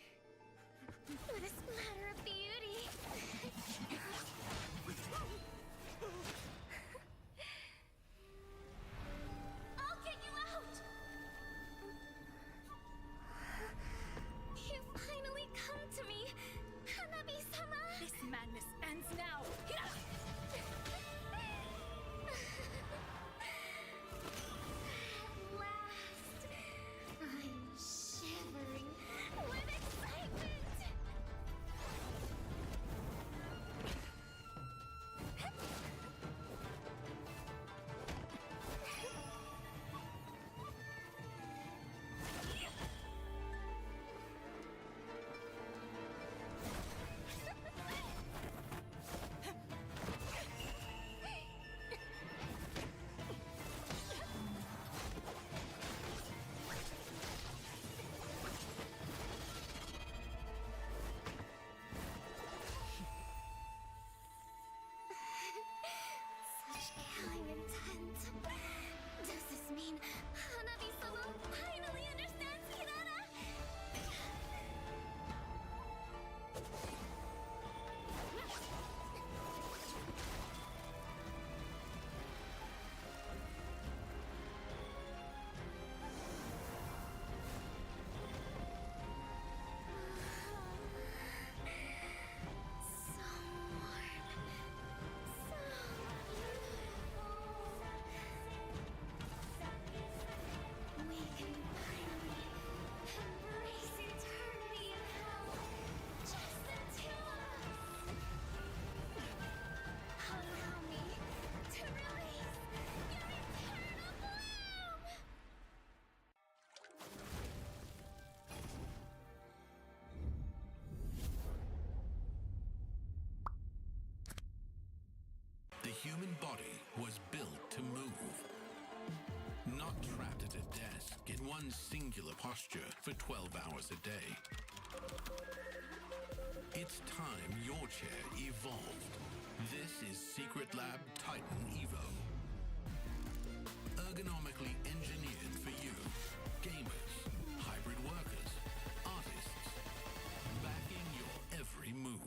with a splatter of beauty. I'll get you out! You finally come to me, Hanabi-sama! This madness ends now. At last, I'm shivering with excitement! Such killing intent. Does this mean Hanabi-sama finally understands Hinata? So warm. So beautiful. We can finally embrace eternity in hell. Just the two of us. Allow me to release your eternal bloom. The human body was built to move. Not trapped at a desk in one singular posture for 12 hours a day. It's time your chair evolved. This is Secret Lab Titan Evo. Ergonomically engineered for you, gamers, hybrid workers, artists, backing your every move.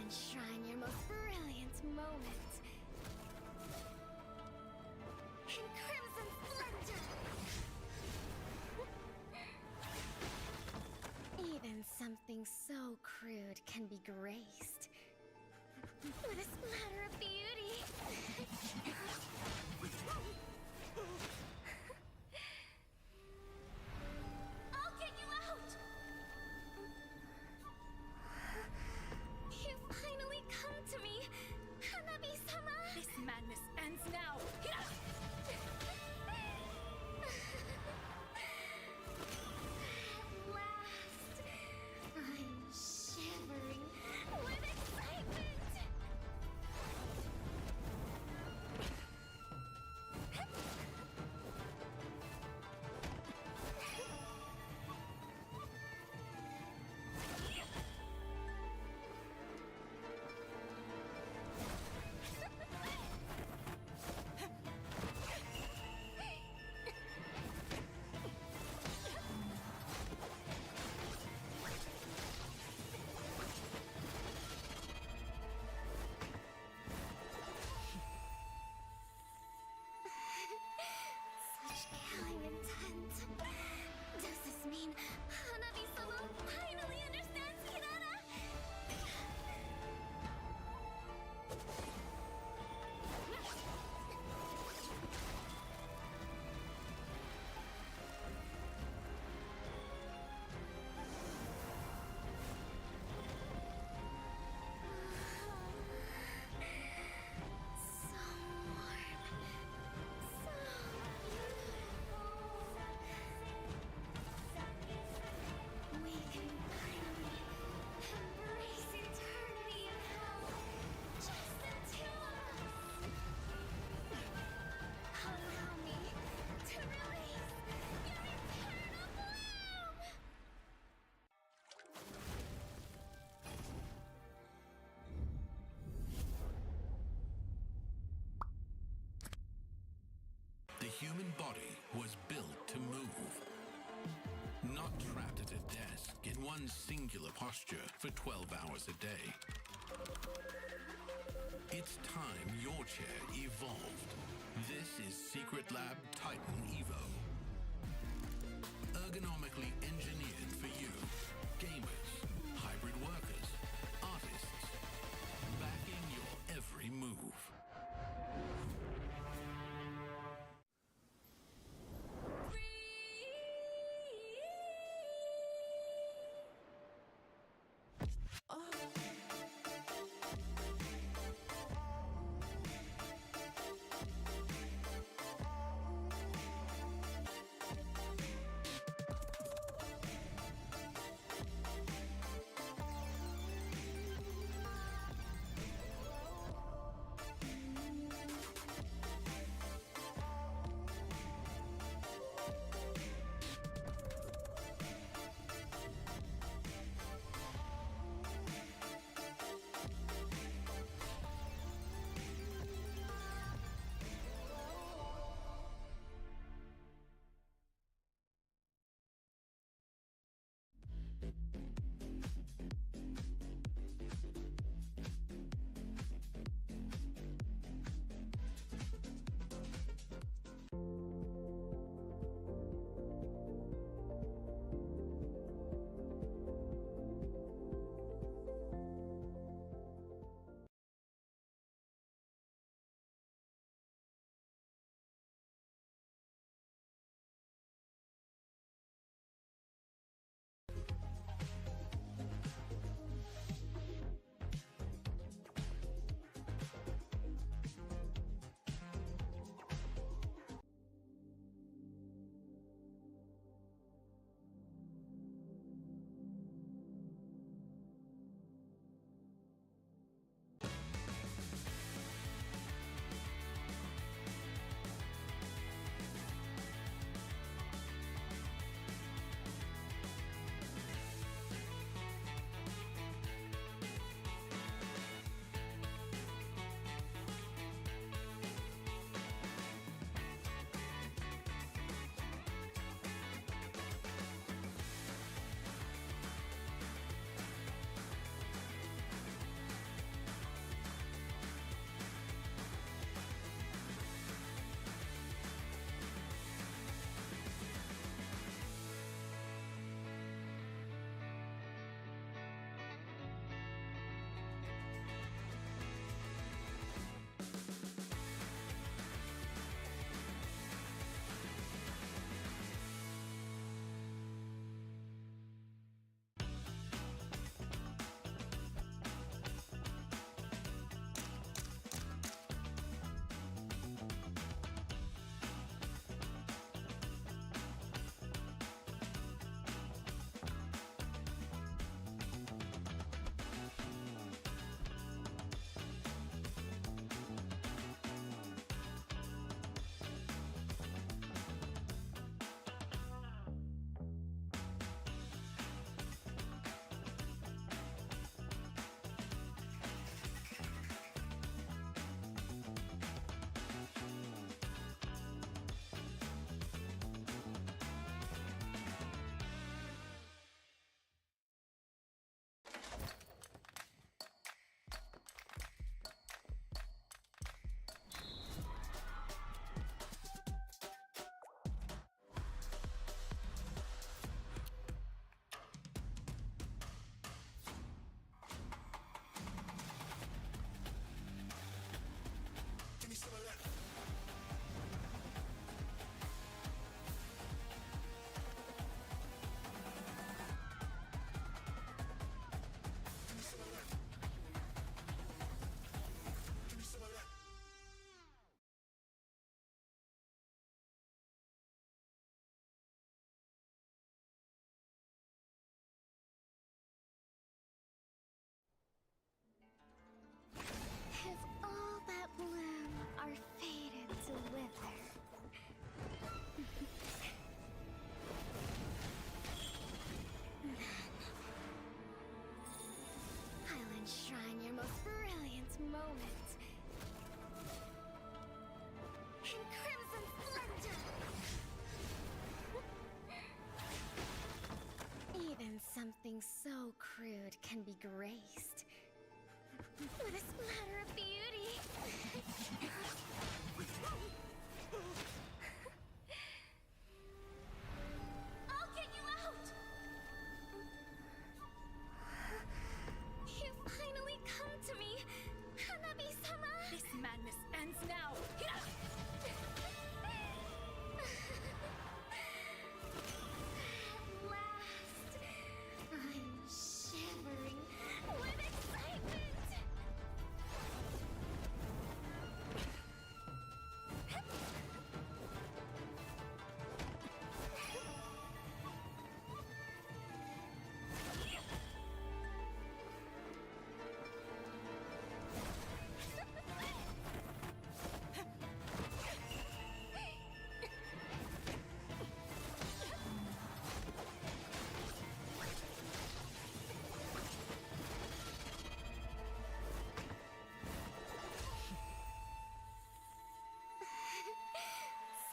enshrine your most brilliant moment in crimson splendor. Even something so crude can be graced with a splatter of beauty. I'll get you out! You finally come to me, Hanabi-sama! This madness ends now! At last, I'm shivering with excitement! Such killing intent. Does this mean Hanabi-sama finally understands Hinata? So warm. So beautiful. We can finally embrace eternity in hell. Just the two of us. Allow me to release your eternal bloom. The human body was built to move. Not trapped at a desk in one singular posture for 12 hours a day. It's time your chair evolved. This is Secret Lab Titan Evo. Ergonomically engineered for you, gamers, hybrid workers, artists, backing your every move. moment. In crimson splendor. Even something so crude can be graced with a splatter of beauty. I'll get you out! You finally come to me, Hanabi-sama! This madness ends now. At last, I'm shivering with excitement!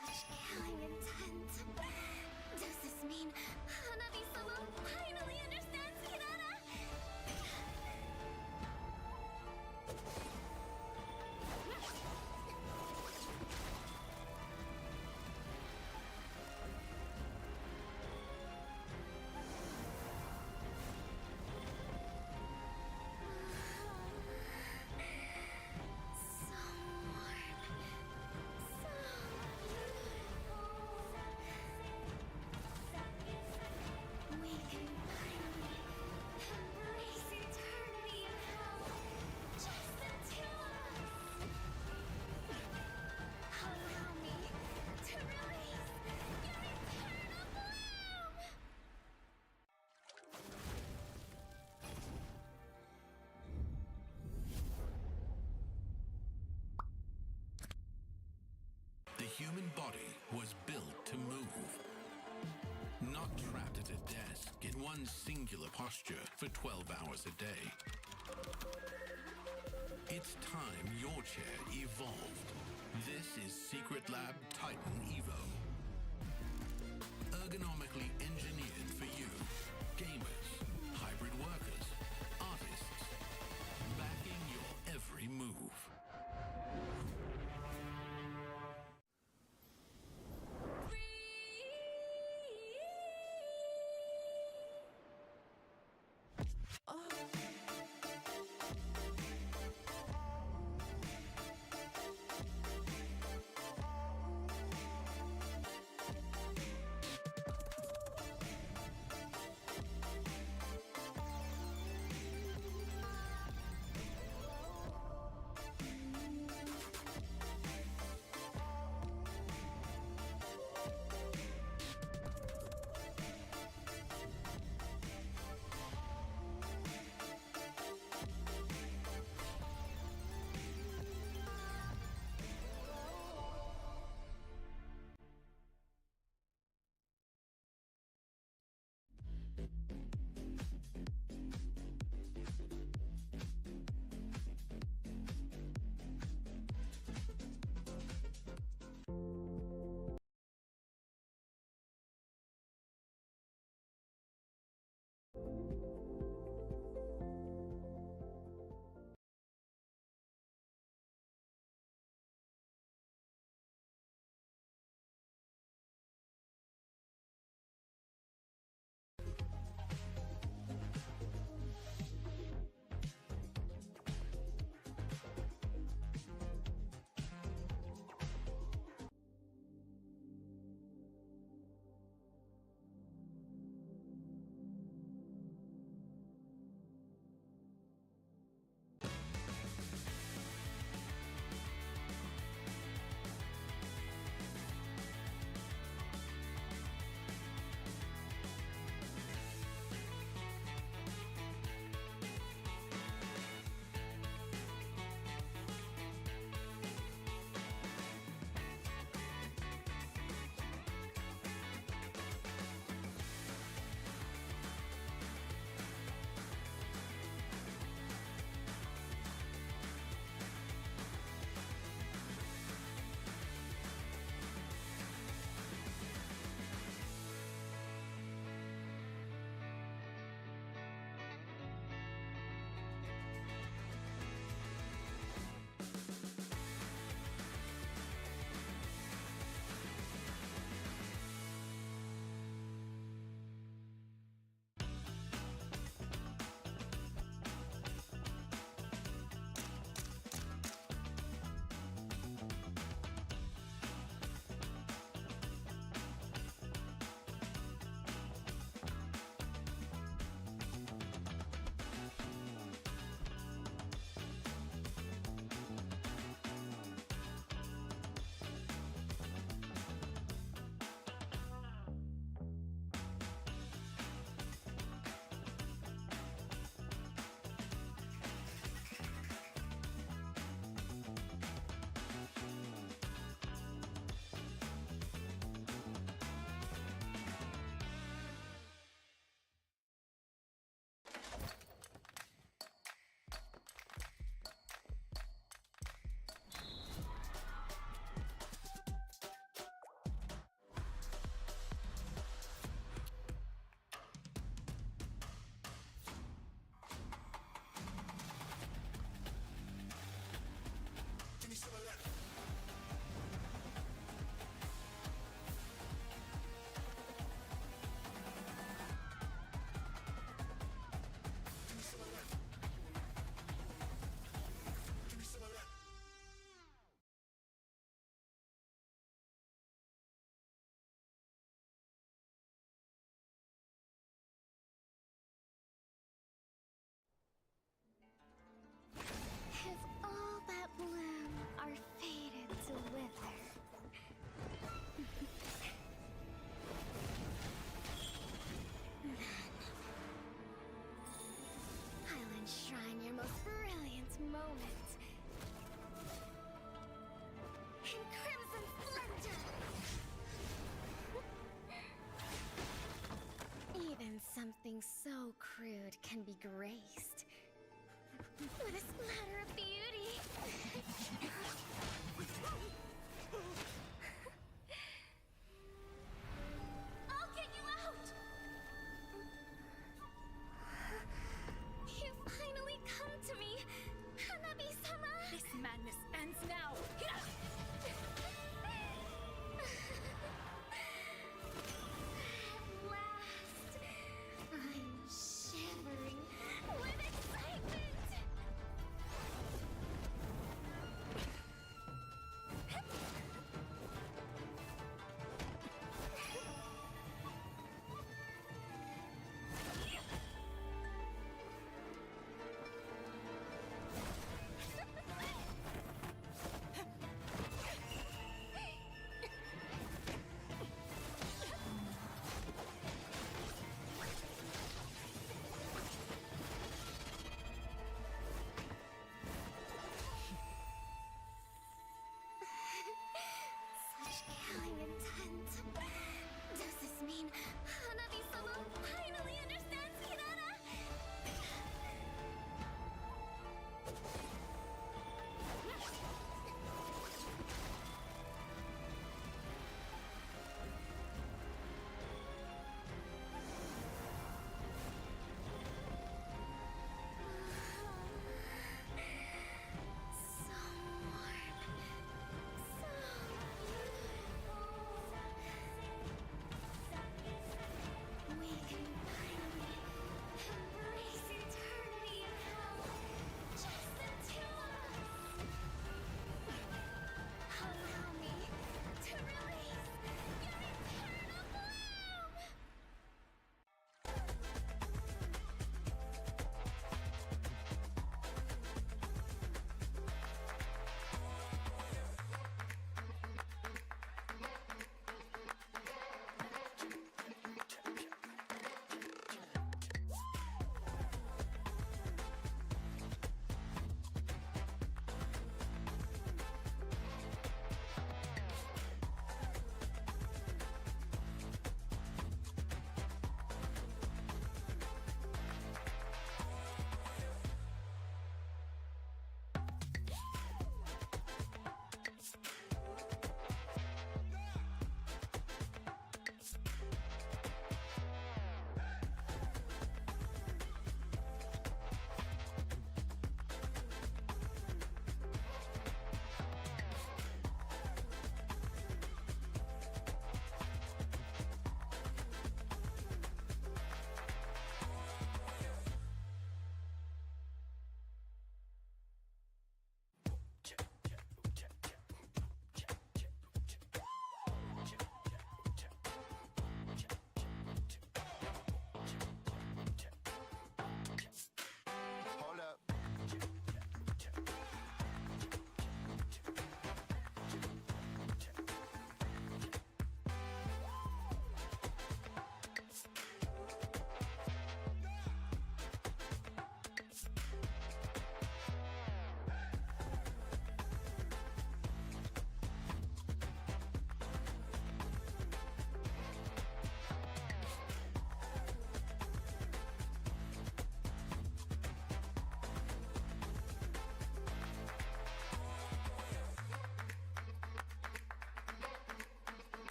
Such killing intent. Does this mean Hanabi-sama finally understands Kirara? So warm. So beautiful. We can finally embrace eternity in hell. Just the two of us. Allow me to release your eternal bloom. The human body was built to move, not trapped at a desk in one singular posture for 12 hours a day. It's time your chair evolved. This is Secret Lab Titan Evo. Ergonomically engineered for you, gamers, hybrid workers, artists, backing your every move.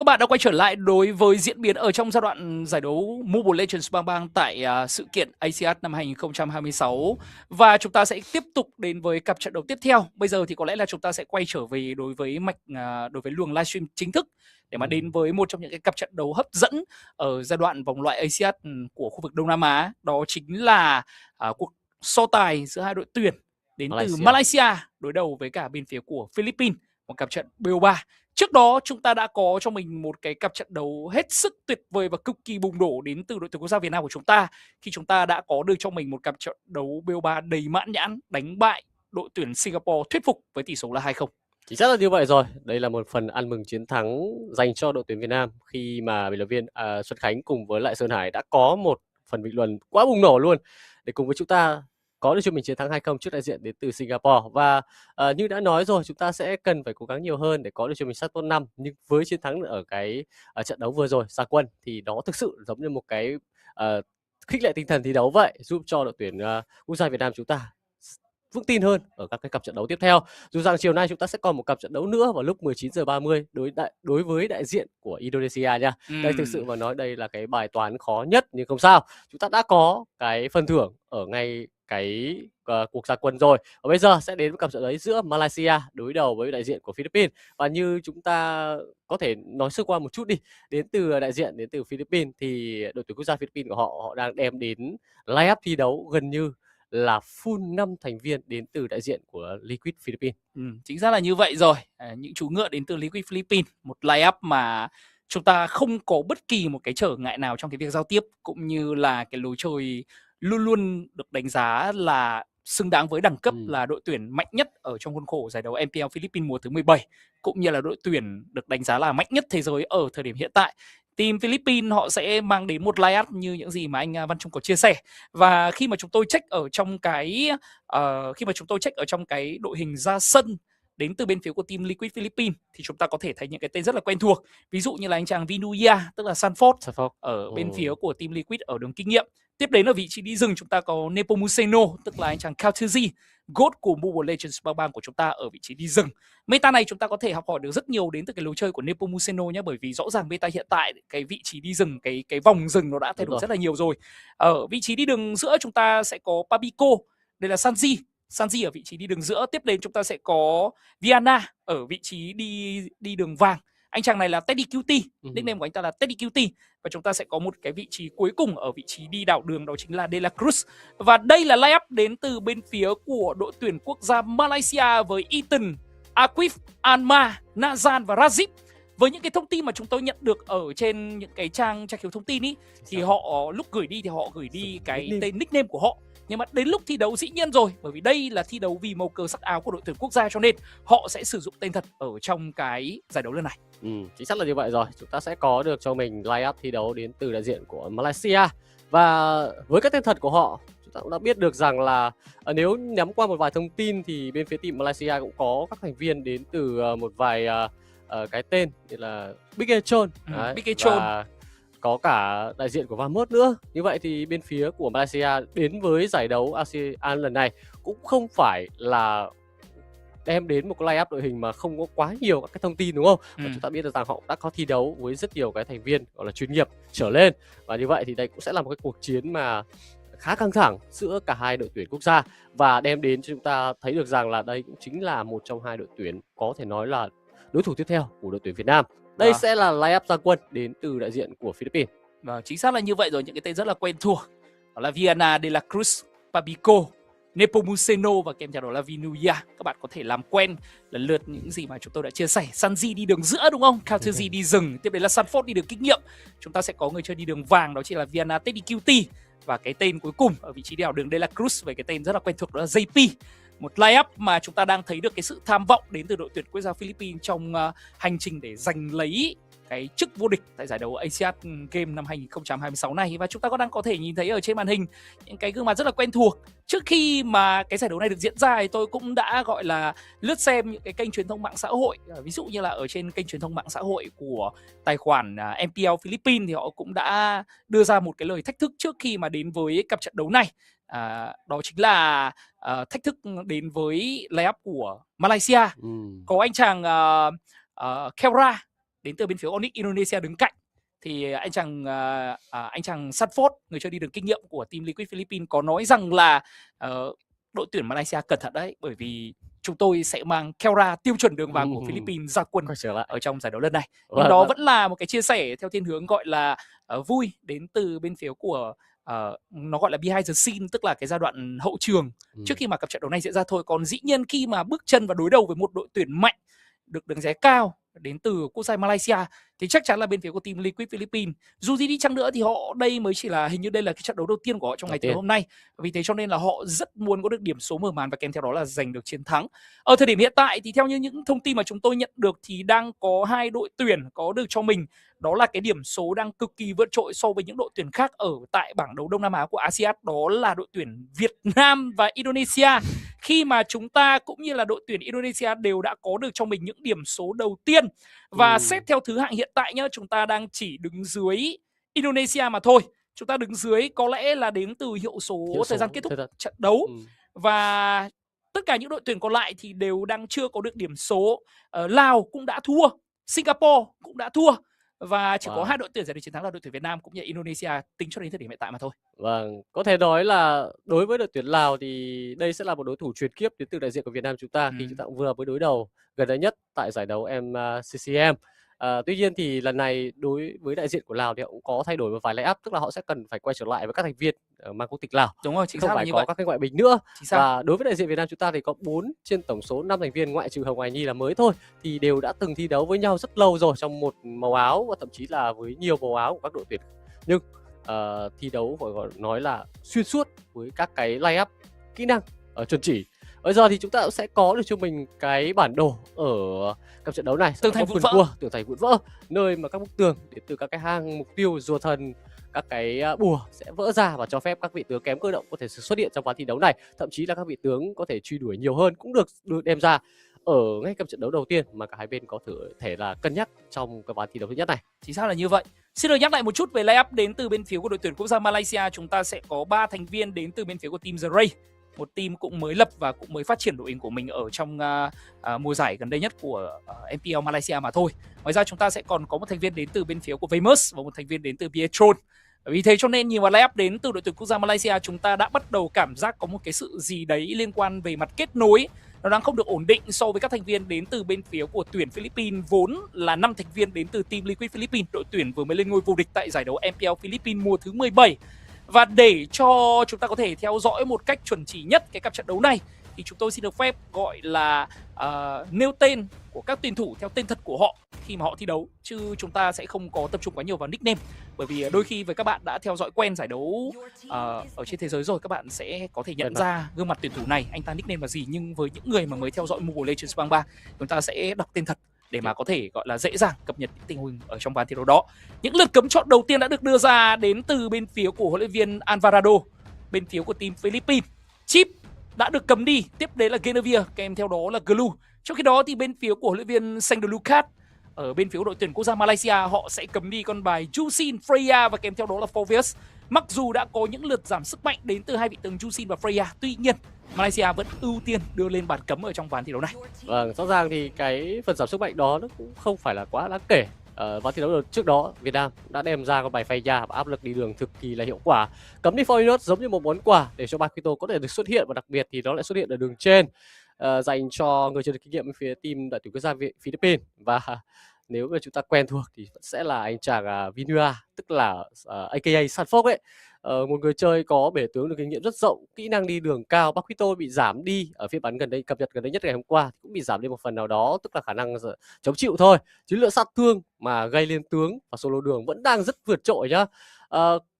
bạn đã quay trở lại đối với diễn biến ở trong giai đoạn giải đấu Mobile Legends Bang Bang tại sự kiện ASIAD năm 2026. Và chúng ta sẽ tiếp tục đến với cặp trận đấu tiếp theo. Bây giờ thì có lẽ là chúng ta sẽ quay trở về đối với đối với luồng livestream chính thức để mà đến với một trong những cái cặp trận đấu hấp dẫn ở giai đoạn vòng loại ASIAD của khu vực Đông Nam Á. Đó chính là cuộc so tài giữa hai đội tuyển đến từ Malaysia đối đầu với cả bên phía của Philippines, một cặp trận BO3. Trước đó chúng ta đã có cho mình một cái cặp trận đấu hết sức tuyệt vời và cực kỳ bùng nổ đến từ đội tuyển quốc gia Việt Nam của chúng ta, khi chúng ta đã có được cho mình một cặp trận đấu BO3 đầy mãn nhãn, đánh bại đội tuyển Singapore thuyết phục với tỷ số là 2-0. Chính xác là như vậy rồi. Đây là một phần ăn mừng chiến thắng dành cho đội tuyển Việt Nam khi mà biên tập viên Xuân Khánh cùng với lại Sơn Hải đã có một phần bình luận quá bùng nổ luôn để cùng với chúng ta có được cho mình chiến thắng 2-0 trước đại diện đến từ Singapore. Và như đã nói rồi, chúng ta sẽ cần phải cố gắng nhiều hơn để có được cho mình sát top 5. Nhưng với chiến thắng ở cái trận đấu vừa rồi ra quân thì đó thực sự giống như một cái khích lệ tinh thần thi đấu vậy, giúp cho đội tuyển quốc gia Việt Nam chúng ta vững tin hơn ở các cái cặp trận đấu tiếp theo. Dù rằng chiều nay chúng ta sẽ còn một cặp trận đấu nữa vào lúc 19h30 đối với đại diện của Indonesia nha. Đây thực sự mà nói đây là cái bài toán khó nhất, nhưng không sao. Chúng ta đã có cái phần thưởng ở ngay cái cuộc ra quân rồi. Và bây giờ sẽ đến với cặp trận đấy giữa Malaysia đối đầu với đại diện của Philippines. Và như chúng ta có thể nói sơ qua một chút đi, đến từ đại diện đến từ Philippines thì đội tuyển quốc gia Philippines của họ đang đem đến line-up thi đấu gần như là full 5 thành viên đến từ đại diện của Liquid Philippines. Chính xác là như vậy rồi. Những chú ngựa đến từ Liquid Philippines, một line-up mà chúng ta không có bất kỳ một cái trở ngại nào trong cái việc giao tiếp, cũng như là cái lối chơi luôn luôn được đánh giá là xứng đáng với đẳng cấp là đội tuyển mạnh nhất ở trong khuôn khổ giải đấu MPL Philippines mùa thứ 17, cũng như là đội tuyển được đánh giá là mạnh nhất thế giới ở thời điểm hiện tại. Team Philippines họ sẽ mang đến một line-up như những gì mà anh Văn Trung có chia sẻ. Và khi mà chúng tôi check ở trong cái đội hình ra sân đến từ bên phía của team Liquid Philippines thì chúng ta có thể thấy những cái tên rất là quen thuộc. Ví dụ như là anh chàng Vinuya, tức là Sanford ở bên phía của team Liquid ở đường kinh nghiệm. Tiếp đến ở vị trí đi rừng chúng ta có Nepomuceno, tức là anh chàng Kautuzi, GOAT của Mobile Legends Bang Bang của chúng ta ở vị trí đi rừng. Meta này chúng ta có thể học hỏi được rất nhiều đến từ cái lối chơi của Nepomuceno nhé, bởi vì rõ ràng meta hiện tại cái vị trí đi rừng, cái vòng rừng nó đã thay đổi rất là nhiều rồi. Ở vị trí đi đường giữa chúng ta sẽ có Pabico, đây là Sanji ở vị trí đi đường giữa. Tiếp đến chúng ta sẽ có Viana ở vị trí đi đường vàng. Anh chàng này là Teddy Cutie, nickname của anh ta là Teddy Cutie. Và chúng ta sẽ có một cái vị trí cuối cùng ở vị trí đi đảo đường, đó chính là De La Cruz. Và đây là line-up đến từ bên phía của đội tuyển quốc gia Malaysia với Ethan, Aquif, Anma, Nazan và Razib. Với những cái thông tin mà chúng tôi nhận được ở trên những cái trang tra cứu thông tin ý, thì họ lúc gửi đi thì họ gửi đi cái tên nickname của họ. Nhưng mà đến lúc thi đấu dĩ nhiên rồi, bởi vì đây là thi đấu vì màu cờ sắc áo của đội tuyển quốc gia, cho nên họ sẽ sử dụng tên thật ở trong cái giải đấu lần này. Chính xác là như vậy rồi. Chúng ta sẽ có được cho mình line-up thi đấu đến từ đại diện của Malaysia. Và với các tên thật của họ, chúng ta cũng đã biết được rằng là nếu nhắm qua một vài thông tin thì bên phía team Malaysia cũng có các thành viên đến từ một vài cái tên như là Big Echon, và có cả đại diện của Vamos nữa. Như vậy thì bên phía của Malaysia đến với giải đấu ASEAN lần này cũng không phải là đem đến một cái line-up đội hình mà không có quá nhiều các cái thông tin, đúng không? Và chúng ta biết được rằng họ đã có thi đấu với rất nhiều cái thành viên gọi là chuyên nghiệp trở lên. Và như vậy thì đây cũng sẽ là một cái cuộc chiến mà khá căng thẳng giữa cả hai đội tuyển quốc gia, và đem đến cho chúng ta thấy được rằng là đây cũng chính là một trong hai đội tuyển có thể nói là đối thủ tiếp theo của đội tuyển Việt Nam. Đây sẽ là line-up ra quân đến từ đại diện của Philippines. Và chính xác là như vậy rồi, những cái tên rất là quen thuộc. Đó là Viana, De La Cruz, Pabico, Nepomuceno và kèm theo đó là Vinuya. Các bạn có thể làm quen lần lượt những gì mà chúng tôi đã chia sẻ. Sanji đi đường giữa, đúng không? Kautuzi đi rừng. Tiếp đến là Sanford đi đường kinh nghiệm. Chúng ta sẽ có người chơi đi đường vàng, đó chính là Viana, Teddy Cutie. Và cái tên cuối cùng ở vị trí đảo đường De La Cruz với cái tên rất là quen thuộc đó là JP. Một line-up mà chúng ta đang thấy được cái sự tham vọng đến từ đội tuyển quốc gia Philippines trong hành trình để giành lấy cái chức vô địch tại giải đấu ASIAD Game năm 2026 này. Và chúng ta đang có thể nhìn thấy ở trên màn hình những cái gương mặt rất là quen thuộc. Trước khi mà cái giải đấu này được diễn ra thì tôi cũng đã gọi là lướt xem những cái kênh truyền thông mạng xã hội. Ví dụ như là ở trên kênh truyền thông mạng xã hội của tài khoản MPL Philippines thì họ cũng đã đưa ra một cái lời thách thức trước khi mà đến với cặp trận đấu này. Đó chính là thách thức đến với line-up của Malaysia. Có anh chàng Kelra, đến từ bên phía Onyx Indonesia đứng cạnh. Thì anh chàng Sanford, người chơi đi đường kinh nghiệm của team Liquid Philippines, có nói rằng là đội tuyển Malaysia cẩn thận đấy, bởi vì chúng tôi sẽ mang Kelra tiêu chuẩn đường vàng của Philippines ra quân ở trong giải đấu lần này. Nhưng đó vẫn là một cái chia sẻ theo thiên hướng gọi là vui đến từ bên phía của nó gọi là behind the scene, tức là cái giai đoạn hậu trường trước khi mà cặp trận đấu này diễn ra thôi. Còn dĩ nhiên khi mà bước chân và đối đầu với một đội tuyển mạnh được đánh giá cao đến từ quốc gia Malaysia thì chắc chắn là bên phía của team Liquid Philippines, dù gì đi chăng nữa thì họ đây mới chỉ là, hình như đây là cái trận đấu đầu tiên của họ trong ngày tối hôm nay, vì thế cho nên là họ rất muốn có được điểm số mở màn và kèm theo đó là giành được chiến thắng. Ở thời điểm hiện tại thì theo như những thông tin mà chúng tôi nhận được thì đang có 2 đội tuyển có được cho mình đó là cái điểm số đang cực kỳ vượt trội so với những đội tuyển khác ở tại bảng đấu Đông Nam Á của ASIAD, đó là đội tuyển Việt Nam và Indonesia. Khi mà chúng ta cũng như là đội tuyển Indonesia đều đã có được cho mình những điểm số đầu tiên. Và xét theo thứ hạng hiện tại nhá, chúng ta đang chỉ đứng dưới Indonesia mà thôi. Chúng ta đứng dưới có lẽ là đến từ hiệu số thời gian kết thúc trận đấu. Và tất cả những đội tuyển còn lại thì đều đang chưa có được điểm số. Lào cũng đã thua, Singapore cũng đã thua. Và chỉ có 2 đội tuyển giành được chiến thắng là đội tuyển Việt Nam cũng như Indonesia tính cho đến thời điểm hiện tại mà thôi. Vâng, có thể nói là đối với đội tuyển Lào thì đây sẽ là một đối thủ truyền kiếp đến từ đại diện của Việt Nam chúng ta khi chúng ta cũng vừa mới đối đầu gần đây nhất tại giải đấu MCCM. Tuy nhiên thì lần này đối với đại diện của Lào thì họ cũng có thay đổi một vài line-up, tức là họ sẽ cần phải quay trở lại với các thành viên mang quốc tịch Lào. Đúng rồi, chính không xác phải là như có vậy. các cái ngoại binh nữa. Và đối với đại diện Việt Nam chúng ta thì có 4 trên tổng số 5 thành viên, ngoại trừ Hồng Hoài Nhi là mới thôi, thì đều đã từng thi đấu với nhau rất lâu rồi trong một màu áo và thậm chí là với nhiều màu áo của các đội tuyển. Nhưng thi đấu gọi nói là xuyên suốt với các cái line-up kỹ năng chuẩn chỉ. Bây giờ thì chúng ta cũng sẽ có được cho mình cái bản đồ ở các trận đấu này, tường thành vụn vỡ, tường thành vụn vỡ, nơi mà các bức tường đến từ các cái hang mục tiêu, rùa thần, các cái bùa sẽ vỡ ra và cho phép các vị tướng kém cơ động có thể xuất hiện trong ván thi đấu này. Thậm chí là các vị tướng có thể truy đuổi nhiều hơn cũng được đem ra ở ngay cặp trận đấu đầu tiên mà cả hai bên có thể là cân nhắc trong cái ván thi đấu thứ nhất này. Chính xác là như vậy. Xin được nhắc lại một chút về line-up đến từ bên phía của đội tuyển quốc gia Malaysia. Chúng ta sẽ có 3 thành viên đến từ bên phía của team The Ray, một team cũng mới lập và cũng mới phát triển đội hình của mình ở trong mùa giải gần đây nhất của MPL Malaysia mà thôi. Ngoài ra chúng ta sẽ còn có một thành viên đến từ bên phía của Famous và một thành viên đến từ Vietron. Vì thế cho nên nhìn vào line-up đến từ đội tuyển quốc gia Malaysia, chúng ta đã bắt đầu cảm giác có một cái sự gì đấy liên quan về mặt kết nối nó đang không được ổn định so với các thành viên đến từ bên phía của tuyển Philippines, vốn là 5 thành viên đến từ team Liquid Philippines, đội tuyển vừa mới lên ngôi vô địch tại giải đấu MPL Philippines mùa thứ 17. Và để cho chúng ta có thể theo dõi một cách chuẩn chỉ nhất cái cặp trận đấu này thì chúng tôi xin được phép gọi là nêu tên của các tuyển thủ theo tên thật của họ khi mà họ thi đấu, chứ chúng ta sẽ không có tập trung quá nhiều vào nickname, bởi vì đôi khi với các bạn đã theo dõi quen giải đấu ở trên thế giới rồi, các bạn sẽ có thể nhận ra gương mặt tuyển thủ này anh ta nickname là gì, nhưng với những người mà mới theo dõi Mobile Legends Bang 3 chúng ta sẽ đọc tên thật để mà có thể gọi là dễ dàng cập nhật những tình huống ở trong ván thi đấu đó. Những lượt cấm chọn đầu tiên đã được đưa ra đến từ bên phía của huấn luyện viên Alvarado, bên phía của team Philippines. Chip đã được cấm đi, tiếp đến là Genevieve, kèm theo đó là Glue. Trong khi đó thì bên phía của huấn luyện viên Sang Lucas ở bên phía của đội tuyển quốc gia Malaysia, họ sẽ cấm đi con bài Jusin, Freya và kèm theo đó là Fovius. Mặc dù đã có những lượt giảm sức mạnh đến từ hai vị tướng Jusin và Freya, tuy nhiên Malaysia vẫn ưu tiên đưa lên bàn cấm ở trong ván thi đấu này. Vâng, rõ ràng thì cái phần giảm sức mạnh đó nó cũng không phải là quá đáng kể. Ván thi đấu trước đó Việt Nam đã đem ra con bài Freya và áp lực đi đường cực kỳ là hiệu quả. Cấm đi Fovius giống như một món quà để cho Bakito có thể được xuất hiện, và đặc biệt thì nó lại xuất hiện ở đường trên dành cho người chơi được kinh nghiệm phía team đội tuyển quốc gia Philippines. Và nếu mà chúng ta quen thuộc thì sẽ là anh chàng Vinua, tức là aka Sanford ấy. Một người chơi có bể tướng được kinh nghiệm rất rộng, kỹ năng đi đường cao. Bakito bị giảm đi ở phiên bản gần đây, cập nhật gần đây nhất ngày hôm qua, cũng bị giảm đi một phần nào đó, tức là khả năng chống chịu thôi. Chứ lượng sát thương mà gây lên tướng và solo đường vẫn đang rất vượt trội nhá.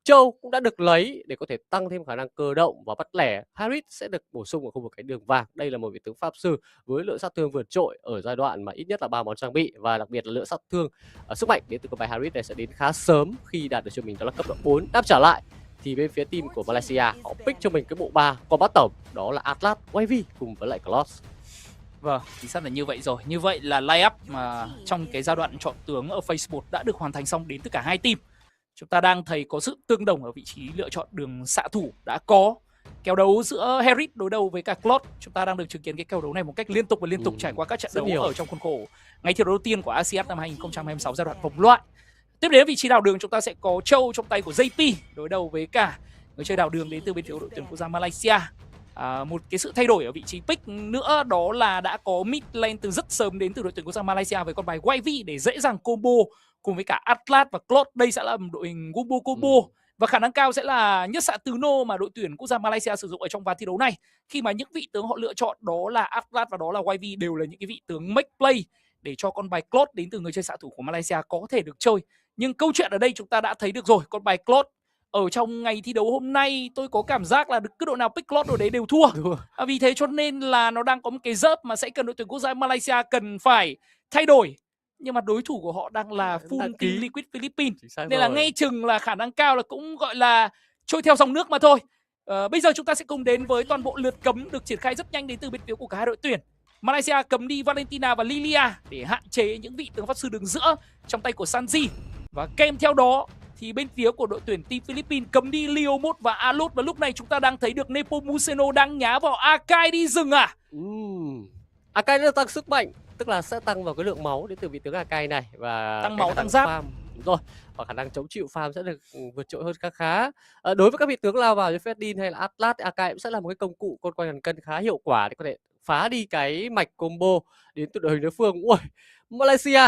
Châu cũng đã được lấy để có thể tăng thêm khả năng cơ động và bắt lẻ. Harris sẽ được bổ sung ở khu vực cánh đường vàng. Đây là một vị tướng pháp sư với lượng sát thương vượt trội ở giai đoạn mà ít nhất là 3 món trang bị, và đặc biệt là lượng sát thương sức mạnh đến từ con bài Harris này sẽ đến khá sớm khi đạt được cho mình đó là cấp độ 4. Đáp trả lại thì bên phía team của Malaysia họ pick cho mình cái bộ 3 combat tổng, đó là Atlas, YV cùng với lại Claus. Vâng, chính xác là như vậy rồi. Như vậy là line-up mà trong cái giai đoạn chọn tướng ở Phase 1 đã được hoàn thành xong đến từ cả hai team. Chúng ta đang thấy có sự tương đồng ở vị trí lựa chọn đường xạ thủ đã có. kèo đấu giữa Harris đối đầu với cả Claude. Chúng ta đang được chứng kiến cái kèo đấu này một cách liên tục trải qua các trận đấu ở trong khuôn khổ ngày thi đấu đầu tiên của ASIAD năm 2026 giai đoạn vòng loại. Tiếp đến vị trí đảo đường chúng ta sẽ có Châu trong tay của JP đối đầu với cả người chơi đảo đường đến từ bên phía đội tuyển quốc gia Malaysia. Một cái sự thay đổi ở vị trí pick nữa đó là đã có mid lane từ rất sớm đến từ đội tuyển quốc gia Malaysia với con bài YV để dễ dàng combo cùng với cả Atlas và Claude. Đây sẽ là một đội hình combo và khả năng cao sẽ là nhất xạ từ nô mà đội tuyển quốc gia Malaysia sử dụng ở trong ván thi đấu này, khi mà những vị tướng họ lựa chọn đó là Atlas và đó là YV đều là những cái vị tướng make play để cho con bài Claude đến từ người chơi xạ thủ của Malaysia có thể được chơi. Nhưng câu chuyện ở đây chúng ta đã thấy được rồi, con bài Claude ở trong ngày thi đấu hôm nay tôi có cảm giác là cứ đội nào pick Claude đội đấy đều thua. Vì thế cho nên là nó đang có một cái dớp mà sẽ cần đội tuyển quốc gia Malaysia cần phải thay đổi. Nhưng mà đối thủ của họ đang là full team Liquid Philippines, nên là ngay chừng là khả năng cao là cũng gọi là trôi theo dòng nước mà thôi. Bây giờ chúng ta sẽ cùng đến với toàn bộ lượt cấm được triển khai rất nhanh đến từ bên phía của cả hai đội tuyển. Malaysia cấm đi Valentina và Lilia để hạn chế những vị tướng pháp sư đường giữa trong tay của Sanji. Và kèm theo đó thì bên phía của đội tuyển team Philippines cấm đi Leomot và Alot. Và lúc này chúng ta đang thấy được Nepomuceno đang nhá vào Akai đi rừng à. Akai nó tăng sức mạnh, tức là sẽ tăng vào cái lượng máu đến từ vị tướng Akai này và tăng máu tăng giáp. Đúng rồi, và khả năng chống chịu farm sẽ được vượt trội hơn khá. Đối với các vị tướng lao vào như Fedin hay là Atlas, Akai cũng sẽ là một cái công cụ con quay ngàn cân khá hiệu quả để có thể phá đi cái mạch combo đến từ đội hình đối phương. Ui, Malaysia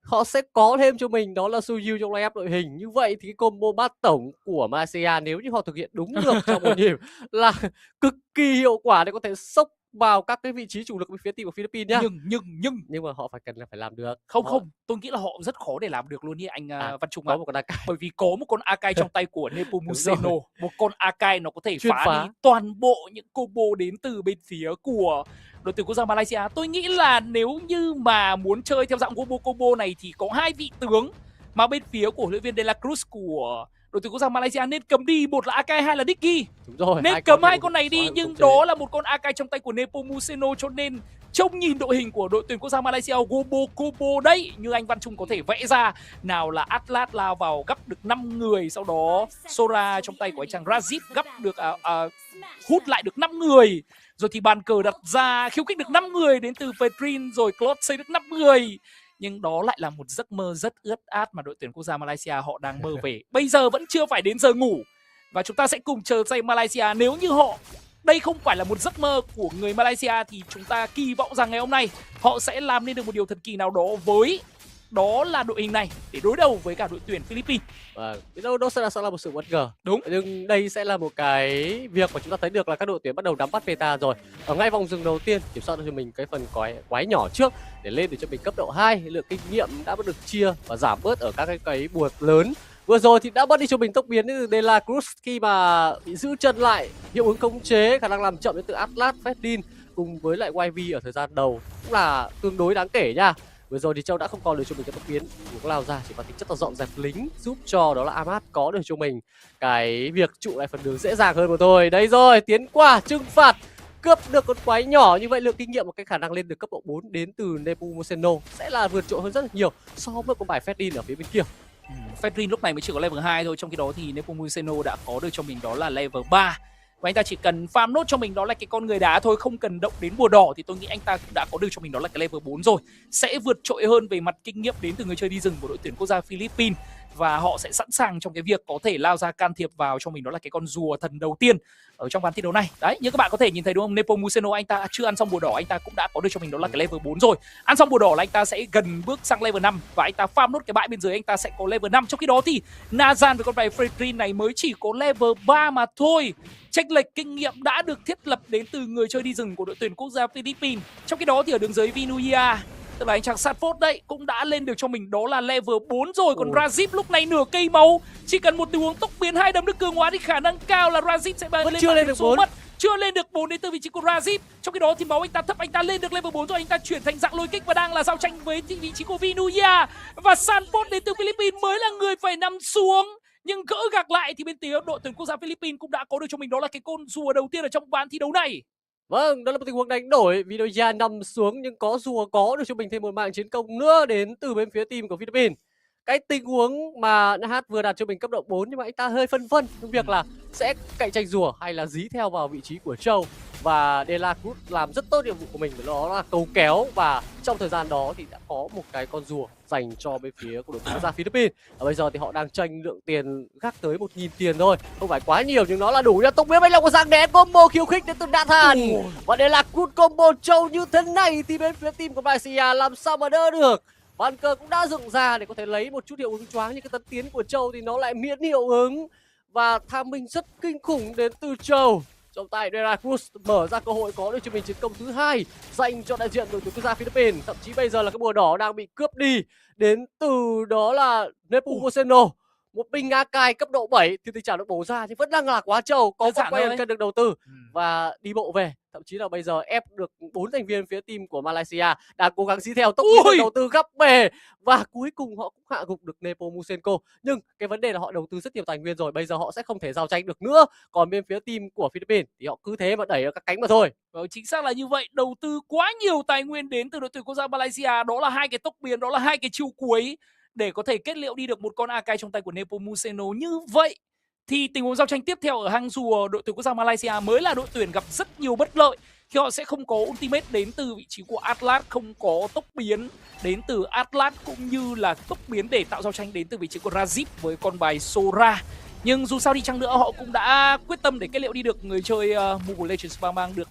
họ sẽ có thêm cho mình đó là Suyu trong line up đội hình. Như vậy thì cái combo bát tổng của Malaysia nếu như họ thực hiện đúng được trong một nhịp là cực kỳ hiệu quả để có thể sốc vào các cái vị trí chủ lực bên phía team của Philippines nhá. Nhưng mà họ phải làm được. Không, tôi nghĩ là họ rất khó để làm được luôn như anh Văn Trung có một con Akai. Bởi vì có một con Akai trong tay của Nepomuceno, một con Akai nó có thể phá đi toàn bộ những combo đến từ bên phía của đội tuyển quốc gia Malaysia. Tôi nghĩ là nếu như mà muốn chơi theo dạng combo này thì có hai vị tướng mà bên phía của huấn luyện viên De La Cruz của đội tuyển quốc gia Malaysia nên cấm đi, một là Akai, hai là Dicky. Đúng rồi, nên cấm hai con này đi, nhưng đó là một con Akai trong tay của Nepomuceno, cho nên trông nhìn đội hình của đội tuyển quốc gia Malaysia combo đấy như anh Văn Trung có thể vẽ ra. Nào là Atlas lao vào gấp được 5 người, sau đó Sora trong tay của anh chàng Razip gấp được hút lại được 5 người, rồi thì bàn cờ đặt ra khiêu khích được 5 người đến từ Petrin, rồi Claude xây được 5 người. Nhưng đó lại là một giấc mơ rất ướt át mà đội tuyển quốc gia Malaysia họ đang mơ về. Bây giờ vẫn chưa phải đến giờ ngủ và chúng ta sẽ cùng chờ xem Malaysia. Nếu như đây không phải là một giấc mơ của người Malaysia thì chúng ta kỳ vọng rằng ngày hôm nay họ sẽ làm nên được một điều thần kỳ nào đó với đó là đội hình này để đối đầu với cả đội tuyển Philippines. Biết đâu đó sẽ là một sự bất ngờ. Đúng. Nhưng đây sẽ là một cái việc mà chúng ta thấy được là các đội tuyển bắt đầu nắm bắt meta rồi. Ở ngay vòng rừng đầu tiên kiểm soát cho mình cái phần quái nhỏ trước để lên để cho mình cấp độ 2. Lượng kinh nghiệm đã được chia và giảm bớt ở các cái buột lớn. Vừa rồi thì đã mất đi cho mình tốc biến từ De La Cruz khi mà bị giữ chân lại, hiệu ứng khống chế, khả năng làm chậm đến từ Atlas, Fedin cùng với lại YV ở thời gian đầu cũng là tương đối đáng kể nha. Vừa rồi thì Châu đã không còn được cho mình cái tốc biến, cũng lao ra chỉ có tính chất là dọn dẹp lính, giúp cho đó là Ahmad có được cho mình cái việc trụ lại phần đường dễ dàng hơn mà thôi. Đây rồi, tiến qua trừng phạt, cướp được con quái nhỏ, như vậy lượng kinh nghiệm và cái khả năng lên được cấp độ 4 đến từ Nepomuceno sẽ là vượt trội hơn rất là nhiều so với con bài Fedin ở phía bên kia. Fedin lúc này mới chỉ có level 2 thôi, trong khi đó thì Nepomuceno đã có được cho mình đó là level 3. Và anh ta chỉ cần farm nốt cho mình đó là cái con người đá thôi, không cần động đến bùa đỏ, thì tôi nghĩ anh ta cũng đã có được cho mình đó là cái level 4 rồi. Sẽ vượt trội hơn về mặt kinh nghiệm đến từ người chơi đi rừng của đội tuyển quốc gia Philippines. Và họ sẽ sẵn sàng trong cái việc có thể lao ra can thiệp vào cho mình đó là cái con rùa thần đầu tiên ở trong ván thi đấu này. Đấy, như các bạn có thể nhìn thấy đúng không, Nepomuceno anh ta chưa ăn xong bùa đỏ, anh ta cũng đã có được cho mình đó là cái level 4 rồi. Ăn xong bùa đỏ là anh ta sẽ gần bước sang level 5 và anh ta farm nốt cái bãi bên dưới, anh ta sẽ có level 5. Trong khi đó thì Nazan với con bài Fredrin này mới chỉ có level 3 mà thôi. Chênh lệch kinh nghiệm đã được thiết lập đến từ người chơi đi rừng của đội tuyển quốc gia Philippines. Trong khi đó thì ở đường dưới Vinuia, tức là anh chàng Satford đấy, cũng đã lên được cho mình đó là level 4 rồi. Còn Razip lúc này nửa cây máu, chỉ cần một tình huống tốc biến 2 đấm được cường hóa thì khả năng cao là Razip sẽ lên được 4. Chưa lên được 4 đến từ vị trí của Razip. Trong khi đó thì máu anh ta thấp, anh ta lên được level 4 rồi, anh ta chuyển thành dạng lôi kích và đang là giao tranh với vị trí của Vinuia. Và Sanford đến từ Philippines mới là người phải nằm xuống. Nhưng gỡ gạc lại thì bên phía đội tuyển quốc gia Philippines cũng đã có được cho mình đó là cái con rùa đầu tiên ở trong ván thi đấu này. Vâng, đó là một tình huống đánh đổi. Vidoya nằm xuống nhưng có rùa có được cho mình thêm một mạng chiến công nữa đến từ bên phía team của Philippines. cái tình huống mà NH vừa đạt cho mình cấp độ 4 nhưng mà anh ta hơi phân vân trong việc là sẽ cạnh tranh rùa hay là dí theo vào vị trí của Châu. Và De La Cruz làm rất tốt nhiệm vụ của mình, đó là cầu kéo, và trong thời gian đó thì đã có một cái con rùa dành cho bên phía của đội tuyển quốc gia Philippines. Và bây giờ thì họ đang tranh lượng tiền gác tới 1.000 tiền thôi, không phải quá nhiều nhưng nó là đủ. Nha, tốc biến bánh lòng của Giang Đen combo khiêu khích đến từ Đạn Hàn và De La Cruz combo Châu như thế này thì bên phía team của Malaysia làm sao mà đỡ được. Bàn cờ cũng đã dựng ra để có thể lấy một chút hiệu ứng choáng, nhưng cái tấn tiến của Châu thì nó lại miễn hiệu ứng và tham minh rất kinh khủng đến từ Châu. Trong tay De La Cruz mở ra cơ hội có được cho mình chiến công thứ 2 dành cho đại diện đội tuyển quốc gia Philippines. Thậm chí bây giờ là cái bùa đỏ đang bị cướp đi đến từ đó là Nepomuceno, một binh Akai cấp độ 7 thì tình trạng được bổ ra nhưng vẫn đang là quá trâu, có vòng quay cần được đầu tư và đi bộ về. Thậm chí là bây giờ ép được 4 thành viên phía team của Malaysia đang cố gắng dí theo tốc độ đầu tư gấp bề và cuối cùng họ cũng hạ gục được Nepomuceno. Nhưng cái vấn đề là họ đầu tư rất nhiều tài nguyên rồi, bây giờ họ sẽ không thể giao tranh được nữa. Còn bên phía team của Philippines thì họ cứ thế mà đẩy ở các cánh mà thôi. Chính xác là như vậy, đầu tư quá nhiều tài nguyên đến từ đội tuyển quốc gia Malaysia, đó là 2 cái tốc biến, đó là 2 cái chiêu cuối để có thể kết liễu đi được một con Akai trong tay của Nepomuceno. Như vậy thì tình huống giao tranh tiếp theo ở hang rùa, đội tuyển quốc gia Malaysia mới là đội tuyển gặp rất nhiều bất lợi khi họ sẽ không có ultimate đến từ vị trí của Atlas, không có tốc biến đến từ Atlas, cũng như là tốc biến để tạo giao tranh đến từ vị trí của Razip với con bài Sora. Nhưng dù sao đi chăng nữa họ cũng đã quyết tâm để kết liễu đi được người chơi Mobile Legends Bang được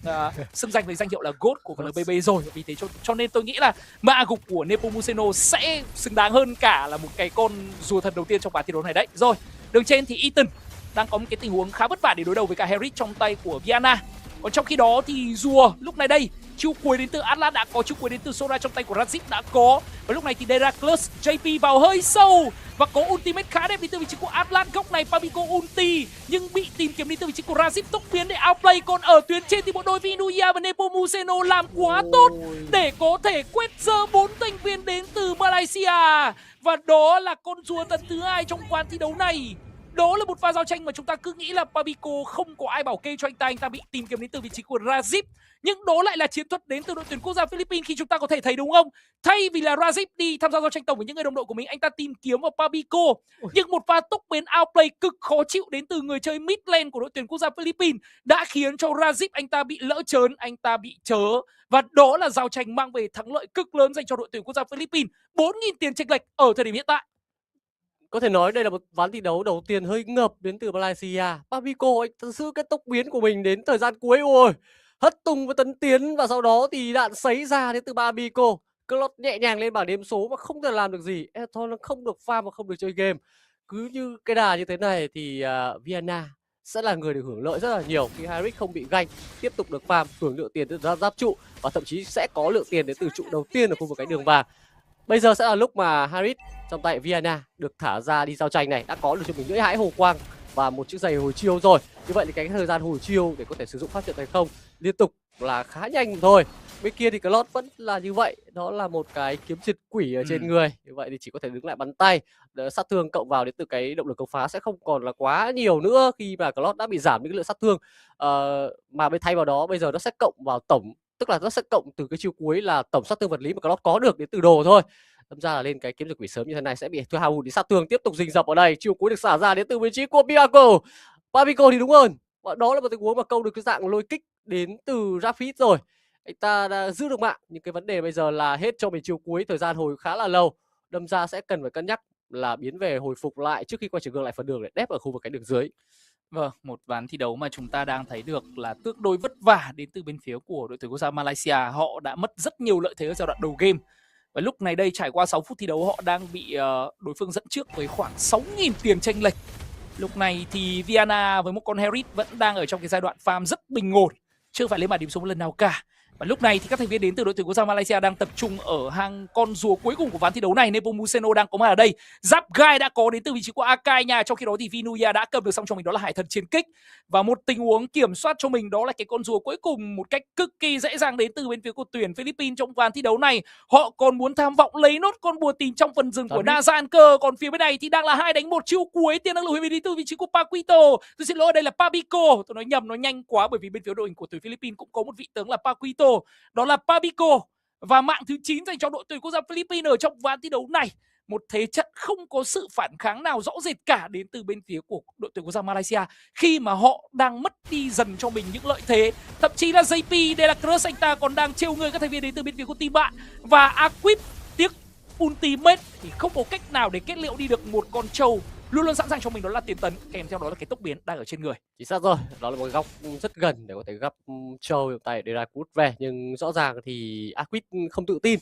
xưng danh với danh hiệu là GOAT của MLBB rồi. Vì thế cho nên tôi nghĩ là mã gục của Nepomuceno sẽ xứng đáng hơn cả là một cái con rùa thần đầu tiên trong ván thi đấu này đấy. Rồi, đường trên thì Ethan đang có một cái tình huống khá vất vả để đối đầu với cả Harris trong tay của Viana. Còn trong khi đó thì rùa lúc này đây, chiêu cuối đến từ Atlas đã có, chiêu cuối đến từ Sora trong tay của Razip đã có. Và lúc này thì Heraclus JP vào hơi sâu và có ultimate khá đẹp đến từ vị trí của Atlas. Góc này Pabico ulti nhưng bị tìm kiếm đến từ vị trí của Razip, tốc biến để outplay. Còn ở tuyến trên thì bộ đôi Vinuia và Nepomuceno làm quá tốt để có thể quét dơ 4 thành viên đến từ Malaysia. Và đó là con rùa tấn thứ 2 trong ván thi đấu này. Đó là một pha giao tranh mà chúng ta cứ nghĩ là Pabico không có ai bảo kê cho anh ta bị tìm kiếm đến từ vị trí của Razip. Nhưng đó lại là chiến thuật đến từ đội tuyển quốc gia Philippines khi chúng ta có thể thấy, đúng không? Thay vì là Razip đi tham gia giao tranh tổng với những người đồng đội của mình, anh ta tìm kiếm vào Pabico. Nhưng một pha tốc biến outplay cực khó chịu đến từ người chơi mid lane của đội tuyển quốc gia Philippines đã khiến cho Razip anh ta bị lỡ chớn, anh ta bị chớ. Và đó là giao tranh mang về thắng lợi cực lớn dành cho đội tuyển quốc gia Philippines. 4.000 tiền chênh lệch ở thời điểm hiện tại. Có thể nói đây là một ván thi đấu đầu tiên hơi ngợp đến từ Malaysia. Pabico anh thực sự cái tốc biến của mình đến thời gian cuối rồi, hất tung với tấn tiến và sau đó thì đạn sấy ra đến từ Pabico. Clot nhẹ nhàng lên bảng đếm số mà không thể làm được gì. Ethon nó không được farm và không được chơi game. Cứ như cái đà như thế này thì Viana sẽ là người được hưởng lợi rất là nhiều khi Harris không bị ganh, tiếp tục được farm, hưởng lượng tiền từ giáp trụ và thậm chí sẽ có lượng tiền đến từ trụ đầu tiên ở khu vực cánh đường vàng. Bây giờ sẽ là lúc mà Harris trong tay Viana được thả ra đi giao tranh này, đã có được cho mình lưỡi hãi hồ quang và một chiếc giày hồi chiêu rồi. Như vậy thì cái thời gian hồi chiêu để có thể sử dụng phát triển hay không liên tục là khá nhanh thôi. Bên kia thì Clot vẫn là như vậy, đó là một cái kiếm triệt quỷ ở trên người. Như vậy thì chỉ có thể đứng lại bắn tay. Sát thương cộng vào đến từ cái động lực công phá sẽ không còn là quá nhiều nữa khi mà Clot đã bị giảm những cái lượng sát thương. Mà bên thay vào đó bây giờ nó sẽ cộng vào tổng, tức là nó sẽ cộng từ cái chiêu cuối là tổng sát thương vật lý mà Clot có được đến từ đồ thôi. Đâm ra là lên cái kiếm triệt quỷ sớm như thế này sẽ bị hao hụt đi sát thương, tiếp tục rình rập ở đây. Chiêu cuối được xả ra đến từ vị trí của Pabico thì đúng hơn. Và đó là một tình huống mà câu được cái dạng lôi kích đến từ Rapid rồi. Anh ta đã giữ được mạng, nhưng cái vấn đề bây giờ là hết cho mình chiều cuối, thời gian hồi khá là lâu. Đâm ra sẽ cần phải cân nhắc là biến về hồi phục lại trước khi quay trở ngược lại phần đường để đép ở khu vực cánh đường dưới. Vâng, một ván thi đấu mà chúng ta đang thấy được là tương đối vất vả đến từ bên phía của đội tuyển quốc gia Malaysia. Họ đã mất rất nhiều lợi thế ở giai đoạn đầu game. Và lúc này đây trải qua 6 phút thi đấu họ đang bị đối phương dẫn trước với khoảng 6.000 tiền chênh lệch. Lúc này thì Viana với một con Harris vẫn đang ở trong cái giai đoạn farm rất bình ổn, chưa phải lên bàn điểm số một lần nào cả. Và lúc này thì các thành viên đến từ đội tuyển quốc gia Malaysia đang tập trung ở hang con rùa cuối cùng của ván thi đấu này. Nepomuceno đang có mặt ở đây, giáp gai đã có đến từ vị trí của Akai nha. Trong khi đó thì Vinuia đã cầm được xong cho mình đó là hải thần chiến kích và một tình huống kiểm soát cho mình đó là cái con rùa cuối cùng một cách cực kỳ dễ dàng đến từ bên phía của tuyển Philippines trong ván thi đấu này. Họ còn muốn tham vọng lấy nốt con bùa tìm trong phần rừng của Nazan cơ. Còn phía bên này thì đang là 2 đánh 1 chiêu cuối, tiền năng lùi về đến từ vị trí của Paquito. Tôi xin lỗi, ở đây là Pabico, tôi nói nhầm, nó nhanh quá bởi vì bên phía đội hình của tuyển Philippines cũng có một vị tướng là Paquito. Đó là Pabico và mạng thứ 9 dành cho đội tuyển quốc gia Philippines ở trong ván thi đấu này. một thế trận không có sự phản kháng nào rõ rệt cả đến từ bên phía của đội tuyển quốc gia Malaysia, khi mà họ đang mất đi dần cho mình những lợi thế. Thậm chí là JP De La Cruz anh ta còn đang trêu người các thành viên đến từ bên phía của team bạn, và Aquip tiếc ultimate thì không có cách nào để kết liễu đi được một con trâu luôn luôn sẵn sàng cho mình, đó là tiền tấn, kèm theo đó là cái tốc biến đang ở trên người. Chính xác rồi, đó là một góc rất gần để có thể gấp Châu hiện tại để ra cút về, nhưng rõ ràng thì Aquid không tự tin.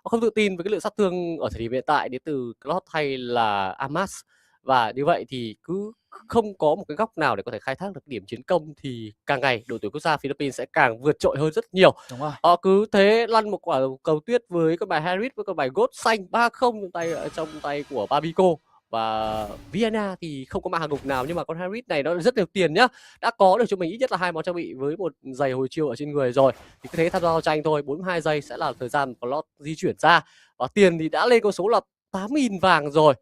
Họ không tự tin với cái lượng sát thương ở thời điểm hiện tại đến từ Cloud hay là Amas, và như vậy thì cứ không có một cái góc nào để có thể khai thác được điểm chiến công thì càng ngày đội tuyển quốc gia Philippines sẽ càng vượt trội hơn rất nhiều. Đúng rồi. Họ cứ thế lăn một quả cầu tuyết với cái bài Harris với cái bài Ghost xanh 3-0 trong tay của Babico. Và Vienna thì không có mã hàng ngục nào, nhưng mà con Harris này nó rất nhiều tiền nhá, đã có được cho mình ít nhất là 2 món trang bị với một giày hồi chiêu ở trên người rồi, thì cứ thế tham gia giao tranh thôi. 42 giây sẽ là thời gian của Lord di chuyển ra, và tiền thì đã lên con số là 8.000 vàng rồi.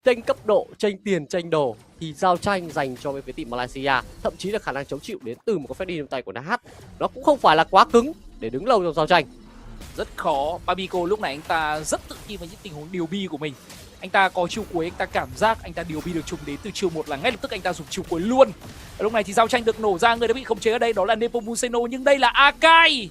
Tranh cấp độ, tranh tiền, tranh đồ thì giao tranh dành cho bên phía team Malaysia, thậm chí là khả năng chống chịu đến từ một con Freddy trong tay của NH nó cũng không phải là quá cứng để đứng lâu trong giao tranh. Rất khó. Babico lúc này anh ta rất tự tin với những tình huống điều bi của mình. Anh ta có chiêu cuối, anh ta cảm giác anh ta điều bi được trùng đến từ chiêu 1 là ngay lập tức anh ta dùng chiêu cuối luôn. Ở lúc này thì giao tranh được nổ ra, người đã bị khống chế ở đây đó là Nepomuceno, nhưng đây là Akai.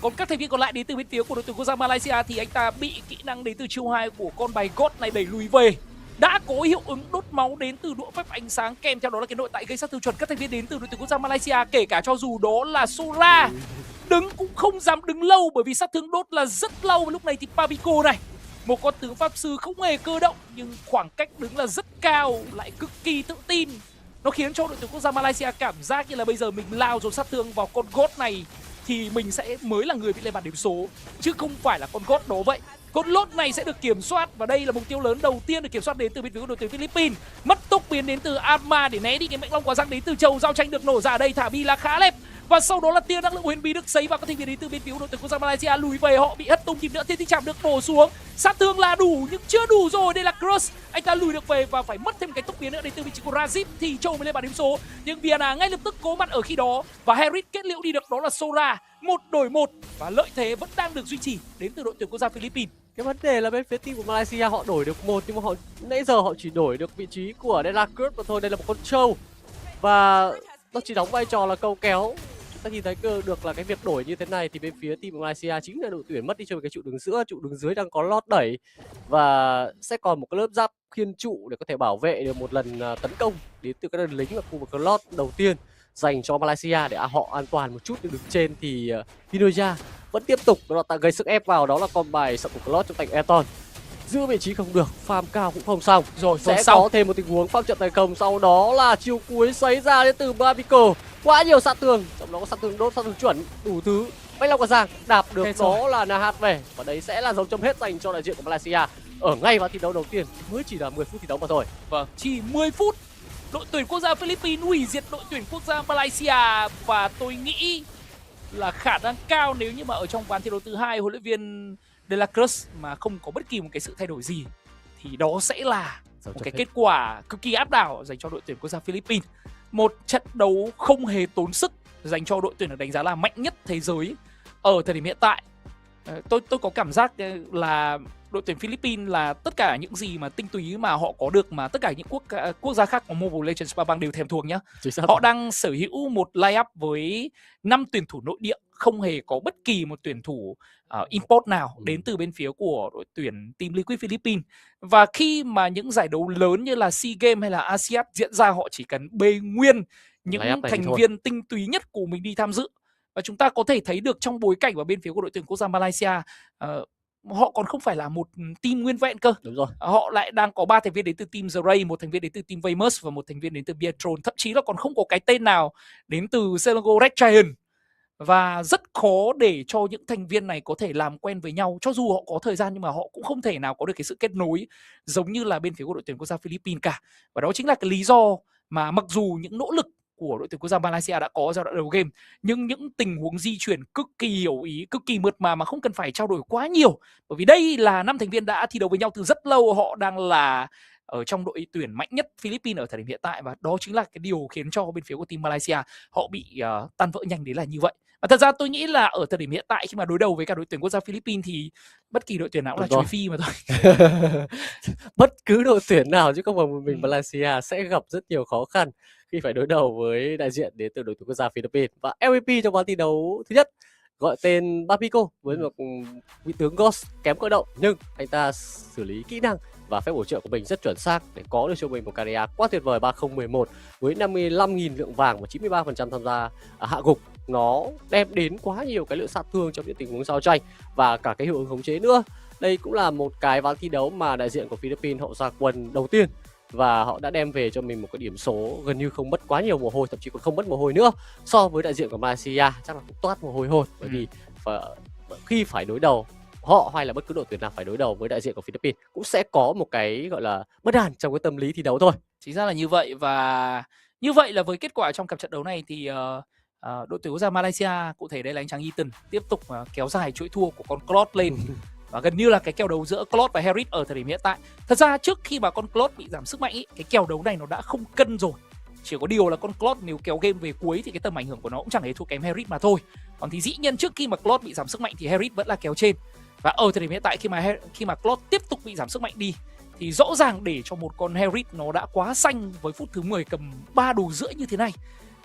Còn các thành viên còn lại đến từ bên phía của đội tuyển quốc gia Malaysia thì anh ta bị kỹ năng đến từ chiêu 2 của con bài God này đẩy lùi về. Đã có hiệu ứng đốt máu đến từ đũa phép ánh sáng, kèm theo đó là cái nội tại gây sát thương chuẩn. Các thành viên đến từ đội tuyển quốc gia Malaysia, kể cả cho dù đó là Sora, đứng cũng không dám đứng lâu bởi vì sát thương đốt là rất lâu. Và lúc này thì Babico này, một con tướng pháp sư không hề cơ động nhưng khoảng cách đứng là rất cao, lại cực kỳ tự tin. Nó khiến cho đội tuyển quốc gia Malaysia cảm giác như là bây giờ mình lao dồn sát thương vào con God này thì mình sẽ mới là người bị lên bàn điểm số, chứ không phải là con God đó vậy. Con lốt này sẽ được kiểm soát, và đây là mục tiêu lớn đầu tiên được kiểm soát đến từ bên phía của đội tuyển Philippines. Mất tốc biến đến từ Arma để né đi cái mệnh long quả răng đến từ Châu. Giao tranh được nổ ra ở đây, thả bi là khá đẹp, và sau đó là tia năng lượng huyền bí được sấy vào các thành viên đến từ bên phía của đội tuyển quốc gia Malaysia. Lùi về, họ bị hất tung nhịp nữa, thiên tích chạm được bổ xuống. Sát thương là đủ nhưng chưa đủ rồi. Đây là Cross, anh ta lùi được về và phải mất thêm cái tốc biến nữa đến từ vị trí của Razip thì Châu mới lên bàn điểm số. Nhưng Vienna ngay lập tức có mặt ở khi đó, và Harris kết liễu đi được đó là Sora. 1 đổi 1 và lợi thế vẫn đang được duy trì đến từ đội tuyển quốc gia Philippines. Cái vấn đề là bên phía team của Malaysia họ đổi được 1, nhưng mà họ nãy giờ họ chỉ đổi được vị trí của De La Cruz mà thôi. Đây là một con trâu và nó chỉ đóng vai trò là câu kéo. Chúng ta nhìn thấy được là cái việc đổi như thế này thì bên phía team của Malaysia chính là đội tuyển mất đi cho một cái trụ đường giữa, trụ đường dưới đang có lót đẩy và sẽ còn một cái lớp giáp khiên trụ để có thể bảo vệ được một lần tấn công đến từ các đơn lính ở khu vực lót đầu tiên dành cho Malaysia để họ an toàn một chút. Từ đứng trên thì Indonesia vẫn tiếp tục gây sức ép vào, đó là con bài sập của Cloud trong tay Eton. Giữ vị trí không được, farm cao cũng không xong. Rồi sẽ có thêm một tình huống pháp trận thành công, sau đó là chiêu cuối xoáy ra đến từ Babico. Quá nhiều sát thương, trong đó có sát thương đốt, sát thương chuẩn, đủ thứ. Bách Long Quả Giang đạp được thế đó rồi. Là NH về, và đấy sẽ là dấu chấm hết dành cho đại diện của Malaysia ở ngay vào thi đấu đầu tiên. Mới chỉ là 10 phút thi đấu mà thôi. Vâng, chỉ 10 phút đội tuyển quốc gia Philippines hủy diệt đội tuyển quốc gia Malaysia, và tôi nghĩ là khả năng cao nếu như mà ở trong ván thi đấu thứ hai huấn luyện viên De La Cruz mà không có bất kỳ một cái sự thay đổi gì thì đó sẽ là một cái kết quả cực kỳ áp đảo dành cho đội tuyển quốc gia Philippines. Một trận đấu không hề tốn sức dành cho đội tuyển được đánh giá là mạnh nhất thế giới ở thời điểm hiện tại. Tôi có cảm giác là đội tuyển Philippines là tất cả những gì mà tinh túy mà họ có được mà tất cả những quốc gia khác của Mobile Legends và bang đều thèm thuồng nhá. Họ đang sở hữu một line-up với 5 tuyển thủ nội địa, không hề có bất kỳ một tuyển thủ import nào đến từ bên phía của đội tuyển Team Liquid Philippines. Và khi mà những giải đấu lớn như là SEA Games hay là ASIAD diễn ra, họ chỉ cần bê nguyên những thành viên tinh túy nhất của mình đi tham dự. Và chúng ta có thể thấy được trong bối cảnh ở bên phía của đội tuyển quốc gia Malaysia, họ còn không phải là một team nguyên vẹn cơ. Đúng rồi. Họ lại đang có 3 thành viên đến từ team The Ray, 1 thành viên đến từ team Famous và 1 thành viên đến từ Biatron. Thậm chí là còn không có cái tên nào đến từ Selangor Red Giant. Và rất khó để cho những thành viên này có thể làm quen với nhau. Cho dù họ có thời gian nhưng mà họ cũng không thể nào có được cái sự kết nối giống như là bên phía của đội tuyển quốc gia Philippines cả. Và đó chính là cái lý do mà mặc dù những nỗ lực của đội tuyển quốc gia Malaysia đã có giai đoạn đầu game, nhưng những tình huống di chuyển cực kỳ hiểu ý, cực kỳ mượt mà không cần phải trao đổi quá nhiều. Bởi vì đây là 5 thành viên đã thi đấu với nhau từ rất lâu, họ đang là ở trong đội tuyển mạnh nhất Philippines ở thời điểm hiện tại, và đó chính là cái điều khiến cho bên phía của team Malaysia họ bị tan vỡ nhanh, đấy là như vậy. Và thật ra tôi nghĩ là ở thời điểm hiện tại khi mà đối đầu với cả đội tuyển quốc gia Philippines thì bất kỳ đội tuyển nào cũng là Đúng rồi. chuối phi mà thôi. Bất cứ đội tuyển nào chứ không phải một mình Malaysia sẽ gặp rất nhiều khó khăn khi phải đối đầu với đại diện đến từ đội tuyển quốc gia Philippines. Và MVP trong ván thi đấu thứ nhất gọi tên Bapico với một vị tướng Ghost kém cơ động, nhưng anh ta xử lý kỹ năng và phép bổ trợ của mình rất chuẩn xác để có được cho mình một KDA quá tuyệt vời 3011 với 55.000 lượng vàng và 93% tham gia hạ gục. Nó đem đến quá nhiều cái lượng sát thương trong những tình huống giao tranh và cả cái hiệu ứng khống chế nữa. Đây cũng là một cái ván thi đấu mà đại diện của Philippines họ ra quân đầu tiên và họ đã đem về cho mình một cái điểm số gần như không mất quá nhiều mồ hôi, thậm chí còn không mất mồ hôi nữa. So với đại diện của Malaysia chắc là cũng toát mồ hôi hột, bởi vì khi phải đối đầu họ hay là bất cứ đội tuyển nào phải đối đầu với đại diện của Philippines cũng sẽ có một cái gọi là bất an trong cái tâm lý thi đấu thôi. Chính ra là như vậy, và như vậy là với kết quả trong cặp trận đấu này thì đội tuyển quốc gia Malaysia, cụ thể đây là anh chàng Ethan, tiếp tục kéo dài chuỗi thua của con Claude lên. Và gần như là cái kèo đấu giữa Claude và Harris ở thời điểm hiện tại. Thật ra trước khi mà con Claude bị giảm sức mạnh ý, cái kèo đấu này nó đã không cân rồi. Chỉ có điều là con Claude nếu kéo game về cuối thì cái tầm ảnh hưởng của nó cũng chẳng hề thua kém Harris mà thôi. Còn thì dĩ nhiên trước khi mà Claude bị giảm sức mạnh thì Harris vẫn là kéo trên. Và ở thời điểm hiện tại khi mà Claude tiếp tục bị giảm sức mạnh đi thì rõ ràng để cho một con Harris nó đã quá xanh với phút thứ 10 cầm 3 đồ rưỡi như thế này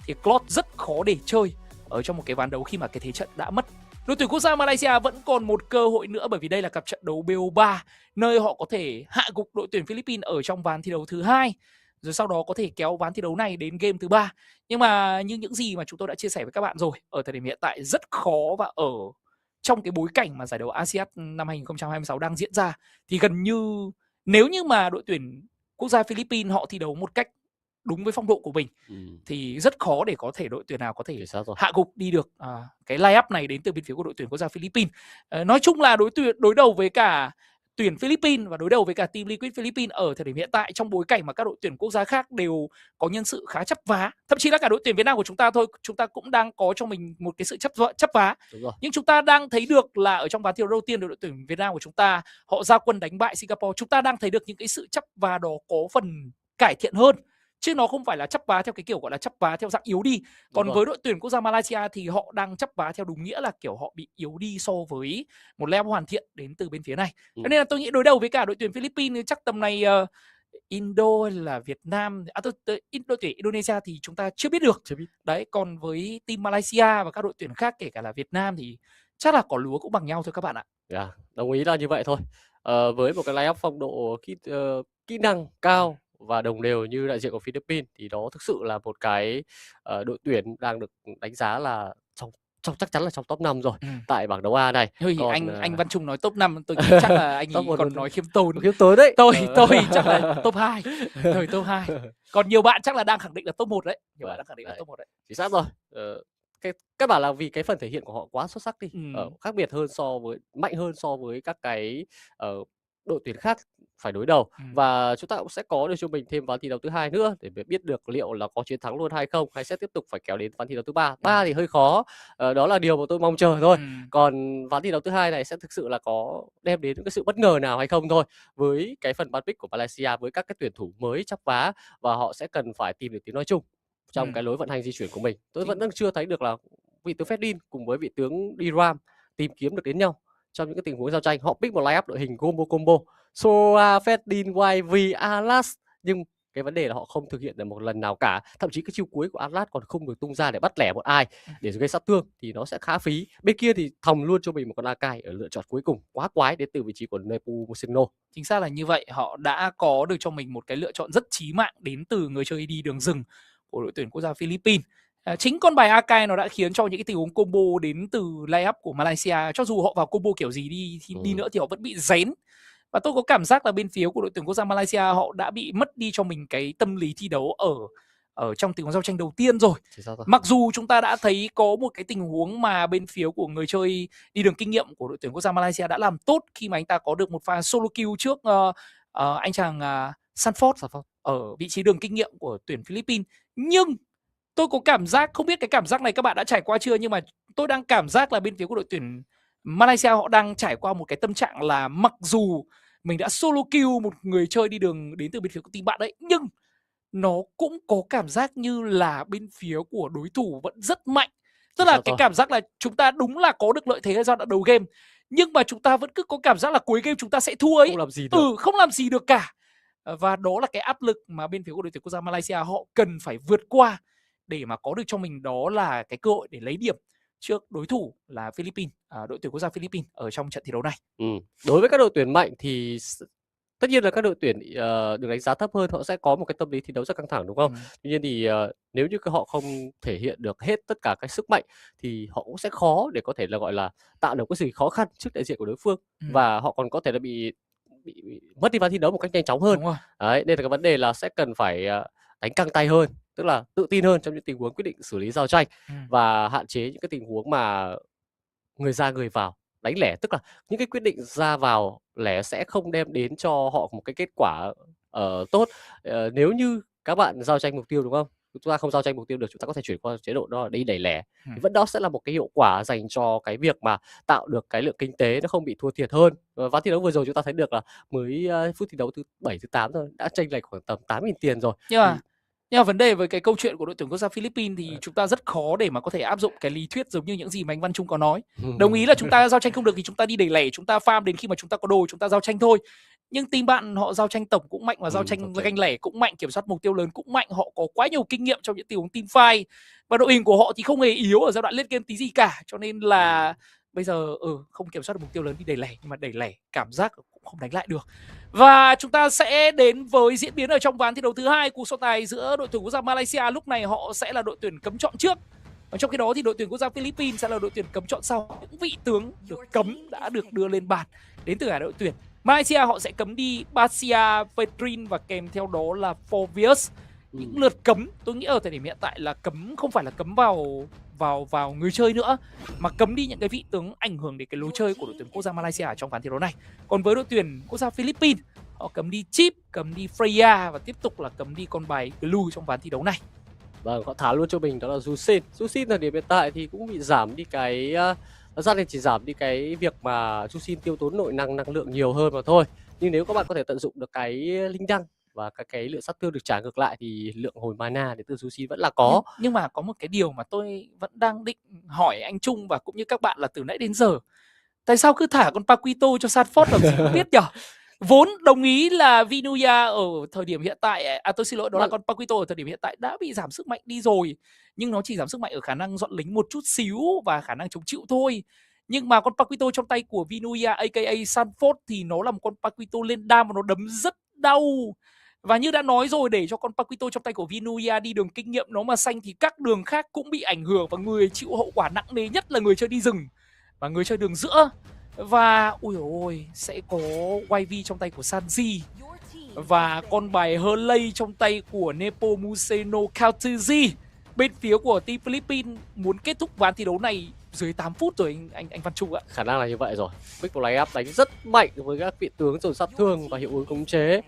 thì Claude rất khó để chơi ở trong một cái ván đấu khi mà cái thế trận đã mất. Đội tuyển quốc gia Malaysia vẫn còn một cơ hội nữa, bởi vì đây là cặp trận đấu BO3 nơi họ có thể hạ gục đội tuyển Philippines ở trong ván thi đấu thứ 2, rồi sau đó có thể kéo ván thi đấu này đến game thứ 3. Nhưng mà như những gì mà chúng tôi đã chia sẻ với các bạn rồi, ở thời điểm hiện tại rất khó, và ở trong cái bối cảnh mà giải đấu ASIAD năm 2026 đang diễn ra thì gần như nếu như mà đội tuyển quốc gia Philippines họ thi đấu một cách đúng với phong độ của mình thì rất khó để có thể đội tuyển nào có thể hạ gục đi được cái line-up này đến từ bên phía của đội tuyển quốc gia Philippines. Nói chung là đối đầu với cả tuyển Philippines và đối đầu với cả team Liquid Philippines ở thời điểm hiện tại, trong bối cảnh mà các đội tuyển quốc gia khác đều có nhân sự khá chấp vá, thậm chí là cả đội tuyển Việt Nam của chúng ta thôi, chúng ta cũng đang có cho mình một cái sự chấp vá. Nhưng chúng ta đang thấy được là ở trong ván thi đấu đầu tiên đội tuyển Việt Nam của chúng ta họ ra quân đánh bại Singapore, chúng ta đang thấy được những cái sự chấp vá đó có phần cải thiện hơn, chứ nó không phải là chấp vá theo cái kiểu gọi là chấp vá theo dạng yếu đi. Còn với đội tuyển quốc gia Malaysia thì họ đang chấp vá theo đúng nghĩa là kiểu họ bị yếu đi so với một level hoàn thiện đến từ bên phía này. Cho nên là tôi nghĩ đối đầu với cả đội tuyển Philippines chắc tầm này Indo hay là Việt Nam, đội tuyển Indonesia thì chúng ta chưa biết được. Đấy, còn với team Malaysia và các đội tuyển khác kể cả là Việt Nam thì chắc là cỏ lúa cũng bằng nhau thôi các bạn ạ. Đồng ý là như vậy thôi. Với một cái line-up phong độ kỹ năng cao và đồng đều như đại diện của Philippines thì đó thực sự là một cái đội tuyển đang được đánh giá là trong chắc chắn là trong top 5 rồi tại bảng đấu A này. Còn anh Văn Trung nói top 5, tôi nghĩ chắc là anh ấy còn nói khiêm tốn. Khiêm tốn đấy. Tôi chắc là top 2. Rồi top 2. Còn nhiều bạn chắc là đang khẳng định là top 1 đấy. Nhiều bạn đang khẳng định là top 1 đấy. Chính xác rồi. Các bạn là vì cái phần thể hiện của họ quá xuất sắc đi, khác biệt hơn mạnh hơn so với các cái đội tuyển khác phải đối đầu. Và chúng ta cũng sẽ có được cho mình thêm ván thi đấu thứ 2 nữa để biết được liệu là có chiến thắng luôn hay không, hay sẽ tiếp tục phải kéo đến ván thi đấu thứ 3. 3 thì hơi khó, đó là điều mà tôi mong chờ thôi. Còn ván thi đấu thứ 2 này sẽ thực sự là có đem đến những cái sự bất ngờ nào hay không thôi. Với cái phần ban pick của Malaysia với các cái tuyển thủ mới chắp vá và họ sẽ cần phải tìm được tiếng nói chung trong cái lối vận hành di chuyển của mình. Tôi vẫn đang chưa thấy được là vị tướng Fedin cùng với vị tướng Diram tìm kiếm được đến nhau trong những cái tình huống giao tranh. Họ pick một line-up đội hình combo Soa, Fedin, YV, Alas, nhưng cái vấn đề là họ không thực hiện được một lần nào cả. Thậm chí cái chiêu cuối của Atlas còn không được tung ra để bắt lẻ một ai để gây sát thương thì nó sẽ khá phí. Bên kia thì thòng luôn cho mình một con Akai ở lựa chọn cuối cùng quá quái đến từ vị trí của Nepu Musino. Chính xác là như vậy, họ đã có được cho mình một cái lựa chọn rất chí mạng đến từ người chơi đi đường rừng của đội tuyển quốc gia Philippines. Chính con bài Akai nó đã khiến cho những cái tình huống combo đến từ layup của Malaysia, cho dù họ vào combo kiểu gì đi nữa thì họ vẫn bị rén. Và tôi có cảm giác là bên phía của đội tuyển quốc gia Malaysia họ đã bị mất đi cho mình cái tâm lý thi đấu ở trong tình huống giao tranh đầu tiên rồi. Mặc dù chúng ta đã thấy có một cái tình huống mà bên phía của người chơi đi đường kinh nghiệm của đội tuyển quốc gia Malaysia đã làm tốt khi mà anh ta có được một pha solo kill trước anh chàng Sanford ở vị trí đường kinh nghiệm của tuyển Philippines. Nhưng tôi có cảm giác, không biết cái cảm giác này các bạn đã trải qua chưa, nhưng mà tôi đang cảm giác là bên phía của đội tuyển Malaysia họ đang trải qua một cái tâm trạng là mặc dù mình đã solo kill một người chơi đi đường đến từ bên phía của team bạn đấy, nhưng nó cũng có cảm giác như là bên phía của đối thủ vẫn rất mạnh Chỉ Tức là sao cái thôi. cảm giác là chúng ta đúng là có được lợi thế ở giai đoạn đầu game, nhưng mà chúng ta vẫn cứ có cảm giác là cuối game chúng ta sẽ thua ấy. Không làm gì được. Không làm gì được cả. Và đó là cái áp lực mà bên phía của đội tuyển quốc gia Malaysia họ cần phải vượt qua để mà có được cho mình đó là cái cơ hội để lấy điểm trước đối thủ là Philippines, đội tuyển quốc gia Philippines ở trong trận thi đấu này. Đối với các đội tuyển mạnh thì tất nhiên là các đội tuyển được đánh giá thấp hơn họ sẽ có một cái tâm lý thi đấu rất căng thẳng, đúng không? Tuy nhiên thì nếu như họ không thể hiện được hết tất cả cái sức mạnh thì họ cũng sẽ khó để có thể là gọi là tạo được cái sự khó khăn trước đại diện của đối phương, và họ còn có thể là bị mất đi ván thi đấu một cách nhanh chóng hơn. Đúng rồi. Đấy, nên là cái vấn đề là sẽ cần phải đánh căng tay hơn, tức là tự tin hơn trong những tình huống quyết định xử lý giao tranh và hạn chế những cái tình huống mà người ra người vào đánh lẻ, tức là những cái quyết định ra vào lẻ sẽ không đem đến cho họ một cái kết quả tốt. Nếu như các bạn giao tranh mục tiêu, đúng không? Chúng ta không giao tranh mục tiêu được, chúng ta có thể chuyển qua chế độ đó là đi đẩy lẻ. Thì vẫn đó sẽ là một cái hiệu quả dành cho cái việc mà tạo được cái lượng kinh tế nó không bị thua thiệt hơn. Ván thi đấu vừa rồi chúng ta thấy được là mới phút thi đấu thứ 7 thứ 8 thôi đã chênh lệch khoảng tầm 8.000 tiền rồi. Nhưng mà vấn đề với cái câu chuyện của đội tuyển quốc gia Philippines thì chúng ta rất khó để mà có thể áp dụng cái lý thuyết giống như những gì mà anh Văn Trung có nói. Đồng ý là chúng ta giao tranh không được thì chúng ta đi đẩy lẻ, chúng ta farm đến khi mà chúng ta có đồ chúng ta giao tranh thôi. Nhưng team bạn họ giao tranh tổng cũng mạnh và giao tranh ganh lẻ cũng mạnh, kiểm soát mục tiêu lớn cũng mạnh, họ có quá nhiều kinh nghiệm trong những tình huống team fight và đội hình của họ thì không hề yếu ở giai đoạn late game tí gì cả, cho nên là bây giờ không kiểm soát được mục tiêu lớn đi đẩy lẻ, nhưng mà đẩy lẻ cảm giác cũng không đánh lại được. Và chúng ta sẽ đến với diễn biến ở trong ván thi đấu thứ hai, cuộc so tài giữa đội tuyển quốc gia Malaysia lúc này họ sẽ là đội tuyển cấm chọn trước. Và trong khi đó thì đội tuyển quốc gia Philippines sẽ là đội tuyển cấm chọn sau. Những vị tướng được cấm đã được đưa lên bàn đến từ cả đội tuyển. Malaysia họ sẽ cấm đi Basia, Petrin và kèm theo đó là Fovius. Những lượt cấm tôi nghĩ ở thời điểm hiện tại là cấm không phải là cấm vào người chơi nữa, mà cấm đi những cái vị tướng ảnh hưởng đến cái lối chơi của đội tuyển quốc gia Malaysia ở trong ván thi đấu này. Còn với đội tuyển quốc gia Philippines, họ cấm đi Chip, cấm đi Freya và tiếp tục là cấm đi con bài Glue trong ván thi đấu này. Vâng, họ thả luôn cho mình đó là Jusin. Jusin thời điểm hiện tại thì cũng bị giảm đi cái ra thì chỉ giảm đi cái việc mà Jusin tiêu tốn nội năng lượng nhiều hơn mà thôi. Nhưng nếu các bạn có thể tận dụng được cái linh đăng và cái lượng sát thương được trả ngược lại thì lượng hồi mana đến từ Jusin vẫn là có. Nhưng mà có một cái điều mà tôi vẫn đang định hỏi anh Trung và cũng như các bạn là từ nãy đến giờ, tại sao cứ thả con Paquito cho Sanford làm gì không biết nhở? Vốn đồng ý là Vinuya ở thời điểm hiện tại, tôi xin lỗi, đó là con Paquito ở thời điểm hiện tại đã bị giảm sức mạnh đi rồi, nhưng nó chỉ giảm sức mạnh ở khả năng dọn lính một chút xíu và khả năng chống chịu thôi. Nhưng mà con Paquito trong tay của Vinuya aka Sanford thì nó là một con Paquito lên đam và nó đấm rất đau. Và như đã nói rồi, để cho con Paquito trong tay của Vinuya đi đường kinh nghiệm nó mà xanh thì các đường khác cũng bị ảnh hưởng, và người chịu hậu quả nặng nề nhất là người chơi đi rừng và người chơi đường giữa. Và ui ôi, sẽ có YV trong tay của Sanji và con bài Hurley trong tay của Nepomuceno Kautuzi. Bên phía của team Philippines muốn kết thúc ván thi đấu này dưới 8 phút rồi anh Văn Trung ạ. Khả năng là như vậy rồi. Big Line Up đánh rất mạnh với các vị tướng dồn sát thương và hiệu ứng khống chế.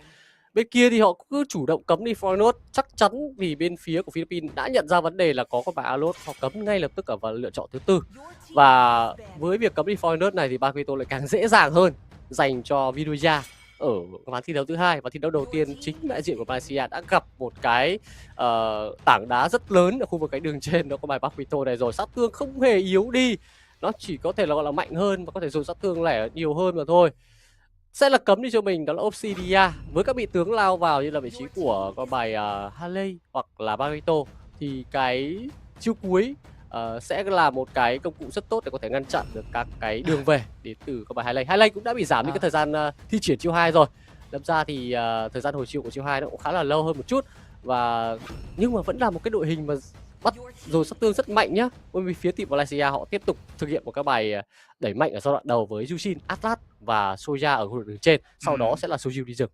Bên kia thì họ cứ chủ động cấm đi Fornot, chắc chắn vì bên phía của Philippines đã nhận ra vấn đề là có con bài Alot, họ cấm ngay lập tức ở vào lựa chọn thứ tư. Và với việc cấm đi Fornot này thì Paquito lại càng dễ dàng hơn dành cho Vinuya ở ván thi đấu thứ hai. Và thi đấu đầu tiên chính đại diện của Malaysia đã gặp một cái tảng đá rất lớn ở khu vực cái đường trên, đó có bài Paquito này rồi. Sát thương không hề yếu đi, nó chỉ có thể là gọi là mạnh hơn và có thể dồn sát thương lẻ nhiều hơn mà thôi. Sẽ là cấm đi cho mình đó là Obsidia với các vị tướng lao vào như là vị trí của con bài Harley hoặc là Paquito, thì cái chiêu cuối sẽ là một cái công cụ rất tốt để có thể ngăn chặn được các cái đường về đến từ con bài Harley. Harley cũng đã bị giảm đi cái thời gian thi triển chiêu 2 rồi. Đâm ra thì thời gian hồi chiêu của chiêu 2 nó cũng khá là lâu hơn một chút, và nhưng mà vẫn là một cái đội hình mà bắt rồi sát thương rất mạnh nhá. Bởi vì phía team Malaysia họ tiếp tục thực hiện một cái bài đẩy mạnh ở giai đoạn đầu với Jushin, Atlas và Soja ở khu vực đường trên, sau đó sẽ là Soju đi rừng.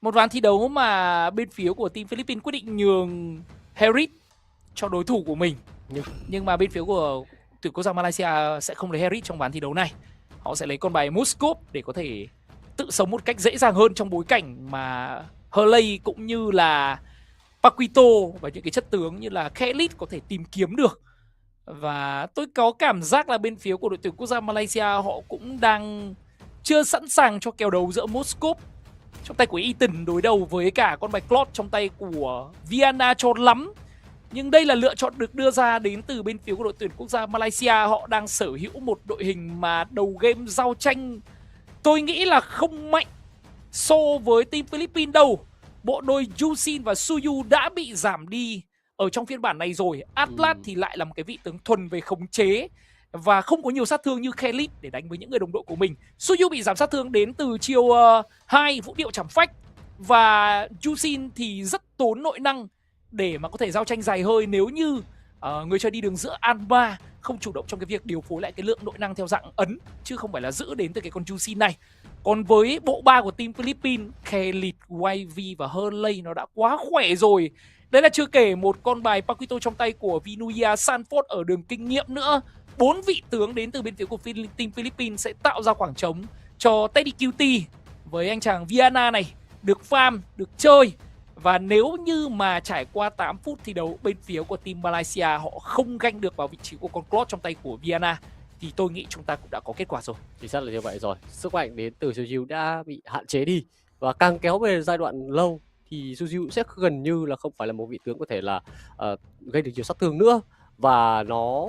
Một ván thi đấu mà bên phía của team Philippines quyết định nhường Harris cho đối thủ của mình, nhưng mà bên phía của tuyển quốc gia Malaysia sẽ không lấy Harris trong ván thi đấu này. Họ sẽ lấy con bài Muskov để có thể tự sống một cách dễ dàng hơn trong bối cảnh mà Hurley cũng như là Paquito và những cái chất tướng như là Khalid có thể tìm kiếm được. Và tôi có cảm giác là bên phía của đội tuyển quốc gia Malaysia họ cũng đang chưa sẵn sàng cho kèo đấu giữa Moskov trong tay của Ethan đối đầu với cả con bài Claude trong tay của Viana cho lắm. Nhưng đây là lựa chọn được đưa ra đến từ bên phía của đội tuyển quốc gia Malaysia. Họ đang sở hữu một đội hình mà đầu game giao tranh tôi nghĩ là không mạnh so với team Philippines đâu. Bộ đôi Yusin và Suyu đã bị giảm đi ở trong phiên bản này rồi. Atlas thì lại là một cái vị tướng thuần về khống chế và không có nhiều sát thương như Khalid để đánh với những người đồng đội của mình. Suyu bị giảm sát thương đến từ chiêu 2 vũ điệu chảm phách. Và Yusin thì rất tốn nội năng để mà có thể giao tranh dài hơi nếu như người chơi đi đường giữa Anma không chủ động trong cái việc điều phối lại cái lượng nội năng theo dạng ấn, chứ không phải là giữ đến từ cái con Yusin này. Còn với bộ ba của team Philippines, Khalid, YV và Hurley nó đã quá khỏe rồi. Đấy là chưa kể một con bài Paquito trong tay của Vinuia Sanford ở đường kinh nghiệm nữa. 4 vị tướng đến từ bên phía của team Philippines sẽ tạo ra khoảng trống cho Teddy QT với anh chàng Viana này được farm, được chơi. Và nếu như mà trải qua 8 phút thi đấu bên phía của team Malaysia họ không ganh được vào vị trí của con Claude trong tay của Viana thì tôi nghĩ chúng ta cũng đã có kết quả rồi. Chính xác là như vậy rồi. Sức mạnh đến từ Suzu đã bị hạn chế đi và càng kéo về giai đoạn lâu thì Suzu sẽ gần như là không phải là một vị tướng có thể là gây được nhiều sát thương nữa, và nó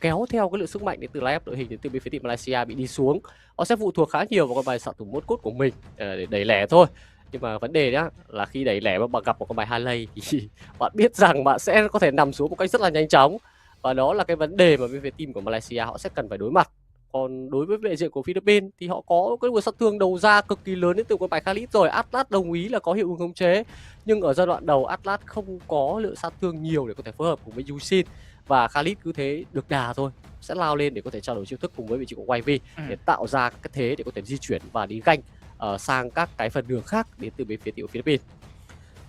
kéo theo cái lượng sức mạnh đến từ line up đội hình đến từ bên phía team Malaysia bị đi xuống. Họ sẽ phụ thuộc khá nhiều vào con bài xạ thủ mốt cốt của mình để đẩy lẻ thôi. Nhưng mà vấn đề đó là khi đẩy lẻ mà bạn gặp một con bài Harley thì bạn biết rằng bạn sẽ có thể nằm xuống một cách rất là nhanh chóng. Và đó là cái vấn đề mà bên phía team của Malaysia họ sẽ cần phải đối mặt. Còn đối với vệ diện của Philippines thì họ có cái nguồn sát thương đầu ra cực kỳ lớn đến từ con bài Khalid rồi. Atlas đồng ý là có hiệu ứng khống chế, nhưng ở giai đoạn đầu Atlas không có lượng sát thương nhiều để có thể phối hợp cùng với Yusin. Và Khalid cứ thế được đà thôi, sẽ lao lên để có thể trao đổi chiêu thức cùng với vị trí của YV để tạo ra cái thế để có thể di chuyển và đi ganh sang các cái phần đường khác đến từ bên phía của Philippines.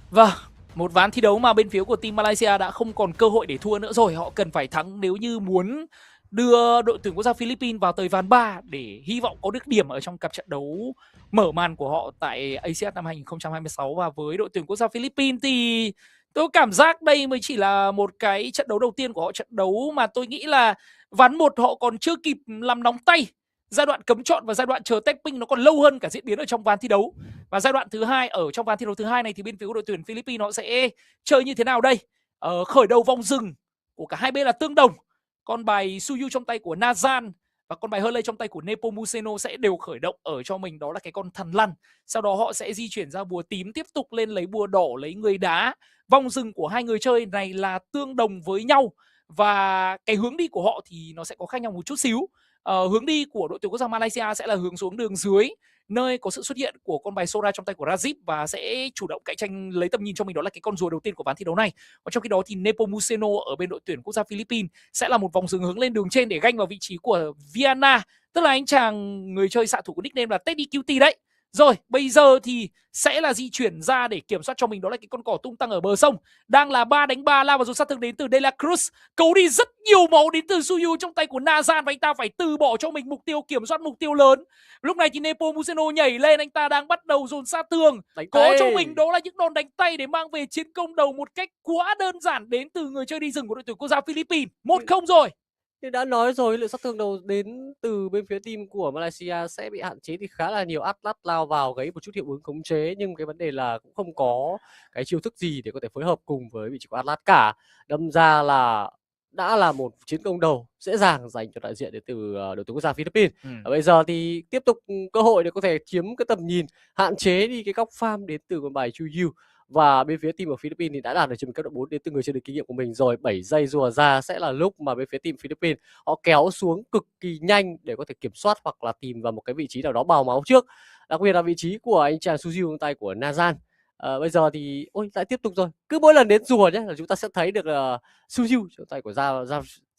Vâng, một ván thi đấu mà bên phía của team Malaysia đã không còn cơ hội để thua nữa rồi. Họ cần phải thắng nếu như muốn đưa đội tuyển quốc gia Philippines vào tới ván 3 để hy vọng có được điểm ở trong cặp trận đấu mở màn của họ tại ASIAD năm 2026. Và với đội tuyển quốc gia Philippines thì tôi cảm giác đây mới chỉ là một cái trận đấu đầu tiên của họ, trận đấu mà tôi nghĩ là ván 1 họ còn chưa kịp làm nóng tay. Giai đoạn cấm chọn và giai đoạn chờ tapping nó còn lâu hơn cả diễn biến ở trong ván thi đấu. Và giai đoạn thứ hai, ở trong ván thi đấu thứ hai này thì bên phía của đội tuyển Philippines họ sẽ chơi như thế nào đây? Khởi đầu vòng rừng của cả hai bên là tương đồng. Con bài Suyu trong tay của Nazan và con bài Hurley trong tay của Nepomuceno sẽ đều khởi động ở cho mình, đó là cái con thần lăn. Sau đó họ sẽ di chuyển ra bùa tím, tiếp tục lên lấy bùa đỏ, lấy người đá. Vòng rừng của hai người chơi này là tương đồng với nhau. Và cái hướng đi của họ thì nó sẽ có khác nhau một chút xíu. Hướng đi của đội tuyển quốc gia Malaysia sẽ là hướng xuống đường dưới, nơi có sự xuất hiện của con bài Sora trong tay của Rajib và sẽ chủ động cạnh tranh lấy tầm nhìn cho mình, đó là cái con rùa đầu tiên của ván thi đấu này. Và trong khi đó thì Nepomuceno ở bên đội tuyển quốc gia Philippines sẽ là một vòng rừng hướng lên đường trên để ganh vào vị trí của Viana, tức là anh chàng người chơi xạ thủ của nickname là Teddy QT đấy. Rồi, bây giờ thì sẽ là di chuyển ra để kiểm soát cho mình, đó là cái con cỏ tung tăng ở bờ sông. Đang là 3 đánh 3 lao vào dồn sát thương đến từ De La Cruz. Cấu đi rất nhiều máu đến từ Suyu trong tay của Nazan và anh ta phải từ bỏ cho mình mục tiêu, kiểm soát mục tiêu lớn. Lúc này thì Nepomuceno nhảy lên, anh ta đang bắt đầu dồn sát thương. Có cho mình đó là những đòn đánh tay để mang về chiến công đầu một cách quá đơn giản đến từ người chơi đi rừng của đội tuyển quốc gia Philippines. 1-0 rồi. Thì đã nói rồi, lượng sát thương đầu đến từ bên phía team của Malaysia sẽ bị hạn chế thì khá là nhiều. Atlas lao vào gây một chút hiệu ứng khống chế, nhưng cái vấn đề là cũng không có cái chiêu thức gì để có thể phối hợp cùng với vị trí của Atlas cả. Đâm ra là đã là một chiến công đầu dễ dàng dành cho đại diện đến từ đội tuyển quốc gia Philippines. Bây giờ thì tiếp tục cơ hội để có thể chiếm cái tầm nhìn, hạn chế đi cái góc farm đến từ con bài Chuyu. Và bên phía team của Philippines thì đã đạt được cho mình cấp độ 4 đến từ người chơi được kinh nghiệm của mình rồi. 7 giây rùa ra sẽ là lúc mà bên phía team Philippines họ kéo xuống cực kỳ nhanh để có thể kiểm soát hoặc là tìm vào một cái vị trí nào đó bào máu trước. Đặc biệt là vị trí của anh chàng Suzu trong tay của Nazan. Bây giờ thì lại tiếp tục rồi. Cứ mỗi lần đến rùa nhé là chúng ta sẽ thấy được Suzu trong tay của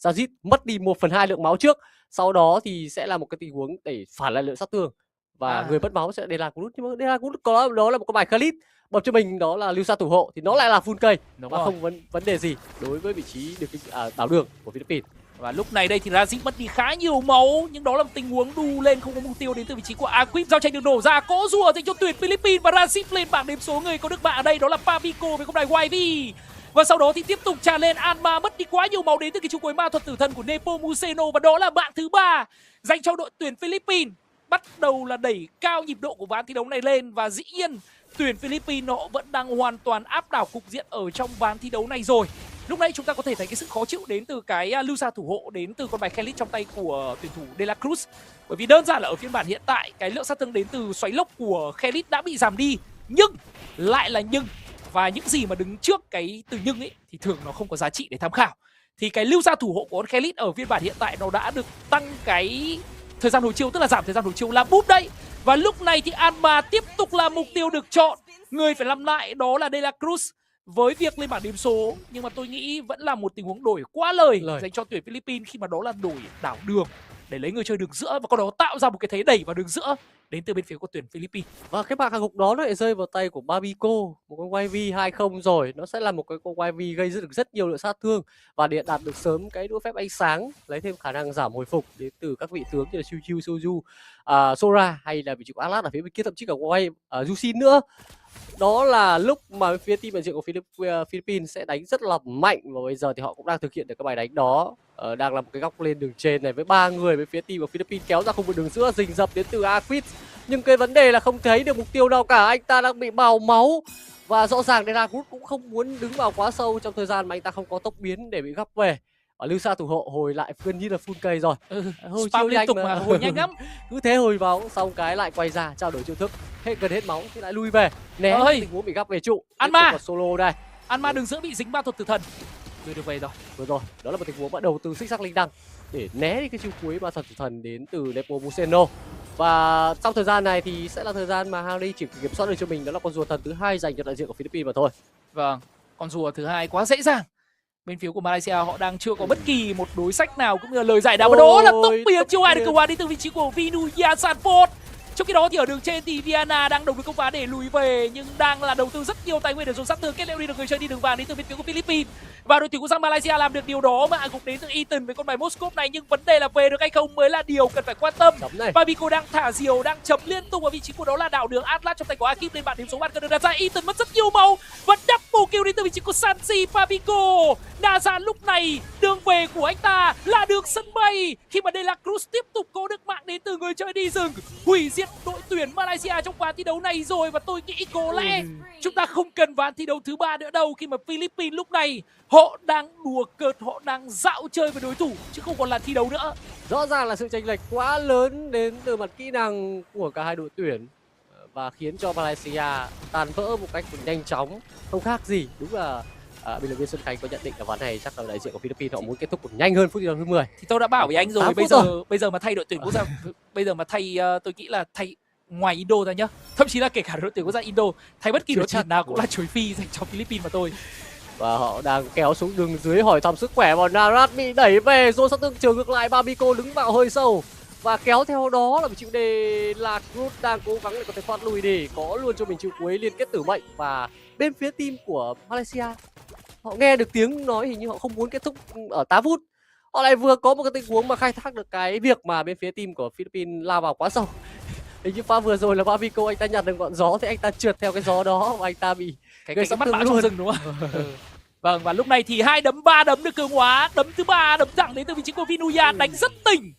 Zazit mất đi 1/2 lượng máu trước. Sau đó thì sẽ là một cái tình huống để phản lại lượng sát thương. Và người mất máu sẽ De La Cruz. Nhưng mà De La Cruz có đó là một cái bài Khalid bật cho mình, đó là lưu sa thủ hộ thì nó lại là full cây và không vấn đề gì đối với vị trí được đảo đường của Philippines. Và lúc này đây thì Rajib mất đi khá nhiều máu, nhưng đó là một tình huống đu lên không có mục tiêu đến từ vị trí của Aquip. Giao tranh được nổ ra, có rùa dành cho tuyển Philippines và Rajib lên bảng đếm số người có được bạn ở đây, đó là Pavico với con đài YV. Và sau đó thì tiếp tục tràn lên Anma, mất đi quá nhiều máu đến từ cái chú cuối ma thuật tử thần của Nepomuceno và đó là bạn thứ 3 dành cho đội tuyển Philippines. Bắt đầu là đẩy cao nhịp độ của ván thi đấu này lên và dĩ nhiên tuyển Philippines họ vẫn đang hoàn toàn áp đảo cục diện ở trong ván thi đấu này rồi. lúc nãy chúng ta có thể thấy cái sự khó chịu đến từ cái lưu xa thủ hộ đến từ con bài Khalid trong tay của tuyển thủ De La Cruz. Bởi vì đơn giản là ở phiên bản hiện tại cái lượng sát thương đến từ xoáy lốc của Khalid đã bị giảm đi, nhưng lại là nhưng, và những gì mà đứng trước cái từ nhưng ấy thì thường nó không có giá trị để tham khảo. Thì cái lưu ra thủ hộ của con Khalid ở phiên bản hiện tại nó đã được tăng cái thời gian hồi chiêu, tức là giảm thời gian hồi chiêu là búp đấy. Và lúc này thì Alma tiếp tục là mục tiêu được chọn. Người phải làm lại đó là De La Cruz với việc lên bảng điểm số. Nhưng mà tôi nghĩ vẫn là một tình huống đổi quá lời dành cho tuyển Philippines, khi mà đó là đổi đảo đường để lấy người chơi đường giữa, và con đó tạo ra một cái thế đẩy vào đường giữa đến từ bên phía của tuyển Philippines. Và cái bạc hàng gục đó nó lại rơi vào tay của Babico, một con YV 20 rồi. Nó sẽ là một cái con YV gây được rất nhiều lượng sát thương và để đạt được sớm cái đũa phép ánh sáng, lấy thêm khả năng giảm hồi phục đến từ các vị tướng như là Chiu Soju, Sora hay là vị trí của Atlas ở phía bên kia, thậm chí cả Yusin nữa. Đó là lúc mà phía team đại diện của Philippines sẽ đánh rất là mạnh, và bây giờ thì họ cũng đang thực hiện được cái bài đánh đó. Đang làm một cái góc lên đường trên này với 3 người với phía team của Philippines kéo ra khu vực đường giữa, rình rập đến từ Aquid. Nhưng cái vấn đề là không thấy được mục tiêu nào cả, anh ta đang bị bào máu. Và rõ ràng De La Cruz cũng không muốn đứng vào quá sâu trong thời gian mà anh ta không có tốc biến để bị gấp về. Ở lưu xa thủ hộ hồi lại gần như là full cây rồi. Hồi chiêu liên tục mà hồi nhanh lắm. Cứ thế hồi vào xong cái lại quay ra trao đổi chiêu thức, gần hết máu thì lại lui về, né tình huống bị gấp về trụ. Alma solo đây. Alma đường giữa bị dính ma thuật tử thần. Đưa được về rồi. Vừa rồi, đó là một tình huống bắt đầu từ xích sắc linh đăng để né đi cái chiêu cuối ma thuật tử thần đến từ Nepomuceno. Và trong thời gian này thì sẽ là thời gian mà Harry chỉ kiểm soát được cho mình, đó là con rùa thần thứ 2 dành cho đại diện của Philippines mà thôi. Vâng, con rùa thứ 2 quá dễ dàng. Bên phía của Malaysia họ đang chưa có bất kỳ một đối sách nào cũng như là lời giải đáp, và đó là tốc biến chiêu ai được cầu đi từ vị trí của Vinuya Sanford. Trong khi đó thì ở đường trên thì Viana đang đồng được công phá để lùi về, nhưng đang là đầu tư rất nhiều tài nguyên để dồn sát thương, kết liễu đi được người chơi đi đường vàng đến từ bên phía của Philippines. Và đội tuyển quốc gia Malaysia làm được điều đó mà gục đến từ Ethan với con bài Moscow này, nhưng vấn đề là về được hay không mới là điều cần phải quan tâm. Babico đang thả diều, đang chấm liên tục ở vị trí của đó là đảo đường Atlas trong tay của Akip lên bảng điểm số ban cần được đặt ra. Ethan mất rất nhiều máu và double kill đến từ vị trí của Sanji Babico. Nazan lúc này đường về của anh ta là đường sân bay khi mà De La Cruz tiếp tục có được mạng đến từ người chơi đi rừng, hủy diệt đội tuyển Malaysia trong ván thi đấu này rồi. Và tôi nghĩ có lẽ chúng ta không cần ván thi đấu thứ 3 nữa đâu, khi mà Philippines lúc này họ đang đùa cợt, họ đang dạo chơi với đối thủ chứ không còn là thi đấu nữa. Rõ ràng là sự chênh lệch quá lớn đến từ mặt kỹ năng của cả hai đội tuyển và khiến cho Malaysia tàn vỡ một cách nhanh chóng, không khác gì. Đúng là biên tập viên Xuân Khánh có nhận định là ván này chắc là đại diện của Philippines họ muốn kết thúc còn nhanh hơn phút thi đấu thứ 10. Thì tôi đã bảo với anh rồi, bây giờ mà thay đội tuyển quốc gia, bây giờ mà thay tôi nghĩ là thay ngoài Indo ra nhá, thậm chí là kể cả đội tuyển quốc gia Indo, thay bất kỳ đội tuyển nào cũng là chuối phi dành cho Philippines mà thôi. Và họ đang kéo xuống đường dưới hỏi thăm sức khỏe, và Narat bị đẩy về, rồi sát thương chiều ngược lại. Babico đứng vào hơi sâu và kéo theo đó là chịu De La Cruz đang cố gắng để có thể thoát lui để có luôn cho mình chiêu cuối liên kết tử mệnh. Và bên phía team của Malaysia họ nghe được tiếng nói hình như họ không muốn kết thúc ở 8 phút. Họ lại vừa có một cái tình huống mà khai thác được cái việc mà bên phía team của Philippines lao vào quá sâu. Hình như pha vừa rồi là Babico anh ta nhặt được ngọn gió thì anh ta trượt theo cái gió đó và anh ta bị cái mắt bão trong rừng đúng không? Vâng, và lúc này thì 2 đấm 3 đấm được cường hóa, đấm thứ 3 đấm thẳng đến từ vị trí của Vinuya, đánh rất tỉnh.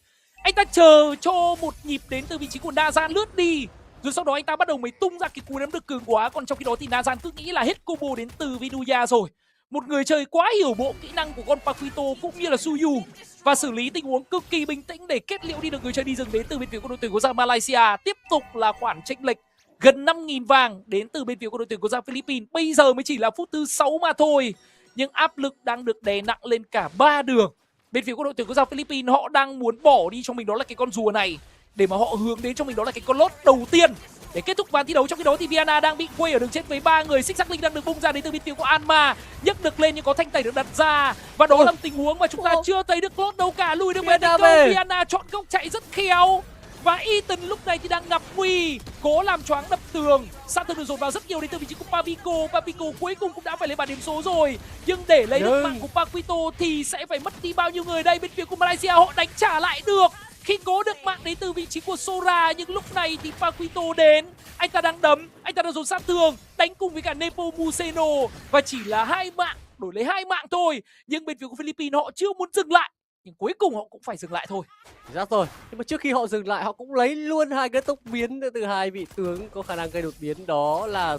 Anh ta chờ cho một nhịp đến từ vị trí của Nazan lướt đi, rồi sau đó anh ta bắt đầu mới tung ra cái cú đấm được cường hóa. Còn trong khi đó thì Nazan cứ nghĩ là hết combo đến từ Vinuya rồi. Một người chơi quá hiểu bộ kỹ năng của con Paquito cũng như là Suyu và xử lý tình huống cực kỳ bình tĩnh để kết liễu đi được người chơi đi rừng đến từ bên phía của đội tuyển quốc gia Malaysia. Tiếp tục là khoản chênh lệch gần 5.000 vàng đến từ bên phía của đội tuyển quốc gia Philippines. Bây giờ mới chỉ là phút thứ 6 mà thôi, nhưng áp lực đang được đè nặng lên cả 3 đường. Bên phía của đội tuyển quốc gia Philippines họ đang muốn bỏ đi cho mình đó là cái con rùa này, để mà họ hướng đến cho mình đó là cái con lốt đầu tiên để kết thúc ván thi đấu. Trong khi đó thì Viana đang bị quay ở đường trên với 3 người. Xích sắc linh đang được bung ra đến từ bên phía của Alma, nhấc được lên nhưng có thanh tẩy được đặt ra, và đó là một tình huống mà chúng ta chưa thấy được lốt đâu cả. Lùi được bên câu, Viana chọn góc chạy rất khéo. Và Ethan lúc này thì đang gặp nguy, cố làm choáng đập tường, sát thương được dồn vào rất nhiều đến từ vị trí của Pabico. Pabico cuối cùng cũng đã phải lên bàn điểm số rồi, nhưng để lấy được mạng của Paquito thì sẽ phải mất đi bao nhiêu người đây. Bên phía của Malaysia họ đánh trả lại được khi có được mạng đến từ vị trí của Sora, nhưng lúc này thì Paquito đến, anh ta đang đấm, anh ta đang dồn sát thương, đánh cùng với cả Nepomuceno và chỉ là 2 mạng, đổi lấy 2 mạng thôi. Nhưng bên phía của Philippines họ chưa muốn dừng lại, nhưng cuối cùng họ cũng phải dừng lại thôi. Dạ rồi, nhưng mà trước khi họ dừng lại họ cũng lấy luôn 2 cái tốc biến từ 2 vị tướng có khả năng gây đột biến, đó là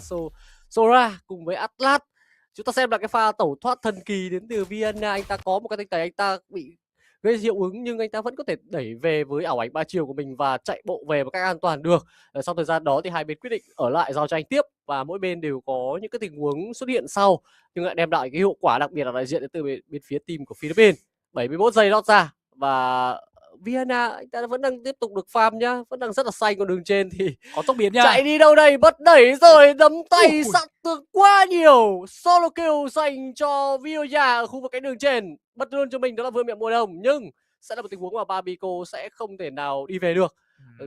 Sora cùng với Atlas. Chúng ta xem là cái pha tẩu thoát thần kỳ đến từ Vienna, anh ta có một cái thanh tài, anh ta bị gây hiệu ứng nhưng anh ta vẫn có thể đẩy về với ảo ảnh 3 chiều của mình và chạy bộ về một cách an toàn được. Sau thời gian đó thì hai bên quyết định ở lại giao tranh tiếp và mỗi bên đều có những cái tình huống xuất hiện sau nhưng lại đem lại cái hiệu quả, đặc biệt là đại diện đến từ bên phía team của Philippines. 71 giây lót ra và Vienna anh ta vẫn đang tiếp tục được farm nhá, vẫn đang rất là xanh, con đường trên thì có tốc biến nha. Chạy đi đâu đây, bất đẩy rồi, đấm tay sát tường quá nhiều. Solo kill dành cho Vienna ở khu vực cánh đường trên. Bất luôn cho mình đó là vương miện mùa đông, nhưng sẽ là một tình huống mà Babico sẽ không thể nào đi về được.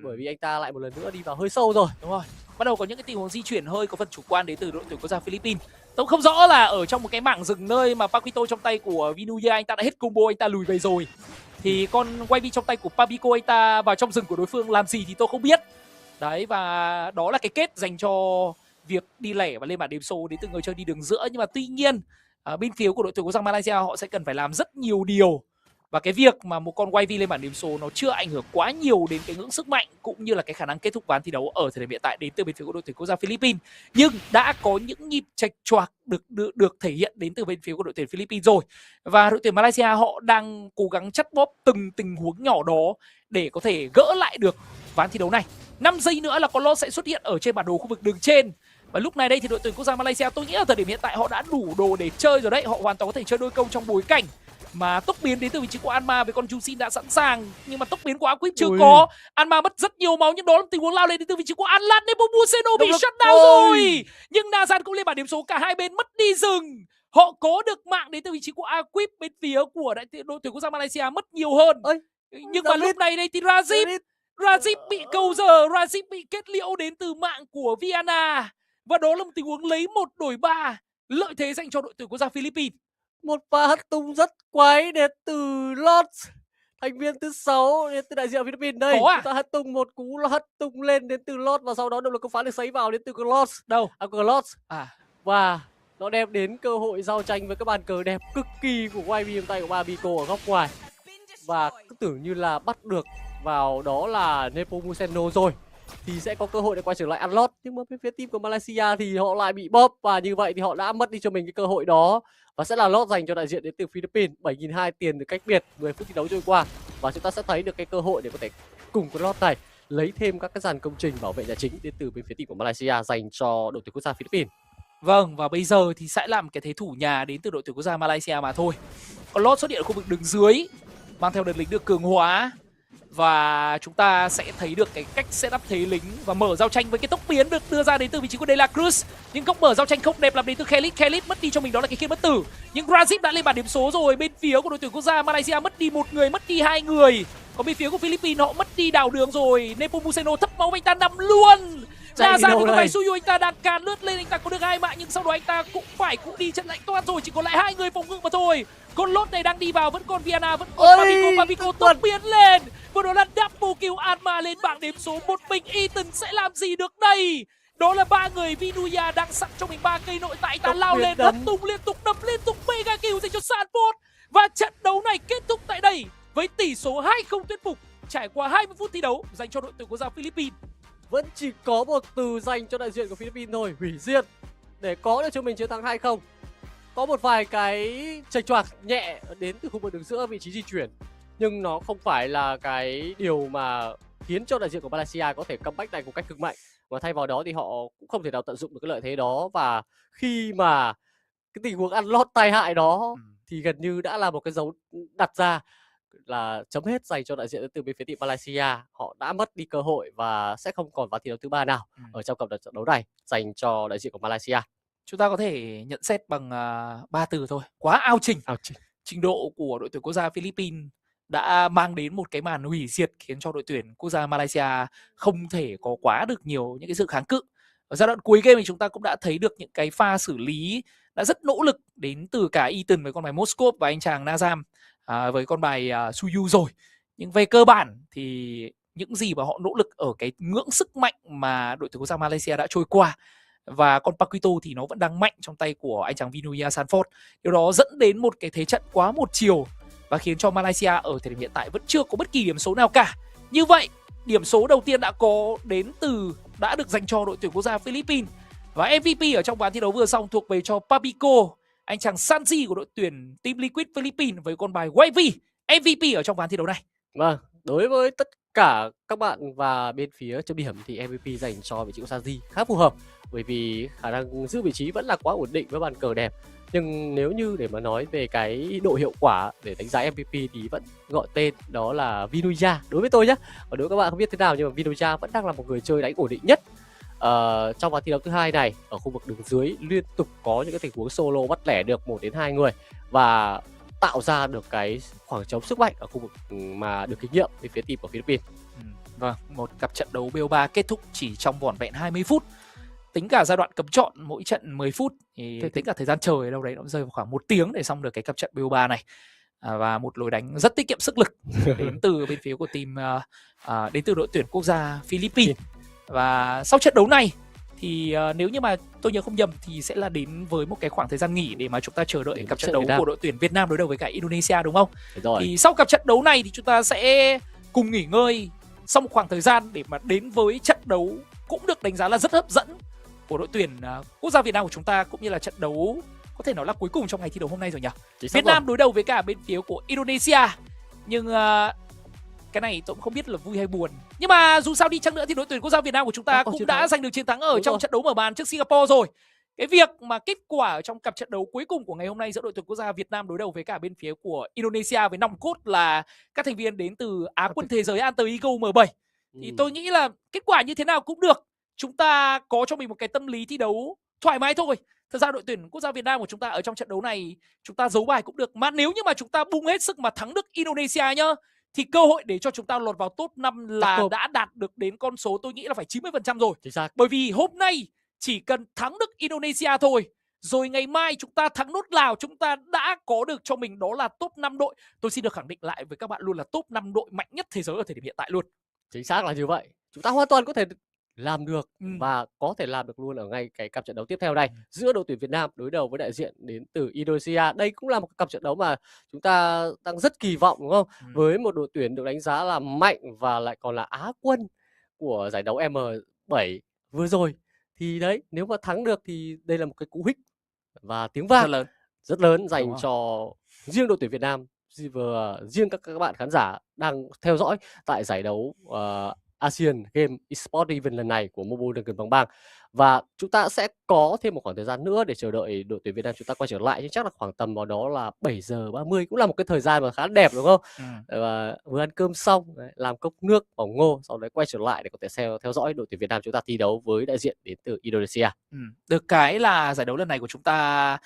Bởi vì anh ta lại một lần nữa đi vào hơi sâu rồi. Đúng rồi. Bắt đầu có những cái tình huống di chuyển hơi có phần chủ quan đến từ đội tuyển quốc gia Philippines. Tôi không rõ là ở trong một cái mảng rừng nơi mà Paquito trong tay của Vinuya anh ta đã hết combo, anh ta lùi về rồi. Thì con YV trong tay của Pabico anh ta vào trong rừng của đối phương làm gì thì tôi không biết. Đấy, và đó là cái kết dành cho việc đi lẻ và lên bảng điểm số đến từ người chơi đi đường giữa. Nhưng mà tuy nhiên bên phía của đội tuyển quốc gia Malaysia họ sẽ cần phải làm rất nhiều điều. Và cái việc mà một con YV lên bảng điểm số nó chưa ảnh hưởng quá nhiều đến cái ngưỡng sức mạnh cũng như là cái khả năng kết thúc ván thi đấu ở thời điểm hiện tại đến từ bên phía của đội tuyển quốc gia Philippines. Nhưng đã có những nhịp chệch choạc được thể hiện đến từ bên phía của đội tuyển Philippines rồi. Và đội tuyển Malaysia họ đang cố gắng chắt bóp từng tình huống nhỏ đó để có thể gỡ lại được ván thi đấu này. 5 giây nữa là con lót sẽ xuất hiện ở trên bản đồ khu vực đường trên. Và lúc này đây thì đội tuyển quốc gia Malaysia tôi nghĩ ở thời điểm hiện tại họ đã đủ đồ để chơi rồi đấy. Họ hoàn toàn có thể chơi đôi công trong bối cảnh mà tốc biến đến từ vị trí của Anma với con Jusin đã sẵn sàng, nhưng mà tốc biến của Aquip chưa có. Anma mất rất nhiều máu nhưng đó là tình huống lao lên đến từ vị trí của Anlan. Nepomuceno bị shutdown rồi. Nhưng Nazan cũng lên bảng điểm số, cả hai bên mất đi rừng. Họ có được mạng đến từ vị trí của Aquip, bên phía của đội tuyển quốc gia Malaysia mất nhiều hơn. Nhưng mà lúc này đây thì Rajib bị cầu giờ, Rajib bị kết liễu đến từ mạng của Vienna. Và đó là một tình huống lấy 1 đổi 3, lợi thế dành cho đội tuyển quốc gia Philippines. Một pha hất tung rất quái đến từ Lord, thành viên thứ 6 đến từ đại diện Philippines đây. Chúng ta hất tung một cú hất tung lên đến từ Lord và sau đó động lực công phá được sấy vào đến từ Lord. Đâu? Lord. Và nó đem đến cơ hội giao tranh với các bàn cờ đẹp cực kỳ của YB trong tay của Babico ở góc ngoài. Và cứ tưởng như là bắt được vào đó là Nepomuceno rồi thì sẽ có cơ hội để quay trở lại ăn lót, nhưng mà bên phía team của Malaysia thì họ lại bị bóp và như vậy thì họ đã mất đi cho mình cái cơ hội đó và sẽ là lót dành cho đại diện đến từ Philippines. 7.200 tiền được cách biệt, 10 phút thi đấu trôi qua và chúng ta sẽ thấy được cái cơ hội để có thể cùng cái lót này lấy thêm các cái dàn công trình bảo vệ nhà chính đến từ bên phía team của Malaysia dành cho đội tuyển quốc gia Philippines. Vâng, và bây giờ thì sẽ làm cái thế thủ nhà đến từ đội tuyển quốc gia Malaysia mà thôi. Còn lót xuất hiện ở khu vực đường dưới mang theo đợt lính được cường hóa. Và chúng ta sẽ thấy được cái cách setup thế lính và mở giao tranh với cái tốc biến được đưa ra đến từ vị trí của De La Cruz. Nhưng góc mở giao tranh không đẹp làm đến từ Khalid mất đi cho mình đó là cái khiên bất tử. Nhưng Rajib đã lên bảng điểm số rồi. Bên phía của đội tuyển quốc gia Malaysia mất đi 1 người, mất đi 2 người. Còn bên phía của Philippines họ mất đi đảo đường rồi. Nepomuceno thấp máu anh ta nằm luôn. Ra thì có phải Suyu anh ta đang càn lướt lên, anh ta có được 2 mạng nhưng sau đó anh ta cũng đi chân lạnh toát rồi, chỉ còn lại 2 người phòng ngự mà thôi. Con lốt này đang đi vào, vẫn còn Vienna, vẫn còn Babico tốc biến lên. Và đó là double kill Anma lên bảng điểm số. Một mình Ethan sẽ làm gì được đây? Đó là 3 người. Vinuya đang sẵn cho mình 3 cây nội tại, anh ta lao lên hất tung liên tục, đập liên tục, mega kill dành cho Sanford. Và trận đấu này kết thúc tại đây với tỷ số 2-0 thuyết phục trải qua 20 phút thi đấu dành cho đội tuyển quốc gia Philippines. Vẫn chỉ có một từ dành cho đại diện của Philippines thôi, hủy diệt, để có được cho mình chiến thắng 2-0. Có một vài cái chệch choạc nhẹ đến từ khu vực đường giữa vị trí di chuyển, nhưng nó không phải là cái điều mà khiến cho đại diện của Malaysia có thể comeback này một cách cực mạnh, và thay vào đó thì họ cũng không thể nào tận dụng được cái lợi thế đó. Và khi mà cái tình huống ăn lót tai hại đó thì gần như đã là một cái dấu đặt ra là chấm hết dành cho đại diện từ bên phía team Malaysia. Họ đã mất đi cơ hội và sẽ không còn ván thi đấu thứ 3 nào ở trong cặp trận đấu này dành cho đại diện của Malaysia. Chúng ta có thể nhận xét bằng 3 từ thôi: quá ao trình. Trình độ của đội tuyển quốc gia Philippines đã mang đến một cái màn hủy diệt khiến cho đội tuyển quốc gia Malaysia không thể có quá được nhiều những cái sự kháng cự. Ở giai đoạn cuối game thì chúng ta cũng đã thấy được những cái pha xử lý đã rất nỗ lực đến từ cả Ethan với con bài Moskov và anh chàng Nazam với con bài Suyu rồi. Nhưng về cơ bản thì những gì mà họ nỗ lực ở cái ngưỡng sức mạnh mà đội tuyển quốc gia Malaysia đã trôi qua, và con Paquito thì nó vẫn đang mạnh trong tay của anh chàng Vinuya Sanford. Điều đó dẫn đến một cái thế trận quá một chiều và khiến cho Malaysia ở thời điểm hiện tại vẫn chưa có bất kỳ điểm số nào cả. Như vậy, điểm số đầu tiên đã được dành cho đội tuyển quốc gia Philippines. Và MVP ở trong ván thi đấu vừa xong thuộc về cho Pabico. anh chàng Sanji của đội tuyển Team Liquid Philippines với con bài YV MVP ở trong ván thi đấu này. Vâng, đối với tất cả các bạn và bên phía chấm điểm thì MVP dành cho vị trí của Sanji khá phù hợp, bởi vì khả năng giữ vị trí vẫn là quá ổn định với bàn cờ đẹp. Nhưng nếu như để mà nói về cái độ hiệu quả để đánh giá MVP thì vẫn gọi tên đó là Vinuya đối với tôi nhé. Còn đối với các bạn không biết thế nào nhưng mà Vinuya vẫn đang là một người chơi đánh ổn định nhất. Trong ván thi đấu thứ hai này, ở khu vực đường dưới liên tục có những cái tình huống solo bắt lẻ được 1 đến 2 người và tạo ra được cái khoảng trống sức mạnh ở khu vực mà được kinh nghiệm bên phía team của Philippines. Vâng, một cặp trận đấu BO3 kết thúc chỉ trong vỏn vẹn 20 phút. Tính cả giai đoạn cấm chọn mỗi trận 10 phút thì tính cả thời gian chờ ở đâu đấy nó rơi vào khoảng 1 tiếng để xong được cái cặp trận BO3 này. Và một lối đánh rất tiết kiệm sức lực đến từ bên phía của team đến từ đội tuyển quốc gia Philippines. Và sau trận đấu này thì nếu như mà tôi nhớ không nhầm thì sẽ là đến với một cái khoảng thời gian nghỉ để mà chúng ta chờ đợi cặp trận đấu của đội tuyển Việt Nam đối đầu với cả Indonesia, đúng không? Thì sau cặp trận đấu này thì chúng ta sẽ cùng nghỉ ngơi sau một khoảng thời gian để mà đến với trận đấu cũng được đánh giá là rất hấp dẫn của đội tuyển quốc gia Việt Nam của chúng ta, cũng như là trận đấu có thể nói là cuối cùng trong ngày thi đấu hôm nay rồi nhỉ. Việt Nam đối đầu với cả bên phía của Indonesia. Nhưng cái này tôi cũng không biết là vui hay buồn. Nhưng mà dù sao đi chăng nữa thì đội tuyển quốc gia Việt Nam của chúng ta cũng đã giành được chiến thắng ở trong trận đấu mở màn trước Singapore rồi. Cái việc mà kết quả ở trong cặp trận đấu cuối cùng của ngày hôm nay giữa đội tuyển quốc gia Việt Nam đối đầu với cả bên phía của Indonesia với nòng cốt là các thành viên đến từ Á quân thế giới Alter Ego M7 thì tôi nghĩ là kết quả như thế nào cũng được. Chúng ta có cho mình một cái tâm lý thi đấu thoải mái thôi. Thật ra đội tuyển quốc gia Việt Nam của chúng ta ở trong trận đấu này chúng ta giấu bài cũng được. Mà nếu như mà chúng ta bung hết sức mà thắng được Indonesia nhá, thì cơ hội để cho chúng ta lọt vào top 5 là đã đạt được đến con số tôi nghĩ là phải 90% rồi. Bởi vì hôm nay chỉ cần thắng được Indonesia thôi, rồi ngày mai chúng ta thắng nốt Lào, chúng ta đã có được cho mình đó là top 5 đội. Tôi xin được khẳng định lại với các bạn luôn là top 5 đội mạnh nhất thế giới ở thời điểm hiện tại luôn. Chính xác là như vậy. Chúng ta hoàn toàn có thể làm được và có thể làm được luôn ở ngay cái cặp trận đấu tiếp theo này giữa đội tuyển Việt Nam đối đầu với đại diện đến từ Indonesia. Đây cũng là một cặp trận đấu mà chúng ta đang rất kỳ vọng, đúng không? Với một đội tuyển được đánh giá là mạnh và lại còn là Á quân của giải đấu M7 vừa rồi. Thì đấy, nếu mà thắng được thì đây là một cái cú hích và tiếng vang rất lớn dành cho riêng đội tuyển Việt Nam, riêng các bạn khán giả đang theo dõi tại giải đấu ASEAN Game Esports Event lần này của MLBB Esports Bang. Và chúng ta sẽ có thêm một khoảng thời gian nữa để chờ đợi đội tuyển Việt Nam chúng ta quay trở lại, nhưng chắc là khoảng tầm vào đó là 7:30 cũng là một cái thời gian mà khá đẹp, đúng không? Và vừa ăn cơm xong, làm cốc nước bỏng ngô, sau đấy quay trở lại để có thể theo dõi đội tuyển Việt Nam chúng ta thi đấu với đại diện đến từ Indonesia. Được cái là giải đấu lần này của chúng ta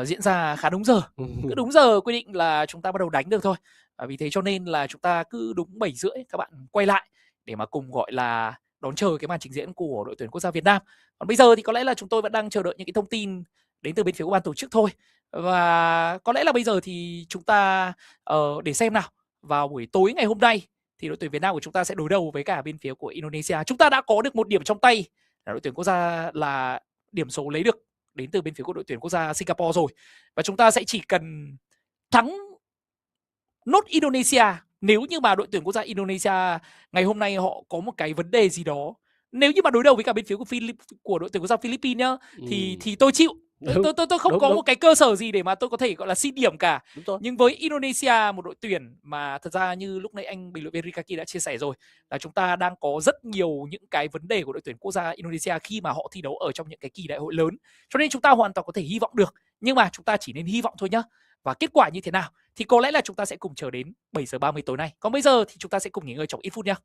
diễn ra khá đúng giờ. Cứ đúng giờ quy định là chúng ta bắt đầu đánh được thôi. Và vì thế cho nên là chúng ta cứ đúng 7:30 các bạn quay lại để mà cùng gọi là đón chờ cái màn trình diễn của đội tuyển quốc gia Việt Nam. Còn bây giờ thì có lẽ là chúng tôi vẫn đang chờ đợi những cái thông tin đến từ bên phía của ban tổ chức thôi. Và có lẽ là bây giờ thì chúng ta để xem nào, vào buổi tối ngày hôm nay thì đội tuyển Việt Nam của chúng ta sẽ đối đầu với cả bên phía của Indonesia. Chúng ta đã có được một điểm trong tay là đội tuyển quốc gia, là điểm số lấy được đến từ bên phía của đội tuyển quốc gia Singapore rồi. Và chúng ta sẽ chỉ cần thắng nốt Indonesia. Nếu như mà đội tuyển quốc gia Indonesia ngày hôm nay họ có một cái vấn đề gì đó, nếu như mà đối đầu với cả bên phía của đội tuyển quốc gia Philippines nhá, thì tôi chịu. Tôi không có một cái cơ sở gì để mà tôi có thể gọi là xin điểm cả. Nhưng với Indonesia, một đội tuyển mà thật ra như lúc nãy anh bình luận viên Rikaki đã chia sẻ rồi, là chúng ta đang có rất nhiều những cái vấn đề của đội tuyển quốc gia Indonesia khi mà họ thi đấu ở trong những cái kỳ đại hội lớn. Cho nên chúng ta hoàn toàn có thể hy vọng được, nhưng mà chúng ta chỉ nên hy vọng thôi nhá. Và kết quả như thế nào thì có lẽ là chúng ta sẽ cùng chờ đến 7:30 tối nay. Còn bây giờ thì chúng ta sẽ cùng nghỉ ngơi trong ít phút nhé.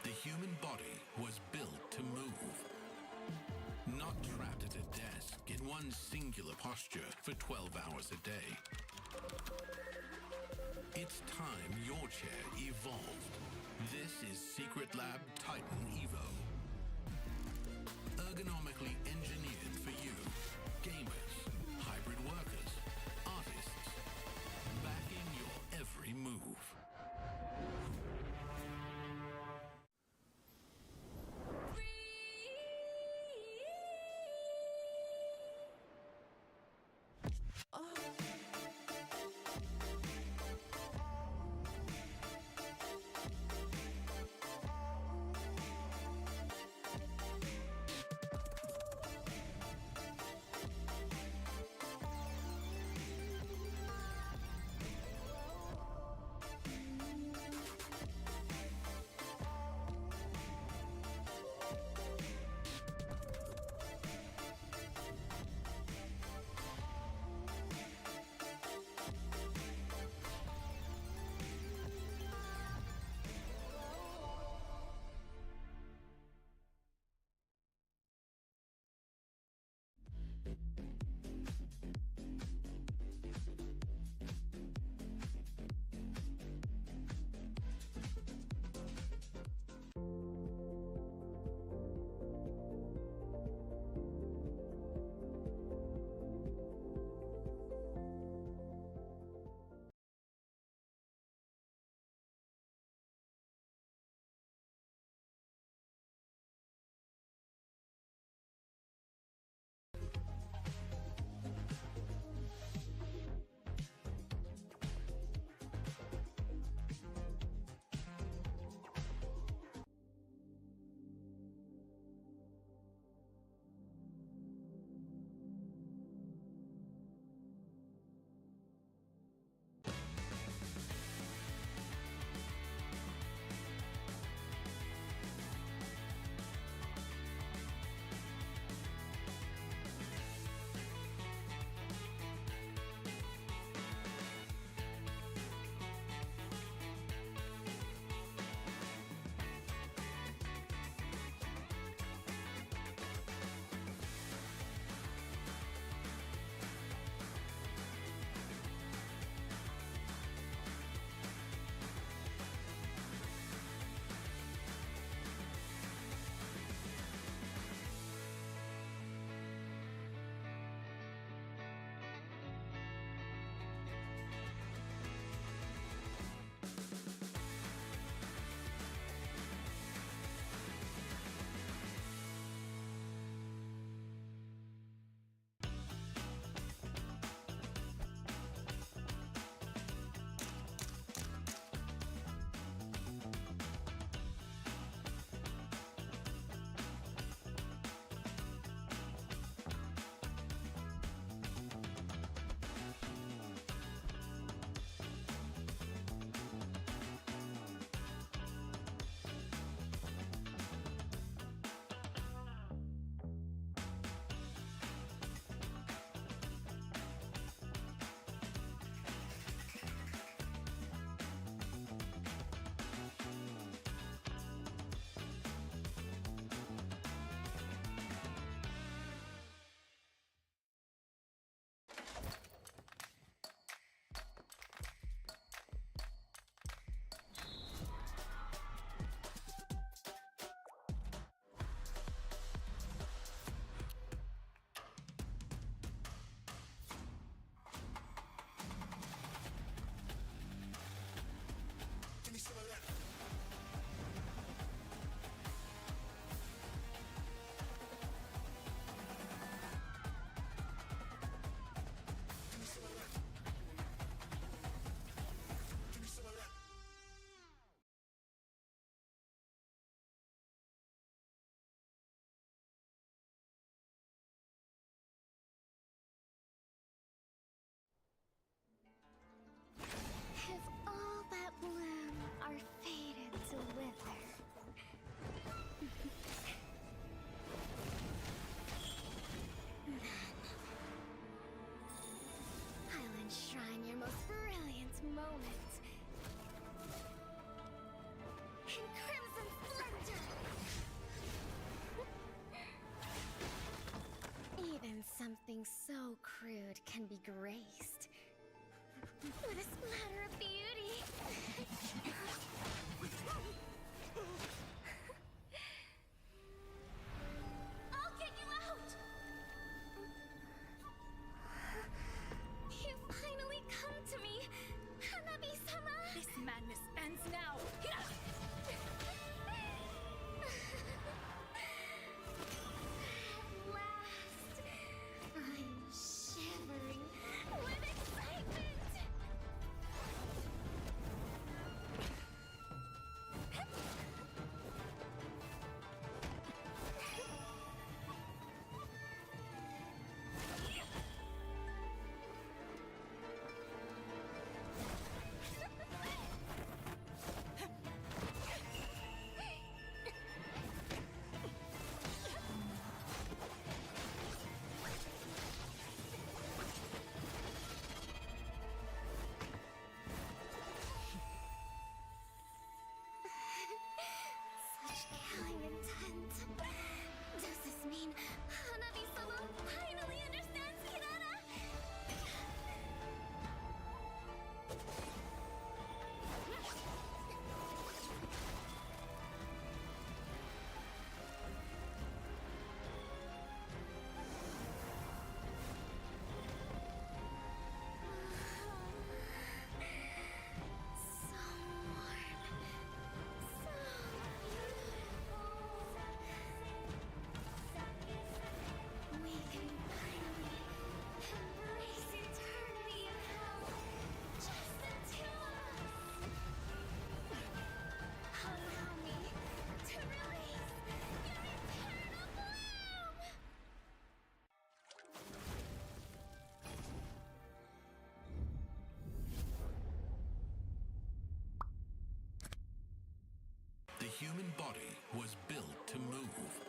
The human body was built to move, not trapped at a desk in one singular posture for 12 hours a day. It's time your chair evolved. This is Secret Lab Titan Evo. Ergonomically engineered for you, gamers, hybrid workers, artists, moment. In crimson splendor. Even something so crude can be graced with a splatter of beauty. I'll get you out! You finally come to me, Hanabi-sama! This madness ends now! At last, I'm shivering with excitement! Such killing intent. Does this mean Hanabi-sama finally understands Hinata? So warm. So beautiful. We can finally embrace eternity in hell. Just the two of us. Allow me to release your eternal bloom. The human body was built to move.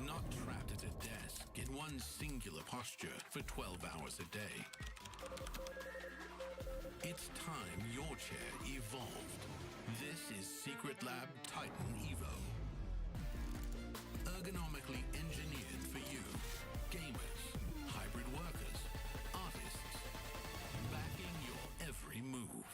Not trapped at a desk in one singular posture for 12 hours a day. It's time your chair evolved. This is Secret Lab Titan Evo. Ergonomically engineered for you, gamers, hybrid workers, artists, backing your every move.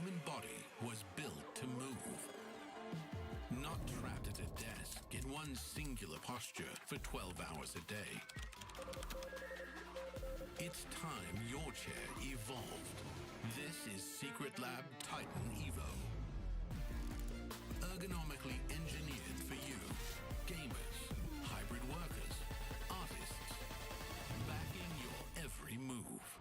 human body was built to move. Not trapped at a desk in one singular posture for 12 hours a day. It's time your chair evolved. This is Secret Lab Titan Evo. Ergonomically engineered for you, gamers, hybrid workers, artists, backing your every move.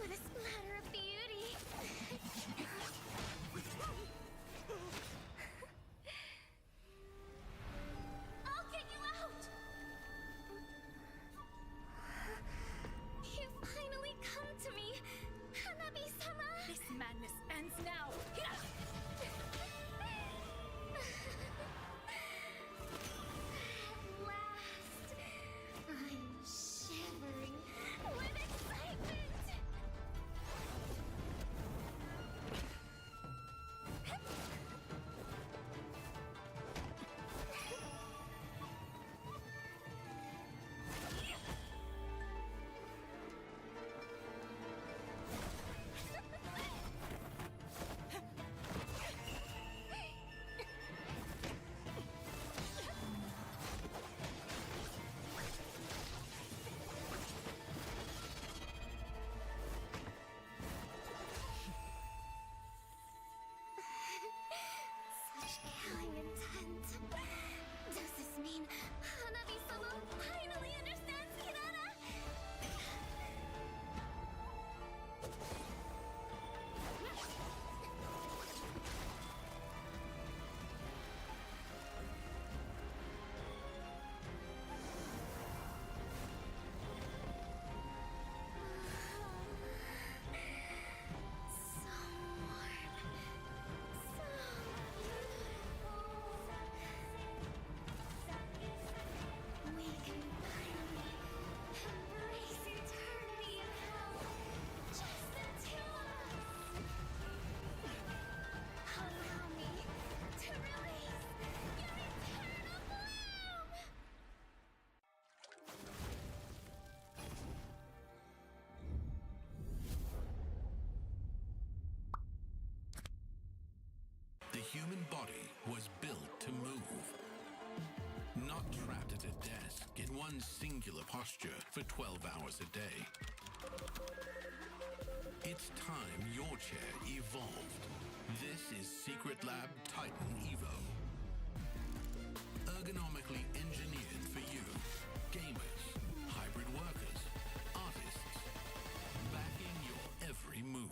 but a splatter of beauty. I'll get you out! You finally come to me, Hanabi-sama! This madness ends now. At last, I'm shivering with excitement! Such killing intent. Does this mean Hanabi-sama finally understands Kirara? So warm. So beautiful. We can finally embrace eternity in hell. Just the two of us. Allow me to release your eternal bloom. The human body was built to move. Not trapped at a desk in one singular posture for 12 hours a day. It's time your chair evolved. This is Secret Lab Titan Evo. Ergonomically engineered for you, gamers, hybrid workers, artists, backing your every move.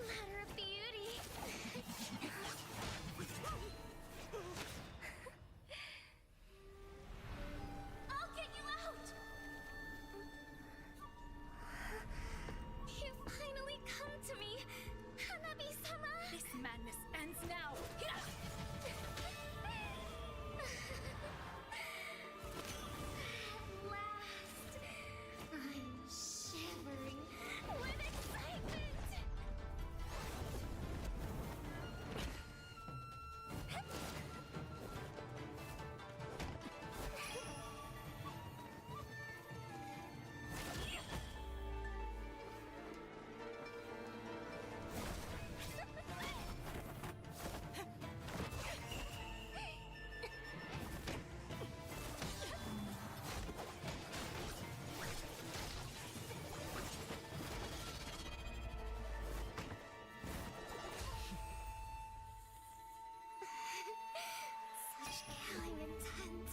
matter of beauty. I'll get you out. You finally come to me, Hanabi-sama. This madness ends now. At last, I'm shivering with excitement. Such killing intent.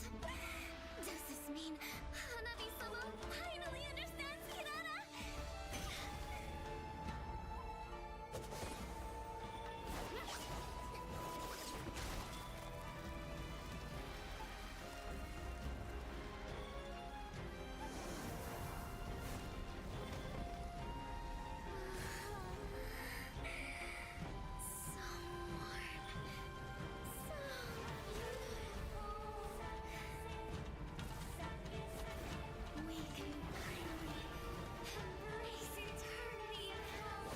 Does this mean Hanabi-sama finally understands Kirara? So warm. So beautiful. We can finally embrace eternity in hell.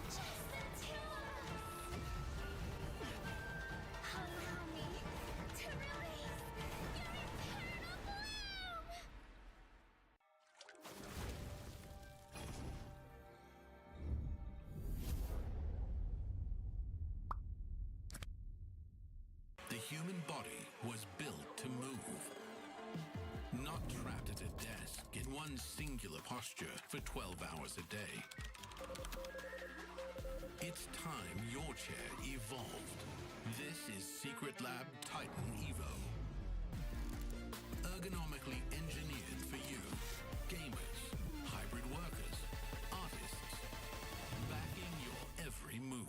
Just the two of us. Allow me to release your eternal bloom. The human body was built to move, not trapped at a desk in one singular posture for 12 hours a day. It's time your chair evolved. This is Secret Lab Titan Evo. Ergonomically engineered for you, gamers, hybrid workers, artists, backing your every move.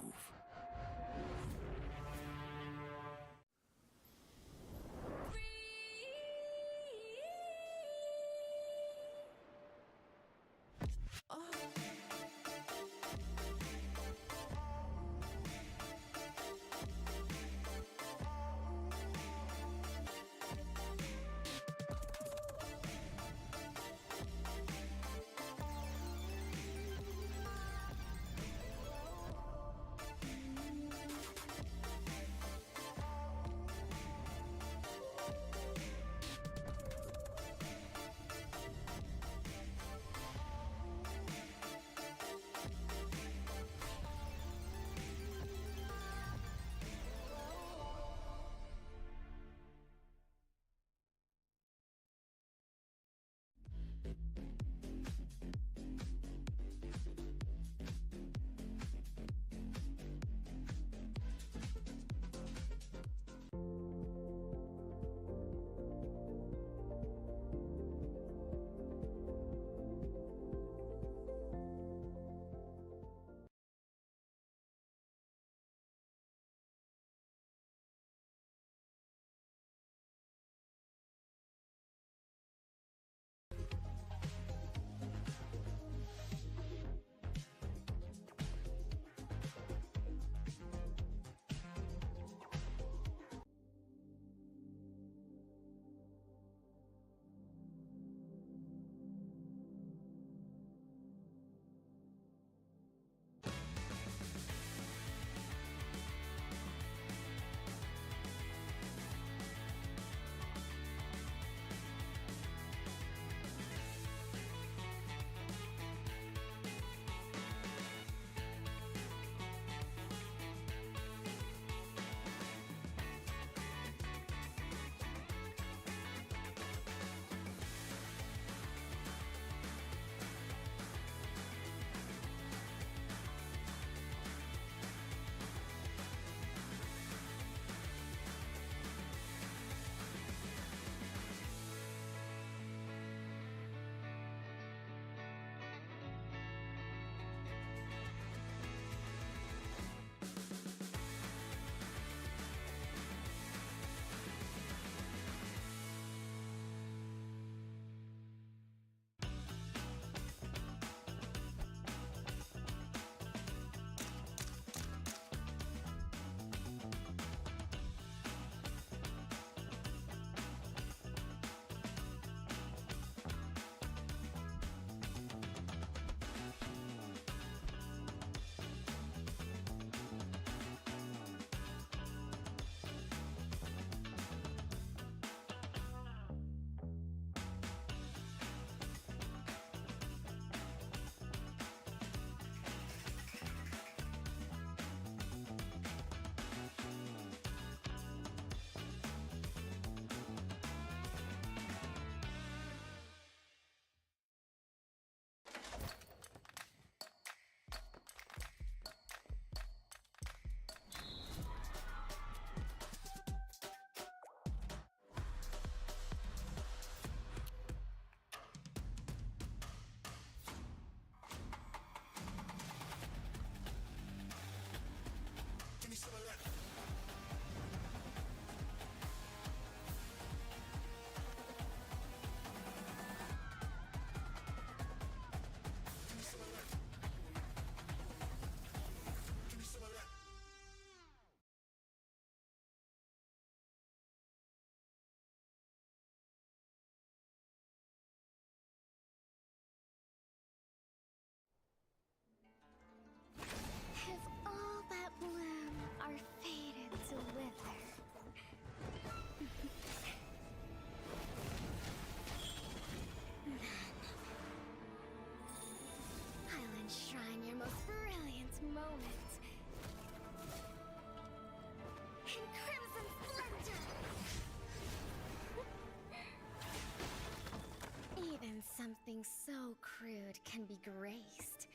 Something so crude can be graced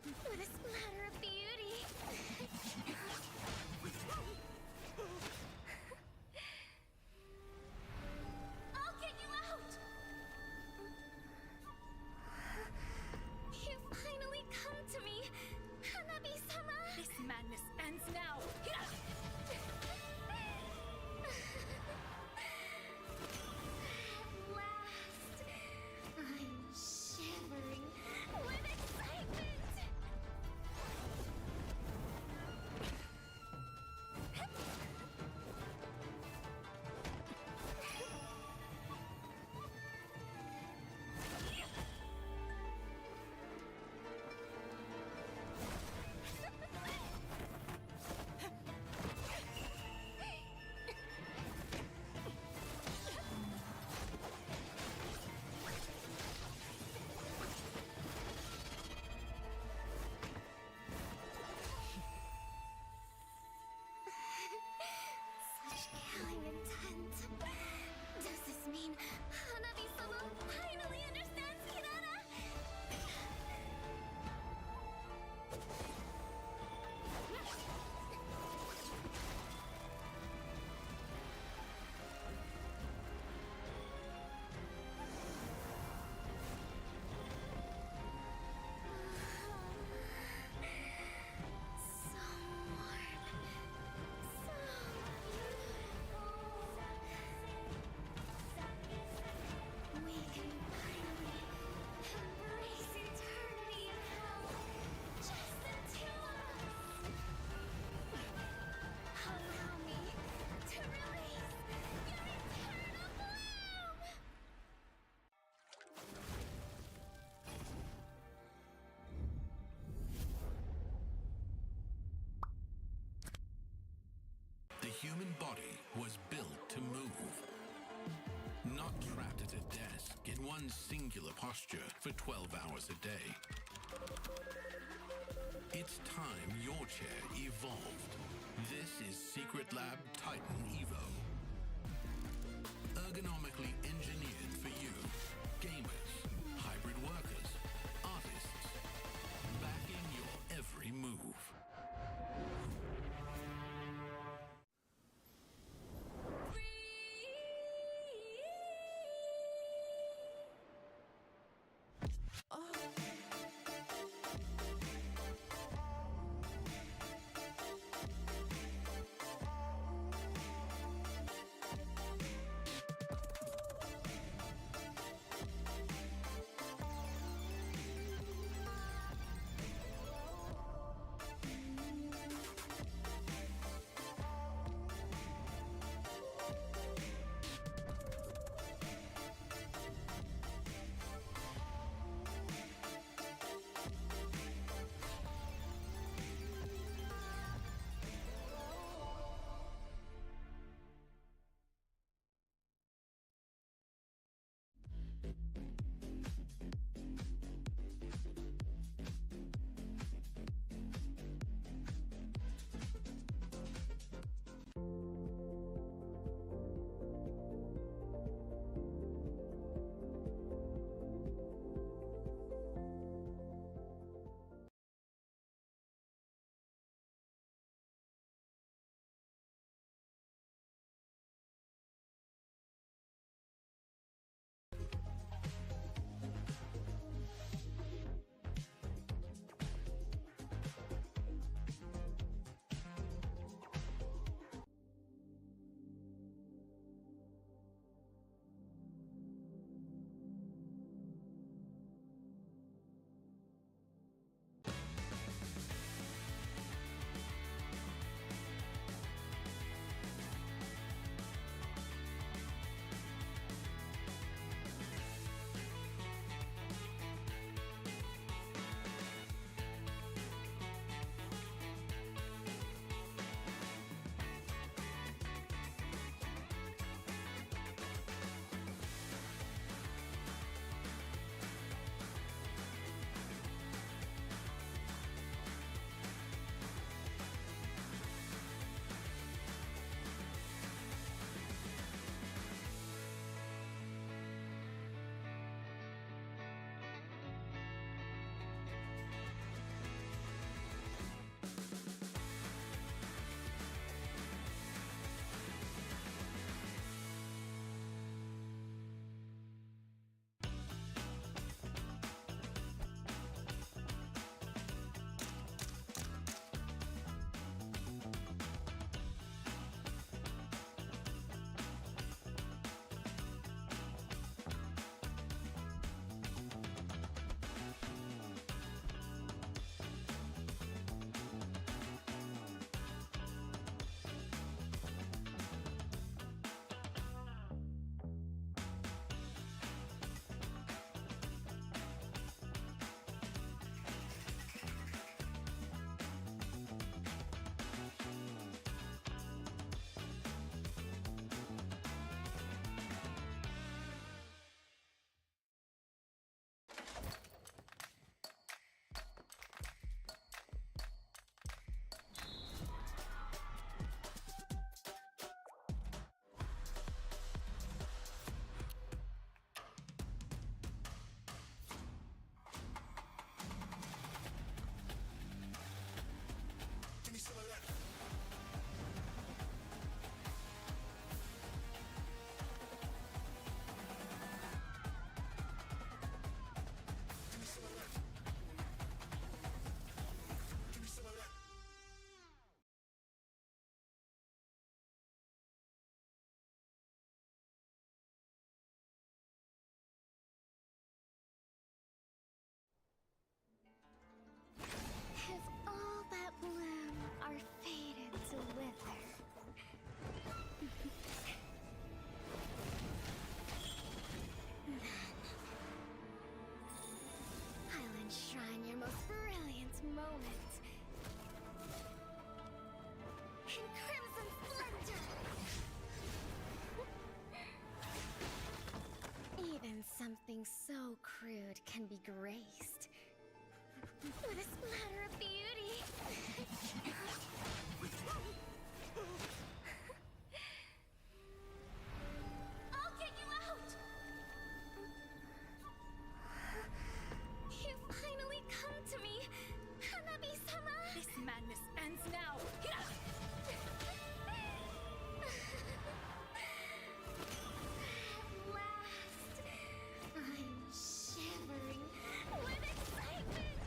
with a splatter of beauty. I'll get you out! You finally come to me, Hanabi-sama! This madness ends now. At last, I'm shivering with excitement! Such killing intent. Does this mean Hanabi-sama finally understands Kirara? So warm. So beautiful. We can finally embrace eternity in hell. Just the two of us. Allow me to release your eternal bloom. The human body was built to move. Not trapped at a desk in one singular posture for 12 hours a day. It's time your chair evolved. This is Secret Lab Titan Evo. Ergonomically engineered for you, gamers, hybrid workers, artists, backing your every move. it can be graced with a splatter of beauty. I'll get you out! You finally come to me, Hanabi-sama! This madness ends now. At last, I'm shivering with excitement!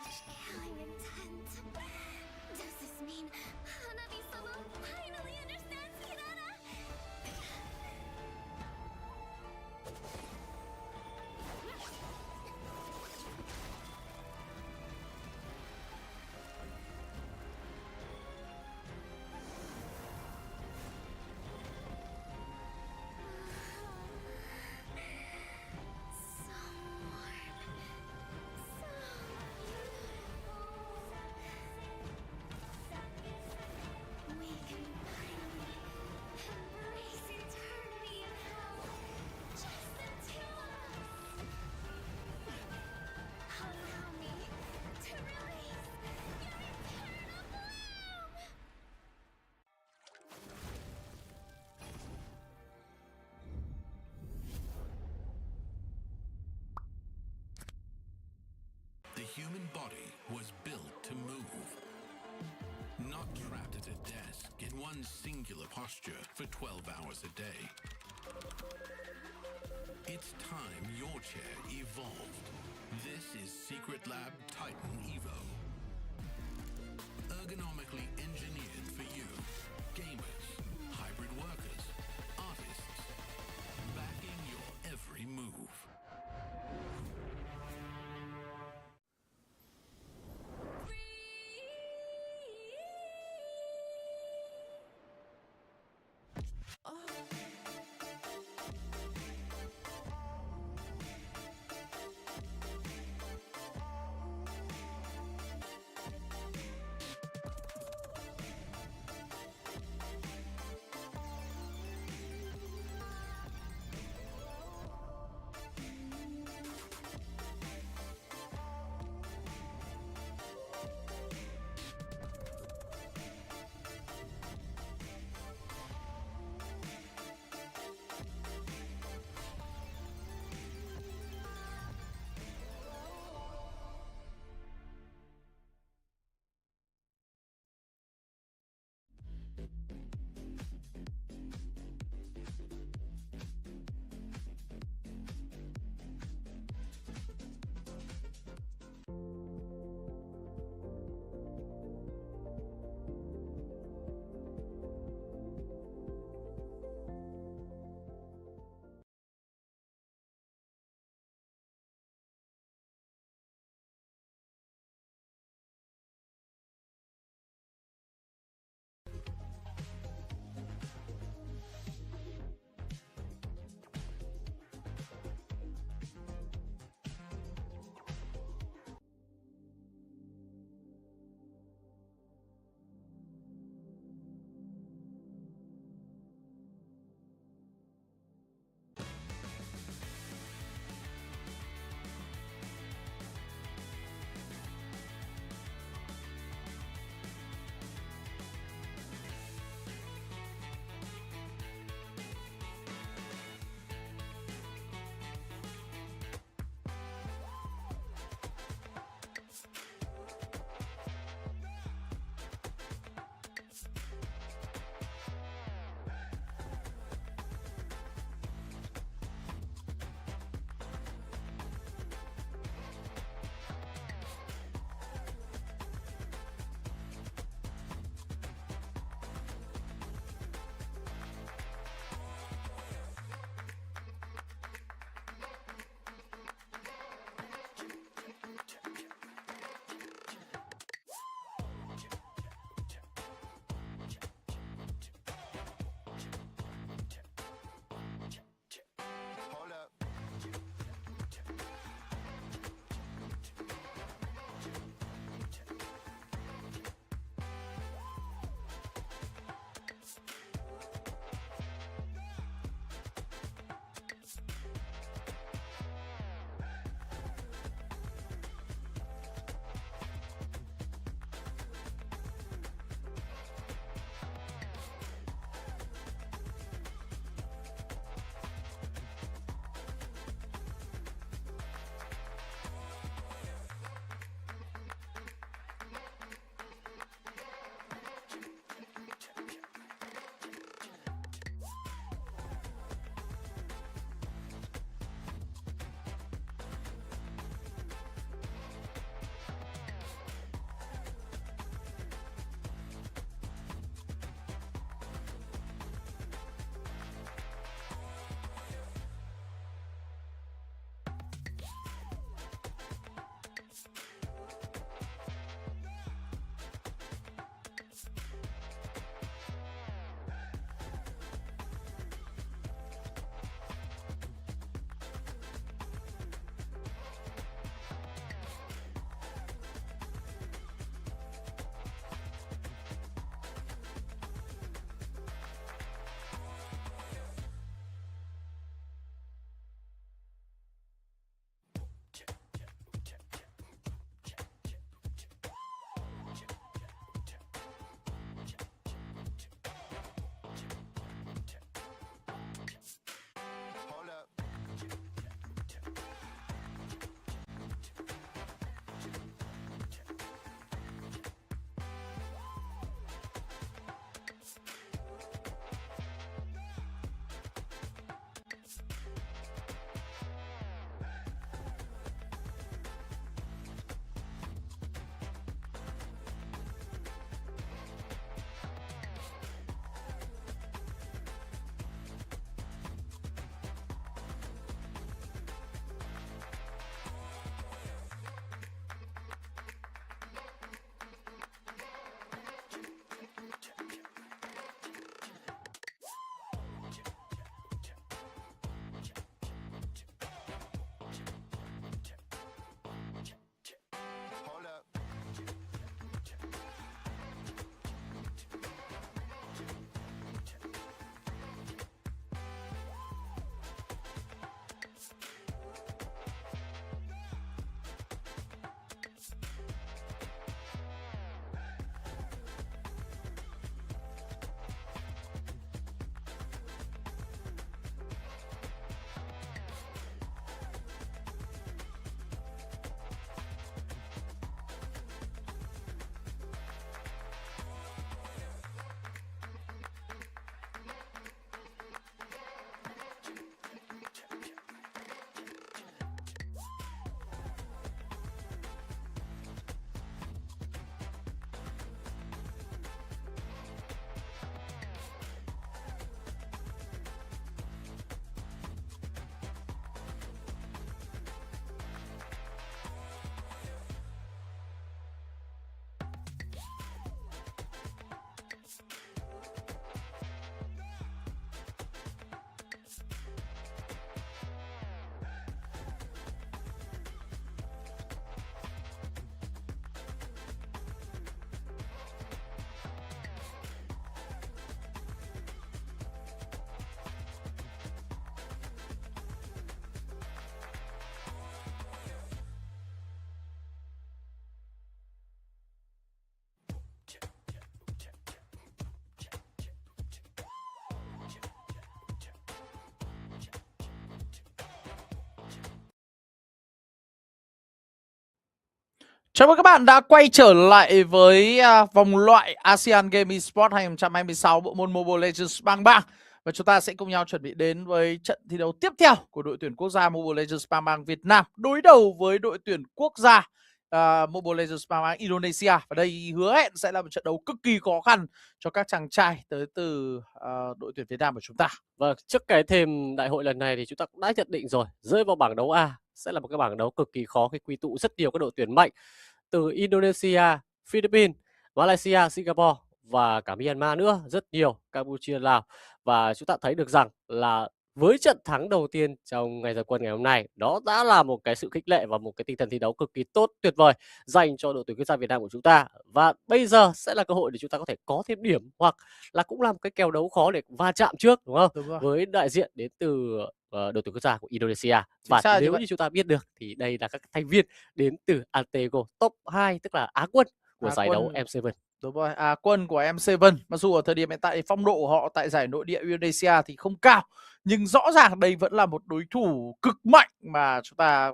Such killing intent. Does this mean Hanabi-sama finally understands Hinata? So warm. So beautiful. We can finally embrace eternity in hell. Just the two of us. Allow me to release your eternal bloom. The human body was built to move. Not trapped at a desk in one singular posture for 12 hours a day. It's time your chair evolved. This is Secret Lab Titan Evo. Ergonomically engineered for you, gamers, hybrid workers, artists, backing your every move. Chào mừng các bạn đã quay trở lại với vòng loại ASEAN Game Esports 2026 bộ môn Mobile Legends Bang Bang. Và chúng ta sẽ cùng nhau chuẩn bị đến với trận thi đấu tiếp theo của đội tuyển quốc gia Mobile Legends Bang Bang Việt Nam đối đầu với đội tuyển quốc gia Mobile Legends Bang Bang Indonesia. Và đây hứa hẹn sẽ là một trận đấu cực kỳ khó khăn cho các chàng trai tới từ đội tuyển Việt Nam của chúng ta. Vâng, trước cái thềm đại hội lần này thì chúng ta cũng đã nhận định rồi, rơi vào bảng đấu A sẽ là một cái bảng đấu cực kỳ khó khi quy tụ rất nhiều các đội tuyển mạnh từ Indonesia, Philippines, Malaysia, Singapore và cả Myanmar nữa, rất nhiều, Campuchia, Lào. Và chúng ta thấy được rằng là với trận thắng đầu tiên trong ngày ra quân ngày hôm nay, đó đã là một cái sự khích lệ và một cái tinh thần thi đấu cực kỳ tốt, tuyệt vời dành cho đội tuyển quốc gia Việt Nam của chúng ta. Và bây giờ sẽ là cơ hội để chúng ta có thể có thêm điểm, hoặc là cũng là một cái kèo đấu khó để va chạm trước, đúng không? Đúng rồi. Với đại diện đến từ đội tuyển quốc gia của Indonesia. Và xác như nếu vậy. như chúng ta biết được thì đây là các thành viên đến từ Antego top 2, tức là Á quân của Á giải quân. đấu M7. Đúng rồi, quân của M7. Mặc dù ở thời điểm hiện tại phong độ của họ tại giải nội địa Indonesia thì không cao, nhưng rõ ràng đây vẫn là một đối thủ cực mạnh mà chúng ta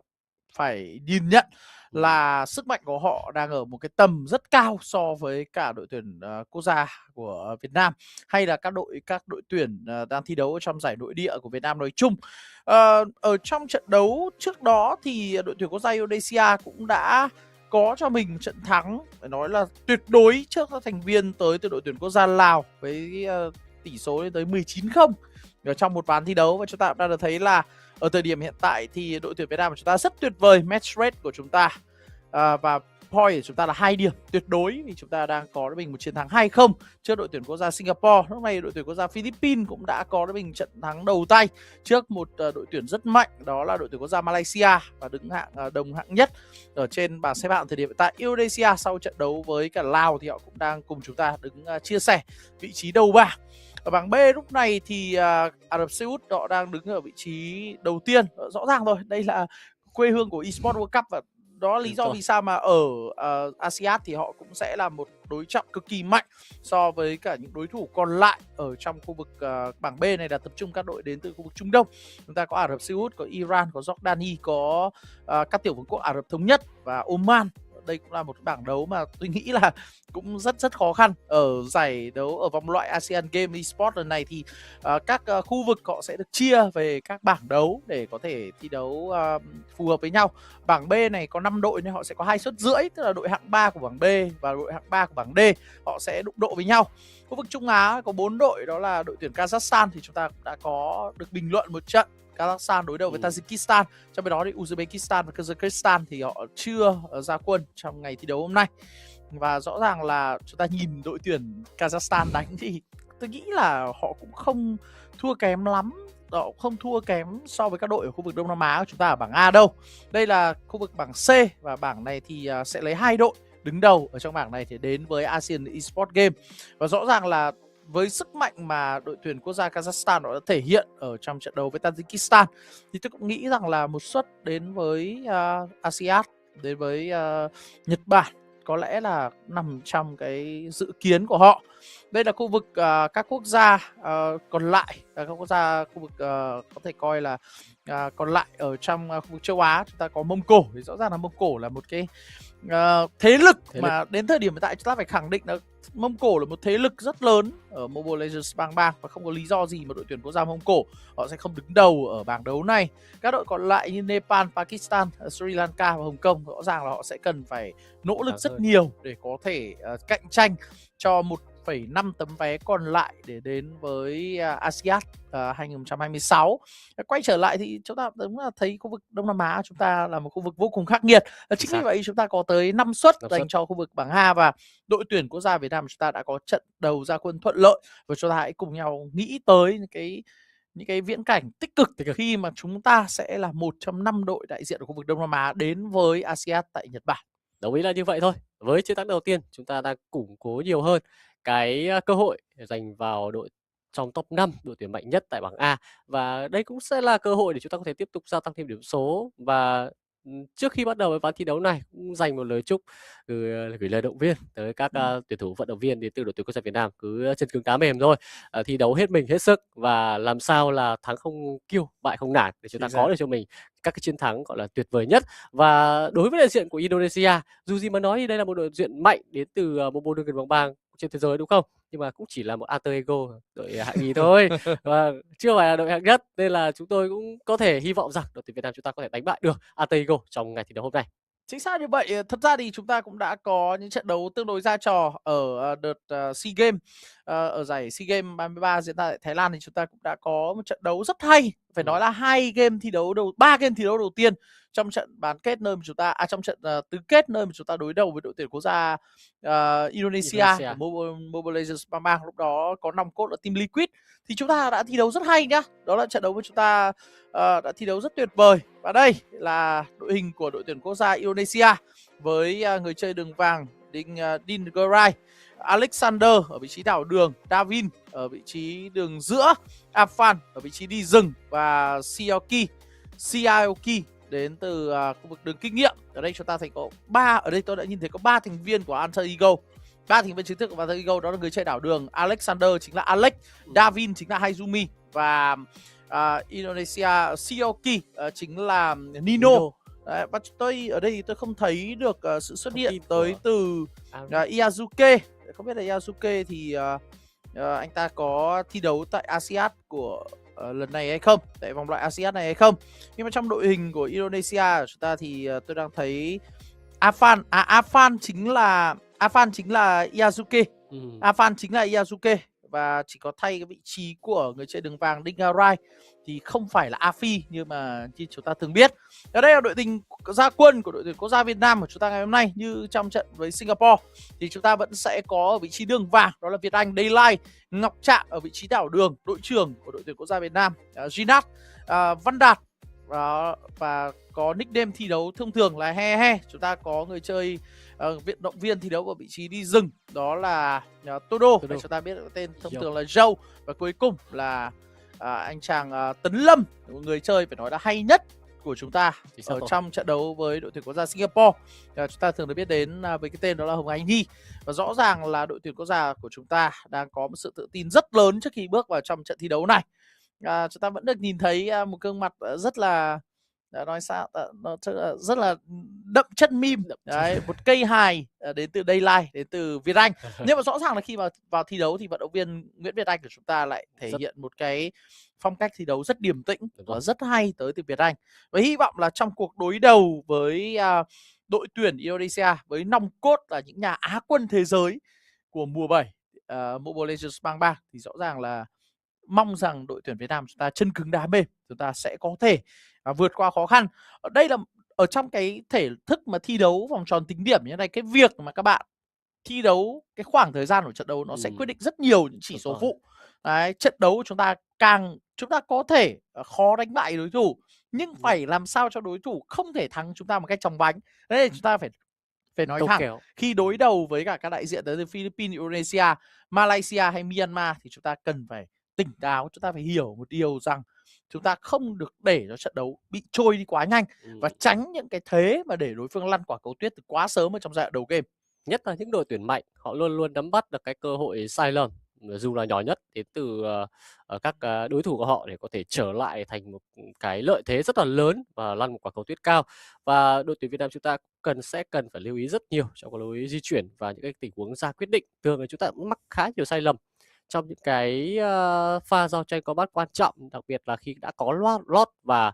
phải nhìn nhận là sức mạnh của họ đang ở một cái tầm rất cao so với cả đội tuyển quốc gia của Việt Nam, hay là các đội tuyển đang thi đấu trong giải nội địa của Việt Nam nói chung. Ở trong trận đấu trước đó thì đội tuyển quốc gia Indonesia cũng đã có cho mình trận thắng phải nói là tuyệt đối trước các thành viên tới từ đội tuyển quốc gia Lào với tỷ số lên tới 19-0 ở trong một ván thi đấu. Và chúng ta cũng đã được thấy là ở thời điểm hiện tại thì đội tuyển Việt Nam của chúng ta rất tuyệt vời, match rate của chúng ta và point của chúng ta là 2 điểm tuyệt đối, vì chúng ta đang có mình một chiến thắng 2-0 trước đội tuyển quốc gia Singapore. Lúc này đội tuyển quốc gia Philippines cũng đã có mình trận thắng đầu tay trước một đội tuyển rất mạnh, đó là đội tuyển quốc gia Malaysia, và đứng đồng hạng nhất ở trên bảng xếp hạng thời điểm hiện tại. Indonesia sau trận đấu với cả Lào thì họ cũng đang cùng chúng ta đứng chia sẻ vị trí đầu bảng. Ở bảng B lúc này thì Ả Rập Xê Út họ đang đứng ở vị trí đầu tiên. Rõ ràng rồi, đây là quê hương của Esports World Cup, và đó là lý do vì sao mà ở ASIAD thì họ cũng sẽ là một đối trọng cực kỳ mạnh so với cả những đối thủ còn lại ở trong khu vực bảng B này, là tập trung các đội đến từ khu vực Trung Đông. Chúng ta có Ả Rập Xê Út, có Iran, có Jordani, có các tiểu vương quốc Ả Rập Thống Nhất và Oman. Đây cũng là một bảng đấu mà tôi nghĩ là cũng rất khó khăn. Ở giải đấu ở vòng loại ASEAN Game Esports lần này thì các khu vực họ sẽ được chia về các bảng đấu để có thể thi đấu phù hợp với nhau. Bảng B này có 5 đội nên họ sẽ có 2 suất rưỡi, tức là đội hạng 3 của bảng B và đội hạng 3 của bảng D họ sẽ đụng độ với nhau. Khu vực Trung Á có 4 đội, đó là đội tuyển Kazakhstan thì chúng ta đã có được bình luận một trận. Kazakhstan đối đầu với Tajikistan. Trong khi đó thì Uzbekistan và Kazakhstan thì họ chưa ra quân trong ngày thi đấu hôm nay. Và rõ ràng là chúng ta nhìn đội tuyển Kazakhstan đánh thì tôi nghĩ là họ cũng không thua kém lắm. Họ không thua kém so với các đội ở khu vực Đông Nam Á của chúng ta ở bảng A đâu. Đây là khu vực bảng C, và bảng này thì sẽ lấy 2 đội đứng đầu ở trong bảng này thì đến với ASEAN Esports Game. Và rõ ràng là với sức mạnh mà đội tuyển quốc gia Kazakhstan đã thể hiện ở trong trận đấu với Tajikistan thì tôi cũng nghĩ rằng là một suất đến với ASIAD, đến với Nhật Bản có lẽ là nằm trong cái dự kiến của họ. Đây là khu vực các quốc gia còn lại, các quốc gia khu vực có thể coi là còn lại ở trong khu vực châu Á. Chúng ta có Mông Cổ, thì rõ ràng là Mông Cổ là một cái thế lực mà đến thời điểm hiện tại chúng ta phải khẳng định là Mông Cổ là một thế lực rất lớn ở Mobile Legends Bang Bang, và không có lý do gì mà đội tuyển quốc gia Mông Cổ họ sẽ không đứng đầu ở bảng đấu này. Các đội còn lại như Nepal, Pakistan, Sri Lanka và Hồng Kông rõ ràng là họ sẽ cần phải nỗ lực rất nhiều để có thể cạnh tranh cho 1,5 tấm vé còn lại để đến với ASIAD 2026. Quay trở lại thì chúng ta đúng là thấy khu vực Đông Nam Á chúng ta là một khu vực vô cùng khắc nghiệt. Chính vì vậy chúng ta có tới 5 suất dành cho khu vực bảng A, và đội tuyển quốc gia Việt Nam chúng ta đã có trận đầu ra quân thuận lợi. Và chúng ta hãy cùng nhau nghĩ tới những cái viễn cảnh tích cực khi mà chúng ta sẽ là một trong 5 đội đại diện ở khu vực Đông Nam Á đến với ASIAD tại Nhật Bản. Đồng ý là như vậy thôi. Với chiến thắng đầu tiên, chúng ta đang củng cố nhiều hơn cái cơ hội giành vào đội trong top 5 đội tuyển mạnh nhất tại bảng A. Và đây cũng sẽ là cơ hội để chúng ta có thể tiếp tục gia tăng thêm điểm số. Và trước khi bắt đầu với ván thi đấu này, cũng dành một lời chúc, gửi lời động viên tới các tuyển thủ vận động viên đến từ đội tuyển quốc gia Việt Nam. Cứ chân cứng đá mềm thôi, thi đấu hết mình hết sức và làm sao là thắng không kiêu, bại không nản, để chúng ta có được cho mình các cái chiến thắng gọi là tuyệt vời nhất. Và đối với đại diện của Indonesia, dù gì mà nói thì đây là một đội diện mạnh đến từ một môn đương bóng bang trên thế giới đúng không? Nhưng mà cũng chỉ là một alter ego đội hạng nhì thôi, và chưa phải là đội hạng nhất, nên là chúng tôi cũng có thể hy vọng rằng đội tuyển Việt Nam chúng ta có thể đánh bại được alter ego trong ngày thi đấu hôm nay. Chính xác như vậy. Thật ra thì chúng ta cũng đã có những trận đấu tương đối ra trò ở đợt SEA Games. Ở giải SEA Games 33 diễn ra tại Thái Lan thì chúng ta cũng đã có một trận đấu rất hay. Phải nói là 3 game thi đấu đầu tiên trong trận bán kết nơi mà chúng ta trong trận tứ kết nơi mà chúng ta đối đầu với đội tuyển quốc gia Indonesia của MLBB Esports Bang. Lúc đó có nòng cốt là team Liquid. Thì chúng ta đã thi đấu rất hay nhá. Đó là trận đấu mà chúng ta đã thi đấu rất tuyệt vời. Và đây là đội hình của đội tuyển quốc gia Indonesia với người chơi đường vàng DUNG, Alexander ở vị trí đảo đường, Davin ở vị trí đường giữa, Afan ở vị trí đi rừng và Sioki đến từ khu vực đường kinh nghiệm. Ở đây chúng ta thấy có ở đây tôi đã nhìn thấy có 3 thành viên của Untitled Eagle. 3 thành viên chính thức của Untitled Eagle đó là người chơi đảo đường, Alexander chính là Alex, Davin chính là Hayzumi và Indonesia Sioki chính là Nino. Đấy, và tôi ở đây thì tôi không thấy được sự xuất hiện tới từ Iazuke. Không biết là Iazuke thì anh ta có thi đấu tại ASIAD của lần này hay không, tại vòng loại ASIAD này hay không. Nhưng mà trong đội hình của Indonesia chúng ta thì tôi đang thấy Afan chính là Iazuke. Afan chính là Iazuke và chỉ có thay cái vị trí của người chơi đường vàng Dingarai thì không phải là Afi như chúng ta thường biết. Ở đây là đội hình ra quân của đội tuyển quốc gia Việt Nam của chúng ta ngày hôm nay. Như trong trận với Singapore thì chúng ta vẫn sẽ có ở vị trí đường vàng đó là Việt Anh, Daylight, Ngọc Trạng ở vị trí đảo đường, đội trưởng của đội tuyển quốc gia Việt Nam, Ginat, Văn Đạt và có nickname thi đấu thông thường là He. Chúng ta có người chơi vận động viên thi đấu ở vị trí đi rừng đó là Todo. Chúng ta biết tên thông thường là Joe. Và cuối cùng là anh chàng Tấn Lâm, người chơi phải nói là hay nhất của chúng ta ở trong trận đấu với đội tuyển quốc gia Singapore. Chúng ta thường được biết đến với cái tên đó là Hồng Anh Nhi. Và rõ ràng là đội tuyển quốc gia của chúng ta đang có một sự tự tin rất lớn trước khi bước vào trong trận thi đấu này. Chúng ta vẫn được nhìn thấy một gương mặt rất là rất là đậm chất meme. Đấy, một cây hài đến từ Daylight, đến từ Việt Anh. Nhưng mà rõ ràng là khi vào thi đấu thì vận động viên Nguyễn Việt Anh của chúng ta lại thể hiện một cái phong cách thi đấu rất điềm tĩnh và rất hay tới từ Việt Anh. Và hy vọng là trong cuộc đối đầu với đội tuyển Indonesia với nòng cốt là những nhà Á quân thế giới của mùa 7 Mobile Legends Bang 3 thì rõ ràng là mong rằng đội tuyển Việt Nam chúng ta chân cứng đá mềm, chúng ta sẽ có thể vượt qua khó khăn. Ở đây là ở trong cái thể thức mà thi đấu vòng tròn tính điểm như này, cái việc mà các bạn thi đấu cái khoảng thời gian của trận đấu nó sẽ quyết định rất nhiều những chỉ số phụ. Đấy, trận đấu chúng ta có thể khó đánh bại đối thủ, nhưng phải làm sao cho đối thủ không thể thắng chúng ta một cách chóng vánh. Đấy, chúng ta phải nói thẳng, khi đối đầu với cả các đại diện tới từ Philippines, Indonesia, Malaysia hay Myanmar thì chúng ta cần phải tỉnh táo, chúng ta phải hiểu một điều rằng chúng ta không được để cho trận đấu bị trôi đi quá nhanh và tránh những cái thế mà để đối phương lăn quả cầu tuyết từ quá sớm ở trong giai đoạn đầu game. Nhất là những đội tuyển mạnh, họ luôn luôn nắm bắt được cái cơ hội sai lầm dù là nhỏ nhất đến từ các đối thủ của họ để có thể trở lại thành một cái lợi thế rất là lớn và lăn một quả cầu tuyết cao. Và đội tuyển Việt Nam chúng ta sẽ cần phải lưu ý rất nhiều trong cái lối di chuyển và những cái tình huống ra quyết định. Thường là chúng ta cũng mắc khá nhiều sai lầm trong những cái pha giao tranh combat quan trọng, đặc biệt là khi đã có lót và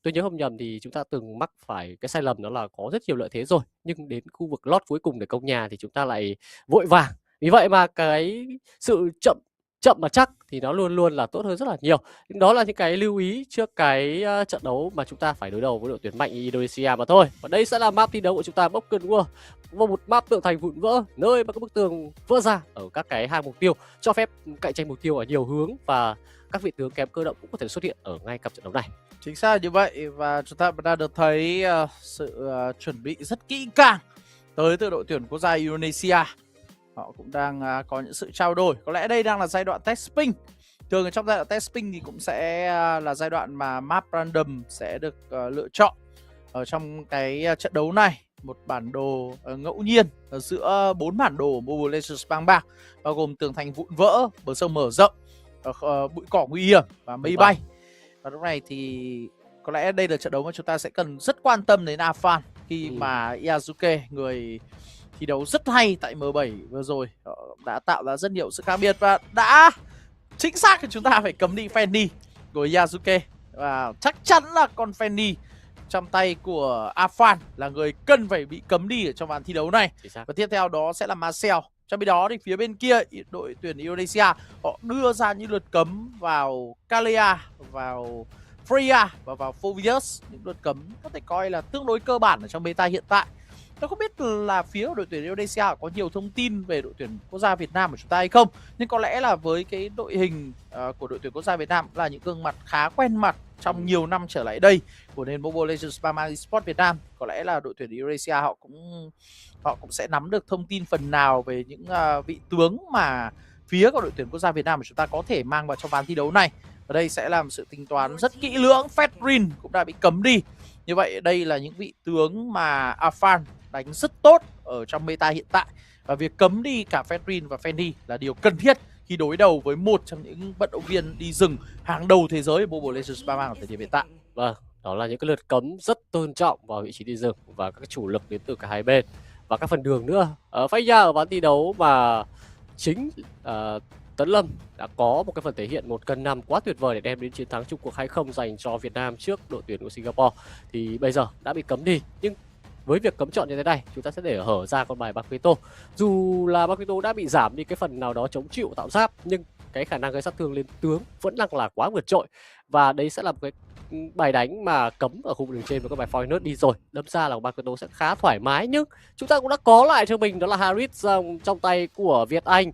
tôi nhớ không nhầm thì chúng ta từng mắc phải cái sai lầm đó là có rất nhiều lợi thế rồi, nhưng đến khu vực lót cuối cùng để công nhà thì chúng ta lại vội vàng. Vì vậy mà cái sự chậm mà chắc thì nó luôn luôn là tốt hơn rất là nhiều. Nhưng đó là những cái lưu ý trước cái trận đấu mà chúng ta phải đối đầu với đội tuyển mạnh Indonesia mà thôi. Và đây sẽ là map thi đấu của chúng ta, Broken World, một map tượng thành vụn vỡ, nơi mà các bức tường vỡ ra ở các cái hang mục tiêu, cho phép cạnh tranh mục tiêu ở nhiều hướng và các vị tướng kém cơ động cũng có thể xuất hiện ở ngay cặp trận đấu này. Chính xác như vậy, và chúng ta đã được thấy sự chuẩn bị rất kỹ càng tới từ đội tuyển quốc gia Indonesia. Họ cũng đang có những sự trao đổi. Có lẽ đây đang là giai đoạn testing. Thường trong giai đoạn testing thì cũng sẽ là giai đoạn mà map random sẽ được lựa chọn ở trong cái trận đấu này. Một bản đồ ngẫu nhiên ở giữa 4 bản đồ Mobile Legends Bang 3, bao gồm tường thành vụn vỡ, bờ sông mở rộng, bụi cỏ nguy hiểm và mây bay. Và lúc này thì có lẽ đây là trận đấu mà chúng ta sẽ cần rất quan tâm đến AFAN khi mà Yazuke, người thi đấu rất hay tại M7 vừa rồi, đã tạo ra rất nhiều sự khác biệt và đã chính xác thì chúng ta phải cấm đi Fanny của Yazuke. Và chắc chắn là con Fanny trong tay của AFAN là người cần phải bị cấm đi ở trong ván thi đấu này. Và tiếp theo đó sẽ là Marcel. Trong khi đó thì phía bên kia đội tuyển Indonesia họ đưa ra những lượt cấm vào Kalea, vào Freya và vào Phovius, những lượt cấm có thể coi là tương đối cơ bản ở trong meta hiện tại. Tôi không biết là phía đội tuyển Indonesia có nhiều thông tin về đội tuyển quốc gia Việt Nam của chúng ta hay không, nhưng có lẽ là với cái đội hình của đội tuyển quốc gia Việt Nam là những gương mặt khá quen mặt trong nhiều năm trở lại đây của nền Mobile Legends Bang Esports Việt Nam. Có lẽ là đội tuyển Indonesia họ cũng sẽ nắm được thông tin phần nào về những vị tướng mà phía của đội tuyển quốc gia Việt Nam của chúng ta có thể mang vào trong ván thi đấu này. Và đây sẽ là một sự tính toán rất kỹ lưỡng. Fedrin cũng đã bị cấm đi. Như vậy đây là những vị tướng mà AFAN đánh rất tốt ở trong meta hiện tại. Và việc cấm đi cả Fedrin và Fendi là điều cần thiết khi đối đầu với một trong những vận động viên đi rừng hàng đầu thế giới Mobile Legends Bang ở thời điểm hiện tại. Vâng, đó là những cái lượt cấm rất tôn trọng vào vị trí đi rừng và các chủ lực đến từ cả hai bên và các phần đường nữa. Freya ở ván thi đấu mà chính Tấn Lâm đã có một cái phần thể hiện 1 cân 5 quá tuyệt vời để đem đến chiến thắng chung cuộc 2-0 dành cho Việt Nam trước đội tuyển của Singapore, thì bây giờ đã bị cấm đi. Nhưng với việc cấm chọn như thế này, chúng ta sẽ để hở ra con bài Bakuito. Dù là Bakuito đã bị giảm đi cái phần nào đó chống chịu tạo giáp, nhưng cái khả năng gây sát thương lên tướng vẫn đang là quá vượt trội. Và đấy sẽ là một cái bài đánh mà cấm ở khu vực đường trên với con bài Foreigner đi rồi. Đâm ra là Bakuito sẽ khá thoải mái, nhưng chúng ta cũng đã có lại cho mình đó là Harit trong tay của Việt Anh.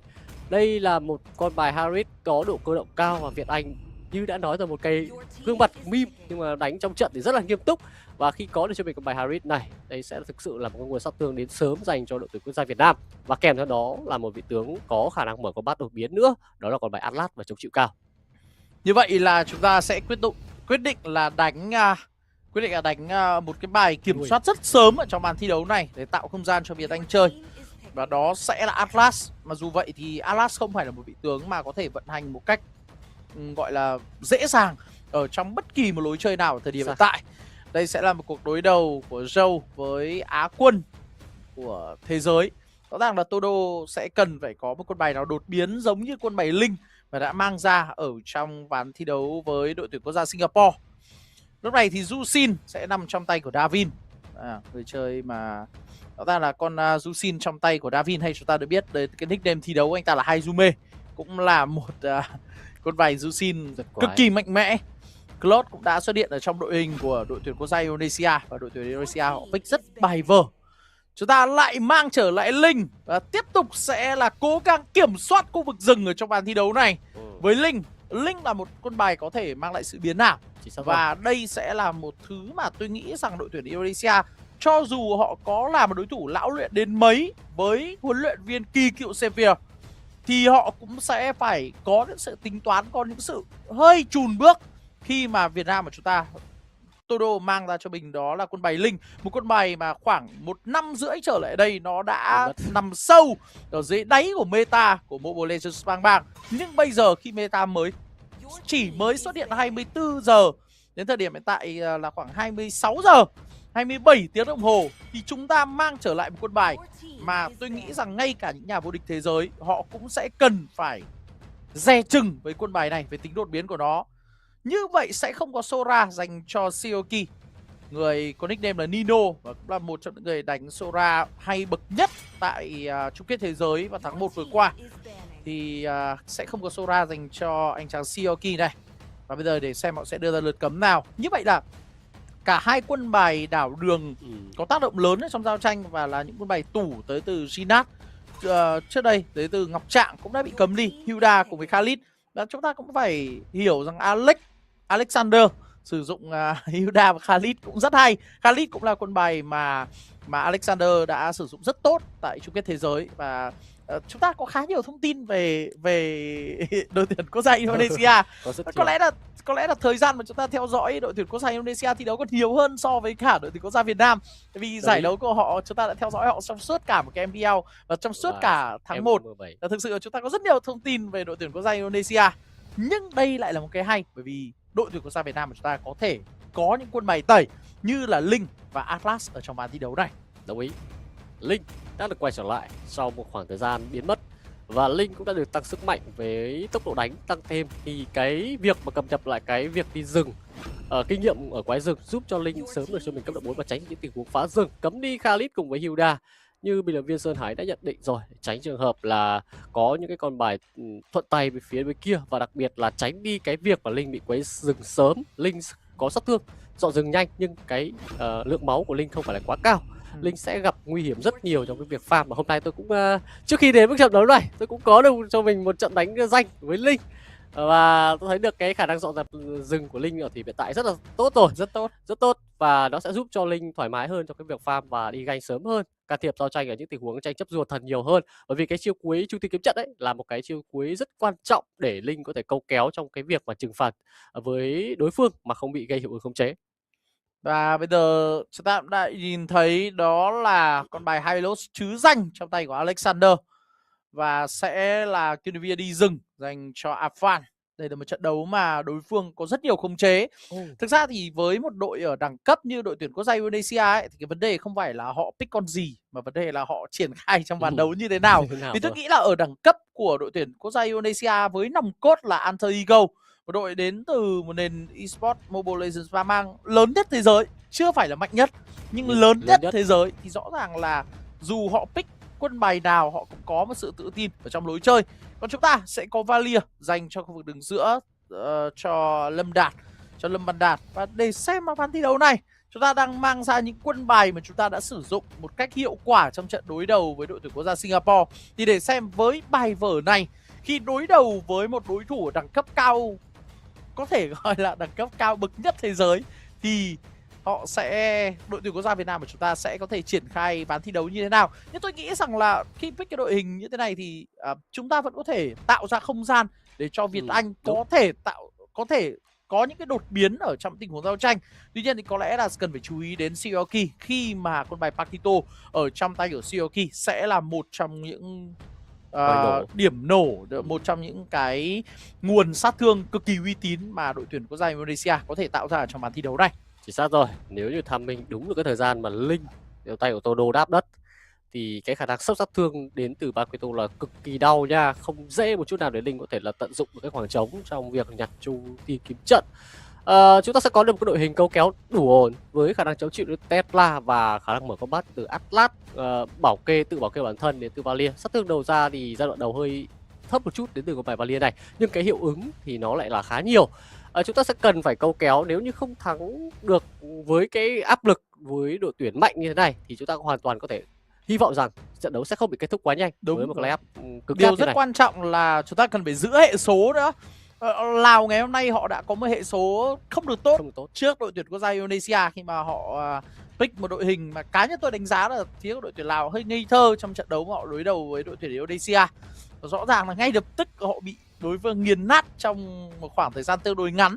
Đây là một con bài Harit có độ cơ động cao và Việt Anh như đã nói rồi, một cái gương mặt meme nhưng mà đánh trong trận thì rất là nghiêm túc. Và khi có được cho mình con bài Harit này, đây sẽ thực sự là một nguồn sát thương đến sớm dành cho đội tuyển quốc gia Việt Nam. Và kèm theo đó là một vị tướng có khả năng mở combat đột biến nữa, đó là con bài Atlas và chống chịu cao. Như vậy là chúng ta sẽ quyết định là đánh một cái bài kiểm soát rất sớm ở trong màn thi đấu này để tạo không gian cho Việt Anh chơi. Và đó sẽ là Atlas. Mà dù vậy thì Atlas không phải là một vị tướng mà có thể vận hành một cách gọi là dễ dàng ở trong bất kỳ một lối chơi nào ở thời điểm hiện tại. Đây sẽ là một cuộc đối đầu của Joe với Á quân của thế giới. Rõ ràng là Todo sẽ cần phải có một con bài nào đột biến giống như con bài Linh mà đã mang ra ở trong ván thi đấu với đội tuyển quốc gia Singapore. Lúc này thì Jusin sẽ nằm trong tay của Davin, người chơi mà rõ ràng là con Jusin trong tay của Davin, hay chúng ta được biết đấy, cái nickname thi đấu anh ta là Haizume, cũng là một con bài Jusin cực kỳ mạnh mẽ. Claude cũng đã xuất hiện ở trong đội hình của đội tuyển quốc gia Indonesia và đội tuyển Indonesia họ pick rất bài vở. Chúng ta lại mang trở lại Linh và tiếp tục sẽ là cố gắng kiểm soát khu vực rừng ở trong bàn thi đấu này. Với Linh là một con bài có thể mang lại sự biến ảo. Và đây sẽ là một thứ mà tôi nghĩ rằng đội tuyển Indonesia, cho dù họ có là một đối thủ lão luyện đến mấy với huấn luyện viên kỳ cựu Xavier, thì họ cũng sẽ phải có những sự tính toán, có những sự hơi chùn bước khi mà Việt Nam của chúng ta Todo mang ra cho mình đó là con bài Linh, một con bài mà khoảng 1 năm rưỡi trở lại đây nó đã nằm sâu ở dưới đáy của meta của Mobile Legends Bang. Nhưng bây giờ khi meta chỉ mới xuất hiện 24 giờ, đến thời điểm hiện tại là khoảng 26 giờ, 27 tiếng đồng hồ, thì chúng ta mang trở lại một con bài mà tôi nghĩ rằng ngay cả những nhà vô địch thế giới họ cũng sẽ cần phải dè chừng với con bài này về tính đột biến của nó. Như vậy sẽ không có Sora dành cho Sioki, người có nickname là Nino và cũng là một trong những người đánh Sora hay bậc nhất tại chung kết thế giới vào tháng 1 vừa qua. Thì sẽ không có Sora dành cho anh chàng Sioki này. Và bây giờ để xem họ sẽ đưa ra lượt cấm nào. Như vậy là cả hai quân bài đảo đường có tác động lớn trong giao tranh và là những quân bài tủ tới từ Ginat. Trước đây tới từ Ngọc Trạng cũng đã bị cấm đi, Hilda cùng với Khalid. Và chúng ta cũng phải hiểu rằng Alexander sử dụng Hilda và Khalid cũng rất hay. Khalid cũng là con bài mà Alexander đã sử dụng rất tốt tại chung kết thế giới. Và chúng ta có khá nhiều thông tin về đội tuyển quốc gia Indonesia. Có lẽ là thời gian mà chúng ta theo dõi đội tuyển quốc gia Indonesia thi đấu còn nhiều hơn so với cả đội tuyển quốc gia Việt Nam. Vì giải đấu của họ chúng ta đã theo dõi họ trong suốt cả một cái MPL và trong suốt cả tháng 1. Và thực sự là chúng ta có rất nhiều thông tin về đội tuyển quốc gia Indonesia. Nhưng đây lại là một cái hay, bởi vì đội tuyển quốc gia Việt Nam của chúng ta có thể có những quân bài tẩy như là Linh và Atlas ở trong ván thi đấu này. Đồng ý. Linh đã được quay trở lại sau một khoảng thời gian biến mất, và Linh cũng đã được tăng sức mạnh với tốc độ đánh tăng thêm. Thì cái việc mà cập nhật lại cái việc đi rừng, kinh nghiệm ở quái rừng giúp cho Linh sớm được cho mình cấp độ 4 và tránh những tình huống phá rừng, cấm đi Khalid cùng với Hilda như bình luận viên Sơn Hải đã nhận định rồi, tránh trường hợp là có những cái con bài thuận tay về phía bên kia, và đặc biệt là tránh đi cái việc mà Linh bị quấy rừng sớm. Linh có sát thương, dọn rừng nhanh, nhưng cái lượng máu của Linh không phải là quá cao. Linh sẽ gặp nguy hiểm rất nhiều trong cái việc farm. Và hôm nay tôi cũng trước khi đến bước trận đấu này, tôi cũng có được cho mình một trận đánh danh với Linh, và tôi thấy được cái khả năng dọn dẹp rừng của Linh ở thì hiện tại rất là tốt rồi, rất tốt, và nó sẽ giúp cho Linh thoải mái hơn trong cái việc farm và đi ganh sớm hơn, can thiệp giao tranh ở những tình huống tranh chấp rùa thần nhiều hơn. Bởi vì cái chiêu cuối Chu Tiên kiếm trận ấy là một cái chiêu cuối rất quan trọng để Linh có thể câu kéo trong cái việc mà trừng phạt với đối phương mà không bị gây hiệu ứng khống chế. Và bây giờ chúng ta đã nhìn thấy đó là con bài Hylos chứ danh trong tay của Alexander, và sẽ là Kinevere đi rừng dành cho Afan. Đây là một trận đấu mà đối phương có rất nhiều khống chế. Thực ra thì với một đội ở đẳng cấp như đội tuyển quốc gia Indonesia ấy, thì cái vấn đề không phải là họ pick con gì, mà vấn đề là họ triển khai trong ván đấu như thế nào. Vì tôi nghĩ là ở đẳng cấp của đội tuyển quốc gia Indonesia với nòng cốt là Untitled Chapter, một đội đến từ một nền esports Mobile Legends và mang lớn nhất thế giới, chưa phải là mạnh nhất nhưng lớn nhất thế giới, thì rõ ràng là dù họ pick quân bài nào họ cũng có một sự tự tin ở trong lối chơi. Còn chúng ta sẽ có Valia dành cho khu vực đường giữa cho Lâm Văn Đạt. Và để xem mà ván thi đấu này chúng ta đang mang ra những quân bài mà chúng ta đã sử dụng một cách hiệu quả trong trận đối đầu với đội tuyển quốc gia Singapore, thì để xem với bài vở này khi đối đầu với một đối thủ ở đẳng cấp cao, có thể gọi là đẳng cấp cao bậc nhất thế giới, thì đội tuyển quốc gia Việt Nam của chúng ta sẽ có thể triển khai ván thi đấu như thế nào. Nhưng tôi nghĩ rằng là khi pick cái đội hình như thế này thì chúng ta vẫn có thể tạo ra không gian để cho Việt Anh có thể có những cái đột biến ở trong tình huống giao tranh. Tuy nhiên thì có lẽ là cần phải chú ý đến Sioki, khi mà con bài Pakito ở trong tay của Sioki sẽ là một trong những điểm nổ, một trong những cái nguồn sát thương cực kỳ uy tín mà đội tuyển quốc gia Indonesia có thể tạo ra trong ván thi đấu này. Chính xác rồi, nếu như tham minh đúng được cái thời gian mà Linh đều tay của Todo đáp đất thì cái khả năng sốc sát thương đến từ Pakito là cực kỳ đau nha, không dễ một chút nào để Linh có thể là tận dụng được cái khoảng trống trong việc nhặt Chu Tiên kiếm trận. Chúng ta sẽ có được một cái đội hình câu kéo đủ ổn với khả năng chống chịu được Tesla và khả năng mở combat từ Atlas, tự bảo kê bản thân đến từ Valia. Sát thương đầu ra thì giai đoạn đầu hơi thấp một chút đến từ con bài Valia này, nhưng cái hiệu ứng thì nó lại là khá nhiều. Chúng ta sẽ cần phải câu kéo, nếu như không thắng được với cái áp lực với đội tuyển mạnh như thế này thì chúng ta hoàn toàn có thể hy vọng rằng trận đấu sẽ không bị kết thúc quá nhanh. Đúng với một cái layup cực điều như rất này. Quan trọng là chúng ta cần phải giữ hệ số nữa. Lào ngày hôm nay họ đã có một hệ số không được tốt trước đội tuyển quốc gia Indonesia, khi mà họ pick một đội hình mà cá nhân tôi đánh giá là phía của đội tuyển Lào hơi ngây thơ trong trận đấu mà họ đối đầu với đội tuyển Indonesia. Rõ ràng là ngay lập tức họ bị đối phương nghiền nát trong một khoảng thời gian tương đối ngắn,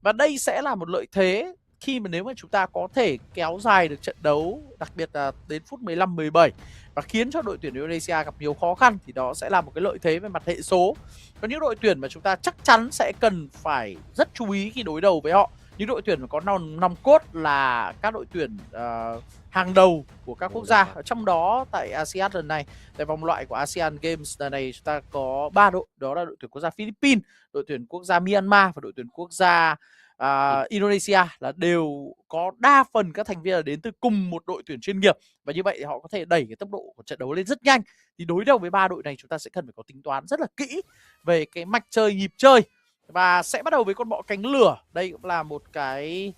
và đây sẽ là một lợi thế khi mà nếu mà chúng ta có thể kéo dài được trận đấu, đặc biệt là đến phút 15-17 và khiến cho đội tuyển Indonesia gặp nhiều khó khăn, thì đó sẽ là một cái lợi thế về mặt hệ số. Có những đội tuyển mà chúng ta chắc chắn sẽ cần phải rất chú ý khi đối đầu với họ, những đội tuyển có nòng cốt là các đội tuyển hàng đầu của các quốc gia. Ở trong đó tại ASIAD lần này, tại vòng loại của ASEAN Games lần này, chúng ta có 3 đội, đó là đội tuyển quốc gia Philippines, đội tuyển quốc gia Myanmar và đội tuyển quốc gia Indonesia, là đều có đa phần các thành viên là đến từ cùng một đội tuyển chuyên nghiệp, và như vậy thì họ có thể đẩy cái tốc độ của trận đấu lên rất nhanh. Thì đối đầu với 3 đội này chúng ta sẽ cần phải có tính toán rất là kỹ về cái mạch chơi, nhịp chơi. Và sẽ bắt đầu với con bọ cánh lửa. Đây cũng là một cái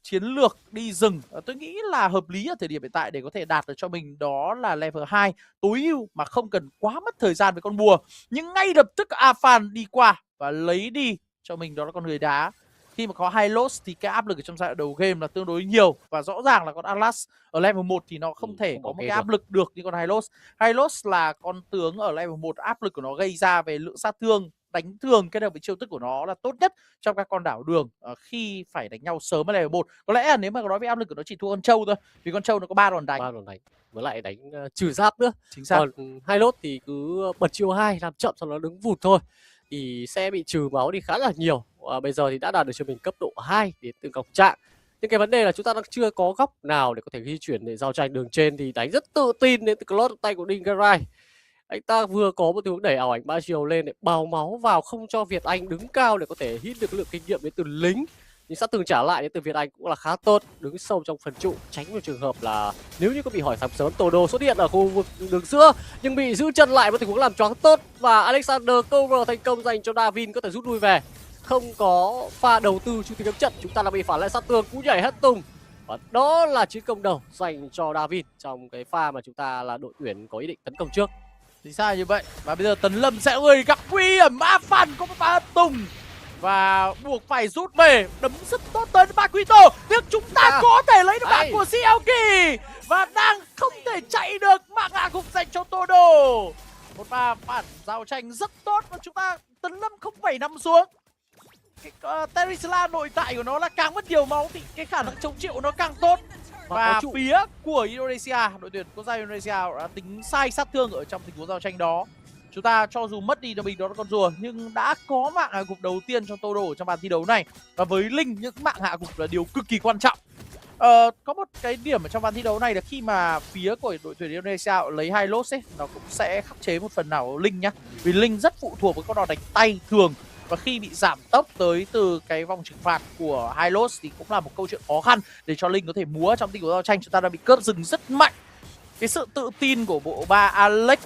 chiến lược đi rừng tôi nghĩ là hợp lý ở thời điểm hiện tại để có thể đạt được cho mình đó là level 2 tối ưu mà không cần quá mất thời gian với con bùa. Nhưng ngay lập tức Afan đi qua và lấy đi cho mình đó là con người đá. Khi mà có hai loss thì cái áp lực ở trong giai đoạn đầu game là tương đối nhiều, và rõ ràng là con Atlas ở level 1 thì nó không thể có một cái áp lực được như con Hylos. Hylos là con tướng ở level 1, áp lực của nó gây ra về lượng sát thương, đánh thường kết hợp với chiêu thức của nó là tốt nhất trong các con đảo đường khi phải đánh nhau sớm ở level 1. Có lẽ là nếu mà nói về áp lực của nó chỉ thua con trâu thôi, vì con trâu nó có 3 đòn đánh. Với lại đánh trừ giáp nữa. Chính xác. Còn Hylos thì cứ bật chiêu 2 làm chậm sau đó đứng vụt thôi thì sẽ bị trừ máu đi khá là nhiều. bây giờ thì đã đạt được cho mình cấp độ 2 đến từ ngọc trạng. Nhưng cái vấn đề là chúng ta đang chưa có góc nào để có thể di chuyển để giao tranh. Đường trên thì đánh rất tự tin đến từ close tay của DUNG. Anh ta vừa có một hướng đẩy ảo ảnh 3 chiều lên để bào máu vào, không cho Việt Anh đứng cao để có thể hit được lượng kinh nghiệm đến từ lính. Nhưng sát tường trả lại đến từ Việt Anh cũng là khá tốt, đứng sâu trong phần trụ, tránh một trường hợp là nếu như có bị hỏi sắm sớm, Todo xuất hiện ở khu vực đường giữa nhưng bị giữ chân lại với tình huống làm choáng tốt, và Alexander cover thành công dành cho Davin có thể rút lui về. Không có pha đầu tư chu tiên trận, chúng ta đã bị phản lại sát tường, cú nhảy hết tung. Và đó là chiến công đầu dành cho Davin trong cái pha mà chúng ta là đội tuyển có ý định tấn công trước. Thì sao như vậy? Và bây giờ Tấn Lâm sẽ người gặp nguy hiểm, Phan có một pha hất tung và buộc phải rút về, đấm rất tốt tới Baquito. Việc chúng ta có thể lấy được bạn của CLK và đang không thể chạy được, mạng hạ gục dành cho Todo. Một pha phản giao tranh rất tốt và chúng ta Tấn Lâm không phải nằm xuống. Cái Terisla nội tại của nó là càng mất nhiều máu thì cái khả năng chống chịu nó càng tốt. Và phía của Indonesia, đội tuyển quốc gia Indonesia đã tính sai sát thương ở trong tình huống giao tranh đó. Chúng ta cho dù mất đi cho mình đó là con rùa nhưng đã có mạng hạ gục đầu tiên cho Todo ở trong bàn thi đấu này. Và với Linh, những mạng hạ gục là điều cực kỳ quan trọng. Có một cái điểm ở trong bàn thi đấu này là khi mà phía của đội tuyển Indonesia lấy 2 lốt ấy, nó cũng sẽ khắc chế một phần nào Linh nhá. Vì Linh rất phụ thuộc với con đòn đánh tay thường. Và khi bị giảm tốc tới từ cái vòng trừng phạt của Hylos thì cũng là một câu chuyện khó khăn để cho Linh có thể múa trong tình huống giao tranh. Chúng ta đã bị cướp rừng rất mạnh. Cái sự tự tin của bộ ba Alex,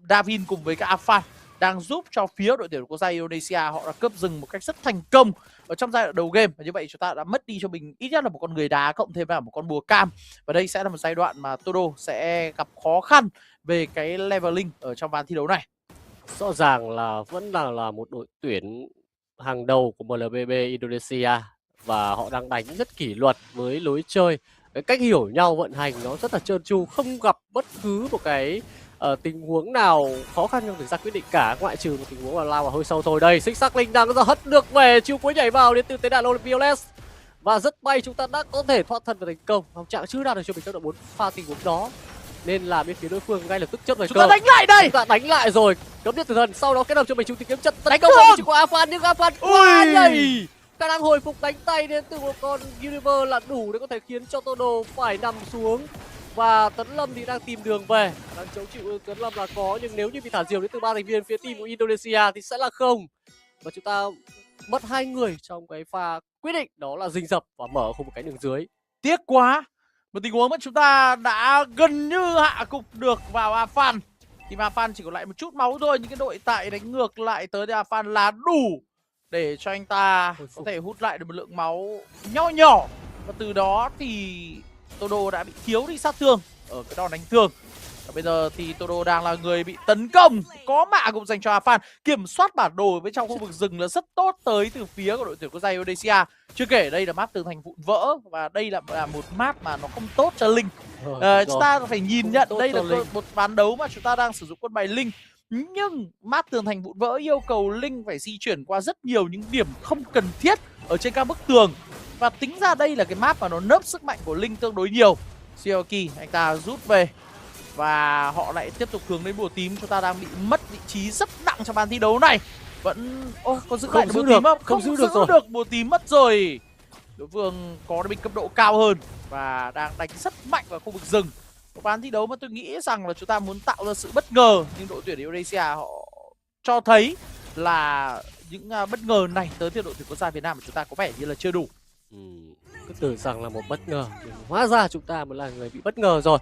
Davin cùng với cả Afan đang giúp cho phía đội tuyển quốc gia Indonesia họ đã cướp rừng một cách rất thành công ở trong giai đoạn đầu game. Và như vậy chúng ta đã mất đi cho mình ít nhất là một con người đá cộng thêm là một con bùa cam. Và đây sẽ là một giai đoạn mà Todo sẽ gặp khó khăn về cái leveling ở trong ván thi đấu này. Rõ ràng là vẫn là một đội tuyển hàng đầu của MLBB Indonesia và họ đang đánh rất kỷ luật với lối chơi. Cái cách hiểu nhau vận hành nó rất là trơn tru, không gặp bất cứ một cái tình huống nào khó khăn trong việc ra quyết định cả, ngoại trừ một tình huống mà lao vào hơi sâu thôi. Đây, xích sắc Linh đang ra hất được về, chiêu cuối nhảy vào đến từ tế đàn Violet. Và rất may chúng ta đã có thể thoát thân và thành công. Ngọc Trạng chưa đạt được cho mình cấp độ 4 pha tình huống đó. Nên là bên phía đối phương ngay lập tức chấp về cơ. Chúng ta đánh lại đây. Chúng ta đánh lại rồi. Cấm điếc tử thần, sau đó kết hợp cho mình trung tìm kiếm trận tấn công vào vị trí của Afan, nhưng Afan quá nhảy. Khả năng hồi phục đánh tay đến từ một con Universe là đủ để có thể khiến cho Todo phải nằm xuống. Và Tấn Lâm thì đang tìm đường về, đang chống chịu Tấn Lâm là có, nhưng nếu như bị thả diều đến từ 3 thành viên phía team của Indonesia thì sẽ là không. Và chúng ta mất 2 người trong cái pha quyết định đó là rình rập và mở khu vực cánh đường dưới. Tiếc quá. Một tình huống mà chúng ta đã gần như hạ gục được vào Afan. Thì Afan chỉ còn lại một chút máu thôi, nhưng cái đội tại đánh ngược lại tới Afan là đủ để cho anh ta có thể hút lại được một lượng máu nho nhỏ. Và từ đó thì Todo đã bị thiếu đi sát thương ở cái đòn đánh thương. Và bây giờ thì Todo đang là người bị tấn công, có mạ cũng dành cho Afan. Kiểm soát bản đồ với trong khu vực rừng là rất tốt tới từ phía của đội tuyển quốc gia Indonesia. Chưa kể đây là map tường thành vụn vỡ và đây là một map mà nó không tốt cho Linh. Chúng ta phải nhìn nhận đây là một ván đấu mà chúng ta đang sử dụng con bài Linh. Nhưng map tường thành vụn vỡ yêu cầu Linh phải di chuyển qua rất nhiều những điểm không cần thiết ở trên các bức tường. Và tính ra đây là cái map mà nó nớp sức mạnh của Linh tương đối nhiều. Sioki anh ta rút về và họ lại tiếp tục hướng đến bùa tím. Chúng ta đang bị mất vị trí rất nặng trong bàn thi đấu này. Vẫn có giữ lại được bùa tím không? Không giữ được bùa tím mất rồi. Đối phương có bị cấp độ cao hơn và đang đánh rất mạnh vào khu vực rừng. Một ván thi đấu mà tôi nghĩ rằng là chúng ta muốn tạo ra sự bất ngờ, nhưng đội tuyển Indonesia họ cho thấy là những bất ngờ này tới từ đội tuyển quốc gia Việt Nam của chúng ta có vẻ như là chưa đủ. Cứ tưởng rằng là một bất ngờ, nhưng hóa ra chúng ta mới là người bị bất ngờ rồi.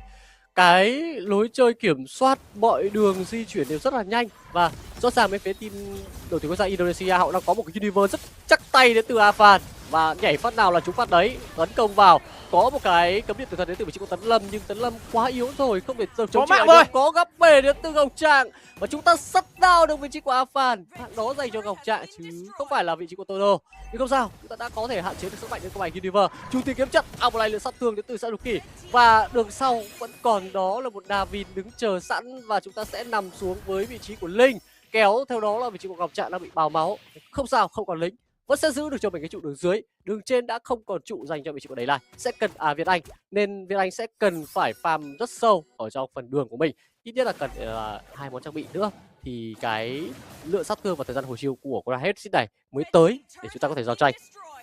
Cái lối chơi kiểm soát mọi đường di chuyển đều rất là nhanh. Và rõ ràng bên phía team đội tuyển quốc gia Indonesia họ đang có một cái Universe rất chắc tay đến từ Afan. Và nhảy phát nào là chúng phát đấy, tấn công vào. Có một cái cấm điện tử thần đến từ vị trí của Tấn Lâm, nhưng Tấn Lâm quá yếu rồi, không thể chống chịu được. Có gấp bể đến từ Ngọc Trạng và chúng ta shut down được vị trí của Afan. Hạng đó dành cho Ngọc Trạng chứ không phải là vị trí của Todo. Nhưng không sao, chúng ta đã có thể hạn chế được sức mạnh đến của bài Universe. Chúng tìm kiếm trận, một lại lượng sát thương đến từ Saruki. Và đường sau vẫn còn đó là một Davin đứng chờ sẵn và chúng ta sẽ nằm xuống với vị trí của Linh. Kéo theo đó là vị trí của Ngọc Trạng đang bị bào máu. Không sao, không còn lính. vẫn sẽ giữ được cho mình cái trụ đường dưới. Đường trên đã không còn trụ dành cho vị trí của đẩy lại, sẽ cần Việt Anh, nên Việt Anh sẽ cần phải farm rất sâu ở trong phần đường của mình, ít nhất là cần 2 món trang bị nữa thì cái lượng sát thương và thời gian hồi chiêu của con hết này mới tới để chúng ta có thể giao tranh.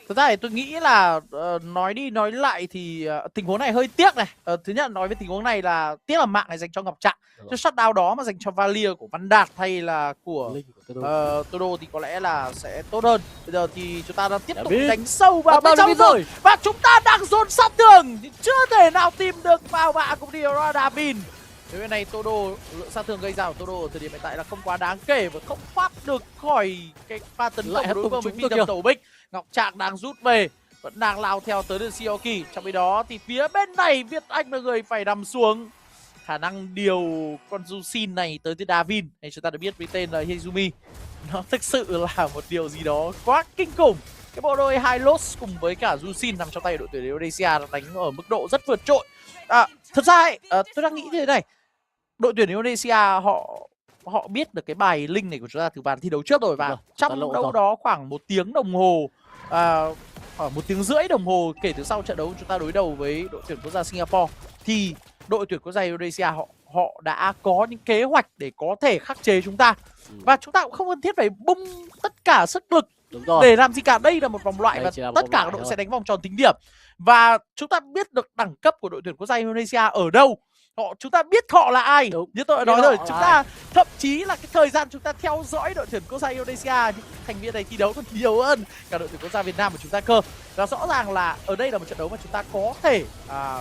Thực ra thì tôi nghĩ là nói đi nói lại thì tình huống này hơi tiếc này. Thứ nhất nói về tình huống này là tiếc là mạng này dành cho Ngọc Trạng. Cho shutdown đó mà dành cho Valier của Văn Đạt hay là của Todo thì có lẽ là sẽ tốt hơn. Bây giờ thì chúng ta đang tiếp tục đánh sâu vào bên trong rồi. Và chúng ta đang dồn sát thương. Chưa thể nào tìm được vào bạ cũng đi ra Davin. Thế bên này Todo, lượng sát thương gây ra của Todo ở thời điểm hiện tại là không quá đáng kể và không thoát được khỏi cái pha tấn công đối với phi tầm tẩu bích. Ngọc Trạng đang rút về, vẫn đang lao theo tới được Sioki. Trong khi đó thì phía bên này Việt Anh là người phải nằm xuống. Khả năng điều con Jushin này tới từ Davin, hay chúng ta đã biết với tên là Hezumi, nó thực sự là một điều gì đó quá kinh khủng. Cái bộ đôi hai Lost cùng với cả Jushin nằm trong tay đội tuyển Indonesia đánh ở mức độ rất vượt trội. Thật ra ấy, tôi đang nghĩ như thế này, đội tuyển Indonesia họ biết được cái bài link này của chúng ta từ ván thi đấu trước rồi, và trong đâu đó khoảng 1 tiếng đồng hồ, khoảng 1 tiếng rưỡi đồng hồ kể từ sau trận đấu chúng ta đối đầu với đội tuyển quốc gia Singapore, thì đội tuyển quốc gia Indonesia họ đã có những kế hoạch để có thể khắc chế chúng ta. Và chúng ta cũng không cần thiết phải bung tất cả sức lực để làm gì cả. Đây là một vòng loại và tất cả các đội sẽ đánh vòng tròn tính điểm. Và chúng ta biết được đẳng cấp của đội tuyển quốc gia Indonesia ở đâu. Chúng ta biết họ là ai. Như tôi đã nói rồi, chúng ta thậm chí là cái thời gian chúng ta theo dõi đội tuyển quốc gia Indonesia, những thành viên này thi đấu còn nhiều hơn cả đội tuyển quốc gia Việt Nam của chúng ta cơ. Và rõ ràng là ở đây là một trận đấu mà chúng ta có thể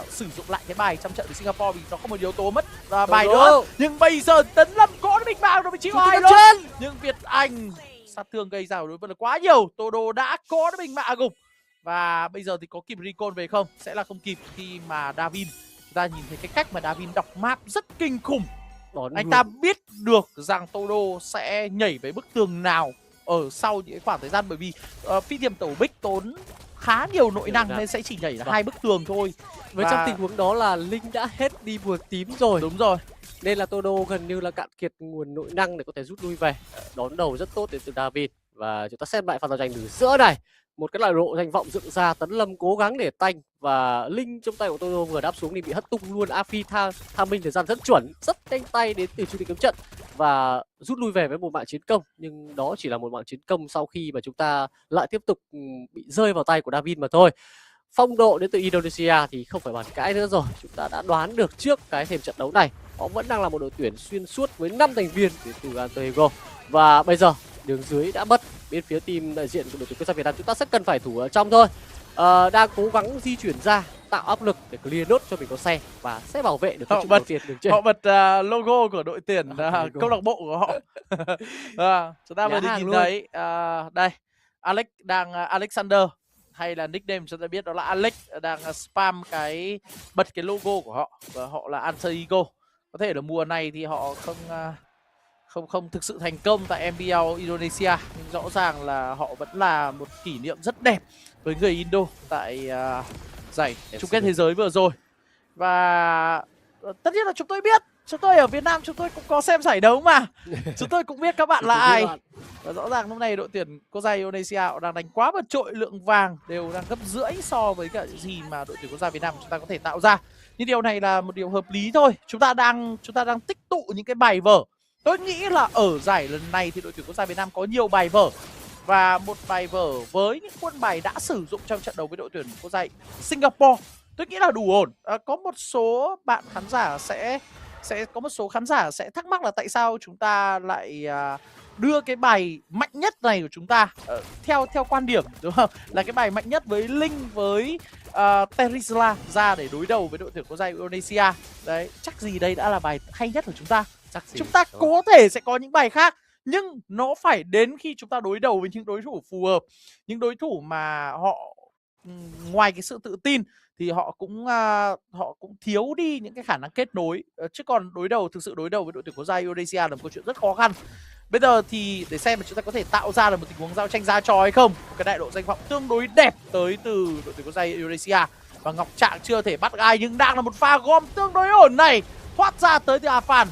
sử dụng lại cái bài trong trận với Singapore, vì nó không một yếu tố mất bài nữa. Nhưng bây giờ Tấn Lâm có cái bình bảng rồi, bị chịu ai luôn. Nhưng Việt Anh sát thương gây ra đối với là quá nhiều. Todo đã có cái bình mạ gục. Và bây giờ thì có kịp recall về không? Sẽ là không kịp khi mà Davin, chúng ta nhìn thấy cái cách mà Davin đọc map rất kinh khủng. Anh ta biết được rằng Todo sẽ nhảy với bức tường nào ở sau những khoảng thời gian, bởi vì phi thiểm tẩu bích tốn khá nhiều nội năng nên sẽ chỉ nhảy là 2 bức tường thôi. Với trong tình huống đó là Linh đã hết đi bùa tím rồi. Đúng rồi. Nên là Todo gần như là cạn kiệt nguồn nội năng để có thể rút lui về. Đón đầu rất tốt đến từ Davin. Và chúng ta xem lại pha giao tranh từ giữa này. Một cái loại lộ danh vọng dựng ra, Tấn Lâm cố gắng để tanh và Linh trong tay của Todo vừa đáp xuống thì bị hất tung luôn. Afi tham minh thời gian rất chuẩn, rất nhanh tay đến từ trung tâm cấm trận và rút lui về với một mạng chiến công. Nhưng đó chỉ là một mạng chiến công sau khi mà chúng ta lại tiếp tục bị rơi vào tay của Davin mà thôi. Phong độ đến từ Indonesia thì không phải bàn cãi nữa rồi. Chúng ta đã đoán được trước cái thềm trận đấu này họ vẫn đang là một đội tuyển xuyên suốt với 5 thành viên đến từ Antoego. Và bây giờ đường dưới đã mất bên phía team đại diện của đội tuyển quốc gia Việt Nam, chúng ta sẽ cần phải thủ ở trong thôi. Đang cố gắng di chuyển ra, tạo áp lực để clear nốt cho mình có xe và sẽ bảo vệ được cái trụ đầu tiên đường trên. Họ bật logo của đội tuyển câu lạc bộ của họ. Chúng ta vừa nhìn thấy đây Alexander hay là nickname chúng ta biết đó là Alex đang spam bật cái logo của họ, và họ là Antitled. Có thể là mùa này thì họ không thực sự thành công tại MPL Indonesia, nhưng rõ ràng là họ vẫn là một kỷ niệm rất đẹp với người Indo tại giải chung kết thế giới vừa rồi. Và tất nhiên là chúng tôi biết, chúng tôi ở Việt Nam chúng tôi cũng có xem giải đấu mà. Chúng tôi cũng biết các bạn là ai. Và rõ ràng lúc này đội tuyển quốc gia Indonesia họ đang đánh quá vượt trội, lượng vàng đều đang gấp rưỡi so với cả những gì mà đội tuyển quốc gia Việt Nam chúng ta có thể tạo ra. Nhưng điều này là một điều hợp lý thôi. Chúng ta đang tích tụ những cái bài vở. Tôi nghĩ là ở giải lần này thì đội tuyển quốc gia Việt Nam có nhiều bài vở. Và một bài vở với những quân bài đã sử dụng trong trận đấu với đội tuyển quốc gia Singapore, tôi nghĩ là đủ ổn. Có một số bạn khán giả sẽ thắc mắc là tại sao chúng ta lại đưa cái bài mạnh nhất này của chúng ta theo quan điểm, đúng không? Là cái bài mạnh nhất với Linh với Terizla ra để đối đầu với đội tuyển quốc gia Indonesia. Đấy, chắc gì đây đã là bài hay nhất của chúng ta. Chúng ta có thể sẽ có những bài khác, nhưng nó phải đến khi chúng ta đối đầu với những đối thủ phù hợp, những đối thủ mà họ ngoài cái sự tự tin thì họ cũng thiếu đi những cái khả năng kết nối. Chứ còn thực sự đối đầu với đội tuyển quốc gia Indonesia là một câu chuyện rất khó khăn. Bây giờ thì để xem mà chúng ta có thể tạo ra được một tình huống giao tranh ra trò hay không. Một cái đại độ danh vọng tương đối đẹp tới từ đội tuyển quốc gia Indonesia. Và Ngọc Trạng chưa thể bắt ai, nhưng đang là một pha gom tương đối ổn này, thoát ra tới từ Afan.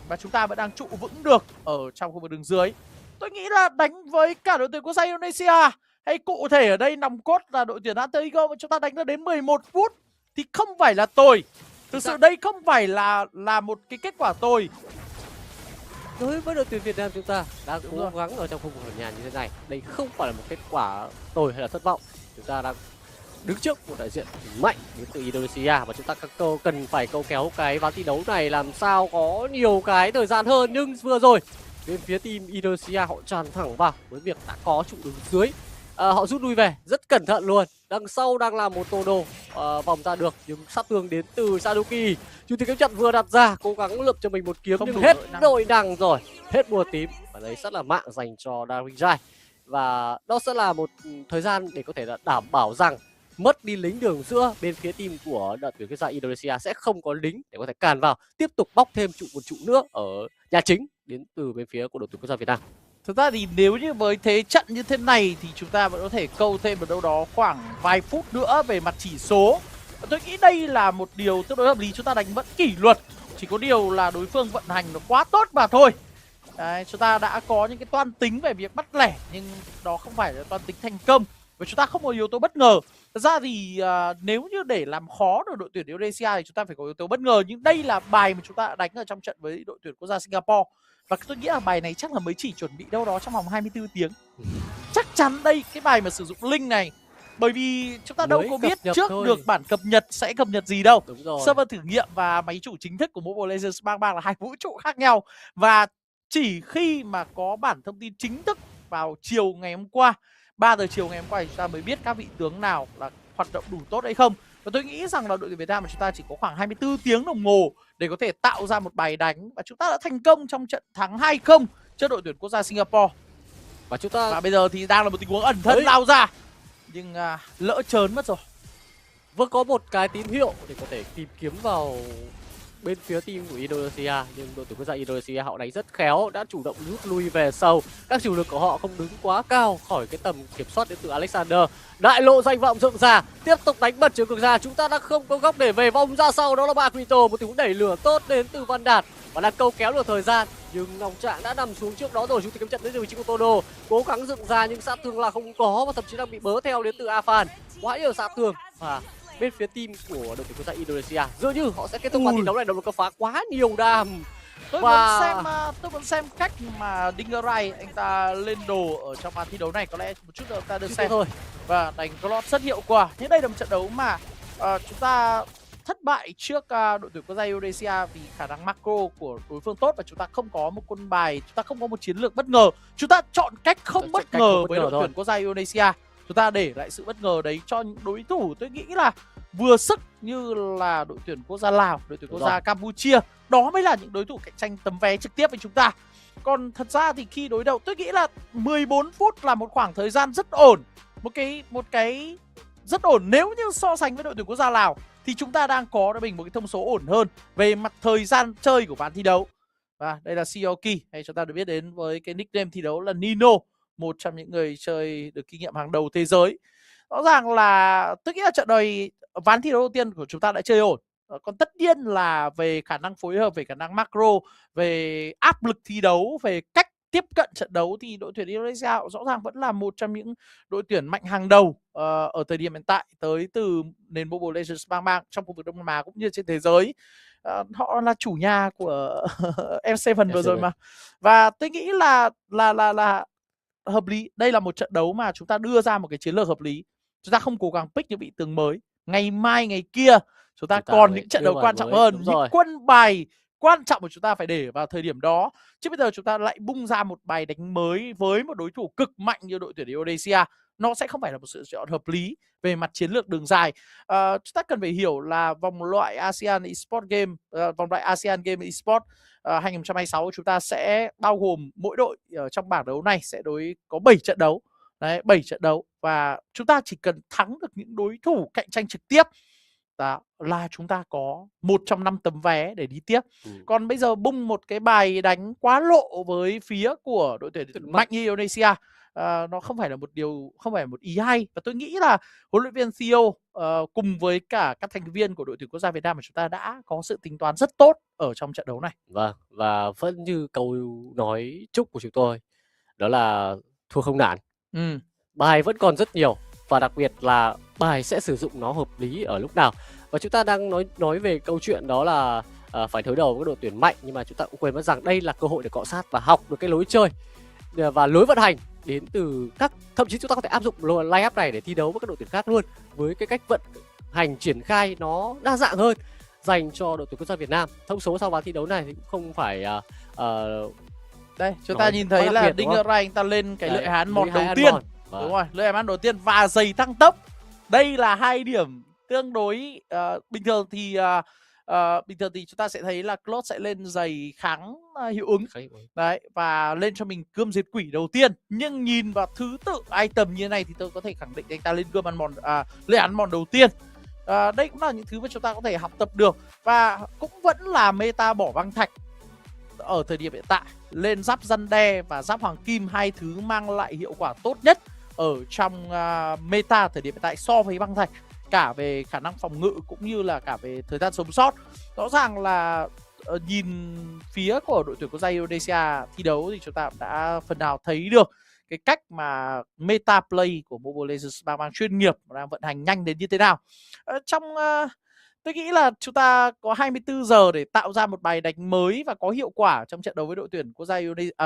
Và chúng ta vẫn đang trụ vững được ở trong khu vực đường dưới. Tôi nghĩ là đánh với cả đội tuyển quốc gia Indonesia Hay cụ thể ở đây nòng cốt là đội tuyển Antigo mà chúng ta đánh ra đến 11 phút thì không phải là tồi. Thực sự đây không phải là một cái kết quả tồi. Đối với đội tuyển Việt Nam chúng ta đang cố gắng ở trong khung ở nhà như thế này, đây không phải là một kết quả tồi hay là thất vọng. Chúng ta đang đứng trước một đại diện mạnh đến từ Indonesia và chúng ta cần phải câu kéo cái ván thi đấu này làm sao có nhiều cái thời gian hơn. Nhưng vừa rồi bên phía team Indonesia họ tràn thẳng vào với việc đã có trụ đứng dưới, họ rút lui về rất cẩn thận luôn. Đằng sau đang là một tô đồ vòng ra được nhưng sát thương đến từ Saduki. Chủ tịch kiếm trận vừa đặt ra cố gắng lượm cho mình một kiếm nhưng hết đội đằng rồi, hết bùa tím và đấy rất là mạng dành cho DUNG. Và đó sẽ là một thời gian để có thể là đảm bảo rằng mất đi lính đường giữa, bên phía team của đội tuyển quốc gia Indonesia sẽ không có lính để có thể càn vào, tiếp tục bóc thêm một trụ nữa ở nhà chính đến từ bên phía của đội tuyển quốc gia Việt Nam. Thực ra thì nếu như với thế trận như thế này thì chúng ta vẫn có thể câu thêm ở đâu đó khoảng vài phút nữa về mặt chỉ số. Tôi nghĩ đây là một điều tương đối hợp lý, chúng ta đánh vẫn kỷ luật. Chỉ có điều là đối phương vận hành nó quá tốt mà thôi. Đấy, chúng ta đã có những cái toan tính về việc bắt lẻ nhưng đó không phải là toan tính thành công. Và chúng ta không có yếu tố bất ngờ. Thật ra thì nếu như để làm khó được đội tuyển Indonesia thì chúng ta phải có yếu tố bất ngờ. Nhưng đây là bài mà chúng ta đã đánh ở trong trận với đội tuyển quốc gia Singapore. Và tôi nghĩ là bài này chắc là mới chỉ chuẩn bị đâu đó trong vòng 24 tiếng. Chắc chắn đây, cái bài mà sử dụng link này. Bởi vì chúng ta đâu có biết trước thôi được bản cập nhật sẽ cập nhật gì đâu. Server thử nghiệm và máy chủ chính thức của Mobile Legends Bang là hai vũ trụ khác nhau. Và chỉ khi mà có bản thông tin chính thức vào chiều ngày hôm qua, 3 giờ chiều ngày hôm qua thì chúng ta mới biết các vị tướng nào là hoạt động đủ tốt hay không. Và tôi nghĩ rằng là đội tuyển Việt Nam của chúng ta chỉ có khoảng 24 tiếng đồng hồ để có thể tạo ra một bài đánh. Và chúng ta đã thành công trong trận thắng 2-0 trước đội tuyển quốc gia Singapore. Và bây giờ thì đang là một tình huống ẩn thân lao ra. Nhưng lỡ trớn mất rồi. Vẫn có một cái tín hiệu để có thể tìm kiếm vào bên phía team của Indonesia, nhưng đội tuyển quốc gia Indonesia họ đánh rất khéo, đã chủ động rút lui về sâu. Các chủ lực của họ không đứng quá cao khỏi cái tầm kiểm soát đến từ Alexander. Đại lộ danh vọng dựng ra, tiếp tục đánh bật trường cực ra. Chúng ta đã không có góc để về vòng ra sau, đó là Baquito, một tình huống đẩy lửa tốt đến từ Văn Đạt và đang câu kéo được thời gian. Nhưng Ngọc Trạng đã nằm xuống trước đó rồi. Chủ tịch kiếm trận đến từ vị trí của Todo cố gắng dựng ra nhưng sát thương là không có và thậm chí đang bị bớ theo đến từ Afan. Quá nhiều sát thương và bên phía team của đội tuyển quốc gia Indonesia dường như họ sẽ kết thúc ván thi đấu này, động lực phá quá nhiều đam. Tôi muốn xem cách mà Dingerai anh ta lên đồ ở trong màn thi đấu này, có lẽ một chút nữa ta được xem thôi. Và đánh Glot rất hiệu quả. Nhưng đây là một trận đấu mà chúng ta thất bại trước đội tuyển quốc gia Indonesia vì khả năng macro của đối phương tốt và chúng ta không có một quân bài, chúng ta không có một chiến lược bất ngờ. Chúng ta chọn cách không bất ngờ với đội tuyển quốc gia Indonesia. Chúng ta để lại sự bất ngờ đấy cho những đối thủ tôi nghĩ là vừa sức như là đội tuyển quốc gia Lào, đội tuyển quốc gia Campuchia. Đó mới là những đối thủ cạnh tranh tấm vé trực tiếp với chúng ta. Còn thật ra thì khi đối đầu tôi nghĩ là 14 phút là một khoảng thời gian rất ổn. Một cái rất ổn nếu như so sánh với đội tuyển quốc gia Lào thì chúng ta đang có cho mình một cái thông số ổn hơn về mặt thời gian chơi của ván thi đấu. Và đây là Sioki, hay chúng ta được biết đến với cái nickname thi đấu là Nino, một trong những người chơi được kinh nghiệm hàng đầu thế giới. Rõ ràng là tôi nghĩ là trận này ván thi đấu đầu tiên của chúng ta đã chơi ổn. Còn tất nhiên là về khả năng phối hợp, về khả năng macro, về áp lực thi đấu, về cách tiếp cận trận đấu thì đội tuyển Indonesia rõ ràng vẫn là một trong những đội tuyển mạnh hàng đầu ở thời điểm hiện tại tới từ nền Mobile Legends Bang trong khu vực Đông Nam Á cũng như trên thế giới. Họ là chủ nhà của M7 vừa rồi mà. Và tôi nghĩ là hợp lý. Đây là một trận đấu mà chúng ta đưa ra một cái chiến lược hợp lý. Chúng ta không cố gắng pick những vị tướng mới. Ngày mai, ngày kia chúng ta còn những trận đấu quan trọng hơn. Những quân bài quan trọng của chúng ta phải để vào thời điểm đó. Chứ bây giờ chúng ta lại bung ra một bài đánh mới với một đối thủ cực mạnh như đội tuyển Indonesia. Nó sẽ không phải là một sự chọn hợp lý về mặt chiến lược đường dài. Chúng ta cần phải hiểu là vòng loại ASEAN Esports Game, vòng loại ASEAN Game Esports 2026 chúng ta sẽ bao gồm mỗi đội ở trong bảng đấu này sẽ có 7 trận đấu. Đấy, 7 trận đấu và chúng ta chỉ cần thắng được những đối thủ cạnh tranh trực tiếp là chúng ta có 1 trong 5 tấm vé để đi tiếp. Còn bây giờ bung một cái bài đánh quá lộ với phía của đội tuyển mạnh như Indonesia, nó không phải là một ý hay. Và tôi nghĩ là huấn luyện viên Theo cùng với cả các thành viên của đội tuyển quốc gia Việt Nam của chúng ta đã có sự tính toán rất tốt ở trong trận đấu này. Vâng, và vẫn như câu nói chúc của chúng tôi, đó là thua không nản. bài vẫn còn rất nhiều, và đặc biệt là bài sẽ sử dụng nó hợp lý ở lúc nào. Và chúng ta đang nói về câu chuyện đó là phải đối đầu với đội tuyển mạnh, nhưng mà chúng ta cũng quên mất rằng đây là cơ hội để cọ sát và học được cái lối chơi và lối vận hành đến từ thậm chí chúng ta có thể áp dụng line-up này để thi đấu với các đội tuyển khác luôn, với cái cách vận hành triển khai nó đa dạng hơn dành cho đội tuyển quốc gia Việt Nam. Thông số sau ván thi đấu này thì cũng không phải đây chúng ta nhìn thấy là Đinh Rai anh ta lên cái lợi hán mòn đầu tiên, đúng rồi, lợi hán đầu tiên và giày tăng tốc. Đây là 2 điểm tương đối bình thường thì chúng ta sẽ thấy là Claude sẽ lên giày kháng hiệu ứng đấy, và lên cho mình cươm diệt quỷ đầu tiên. Nhưng nhìn vào thứ tự item như thế này thì tôi có thể khẳng định anh ta lên cươm ăn mòn lợi án mòn đầu tiên. Đây cũng là những thứ mà chúng ta có thể học tập được, và cũng vẫn là meta bỏ băng thạch ở thời điểm hiện tại. Lên giáp răn đe và giáp hoàng kim, 2 thứ mang lại hiệu quả tốt nhất ở trong meta thời điểm hiện tại so với băng thạch, cả về khả năng phòng ngự cũng như là cả về thời gian sống sót. Rõ ràng là nhìn phía của đội tuyển quốc gia Indonesia thi đấu thì chúng ta đã phần nào thấy được cái cách mà meta play của Mobile Legends Bang chuyên nghiệp đang vận hành nhanh đến như thế nào. Tôi nghĩ là chúng ta có 24 giờ để tạo ra một bài đánh mới và có hiệu quả trong trận đấu với đội tuyển quốc gia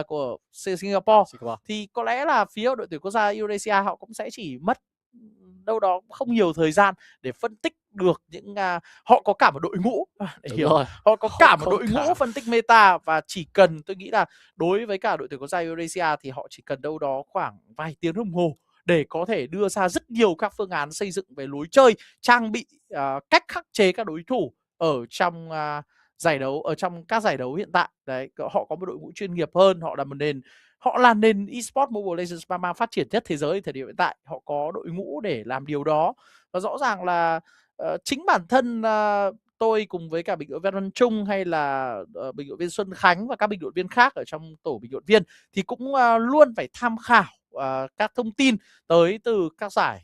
của Singapore. Thì có lẽ là phía đội tuyển quốc gia Indonesia họ cũng sẽ chỉ mất đâu đó không nhiều thời gian để phân tích được những họ có cả một đội ngũ để hiểu rồi. Họ có cả một đội ngũ phân tích meta, và chỉ cần, tôi nghĩ là đối với cả đội tuyển quốc gia Indonesia thì họ chỉ cần đâu đó khoảng vài tiếng đồng hồ để có thể đưa ra rất nhiều các phương án xây dựng về lối chơi, trang bị, cách khắc chế các đối thủ ở trong giải đấu, ở trong các giải đấu hiện tại. Đấy, họ có một đội ngũ chuyên nghiệp hơn, họ là nền esports Mobile Legends mang phát triển nhất thế giới thời điểm hiện tại. Họ có đội ngũ để làm điều đó, và rõ ràng là chính bản thân tôi cùng với cả bình luận viên Văn Trung hay là bình luận viên Xuân Khánh và các bình luận viên khác ở trong tổ bình luận viên thì cũng luôn phải tham khảo các thông tin tới từ các giải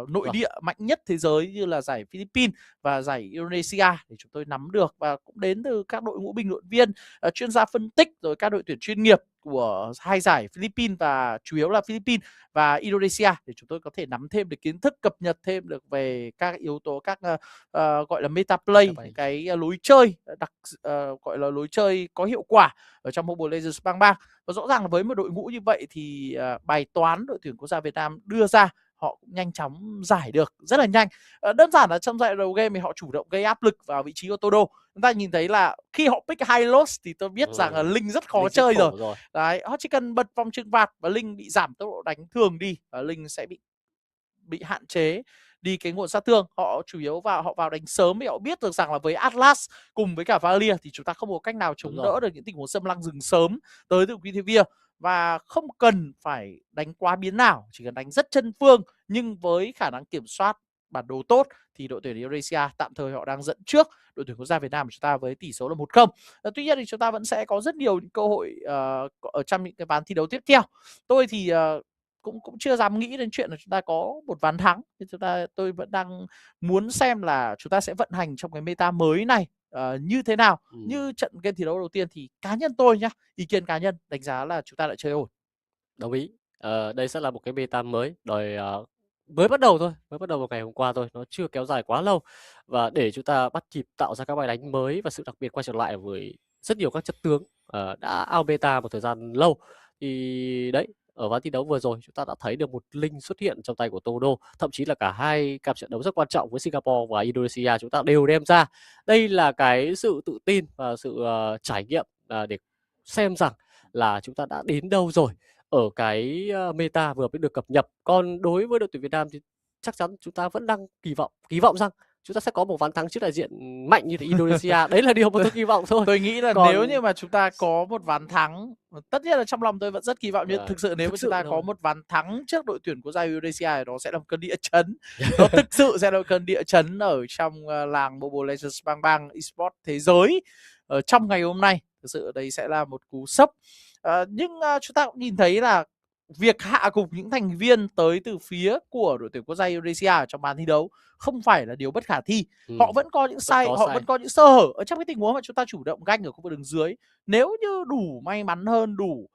nội địa mạnh nhất thế giới như là giải Philippines và giải Indonesia để chúng tôi nắm được, và cũng đến từ các đội ngũ bình luận viên, chuyên gia phân tích, rồi các đội tuyển chuyên nghiệp của 2 giải Philippines và chủ yếu là Philippines và Indonesia, để chúng tôi có thể nắm thêm được kiến thức, cập nhật thêm được về các yếu tố, các gọi là meta play, cái lối chơi gọi là lối chơi có hiệu quả ở trong Mobile Legends Bang. Và rõ ràng là với một đội ngũ như vậy thì bài toán đội tuyển quốc gia Việt Nam đưa ra họ cũng nhanh chóng giải được rất là nhanh. Đơn giản là trong giai đoạn đầu game thì họ chủ động gây áp lực vào vị trí của Todo. Chúng ta nhìn thấy là khi họ pick high loss thì tôi biết rằng là Linh rất khó chơi rồi. Đấy, họ chỉ cần bật vòng trừng phạt và Linh bị giảm tốc độ đánh thường đi, và Linh sẽ bị hạn chế đi cái nguồn sát thương. Họ chủ yếu họ vào đánh sớm vì họ biết được rằng là với Atlas cùng với cả Valia thì chúng ta không có cách nào chống đỡ được những tình huống xâm lăng rừng sớm tới từ Quintivia, và không cần phải đánh quá biến nào, chỉ cần đánh rất chân phương nhưng với khả năng kiểm soát bản đồ tốt thì đội tuyển Indonesia tạm thời họ đang dẫn trước đội tuyển quốc gia Việt Nam của chúng ta với tỷ số là 1-0. Tuy nhiên thì chúng ta vẫn sẽ có rất nhiều những cơ hội ở trong những cái ván thi đấu tiếp theo. Tôi thì cũng chưa dám nghĩ đến chuyện là chúng ta có một ván thắng. Tôi vẫn đang muốn xem là chúng ta sẽ vận hành trong cái meta mới này như thế nào. Như trận game thi đấu đầu tiên thì cá nhân tôi nhá, ý kiến cá nhân đánh giá là chúng ta đã chơi ổn. Đồng ý. Đây sẽ là một cái meta mới, mới bắt đầu thôi, mới bắt đầu vào ngày hôm qua thôi, nó chưa kéo dài quá lâu, và để chúng ta bắt kịp tạo ra các bài đánh mới và sự đặc biệt quay trở lại với rất nhiều các chất tướng đã out beta một thời gian lâu, thì đấy, ở ván thi đấu vừa rồi chúng ta đã thấy được một Linh xuất hiện trong tay của Todo, thậm chí là cả 2 cặp trận đấu rất quan trọng với Singapore và Indonesia chúng ta đều đem ra. Đây là cái sự tự tin và sự trải nghiệm để xem rằng là chúng ta đã đến đâu rồi ở cái meta vừa mới được cập nhật. Còn đối với đội tuyển Việt Nam thì chắc chắn chúng ta vẫn đang kỳ vọng rằng chúng ta sẽ có một ván thắng trước đại diện mạnh như là Indonesia. Đấy là điều mà tôi kỳ vọng thôi. Tôi nghĩ là nếu như mà chúng ta có một ván thắng, tất nhiên là trong lòng tôi vẫn rất kỳ vọng, nhưng thực sự nếu mà chúng ta có một ván thắng trước đội tuyển quốc gia Indonesia thì nó sẽ là một cơn địa chấn. Nó thực sự sẽ là một cơn địa chấn ở trong làng Mobile Legends Bang Esports thế giới ở trong ngày hôm nay. Thực sự đấy sẽ là một cú sốc. Nhưng chúng ta cũng nhìn thấy là việc hạ gục những thành viên tới từ phía của đội tuyển quốc gia Indonesia trong bàn thi đấu không phải là điều bất khả thi. Họ vẫn có những vẫn có những sơ hở ở trong cái tình huống mà chúng ta chủ động ganh ở khu vực đường dưới. Nếu như đủ may mắn hơn, đủ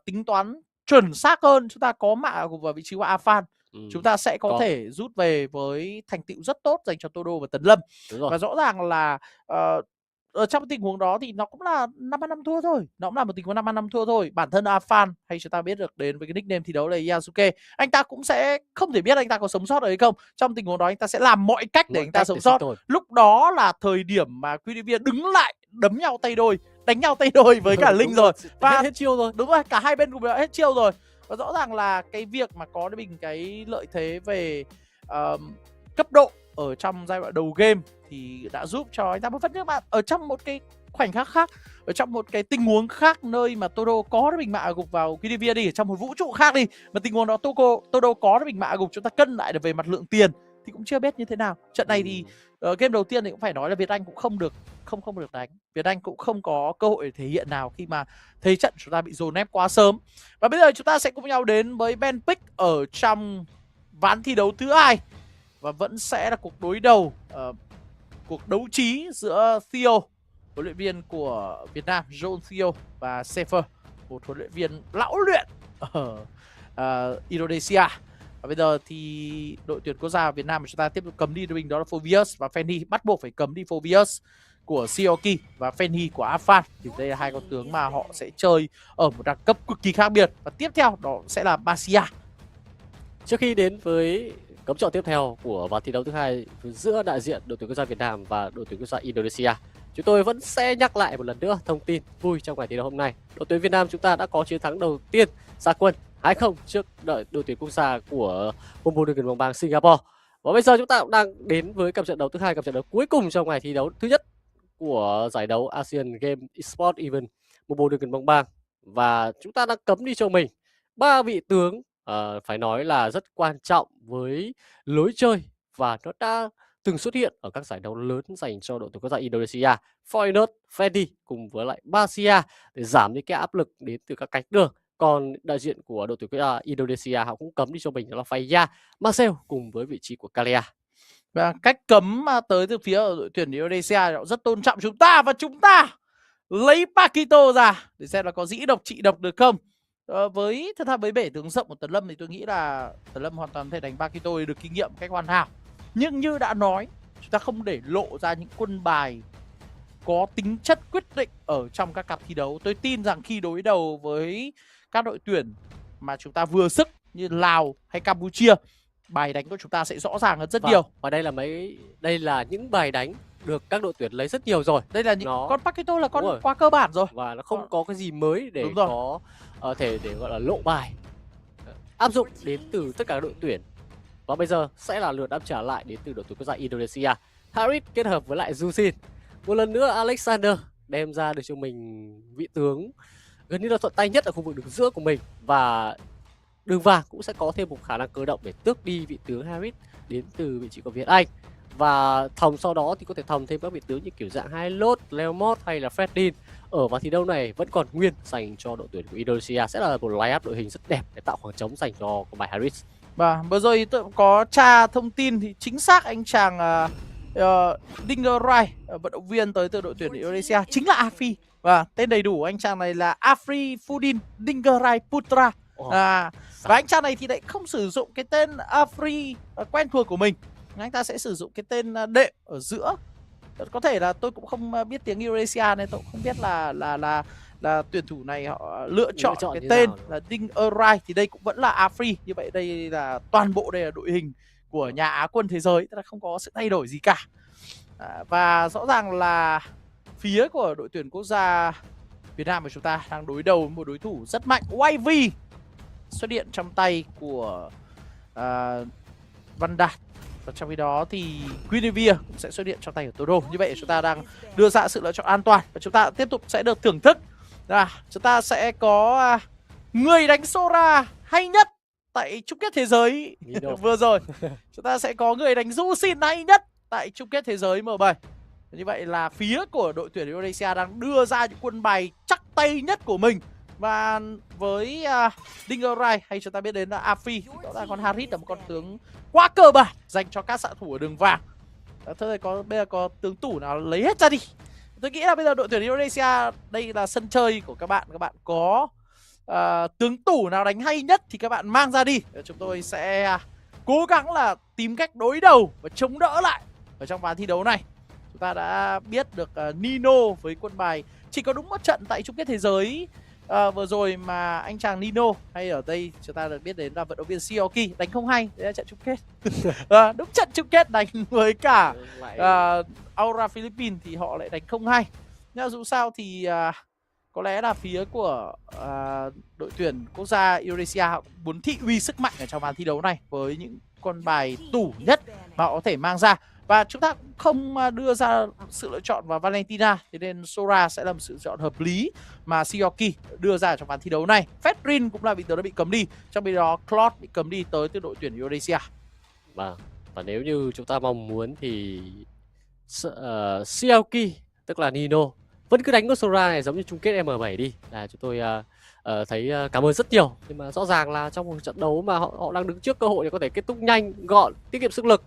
tính toán chuẩn xác hơn, chúng ta có mạ gục vào vị trí của Afan, chúng ta sẽ có có. thể rút về với thành tựu rất tốt dành cho Todo và Tấn Lâm. Đúng rồi. Và rõ ràng là ở trong tình huống đó thì nó cũng là 5-5 thua thôi. Nó cũng là một tình huống 5-5 thua thôi. Bản thân Afan hay chúng ta biết được đến với cái nickname thi đấu là Yasuke, anh ta cũng sẽ không thể biết anh ta có sống sót được hay không. Trong tình huống đó anh ta sẽ làm mọi cách để anh ta sống sót. Lúc đó là thời điểm mà QDV đứng lại đấm nhau tay đôi, đánh nhau tay đôi với cả Linh rồi. Và hết chiêu rồi. Đúng rồi, cả hai bên cùng hết chiêu rồi. Và rõ ràng là cái việc mà có mình cái lợi thế về cấp độ ở trong giai đoạn đầu game thì đã giúp cho anh ta một phần. Nhưng mà ở trong một cái khoảnh khắc khác, ở trong một cái tình huống khác, nơi mà Todo có được bình mạ gục vào QDV đi, ở trong một vũ trụ khác đi, mà tình huống đó Todo có được bình mạ gục, chúng ta cân lại được về mặt lượng tiền thì cũng chưa biết như thế nào. Trận này thì game đầu tiên thì cũng phải nói là Việt Anh cũng không được đánh. Việt Anh cũng không có cơ hội để thể hiện nào khi mà thấy trận chúng ta bị dồn ép quá sớm. Và bây giờ chúng ta sẽ cùng nhau đến với Ben Pick ở trong ván thi đấu thứ 2. Và vẫn sẽ là cuộc đối đầu, cuộc đấu trí giữa Theo, huấn luyện viên của Việt Nam, John Theo, và Sefer, một huấn luyện viên lão luyện ở Indonesia. Và bây giờ thì đội tuyển quốc gia Việt Nam của chúng ta tiếp tục cấm đi đội hình đó là Phobius và Fanny, bắt buộc phải cấm đi Phobius của Sioki và Fanny của Afan. Thì đây là hai con tướng mà họ sẽ chơi ở một đẳng cấp cực kỳ khác biệt. Và tiếp theo đó sẽ là Masia. Trước khi đến với cấm chọn tiếp theo của ván thi đấu thứ 2 giữa đại diện đội tuyển quốc gia Việt Nam và đội tuyển quốc gia Indonesia, chúng tôi vẫn sẽ nhắc lại một lần nữa thông tin vui trong ngày thi đấu hôm nay. Đội tuyển Việt Nam chúng ta đã có chiến thắng đầu tiên ra quân 2-0 trước đội tuyển quốc gia của MLBB bang Singapore. Và bây giờ chúng ta cũng đang đến với cặp trận đấu thứ 2, cặp trận đấu cuối cùng trong ngày thi đấu thứ nhất của giải đấu ASEAN Game Esports Event MLBB bang. Và chúng ta đang cấm đi cho mình 3 vị tướng phải nói là rất quan trọng với lối chơi và nó đã từng xuất hiện ở các giải đấu lớn dành cho đội tuyển quốc gia Indonesia, Foynet, Fedi cùng với lại Masia để giảm những cái áp lực đến từ các cánh đường. Còn đại diện của đội tuyển quốc gia Indonesia họ cũng cấm đi cho mình đó là VIE, Marcel cùng với vị trí của Kalia. Và cách cấm tới từ phía đội tuyển Indonesia họ rất tôn trọng chúng ta, và chúng ta lấy Pakito ra để xem là có dĩ độc trị độc được không. Với thật ra với bể tướng rộng của Tấn Lâm thì tôi nghĩ là Tấn Lâm hoàn toàn có thể đánh Pakito được kinh nghiệm một cách hoàn hảo. Nhưng như đã nói, chúng ta không để lộ ra những quân bài có tính chất quyết định ở trong các cặp thi đấu. Tôi tin rằng khi đối đầu với các đội tuyển mà chúng ta vừa sức như Lào hay Campuchia, bài đánh của chúng ta sẽ rõ ràng hơn rất nhiều. Và đây là những bài đánh được các đội tuyển lấy rất nhiều rồi. Đây là những con Pakito là con quá cơ bản rồi. Và nó không có cái gì mới để có thể để gọi là lộ bài áp dụng đến từ tất cả các đội tuyển. Và bây giờ sẽ là lượt đáp trả lại đến từ đội tuyển quốc gia Indonesia. Harit kết hợp với lại Yusin. Một lần nữa Alexander đem ra được cho mình vị tướng gần như là thuận tay nhất ở khu vực đường giữa của mình. Và đường vàng cũng sẽ có thêm một khả năng cơ động để tước đi vị tướng Harit đến từ vị trí của Việt Anh. Và thòng sau đó thì có thể thòng thêm các vị tướng như kiểu dạng hai lốt, Leomot hay là Fredin. Ở ván thi đấu này vẫn còn nguyên dành cho đội tuyển của Indonesia, sẽ là một line up đội hình rất đẹp để tạo khoảng trống dành cho con bài Harit. Và vừa rồi tôi có tra thông tin thì chính xác anh chàng Dingerai, vận động viên tới từ đội tuyển Indonesia chính là Afri. Và tên đầy đủ anh chàng này là Afri Fudin Dingerai Putra. Và anh chàng này thì lại không sử dụng cái tên Afri quen thuộc của mình. Anh ta sẽ sử dụng cái tên đệm ở giữa. Có thể là tôi cũng không biết tiếng Indonesia nên tôi cũng không biết là tuyển thủ này họ lựa chọn cái tên là Dingerai. Thì đây cũng vẫn là Afri. Như vậy đây là toàn bộ đây là đội hình của nhà Á quân thế giới, tức là không có sự thay đổi gì cả. Và rõ ràng là phía của đội tuyển quốc gia Việt Nam của chúng ta đang đối đầu với một đối thủ rất mạnh. YV xuất hiện trong tay của Văn Đạt. Và trong khi đó thì Guinevere cũng sẽ xuất hiện trong tay của Todo. Như vậy chúng ta đang đưa ra sự lựa chọn an toàn. Và chúng ta tiếp tục sẽ được thưởng thức. Chúng ta sẽ có người đánh Sora hay nhất tại chung kết thế giới vừa rồi. Chúng ta sẽ có người đánh Yusin hay nhất tại chung kết thế giới M7. Như vậy là phía của đội tuyển Indonesia đang đưa ra những quân bài chắc tay nhất của mình. Và với Dingerai hay chúng ta biết đến là Afri, đó là con Harit là một con tướng quá cơ bản dành cho các xạ thủ ở đường vàng. Thôi bây giờ có tướng tủ nào lấy hết ra đi. Tôi nghĩ là bây giờ đội tuyển Indonesia đây là sân chơi của các bạn có tướng tủ nào đánh hay nhất thì các bạn mang ra đi. Chúng tôi sẽ cố gắng là tìm cách đối đầu và chống đỡ lại ở trong ván thi đấu này. Chúng ta đã biết được Nino với quân bài chỉ có đúng một trận tại chung kết thế giới vừa rồi mà anh chàng Nino, hay ở đây chúng ta được biết đến là vận động viên Sioki đánh không hay. Đấy là trận chung kết. Đúng trận chung kết đánh với cả Aura Philippines thì họ lại đánh không hay. Nhưng dù sao thì có lẽ là phía của đội tuyển quốc gia Indonesia muốn thị uy sức mạnh ở trong ván thi đấu này với những con bài tủ nhất mà họ có thể mang ra. Và chúng ta cũng không đưa ra sự lựa chọn vào Valentina, thế nên Sora sẽ là một sự lựa chọn hợp lý mà Sioki đưa ra trong ván thi đấu này. Fedrin cũng là vị tướng đã bị cấm đi, trong khi đó Claude bị cấm đi tới từ đội tuyển Indonesia. Và nếu như chúng ta mong muốn thì Sioki, tức là Nino, vẫn cứ đánh con Sora này giống như chung kết M7 đi, là chúng tôi thấy cảm ơn rất nhiều. Nhưng mà rõ ràng là trong một trận đấu mà họ đang đứng trước cơ hội để có thể kết thúc nhanh, gọn, tiết kiệm sức lực,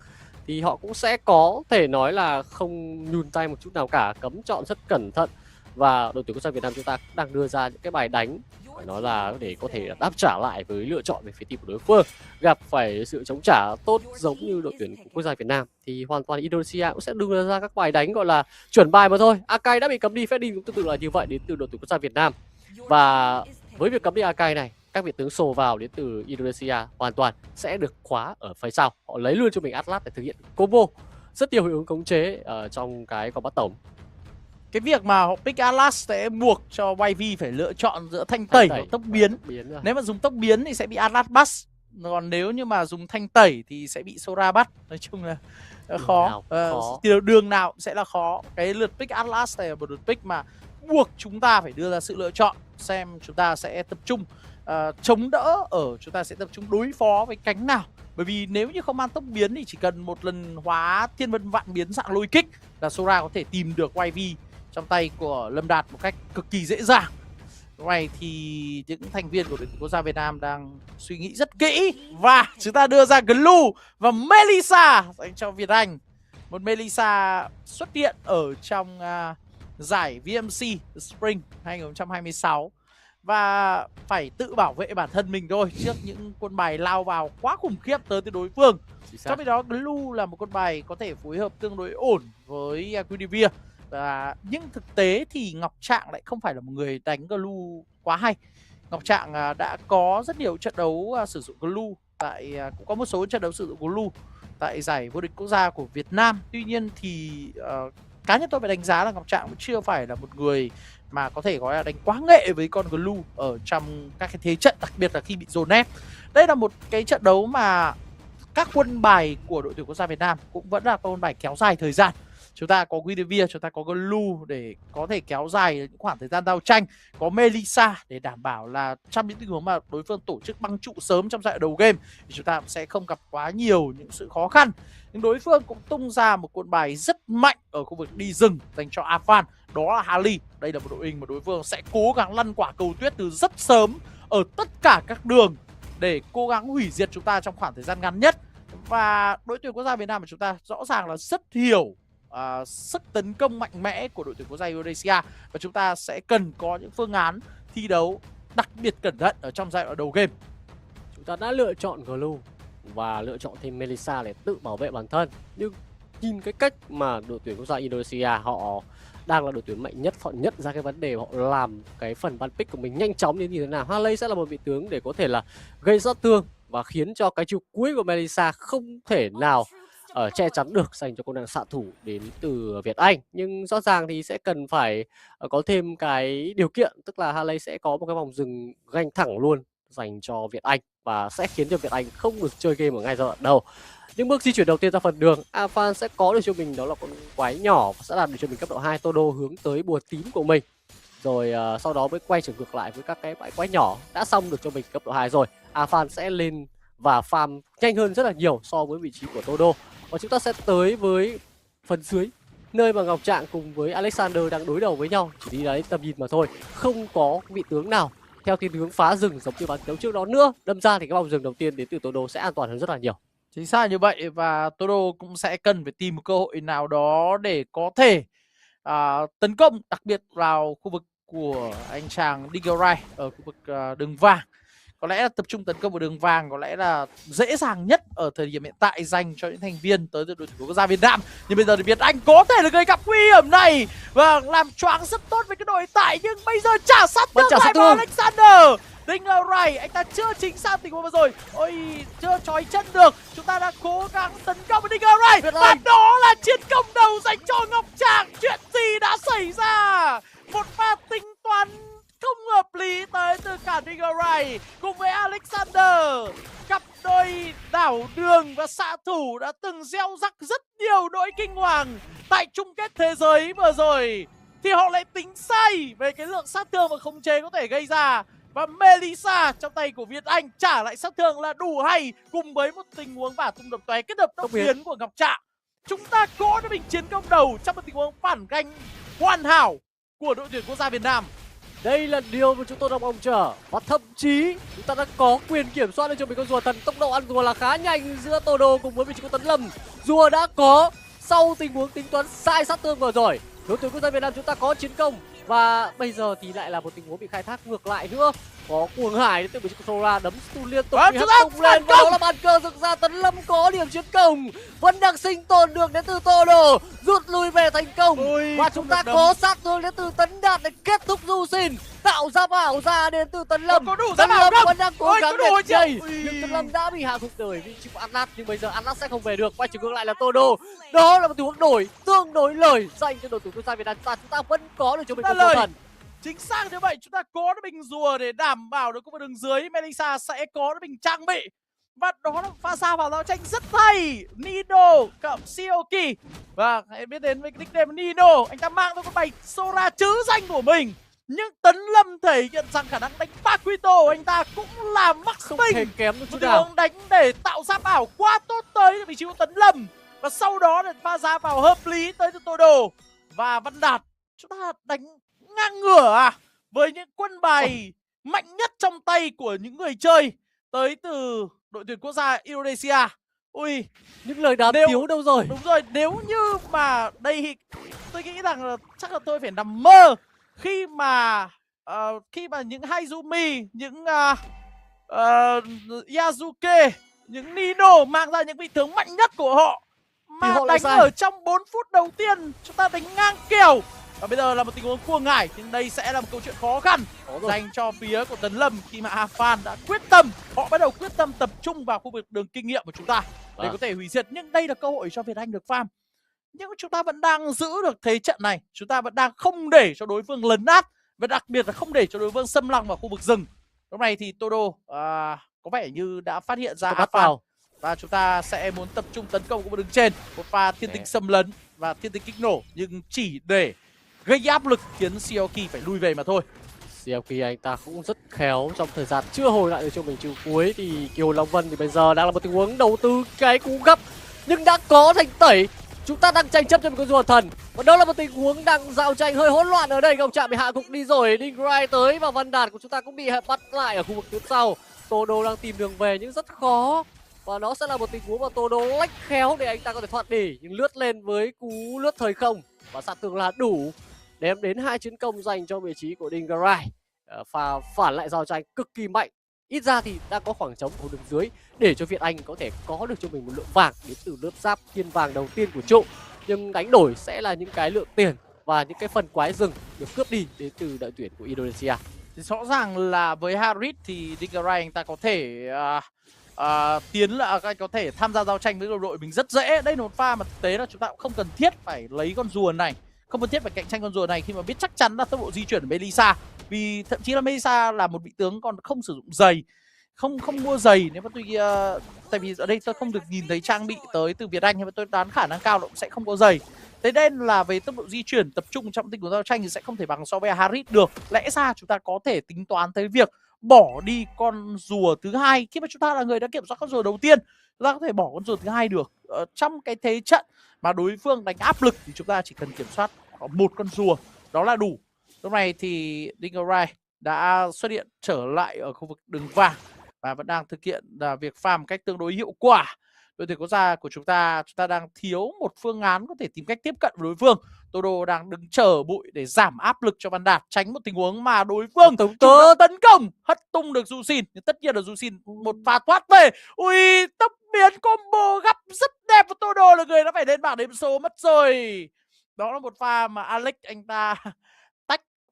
thì họ cũng sẽ có thể nói là không nhùn tay một chút nào cả, cấm chọn rất cẩn thận. Và đội tuyển quốc gia Việt Nam chúng ta cũng đang đưa ra những cái bài đánh phải nói là để có thể đáp trả lại với lựa chọn về phía team của đối phương. Gặp phải sự chống trả tốt giống như đội tuyển quốc gia Việt Nam thì hoàn toàn Indonesia cũng sẽ đưa ra các bài đánh gọi là chuẩn bài mà thôi. Akai đã bị cấm đi, Fedin cũng tương tự là như vậy đến từ đội tuyển quốc gia Việt Nam. Và với việc cấm đi Akai này, các vị tướng sồ vào đến từ Indonesia hoàn toàn sẽ được khóa ở phía sau. Họ lấy luôn cho mình Atlas để thực hiện combo rất nhiều hiệu ứng khống chế trong cái combat tổng. Cái việc mà họ pick Atlas sẽ buộc cho YV phải lựa chọn giữa thanh tẩy hoặc tốc biến. Nếu mà dùng tốc biến thì sẽ bị Atlas bắt, còn nếu như mà dùng thanh tẩy thì sẽ bị Sora bắt. Nói chung là khó. Đường nào sẽ là khó. Cái lượt pick Atlas này là một lượt pick mà buộc chúng ta phải đưa ra sự lựa chọn xem chúng ta sẽ tập trung chống đỡ chúng ta sẽ tập trung đối phó với cánh nào. Bởi vì nếu như không mang tốc biến thì chỉ cần một lần hóa thiên vân vạn biến dạng lôi kích là Sora có thể tìm được YV trong tay của Lâm Đạt một cách cực kỳ dễ dàng. Lúc này thì những thành viên của đội tuyển quốc gia Việt Nam đang suy nghĩ rất kỹ và chúng ta đưa ra Glue và Melissa dành cho Việt Anh. Một Melissa xuất hiện ở trong giải VMC Spring 2026 và phải tự bảo vệ bản thân mình thôi trước những quân bài lao vào quá khủng khiếp tới từ đối phương. Trong khi đó Glue là một con bài có thể phối hợp tương đối ổn với Guinevere. Nhưng thực tế thì Ngọc Trạng lại không phải là một người đánh Glue quá hay. Ngọc Trạng đã có rất nhiều trận đấu sử dụng Glue, cũng có một số trận đấu sử dụng Glue tại giải vô địch quốc gia của Việt Nam. Tuy nhiên thì cá nhân tôi phải đánh giá là Ngọc Trạng cũng chưa phải là một người mà có thể gọi là đánh quá nghệ với con Glue ở trong các cái thế trận, đặc biệt là khi bị dồn ép. Đây là một cái trận đấu mà các quân bài của đội tuyển quốc gia Việt Nam cũng vẫn là quân bài kéo dài thời gian. Chúng ta có Guinevere, chúng ta có Glue để có thể kéo dài những khoảng thời gian giao tranh. Có Melissa để đảm bảo là trong những tình huống mà đối phương tổ chức băng trụ sớm trong giai đoạn đầu game thì chúng ta sẽ không gặp quá nhiều những sự khó khăn. Nhưng đối phương cũng tung ra một quân bài rất mạnh ở khu vực đi rừng dành cho Afan, đó là Harley. Đây là một đội hình mà đối phương sẽ cố gắng lăn quả cầu tuyết từ rất sớm ở tất cả các đường để cố gắng hủy diệt chúng ta trong khoảng thời gian ngắn nhất. Và đội tuyển quốc gia Việt Nam của chúng ta rõ ràng là rất hiểu sức tấn công mạnh mẽ của đội tuyển quốc gia Indonesia, và chúng ta sẽ cần có những phương án thi đấu đặc biệt cẩn thận ở trong giai đoạn đầu game. Chúng ta đã lựa chọn Glue và lựa chọn thêm Melissa để tự bảo vệ bản thân, nhưng nhìn cái cách mà đội tuyển quốc gia Indonesia họ đang là đội tuyển mạnh nhất, họ nhận ra cái vấn đề, họ làm cái phần ban pick của mình nhanh chóng đến như thế nào. Harley sẽ là một vị tướng để có thể là gây sát thương và khiến cho cái chiêu cuối của Melissa không thể nào che chắn được dành cho con nàng xạ thủ đến từ Việt Anh. Nhưng rõ ràng thì sẽ cần phải có thêm cái điều kiện, tức là Harley sẽ có một cái vòng rừng ganh thẳng luôn dành cho Việt Anh và sẽ khiến cho Việt Anh không được chơi game ở ngay giai đoạn đầu. Những bước di chuyển đầu tiên ra phần đường, Afan sẽ có được cho mình đó là con quái nhỏ và sẽ làm được cho mình cấp độ 2 Todo hướng tới bùa tím của mình. Rồi sau đó mới quay trở ngược lại với các cái bãi quái nhỏ. Đã xong được cho mình cấp độ 2 rồi, Afan sẽ lên và farm nhanh hơn rất là nhiều so với vị trí của Todo. Và chúng ta sẽ tới với phần dưới, nơi mà Ngọc Trạng cùng với Alexander đang đối đầu với nhau. Chỉ đi lấy tầm nhìn mà thôi, không có vị tướng nào theo thiên hướng phá rừng giống như ván đấu trước đó nữa. Đâm ra thì cái vòng rừng đầu tiên đến từ Todo sẽ an toàn hơn rất là nhiều. Chính xác như vậy, và Todo cũng sẽ cần phải tìm một cơ hội nào đó để có thể tấn công, đặc biệt vào khu vực của anh chàng DUNG ở khu vực đường vàng. Có lẽ là tập trung tấn công vào đường vàng có lẽ là dễ dàng nhất ở thời điểm hiện tại dành cho những thành viên tới từ đội tuyển quốc gia Việt Nam. Nhưng bây giờ thì Việt Anh có thể là gây gặp nguy hiểm này và làm choáng rất tốt với cái đội tại, nhưng bây giờ trả sát thương lại vào Alexander. DUNG anh ta chưa chính xác tình huống vừa rồi. Ôi, chưa trói chân được. Chúng ta đã cố gắng tấn công với DUNG và đó là chiến công đầu dành cho Ngọc Trạng. Chuyện gì đã xảy ra? Một pha tính toán không hợp lý tới từ cả DUNG cùng với Alexander. Cặp đôi đảo đường và xạ thủ đã từng gieo rắc rất nhiều nỗi kinh hoàng tại chung kết thế giới vừa rồi, thì họ lại tính sai về cái lượng sát thương và khống chế có thể gây ra. Và Melissa trong tay của Việt Anh trả lại sát thương là đủ hay, cùng với một tình huống vả tung đập tóe kết hợp tốc biến của Ngọc Trạng. Chúng ta có được bình chiến công đầu trong một tình huống phản ganh hoàn hảo của đội tuyển quốc gia Việt Nam. Đây là điều mà chúng tôi đang mong chờ, và thậm chí chúng ta đã có quyền kiểm soát lên cho mình con rùa thần. Tốc độ ăn rùa là khá nhanh giữa Todo cùng với vị trí của Tấn Lâm. Rùa đã có sau tình huống tính toán sai sát thương vừa rồi. Đội tuyển quốc gia Việt Nam chúng ta có chiến công, và bây giờ thì lại là một tình huống bị khai thác ngược lại nữa. Có Cuồng Hải đến từ vị trí của Sora đấm stun liên tục bị hất tung lên, và đó là bàn cờ dựng ra. Tấn Lâm có điểm chiến công, vẫn đang sinh tồn được đến từ Todo, rút lui về thành công. Và chúng ta có sát thương đến từ Tấn Đạt để kết thúc du xin, tạo ra ảo ra đến từ Tấn Lâm. Tấn Lâm vẫn đang cố gắng để chơi, nhưng Tấn Lâm đã bị hạ gục bởi vị trí của Atlas. Nhưng bây giờ Atlas sẽ không về được, quay trở ngược lại là Todo. Đó là một tình huống đổi tương đối lời dành cho đội tuyển quốc gia Việt Nam. Chúng ta vẫn có được cho mình con rùa thần. Chính xác như vậy, chúng ta có được bình rùa để đảm bảo được khu vực đường dưới. Melissa sẽ có được bình trang bị, và đó là pha xa vào giao tranh rất hay. Nino cộng Sioki, và hãy biết đến với cái nickname Nino, anh ta mang theo con bài Sora trứ danh của mình. Nhưng Tấn Lâm thể hiện rằng khả năng đánh Paquito anh ta cũng là mắc mình. Kém được một tình huống đánh để tạo giáp ảo quá tốt tới vị trí của Tấn Lâm, và sau đó là pha giáp ảo hợp lý tới từ Todo và Văn Đạt. Chúng ta đánh ngang ngửa với những quân bài mạnh nhất trong tay của những người chơi tới từ đội tuyển quốc gia Indonesia. Ui, những lời đàm tiếu đâu rồi? Đúng rồi, nếu như mà đây, tôi nghĩ rằng là chắc là tôi phải nằm mơ khi mà những Haizumi, những Yazuke, những Nino mang ra những vị tướng mạnh nhất của họ mà họ đánh ở trong 4 phút đầu tiên. Chúng ta đánh ngang kèo. Và bây giờ là một tình huống Cuồng Hải, nhưng đây sẽ là một câu chuyện khó khăn dành cho phía của Tấn Lâm, khi mà Afan đã quyết tâm, họ bắt đầu quyết tâm tập trung vào khu vực đường kinh nghiệm của chúng ta để có thể hủy diệt. Nhưng đây là cơ hội cho Việt Anh được farm. Nhưng chúng ta vẫn đang giữ được thế trận này, chúng ta vẫn đang không để cho đối phương lấn át, và đặc biệt là không để cho đối phương xâm lăng vào khu vực rừng. Lúc này thì Todo có vẻ như đã phát hiện ra Afan, và chúng ta sẽ muốn tập trung tấn công của đường trên. Một pha thiên tinh xâm lấn và thiên tinh kích nổ, nhưng chỉ để gây áp lực khiến Sioki phải lui về mà thôi. Sioki anh ta cũng rất khéo trong thời gian chưa hồi lại được cho mình chiều cuối. Thì Kiều Long Vân thì bây giờ đang là một tình huống đầu tư cái cú gấp, nhưng đã có thành tẩy. Chúng ta đang tranh chấp cho một con rùa thần, và đó là một tình huống đang giao tranh hơi hỗn loạn ở đây. Ngọc Trạng bị hạ gục đi rồi, DUNG tới, và Văn Đạt của chúng ta cũng bị bắt lại ở khu vực phía sau. Todo đang tìm đường về nhưng rất khó, và nó sẽ là một tình huống mà Todo lách khéo để anh ta có thể thoát đi, nhưng lướt lên với cú lướt thời không và sát thương là đủ đem đến 2 chiến công dành cho vị trí của DUNG. Pha phản lại giao tranh cực kỳ mạnh, ít ra thì đang có khoảng trống ở đường dưới để cho Việt Anh có thể có được cho mình một lượng vàng đến từ lớp giáp thiên vàng đầu tiên của trụ. Nhưng đánh đổi sẽ là những cái lượng tiền và những cái phần quái rừng được cướp đi đến từ đội tuyển của Indonesia. Thì rõ ràng là với Harit thì DUNG anh ta có thể tiến là anh có thể tham gia giao tranh với đội mình rất dễ. Đây là một pha mà thực tế là chúng ta cũng không cần thiết phải lấy con rùa này, không cần thiết phải cạnh tranh con rùa này, khi mà biết chắc chắn là tốc độ di chuyển của Melissa. Vì thậm chí là Melissa là một vị tướng còn không sử dụng giày, không mua giày. Nếu mà tôi tại vì ở đây tôi không được nhìn thấy trang bị tới từ Việt Anh, nhưng mà tôi đoán khả năng cao là cũng sẽ không có giày. Thế nên là về tốc độ di chuyển tập trung trong tình huống giao tranh thì sẽ không thể bằng so với Harit được. Lẽ ra chúng ta có thể tính toán tới việc bỏ đi con rùa thứ hai, khi mà chúng ta là người đã kiểm soát con rùa đầu tiên. Chúng ta có thể bỏ con rùa thứ hai được. Trong cái thế trận mà đối phương đánh áp lực thì chúng ta chỉ cần kiểm soát một con rùa, đó là đủ. Lúc này thì DUNG đã xuất hiện trở lại ở khu vực đường vàng và vẫn đang thực hiện việc farm cách tương đối hiệu quả. đội tuyển quốc gia của chúng ta đang thiếu một phương án có thể tìm cách tiếp cận với đối phương. Todo đang đứng chờ bụi để giảm áp lực cho Văn Đạt, tránh một tình huống mà đối phương chủ động tấn công, hất tung được Jusin. Nhưng tất nhiên là Jusin một pha thoát về. Ui, tốc biến combo gấp rất đẹp và Todo là người đã phải lên bảng điểm số mất rồi. Đó là một pha mà Alex anh ta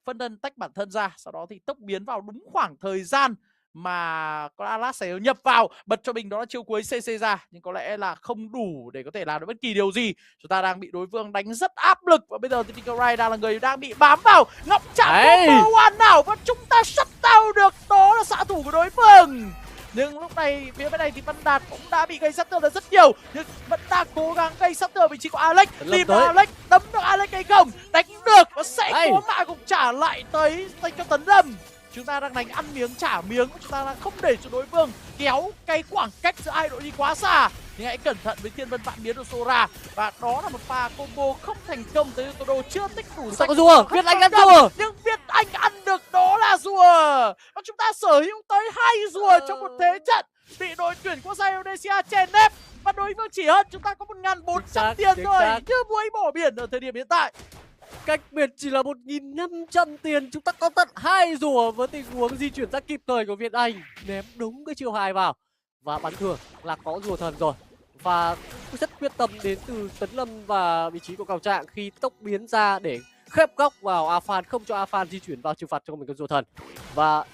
phân thân tách bản thân ra, sau đó thì tốc biến vào đúng khoảng thời gian mà con Alas sẽ nhập vào, bật cho mình đó là chiêu cuối CC ra, nhưng có lẽ là không đủ để có thể làm được bất kỳ điều gì. Chúng ta đang bị đối phương đánh rất áp lực và bây giờ thì Rai đang là người đang bị bám vào. Ngọc chạm combo hoàn hảo và chúng ta shut down được, đó là xạ thủ của đối phương. Nhưng lúc này phía bên này thì Văn Đạt cũng đã bị gây sát thương rất nhiều, nhưng vẫn đang cố gắng gây sát thương vị trí của Alex. Tìm được Alex, đấm được Alex hay không? Đánh được và sẽ có mạ cũng trả lại tới dành cho Tấn Lâm. Chúng ta đang đánh ăn miếng trả miếng, chúng ta đang không để cho đối phương kéo cái khoảng cách giữa hai đội đi quá xa. Nhưng hãy cẩn thận với Thiên Vân Vạn Biến của Sora. Và đó là một pha combo không thành công tới Todo chưa tích đủ xanh. Có rùa, Việt Anh ăn rùa. Nhưng Việt Anh ăn được đó là rùa. Và chúng ta sở hữu tới 2 rùa trong một thế trận. Bị đội tuyển quốc gia Indonesia chèn ép. Và đối phương chỉ hơn chúng ta có 1.400 tiền thôi. Như muối bỏ biển ở thời điểm hiện tại. Cách biệt chỉ là 1.500 tiền. Chúng ta có tận 2 rùa với tình huống di chuyển ra kịp thời của Việt Anh. Ném đúng cái chiều 2 vào. Và bắn thường là có rùa thần rồi. Và rất quyết tâm đến từ Tấn Lâm và vị trí của Cào Trạng khi tốc biến ra để khép góc vào Afan, không cho Afan di chuyển vào trừng phạt cho mình con rùa thần. Và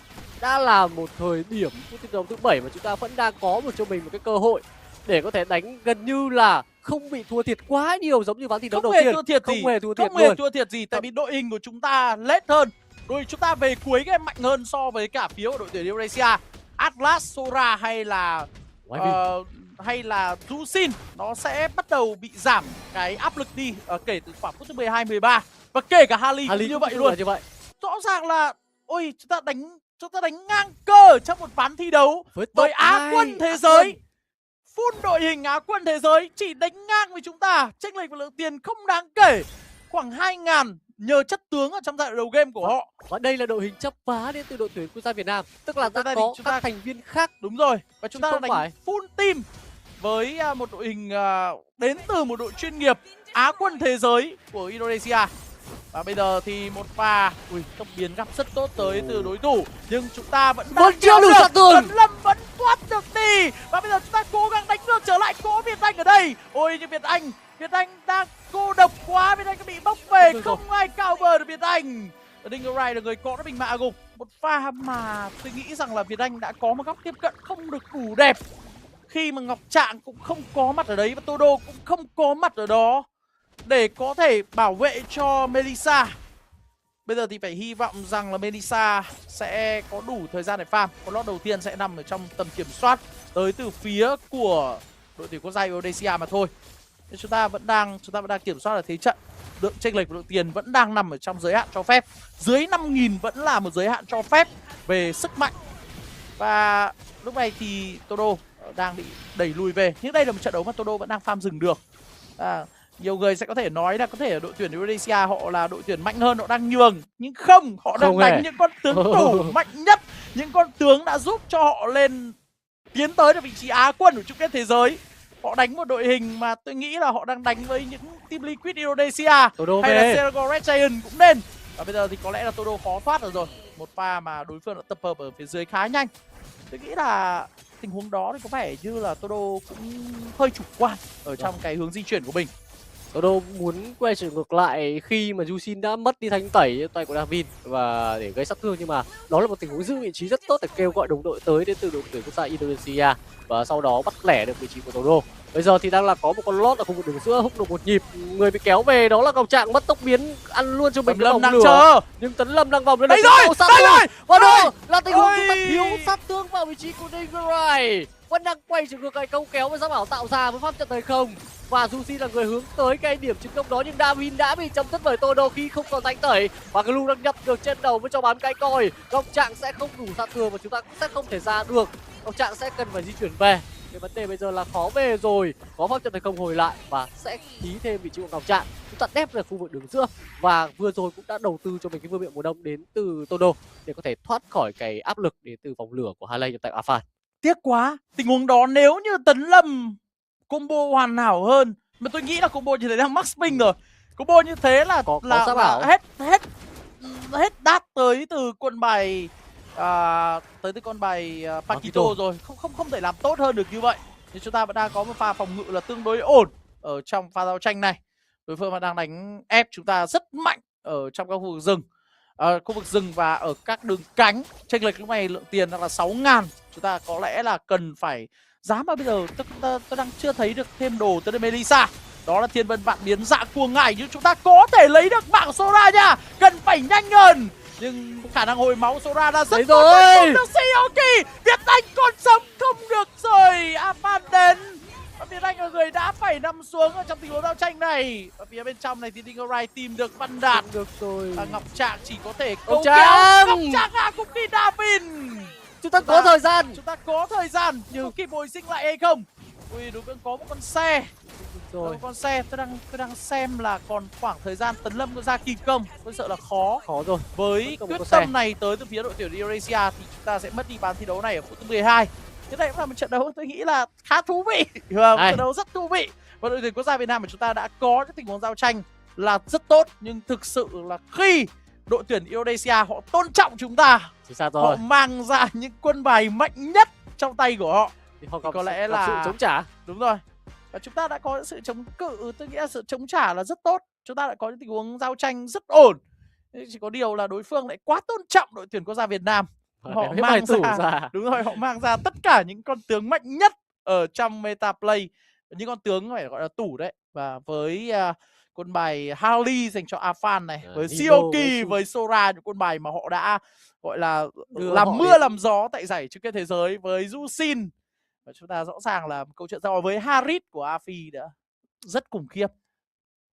đã là một thời điểm phút thi đấu thứ 7 mà chúng ta vẫn đang có cho mình một cái cơ hội để có thể đánh gần như là không bị thua thiệt quá nhiều giống như ván thi đấu đầu tiên. Không hề thua thiệt gì tại vì đội hình của chúng ta lết hơn. Đội chúng ta về cuối game mạnh hơn so với cả phía của đội tuyển Indonesia. Atlas, Sora hay là Jusin nó sẽ bắt đầu bị giảm cái áp lực đi kể từ khoảng phút thứ 12 13 và kể cả Hali cũng như vậy luôn. Rõ ràng là ôi chúng ta đánh ngang cơ trong một ván thi đấu với Á quân thế giới. Full đội hình Á quân thế giới chỉ đánh ngang với chúng ta, chênh lệch về lượng tiền không đáng kể, khoảng 2.000 nhờ chất tướng ở trong giai đoạn đầu game của họ. Và đây là đội hình chấp vá đến từ đội tuyển quốc gia Việt Nam, tức là đã có các thành viên khác. Đúng rồi, và chúng ta đánh full team với một đội hình đến từ một đội chuyên nghiệp Á quân thế giới của Indonesia. Và bây giờ thì một pha tốc biến gấp rất tốt tới từ đối thủ, nhưng chúng ta vẫn chưa được sát thương. Tấn Lâm vẫn thoát được đi và bây giờ chúng ta cố gắng đánh ngược trở lại, có Việt Anh ở đây. Ôi nhưng Việt Anh đang cô độc quá, Việt Anh bị bốc về, không ai cover được Việt Anh. DUNG là người có nó bình mạ gục. Một pha mà tôi nghĩ rằng là Việt Anh đã có một góc tiếp cận không được đủ đẹp khi mà Ngọc Trạng cũng không có mặt ở đấy và Todo cũng không có mặt ở đó để có thể bảo vệ cho Melissa. Bây giờ thì phải hy vọng rằng là Melissa sẽ có đủ thời gian để farm. Con lót đầu tiên sẽ nằm ở trong tầm kiểm soát tới từ phía của đội tuyển quốc gia Indonesia mà thôi. Nên chúng ta vẫn đang kiểm soát được thế trận. Lượng chênh lệch lượng tiền vẫn đang nằm ở trong giới hạn cho phép. Dưới 5.000 vẫn là một giới hạn cho phép về sức mạnh. Và lúc này thì Todo đang bị đẩy lùi về. Nhưng đây là một trận đấu mà Todo vẫn đang farm dừng được. Nhiều người sẽ có thể nói là có thể đội tuyển Indonesia họ là đội tuyển mạnh hơn, họ đang nhường. Nhưng không, họ đang đánh những con tướng thủ mạnh nhất. Những con tướng đã giúp cho họ lên tiến tới được vị trí Á quân của chung kết thế giới. Họ đánh một đội hình mà tôi nghĩ là họ đang đánh với những team Liquid Indonesia hay là Serago Red Giant cũng nên. Và bây giờ thì có lẽ là Todo khó thoát được rồi. Một pha mà đối phương đã tập hợp ở phía dưới khá nhanh. Tôi nghĩ là tình huống đó thì có vẻ như là Todo cũng hơi chủ quan ở trong cái hướng di chuyển của mình. Todo muốn quay trở ngược lại khi mà Jusin đã mất đi thanh tẩy tay của Davin và để gây sát thương, nhưng mà đó là một tình huống giữ vị trí rất tốt để kêu gọi đồng đội tới đến từ đội tuyển quốc gia Indonesia và sau đó bắt lẻ được vị trí của Todo. Bây giờ thì đang là có một con lót ở khu vực đường giữa, húc được một nhịp, người bị kéo về đó là Cào Trạng mất tốc biến ăn luôn cho mình cái vòng lửa. Nhưng Tấn Lâm đang vòng lên đây rồi, và đó là tình huống chúng ta thiếu sát thương vào vị trí của DUNG. Vẫn đang quay trở ngược lại câu kéo với Giáp Bảo tạo ra với pháp trận thời không. Và Jusin là người hướng tới cái điểm tấn công đó, nhưng Davin đã bị chấm dứt bởi Todo khi không còn thanh tẩy và cái lu đang nhập được trên đầu với cho bán cái coi. Cào Trạng sẽ không đủ sát thương và chúng ta cũng sẽ không thể ra được. Cào Trạng sẽ cần phải di chuyển về. Cái vấn đề bây giờ là khó về rồi, có pháp trận thời không hồi lại và sẽ ký thêm vị trí của Cào Trạng. Chúng ta đép về khu vực đường giữa và vừa rồi cũng đã đầu tư cho mình cái vương miện mùa đông đến từ Todo để có thể thoát khỏi cái áp lực đến từ vòng lửa của Harley tại Afan. Tiếc quá, tình huống đó nếu như Tấn Lâm combo hoàn hảo hơn. Mà tôi nghĩ là combo như thế đang max ping rồi. Combo như thế là Có sát bảo. hết đát tới từ con bài tới từ con bài Paquito rồi. Không thể làm tốt hơn được như vậy. Nhưng chúng ta vẫn đang có một pha phòng ngự là tương đối ổn ở trong pha giao tranh này. Đối phương vẫn đang đánh ép chúng ta rất mạnh ở trong các khu vực rừng. Khu vực rừng và ở các đường cánh. Chênh lệch lúc này lượng tiền đang là 6.000. Chúng ta có lẽ là cần phải giá mà bây giờ tôi đang chưa thấy được thêm đồ tới Melissa. Đó là thiên vân vạn biến dạ cuồng ngải, nhưng chúng ta có thể lấy được mạng Sora nha. Cần phải nhanh hơn. Nhưng khả năng hồi máu Sora đã rất tốt. Được Sioki. Việt Anh còn sống không được rồi. Apan đến. Và Việt Anh là người đã phải nằm xuống ở trong tình huống giao tranh này. Và phía bên trong này thì DUNG tìm được Văn Đạt. Được rồi. Và Ngọc Trạng chỉ có thể câu kéo. Ngọc Trạng cũng đi Davin. Chúng ta có thời gian. Chúng ta có thời gian. Nhưng kịp hồi sinh lại hay không? Ui, đối phương có một con xe. Rồi. Một con xe, tôi đang xem là còn khoảng thời gian Tấn Lâm có ra kịp không? Tôi sợ là khó. Khó rồi. Với quyết tâm này tới từ phía đội tuyển Indonesia thì chúng ta sẽ mất đi ván thi đấu này ở phút thứ 12. Thế này cũng là một trận đấu tôi nghĩ là khá thú vị. Một trận đấu rất thú vị. Và đội tuyển quốc gia Việt Nam của chúng ta đã có những tình huống giao tranh là rất tốt. Nhưng thực sự là khi đội tuyển Indonesia họ tôn trọng chúng ta, họ mang ra những quân bài mạnh nhất trong tay của họ, thì họ có lẽ là sự chống trả. Đúng rồi. Và chúng ta đã có sự chống cự, tôi nghĩ là sự chống trả là rất tốt. Chúng ta đã có những tình huống giao tranh rất ổn. Chỉ có điều là đối phương lại quá tôn trọng đội tuyển quốc gia Việt Nam. Họ mang ra, đúng rồi, họ mang ra tất cả những con tướng mạnh nhất ở trong meta play, những con tướng phải gọi là tủ đấy. Và với con bài Harley dành cho Afan này, với Sioki, với Sora, những con bài mà họ đã gọi là làm mưa làm gió tại giải chung kết thế giới, với Jusin. Và chúng ta rõ ràng là câu chuyện giao với Harit của Afi đã rất khủng khiếp.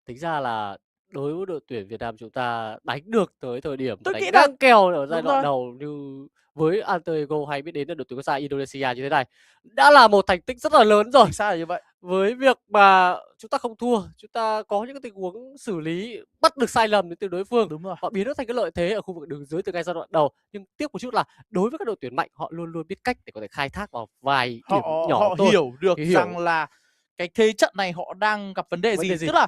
Tính ra là đối với đội tuyển Việt Nam chúng ta đánh được tới thời điểm tôi đánh nghĩ ngang kèo ở giai đoạn đầu như với Untitled hay biết đến là đội tuyển quốc gia Indonesia như thế này đã là một thành tích rất là lớn rồi. Chính xác là như vậy. Với việc mà chúng ta không thua, chúng ta có những cái tình huống xử lý bắt được sai lầm từ đối phương. Đúng rồi. Họ biến nó thành cái lợi thế ở khu vực đường dưới từ ngay giai đoạn đầu. Nhưng tiếc một chút là đối với các đội tuyển mạnh họ luôn luôn biết cách để có thể khai thác vào vài điểm nhỏ họ thôi. hiểu được rằng là cái thế trận này họ đang gặp vấn đề gì. Tức là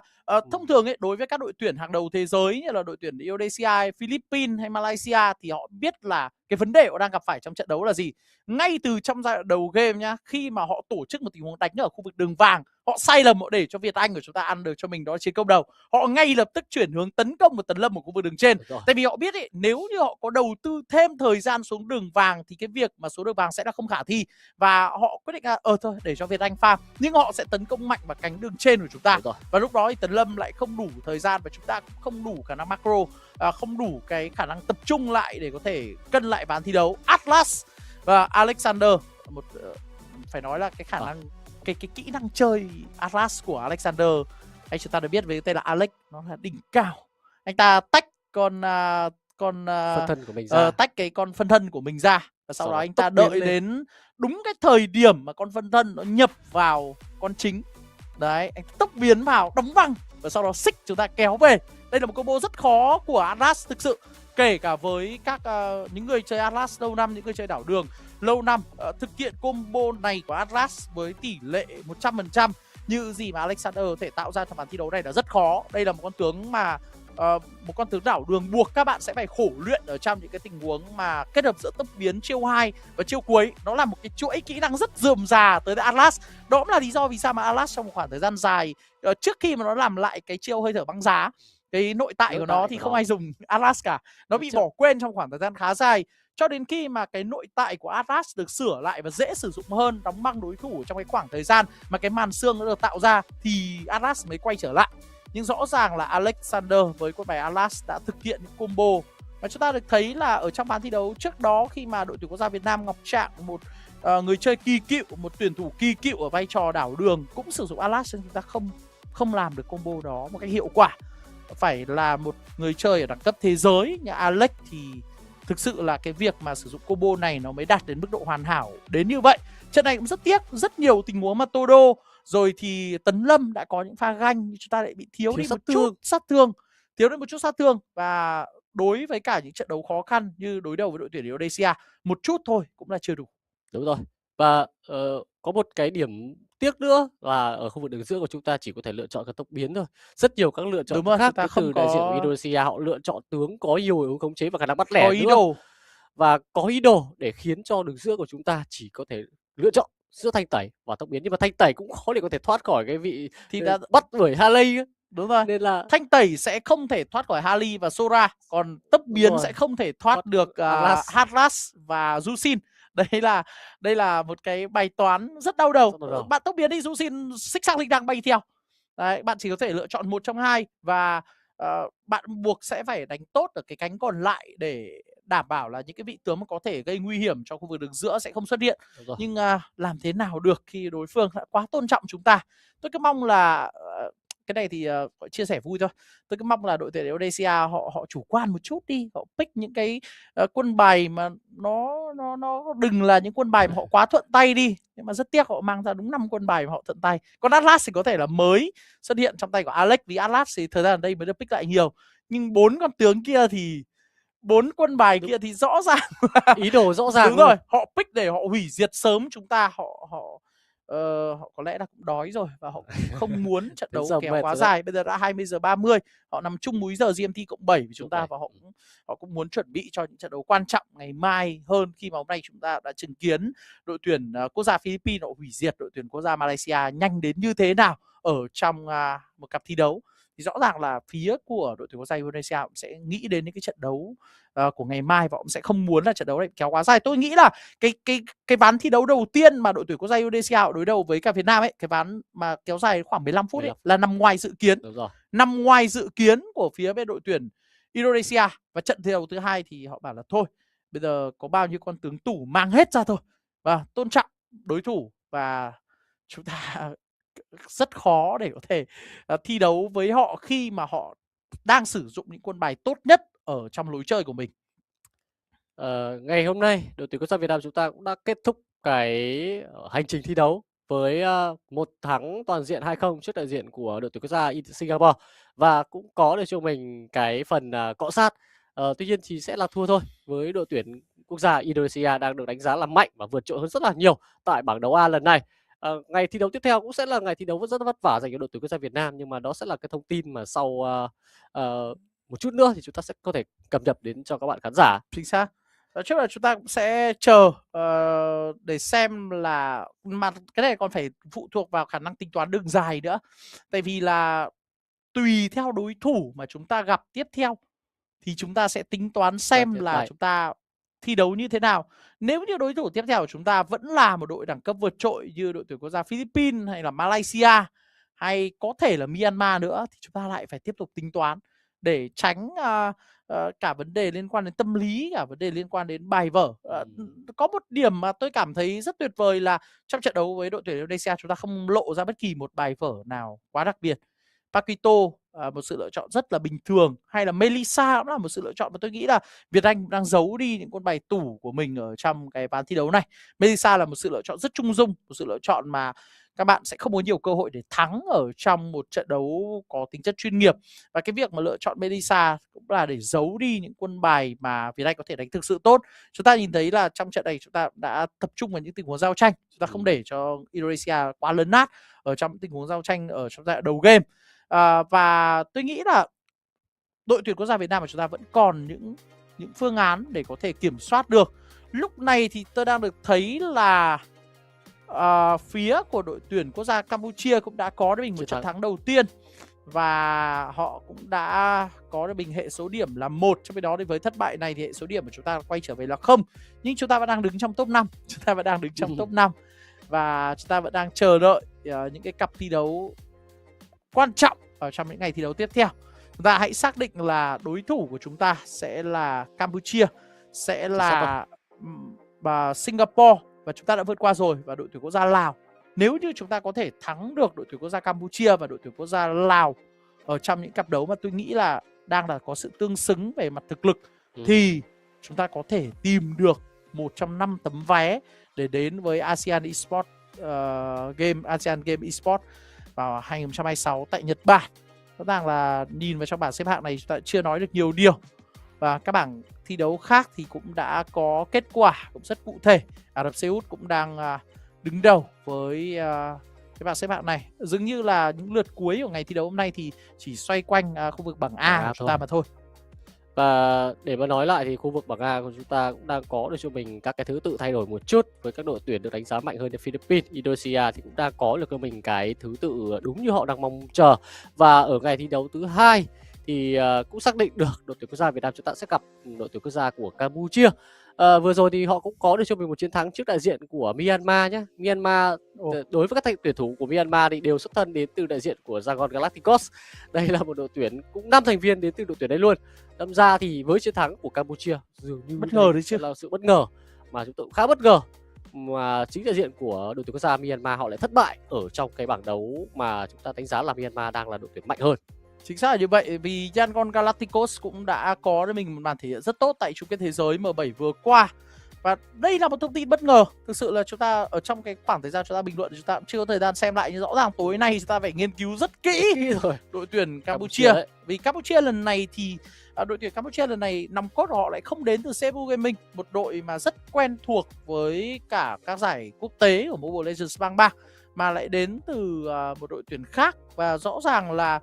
thông thường ấy, đối với các đội tuyển hàng đầu thế giới như là đội tuyển Indonesia, Philippines hay Malaysia thì họ biết là cái vấn đề họ đang gặp phải trong trận đấu là gì. Ngay từ trong giai đoạn đầu game nhá, khi mà họ tổ chức một tình huống đánh ở khu vực đường vàng, họ sai lầm, họ để cho Việt Anh của chúng ta ăn được cho mình đó chiến công đầu. Họ ngay lập tức chuyển hướng tấn công và tấn lâm ở khu vực đường trên. Tại vì họ biết ấy, nếu như họ có đầu tư thêm thời gian xuống đường vàng thì cái việc mà xuống đường vàng sẽ là không khả thi. Và họ quyết định là thôi để cho Việt Anh farm. Nhưng họ sẽ tấn công mạnh vào cánh đường trên của chúng ta. Và lúc đó thì tấn lâm lại không đủ thời gian và chúng ta cũng không đủ khả năng macro, không đủ cái khả năng tập trung lại để có thể cân lại ván thi đấu. Atlas và Alexander, phải nói là cái khả năng cái kỹ năng chơi Atlas của Alexander, anh chúng ta đã biết với tên là Alex, nó là đỉnh cao. Anh ta tách con phân thân của mình ra, tách cái con phân thân của mình ra, và sau đó anh ta đợi đến đúng cái thời điểm mà con phân thân nó nhập vào con chính. Đấy, anh tốc biến vào, đóng băng và sau đó xích chúng ta kéo về. Đây là một combo rất khó của Atlas thực sự. Kể cả với các những người chơi Atlas lâu năm, những người chơi đảo đường lâu năm, thực hiện combo này của Atlas với tỷ lệ 100% như gì mà Alexander có thể tạo ra trong ván thi đấu này là rất khó. Đây là một con tướng mà một con tướng đảo đường buộc các bạn sẽ phải khổ luyện ở trong những cái tình huống mà kết hợp giữa tốc biến chiêu 2 và chiêu cuối. Nó là một cái chuỗi kỹ năng rất rườm rà tới Atlas. Đó cũng là lý do vì sao mà Atlas trong một khoảng thời gian dài trước khi mà nó làm lại cái chiêu hơi thở băng giá, cái nội tại của nó thì không ai dùng Atlas cả. Nó bị bỏ quên trong khoảng thời gian khá dài. Cho đến khi mà cái nội tại của Atlas được sửa lại và dễ sử dụng hơn, đóng băng đối thủ trong cái khoảng thời gian mà cái màn xương nó được tạo ra, thì Atlas mới quay trở lại. Nhưng rõ ràng là Alexander với con bài Atlas đã thực hiện những combo. Và chúng ta được thấy là ở trong ván thi đấu trước đó, khi mà đội tuyển quốc gia Việt Nam Ngọc Trạng, một người chơi kỳ cựu, một tuyển thủ kỳ cựu ở vai trò đảo đường, cũng sử dụng Atlas, nhưng chúng ta không làm được combo đó một cách hiệu quả. Phải là một người chơi ở đẳng cấp thế giới như Alex thì thực sự là cái việc mà sử dụng combo này nó mới đạt đến mức độ hoàn hảo đến như vậy. Trận này cũng rất tiếc, rất nhiều tình huống mà Todo rồi thì Tấn Lâm đã có những pha ganh, nhưng chúng ta lại bị thiếu đi một chút sát thương. Và đối với cả những trận đấu khó khăn như đối đầu với đội tuyển Indonesia, một chút thôi cũng là chưa đủ. Đúng rồi. Và có một cái điểm tiếc nữa là ở khu vực đường giữa của chúng ta chỉ có thể lựa chọn các tốc biến thôi. Rất nhiều các lựa chọn Đúng rồi, khác chúng ta đến không từ đại diện của có Indonesia, họ lựa chọn tướng có nhiều hướng khống chế và khả năng bắt lẻ có ý nữa. đồ. Và có ý đồ để khiến cho đường giữa của chúng ta chỉ có thể lựa chọn giữa thanh tẩy và tốc biến, nhưng mà thanh tẩy cũng khó để có thể thoát khỏi cái vị Thì đã bắt bởi Harley ấy. đúng rồi. Nên là Thanh tẩy sẽ không thể thoát khỏi Harley và Sora, còn tốc đúng biến rồi, sẽ không thể thoát thoát được Atlas. Atlas và Jushin. Đây là một cái bài toán rất đau đầu. Rất đau đầu. Bạn tốc biến đi, Jushin xích xác linh đang bay theo. Đấy, bạn chỉ có thể lựa chọn một trong hai và bạn buộc sẽ phải đánh tốt ở cái cánh còn lại để đảm bảo là những cái vị tướng mà có thể gây nguy hiểm cho khu vực đường giữa sẽ không xuất hiện. Đúng rồi. Nhưng làm thế nào được khi đối phương đã quá tôn trọng chúng ta. Tôi cứ mong là cái này thì chia sẻ vui thôi. Tôi cứ mong là đội tuyển Indonesia họ chủ quan một chút đi, họ pick những cái quân bài mà nó đừng là những quân bài mà họ quá thuận tay đi. Nhưng mà rất tiếc họ mang ra đúng 5 quân bài mà họ thuận tay. Còn Atlas thì có thể là mới xuất hiện trong tay của Alex, vì Atlas thì thời gian ở đây mới được pick lại nhiều. Nhưng 4 con tướng kia thì 4 quân bài kia thì rõ ràng là Ý đồ rõ ràng đúng luôn. rồi, họ pick để họ hủy diệt sớm chúng ta, họ có lẽ là cũng đói rồi và họ cũng không muốn trận đấu giờ kéo mệt quá rồi đấy. dài. Bây giờ đã 20:30, họ nằm chung múi giờ GMT cộng 7 với chúng ta bảy. và họ cũng muốn chuẩn bị cho những trận đấu quan trọng ngày mai hơn, khi mà hôm nay chúng ta đã chứng kiến đội tuyển quốc gia Philippines họ hủy diệt đội tuyển quốc gia Malaysia nhanh đến như thế nào ở trong một cặp thi đấu. Thì rõ ràng là phía của đội tuyển quốc gia Indonesia cũng sẽ nghĩ đến những cái trận đấu của ngày mai và cũng sẽ không muốn là trận đấu này kéo quá dài. Tôi nghĩ là cái ván thi đấu đầu tiên mà đội tuyển quốc gia Indonesia đối đầu với cả Việt Nam ấy, cái ván mà kéo dài khoảng 15 phút ấy, là nằm ngoài dự kiến. Đúng rồi. Nằm ngoài dự kiến của phía bên đội tuyển Indonesia. Và trận thi đấu thứ hai thì họ bảo là thôi, bây giờ có bao nhiêu con tướng tủ mang hết ra thôi, và tôn trọng đối thủ, và chúng ta rất khó để có thể thi đấu với họ khi mà họ đang sử dụng những quân bài tốt nhất ở trong lối chơi của mình. Ngày hôm nay đội tuyển quốc gia Việt Nam chúng ta cũng đã kết thúc cái hành trình thi đấu với một thắng toàn diện 2-0 trước đại diện của đội tuyển quốc gia Singapore, và cũng có được cho mình cái phần cọ sát. Tuy nhiên thì sẽ là thua thôi với đội tuyển quốc gia Indonesia đang được đánh giá là mạnh và vượt trội hơn rất là nhiều tại bảng đấu A lần này. Ngày thi đấu tiếp theo cũng sẽ là ngày thi đấu rất vất vả dành cho đội tuyển quốc gia Việt Nam, nhưng mà đó sẽ là cái thông tin mà sau một chút nữa thì chúng ta sẽ có thể cập nhật đến cho các bạn khán giả. Chính xác. Nói chung là chúng ta cũng sẽ chờ để xem là, mà cái này còn phải phụ thuộc vào khả năng tính toán đường dài nữa. Tại vì là tùy theo đối thủ mà chúng ta gặp tiếp theo thì chúng ta sẽ tính toán xem là chúng ta thi đấu như thế nào. Nếu như đối thủ tiếp theo của chúng ta vẫn là một đội đẳng cấp vượt trội như đội tuyển quốc gia Philippines hay là Malaysia hay có thể là Myanmar nữa, thì chúng ta lại phải tiếp tục tính toán để tránh cả vấn đề liên quan đến tâm lý, cả vấn đề liên quan đến bài vở. Có một điểm mà tôi cảm thấy rất tuyệt vời là trong trận đấu với đội tuyển Indonesia chúng ta không lộ ra bất kỳ một bài vở nào quá đặc biệt. Paquito một sự lựa chọn rất là bình thường, hay là Melissa cũng là một sự lựa chọn mà tôi nghĩ là Việt Anh đang giấu đi những con bài tủ của mình ở trong cái ván thi đấu này. Melissa là một sự lựa chọn rất trung dung, một sự lựa chọn mà các bạn sẽ không có nhiều cơ hội để thắng ở trong một trận đấu có tính chất chuyên nghiệp. Và cái việc mà lựa chọn Melissa cũng là để giấu đi những quân bài mà Việt Anh có thể đánh thực sự tốt. Chúng ta nhìn thấy là trong trận này chúng ta đã tập trung vào những tình huống giao tranh, chúng ta không để cho Indonesia quá lấn nát ở trong những tình huống giao tranh ở trong giai đoạn đầu game. Và tôi nghĩ là đội tuyển quốc gia Việt Nam của chúng ta vẫn còn những phương án để có thể kiểm soát được. Lúc này thì tôi đang được thấy là phía của đội tuyển quốc gia Campuchia cũng đã có được mình một trận thắng đầu tiên, và họ cũng đã có được mình hệ số điểm là 1. Trong khi đó thì với thất bại này thì hệ số điểm của chúng ta quay trở về là 0. Nhưng chúng ta vẫn đang đứng trong top 5. Chúng ta vẫn đang đứng trong top 5. Và chúng ta vẫn đang chờ đợi những cái cặp thi đấu quan trọng ở trong những ngày thi đấu tiếp theo. Chúng ta hãy xác định là đối thủ của chúng ta sẽ là Campuchia, sẽ là Singapore, và chúng ta đã vượt qua rồi, và đội tuyển quốc gia Lào. Nếu như chúng ta có thể thắng được đội tuyển quốc gia Campuchia và đội tuyển quốc gia Lào ở trong những cặp đấu mà tôi nghĩ là đang là có sự tương xứng về mặt thực lực, thì chúng ta có thể tìm được một trong 5 tấm vé để đến với ASEAN Esports ASEAN Game Esports vào 2026 tại Nhật Bản. Rõ ràng là nhìn vào trong bảng xếp hạng này chúng ta chưa nói được nhiều điều, và các bảng thi đấu khác thì cũng đã có kết quả cũng rất cụ thể. Ả Rập Xê Út cũng đang đứng đầu với cái bảng xếp hạng này. Dường như là những lượt cuối của ngày thi đấu hôm nay thì chỉ xoay quanh khu vực bảng A của chúng ta mà thôi. Và để mà nói lại thì khu vực bảng A của chúng ta cũng đang có được cho mình các cái thứ tự thay đổi một chút, với các đội tuyển được đánh giá mạnh hơn như Philippines, Indonesia thì cũng đang có được cho mình cái thứ tự đúng như họ đang mong chờ. Và ở ngày thi đấu thứ 2 thì cũng xác định được đội tuyển quốc gia Việt Nam chúng ta sẽ gặp đội tuyển quốc gia của Campuchia. Vừa rồi thì họ cũng có được cho mình một chiến thắng trước đại diện của Myanmar nhé. Myanmar đối với các tuyển thủ của Myanmar thì đều xuất thân đến từ đại diện của Yangon Galacticos. Đây là một đội tuyển cũng 5 thành viên đến từ đội tuyển đây luôn. Đâm ra thì với chiến thắng của Campuchia dường như bất ngờ đấy chứ, là sự bất ngờ mà chúng tôi cũng khá bất ngờ, mà chính đại diện của đội tuyển quốc gia Myanmar họ lại thất bại ở trong cái bảng đấu mà chúng ta đánh giá là Myanmar đang là đội tuyển mạnh hơn. Chính xác là như vậy, vì Yangon Galacticos cũng đã có cho mình một màn thể hiện rất tốt tại chung kết thế giới M7 vừa qua. Và đây là một thông tin bất ngờ. Thực sự là chúng ta ở trong cái khoảng thời gian chúng ta bình luận chúng ta cũng chưa có thời gian xem lại, nhưng rõ ràng tối nay chúng ta phải nghiên cứu rất kỹ rồi đội tuyển Campuchia. Vì Campuchia lần này thì đội tuyển Campuchia lần này nòng cốt của họ lại không đến từ Cebu Gaming, một đội mà rất quen thuộc với cả các giải quốc tế của Mobile Legends Bang 3, mà lại đến từ một đội tuyển khác. Và rõ ràng là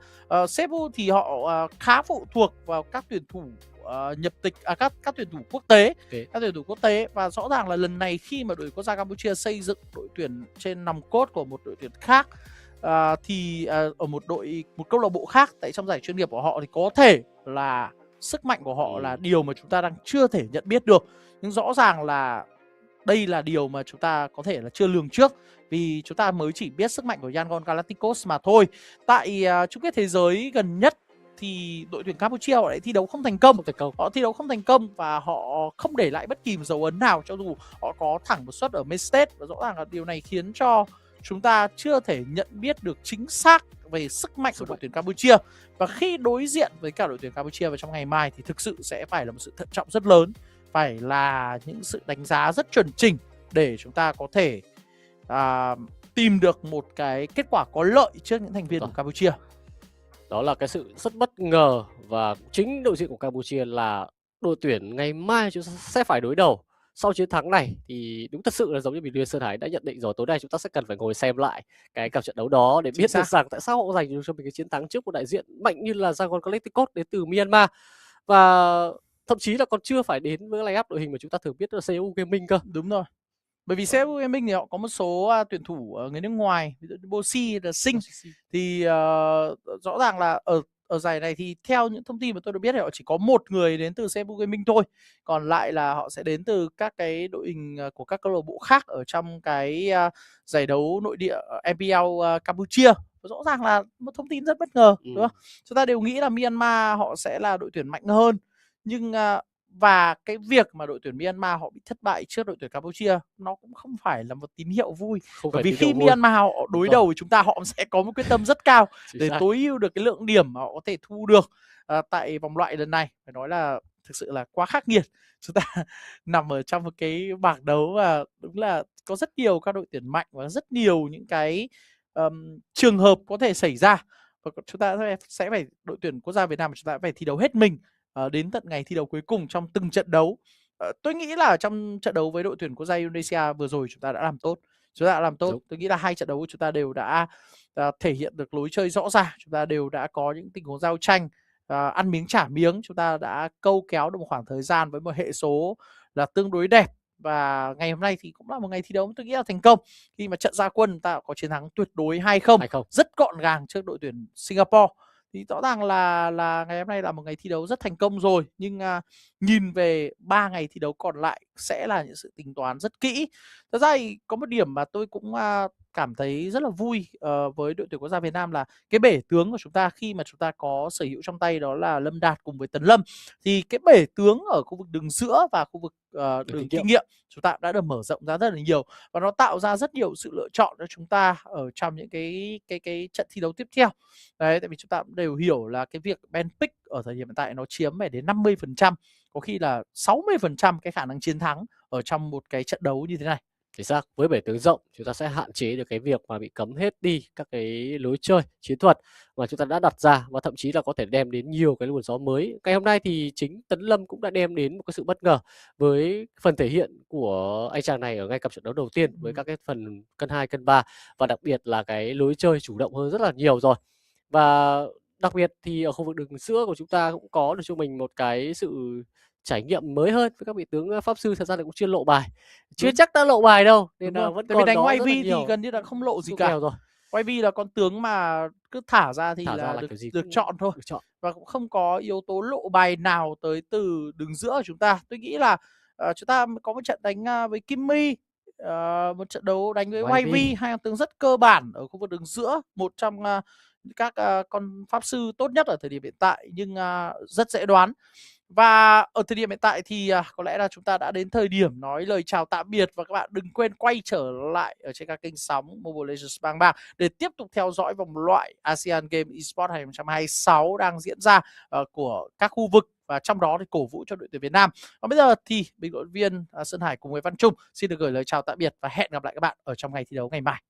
Cebu thì họ khá phụ thuộc vào các tuyển thủ nhập tịch, các tuyển thủ quốc tế, các tuyển thủ quốc tế. Và rõ ràng là lần này khi mà đội quốc gia Campuchia xây dựng đội tuyển trên nòng cốt của một đội tuyển khác, thì ở một câu lạc bộ khác tại trong giải chuyên nghiệp của họ, thì có thể là sức mạnh của họ là điều mà chúng ta đang chưa thể nhận biết được. Nhưng rõ ràng là đây là điều mà chúng ta có thể là chưa lường trước, vì chúng ta mới chỉ biết sức mạnh của Yangon Galacticos mà thôi. Tại chung kết thế giới gần nhất thì đội tuyển Campuchia họ lại thi đấu không thành công. Họ thi đấu không thành công và họ không để lại bất kỳ một dấu ấn nào, cho dù họ có thẳng một suất ở main stage. Và rõ ràng là điều này khiến cho chúng ta chưa thể nhận biết được chính xác về sức mạnh của đội tuyển Campuchia. Và khi đối diện với cả đội tuyển Campuchia vào trong ngày mai thì thực sự sẽ phải là một sự thận trọng rất lớn, phải là những sự đánh giá rất chuẩn chỉnh để chúng ta có thể tìm được một cái kết quả có lợi trước những thành viên của Campuchia. Đó là cái sự rất bất ngờ, và chính đội diện của Campuchia là đội tuyển ngày mai chúng ta sẽ phải đối đầu. Sau chiến thắng này thì đúng thật sự là giống như Bình Sơn Hải đã nhận định rồi, tối nay chúng ta sẽ cần phải ngồi xem lại cái cặp trận đấu đó để biết được rằng tại sao họ giành được cho mình cái chiến thắng trước một đại diện mạnh như là Yangon Galacticos đến từ Myanmar, và thậm chí là còn chưa phải đến với line-up đội hình mà chúng ta thường biết là CU Gaming cơ. Đúng rồi. Bởi vì CU Gaming thì họ có một số tuyển thủ người nước ngoài, ví dụ như Bosi là Sinh, thì rõ ràng là ở giải này thì theo những thông tin mà tôi được biết thì họ chỉ có một người đến từ CU Gaming thôi, còn lại là họ sẽ đến từ các cái đội hình của các câu lạc bộ khác ở trong cái giải đấu nội địa MPL Campuchia. Rõ ràng là một thông tin rất bất ngờ, đúng không? Chúng ta đều nghĩ là Myanmar họ sẽ là đội tuyển mạnh hơn, nhưng và cái việc mà đội tuyển Myanmar họ bị thất bại trước đội tuyển Campuchia nó cũng không phải là một tín hiệu vui. Bởi vì khi Myanmar họ đối đầu với chúng ta, họ sẽ có một quyết tâm rất cao để tối ưu được cái lượng điểm mà họ có thể thu được tại vòng loại lần này. Phải nói là thực sự là quá khắc nghiệt. Chúng ta nằm ở trong một cái bảng đấu và đúng là có rất nhiều các đội tuyển mạnh và rất nhiều những cái trường hợp có thể xảy ra. Và chúng ta sẽ phải, đội tuyển quốc gia Việt Nam chúng ta phải thi đấu hết mình đến tận ngày thi đấu cuối cùng trong từng trận đấu. Tôi nghĩ là trong trận đấu với đội tuyển quốc gia Indonesia vừa rồi chúng ta đã làm tốt. Chúng ta đã làm tốt. Đúng. Tôi nghĩ là hai trận đấu của chúng ta đều đã thể hiện được lối chơi rõ ràng. Chúng ta đều đã có những tình huống giao tranh, ăn miếng trả miếng. Chúng ta đã câu kéo được một khoảng thời gian với một hệ số là tương đối đẹp. Và ngày hôm nay thì cũng là một ngày thi đấu tôi nghĩ là thành công. Khi mà trận ra quân ta có chiến thắng tuyệt đối 2-0. Rất gọn gàng trước đội tuyển Singapore. Thì rõ ràng là ngày hôm nay là một ngày thi đấu rất thành công rồi. Nhưng nhìn về 3 ngày thi đấu còn lại sẽ là những sự tính toán rất kỹ. Thật ra thì có một điểm mà tôi cũng cảm thấy rất là vui với đội tuyển quốc gia Việt Nam là cái bể tướng của chúng ta, khi mà chúng ta có sở hữu trong tay đó là Lâm Đạt cùng với Tấn Lâm, thì cái bể tướng ở khu vực đường giữa và khu vực đường kinh nghiệm chúng ta đã được mở rộng ra rất là nhiều, và nó tạo ra rất nhiều sự lựa chọn cho chúng ta ở trong những cái trận thi đấu tiếp theo. Đấy, tại vì chúng ta cũng đều hiểu là cái việc ban pick ở thời điểm hiện tại nó chiếm phải đến 50%, có khi là 60% cái khả năng chiến thắng ở trong một cái trận đấu như thế này. Chính xác, với bể tướng rộng chúng ta sẽ hạn chế được cái việc mà bị cấm hết đi các cái lối chơi chiến thuật mà chúng ta đã đặt ra, và thậm chí là có thể đem đến nhiều cái luồng gió mới. Ngày hôm nay thì chính Tấn Lâm cũng đã đem đến một cái sự bất ngờ với phần thể hiện của của anh chàng này ở ngay cặp trận đấu đầu tiên với các cái phần cân 2, cân 3 và đặc biệt là cái lối chơi chủ động hơn rất là nhiều rồi. Và đặc biệt thì ở khu vực đường giữa của chúng ta cũng có được cho mình một cái sự trải nghiệm mới hơn với các vị tướng pháp sư, thật ra là cũng chưa lộ bài, chưa chắc đã lộ bài đâu, nên là vẫn tại vì còn đánh đó YV rất là thì nhiều gần như là không lộ gì xúc cả. kèo rồi. YV là con tướng mà cứ thả ra thì Thả ra là là được kiểu gì được cũng chọn thôi, được chọn. và cũng không có yếu tố lộ bài nào tới từ đường giữa của chúng ta. Tôi nghĩ là chúng ta có một trận đánh với Kimmy, một trận đấu đánh với YV. YV, hai con tướng rất cơ bản ở khu vực đường giữa, một trong các con pháp sư tốt nhất ở thời điểm hiện tại, nhưng rất dễ đoán. Và ở thời điểm hiện tại thì có lẽ là chúng ta đã đến thời điểm nói lời chào tạm biệt, và các bạn đừng quên quay trở lại ở trên các kênh sóng Mobile Legends Bang Bang để tiếp tục theo dõi vòng loại ASEAN Games Esports 2026 đang diễn ra của các khu vực, và trong đó thì cổ vũ cho đội tuyển Việt Nam. Và bây giờ thì bình luận viên Sơn Hải cùng với Văn Trung xin được gửi lời chào tạm biệt và hẹn gặp lại các bạn ở trong ngày thi đấu ngày mai.